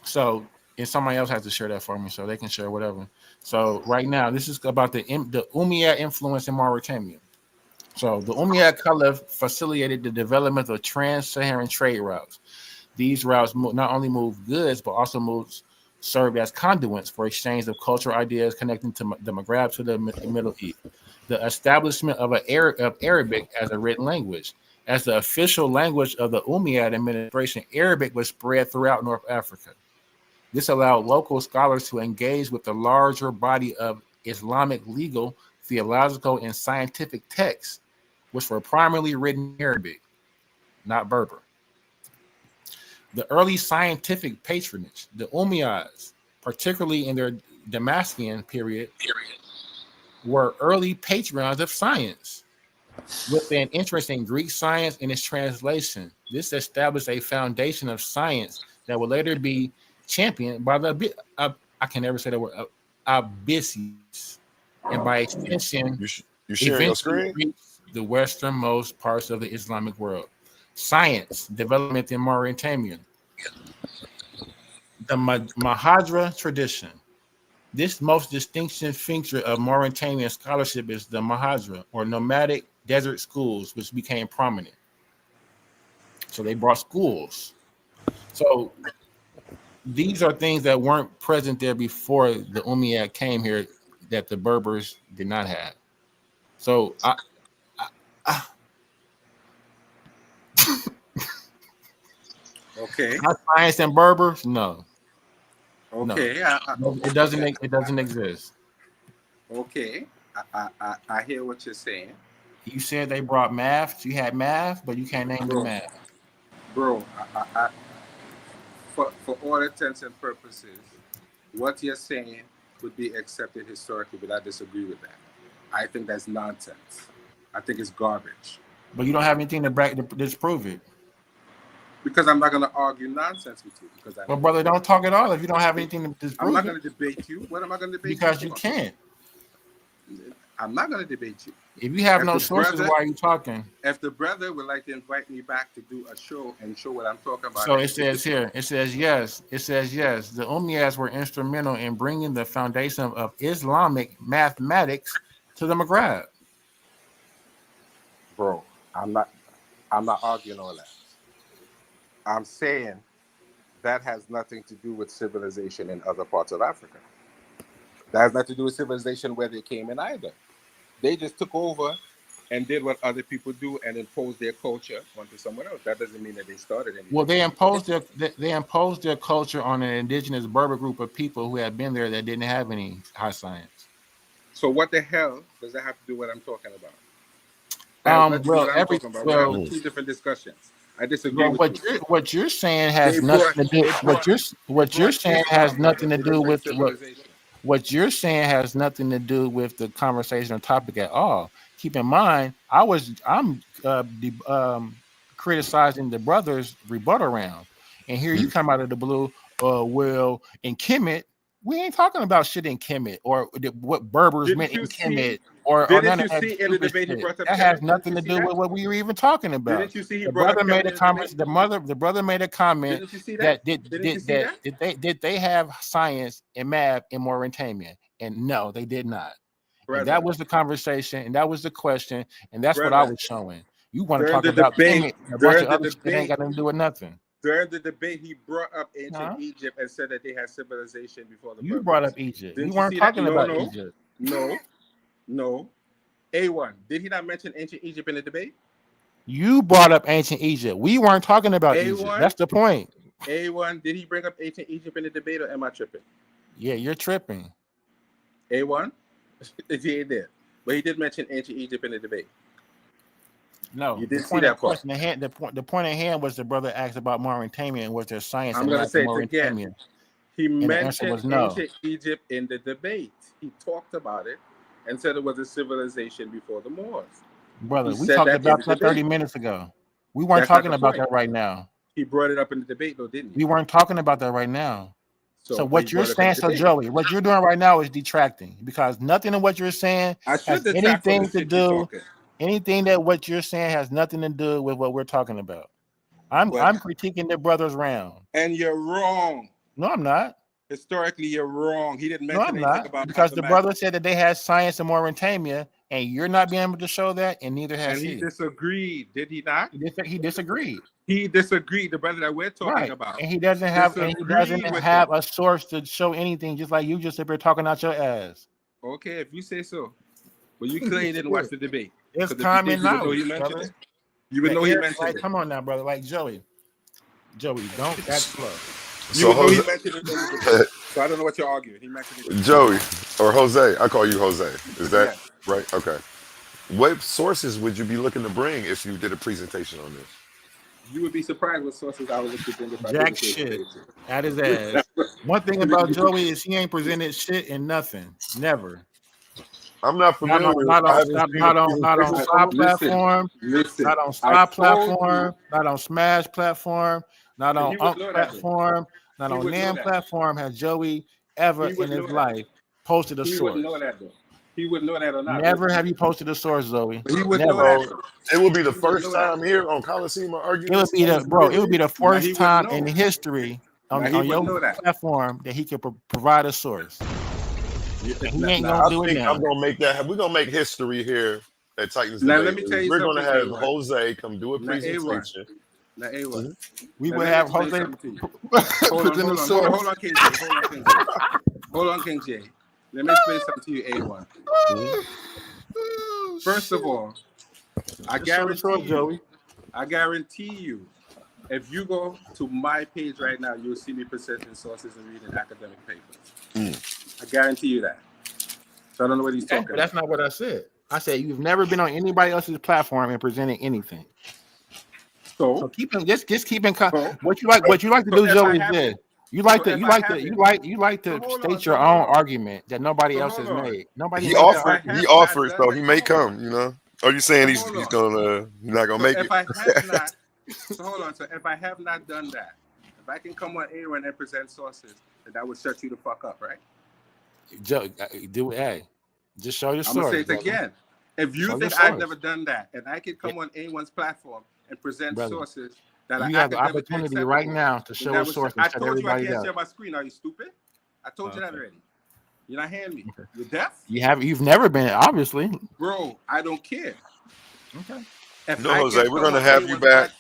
So if somebody else has to share that for me, so they can share whatever. So right now, this is about the Umayyad influence in Mauritania. So the Umayyad Caliph facilitated the development of trans-Saharan trade routes. These routes not only moved goods, but also served as conduits for exchange of cultural ideas connecting to the Maghreb to the Middle East. The establishment of Arabic as a written language. As the official language of the Umayyad administration, Arabic was spread throughout North Africa. This allowed local scholars to engage with the larger body of Islamic legal, theological, and scientific texts, which were primarily written in Arabic, not Berber. The early scientific patronage, the Umayyads, particularly in their Damascene period, were early patrons of science. With an interest in Greek science and its translation, this established a foundation of science that would later be championed by the I can never say the word Abyssinians, and by extension, you sharing your screen? Reached the westernmost parts of the Islamic world. Science development in Mauritania. The Mahadra tradition. This most distinct feature of Mauritanian scholarship is the Mahadra, or nomadic desert schools, which became prominent. So they brought schools. So these are things that weren't present there before the Umayyad came here that the Berbers did not have. So Okay. science and Berbers, no. Okay. No. It doesn't. It doesn't exist. Okay. I hear what you're saying. You said they brought math. You had math, but you can't name the math. Bro, for all intents and purposes, what you're saying would be accepted historically, but I disagree with that. I think that's nonsense. I think it's garbage. But you don't have anything to disprove it. Because I'm not going to argue nonsense with you. Well, brother, don't talk at all if you don't have anything to disprove. I'm not going to debate you. What am I going to debate you? Because you can't. I'm not going to debate you. If you have no sources, why are you talking? If the brother would like to invite me back to do a show and show what I'm talking about. So it says here, it says yes. The Umayyads were instrumental in bringing the foundation of Islamic mathematics to the Maghreb. Bro, I'm not arguing all that. I'm saying that has nothing to do with civilization in other parts of Africa. That has nothing to do with civilization where they came in either. They just took over and did what other people do and imposed their culture onto someone else. That doesn't mean that they started anything. Well, they imposed their culture on an indigenous Berber group of people who had been there that didn't have any high science. So what the hell does that have to do with what I'm talking about? We're two different discussions. I disagree with you. What you're saying has nothing to do. What you're saying has nothing to do with what you're saying has nothing to do with the conversation or topic at all. Keep in mind, I'm criticizing the brothers' rebuttal round, and here you come out of the blue. Well, in Kemet, we ain't talking about shit in Kemet or what Berbers meant in Kemet or none of that. That has nothing to do with what we were even talking about. Didn't you see the brother made a comment? The brother made a comment that did they have science and math in Mauritania? And no, they did not. And that was the conversation, and that was the question, and that's what I was showing. You want to talk about Kemet, a bunch of other shit that ain't got nothing to do with nothing. During the debate, he brought up ancient Egypt and said that they had civilization before the You brought up Egypt. You weren't talking about Egypt. No. A1, did he not mention ancient Egypt in the debate? You brought up ancient Egypt. We weren't talking about Egypt. That's the point. A1, did he bring up ancient Egypt in the debate or am I tripping? Yeah, you're tripping. A1? He did. But he did mention ancient Egypt in the debate. No, you did see that part. The point at hand was the brother asked about Mauritania and was there science. I'm going to say it again. He mentioned ancient Egypt in the debate. He talked about it and said it was a civilization before the Moors. Brother, we talked about that 30 minutes ago. We weren't talking about that right now. He brought it up in the debate, though, didn't he? We weren't talking about that right now. So what you're saying, Joey, what you're doing right now is detracting because nothing of what you're saying has anything to do. Anything that what you're saying has nothing to do with what we're talking about. I'm critiquing the brothers round. And you're wrong. No, I'm not. Historically, you're wrong. He didn't mention anything about because the brother said that they had science in Mauritania, and you're not being able to show that, and neither has he. And he disagreed, did he not? He disagreed. He disagreed. The brother that we're talking about, and he doesn't have a source to show anything. Just like you just up here talking out your ass. Okay, if you say so, but you clearly didn't watch the debate. It's common knowledge. You would know he mentioned it. Come on now, brother. Like Joey, don't act slow. You would know he mentioned it. So I don't know what you're arguing. He mentioned it. Joey or Jose. I call you Jose. Is that right? Okay. What sources would you be looking to bring if you did a presentation on this? You would be surprised what sources I would look to bring if I Jack shit at his ass. One thing about Joey is he ain't presented shit in nothing. Never. I'm not familiar. Not on Stop platform. Not on Stop platform. Not on Smash platform. Not on Unk platform. Not on NAM platform. Has Joey ever in his life posted a source? He wouldn't know that though. He wouldn't know that or not. Never have you posted a source, Zoe. He wouldn't know that. It will be the first time here on Coliseum arguing. It would be the first time in history on your platform that he could provide a source. He ain't gonna do it now. I'm gonna make that. We're gonna make history here at Titans. Now let me tell you we're gonna have A1. Jose come do a presentation Now, A1. We Now, would let me have explain Jose something to you. present a source. Hold on, King J. Hold on, King J. Let me explain something to you, A1. First of all, I Just show the source, Joey. guarantee you, if you go to my page right now, you'll see me presenting sources and reading academic papers. I guarantee you that. So I don't know what he's talking But that's not what I said. I said you've never been on anybody else's platform and presenting anything. So keep what you like to do, Joey, is this. You like to state your own argument that nobody else has made. Nobody He made that offered. argument. He offered, so he may come. You know. Are you saying he's not gonna make it? If I have not, so hold on. So if I have not done that, if I can come on air and present sources, then that would shut you the fuck up, right? Joe, just show your I'm gonna source. say it again. If you think I've never done that, and I can come on anyone's platform and present sources that you have the opportunity right now to show a source. I told you I can't share my screen. Are you stupid? I told you that already. You're not hearing me. You're deaf. You've never been, obviously, bro. I don't care. Okay. No, Jose, we're gonna have you back.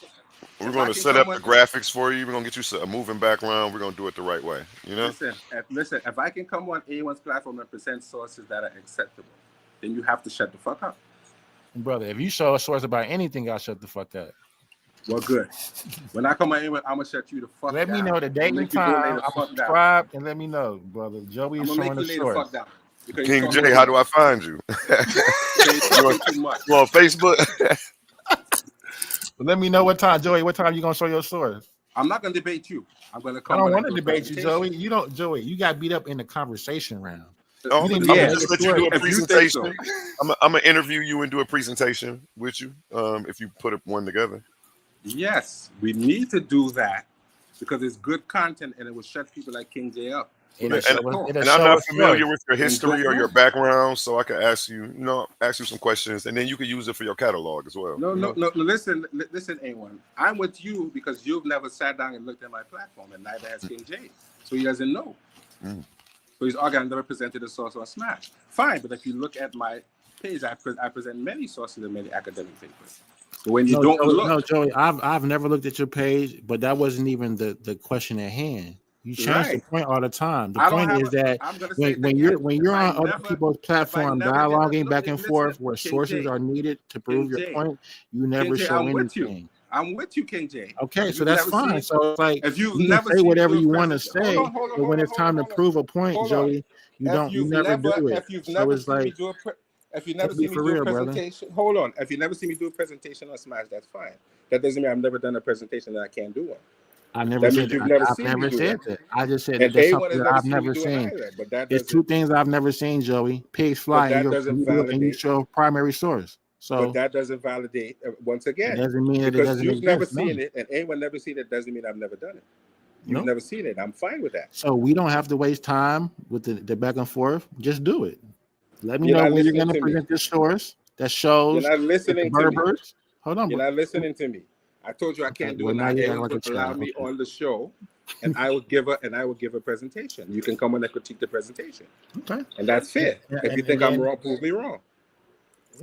We're going to set up the graphics for you. We're going to get you a moving background. We're going to do it the right way. You know. Listen. If I can come on anyone's platform and present sources that are acceptable, then you have to shut the fuck up, brother. If you show a source about anything, I'll shut the fuck up. Well, good. When I come on anyone, I'm gonna shut you the fuck down. Let me know the date and time. I'm subscribed and let me know, brother. Joey is showing the source. King J, how do I find you? You on Facebook? Let me know what time, Joey. What time you gonna show your source? I'm not gonna debate you. I'm gonna come. I don't want to debate you, Joey. You don't, Joey. You got beat up in the conversation round. Oh, yeah. Just let you do a presentation. I'm gonna interview you and do a presentation with you. If you put one together. Yes, we need to do that because it's good content and it will shut people like King J up. And I'm not familiar with your history or your background, so I can ask you some questions, and then you can use it for your catalog as well. No. Listen, A1. I'm with you because you've never sat down and looked at my platform, and neither has King J, so he doesn't know. So he's arguing I never presented a source or Smash. Fine, but if you look at my page, I present many sources and many academic papers. But when you Joey, I've never looked at your page, but that wasn't even the question at hand. You change the point all the time. The point is that when you're on other people's platform dialoguing back and forth where sources are needed to prove your point, you never show anything. I'm with you, King J. Okay, so that's fine. So it's like you can say whatever you want to say, but when it's time to prove a point, Joey, you never do it. So it's like, if you never see me do a presentation, hold on. If you never see me do a presentation on Smash, that's fine. That doesn't mean I've never done a presentation that I can't do one. I've never said that. I just said that's something that I've never seen. It's two things I've never seen, Joey. Pigs fly, and you show primary source. So, but that doesn't validate. Once again, it doesn't mean that because it doesn't you've exist, never seen it, and anyone never seen it doesn't mean I've never done it. You've never seen it. I'm fine with that. So we don't have to waste time with the back and forth. Just do it. Let me know when you're going to present this source that shows. You're not listening to me. Hold on. You're not listening to me. I told you I can't do it. Now allow me on the show, and I will give a presentation. You can come in and critique the presentation. Okay. And that's fair. If you think I'm wrong, prove me wrong.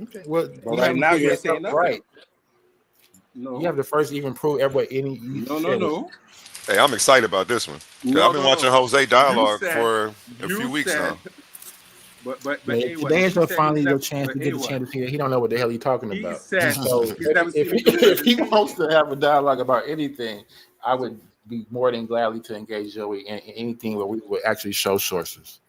Okay. Well, but right now you're saying nothing. Right. No. You have to first even prove any. No. Hey, I'm excited about this one. I've been watching Jose dialogue for a few weeks now. But today is finally your chance to get the chance to see that he don't know what the hell he's talking about. So if he wants to have a dialogue about anything, I would be more than gladly to engage Joey in anything where we would actually show sources.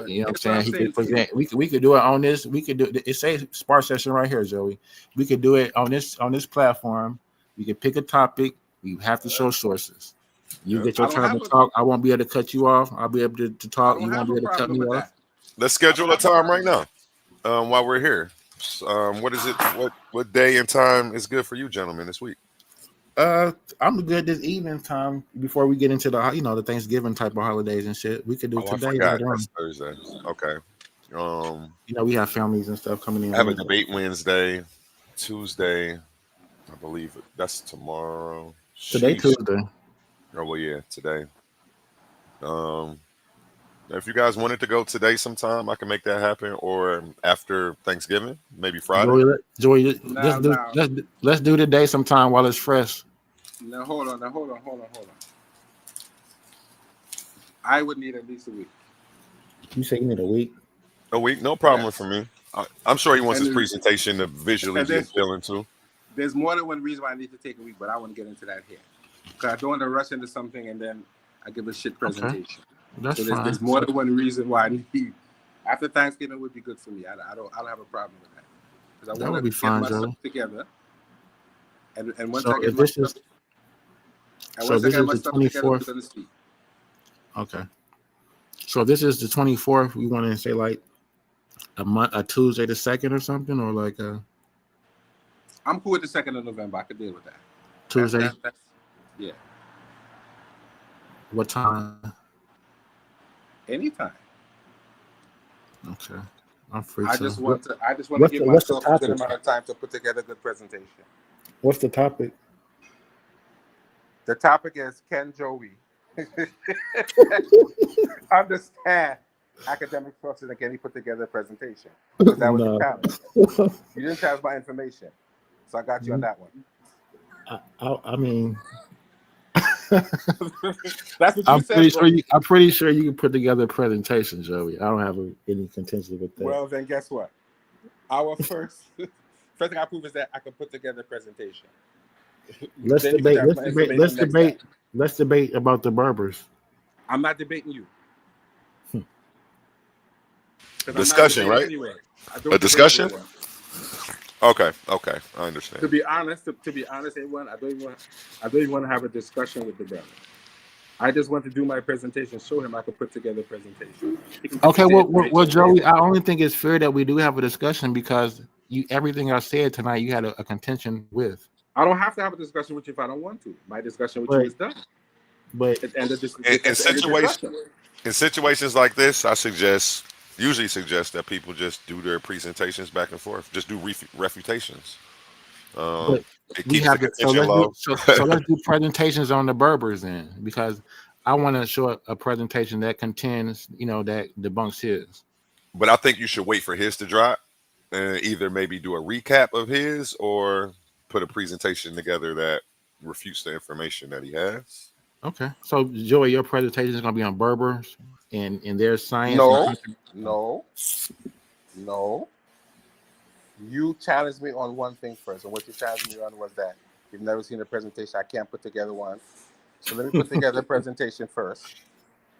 You know what I'm saying? He could present. We could do it on this. We could do it. Say Spark session right here, Joey. We could do it on this platform. We could pick a topic. We have to show sources. You get your turn to talk. I won't be able to cut you off. I'll be able to talk. You won't be able to cut me off. Let's schedule a time right now. While we're here, what is it? What day and time is good for you, gentlemen, this week? I'm good this evening time before we get into the Thanksgiving type of holidays and shit. We could do today. That's Thursday. Okay. We have families and stuff coming in. I have a debate Wednesday, Tuesday. I believe that's tomorrow. Today, Tuesday. Oh well, yeah, today. If you guys wanted to go today sometime, I can make that happen, or after Thanksgiving, maybe Friday. Joey, let's do today sometime while it's fresh. Now hold on. I would need at least a week. You say you need a week? A week, no problem Yes. for me. I'm sure he wants And his presentation to visually and get feeling too. There's more than one reason why I need to take a week, but I want to get into that here. Because I don't want to rush into something and then I give a shit presentation. That's so fine. there's more than one reason why I need. After Thanksgiving would be good for me. I don't have a problem with that. Because I That want would to be get fine, myself Joey. together. And once So I get if this myself, is, and so once I this get is the myself together, we're 24th. gonna speak. Okay. So if this is the 24th, we want to say like a Tuesday the 2nd or something, or like a I'm cool with the 2nd of November. I could deal with that. Tuesday. Yeah. What time? Anytime. Okay. I'm free. I too. just want to What's give the- what's the myself a good topic? amount of time to put together a good presentation. What's the topic? The topic is, can Joey understand academic sources and can he put together a presentation? Because that was No. the challenge. You didn't challenge my information, so I got you on that one. I mean, That's what you said. I'm pretty sure you can put together a presentation, Joey. I don't have any contention with that. Well, then guess what? Our first thing I prove is that I can put together a presentation. Let's Then you can challenge my information next time. Let's debate about the Berbers. I'm not debating you. Discussion, right? Anyway. A discussion? Okay, I understand. To be honest, everyone, I don't even want to have a discussion with the brother. I just want to do my presentation, show him I can put together a presentation. Okay, well, Joey, I only think it's fair that we do have a discussion because everything I said tonight, you had a contention with. I don't have to have a discussion with you if I don't want to. My discussion with you is done. But in situations like this, I usually suggest that people just do their presentations back and forth. Just do refutations. It keeps the contention low. So let's do presentations on the Berbers then, because I want to show a presentation that contends, that debunks his. But I think you should wait for his to drop and either maybe do a recap of his or put a presentation together that refutes the information that he has. Okay. So Joey, your presentation is going to be on Berbers and their science. No. You challenged me on one thing first, and what you challenged me on was that you've never seen a presentation. I can't put together one. So let me put together a presentation first,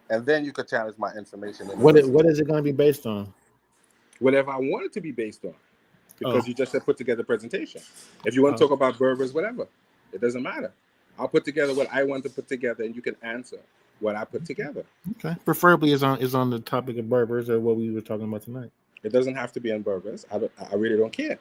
and then you could challenge my information. What is it going to be based on? Whatever I want it to be based on, because you just said put together a presentation. If you want to talk about Berbers, whatever, it doesn't matter. I'll put together what I want to put together, and you can answer what I put together. Okay. Preferably is on the topic of Berbers or what we were talking about tonight. It doesn't have to be on Berbers. I really don't care.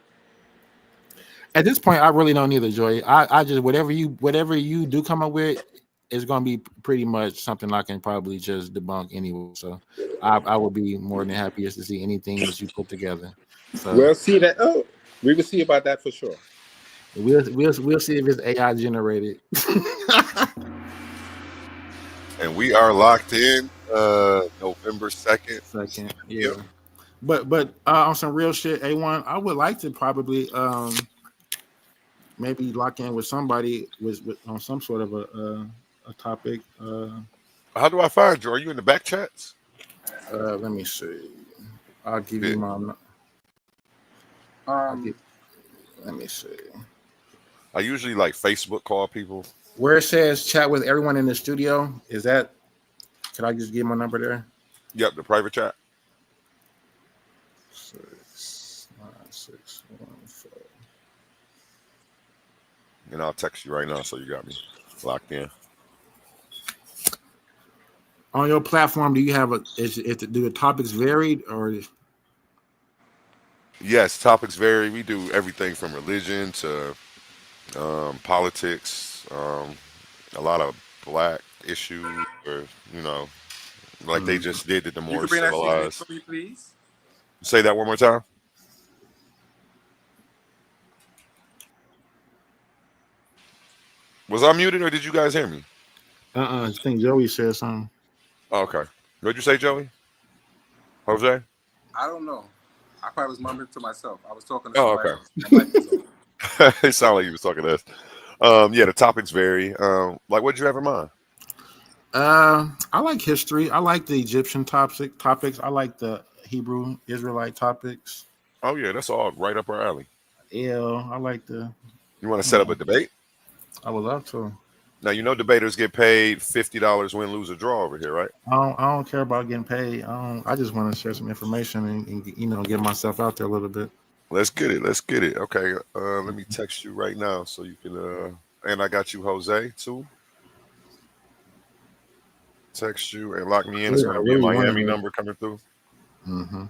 At this point, I really don't either, Joy. I just whatever you do come up with is going to be pretty much something I can probably just debunk anyway. So I would be more than happy to see anything that you put together. So We'll see that. Oh, we will see about that for sure. We'll see if it's AI generated. And we are locked in November 2nd. Second, yeah. Yep. But on some real shit, A1, I would like to probably maybe lock in with somebody with on some sort of a topic. How do I find you? Are you in the back chats? Let me see. I'll give you my. Let me see. I usually like Facebook call people. Where it says chat with everyone in the studio, is that? Can I just give my number there? Yep, the private chat. 69614. And I'll text you right now, so you got me locked in. On your platform, do you have do the topics varied or? Yes, topics vary. We do everything from religion to politics, a lot of black issues, or like they just did it. The more civilized. For me, please. Say that one more time. Was I muted or did you guys hear me? I think Joey said something. Oh, okay. What'd you say, Joey? Jose? I don't know. I probably was mumbling to myself. I was talking to somebody else. It sounded like you was talking to us. Yeah, the topics vary. Like, what'd you have in mind? I like history. I like the Egyptian topics. I like the Hebrew Israelite topics. Oh yeah, that's all right up our alley. Yeah, I like the. You want to set up a debate? I would love to. Now you know debaters get paid $50 win, lose, or draw over here, right? I don't care about getting paid. I just want to share some information and get myself out there a little bit. Let's get it. Let's get it. Okay. Let me text you right now so you can. And I got you, Jose, too. Text you and lock me in. It's Yeah, going I to be a really wanted Miami to. number coming through. Mm-hmm.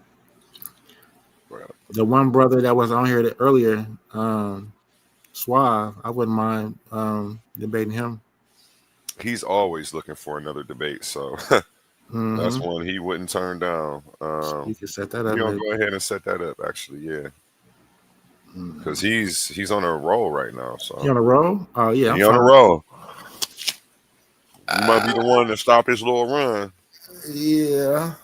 The one brother that was on here earlier, Suave, I wouldn't mind debating him. He's always looking for another debate, so that's one he wouldn't turn down. You can set that up. We're gonna go ahead and set that up. Actually, yeah, because he's on a roll right now. So He on a roll? Oh yeah, he on a roll. You might be the one to stop his little run. Yeah.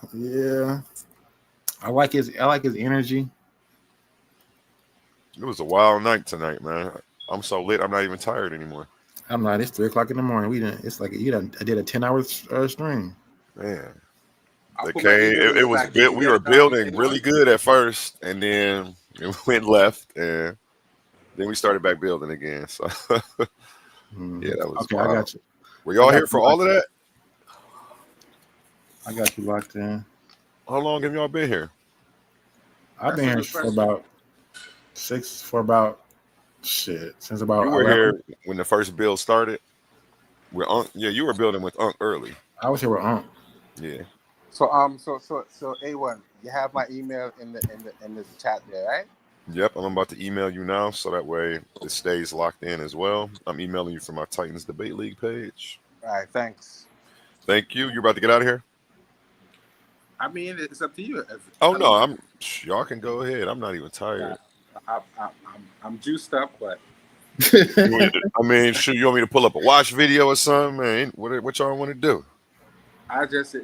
I like his energy. It was a wild night tonight, man. I'm so lit. I'm not even tired anymore. I'm not. It's 3:00 in the morning. It's like I did a 10-hour stream. Man, I'll they put my came. email in the It was back. Did you we get were building really good at first, and then it went left, and then we started back building again. So yeah, that was Okay, wild. I got you. Were y'all here for all of that? I got you locked in. How long have y'all been here? I've been here for about since about You were 11. here when the first build started. With Unc, yeah, you were building with Unc early. I was here with Unc. Yeah. So A1, you have my email in the chat there, right? Yep, I'm about to email you now, so that way it stays locked in as well. I'm emailing you from my Titans Debate League page. All right, thanks. Thank you. You about to get out of here? I mean, it's up to you. Y'all can go ahead. I'm not even tired. I'm juiced up, but I mean, shoot, you want me to pull up a watch video or something, man? What y'all want to do? I just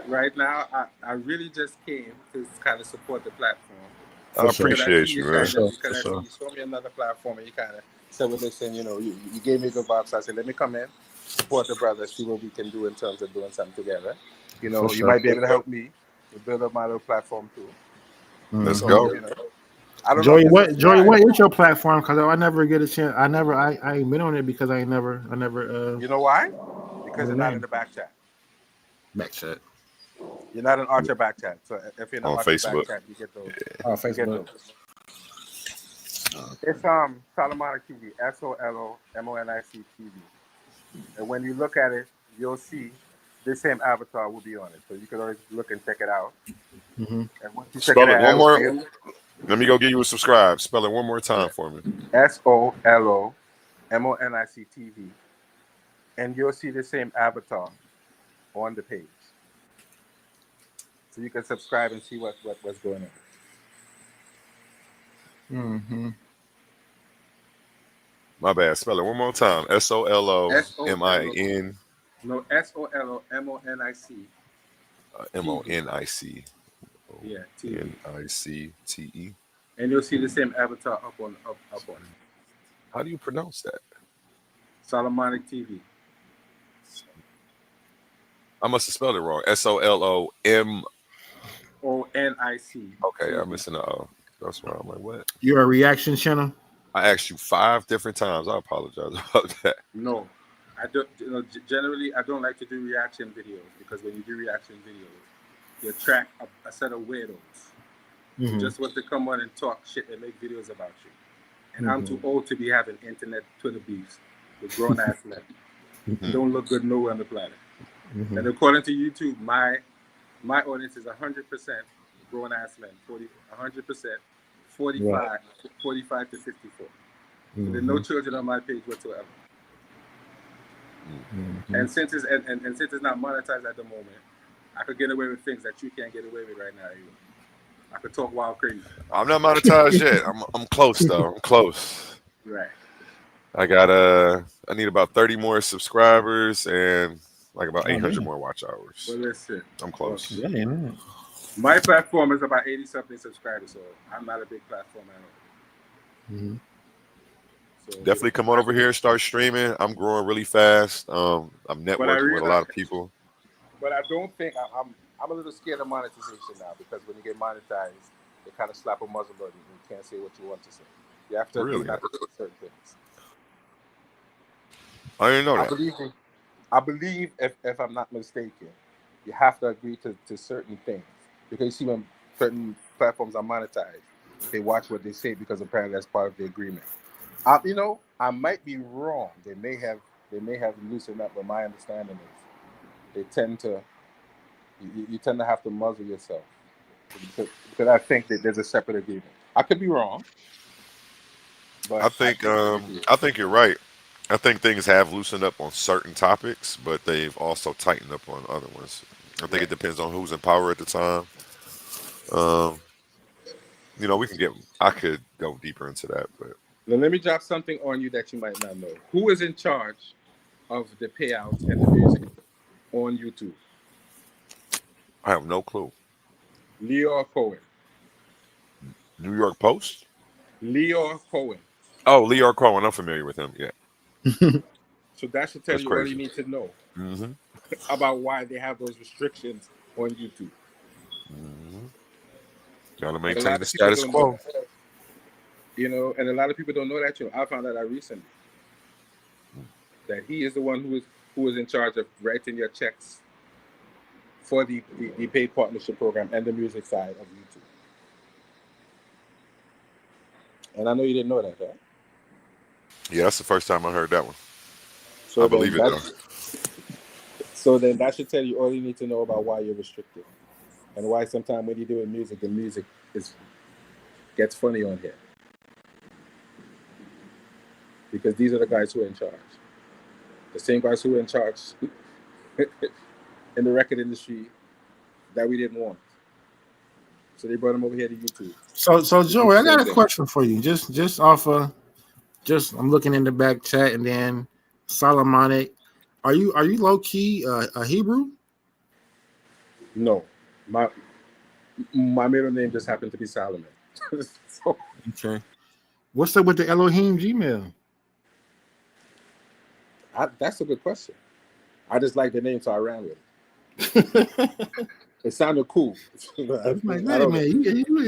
right now I really just came to kind of support the platform. I appreciate you, man. I see you show me another platform, and you kind of said, "Well, listen, you gave me the box." I said, "Let me come in, support the brother, see what we can do in terms of doing something together. You might be able to help me to build up my little platform too." Let's go. I don't Joey, know. what's your platform? Because I never get a chance. I ain't been on it because I never. You know why? Because you're not in the back chat. Back chat. You're not an Archer back chat. So if you're in the on Archer Facebook. back chat, you get those. Yeah. Oh, Facebook. It's Solomonic TV, SOLOMONIC TV. And when you look at it, you'll see this same avatar will be on it. So you can always look and check it out. Mm-hmm. And once you check Spell it it out, one more. Let me go give you a subscribe. Spell it one more time for me. SOLOMONIC TV. And you'll see the same avatar on the page. So you can subscribe and see what's going on. Mm-hmm. My bad. Spell it one more time. SOLOMIN. No, SOLOMONIC. MONIC. Yeah, TV. NICTE. And you'll see the same avatar up on it. How do you pronounce that? Solomonic TV. I must have spelled it wrong. SOLOMONIC. Okay, I'm missing the O. That's why I'm like, what? You're a reaction channel? I asked you 5 different times. I apologize about that. No, I don't. Generally, I don't like to do reaction videos because when you do reaction videos, you attract a set of weirdos. Mm-hmm. Just want to come on and talk shit and make videos about you. And I'm too old to be having internet Twitter beefs with grown ass men. Don't look good nowhere on the planet. Mm-hmm. And according to YouTube, my audience is 100% grown ass men, 100%, 45 to 54. So there's no children on my page whatsoever. Mm-hmm. And since it's not monetized at the moment, I could get away with things that you can't get away with right now. I could talk wild crazy. I'm not monetized yet. I'm close though. I'm close. Right. I need about 30 more subscribers and like about 800 more watch hours. Well, listen. I'm close. My platform is about 80-something subscribers, so I'm not a big platform at all. Mm-hmm. So Definitely come on over here, start streaming. I'm growing really fast. I'm But I networking with a lot realize, of people. but I don't think I'm a little scared of monetization now because when you get monetized, they kind of slap a muzzle on you. You can't say what you want to say. You have to agree Really? not to say certain things. I didn't know I that. believe if I'm not mistaken, you have to agree to certain things because you see when certain platforms are monetized, they watch what they say because apparently that's part of the agreement. I might be wrong. They may have loosened up, but my understanding is they tend to you tend to have to muzzle yourself because I think that there's a separate agreement. I could be wrong, but I think I think you're right. I think things have loosened up on certain topics, but they've also tightened up on other ones. I think it depends on who's in power at the time. Um, we can get. I could go deeper into that, but now let me drop something on you that you might not know. Who is in charge of the payouts and the music on YouTube? I have no clue. Leo Cohen. New York Post. Leo Cohen. Oh, Leo Cohen. I'm familiar with him. Yeah, So that should tell that's you all you crazy. need to know Hmm. about why they have those restrictions on YouTube. Got to And a maintain lot the of people status don't know quo. that. And a lot of people don't know that. I found that out recently. That he is the one who is in charge of writing your checks for the paid partnership program and the music side of YouTube. And I know you didn't know that, right? Yeah, that's the first time I heard that one. So I then believe it though. that should tell you all you need to know about why you're restricted and why sometimes when you're doing music, the music gets funny on here. Because these are the guys who are in charge. The same guys who are in charge in the record industry that we didn't want. So they brought them over here to YouTube. So Joey, I got a Same thing. question for you. Just off of I'm looking in the back chat and then Solomonic. Are you low key a Hebrew? No. My middle name just happened to be Solomon. So, Okay. What's up with the Elohim Gmail? that's a good question. I just like the name, so I ran with it. It sounded cool. I I'm like, don't wait a know. minute,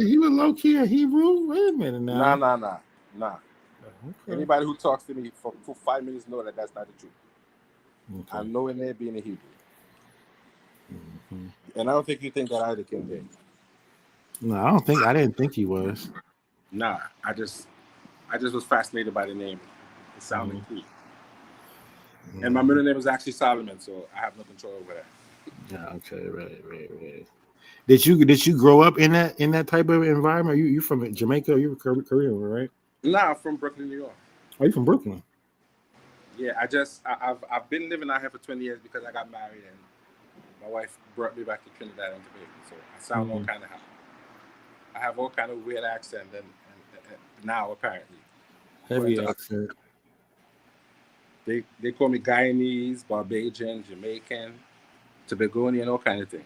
you a low key a Hebrew? Wait a minute now. Nah. Okay. Anybody who talks to me for 5 minutes know that that's not the truth. Okay. I'm nowhere near being a Hebrew. Mm-hmm. And I don't think you think that either, King James. No, I didn't think he was. Nah, I just was fascinated by the name. It sounded cool. And my middle name is actually Solomon, so I have no control over that. Yeah, okay, right. Did you grow up in that type of environment? You from Jamaica? You were Korean, right? Nah, I'm from Brooklyn, New York. Are you from Brooklyn? Yeah, I've been living out here for 20 years because I got married and my wife brought me back to Trinidad and Tobago. So I sound all kind of I have all kind of weird accent and now apparently. Heavy accent. They call me Guyanese, Barbadian, Jamaican, Tobagonian, all kind of thing.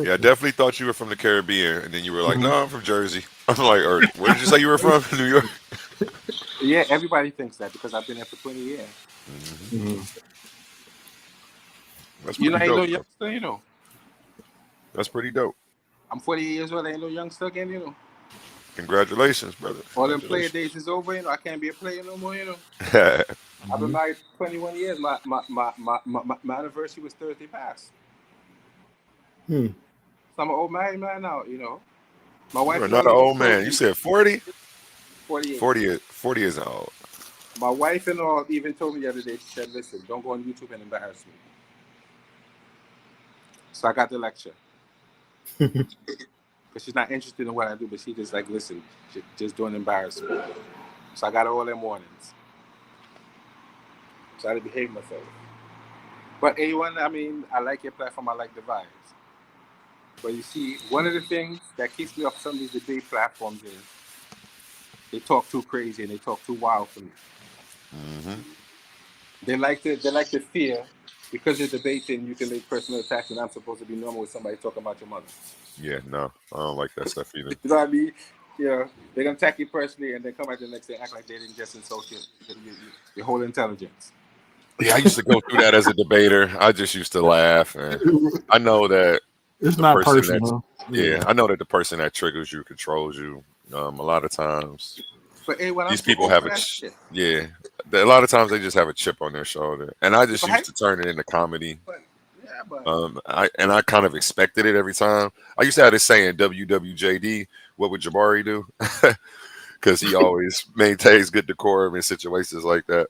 Yeah, I definitely thought you were from the Caribbean, and then you were like, "No, I'm from Jersey." I'm like, "Where did you say you were from?" New York. Yeah, everybody thinks that because I've been there for 20 years. Mm-hmm. That's You pretty know, I ain't no dope. youngster, you know. That's pretty dope. I'm 48 years old. I ain't no youngster again, you know. Congratulations, brother. All them player days is over, you know. I can't be a player no more, you know. I've been married 21 years. My anniversary was Thursday past. So I'm an old married man now, you know. My wife You're and not all an even old told man. me. You said 40? 48. 40 isn't old. My wife and all even told me the other day, she said, listen, don't go on YouTube and embarrass me. So I got the lecture. Because she's not interested in what I do, but she just like, listen, just don't embarrass me. So I got all them warnings. Try to behave myself. But A1, I mean, I like your platform, I like the vibes. But you see, one of the things that keeps me off some of these debate platforms is they talk too crazy and they talk too wild for me. Mm-hmm. They like to fear because you're debating, you can make personal attacks, and I'm supposed to be normal with somebody talking about your mother. Yeah, no, I don't like that stuff either. You know what I mean? Yeah, they're gonna attack you personally, and then come back the next day act like they didn't just insult your whole intelligence. Yeah, I used to go through that as a debater. I just used to laugh, and I know that It's the not person that, personal. yeah, I know that the person that triggers you controls you. A lot of times, But hey, when I'm these too people old have for that shit. yeah, a lot of times they just have a chip on their shoulder, and I just used Right? to turn it into comedy. But yeah, but I kind of expected it every time. I used to have this saying, WWJD, what would Jabari do? Because he always maintains good decorum in situations like that.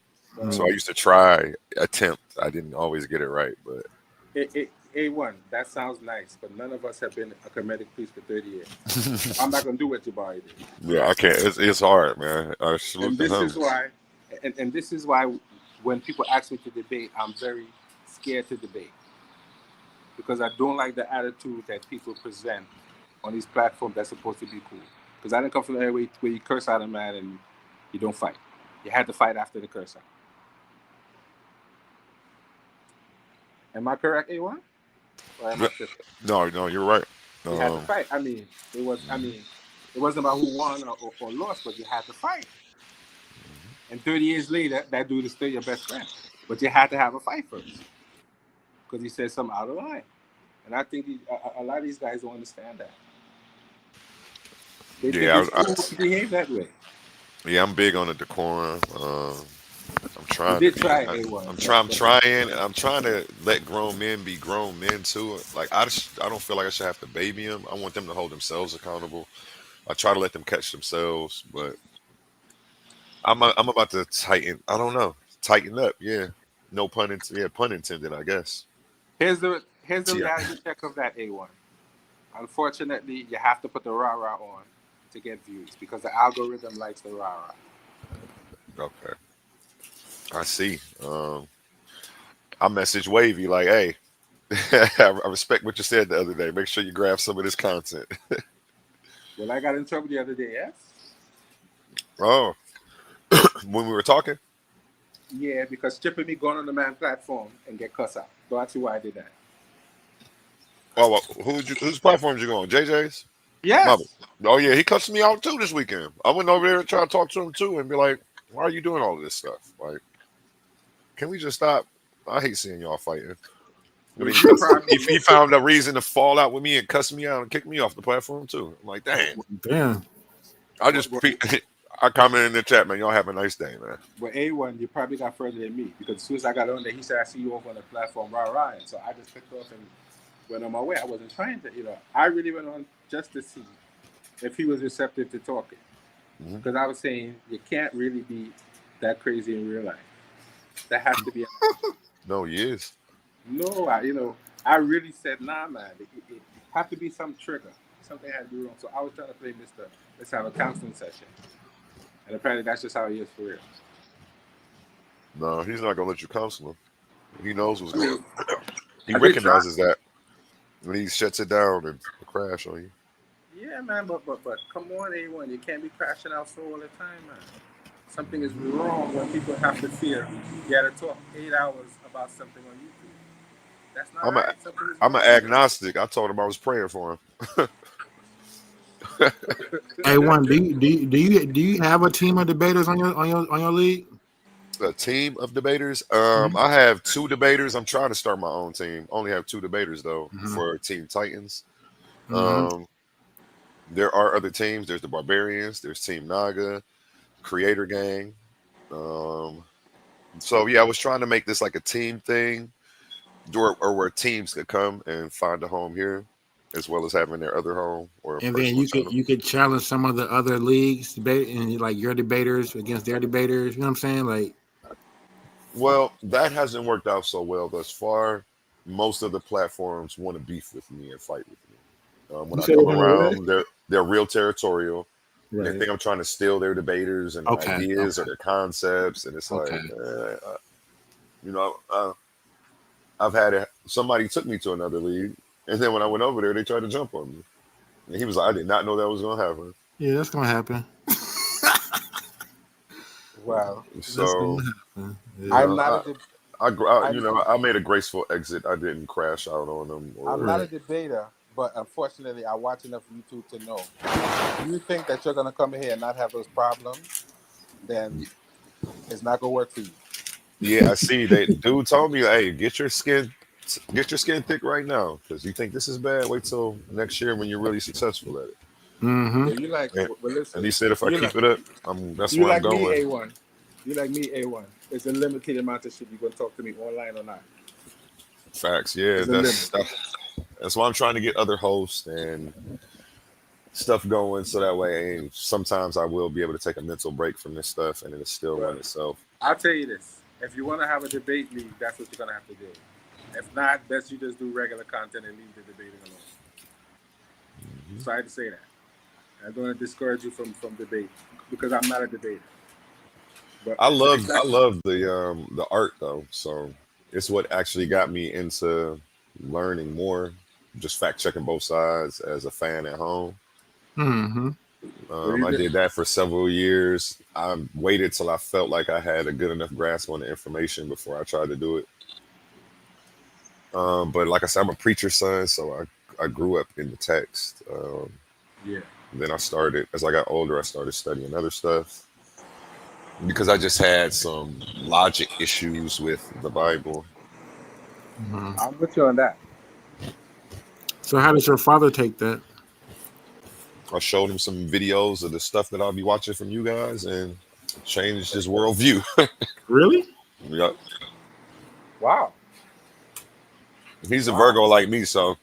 So I used to attempt. I didn't always get it right, but A1, that sounds nice, but none of us have been a comedic priest for 30 years. I'm not gonna do what Jabari did. yeah, I can't. It's hard, man. I salute And to this him. is why, and this is why, when people ask me to debate, I'm very scared to debate because I don't like the attitude that people present on these platforms that's supposed to be cool. Because I didn't come from the area where you curse out a man and you don't fight. You had to fight after the curse out. Am I correct, A1? Or am I tripping? No, you're right. You had to fight. I mean, it wasn't about who won or lost, but you had to fight. And 30 years later, that dude is still your best friend. But you had to have a fight first. Because he said something out of line. And I think a lot of these guys don't understand that. They think Yeah, it's cool to behave that way. yeah, I'm big on the decorum. I'm trying You to did be. try A1. I'm trying to let grown men be grown men too. Like I don't feel like I should have to baby them. I want them to hold themselves accountable. I try to let them catch themselves, but I'm about to tighten. I don't know, tighten up. Yeah, no pun intended. Yeah, pun intended. I guess. Here's the Yeah. reality check of that A1. Unfortunately, you have to put the rah-rah on to get views because the algorithm likes the rah-rah. Okay. I see. I message Wavy like, hey, I respect what you said the other day. Make sure you grab some of this content. Well, I got in trouble the other day, yes? Oh, when we were talking? Yeah, because stripping me going on the man platform and get cussed out. So that's why I did that. Oh, well, whose platforms you go on? JJ's? Yes. Mama. Oh, yeah, he cussed me out too this weekend. I went over there and tried to talk to him too and be like, why are you doing all of this stuff? Like, can we just stop? I hate seeing y'all fighting. I mean, he found a reason to fall out with me and cuss me out and kick me off the platform too. I'm like, Damn. I commented in the chat, man. Y'all have a nice day, man. But A1, you probably got further than me because as soon as I got on there, he said, I see you over on the platform, rah. And so I just picked off and went on my way. I wasn't trying to, I really went on just to see if he was receptive to talking. Because I was saying, you can't really be that crazy in real life. That has to be. No, he is. No, I really said, nah, man. It have to be some trigger. Something had to be wrong. So I was trying to play Mr. Let's have a counseling session. And apparently that's just how he is for real. No, he's not gonna let you counsel him. He knows what's going on. He recognizes that when he shuts it down and crash on you. Yeah, man, but come on, A1. You can't be crashing out so all the time, man. Something is wrong when people have to fear you got to talk 8 hours about something on YouTube. That's not right. I'm an agnostic. I told him I was praying for him. A1, do you have a team of debaters on your league? A team of debaters. I have 2 debaters. I'm trying to start my own team. Only have 2 debaters though for Team Titans. There are other teams. There's the Barbarians. There's Team Naga, Creator Gang. So yeah, I was trying to make this like a team thing, or where teams could come and find a home here, as well as having their other home. And then you could challenge some of the other leagues debate and like your debaters against their debaters. You know what I'm saying? Like, well, that hasn't worked out so well thus far. Most of the platforms want to beef with me and fight with me. When I come around, they're real territorial. Right. They think I'm trying to steal their debaters and ideas or their concepts, and it's like, I've had somebody took me to another league, and then when I went over there, they tried to jump on me, and he was like, "I did not know that was going to happen." Yeah, that's going to happen. Wow. So, I'm not I made a graceful exit. I didn't crash out on them. I'm not a debater, but unfortunately, I watch enough YouTube to know. If you think that you're gonna come here and not have those problems, then it's not gonna work for you. Yeah, I see. They dude told me, hey, get your skin thick right now, because you think this is bad. Wait till next year when you're really successful at it. Mm-hmm. Yeah, you like, And, but and listen, he said if I you keep like, it up, that's you where I'm like me, going. A1. You like me, A1. It's a limited amount of shit you gonna talk to me online or not. Facts. Yeah, It's a limit. that's why I'm trying to get other hosts and stuff going, so that way sometimes I will be able to take a mental break from this stuff and it'll still Well, run itself. I'll tell you this: if you want to have a debate league, that's what you're gonna have to do. If not, best you just do regular content and leave the debating alone. Sorry to say that. I don't want to discourage you from debate because I'm not a debater. But I love the art though, so it's what actually got me into learning more, just fact checking both sides as a fan at home. Mm-hmm. I did that for several years. I waited till I felt like I had a good enough grasp on the information before I tried to do it. But like I said, I'm a preacher's son, so I grew up in the text. Yeah. Then as I got older, I started studying other stuff because I just had some logic issues with the Bible. Mm-hmm. I'm with you on that. So how does your father take that? I showed him some videos of the stuff that I'll be watching from you guys, and it changed his worldview. Really? Yep. Wow. He's a Virgo like me, so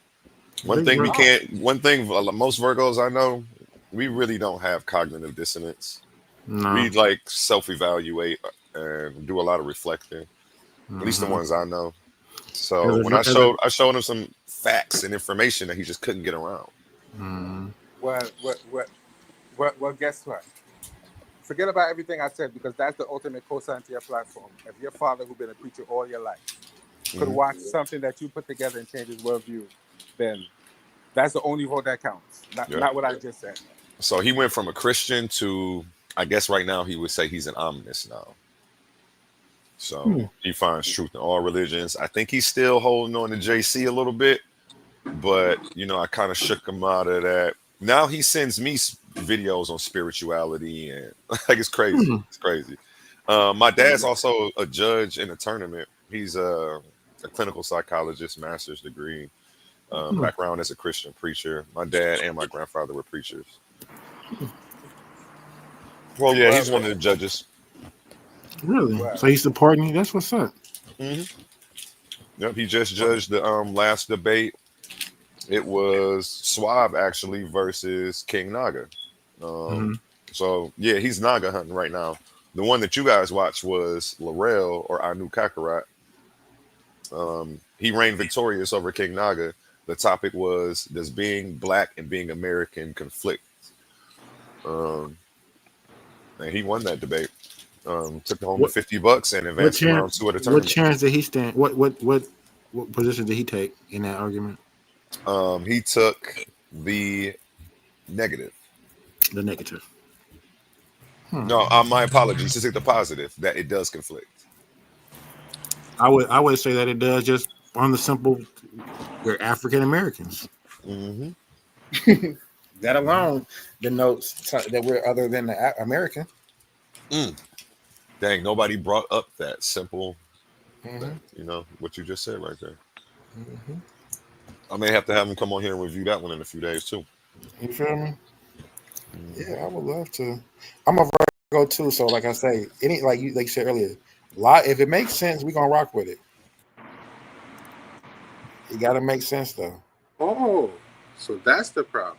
Big Virgo. one thing most Virgos I know, we really don't have cognitive dissonance. No. We like self-evaluate and do a lot of reflecting. At least the Mhm. ones I know. So As a when Vir- as a- I showed him some facts and information that he just couldn't get around. Mm. Well, guess what? Forget about everything I said because that's the ultimate cosign to your platform. If your father, who's been a preacher all your life, could Mhm. watch something that you put together and change his worldview, then that's the only vote that counts. Yeah. Not what I just said. So he went from a Christian to, I guess right now he would say he's an omnist now. So he finds truth in all religions. I think he's still holding on to JC a little bit, but I kind of shook him out of that. Now he sends me videos on spirituality and like it's crazy. It's crazy. My dad's also a judge in a tournament. He's a clinical psychologist, master's degree, background as a Christian preacher. My dad and my grandfather were preachers. Well, yeah, he's one of the judges. Really? So he's supporting you? That's what's up. Mm-hmm. Yep, he just judged the last debate. It was Suave actually versus King Naga. So yeah, he's Naga hunting right now. The one that you guys watched was Laurel or Anu Kakarot. He reigned victorious over King Naga. The topic was, does being black and being American conflict? And he won that debate. Took home the $50 and advanced to round 2 of the What tournament. chance did he stand? What position did he take in that argument? He took the negative. The negative. No, my apologies. He took the positive that it does conflict. I would say that it does, just on the simple, we're African Americans. Mm-hmm. That alone denotes that we're other than the American. Dang, nobody brought up that simple, Mhm. what you just said right there. Mhm. I may have to have him come on here and review that one in a few days too. You feel me? Yeah, I would love to. I'm a Virgo too, so like I say, like you said earlier, if it makes sense, we're gonna rock with it. It gotta make sense though. Oh, so that's the problem.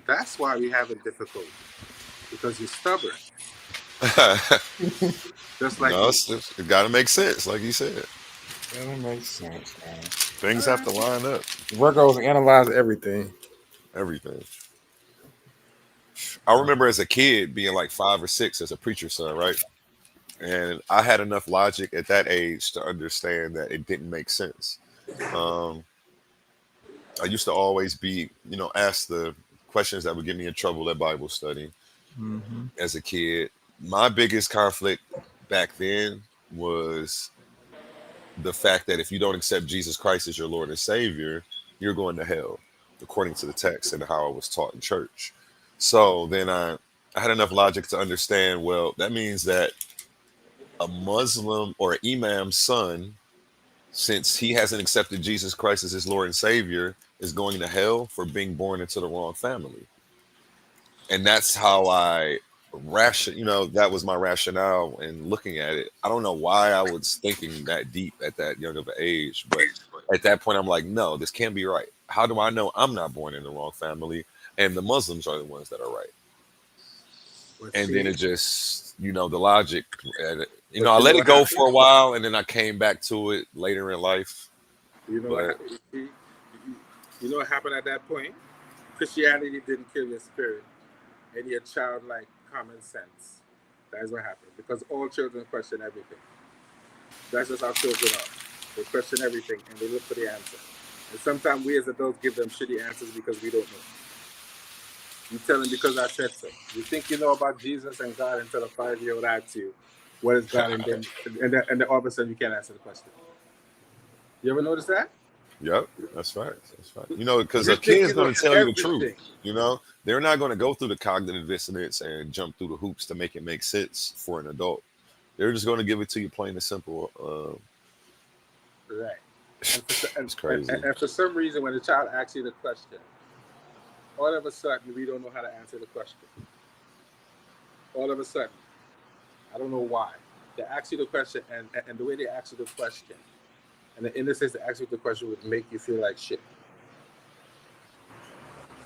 That's why we have a difficulty because you're stubborn. Just like No, it got to make sense, like you said. Gotta make sense, man. Things have to line up. Virgos analyze everything. Everything. I remember as a kid being like 5 or 6 as a preacher's son, right? And I had enough logic at that age to understand that it didn't make sense. I used to always be, asked the questions that would get me in trouble at Bible study as a kid. My biggest conflict back then was the fact that if you don't accept Jesus Christ as your Lord and Savior, you're going to hell. according to the text and how I was taught in church. So then I had enough logic to understand, well, that means that a Muslim or an imam's son, since he hasn't accepted Jesus Christ as his Lord and Savior, is going to hell for being born into the wrong family. And that's how that was my rationale in looking at it. I don't know why I was thinking that deep at that young of an age, but at that point I'm like, no, this can't be right. How do I know I'm not born in the wrong family and the Muslims are the ones that are right? And then it just, the logic, I let it go for a while, and then I came back to it later in life. You know what happened? You know what happened at that point? Christianity didn't kill your spirit and your childlike common sense. That is what happened. Because all children question everything. That's just how children are. They question everything and they look for the answer. And sometimes we as adults give them shitty answers because we don't know. You tell them because I said so. You think you know about Jesus and God until a 5-year-old asks you, what is God? And then all of a sudden you can't answer the question. You ever notice that? Yep, that's right. That's right. Because a kid is going to tell you the truth. They're not going to go through the cognitive dissonance and jump through the hoops to make it make sense for an adult. They're just going to give it to you plain and simple. Right. It's crazy. And for some reason, when the child asks you the question, all of a sudden we don't know how to answer the question. All of a sudden, I don't know why. They ask you the question, and the way they ask you the question, and the innocence they ask you the question would make you feel like shit.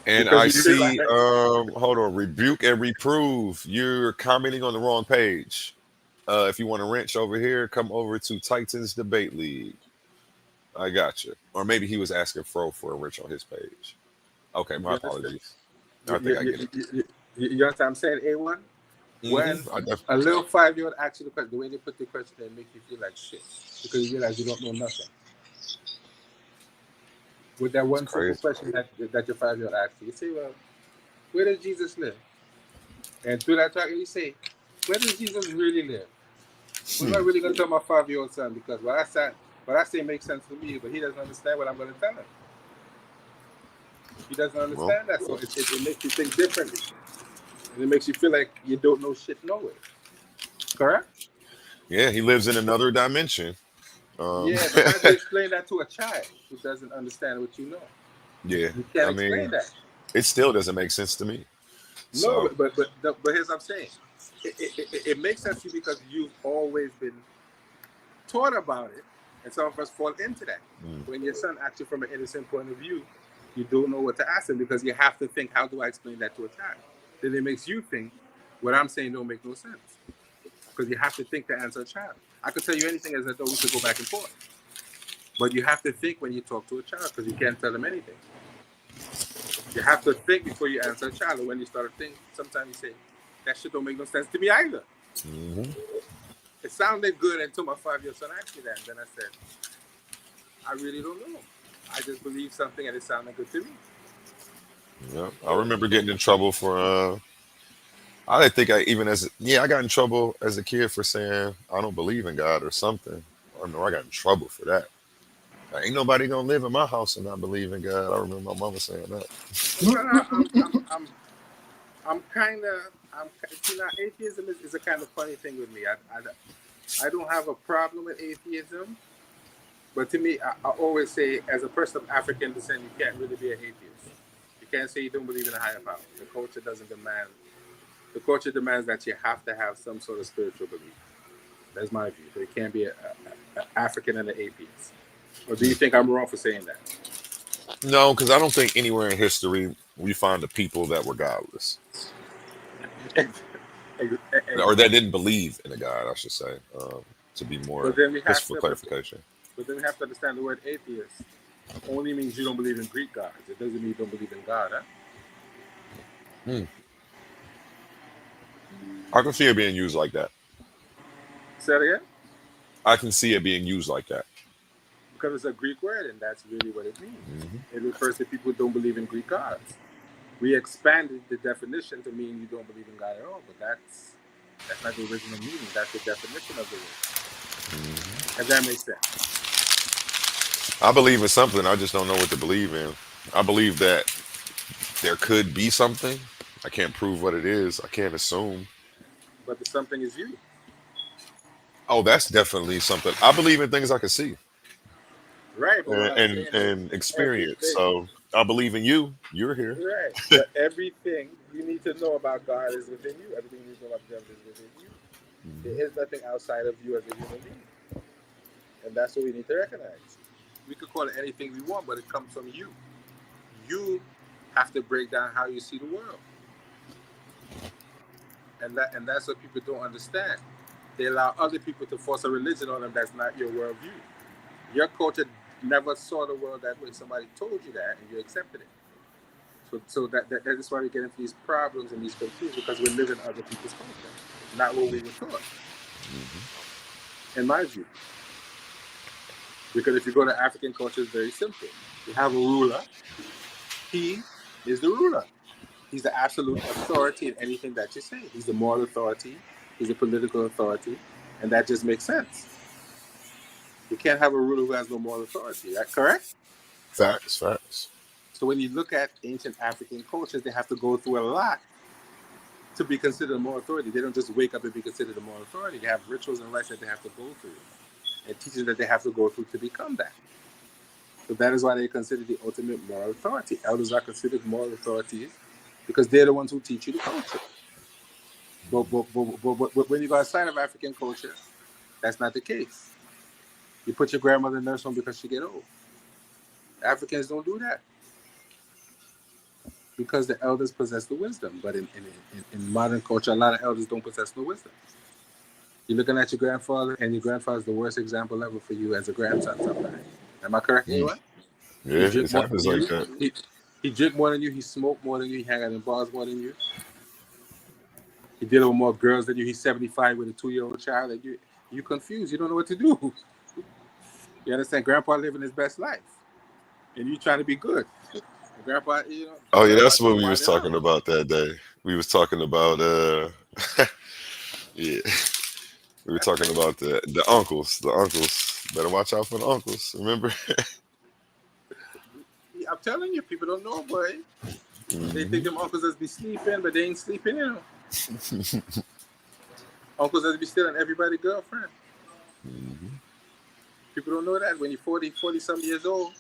And I see, hold on, rebuke and reprove. You're commenting on the wrong page. If you want to wrench over here, come over to Titans Debate League. I got you. Or maybe he was asking Fro for a wrench on his page. Okay, my apologies. I think I get it. You know what I'm saying, A1? When a little 5-year-old asks you the question, the way they put the question, they make you feel like shit. Because you realize you don't know nothing. With that one simple question that your 5-year-old asks you say, well, where does Jesus live? And through that talk, you say, where does Jesus really live? What am I really going to tell my 5-year-old son? Because what I say makes sense to me, but he doesn't understand what I'm going to tell him. He doesn't understand that, so it makes you think differently. And it makes you feel like you don't know shit no way. Correct? Yeah, he lives in another dimension. Yeah, but how do you explain that to a child who doesn't understand what you know? Yeah, you can't explain that. It still doesn't make sense to me. No, but here's what I'm saying. It makes sense to you because you've always been taught about it, and some of us fall into that. When your son asks you from an innocent point of view, you don't know what to ask him because you have to think, how do I explain that to a child? Then it makes you think what I'm saying don't make no sense because you have to think to answer a child. I could tell you anything as a though we could go back and forth, but you have to think when you talk to a child because you can't tell them anything. You have to think before you answer a child, and when you start to think, sometimes you say, that shit don't make no sense to me either. It sounded good until my 5-year-old son asked me that, and then I said, I really don't know. I just believe something and it sounded good to me. Yeah, I remember getting in trouble for I didn't think I got in trouble as a kid for saying I don't believe in God or something. I remember I got in trouble for that. Ain't nobody gonna live in my house and not believe in God. I remember my mama saying that. I'm kind of, atheism is a kind of funny thing with me. I don't have a problem with atheism, but to me, I always say, as a person of African descent, you can't really be an atheist. You can't say you don't believe in a higher power. The culture doesn't demand. The culture demands that you have to have some sort of spiritual belief. That's my view. But it can't be an African and an atheist. Or do you think I'm wrong for saying that? No, because I don't think anywhere in history we find a people that were godless. Or that didn't believe in a God, I should say, to be more just for clarification. But then we have to understand the word atheist only means you don't believe in Greek gods. It doesn't mean you don't believe in God, huh? I can see it being used like that. Say it again? I can see it being used like that. Because it's a Greek word, and that's really what it means. It refers to people who don't believe in Greek gods. We expanded the definition to mean you don't believe in God at all, but that's not the original meaning. That's the definition of the word. If that makes sense. I believe in something. I just don't know what to believe in. I believe that there could be something. I can't prove what it is. I can't assume. But the something is you. Oh, that's definitely something. I believe in things I can see Right, but what I'm and saying is and experience. everything. So I believe in you. You're here. Right. But everything you need to know about God is within you. Everything you need to know about the devil is within you. There is nothing outside of you as a human being. And that's what we need to recognize. We could call it anything we want, but it comes from you. You have to break down how you see the world. And that's what people don't understand. They allow other people to force a religion on them that's not your worldview. Your culture never saw the world that way. Somebody told you that, and you accepted it. So that is why we get into these problems and these confusions, because we're living other people's culture, not what we were taught. In my view. Because if you go to African culture, it's very simple. You have a ruler. He is the ruler. He's the absolute authority in anything that you say. He's the moral authority. He's the political authority. And that just makes sense. You can't have a ruler who has no moral authority. Is that correct? Facts. So when you look at ancient African cultures, they have to go through a lot to be considered a moral authority. They don't just wake up and be considered a moral authority. They have rituals and rites that they have to go through, and teachings that they have to go through to become that. So that is why they consider the ultimate moral authority. Elders are considered moral authorities because they're the ones who teach you the culture. But when you go outside of African culture, that's not the case. You put your grandmother in nurse home because she get old. Africans don't do that because the elders possess the wisdom. But in modern culture, a lot of elders don't possess no wisdom. You're looking at your grandfather, and your grandfather's the worst example ever for you as a grandson sometimes. Am I correct, anyone? Yeah, it happens like that. He drink more than you. He smoked more than you. He hang out in bars more than you. He dealing with more girls than you. He's 75 with a 2-year-old child. And you confused. You don't know what to do. You understand? Grandpa living his best life, and you trying to be good. Grandpa, you know. Oh yeah, that's what we was talking about that day. We was talking about yeah. We were talking about the uncles. The uncles. Better watch out for the uncles. Remember? I'm telling you, people don't know, boy. They think them uncles just be sleeping, but they ain't sleeping, you know. Uncles just be stealing everybody's girlfriend. People don't know that. When you're 40-some years old,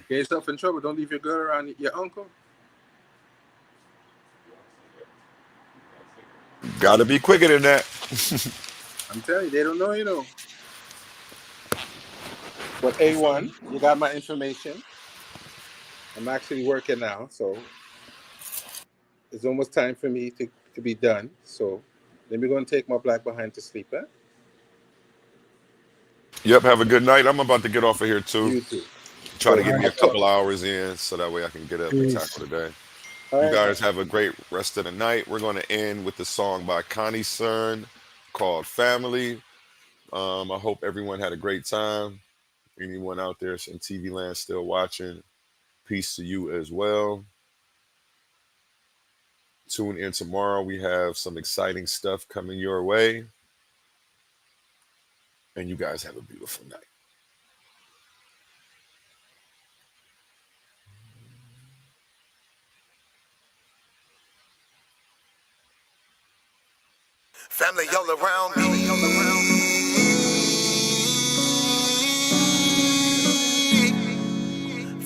get yourself in trouble. Don't leave your girl around your uncle. Gotta be quicker than that. I'm telling you, they don't know, you know. But A1, you got my information. I'm actually working now, so it's almost time for me to be done. So let me go and take my black behind to sleep, eh? Yep, have a good night. I'm about to get off of here too. You too. Try to get me a couple hours in so that way I can get up and tackle the day. You guys have a great rest of the night. We're going to end with the song by Connie Cern called Family. I hope everyone had a great time. Anyone out there in TV land still watching, peace to you as well. Tune in tomorrow. We have some exciting stuff coming your way. And you guys have a beautiful night. Family all around me.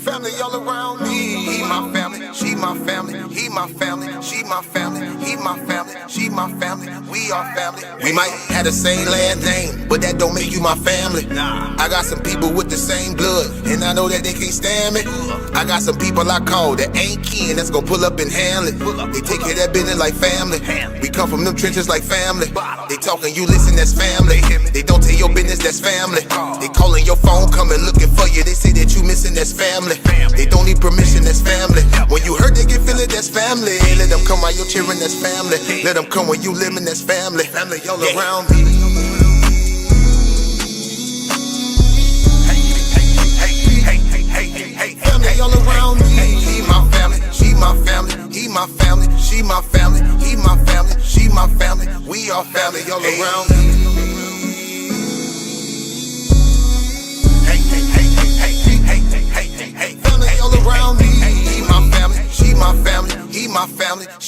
Family all around me. He my family, she my family. He my family, she my family. He my family, she my family. We are family. We might have the same last name, but that don't make you my family. I got some people with the same blood, and I know that they can't stand me. I got some people I call that ain't kin, that's gonna pull up and handle it. They take care of that business like family. We come from them trenches like family. They talking, you listen, that's family. They don't tell your business, that's family. They calling your phone, coming looking for you. They say that you missing, that's family. They don't need permission, that's family. When you hurt, they can feel it, that's family. Let them come while you're cheering, that's family. Let them come when you living, that's family. Family all around me. Family all around me. He my family, she my family. He my family, she my family. He my family, she my family. We are family all around me. Family all around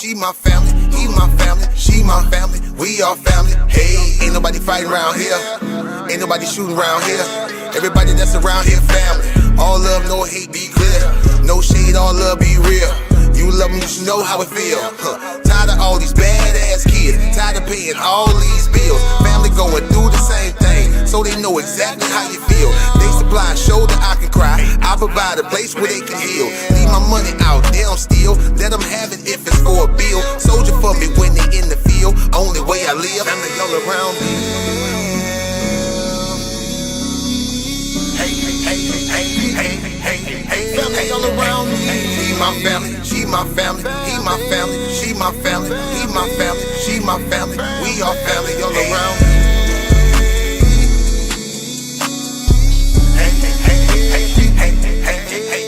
she my family. He my family, she my family. We all family. Hey, ain't nobody fighting around here. Ain't nobody shooting around here. Everybody that's around here family. All love, no hate, be clear. No shade, all love, be real. You love me, you should know how it feel. Tired of all these badass kids. Tired of paying all these bills. Family going through the same thing, so they know exactly how you feel. They supply a shoulder I can cry. I provide a place where they can heal. Leave my money out, they don't steal. Let them have it if it's for a bill. Soldier for me when they in the field. Only way I live, family all around me. Hey, family all around me. He my family, she my family. He my family, she my family. He my family, she my family. We all family all around me.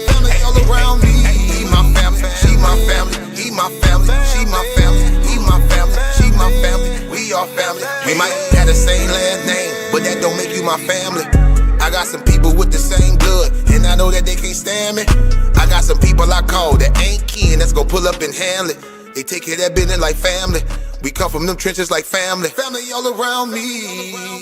Family all around me. He my family, she my family. He my family, she my family. He my family, she my family. We all family. We might have the same last name, but that don't make you my family. I got some people with the same blood, and I know that they can't stand me. I got some people I call that ain't kin, that's gon' pull up and handle it. They take care of that business like family. We come from them trenches like family. Family all around me.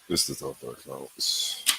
This is the thought that counts.